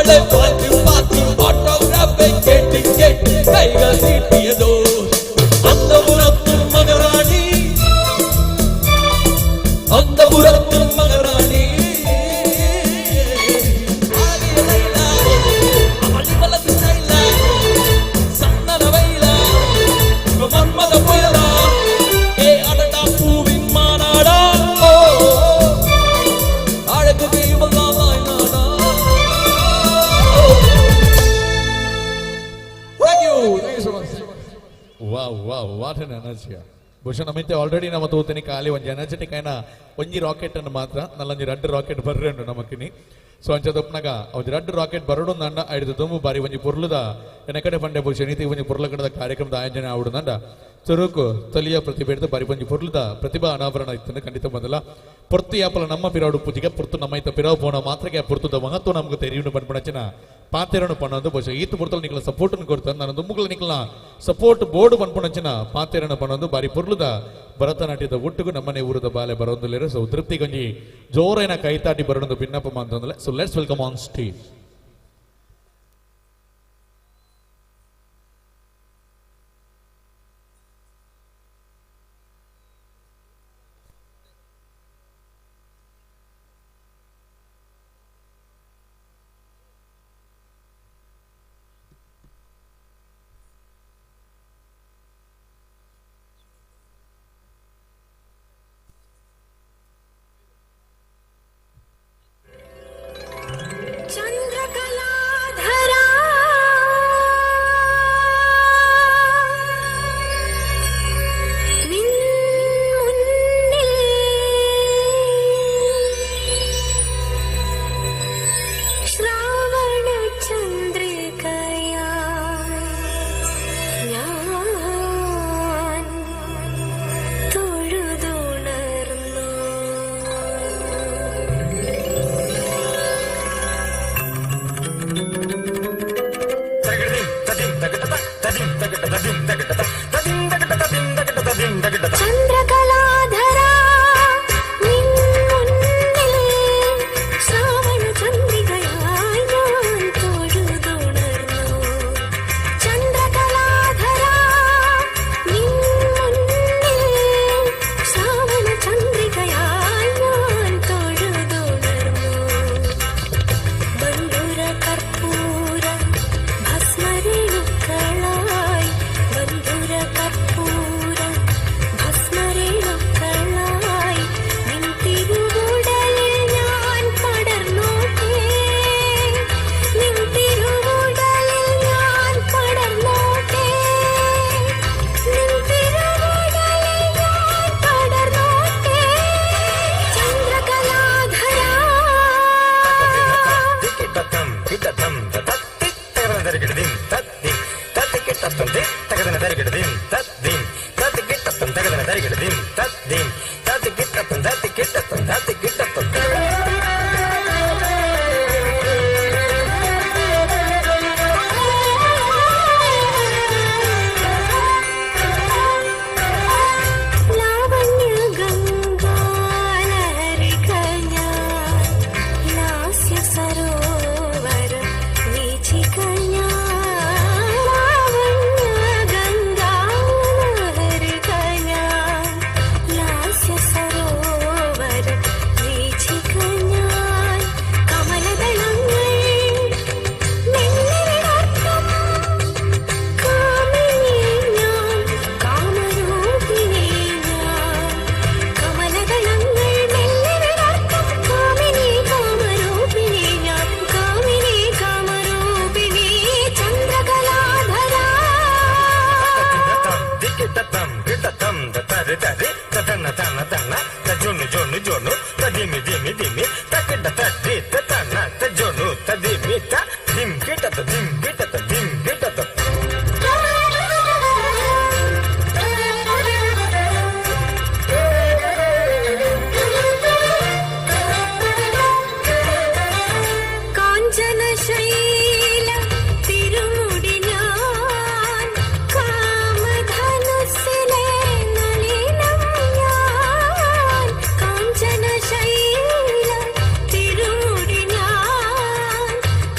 അവളെ പാത്തി പാത്തി ഓട്ടോഗ്രാഫെ കേട്ടി കേട്ടി കൈകൾ നീട്ടിയതോ അന്തപുരത്തും മകറാണി അന്തപുരത്തും മകറാണി மன்மத புயலா ஏ அடடா பூவின் மாநாடா அழகு தெய்வமாய் நாடா. Thank you so much. Wow, what an energy. Bhushan ಅಮಿತೆ ಆಲ್ರೆಡಿ ನಮ್ಮ ತೋತನಿ ಖಾಲಿ ಒಂದು ಎನರ್ಜೆಟಿಕ್ అయిన ಒಂಜಿ ರಾಕೆಟ್ ಅನ್ನು ಮಾತ್ರ ನಲ್ಲಂಜಿ ರಡ್ಡು ರಾಕೆಟ್ ಬರ್ರೆಂಡು ನಮಕಿನಿ ಸೊ ಅಂಚದಪ್ಪನಾಗ ಒಂದು ರಡ್ಡು ರಾಕೆಟ್ ಬರಡು ನಂಡ ಐದು ದೊಂಬು ಬಾರಿ ಒಂಜಿ ಪೊರ್ಲುದ ಎನಕಡೆ ಪಂಡೆ ಭೂಷಣ್ ಇತಿ ಒಂಜಿ ಪೊರ್ಲ ಕಡದ ಕಾರ್ಯಕ್ರಮದ ಆಯೋಜನೆ ಆವಡುದಂಡ ಚುರುಕು ತಲಿಯ ಪ್ರತಿಭೆ ಹಿಡಿದು ಬಾರಿ ಒಂಜಿ ಪೊರ್ಲುದ ಪ್ರತಿಭಾ ಅನಾವರಣ ಇತ್ತು ಖಂಡಿತ ಮೊದಲ ಪೊರ್ತು ಯಾಪಲ ನಮ್ಮ ಪಿರಾಡು ಪೂಜಿಗೆ ಪೊರ್ತು ನಮ್ಮ ಇತ್ತ ಪಿರಾವು ಪೋಣ ಮಾತ್ರಕ್ಕೆ ಪೊರ್ತುದ ಮಹತ್ವ ನಮ್ಗೆ ತೆರಿಯುಂಡು ಪಂಪಣಚಿನ ಪಾತೆರನು ಪಣ್ಣದು ಬಹುಶಃ ಈತು ಪೊರ್ತಲು ನಿಕ್ಲ ಸಪೋರ್ಟ್ ಕೊಡ್ತಾನೆ ನಾನು ದುಮ್ಮುಗಳ ನಿಕ್ಲ ಸಪೋರ್ಟ್ ಬೋರ್ಡ್ ಪಂಪಣಚಿನ ಪಾತೆರನು ಪಣ್ಣದು ಬಾರಿ ಪೊರ್ಲುದ ಭರತನಾಟ್ಯದ ಒಟ್ಟಿಗೂ ನಮ್ಮನೆ ಊರದ ಬಾಲೆ ಬರೋದಿಲ್ಲ ಸೊ ತೃಪ್ತಿ ಗಂಜಿ ಜೋರೈನ ಕೈತಾಟಿ ಬರೋದು ಭಿನ್ನಪ್ಪ ಅಂತಂದ್ರೆ so let's welcome on stage.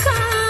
Come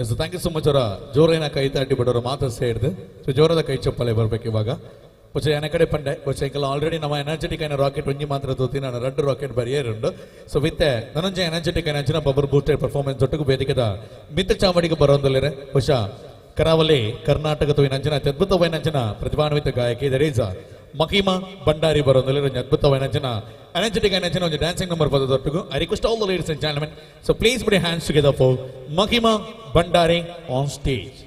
so thank you so much ಅವರ ಜೋರೈನ ಕೈ ತಟ್ಟಿ ಬಿಡೋರು ಮಾತು ಸೇರಿದು ಸೊ ಜೋರದ ಕೈ ಚಪ್ಪಲೆ ಬರ್ಬೇಕು ಇವಾಗ പക്ഷേ ഞാൻ കಡೆ പണ്ടേ പക്ഷേ എങ്കിൽ ഓൾറെഡി നമ്മ എനർജറ്റിക് ആയ റോക്കറ്റ് ഒഞ്ഞി മാത്രം തോത്തി ನಾನು 2 ರಾಕೆಟ್ ಬರಿಯರುಂಡು ಸೊ ವಿತ್ ನನಂಜೆ ಎನರ್ಜೆಟಿಕ್ ಎನರ್ಜಿನ ಪವರ್ ಬೂಸ್ಟೆಡ್ ಪರ್ಫಾರ್ಮೆನ್ಸ್ ಒಟ್ಟಿಗೆ ವೇದಿಕೆದ ಮಿತ್ತ ಚಾವಡಿಗೆ ಬರೋಂದಿಲ್ಲರೆ ಬಹುಶಃ ಕರಾವಳಿ ಕರ್ನಾಟಕದ ನಂಜನ ಅದ್ಭುತವಾದ ನಂಜನ ಪ್ರತಿಭಾನ್ವಿತ ಗಾಯಕಿ ದರ್ ಈಸ್ ಮಕೀಮಾ ಭಂಡಾರಿ ಬರೋಂದಿಲ್ಲರೆ ಅದ್ಭುತವಾದ ನಂಜನ ಎನರ್ಜೆಟಿಕ್ ಎನರ್ಜಿನ ಒಂದು ಡ್ಯಾನ್ಸಿಂಗ್ ನಂಬರ್ ಬರೋದೊಟ್ಟಿಗೂ I request all the ladies and gentlemen so please put your hands together for Makima Bhandari on stage.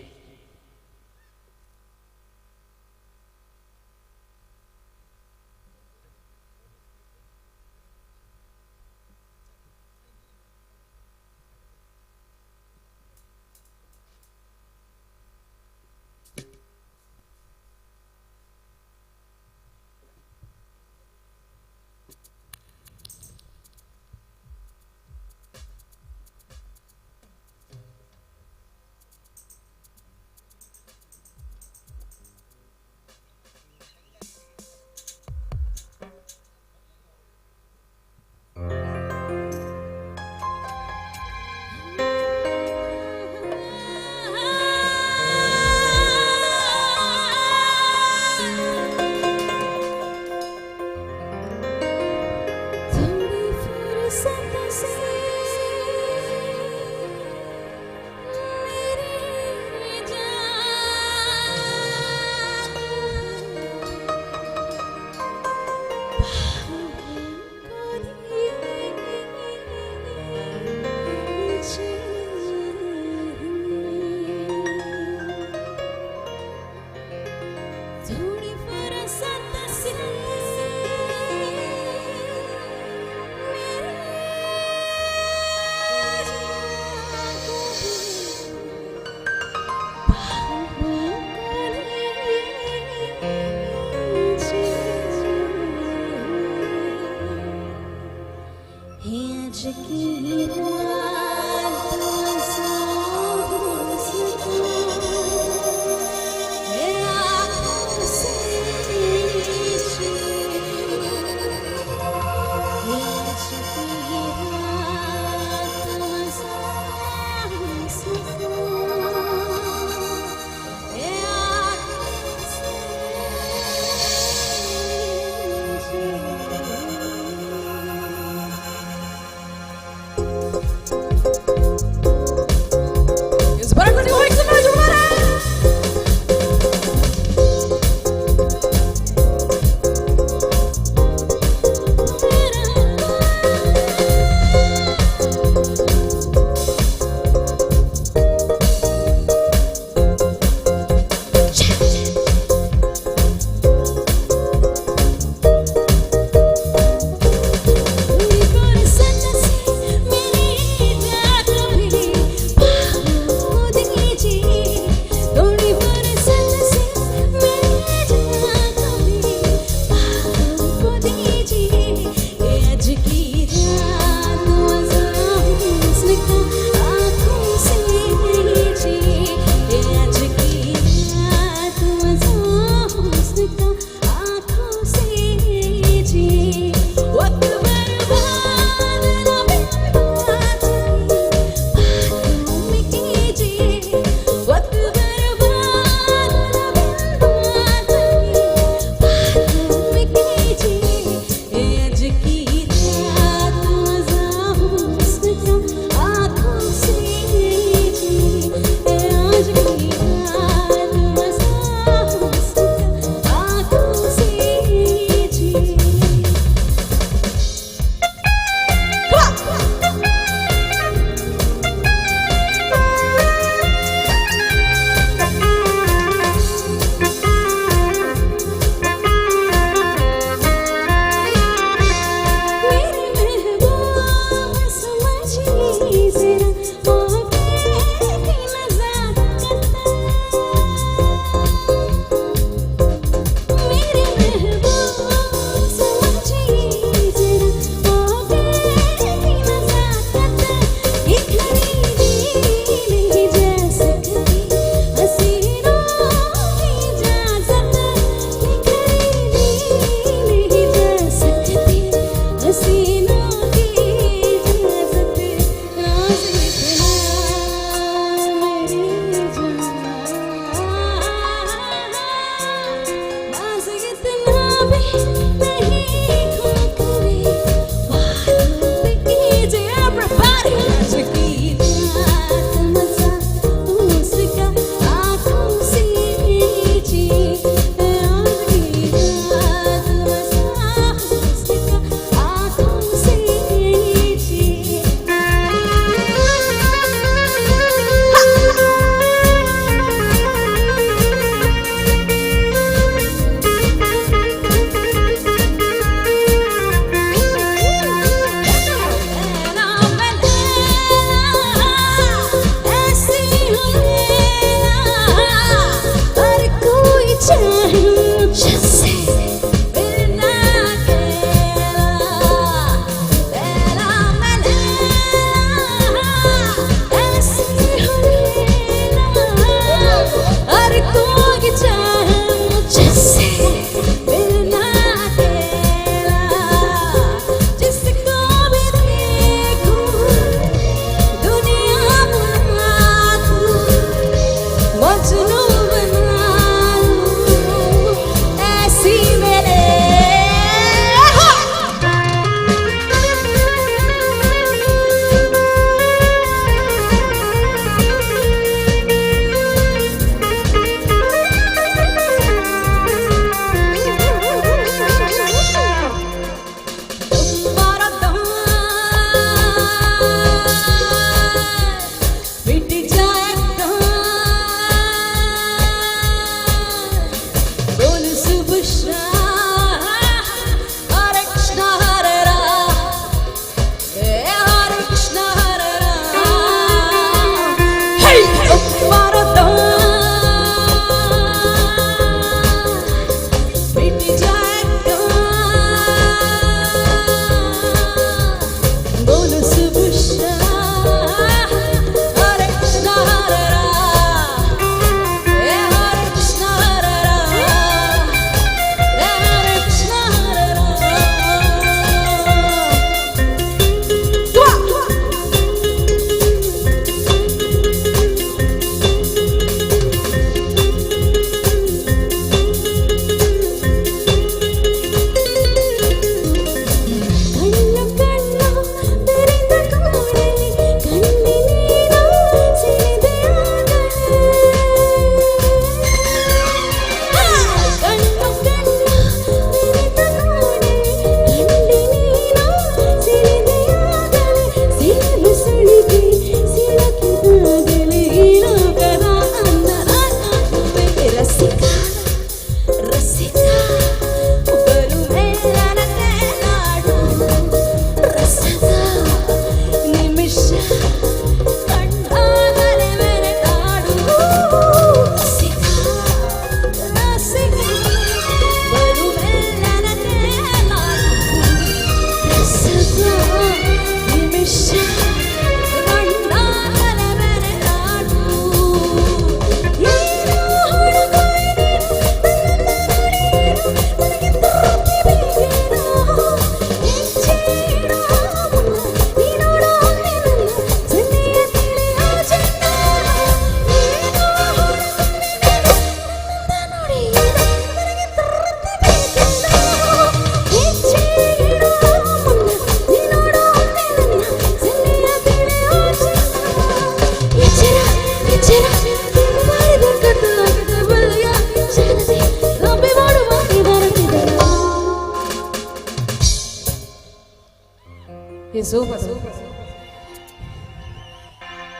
Super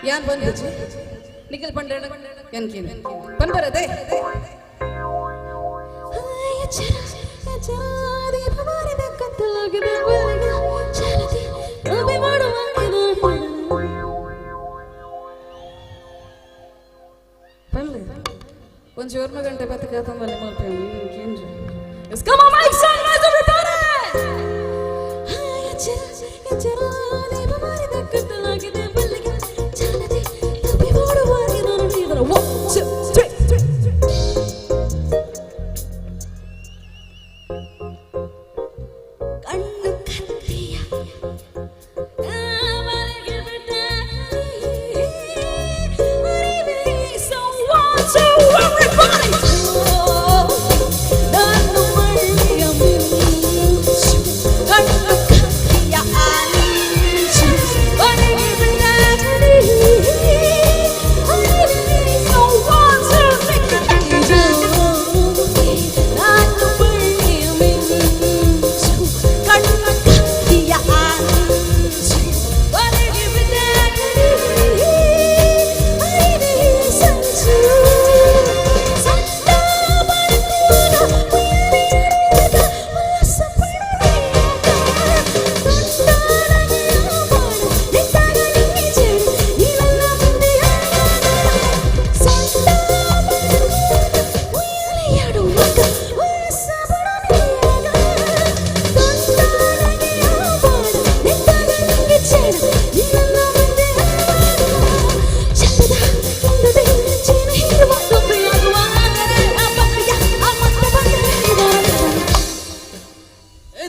ಯಾನ್ ಬಂದು ನಿಖಿಲ್ ಪಂಡಣ ಎನ್ಕೇನ್ ಬಂದ್ ಬರದೆ ಒಂಚೂರು ಓರ್ಮ ಗಂಟೆ ಬತ್ತ ಕಾತಂಬಲ್ಲಿ ಮಾಡ್ತೇವೆ Come on, Mike, sunrise everybody!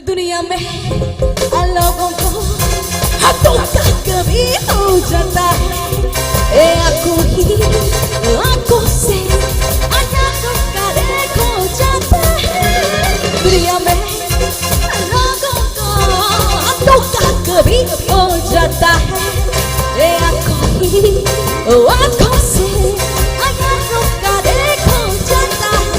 दुनिया में लोगों को हाथों का कभी हो जाता है ए आंखों ही आंखों से अनाथों का देखो जाता है दुनिया में लोगों को हाथों का कभी हो जाता है ए आंखों ही आंखों से अनाथों का देखो जाता है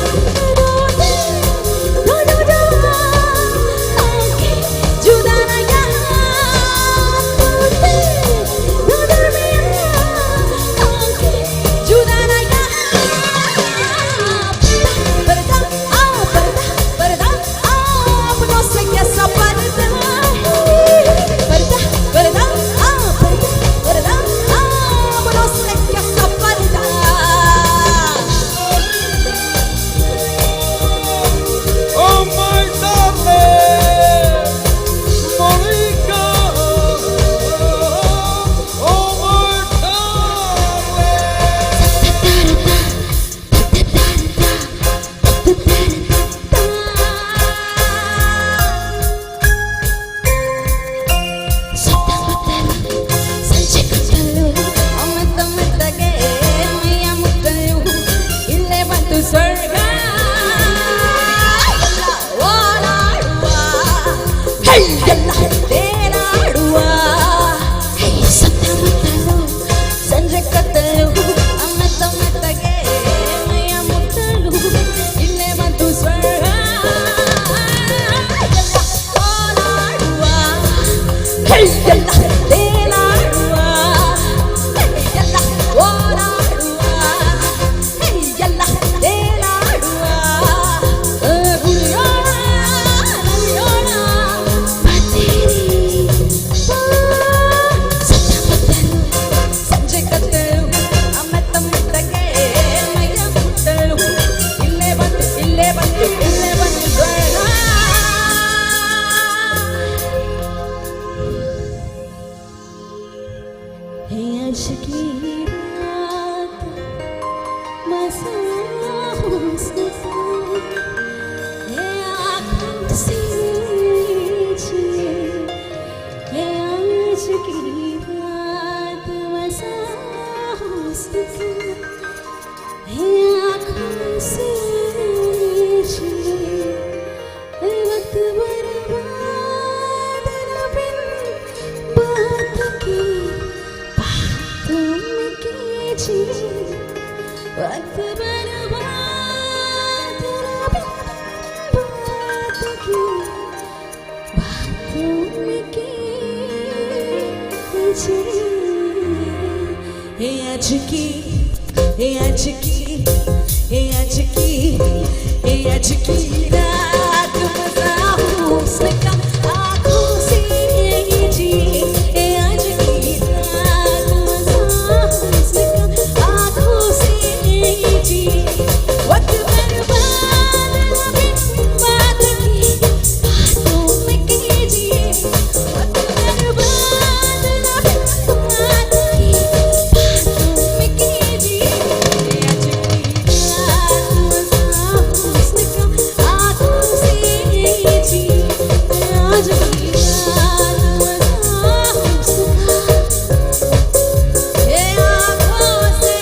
Jesus. वक्त बर्बाद बातों की आज की रात मजा हुस्न का आँखों से जी आज की रात मजा हुस्न का आँखों से जी वक्त बर्बाद बात की बातों में कीजिए वक्त बर्बाद बात की बातों में कीजिए आज की रात मजा हुस्न का आँखों से जी आज की रात मजा हुस्न का आँखों से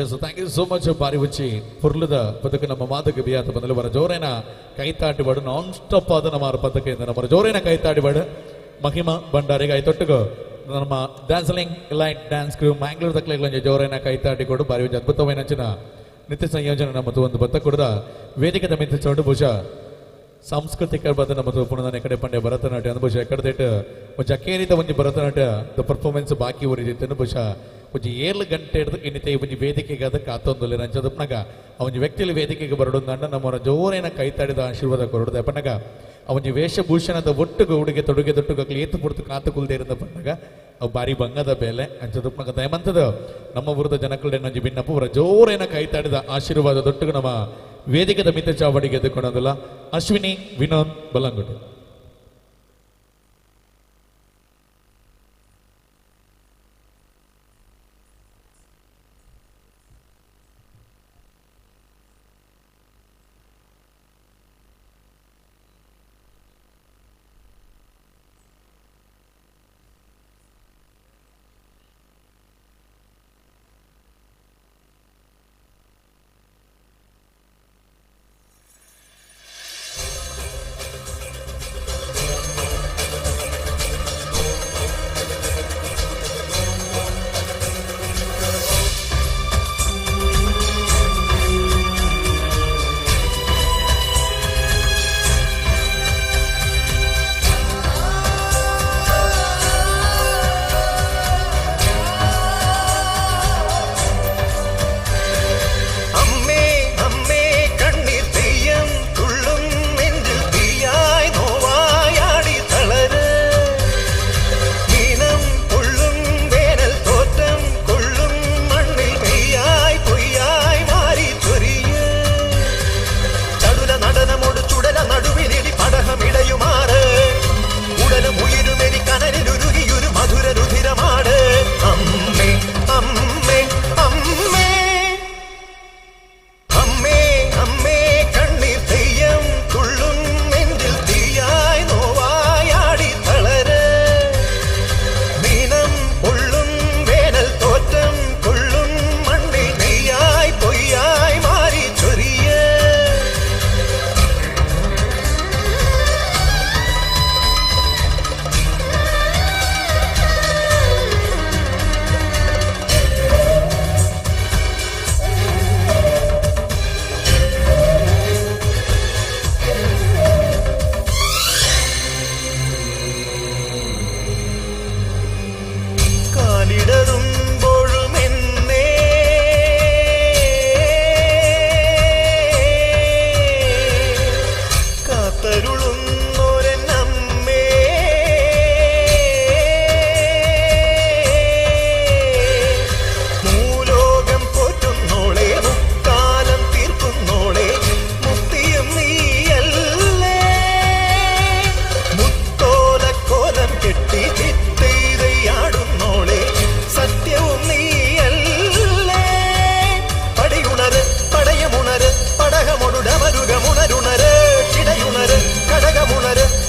yes thank you so much ಬಾರಿ ಹುಚ್ಚಿ ಪುರ್ಲದ ಪದಕ ನಮ್ಮ ಮಾತಕ್ಕೆ ಬಿಯಾತ ಬಂದಲು ಬರ ಜೋರೇನ ಕೈತಾಟಿ ಬಾಡು ನಾನ್ ಸ್ಟಾಪ್ ಆದ ನಮ್ಮ ಪದಕೆಯಿಂದ ನಮ್ಮ ಜೋರೇನ ಕೈತಾಡಿ ಬಾಡು ಮಹಿಮಾ ಭಂಡಾರಿಗೆ ಐತೊಟ್ಟಿಗೂ ನಮ್ಮ ಡ್ಯಾನ್ಸಲಿಂಗ್ ಲೈಟ್ ಡ್ಯಾನ್ಸ್ ಕ್ರೂ ಮ್ಯಾಂಗ್ಳೂರ್ ತಕ್ಕಲೆ ಜೋರೇನ ಕೈತಾಟಿ ಕೊಡು ಬಾರಿ ಹುಚ್ಚಿ ಅದ್ಭುತమైన ನಿತ್ಯ ಸಂಯೋಜನೆ ನಮ್ಮದು ಒಂದು ಬತ್ತ ಕೊಡದ ವೇದಿಕೆ ಮಿತ್ರ ಚೌಡು ಬಹುಶಃ ಸಾಂಸ್ಕೃತಿಕ ಬದ ನಮ್ಮದು ಪುನಃ ಕಡೆ ಪಂಡೆ ಭರತನಾಟ್ಯ ಅನು ಬಹುಶಃ ಎಕಡೆದೇಟ್ ಒಂದು ಅಕ್ಕೇರಿದ ಒಂದು ಭರತನಾಟ್ಯ ದ ಪರ್ಫಾರ್ಮೆನ್ಸ್ ಬಾಕಿ ಊರಿದಿತ್ತು ಬಹುಶಃ ಒಂದು 7 ಗಂಟೆ ಹಿಡಿದು ಇನ್ನಿತ ಒಂದು ವೇದಿಕೆಗೆ ಅದಕ್ಕೆ ಕಾತೊಂದಿಲ್ಲ ರಂಚದಪ್ಪನಾಗ ಅವನ ವ್ಯಕ್ತಿಯಲ್ಲಿ ವೇದಿಕೆಗೆ ಬರಡೊಂದಂಡ ನಮ್ಮ ಜೋರೇನ ಕೈತಾಡಿದ ಆಶೀರ್ವಾದ ಕೊರಡದ ಪನ್ನಗ ಅವನ ವೇಷಭೂಷಣದ ಒಟ್ಟುಗ ಉಡುಗೆ ತೊಡುಗೆ ತೊಟ್ಟುಗಲಿ ಏತು ಪುರ್ತು ಕಾತು ಕುಲ್ದೇ ಇರದ ಪನ್ನಗ ಅವು ಬಾರಿ ಬಂಗದ ಬೆಲೆ ಅಂಚದಪ್ಪನಾಗ ದಯಮಂತದ ನಮ್ಮ ಊರದ ಜನಕಲ್ಡೆ ನಂಜಿ ಭಿನ್ನಪ್ಪ ಅವರ ಜೋರೇನ ಕೈತಾಡಿದ ಆಶೀರ್ವಾದ ದೊಟ್ಟುಗ ನಮ್ಮ ವೇದಿಕೆದ ಮಿತ್ರ ಚಾವಡಿಗೆ ಎದ್ದುಕೊಳ್ಳೋದಿಲ್ಲ ಅಶ್ವಿನಿ ವಿನೋದ್ ಬಲ್ಲಂಗುಡಿ.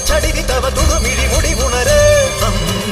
ചടിതി തവ തുടുമിഴി മുടി ഉണര് അമ്മേ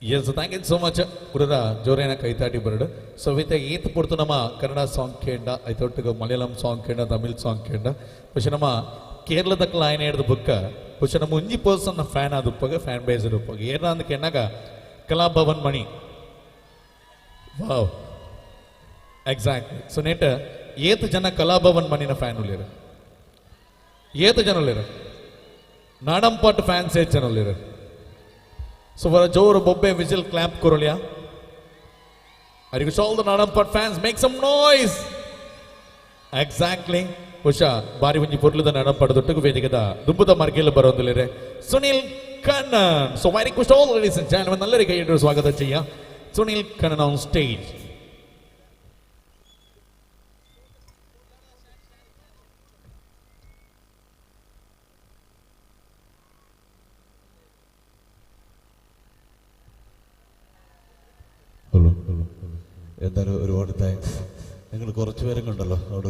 Yes, thank you so much. Kurara Jorena Kaitati bird. So with the 8th Portunama Kannada song kenda, I thought to go Malayalam song kenda, Tamil song kenda. Pushanama Kerala the client at the booka. Pushanamunji person a fan of the Puga fan base of the Puga. Yeran the Kenaga Kalabavan money. Wow. Exactly. So Neta, 8th Jana Kalabavan money in a fan lira. 8th Jana lira. Nadampot fans say channel lira. So for a Joe Bobbe whistle clap Korolia. I request all the Nadampot fans make some noise. Exactly. Pusha, Bari when you put the Nadampot the Tukuveda, Dumbuta Markila Barondele, Sunil Kannan. So I request all ladies and gentlemen, the lyric editors Wagata Chia, Sunil Kannan on stage. എന്തായാലും ഒരുപാട് thanks. നിങ്ങൾ കുറച്ച് പേരും കണ്ടല്ലോ അവിടെ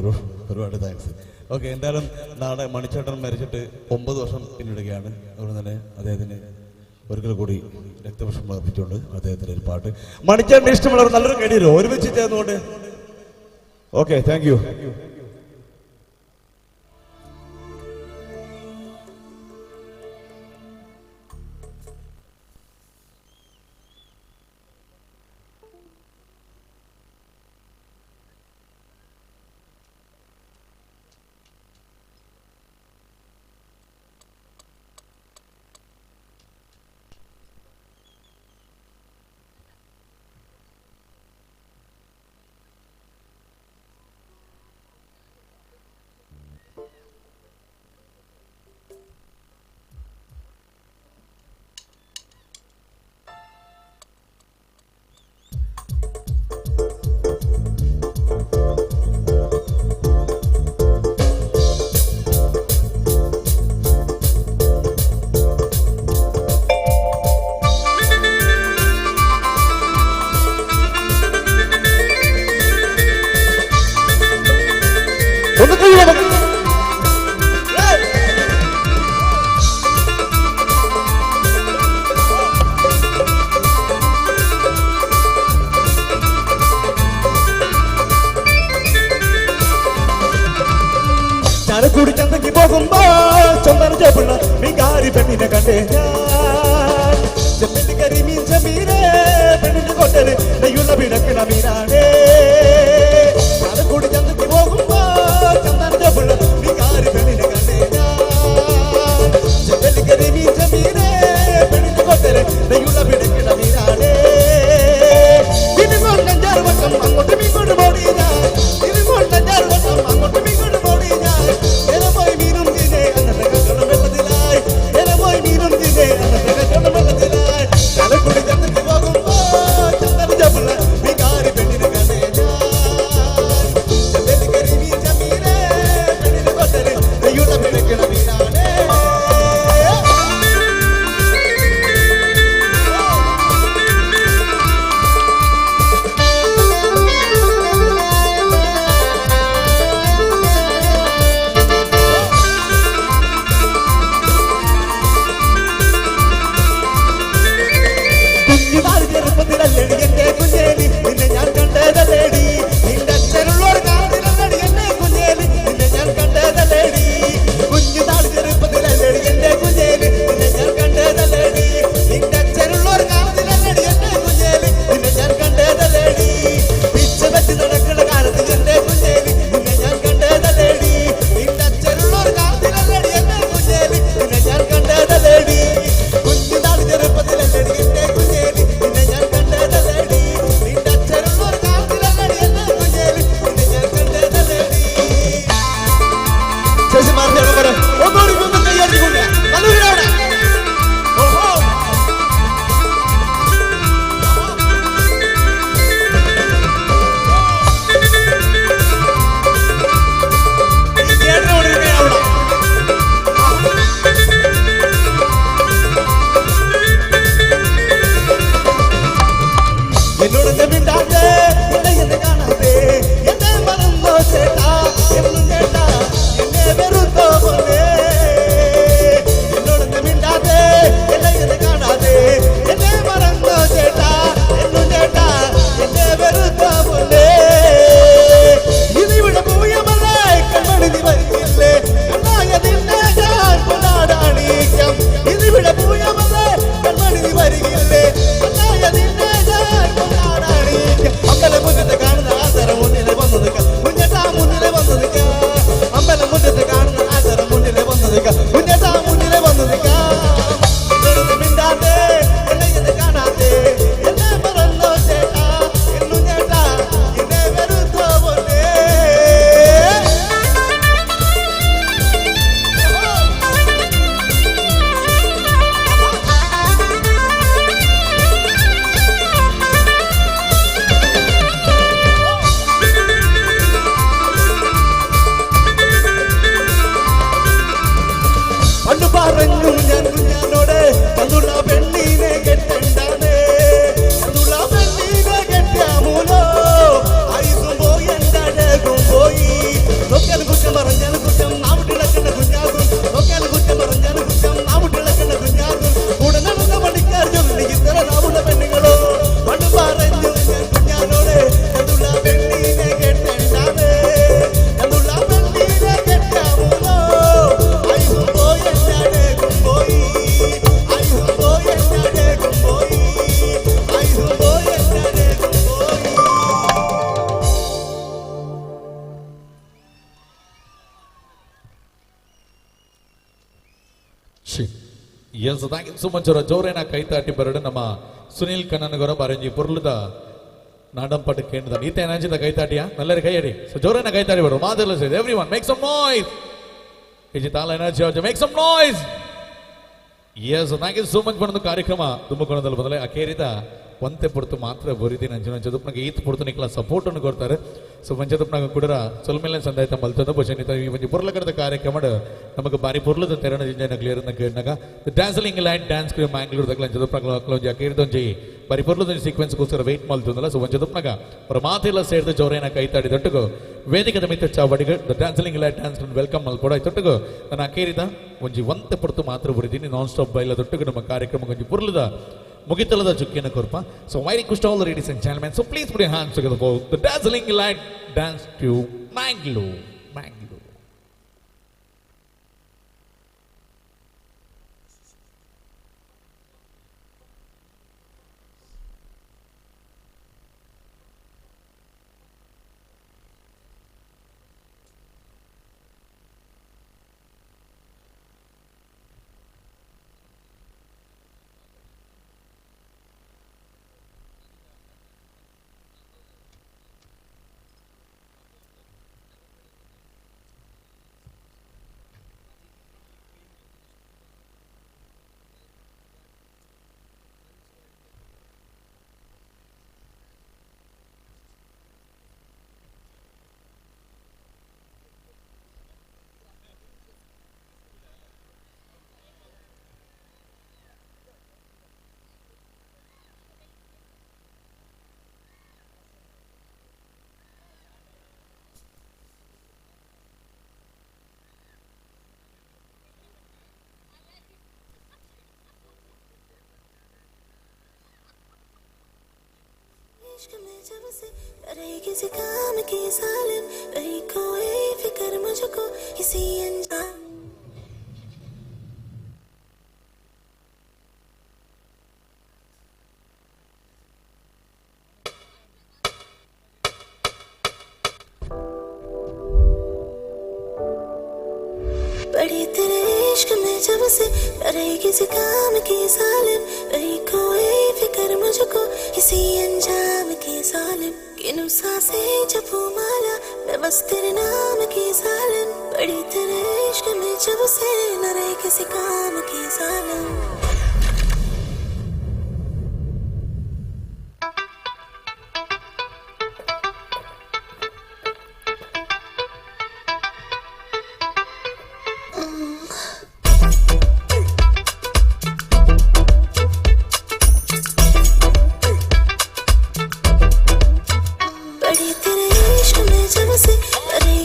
ഒരുപാട് thanks. Okay, എന്തായാലും നാളെ മണിച്ചേട്ടൻ മരിച്ചിട്ട് 9 വർഷം പിന്നിടുകയാണ്. അതുകൊണ്ട് തന്നെ അദ്ദേഹത്തിന് ഒരിക്കൽ കൂടി രക്തപുഷ്പം അർപ്പിച്ചുകൊണ്ട് അദ്ദേഹത്തിൻ്റെ ഒരു പാട്ട് മണിച്ചേട്ടന് ഇഷ്ടമുള്ളവർ നല്ലൊരു കഴിയല്ലോ ഒരുമിച്ച് ചേർന്നുകൊണ്ട്. Okay, thank you. ചാലക്കുടി ചന്തയ്ക്ക് പോകുമ്പോ ചന്ദന ചേപ്പുള്ള മീൻകാരി പെണ്ണിനെ കണ്ടേ ഞാൻ. ചെമ്പിന്റെ കരിമീൻ ചെമ്മീനെ പെണ്ണിന്റെ കൊട്ടല് നെയ്യുള്ള പിടക്കണ മീനാണേ. ചാലക്കുടി ചന്തയ്ക്ക് പോകുമ്പോ ചന്ദന ചേപ്പുള്ള മീൻകാരി പെണ്ണിനെ കണ്ടേ ഞാൻ. ചെമ്പിന്റെ കരിമീൻ ചെമ്മീനെ പെണ്ണിന്റെ കൊട്ടല് നെയ്യുള്ള പിടക്കണ മീനാണേ. ഇനിമോൾ 5-6 വട്ടം അങ്ങോട്ടും ഇങ്ങോട്ടും ഓടി ഞാൻ. ഇനിമോൾ 5-6 വട്ടം അങ്ങോട്ടും ഇങ്ങോട്ടും ഓടി ഞാൻ. ചാലക്കുടി ചന്തയ്ക്ക് പോകുമ്പോ ചന്ദന ചേപ്പുള്ള മീൻകാരി പെണ്ണിനെ കണ്ടേ ഞാൻ. ചെമ്പല്ലി കരിമീൻ ചെമ്മീനെ പെണ്ണിന്റെ കൊട്ടല് നെയ്യുള്ള പിടക്കണ മീനാണേ. കുഞ്ഞുനാൾ ചെറുപ്പത്തിലല്ലടി എന്റെ കുഞ്ഞേലി നിന്നെ ഞാൻ കണ്ടതല്ലേടി. നിന്റെ അച്ഛനുള്ളോർ കാതിലല്ലടി എന്റെ കുഞ്ഞേലി നിന്നെ ഞാൻ കണ്ടതല്ലേടി. കുഞ്ഞുനാൾ ചെറുപ്പത്തിലല്ലടി എന്റെ കുഞ്ഞേലി നിന്നെ ഞാൻ കണ്ടതല്ലേടി. നിന്റെ അച്ഛനുള്ളോർ കാതിലല്ലടി എന്റെ കുഞ്ഞേലി നിന്നെ ഞാൻ കണ്ടതല്ലേടി. പിച്ച വെച്ച് നടക്കുന്ന കാലത്ത് എന്റെ കുഞ്ഞേലി നിന്നെ ഞാൻ കണ്ടതല്ലേടി. നിന്റെ അച്ഛനുള്ളോർ കാതിലല്ലടി എന്റെ കുഞ്ഞേലി നിന്നെ ഞാൻ കണ്ടതല്ലേടി. കുഞ്ഞുനാൾ ചെറുപ്പത്തിലല്ലടി എന്റെ കുഞ്ഞേലി നിന്നെ ഞാൻ കണ്ടതല്ലേടി. നിന്റെ അച്ഛനുള്ളോർ കാതിലല്ലടി എന്റെ കുഞ്ഞേലി നിന്നെ ഞാൻ കണ്ടതല്ലേടി. ചേച്ചിമാരുടെ ഇടവരെ ഒന്നോടി ഒന്ന് കൈയടിക്കൂല നല്ലൊരു ഓഹോ എന്നോട് മിണ്ടാതെ എന്നെ കാണാതെ എന്നെ മറന്നോ ചേട്ടാ എന്നും കേട്ടാ എന്നെ വെറുത്തോ പോലെ. പണ്ട് പറഞ്ഞു ഞാൻ കുഞ്ഞാനോട് തന്നുള്ള പെണ്ണിനെ കെട്ടണ്ടാണ് തന്നുള്ള പെണ്ണിനെ കെട്ടാമൂലോ ആയുസും പോയി എൻ്റെ അഴകും പോയി നോക്കിയാൽ കുറ്റം പറഞ്ഞാൽ കുറ്റം നാവിട്ടിളക്കണ്ട കുഞ്ഞാകും നോക്കിയാൽ കുറ്റം പറഞ്ഞാൽ കുറ്റം നാവിട്ടിളക്കണ്ട കുഞ്ഞാകും കൂടെ നടന്ന പണിക്കാർ ചൊല്ലി ഇത്ര നാവുള്ള പെണ്ണുങ്ങളോ പണ്ട് പറഞ്ഞു ഞാൻ കുഞ്ഞാനോട് തന്നുള്ള പെണ്ണിനെ കെട്ടണ്ടാണ് തന്നുള്ള പെണ്ണിനെ കെട്ടാമൂലോ ആയുസും പോയി എൻ്റെ അഴകും പോയി ആയുസും പോയി എൻ്റെ അഴകും പോയി ആയുസും പോയി എൻ്റെ അഴകും പോയി. Yes thank you so much ಅವರ ಜೋರೇನ ಕೈತಾಟಿ ಬರಡು ನಮ್ಮ ಸುನೀಲ್ ಕಣ್ಣನಗರ ಬರಂಜಿ ಪುರ್ಲದ ನಾಡಂಪಟ್ಟು ಕೇಂದ್ರದ ಈತ ಏನಾಂಚಿದ ಕೈತಾಟಿಯ ನಲ್ಲರಿ ಕೈಯಡಿ ಸೊ ಜೋರೇನ ಕೈತಾಟಿ ಬರೋ ಮಾತೆಲ್ಲ ಸೇರಿ every one make some noise ಇಜಿ ತಾಲ energy make some noise yes thank you so much ಬಂದು ಕಾರ್ಯಕ್ರಮ ತುಂಬಕೋಣದಲ್ಲಿ ಬಂದಲೆ ಅಕೇರಿದ ಒಂತೆ ಪುರ್ತು ಮಾತ್ರ ಬರೀತೀನಿ ಅಂಚಿನ ಚದುಪ್ನಾಗ ಈತ್ ಪುರ್ತು ನಿಕ್ಲ ಸಪೋರ್ಟ್ ಅನ್ನು ಕೊಡ್ತಾರೆ ಸೊ ಮಂಚದುಪ್ನಾಗ ಕೂಡ ಸೊಲ್ಮೇಲೆ ಸಂದಾಯ್ತ ಮಲ್ತದ ಭೋಜನಿತ ಈ ಒಂದು ಪುರ್ಲಕರದ ಕಾರ್ಯಕ್ರಮ ನಮಗೆ ಬಾರಿ ಪುರ್ಲದ ತೆರಣ ಜಿಂಜನ ಕ್ಲಿಯರ್ ಅಂತ ಕೇಳಿದಾಗ ಡ್ಯಾನ್ಸಲಿಂಗ್ ಲೈನ್ ಡ್ಯಾನ್ಸ್ ಕ್ರೀಮ್ ಮ್ಯಾಂಗ್ಳೂರ್ ದಕ್ಲ ಚದುಪ್ನಾಗ ಒಂಜಿ ಅಕೇರಿದೊಂಜಿ ಬಾರಿ ಪುರ್ಲದ ಸೀಕ್ವೆನ್ಸ್ಗೋಸ್ಕರ ವೆಯ್ಟ್ ಮಾಡ್ತದಲ್ಲ ಸೊ ಒಂಚದುಪ್ನಾಗ ಅವರ ಮಾತೆಲ್ಲ ಸೇರಿದ ಜೋರೇನ ಕೈತಾಡಿ ತೊಟ್ಟಗು ವೇದಿಕದ ಮಿತ್ರ ಚಾವಡಿಗೆ ದ ಡ್ಯಾನ್ಸಲಿಂಗ್ ಲೈನ್ ಡ್ಯಾನ್ಸ್ ವೆಲ್ಕಮ್ ಮಲ್ಕೊಡ ತೊಟ್ಟಗು ನಾನು ಅಕೇರಿದ ಒಂಜಿ ಒಂತೆ ಪುರ್ತು ಮಾತ್ರ ಬರೀತೀನಿ ನಾನ್ ಸ್ಟಾಪ್ ಬೈಲ ತೊಟ್ಟಗು ನಮ್ಮ ಕಾರ್ಯಕ್ರಮ ಒಂಜಿ ಪುರ್ಲದ ಮುಗಿತಲದ ಚುಕ್ಕಿನ ಕೊರ್ಪ so I request all the ladies and gentlemen so please put your hands together for the dancing light dance to Mangalore. इश्क में जब से करे किसी काम की सालिम नहीं कोई फिक्र मुझको किसी अनजान पड़ी तेरे इश्क में जब से करे किसी काम की सालिम नहीं कोई फिक्र मुझको किसी अंजाम की सालिम किनु सांसें जपू माला मैं बस तेरे नाम की सालिम पड़ी तेरे इश्क में जब से न रहे किसी काम की सालिम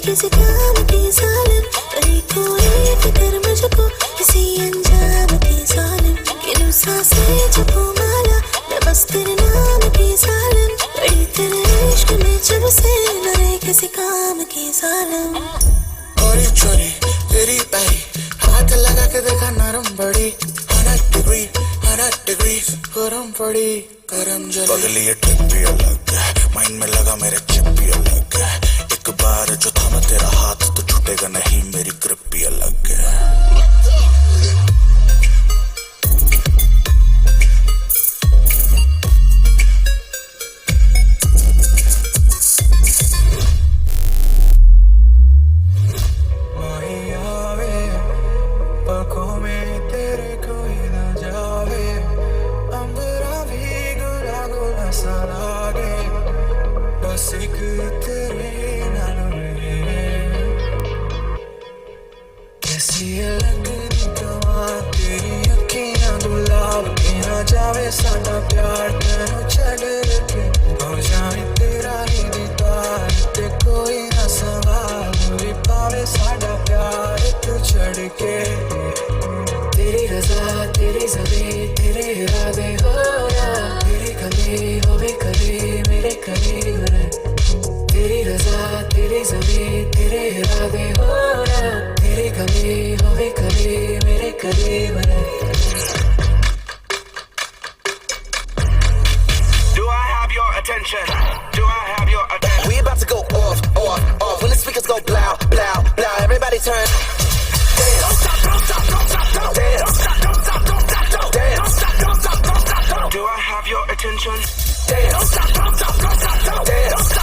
किसी काम की सालिम नहीं कोई फिक्र मुझको किसी अंजाम की सालिम किनु सांसें जपू माला मैं बस तेरे नाम की सालिम पड़ी तेरे इश्क में जब से न रहे किसी काम की सालिम चोरी चोरी तेरी पैरी हाथ लगा के देखा नरम बड़ी 100 डिग्री गरम पड़ी गरम जली बगली ये ट्रिप भी अलग है माइंड में लगा मेरे चिप भी अलग है एक बार जो थामा तेरा हाथ तो छूटेगा नहीं मेरी ग्रिप भी अलग है ये लगनी कमाल तेरी अखियां गुलाब के ना जावे साडा प्यार तेनू छड़ के हो जाए तेरा ही दीदार ते कोई ना सवाल भी पावे साडा प्यार तू छड़ के तेरी रजा तेरी ज़मीं तेरे इरादे हो तेरी कली होवे कली मेरे करीब रह तेरी रजा तेरी ज़मीं तेरे इरादे हो तेरी कली होवे कली मेरे करीब रह Do I have your attention? Do I have your attention? We about to go off, off, off. When the speakers go blow, blow, blow. Everybody turn. Dance. Dance. Dance. Do I have your attention? Dance. Dance. Dance.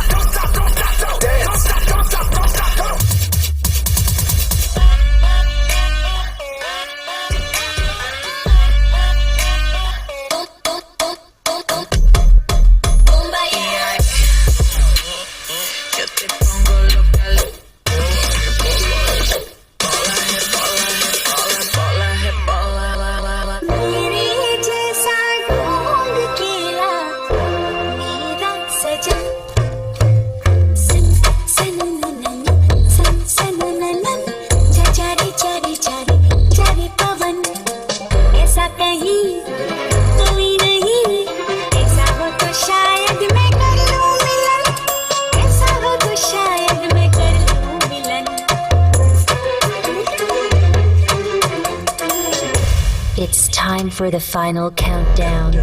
It's time for the final countdown.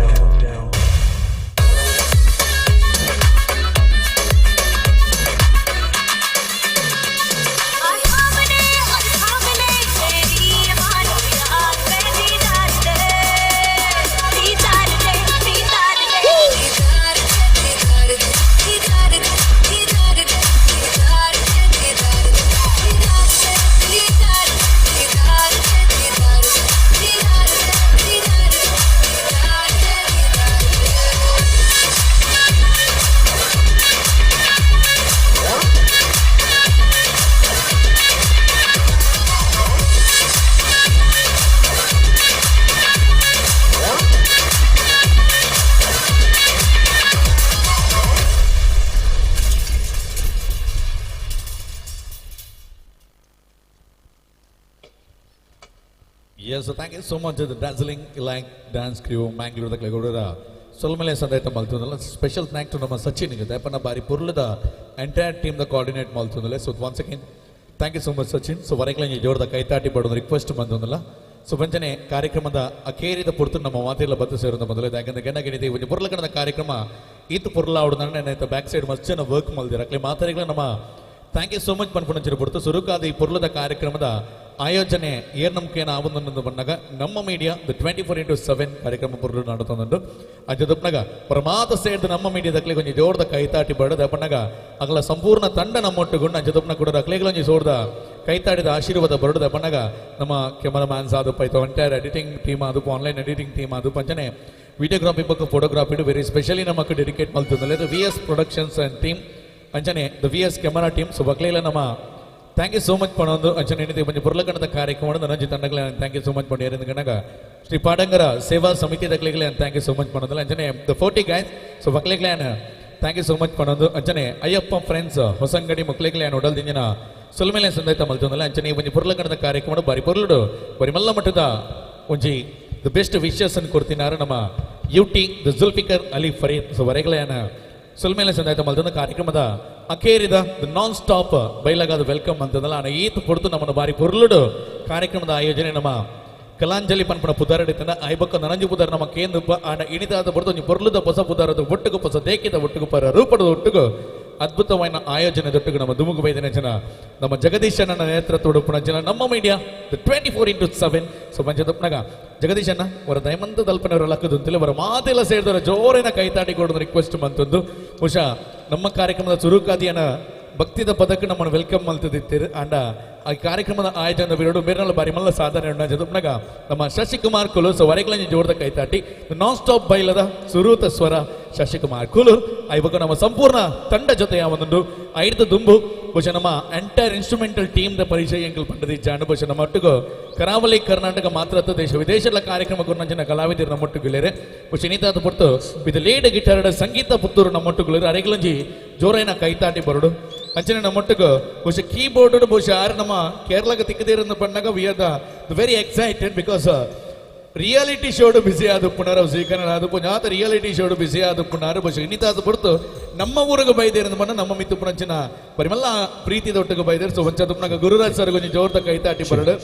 Yes, so thank you so much to the dazzling Elang dance crew, Mangalore, the Klagodara. Solomele Sandaita Maltunala. Special thanks to Nama Sachin, Dapana Bari Purla, entire team, the coordinate Maltunala. So once again, thank you so much, Sachin. So Varaklan, you the Kaitati, but on request to Mandunala. So Vanjane, Karikamada, Akeri, the Purtuna Mamatila Batasir, the Madala, and the Ganagani, when you put the Karikama, eat the Purla and at the backside must a work Maldirakle Matareglanama. Thank you so much, Panpunachurpurta, Suruka, the Purla, the Karikramada. ಆಯೋಜನೆ ಏನು ನಮ್ಕೇನ ಆವಂದನ್ನು ಬಂದಾಗ ನಮ್ಮ media the 24x7 ಕಾರ್ಯಕ್ರಮ ಪುರ್ಲು ನಡತಂದು ಅಜದಪ್ನಾಗ ಪ್ರಮಾತ ಸೇರಿದ ನಮ್ಮ ಮೀಡಿಯಾದಕ್ಲೆ ಕೊಂಚ ಜೋರ್ದ ಕೈತಾಟಿ ಬಡದ ಅಪ್ಪನಾಗ ಅಗಲ ಸಂಪೂರ್ಣ ತಂಡ ನಮ್ಮೊಟ್ಟುಗೊಂಡು ಅಜದಪ್ನ ಕೂಡ ಅಕ್ಲೆಗಳ ಕೊಂಚ ಸೋರ್ದ ಕೈತಾಡಿದ ಆಶೀರ್ವಾದ ಬರಡದ ಅಪ್ಪನಾಗ ನಮ್ಮ ಕೆಮರಾಮ್ಯಾನ್ಸ್ ಅದು ಪೈತು ಎಂಟೈರ್ ಎಡಿಟಿಂಗ್ ಟೀಮ್ ಅದು ಆನ್ಲೈನ್ ಎಡಿಟಿಂಗ್ ಟೀಮ್ ಅದು ಪಂಚನೆ ವಿಡಿಯೋಗ್ರಾಫಿ ಪಕ್ಕ ಫೋಟೋಗ್ರಾಫಿ ವೆರಿ ಸ್ಪೆಷಲಿ ನಮ್ಮಕ್ಕೆ ಡೆಡಿಕೇಟ್ ಮಾಡ್ತಿದ್ದಲ್ಲ ಇದು VS ಪ್ರೊಡಕ್ಷನ್ಸ್ ಅಂಡ್ ಟೀಮ್ ಅಂಚನೆ the VS camera team so ಬಕ್ಲೆಲ್ಲ ನಮ್ಮ ಥ್ಯಾಂಕ್ ಯು ಸೋ ಮಚ್ ಪಣೊಂದು ಅಂಚನೆ ಏನಿದೆ ಬಂದು ಪುರ್ಲಕಣದ ಕಾರ್ಯಕ್ರಮ ನನಂಜಿ ತಂಡಗಳ ಥ್ಯಾಂಕ್ ಯು ಸೋ ಮಚ್ ಪಂಡು ಯಾರಿಂದ ಕಣಗ ಶ್ರೀ ಪಾಡಂಗರ ಸೇವಾ ಸಮಿತಿ ದಕ್ಲೆಗಳೇ ಥ್ಯಾಂಕ್ ಯು ಸೋ ಮಚ್ ಪಣೋದಲ್ಲ ಅಂಚನೆ the 40 guys so ಬಕ್ಲೆಗಳೇ thank you so much ಪಣೊಂದು ಅಂಚನೆ ಅಯ್ಯಪ್ಪ ಫ್ರೆಂಡ್ಸ್ ಹೊಸಂಗಡಿ ಮಕ್ಳೆಗಳೇ ಒಡಲ್ ದಿಂಜಿನ ಸುಲ್ಮೇಲೆ ಸಂದೈತ ಮಲ್ತೊಂದಲ್ಲ ಅಂಚನೆ ಬಂದು ಪುರ್ಲಕಣದ ಕಾರ್ಯಕ್ರಮ ಬಾರಿ ಪುರ್ಲುಡು ಬರಿ ಮಲ್ಲ ಮಟ್ಟದ ಒಂಜಿ ದ ಬೆಸ್ಟ್ ವಿಶಸ್ ಅನ್ನು ಕೊಡ್ತಿನಾರ ನಮ್ಮ UT the Zulfikar Ali Farid so ವರೆಗಳೇ ಸುಲ್ಮೇಲೆ ಸಂದಾಯ್ತ ಮಲ್ತೊಂದು ಕಾರ್ಯಕ್ರಮದ ಅಕೇರಿದ ನಾನ್ ಸ್ಟಾಪ್ ಬೈಲಾಗಾದ ವೆಲ್ಕಮ್ ಅಂತಂದಲ್ಲ ಈತ ಕೊಡ್ತು ನಮ್ಮನ್ನು ಬಾರಿ ಪುರ್ಲುಡು ಕಾರ್ಯಕ್ರಮದ ಆಯೋಜನೆ ನಮ್ಮ ಕಲಾಂಜಲಿ ಪನ್ಪಣ ಪುದಾರಡಿತನ ಐಬಕ್ಕ ನನಂಜಿ ಪುದಾರ ನಮ್ಮ ಕೇಂದ್ರ ಆಡ ಇಣಿದಾದ ಬಡ್ದು ನೀವು ಪುರ್ಲುದ ಹೊಸ ಪುದಾರದ ಒಟ್ಟುಗು ಹೊಸ ದೇಕಿದ ಒಟ್ಟುಗು ಪರ ರೂಪದ ಒಟ್ಟುಗು ಅದ್ಭುತವಾದ ಆಯೋಜನೆ ದೊಟ್ಟುಗು ನಮ್ಮ ದುಮುಗು ಬೈದನ ಜನ ನಮ್ಮ ಜಗದೀಶನ ನೇತೃತ್ವದ ಪುಣ ಜನ ನಮ್ಮ ಮೀಡಿಯಾ 24x7 ಸೊ ಪಂಚದಪ್ಪನಾಗ ಜಗದೀಶನ್ನ ಅವರ ದೈಮಂತ ತಲ್ಪನವರ ಲಕ್ಕದಂತಲೇ ಅವರ ಮಾತೆಲ್ಲ ಸೇರಿದವರ ಜೋರಿನ ಕೈತಾಟಿ ಕೊಡೋದು ರಿಕ್ವೆಸ್ಟ್ ಬಂತದ್ದು ಬಹುಶಃ ನಮ್ಮ ಕಾರ್ಯಕ್ರಮದ ಚುರುಕಾದಿಯನ್ನ ಭಕ್ತಿದ ಪದಕ್ಕೆ ನಮ್ಮನ್ನು ವೆಲ್ಕಮ್ ಮಲ್ತಿದ್ದೀರಿ ಅಂಡ ಆ ಕಾರ್ಯಕ್ರಮದ ಆಯೋಜನದ ಬಿರಡು ಬೇರೆ ಬಾರಿ ಮಲ್ಲ ಸಾಧನೆ ಉಂಡ ಜದಪ್ನಾಗ ನಮ್ಮ ಶಶಿಕುಮಾರ್ ಕುಲು ಸೊ ವರೆಗಳನ್ನ ಜೋಡದ ಕೈತಾಟಿ ನಾನ್ ಸ್ಟಾಪ್ ಬೈಲದ ಸುರೂತ ಸ್ವರ ಶಶಿಕುಮಾರ್ ಕೂಲೂರ್ ಐವಕ ನಮ್ಮ ಸಂಪೂರ್ಣ ತಂಡ ಜೊತೆಯ ಒಂದೊಂದು ಐದು ದುಂಬು ಬಹುಶಃ ನಮ್ಮ ಎಂಟೈರ್ ಇನ್ಸ್ಟ್ರೂಮೆಂಟಲ್ ಟೀಮ್ ದ ಪರಿಚಯ ಎಂಕಲ್ ಪಂಡದಿ ಜಾಂಡು ಬಹುಶಃ ನಮ್ಮ ಒಟ್ಟಿಗೂ ಕರಾವಳಿ ಕರ್ನಾಟಕ ಮಾತ್ರ ದೇಶ ವಿದೇಶದ ಕಾರ್ಯಕ್ರಮ ಕೊರ್ನಂಚಿನ ಕಲಾವಿದರು ನಮ್ಮೊಟ್ಟಿಗಿಲೇರೆ ಬಹುಶಃ ಇನಿತಾದ ಪುರ್ತು ವಿತ್ ಲೀಡ್ ಗಿಟಾರ್ ಸಂಗೀತ ಪುತ್ತೂರು ನಮ್ಮೊಟ್ಟಿಗಿಲೇರೆ ಅರೆಗಲಂಜಿ ಜೋರೈನ ಕೈತಾಟಿ ಬರಡು ಅಂಚನೆ ನಮ್ಮೊಟ್ಟಿಗೆ ಬಹುಶಃ ಕೀಬೋರ್ಡ್ ಬಹುಶಃ ಯಾರು ನಮ್ಮ ಕೇರಳಕ್ಕೆ ತಿಕ್ಕದಿರನ್ನು ಬಂದಾಗ we are the very excited because reality ಶೋಡ್ ಬಿಸಿ ಆದ ಪುನರ್ ಸ್ವೀಕರಣ ಅದು ಪುಣ್ಯಾತ ರಿಯಾಲಿಟಿ ಶೋಡ್ ಬಿಸಿ ಆದ ಪುನರ್ ಬಹುಶಃ ಇನ್ನಿತಾದ ಪುರ್ತು ನಮ್ಮ ಊರಿಗೆ ಬೈದೇರ ಬಣ್ಣ ನಮ್ಮ ಮಿತ್ತು ಪುಣಂಚಿನ ಪರಿಮಲ್ಲ ಪ್ರೀತಿ ದೊಟ್ಟಿಗೆ ಬೈದೇರು ಸೊ ಒಂಚ ತುಪ್ನಾಗ ಗುರುರಾಜ್ ಸರ್ ಕೊಂಚ ಜೋರ್ದ ಕೈತಾಟಿ ಬರಡು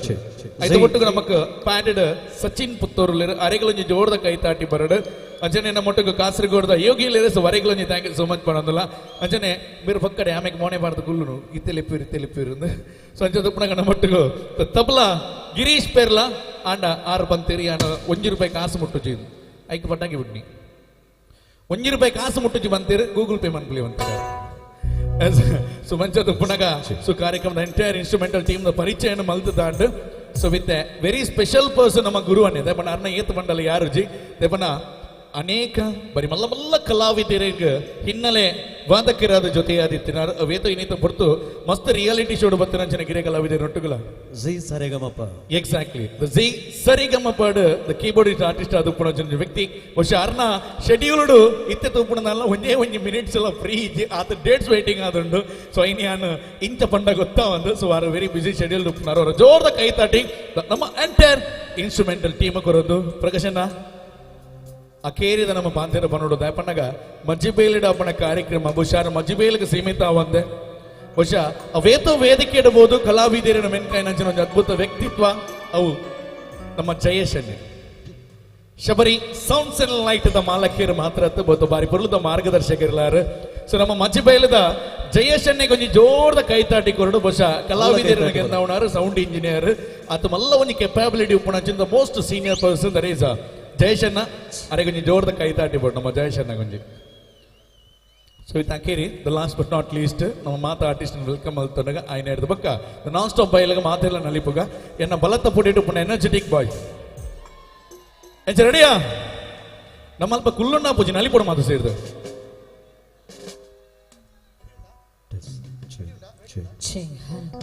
ಐದು ಒಟ್ಟಿಗೆ ನಮಕ್ ಪ್ಯಾಡೆಡ್ ಸಚಿನ್ ಪುತ್ತೂರು ಅರೆಗಳೊಂಜಿ ಜೋರ್ದ ಕೈತಾಟಿ ಬರಡು ಅಂಚನೆ ನಮ್ಮ ಒಟ್ಟಿಗೆ ಕಾಸರಗೋಡ್ದ ಯೋಗಿಲೇರೆ ಸೊ ವರೆಗಳೊಂಜಿ ಥ್ಯಾಂಕ್ ಯು ಸೋ ಮಚ್ ಪಡೋದಿಲ್ಲ ಅಂಚನೆ మీరు ಪಕ್ಕಡೆ ಆಮೇಲೆ ಮೋನೆ ಬಾರ್ದು ಕುಲ್ಲುನು ಇತ್ತೆಲಿಪ್ಪಿರು ಸೊ ಅಂಚ ತುಪ್ನಾಗ ನಮ್ಮ ಒಟ್ಟಿಗೆ ತಬಲಾ ಗಿರೀಶ್ ಪೇರ್ಲ ಆಂಡ 6 ಬಂತೀರಿ ಆಂಡ ₹1 ಕಾಸು ಮುಟ್ಟುಚಿ ಐಕ್ ಪಟ್ಟಾಗಿ ಬಿಡ್ನಿ ₹1 ಕಾಸು ಮುಟ್ಟುಚಿ ಬಂತೀರಿ ಗೂಗಲ್ ಪೇ ಮನ್ಪಲಿ ಅಂತಾರೆ ಸೊ ಮಂಚದ ಪುನಗ ಸೊ ಕಾರ್ಯಕ್ರಮದ ಎಂಟೈರ್ ಇನ್ಸ್ಟ್ರೂಮೆಂಟಲ್ ಟೀಮ್ ದ ಪರಿಚಯನ ಮಲ್ತದಾಂಡ್ so with a very special person ನಮ್ಮ ಗುರು ಅನ್ನೆ ದೇಪನ ಅರ್ನ ಏತ್ ಮಂಡಲ ಯಾರು ಜಿ ದೇಪನ ಅನೇಕ ಬರಿ ಮಲ್ಲ ಮಲ್ಲ ಕಲಾವಿದರಿಗೆ ಹಿನ್ನೆಲೆ ವಾದಕರಾದ ಜೊತೆಯಾದಿತ್ತಿನಾರು ಅವೇತೋ ಇನ್ನಿತ ಹೊರತು ಮಸ್ತ್ ರಿಯಾಲಿಟಿ ಶೋಡ್ ಬತ್ತಿನ ಗಿರೆ ಕಲಾವಿದರು ಒಟ್ಟುಗಳ Zee Sa Re Ga Ma Pa exactly the Zee ಸರಿಗಮಪಡ್ ದ ಕೀಬೋರ್ಡ್ ಆರ್ಟಿಸ್ಟ್ ಅದು ಪುಣ ವ್ಯಕ್ತಿ ಬಹುಶಃ ಅರ್ನ ಶೆಡ್ಯೂಲ್ಡ್ ಇತ್ತೆ ತೂಪುಣನಲ್ಲ ಒಂದೇ ಮಿನಿಟ್ಸ್ ಎಲ್ಲ ಫ್ರೀ ಆತ ಡೇಟ್ಸ್ ವೇಟಿಂಗ್ ಆದುಂಡು ಸೊ ಐನಿಯಾನ್ ಇಂಚ ಪಂಡ ಗೊತ್ತಾ ಒಂದು so are very busy schedule ಉಪ್ಪುನಾರು ಅವರ ಜೋರ್ದ ಕೈತಾಟಿ ನಮ್ಮ ಎಂಟೈರ್ ಇನ್ಸ್ಟ್ರೂಮೆಂಟಲ್ ಟೀಮ್ ಕೊರೋದು ಪ್ರಕಾಶನ ಅಕೇರಿದ ನಮ್ಮ ಪಾಂತೇರ ಪನ್ನೋಡು ದಯಪಣ್ಣಗ ಮಜ್ಜಿಬೇಲಿಡ ಅಪ್ಪನ ಕಾರ್ಯಕ್ರಮ ಬಹುಶಃ ಮಜ್ಜಿಬೇಲಿಗೆ ಸೀಮಿತ ಅವಂದೆ ಬಹುಶಃ ಅವೇತೋ ವೇದಿಕೆ ಇಡಬಹುದು ಕಲಾವಿದರಿನ ಮೆನ್ಕೈನಂಚಿನ ಒಂದು ಅದ್ಭುತ ವ್ಯಕ್ತಿತ್ವ ಅವು ನಮ್ಮ ಜಯೇಶನ್ಯ ಶಬರಿ ಸೌಂಡ್ಸ್ ಅಂಡ್ ಲೈಟ್ ದ ಮಾಲಕಿಯರು ಮಾತ್ರ ಬಹುದು ಬಾರಿ ಪುರ್ಲದ ಮಾರ್ಗದರ್ಶಕರಿಲ್ಲಾರು ಸೊ ನಮ್ಮ ಮಜ್ಜಿಬೇಲದ ಜಯೇಶನ್ಯ ಕೊಂಚ ಜೋರ್ದ ಕೈತಾಟಿ ಕೊರಡು ಬಹುಶಃ ಕಲಾವಿದರಿನ ಗೆಂದವನಾರು ಸೌಂಡ್ ಇಂಜಿನಿಯರ್ ಆತ ಮಲ್ಲ ಒಂದು ಕೆಪಾಬಿಲಿಟಿ ಉಪ್ಪುಣಂಚಿನ the most senior person there is ಜಯೇಶನ್ನ ಅರೆ ಕೊಂಚ ಜೋರ್ದ ಕೈತಾಟಿ ಬೋಡು ನಮ್ಮ ಜಯೇಶನ್ನ ಕೊಂಚ ಸೊ ವಿತ್ ಅಂಕೇರಿ the last but not least ನಮ್ಮ ಮಾತ ಆರ್ಟಿಸ್ಟ್ ವೆಲ್ಕಮ್ ಅಲ್ತೊಂಡಾಗ ಆಯ್ನ ಹಿಡಿದ ಬಕ್ಕ ದ ನಾನ್ ಸ್ಟಾಪ್ ಬೈಲಾಗ ಮಾತೆಲ್ಲ ನಲಿಪುಗ ಎನ್ನ ಬಲತ್ತ ಪುಡಿಟ್ಟು ಪುಣ್ಣ ಎನರ್ಜೆಟಿಕ್ ಬಾಯ್ ಎಂಚ ರೆಡಿಯಾ ನಮ್ಮಲ್ಪ ಕುಲ್ಲುಣ್ಣ ಪೂಜೆ ನಲಿಪುಡ ಮಾತು ಸೇರಿದ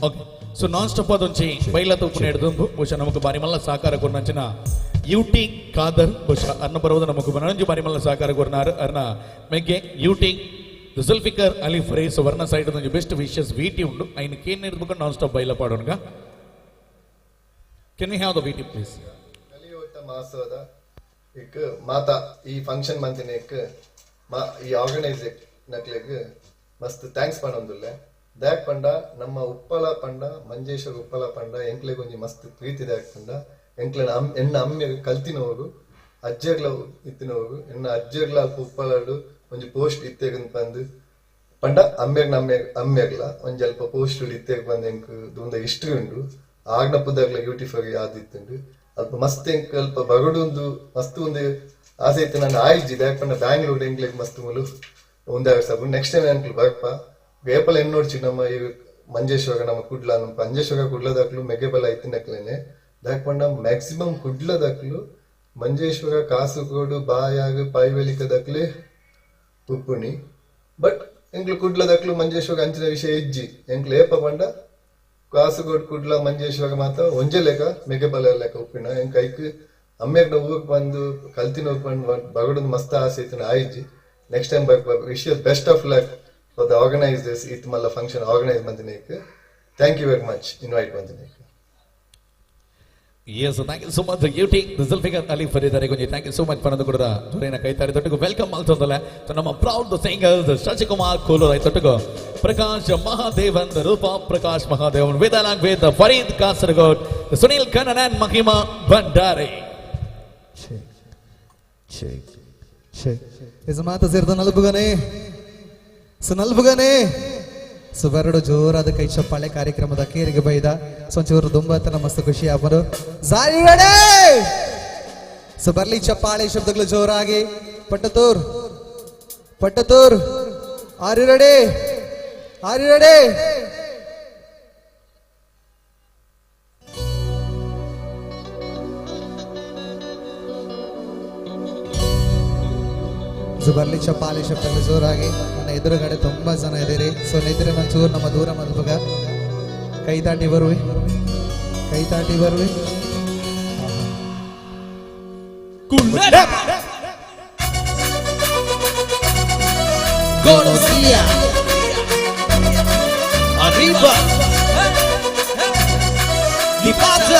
ಓಕೆ ಸೊ ನಾನ್ ಸ್ಟಾಪ್ ಅದೊಂಚಿ ಬೈಲತ್ತ ಉಪ್ಪು ಹಿಡಿದು ಬಹುಶಃ ನಮಗೆ ಬಾರಿ ಮಲ್ಲ ಸಹಕಾರ ಕೊರ್ನಂಚಿನ ಯೂಟಿ ಖಾದರ್ ಬಹುಶಃ ಅರ್ನ ಬರೋದು ನಮಗೆ ಬನಂಜು ಬಾರಿ ಮಲ್ಲ ಸಹಕಾರ ಕೊರ್ನಾರು ಅರ್ನ ಮೆಗ್ಗೆ ಯೂಟಿ ಜುಲ್ಫಿಕರ್ ಅಲಿ ಫರೀಸ್ ವರ್ಣ ಸೈಡ್ ಒಂದು ಬೆಸ್ಟ್ ವಿಶಸ್ ವಿಟಿ ಉಂಡು ಐನ್ ಕೇನ್ ಇರ್ಬೇಕು ನಾನ್ ಸ್ಟಾಪ್ ಬೈಲ ಪಾಡೋಣ ಕೆನ್ ವಿ ಹ್ಯಾವ್ ದ ವಿಟಿ ಪ್ಲೀಸ್ ಕಲಿಯುತ್ತ ಮಾಸದ ಇಕ್ ಮಾತಾ ಈ ಫಂಕ್ಷನ್ ಮಂತಿನ ಇಕ್ ಈ ಆರ್ಗನೈಸ್ ನಕ್ಲೆಗ್ ಮಸ್ತ್ ಥ್ಯಾಂಕ್ಸ್ ಪಣ್ಣೊಂದುಲ್ಲೆ ದ್ಯಾಕ್ ಪಂಡ ನಮ್ಮ ಉಪ್ಪಲ ಪಂಡ ಮಂಜೇಶ್ವರ ಉಪ್ಪಲ ಪಂಡ ಎಂಕ್ಲೆಗ್ ಒಂಜಿ ಮಸ್ತ್ ಪ್ರೀತಿ ದ್ಯಾಕ್ ಪಂಡ ಎಂಕ್ಲೆನ ಎನ್ನ ಅಮ್ಮೆಗ್ ಕಲ್ತಿನವರು ಅಜ್ಜರ್ಲ ಇತ್ತಿನವರು ಎನ್ನ ಅಜ್ಜರ್ಲ ಅಲ್ಪ ಉಪ್ಪಲಾಡು ಒಂಜಿ ಪೋಸ್ಟ್ ಇತ್ತೇಗನ್ ಬಂದು ಪಂಡ ಅಮ್ಮೆಗ್ಲ ಒಂಜಿ ಅಲ್ಪ ಪೋಸ್ಟ್ ಇತ್ತೇಗ್ ಬಂದು ಎಂಕ್ ದೊಂದ ಹಿಸ್ಟ್ರಿ ಉಂಡು ಆಗ್ನ ಪುದರ್ಲ ಬ್ಯೂಟಿಫೈ ಆದಿತ್ತುಂಡು ಅಲ್ಪ ಮಸ್ತ್ ಎಂಕ್ ಅಲ್ಪ ಬಗಡೊಂದು ಮಸ್ತ್ ಒಂದು ಆಸೆ ಇತ್ತು ನಾನು ಆಯ್ಜಿ ದ್ಯಾಕ್ ಪಂಡ ಬ್ಯಾಂಗ್ಳೂರ್ ಎಂಕ್ಲೆಗ್ ಮಸ್ತ್ ಮುಲು ಒಂದೇ ಸಾಬು ನೆಕ್ಸ್ಟ್ ಟೈಮ್ ಎಂಕ್ಲು ಬರ್ಪ ವೇಪಲ್ ಎನ್ನೋಡ್ಚಿ ನಮ್ಮ ಈ ಮಂಜೇಶ್ವರ ನಮ್ಮ ಕುಡ್ಲ ನಮ್ಮ ಮಂಜೇಶ್ವರ ಕುಡ್ಲದಾಕ್ಲು ಮೆಗೆಬಲ ಐತಿನಕ್ಲೇನೆ ದಾಕ್ ಪಂಡ ಮ್ಯಾಕ್ಸಿಮಮ್ ಕುಡ್ಲದಾಕ್ಲು ಮಂಜೇಶ್ವರ ಕಾಸುಗೋಡು ಬಾಯಾಗ ಪೈವೆಲಿಕದಾಕ್ಲೆ ಉಪ್ಪುಣಿ ಬಟ್ ಎಂಕ್ಲು ಕುಡ್ಲದಾಕ್ಲು ಮಂಜೇಶ್ವರ ಅಂಚಿನ ವಿಷಯ ಇಜ್ಜಿ ಎಂಕ್ಲು ಏಪ ಪಂಡ ಕಾಸುಗೋಡು ಕುಡ್ಲ ಮಂಜೇಶ್ವರ ಮಾತ್ರ ಒಂಜೆ ಲೆಕ್ಕ ಮೆಗೆಬಲ ಲೆಕ್ಕ ಉಪ್ಪಿನ ಎಂಕ್ ಐಕ್ ಅಮ್ಮೆಗ್ನ ಊರಿಗೆ ಬಂದು ಕಲ್ತಿನ ಬಂದು ಬಗಡೊಂದು ಮಸ್ತ್ ಆಸೆ ಐತಿನ ಆಯ್ಜಿ next time wish you best of luck for the organize this Itmalla function organize Mandinek. Thank you very much. Invite Mandinek. Yes, thank you so much. The beauty, the Zulfikar Ali Faridare Gunji. Thank you so much for the Gurda. Durena Kaitari Totugo. Welcome also the so nama proud the singers, the Shachikumar Kolo Totugo. Prakash Mahadevan, the Rupa Prakash Mahadevan, with along with the Farid Kasaragod, the Sunil Kannan and Mahima Bandari. Check. Is a matter Zirdan Albugane. So ನಲ್ಬುಗನೆ so ಬರಡು ಜೋರಾದ ಕೈ ಚಪ್ಪಾಳೆ ಕಾರ್ಯಕ್ರಮದ ಕೇರಿಗೆ ಬೈದ ಸೊಂಚೂರು ದುಂಬತ್ತನ ಮಸ್ತ್ ಖುಷಿ ಆಗ್ಬೋದು ಸೊ ಬರ್ಲಿ ಚಪ್ಪಾಳೆ ಶಬ್ದಗಳು ಜೋರಾಗಿ ಪಟ್ಟತೂರ್ ಆರ್ ಯು ರೆಡಿ ಬರ್ಲಿ ಚಪ್ಪಾಲಿ ಶಬ್ದಗಳು ಜೋರಾಗಿ. ನನ್ನ ಎದುರುಗಡೆ ತುಂಬಾ ಜನ ಇದ್ದೀರಿ. ಸೊ ನಿದ್ರೆ ಮಂಚೂರು ನಮ್ಮ ದೂರ ಮಲ್ಪಗ ಕೈ ತಾಟಿ ಬರುವೆ, ಕೈ ತಾಟಿ ಬರುವೆ. Conocía arriba di pasa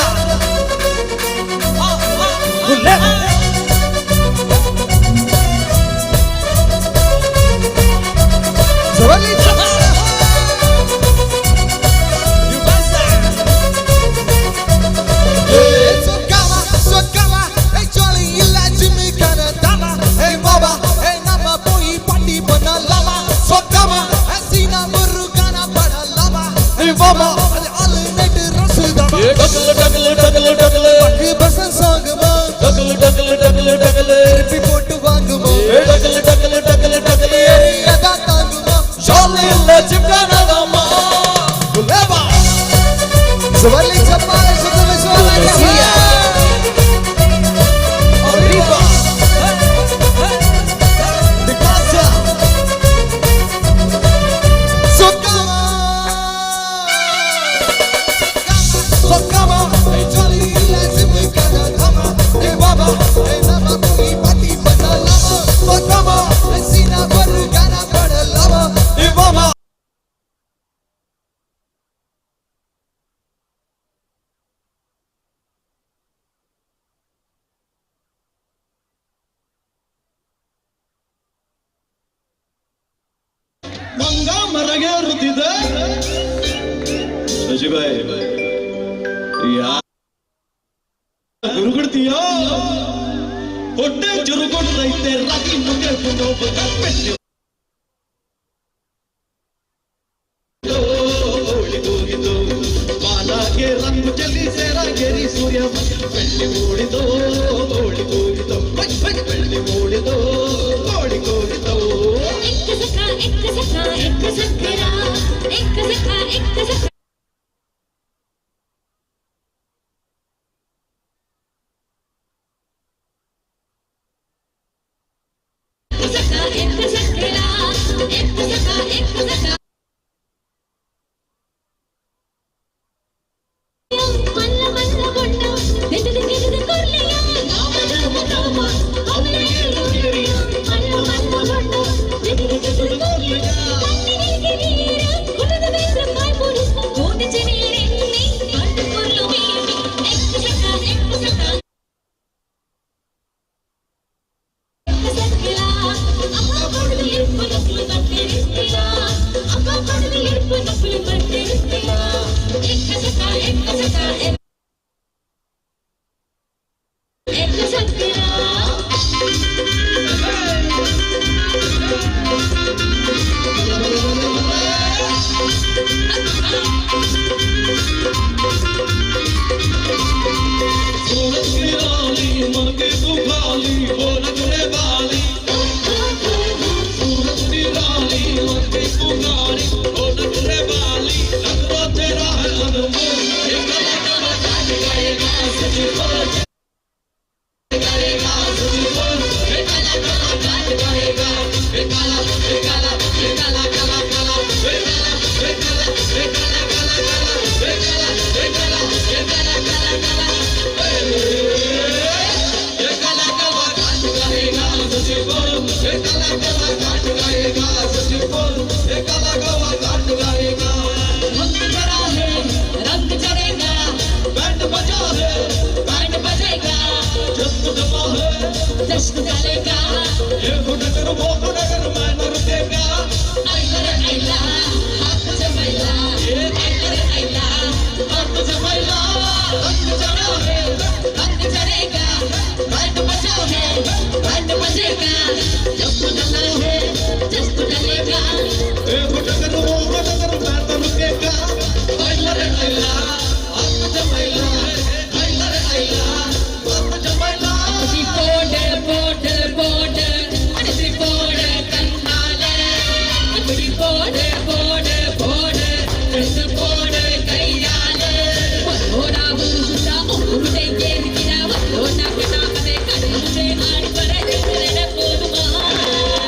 ಮಂಗ ಮರಗೆ ರುದ್ದಿದೆ ಶಶಿಭಾಯ್ ಗುರುಗುಡ್ತೀಯೋ ಹೊಟ್ಟೆ ಚುರುಗೊಂಡೈತೆ ರಾಗಿ ಮುಖೆ ಪೆಟ್ಟು ಬಾಲಾಗೆ ರಂಗು ಚೆಲ್ಲಿ ಸೇರಾಗೇರಿ ಸೂರ್ಯ ಬೆಳ್ಳಿ ಮೂಡಿದೋ ಗೋಳಿ ಕೂಗಿದೋ ಬೆಳ್ಳಿ ಮೂಡಿದೋ ಗೋಳಿ ಕೂಗಿದೋ Thank you.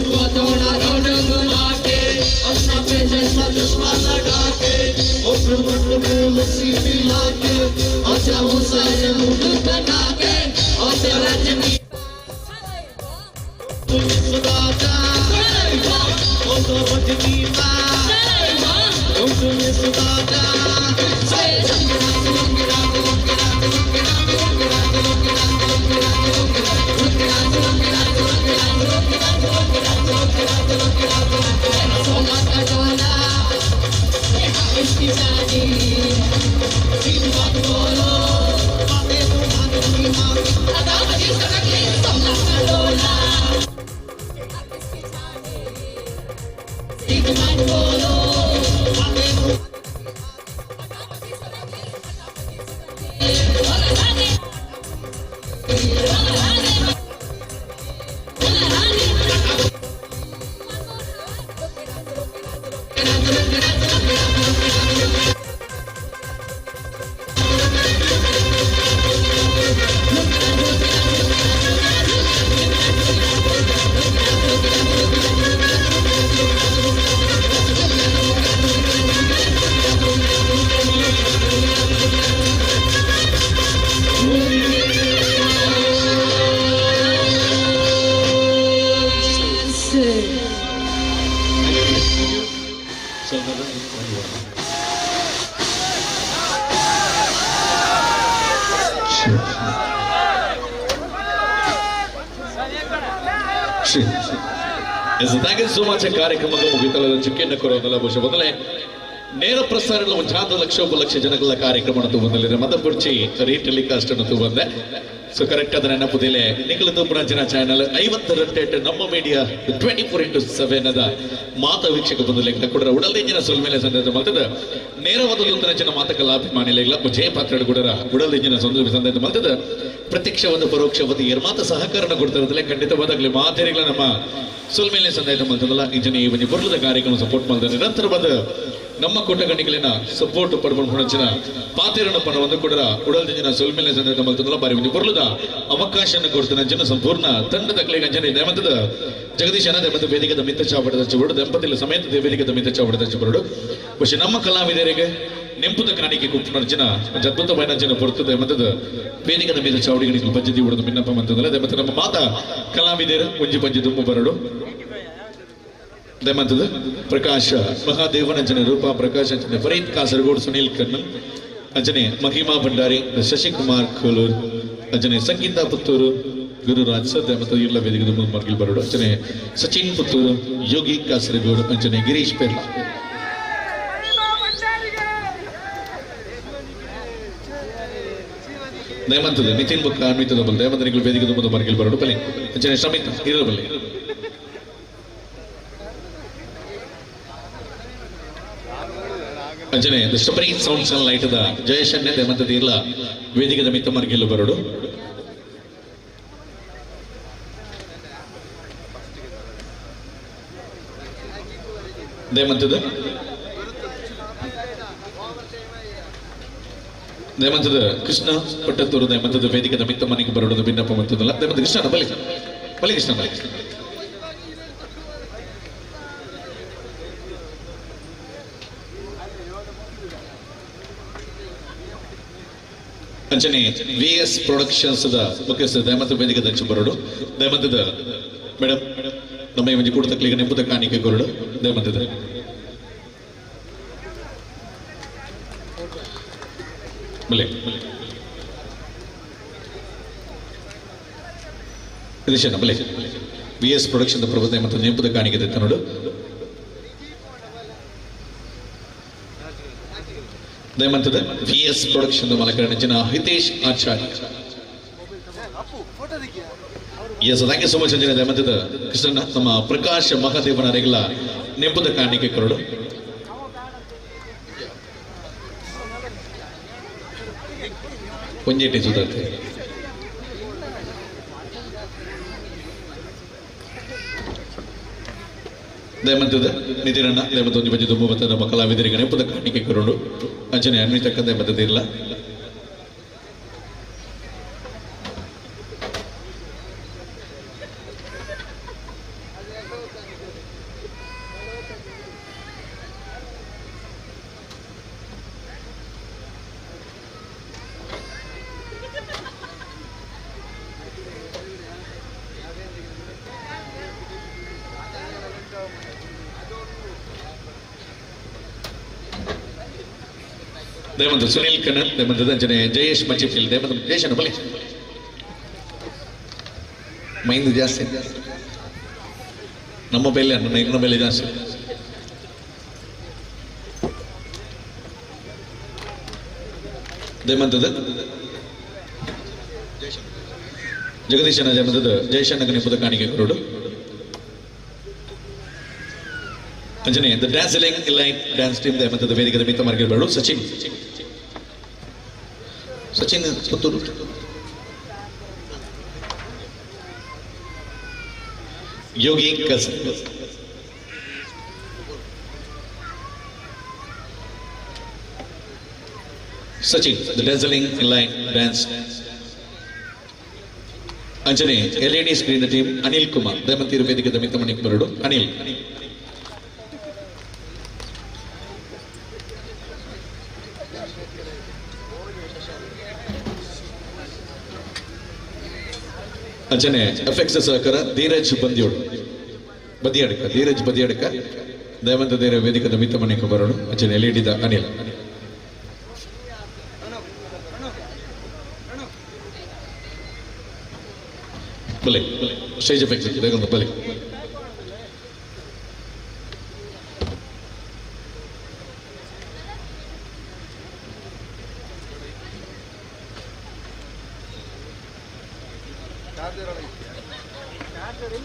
को थोड़ा रोड घुमा के अपना पे जैसा चश्मा लगा के ऊपर मुंड फूल सी पिला के और जाऊं सारे मुंड बना के और तेरा जमी तुम सुदाता ओ तो बजनी मा तुम सुदाता Thank you so much. ಕಾರ್ಯಕ್ರಮದ ಮುಗಿತಲದ ಚಿಕ್ಕಣ್ಣ ಕೊರೋನಲ್ಲ ಬಹುಶಃ ಮೊದಲೇ ನೇರ ಪ್ರಸಾರದಲ್ಲಿ ಒಂದು 4 ಲಕ್ಷ ಉಪಲಕ್ಷ ಜನಗಳ ಕಾರ್ಯಕ್ರಮ ಬಂದಿದೆ ಮತ್ತೆ ಪುರ್ಚಿ ರೀಟೆಲಿಕಾಸ್ಟ್ ಅನ್ನು ಬಂದೆ ಸೊ ಕರೆಕ್ಟ್ ಅದನ್ನ ನೆನಪುದಿಲ್ಲ ನಿಖಿಲದ ಪುರಾಂಜನ ಚಾನೆಲ್ 50 ನಮ್ಮ ಮೀಡಿಯಾ 24x7 ಅದ ಮಾತ ವೀಕ್ಷಕ ಬಂದಲೆಲ್ಲ ಕೂಡ ಉಡಲ್ದಿಂಜಿನ ಸೊಲ್ಮೇಲೆ ಸಂದೇಶ ಮಾಡ್ತದ ನೇರವಾದ ಜನ ಮಾತಕಲ್ಲ ಅಭಿಮಾನಿಲೆಲ್ಲ ಜಯ ಪಾತ್ರ ಕೂಡ ಉಡಲ್ದಿಂಜಿನ ಸಂದೇಶ ಮಾಡ್ತದ ಪ್ರತ್ಯಕ್ಷವಾದ ಪರೋಕ್ಷವಾದ ಮಾತ ಸಹಕಾರನ ಕೊಡ್ತಿರೋದಿಲ್ಲ ಖಂಡಿತವಾದಾಗಲಿ ಮಾತೆರಿಗಳ ನಮ್ಮ ಸೊಲ್ಮೇಲೆ ಸಂದೇಶ ಮಾಡ್ತದಲ್ಲ ಇಂಜಿನ ಈ ಬರುದ ಕಾರ್ಯಕ್ರಮ ಸಪೋರ್ಟ್ ಮಾಡ್ತಾರೆ ನಿರಂತರವಾದ ನಮ್ಮ ಕೊಟ್ಟಗಣಿಗಳಿನ ಸಪೋರ್ಟ್ ಪಡ್ಕೊಂಡು ಹೊಣಚಿನ ಪಾತೆರನ ಪಣವನ್ನು ಕೂಡ ಉಡಲ್ದಿಂಜಿನ ಸೊಲ್ಮೇಲೆ ಸಂದೇಶ ಮಾಡ್ತದಲ್ಲ ಬಾರಿ ಒಂದು ಬರುದ ಅವಕಾಶನ ಕೊಡ್ತಾನೆ ಜನ ಸಂಪೂರ್ಣ ತಂಡದ ಕಲೆಗೆ ಅಂಜನೆ ನೇಮತದ ಜಗದೀಶ್ ಅನ್ನ ಮತ್ತು ವೇದಿಕೆದ ಮಿತ್ರ ಚಾವಡದ ಚಬಡು ದಂಪತಿಗಳ ಸಮೇತ ವೇದಿಕೆದ ಮಿತ್ರ ಚಾವಡದ ಚಬಡು പക്ഷെ ನಮ್ಮ ಕಲಾವಿದರಿಗೆ ನೆಂಪುದ ಕಾಣಿಕೆ ಕುಪ್ಪುನರ್ಜನ ಅದ್ಭುತమైన ಜನ ಬರುತ್ತದೆ ಮತ್ತದ ವೇದಿಕೆದ ಮಿತ್ರ ಚಾವಡಿಗಳಿಗೆ ಪಂಚದಿ ಉಡದ ಭಿನ್ನಪ್ಪ ಮಂತದಲ್ಲ ಮತ್ತೆ ನಮ್ಮ ಮಾತ ಕಲಾವಿದರು ಒಂಜಿ ಪಂಚಿ ದುಂಬು ಬರಡು ದೇಮಂತದ ಪ್ರಕಾಶ ಮಹಾದೇವನ ಅಂಜನೆ ರೂಪ ಪ್ರಕಾಶ್ ಅಂಜನೆ ಫರೀದ್ ಕಾಸರಗೋಡು ಸುನೀಲ್ ಕಣ್ಣನ್ ಅಂಜನೆ ಮಹಿಮಾ ಭಂಡಾರಿ ಶಶಿಕುಮಾರ್ ಕೋಲೂರ್ ಅಂಜನೆ ಸಂಗೀತ ಪುತ್ತೂರು ಗುರುರಾಜ್ ಸದ್ಯ ಮತ್ತು ಎಲ್ಲ ವೇದಿಕೆದ ಮುಂದೆ ಬರಡು ಅಂಜನೆ ಸಚಿನ್ ಪುತ್ತೂರು ಯೋಗಿ ಕಾಸರಗೋಡು ಅಂಜನೆ ಗಿರೀಶ್ ಪೆರ್ಲಾ ದಯಮಂತದ ನಿತಿನ್ ಬುಕ್ಕ ಅನ್ವಿತದ ಬಲ್ ದಯಮಂತನಿಗಳು ವೇದಿಕೆದ ಮುಂದೆ ಮರ್ಗಿಲ್ ಬರಡು ಬಲಿ ಅಂಜನೆ ಶ್ರಮಿತ ಇರಬಲ್ಲಿ ಅಂಜನೆ ದ ಸ್ಟಪರಿಂಗ್ ಸೌಂಡ್ಸ್ ಅಂಡ್ ಲೈಟ್ ದ ಜಯಶನ್ಯ ದಯಮಂತದ ಇಲ್ಲ ವೇದಿಕೆದ ಮಿತ್ತ ಮರ್ಗಿಲ್ ಬರಡು ದಯಮಂತದ ದಯಮಂತದ ಕೃಷ್ಣ ಪಟ್ಟತ್ತೂರು ದಯಮಂತದ ವೇದಿಕೆದ ಮಿತ್ತ ಮನೆಗೆ ಬರೋದು ಭಿನ್ನಪ್ಪ ಮಂತದಲ್ಲ ದಯಮಂತ ಕೃಷ್ಣ ಬಲಿ ಬಲಿ ಕೃಷ್ಣ ಬಲಿ ಅಂಚನೆ VS ಪ್ರೊಡಕ್ಷನ್ಸ್ ದ ಮುಖ್ಯಸ್ಥ ದಯಮಂತ ವೇದಿಕೆ ದಕ್ಷ ಬರೋಡು ದಯಮಂತದ ಮೇಡಮ್ ನಮ್ಮ ಈ ಒಂದು ಕೂಡತಕ್ಕಲಿಗೆ ನೆಂಬುದ ಕಾಣಿಕೆ ಕೊರಡು ದಯಮಂತದ ಬಲೆ ಇದನ್ನ ಬಲೆ VS ಪ್ರೊಡಕ್ಷನ್ ದ ಪ್ರಭುತ್ವ ಮತ್ತು ನೆಂಬುದ ಕಾಣಿಕೆ ದತ್ತ ನೋಡು ದಯಮಂತದ VS ಪ್ರೊಡಕ್ಷನ್ ದ ಮಾಲಕರ ಜನ Hitesh Acharya yes thank you so much ಅಂಜನೆ ದಯಮಂತದ ಕೃಷ್ಣನ ನಮ್ಮ ಪ್ರಕಾಶ್ ಮಹಾದೇವನ ರೆಗಲ ನೆಂಬುದ ಕಾಣಿಕೆ ಕೊರಡು ಪಂಜೇಟಿ ಸುಧಾರ್ತೆ ದಯಮಂತದ ನಿಧಿರಣ್ಣ ದಯಮಂತ ಒಂಜಿ ಬಜ್ಜಿ ತುಂಬ ಬತ್ತದ ನಮ್ಮ ಕಲಾವಿದರಿಗೆ ನೆಪದ ಕಾಣಿಕೆ ಕೊರೋಡು ಅಂಚನೆ ಅನ್ವಿತಕ್ಕ ದಯಮಂತದಿಲ್ಲ. ದಯಮಂತ ಸುನೀಲ್ ಕಣ್ಣನ್ ದಯಮಂತದ ಅಂಚನೆ ಜಯೇಶ್ ಮಚ್ಚಿಫಿಲ್ ದಯಮಂತ ಜಯೇಶನ ಬಲಿ ಮೈಂದು ಜಾಸ್ತಿ ನಮ್ಮ ಬೆಲೆ ನನ್ನ ಬೆಲೆ ಜಾಸ್ತಿ. ದಯಮಂತದ ಜಗದೀಶನ ದಯಮಂತದ ಜಯೇಶನ ನೆಪದ ಕಾಣಿಕೆ ಕೊರೋಡು ಅಂಜನೆ the dancing line dance team ದಯಮಂತದ ವೇದಿಕೆದ ಮಿತ್ತ ಮಾರ್ಗಗಳು ಸಚಿನ್ ಪುತ್ತೂರು ಯೋಗಿ ಕಸನ್ Sachin the dancing line dance ಅಂಜನೆ LED screen team Anil Kumar ದಯಮಂತಿರು ವೇದಿಕೆದ ಮಿತ್ತ ಮಣಿಕ್ ಬರಡು ಅನಿಲ್ ಅಂಚನೆ ಎಫೆಕ್ಸ್ ಸಹಕಾರ ಧೀರಜ್ ಬದಿಯಡ್ಕ ದಯವಂತ ಧೀರ ವೇದಿಕದ ಮಿತ್ತ ಮನೆಗೆ ಬರೋಣ ಅಂಚನೆ ಎಲ್ಇಡಿದ ಅನಿಲ್ ಬಲೆ ಸ್ಟೇಜ್ ಎಫೆಕ್ಟ್ಸ್ ದಯಗೊಂದು ಬಲೆ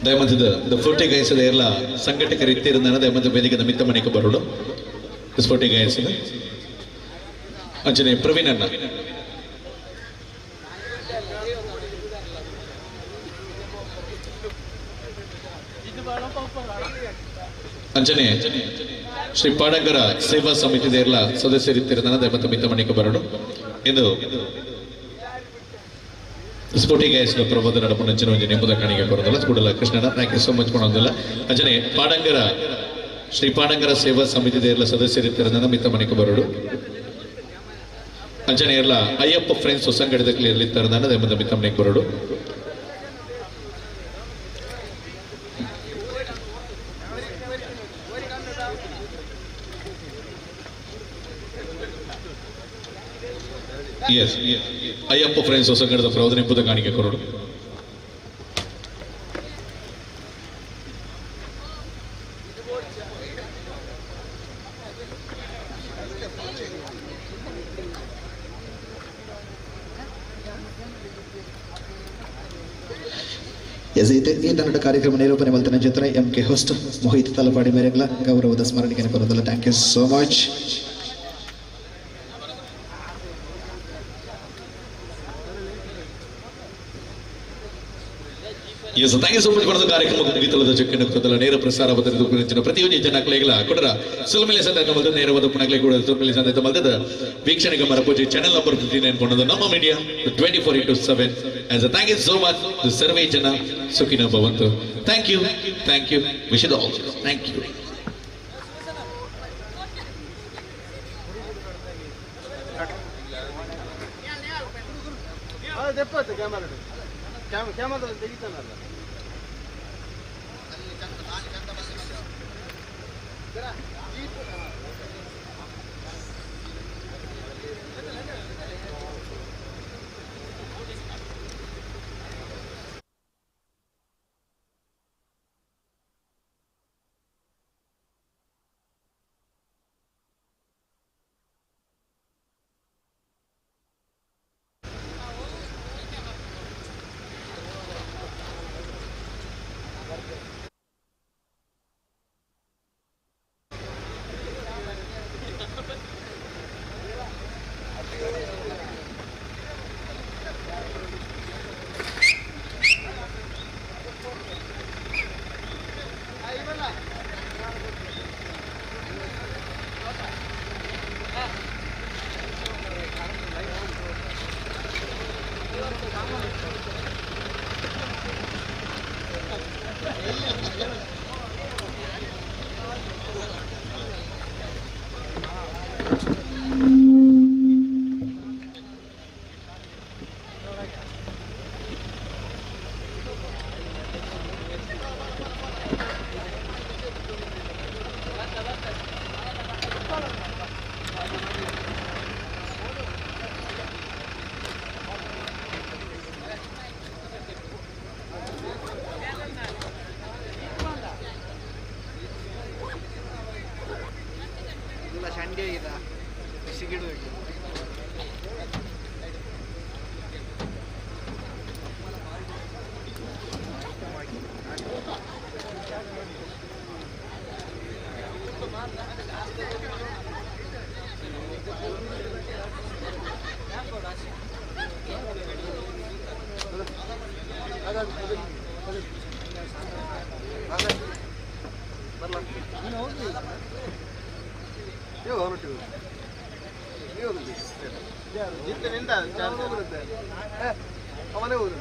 ದಯಮಂತದ ದ ಫೋರ್ಟಿ ಗಾಯಸದ ಎಲ್ಲ ಸಂಘಟಕರು ಇತ್ತಿರುತ್ತಾನೆ ದಯಮಂತ ವೇದಿಕೆದ ಮಿತ್ತ ಮನೆಗೆ ಬರೋಡು ಸ್ಫೋಟಿ ಗಾಯಸದ ಅಂಚನೆ ಪ್ರವೀಣ್ ಅಣ್ಣ ಅಂಚನೆ ಶ್ರೀ ಪಾಡಂಗರ ಸೇವಾ ಸಮಿತಿದ ಎಲ್ಲ ಸದಸ್ಯರಿತ್ತಿರುತ್ತಾನೆ ದಯಮಂತ ಮಿತ್ತ ಮನೆಗೆ ಬರೋಡು ಇಂದು ಸ್ಫೋಟಿ ಗಾಯಸ್ನ ಪ್ರಬೋಧ ನಡಪು ಅಂಚನೆ ಒಂಜಿ ನೆಂಬುದ ಕಾಣಿಕೆ ಕೊರೋದಲ್ಲ ಕೂಡಲ ಕೃಷ್ಣನ ಥ್ಯಾಂಕ್ ಯು ಸೋ ಮಚ್ ಮಾಡೋದಿಲ್ಲ ಅಂಚನೆ ಪಾಡಂಗರ ಶ್ರೀ ಪಾಡಂಗರ ಸೇವಾ ಸಮಿತಿದ ಎಲ್ಲ ಸದಸ್ಯರಿತ್ತಿರುತ್ತಾನೆ ಮಿತ್ತ ಮನೆಗೆ ಬರೋಡು ಅಂಚನೆ ಎಲ್ಲ ಅಯ್ಯಪ್ಪ ಫ್ರೆಂಡ್ಸ್ ಸಂಘಟದಲ್ಲಿ ಇರ್ಲಿತ್ತಾರದಾನ ದಯಮಂತ ಮಿತ್ತ ಮನೆಗೆ ಬರೋಡು ಅಯ್ಯಪ್ಪ ಫ್ರೆಂಡ್ಸ್ ಸಂಘಟದ ಪ್ರಬೋಧನೆ ಎಂಬುದ ಕಾಣಿಕೆ ಕೊರೋಡು ಈ ಕಾರ್ಯಕ್ರಮ ನಿರೂಪಣೆ ಮಲ್ತನ ಚಿತ್ರ MK ಹೋಸ್ಟ್ ಮೋಹಿತ್ ತಲಪಾಡಿ ಮೇರೆಗಳ ಗೌರವದ ಸ್ಮರಣಿಕೆ ಕೊರೋದಲ್ಲ thank you so much. Thank you so much ಮಾಡೋದು ಕಾರ್ಯಕ್ರಮ ಮುಗಿತಲದ ಚೆಕ್ಕಿನ ಕೊತ್ತಲ ನೇರ ಪ್ರಸಾರ ಬದಲು ಗುರುತಿನ ಪ್ರತಿಯೊಂದು ಜನಕ್ಲೆಗಳ ಕೊಡರ ಸುಲಮಿಲೆ ಸಂದರ್ಭ ಮಲ್ದ ನೇರವಾದ ಪುಣಕ್ಲೆ ಕೂಡ ಸುಲಮಿಲೆ ಸಂದರ್ಭ ಮಲ್ದದ ವೀಕ್ಷಣೆಗೆ ಮರಪೋಜಿ ಚಾನೆಲ್ ನಂಬರ್ 59 ಕೊಂಡದು ನಮ್ಮ media 24/7 as a thank you so much to ಸರ್ವೇ ಜನ ಸುಖಿನ ಭವಂತು. Thank you wish you all thank you. Camera ತೆಗಿತಾನಲ್ಲ ಅವನೇ ಹೋಗುದು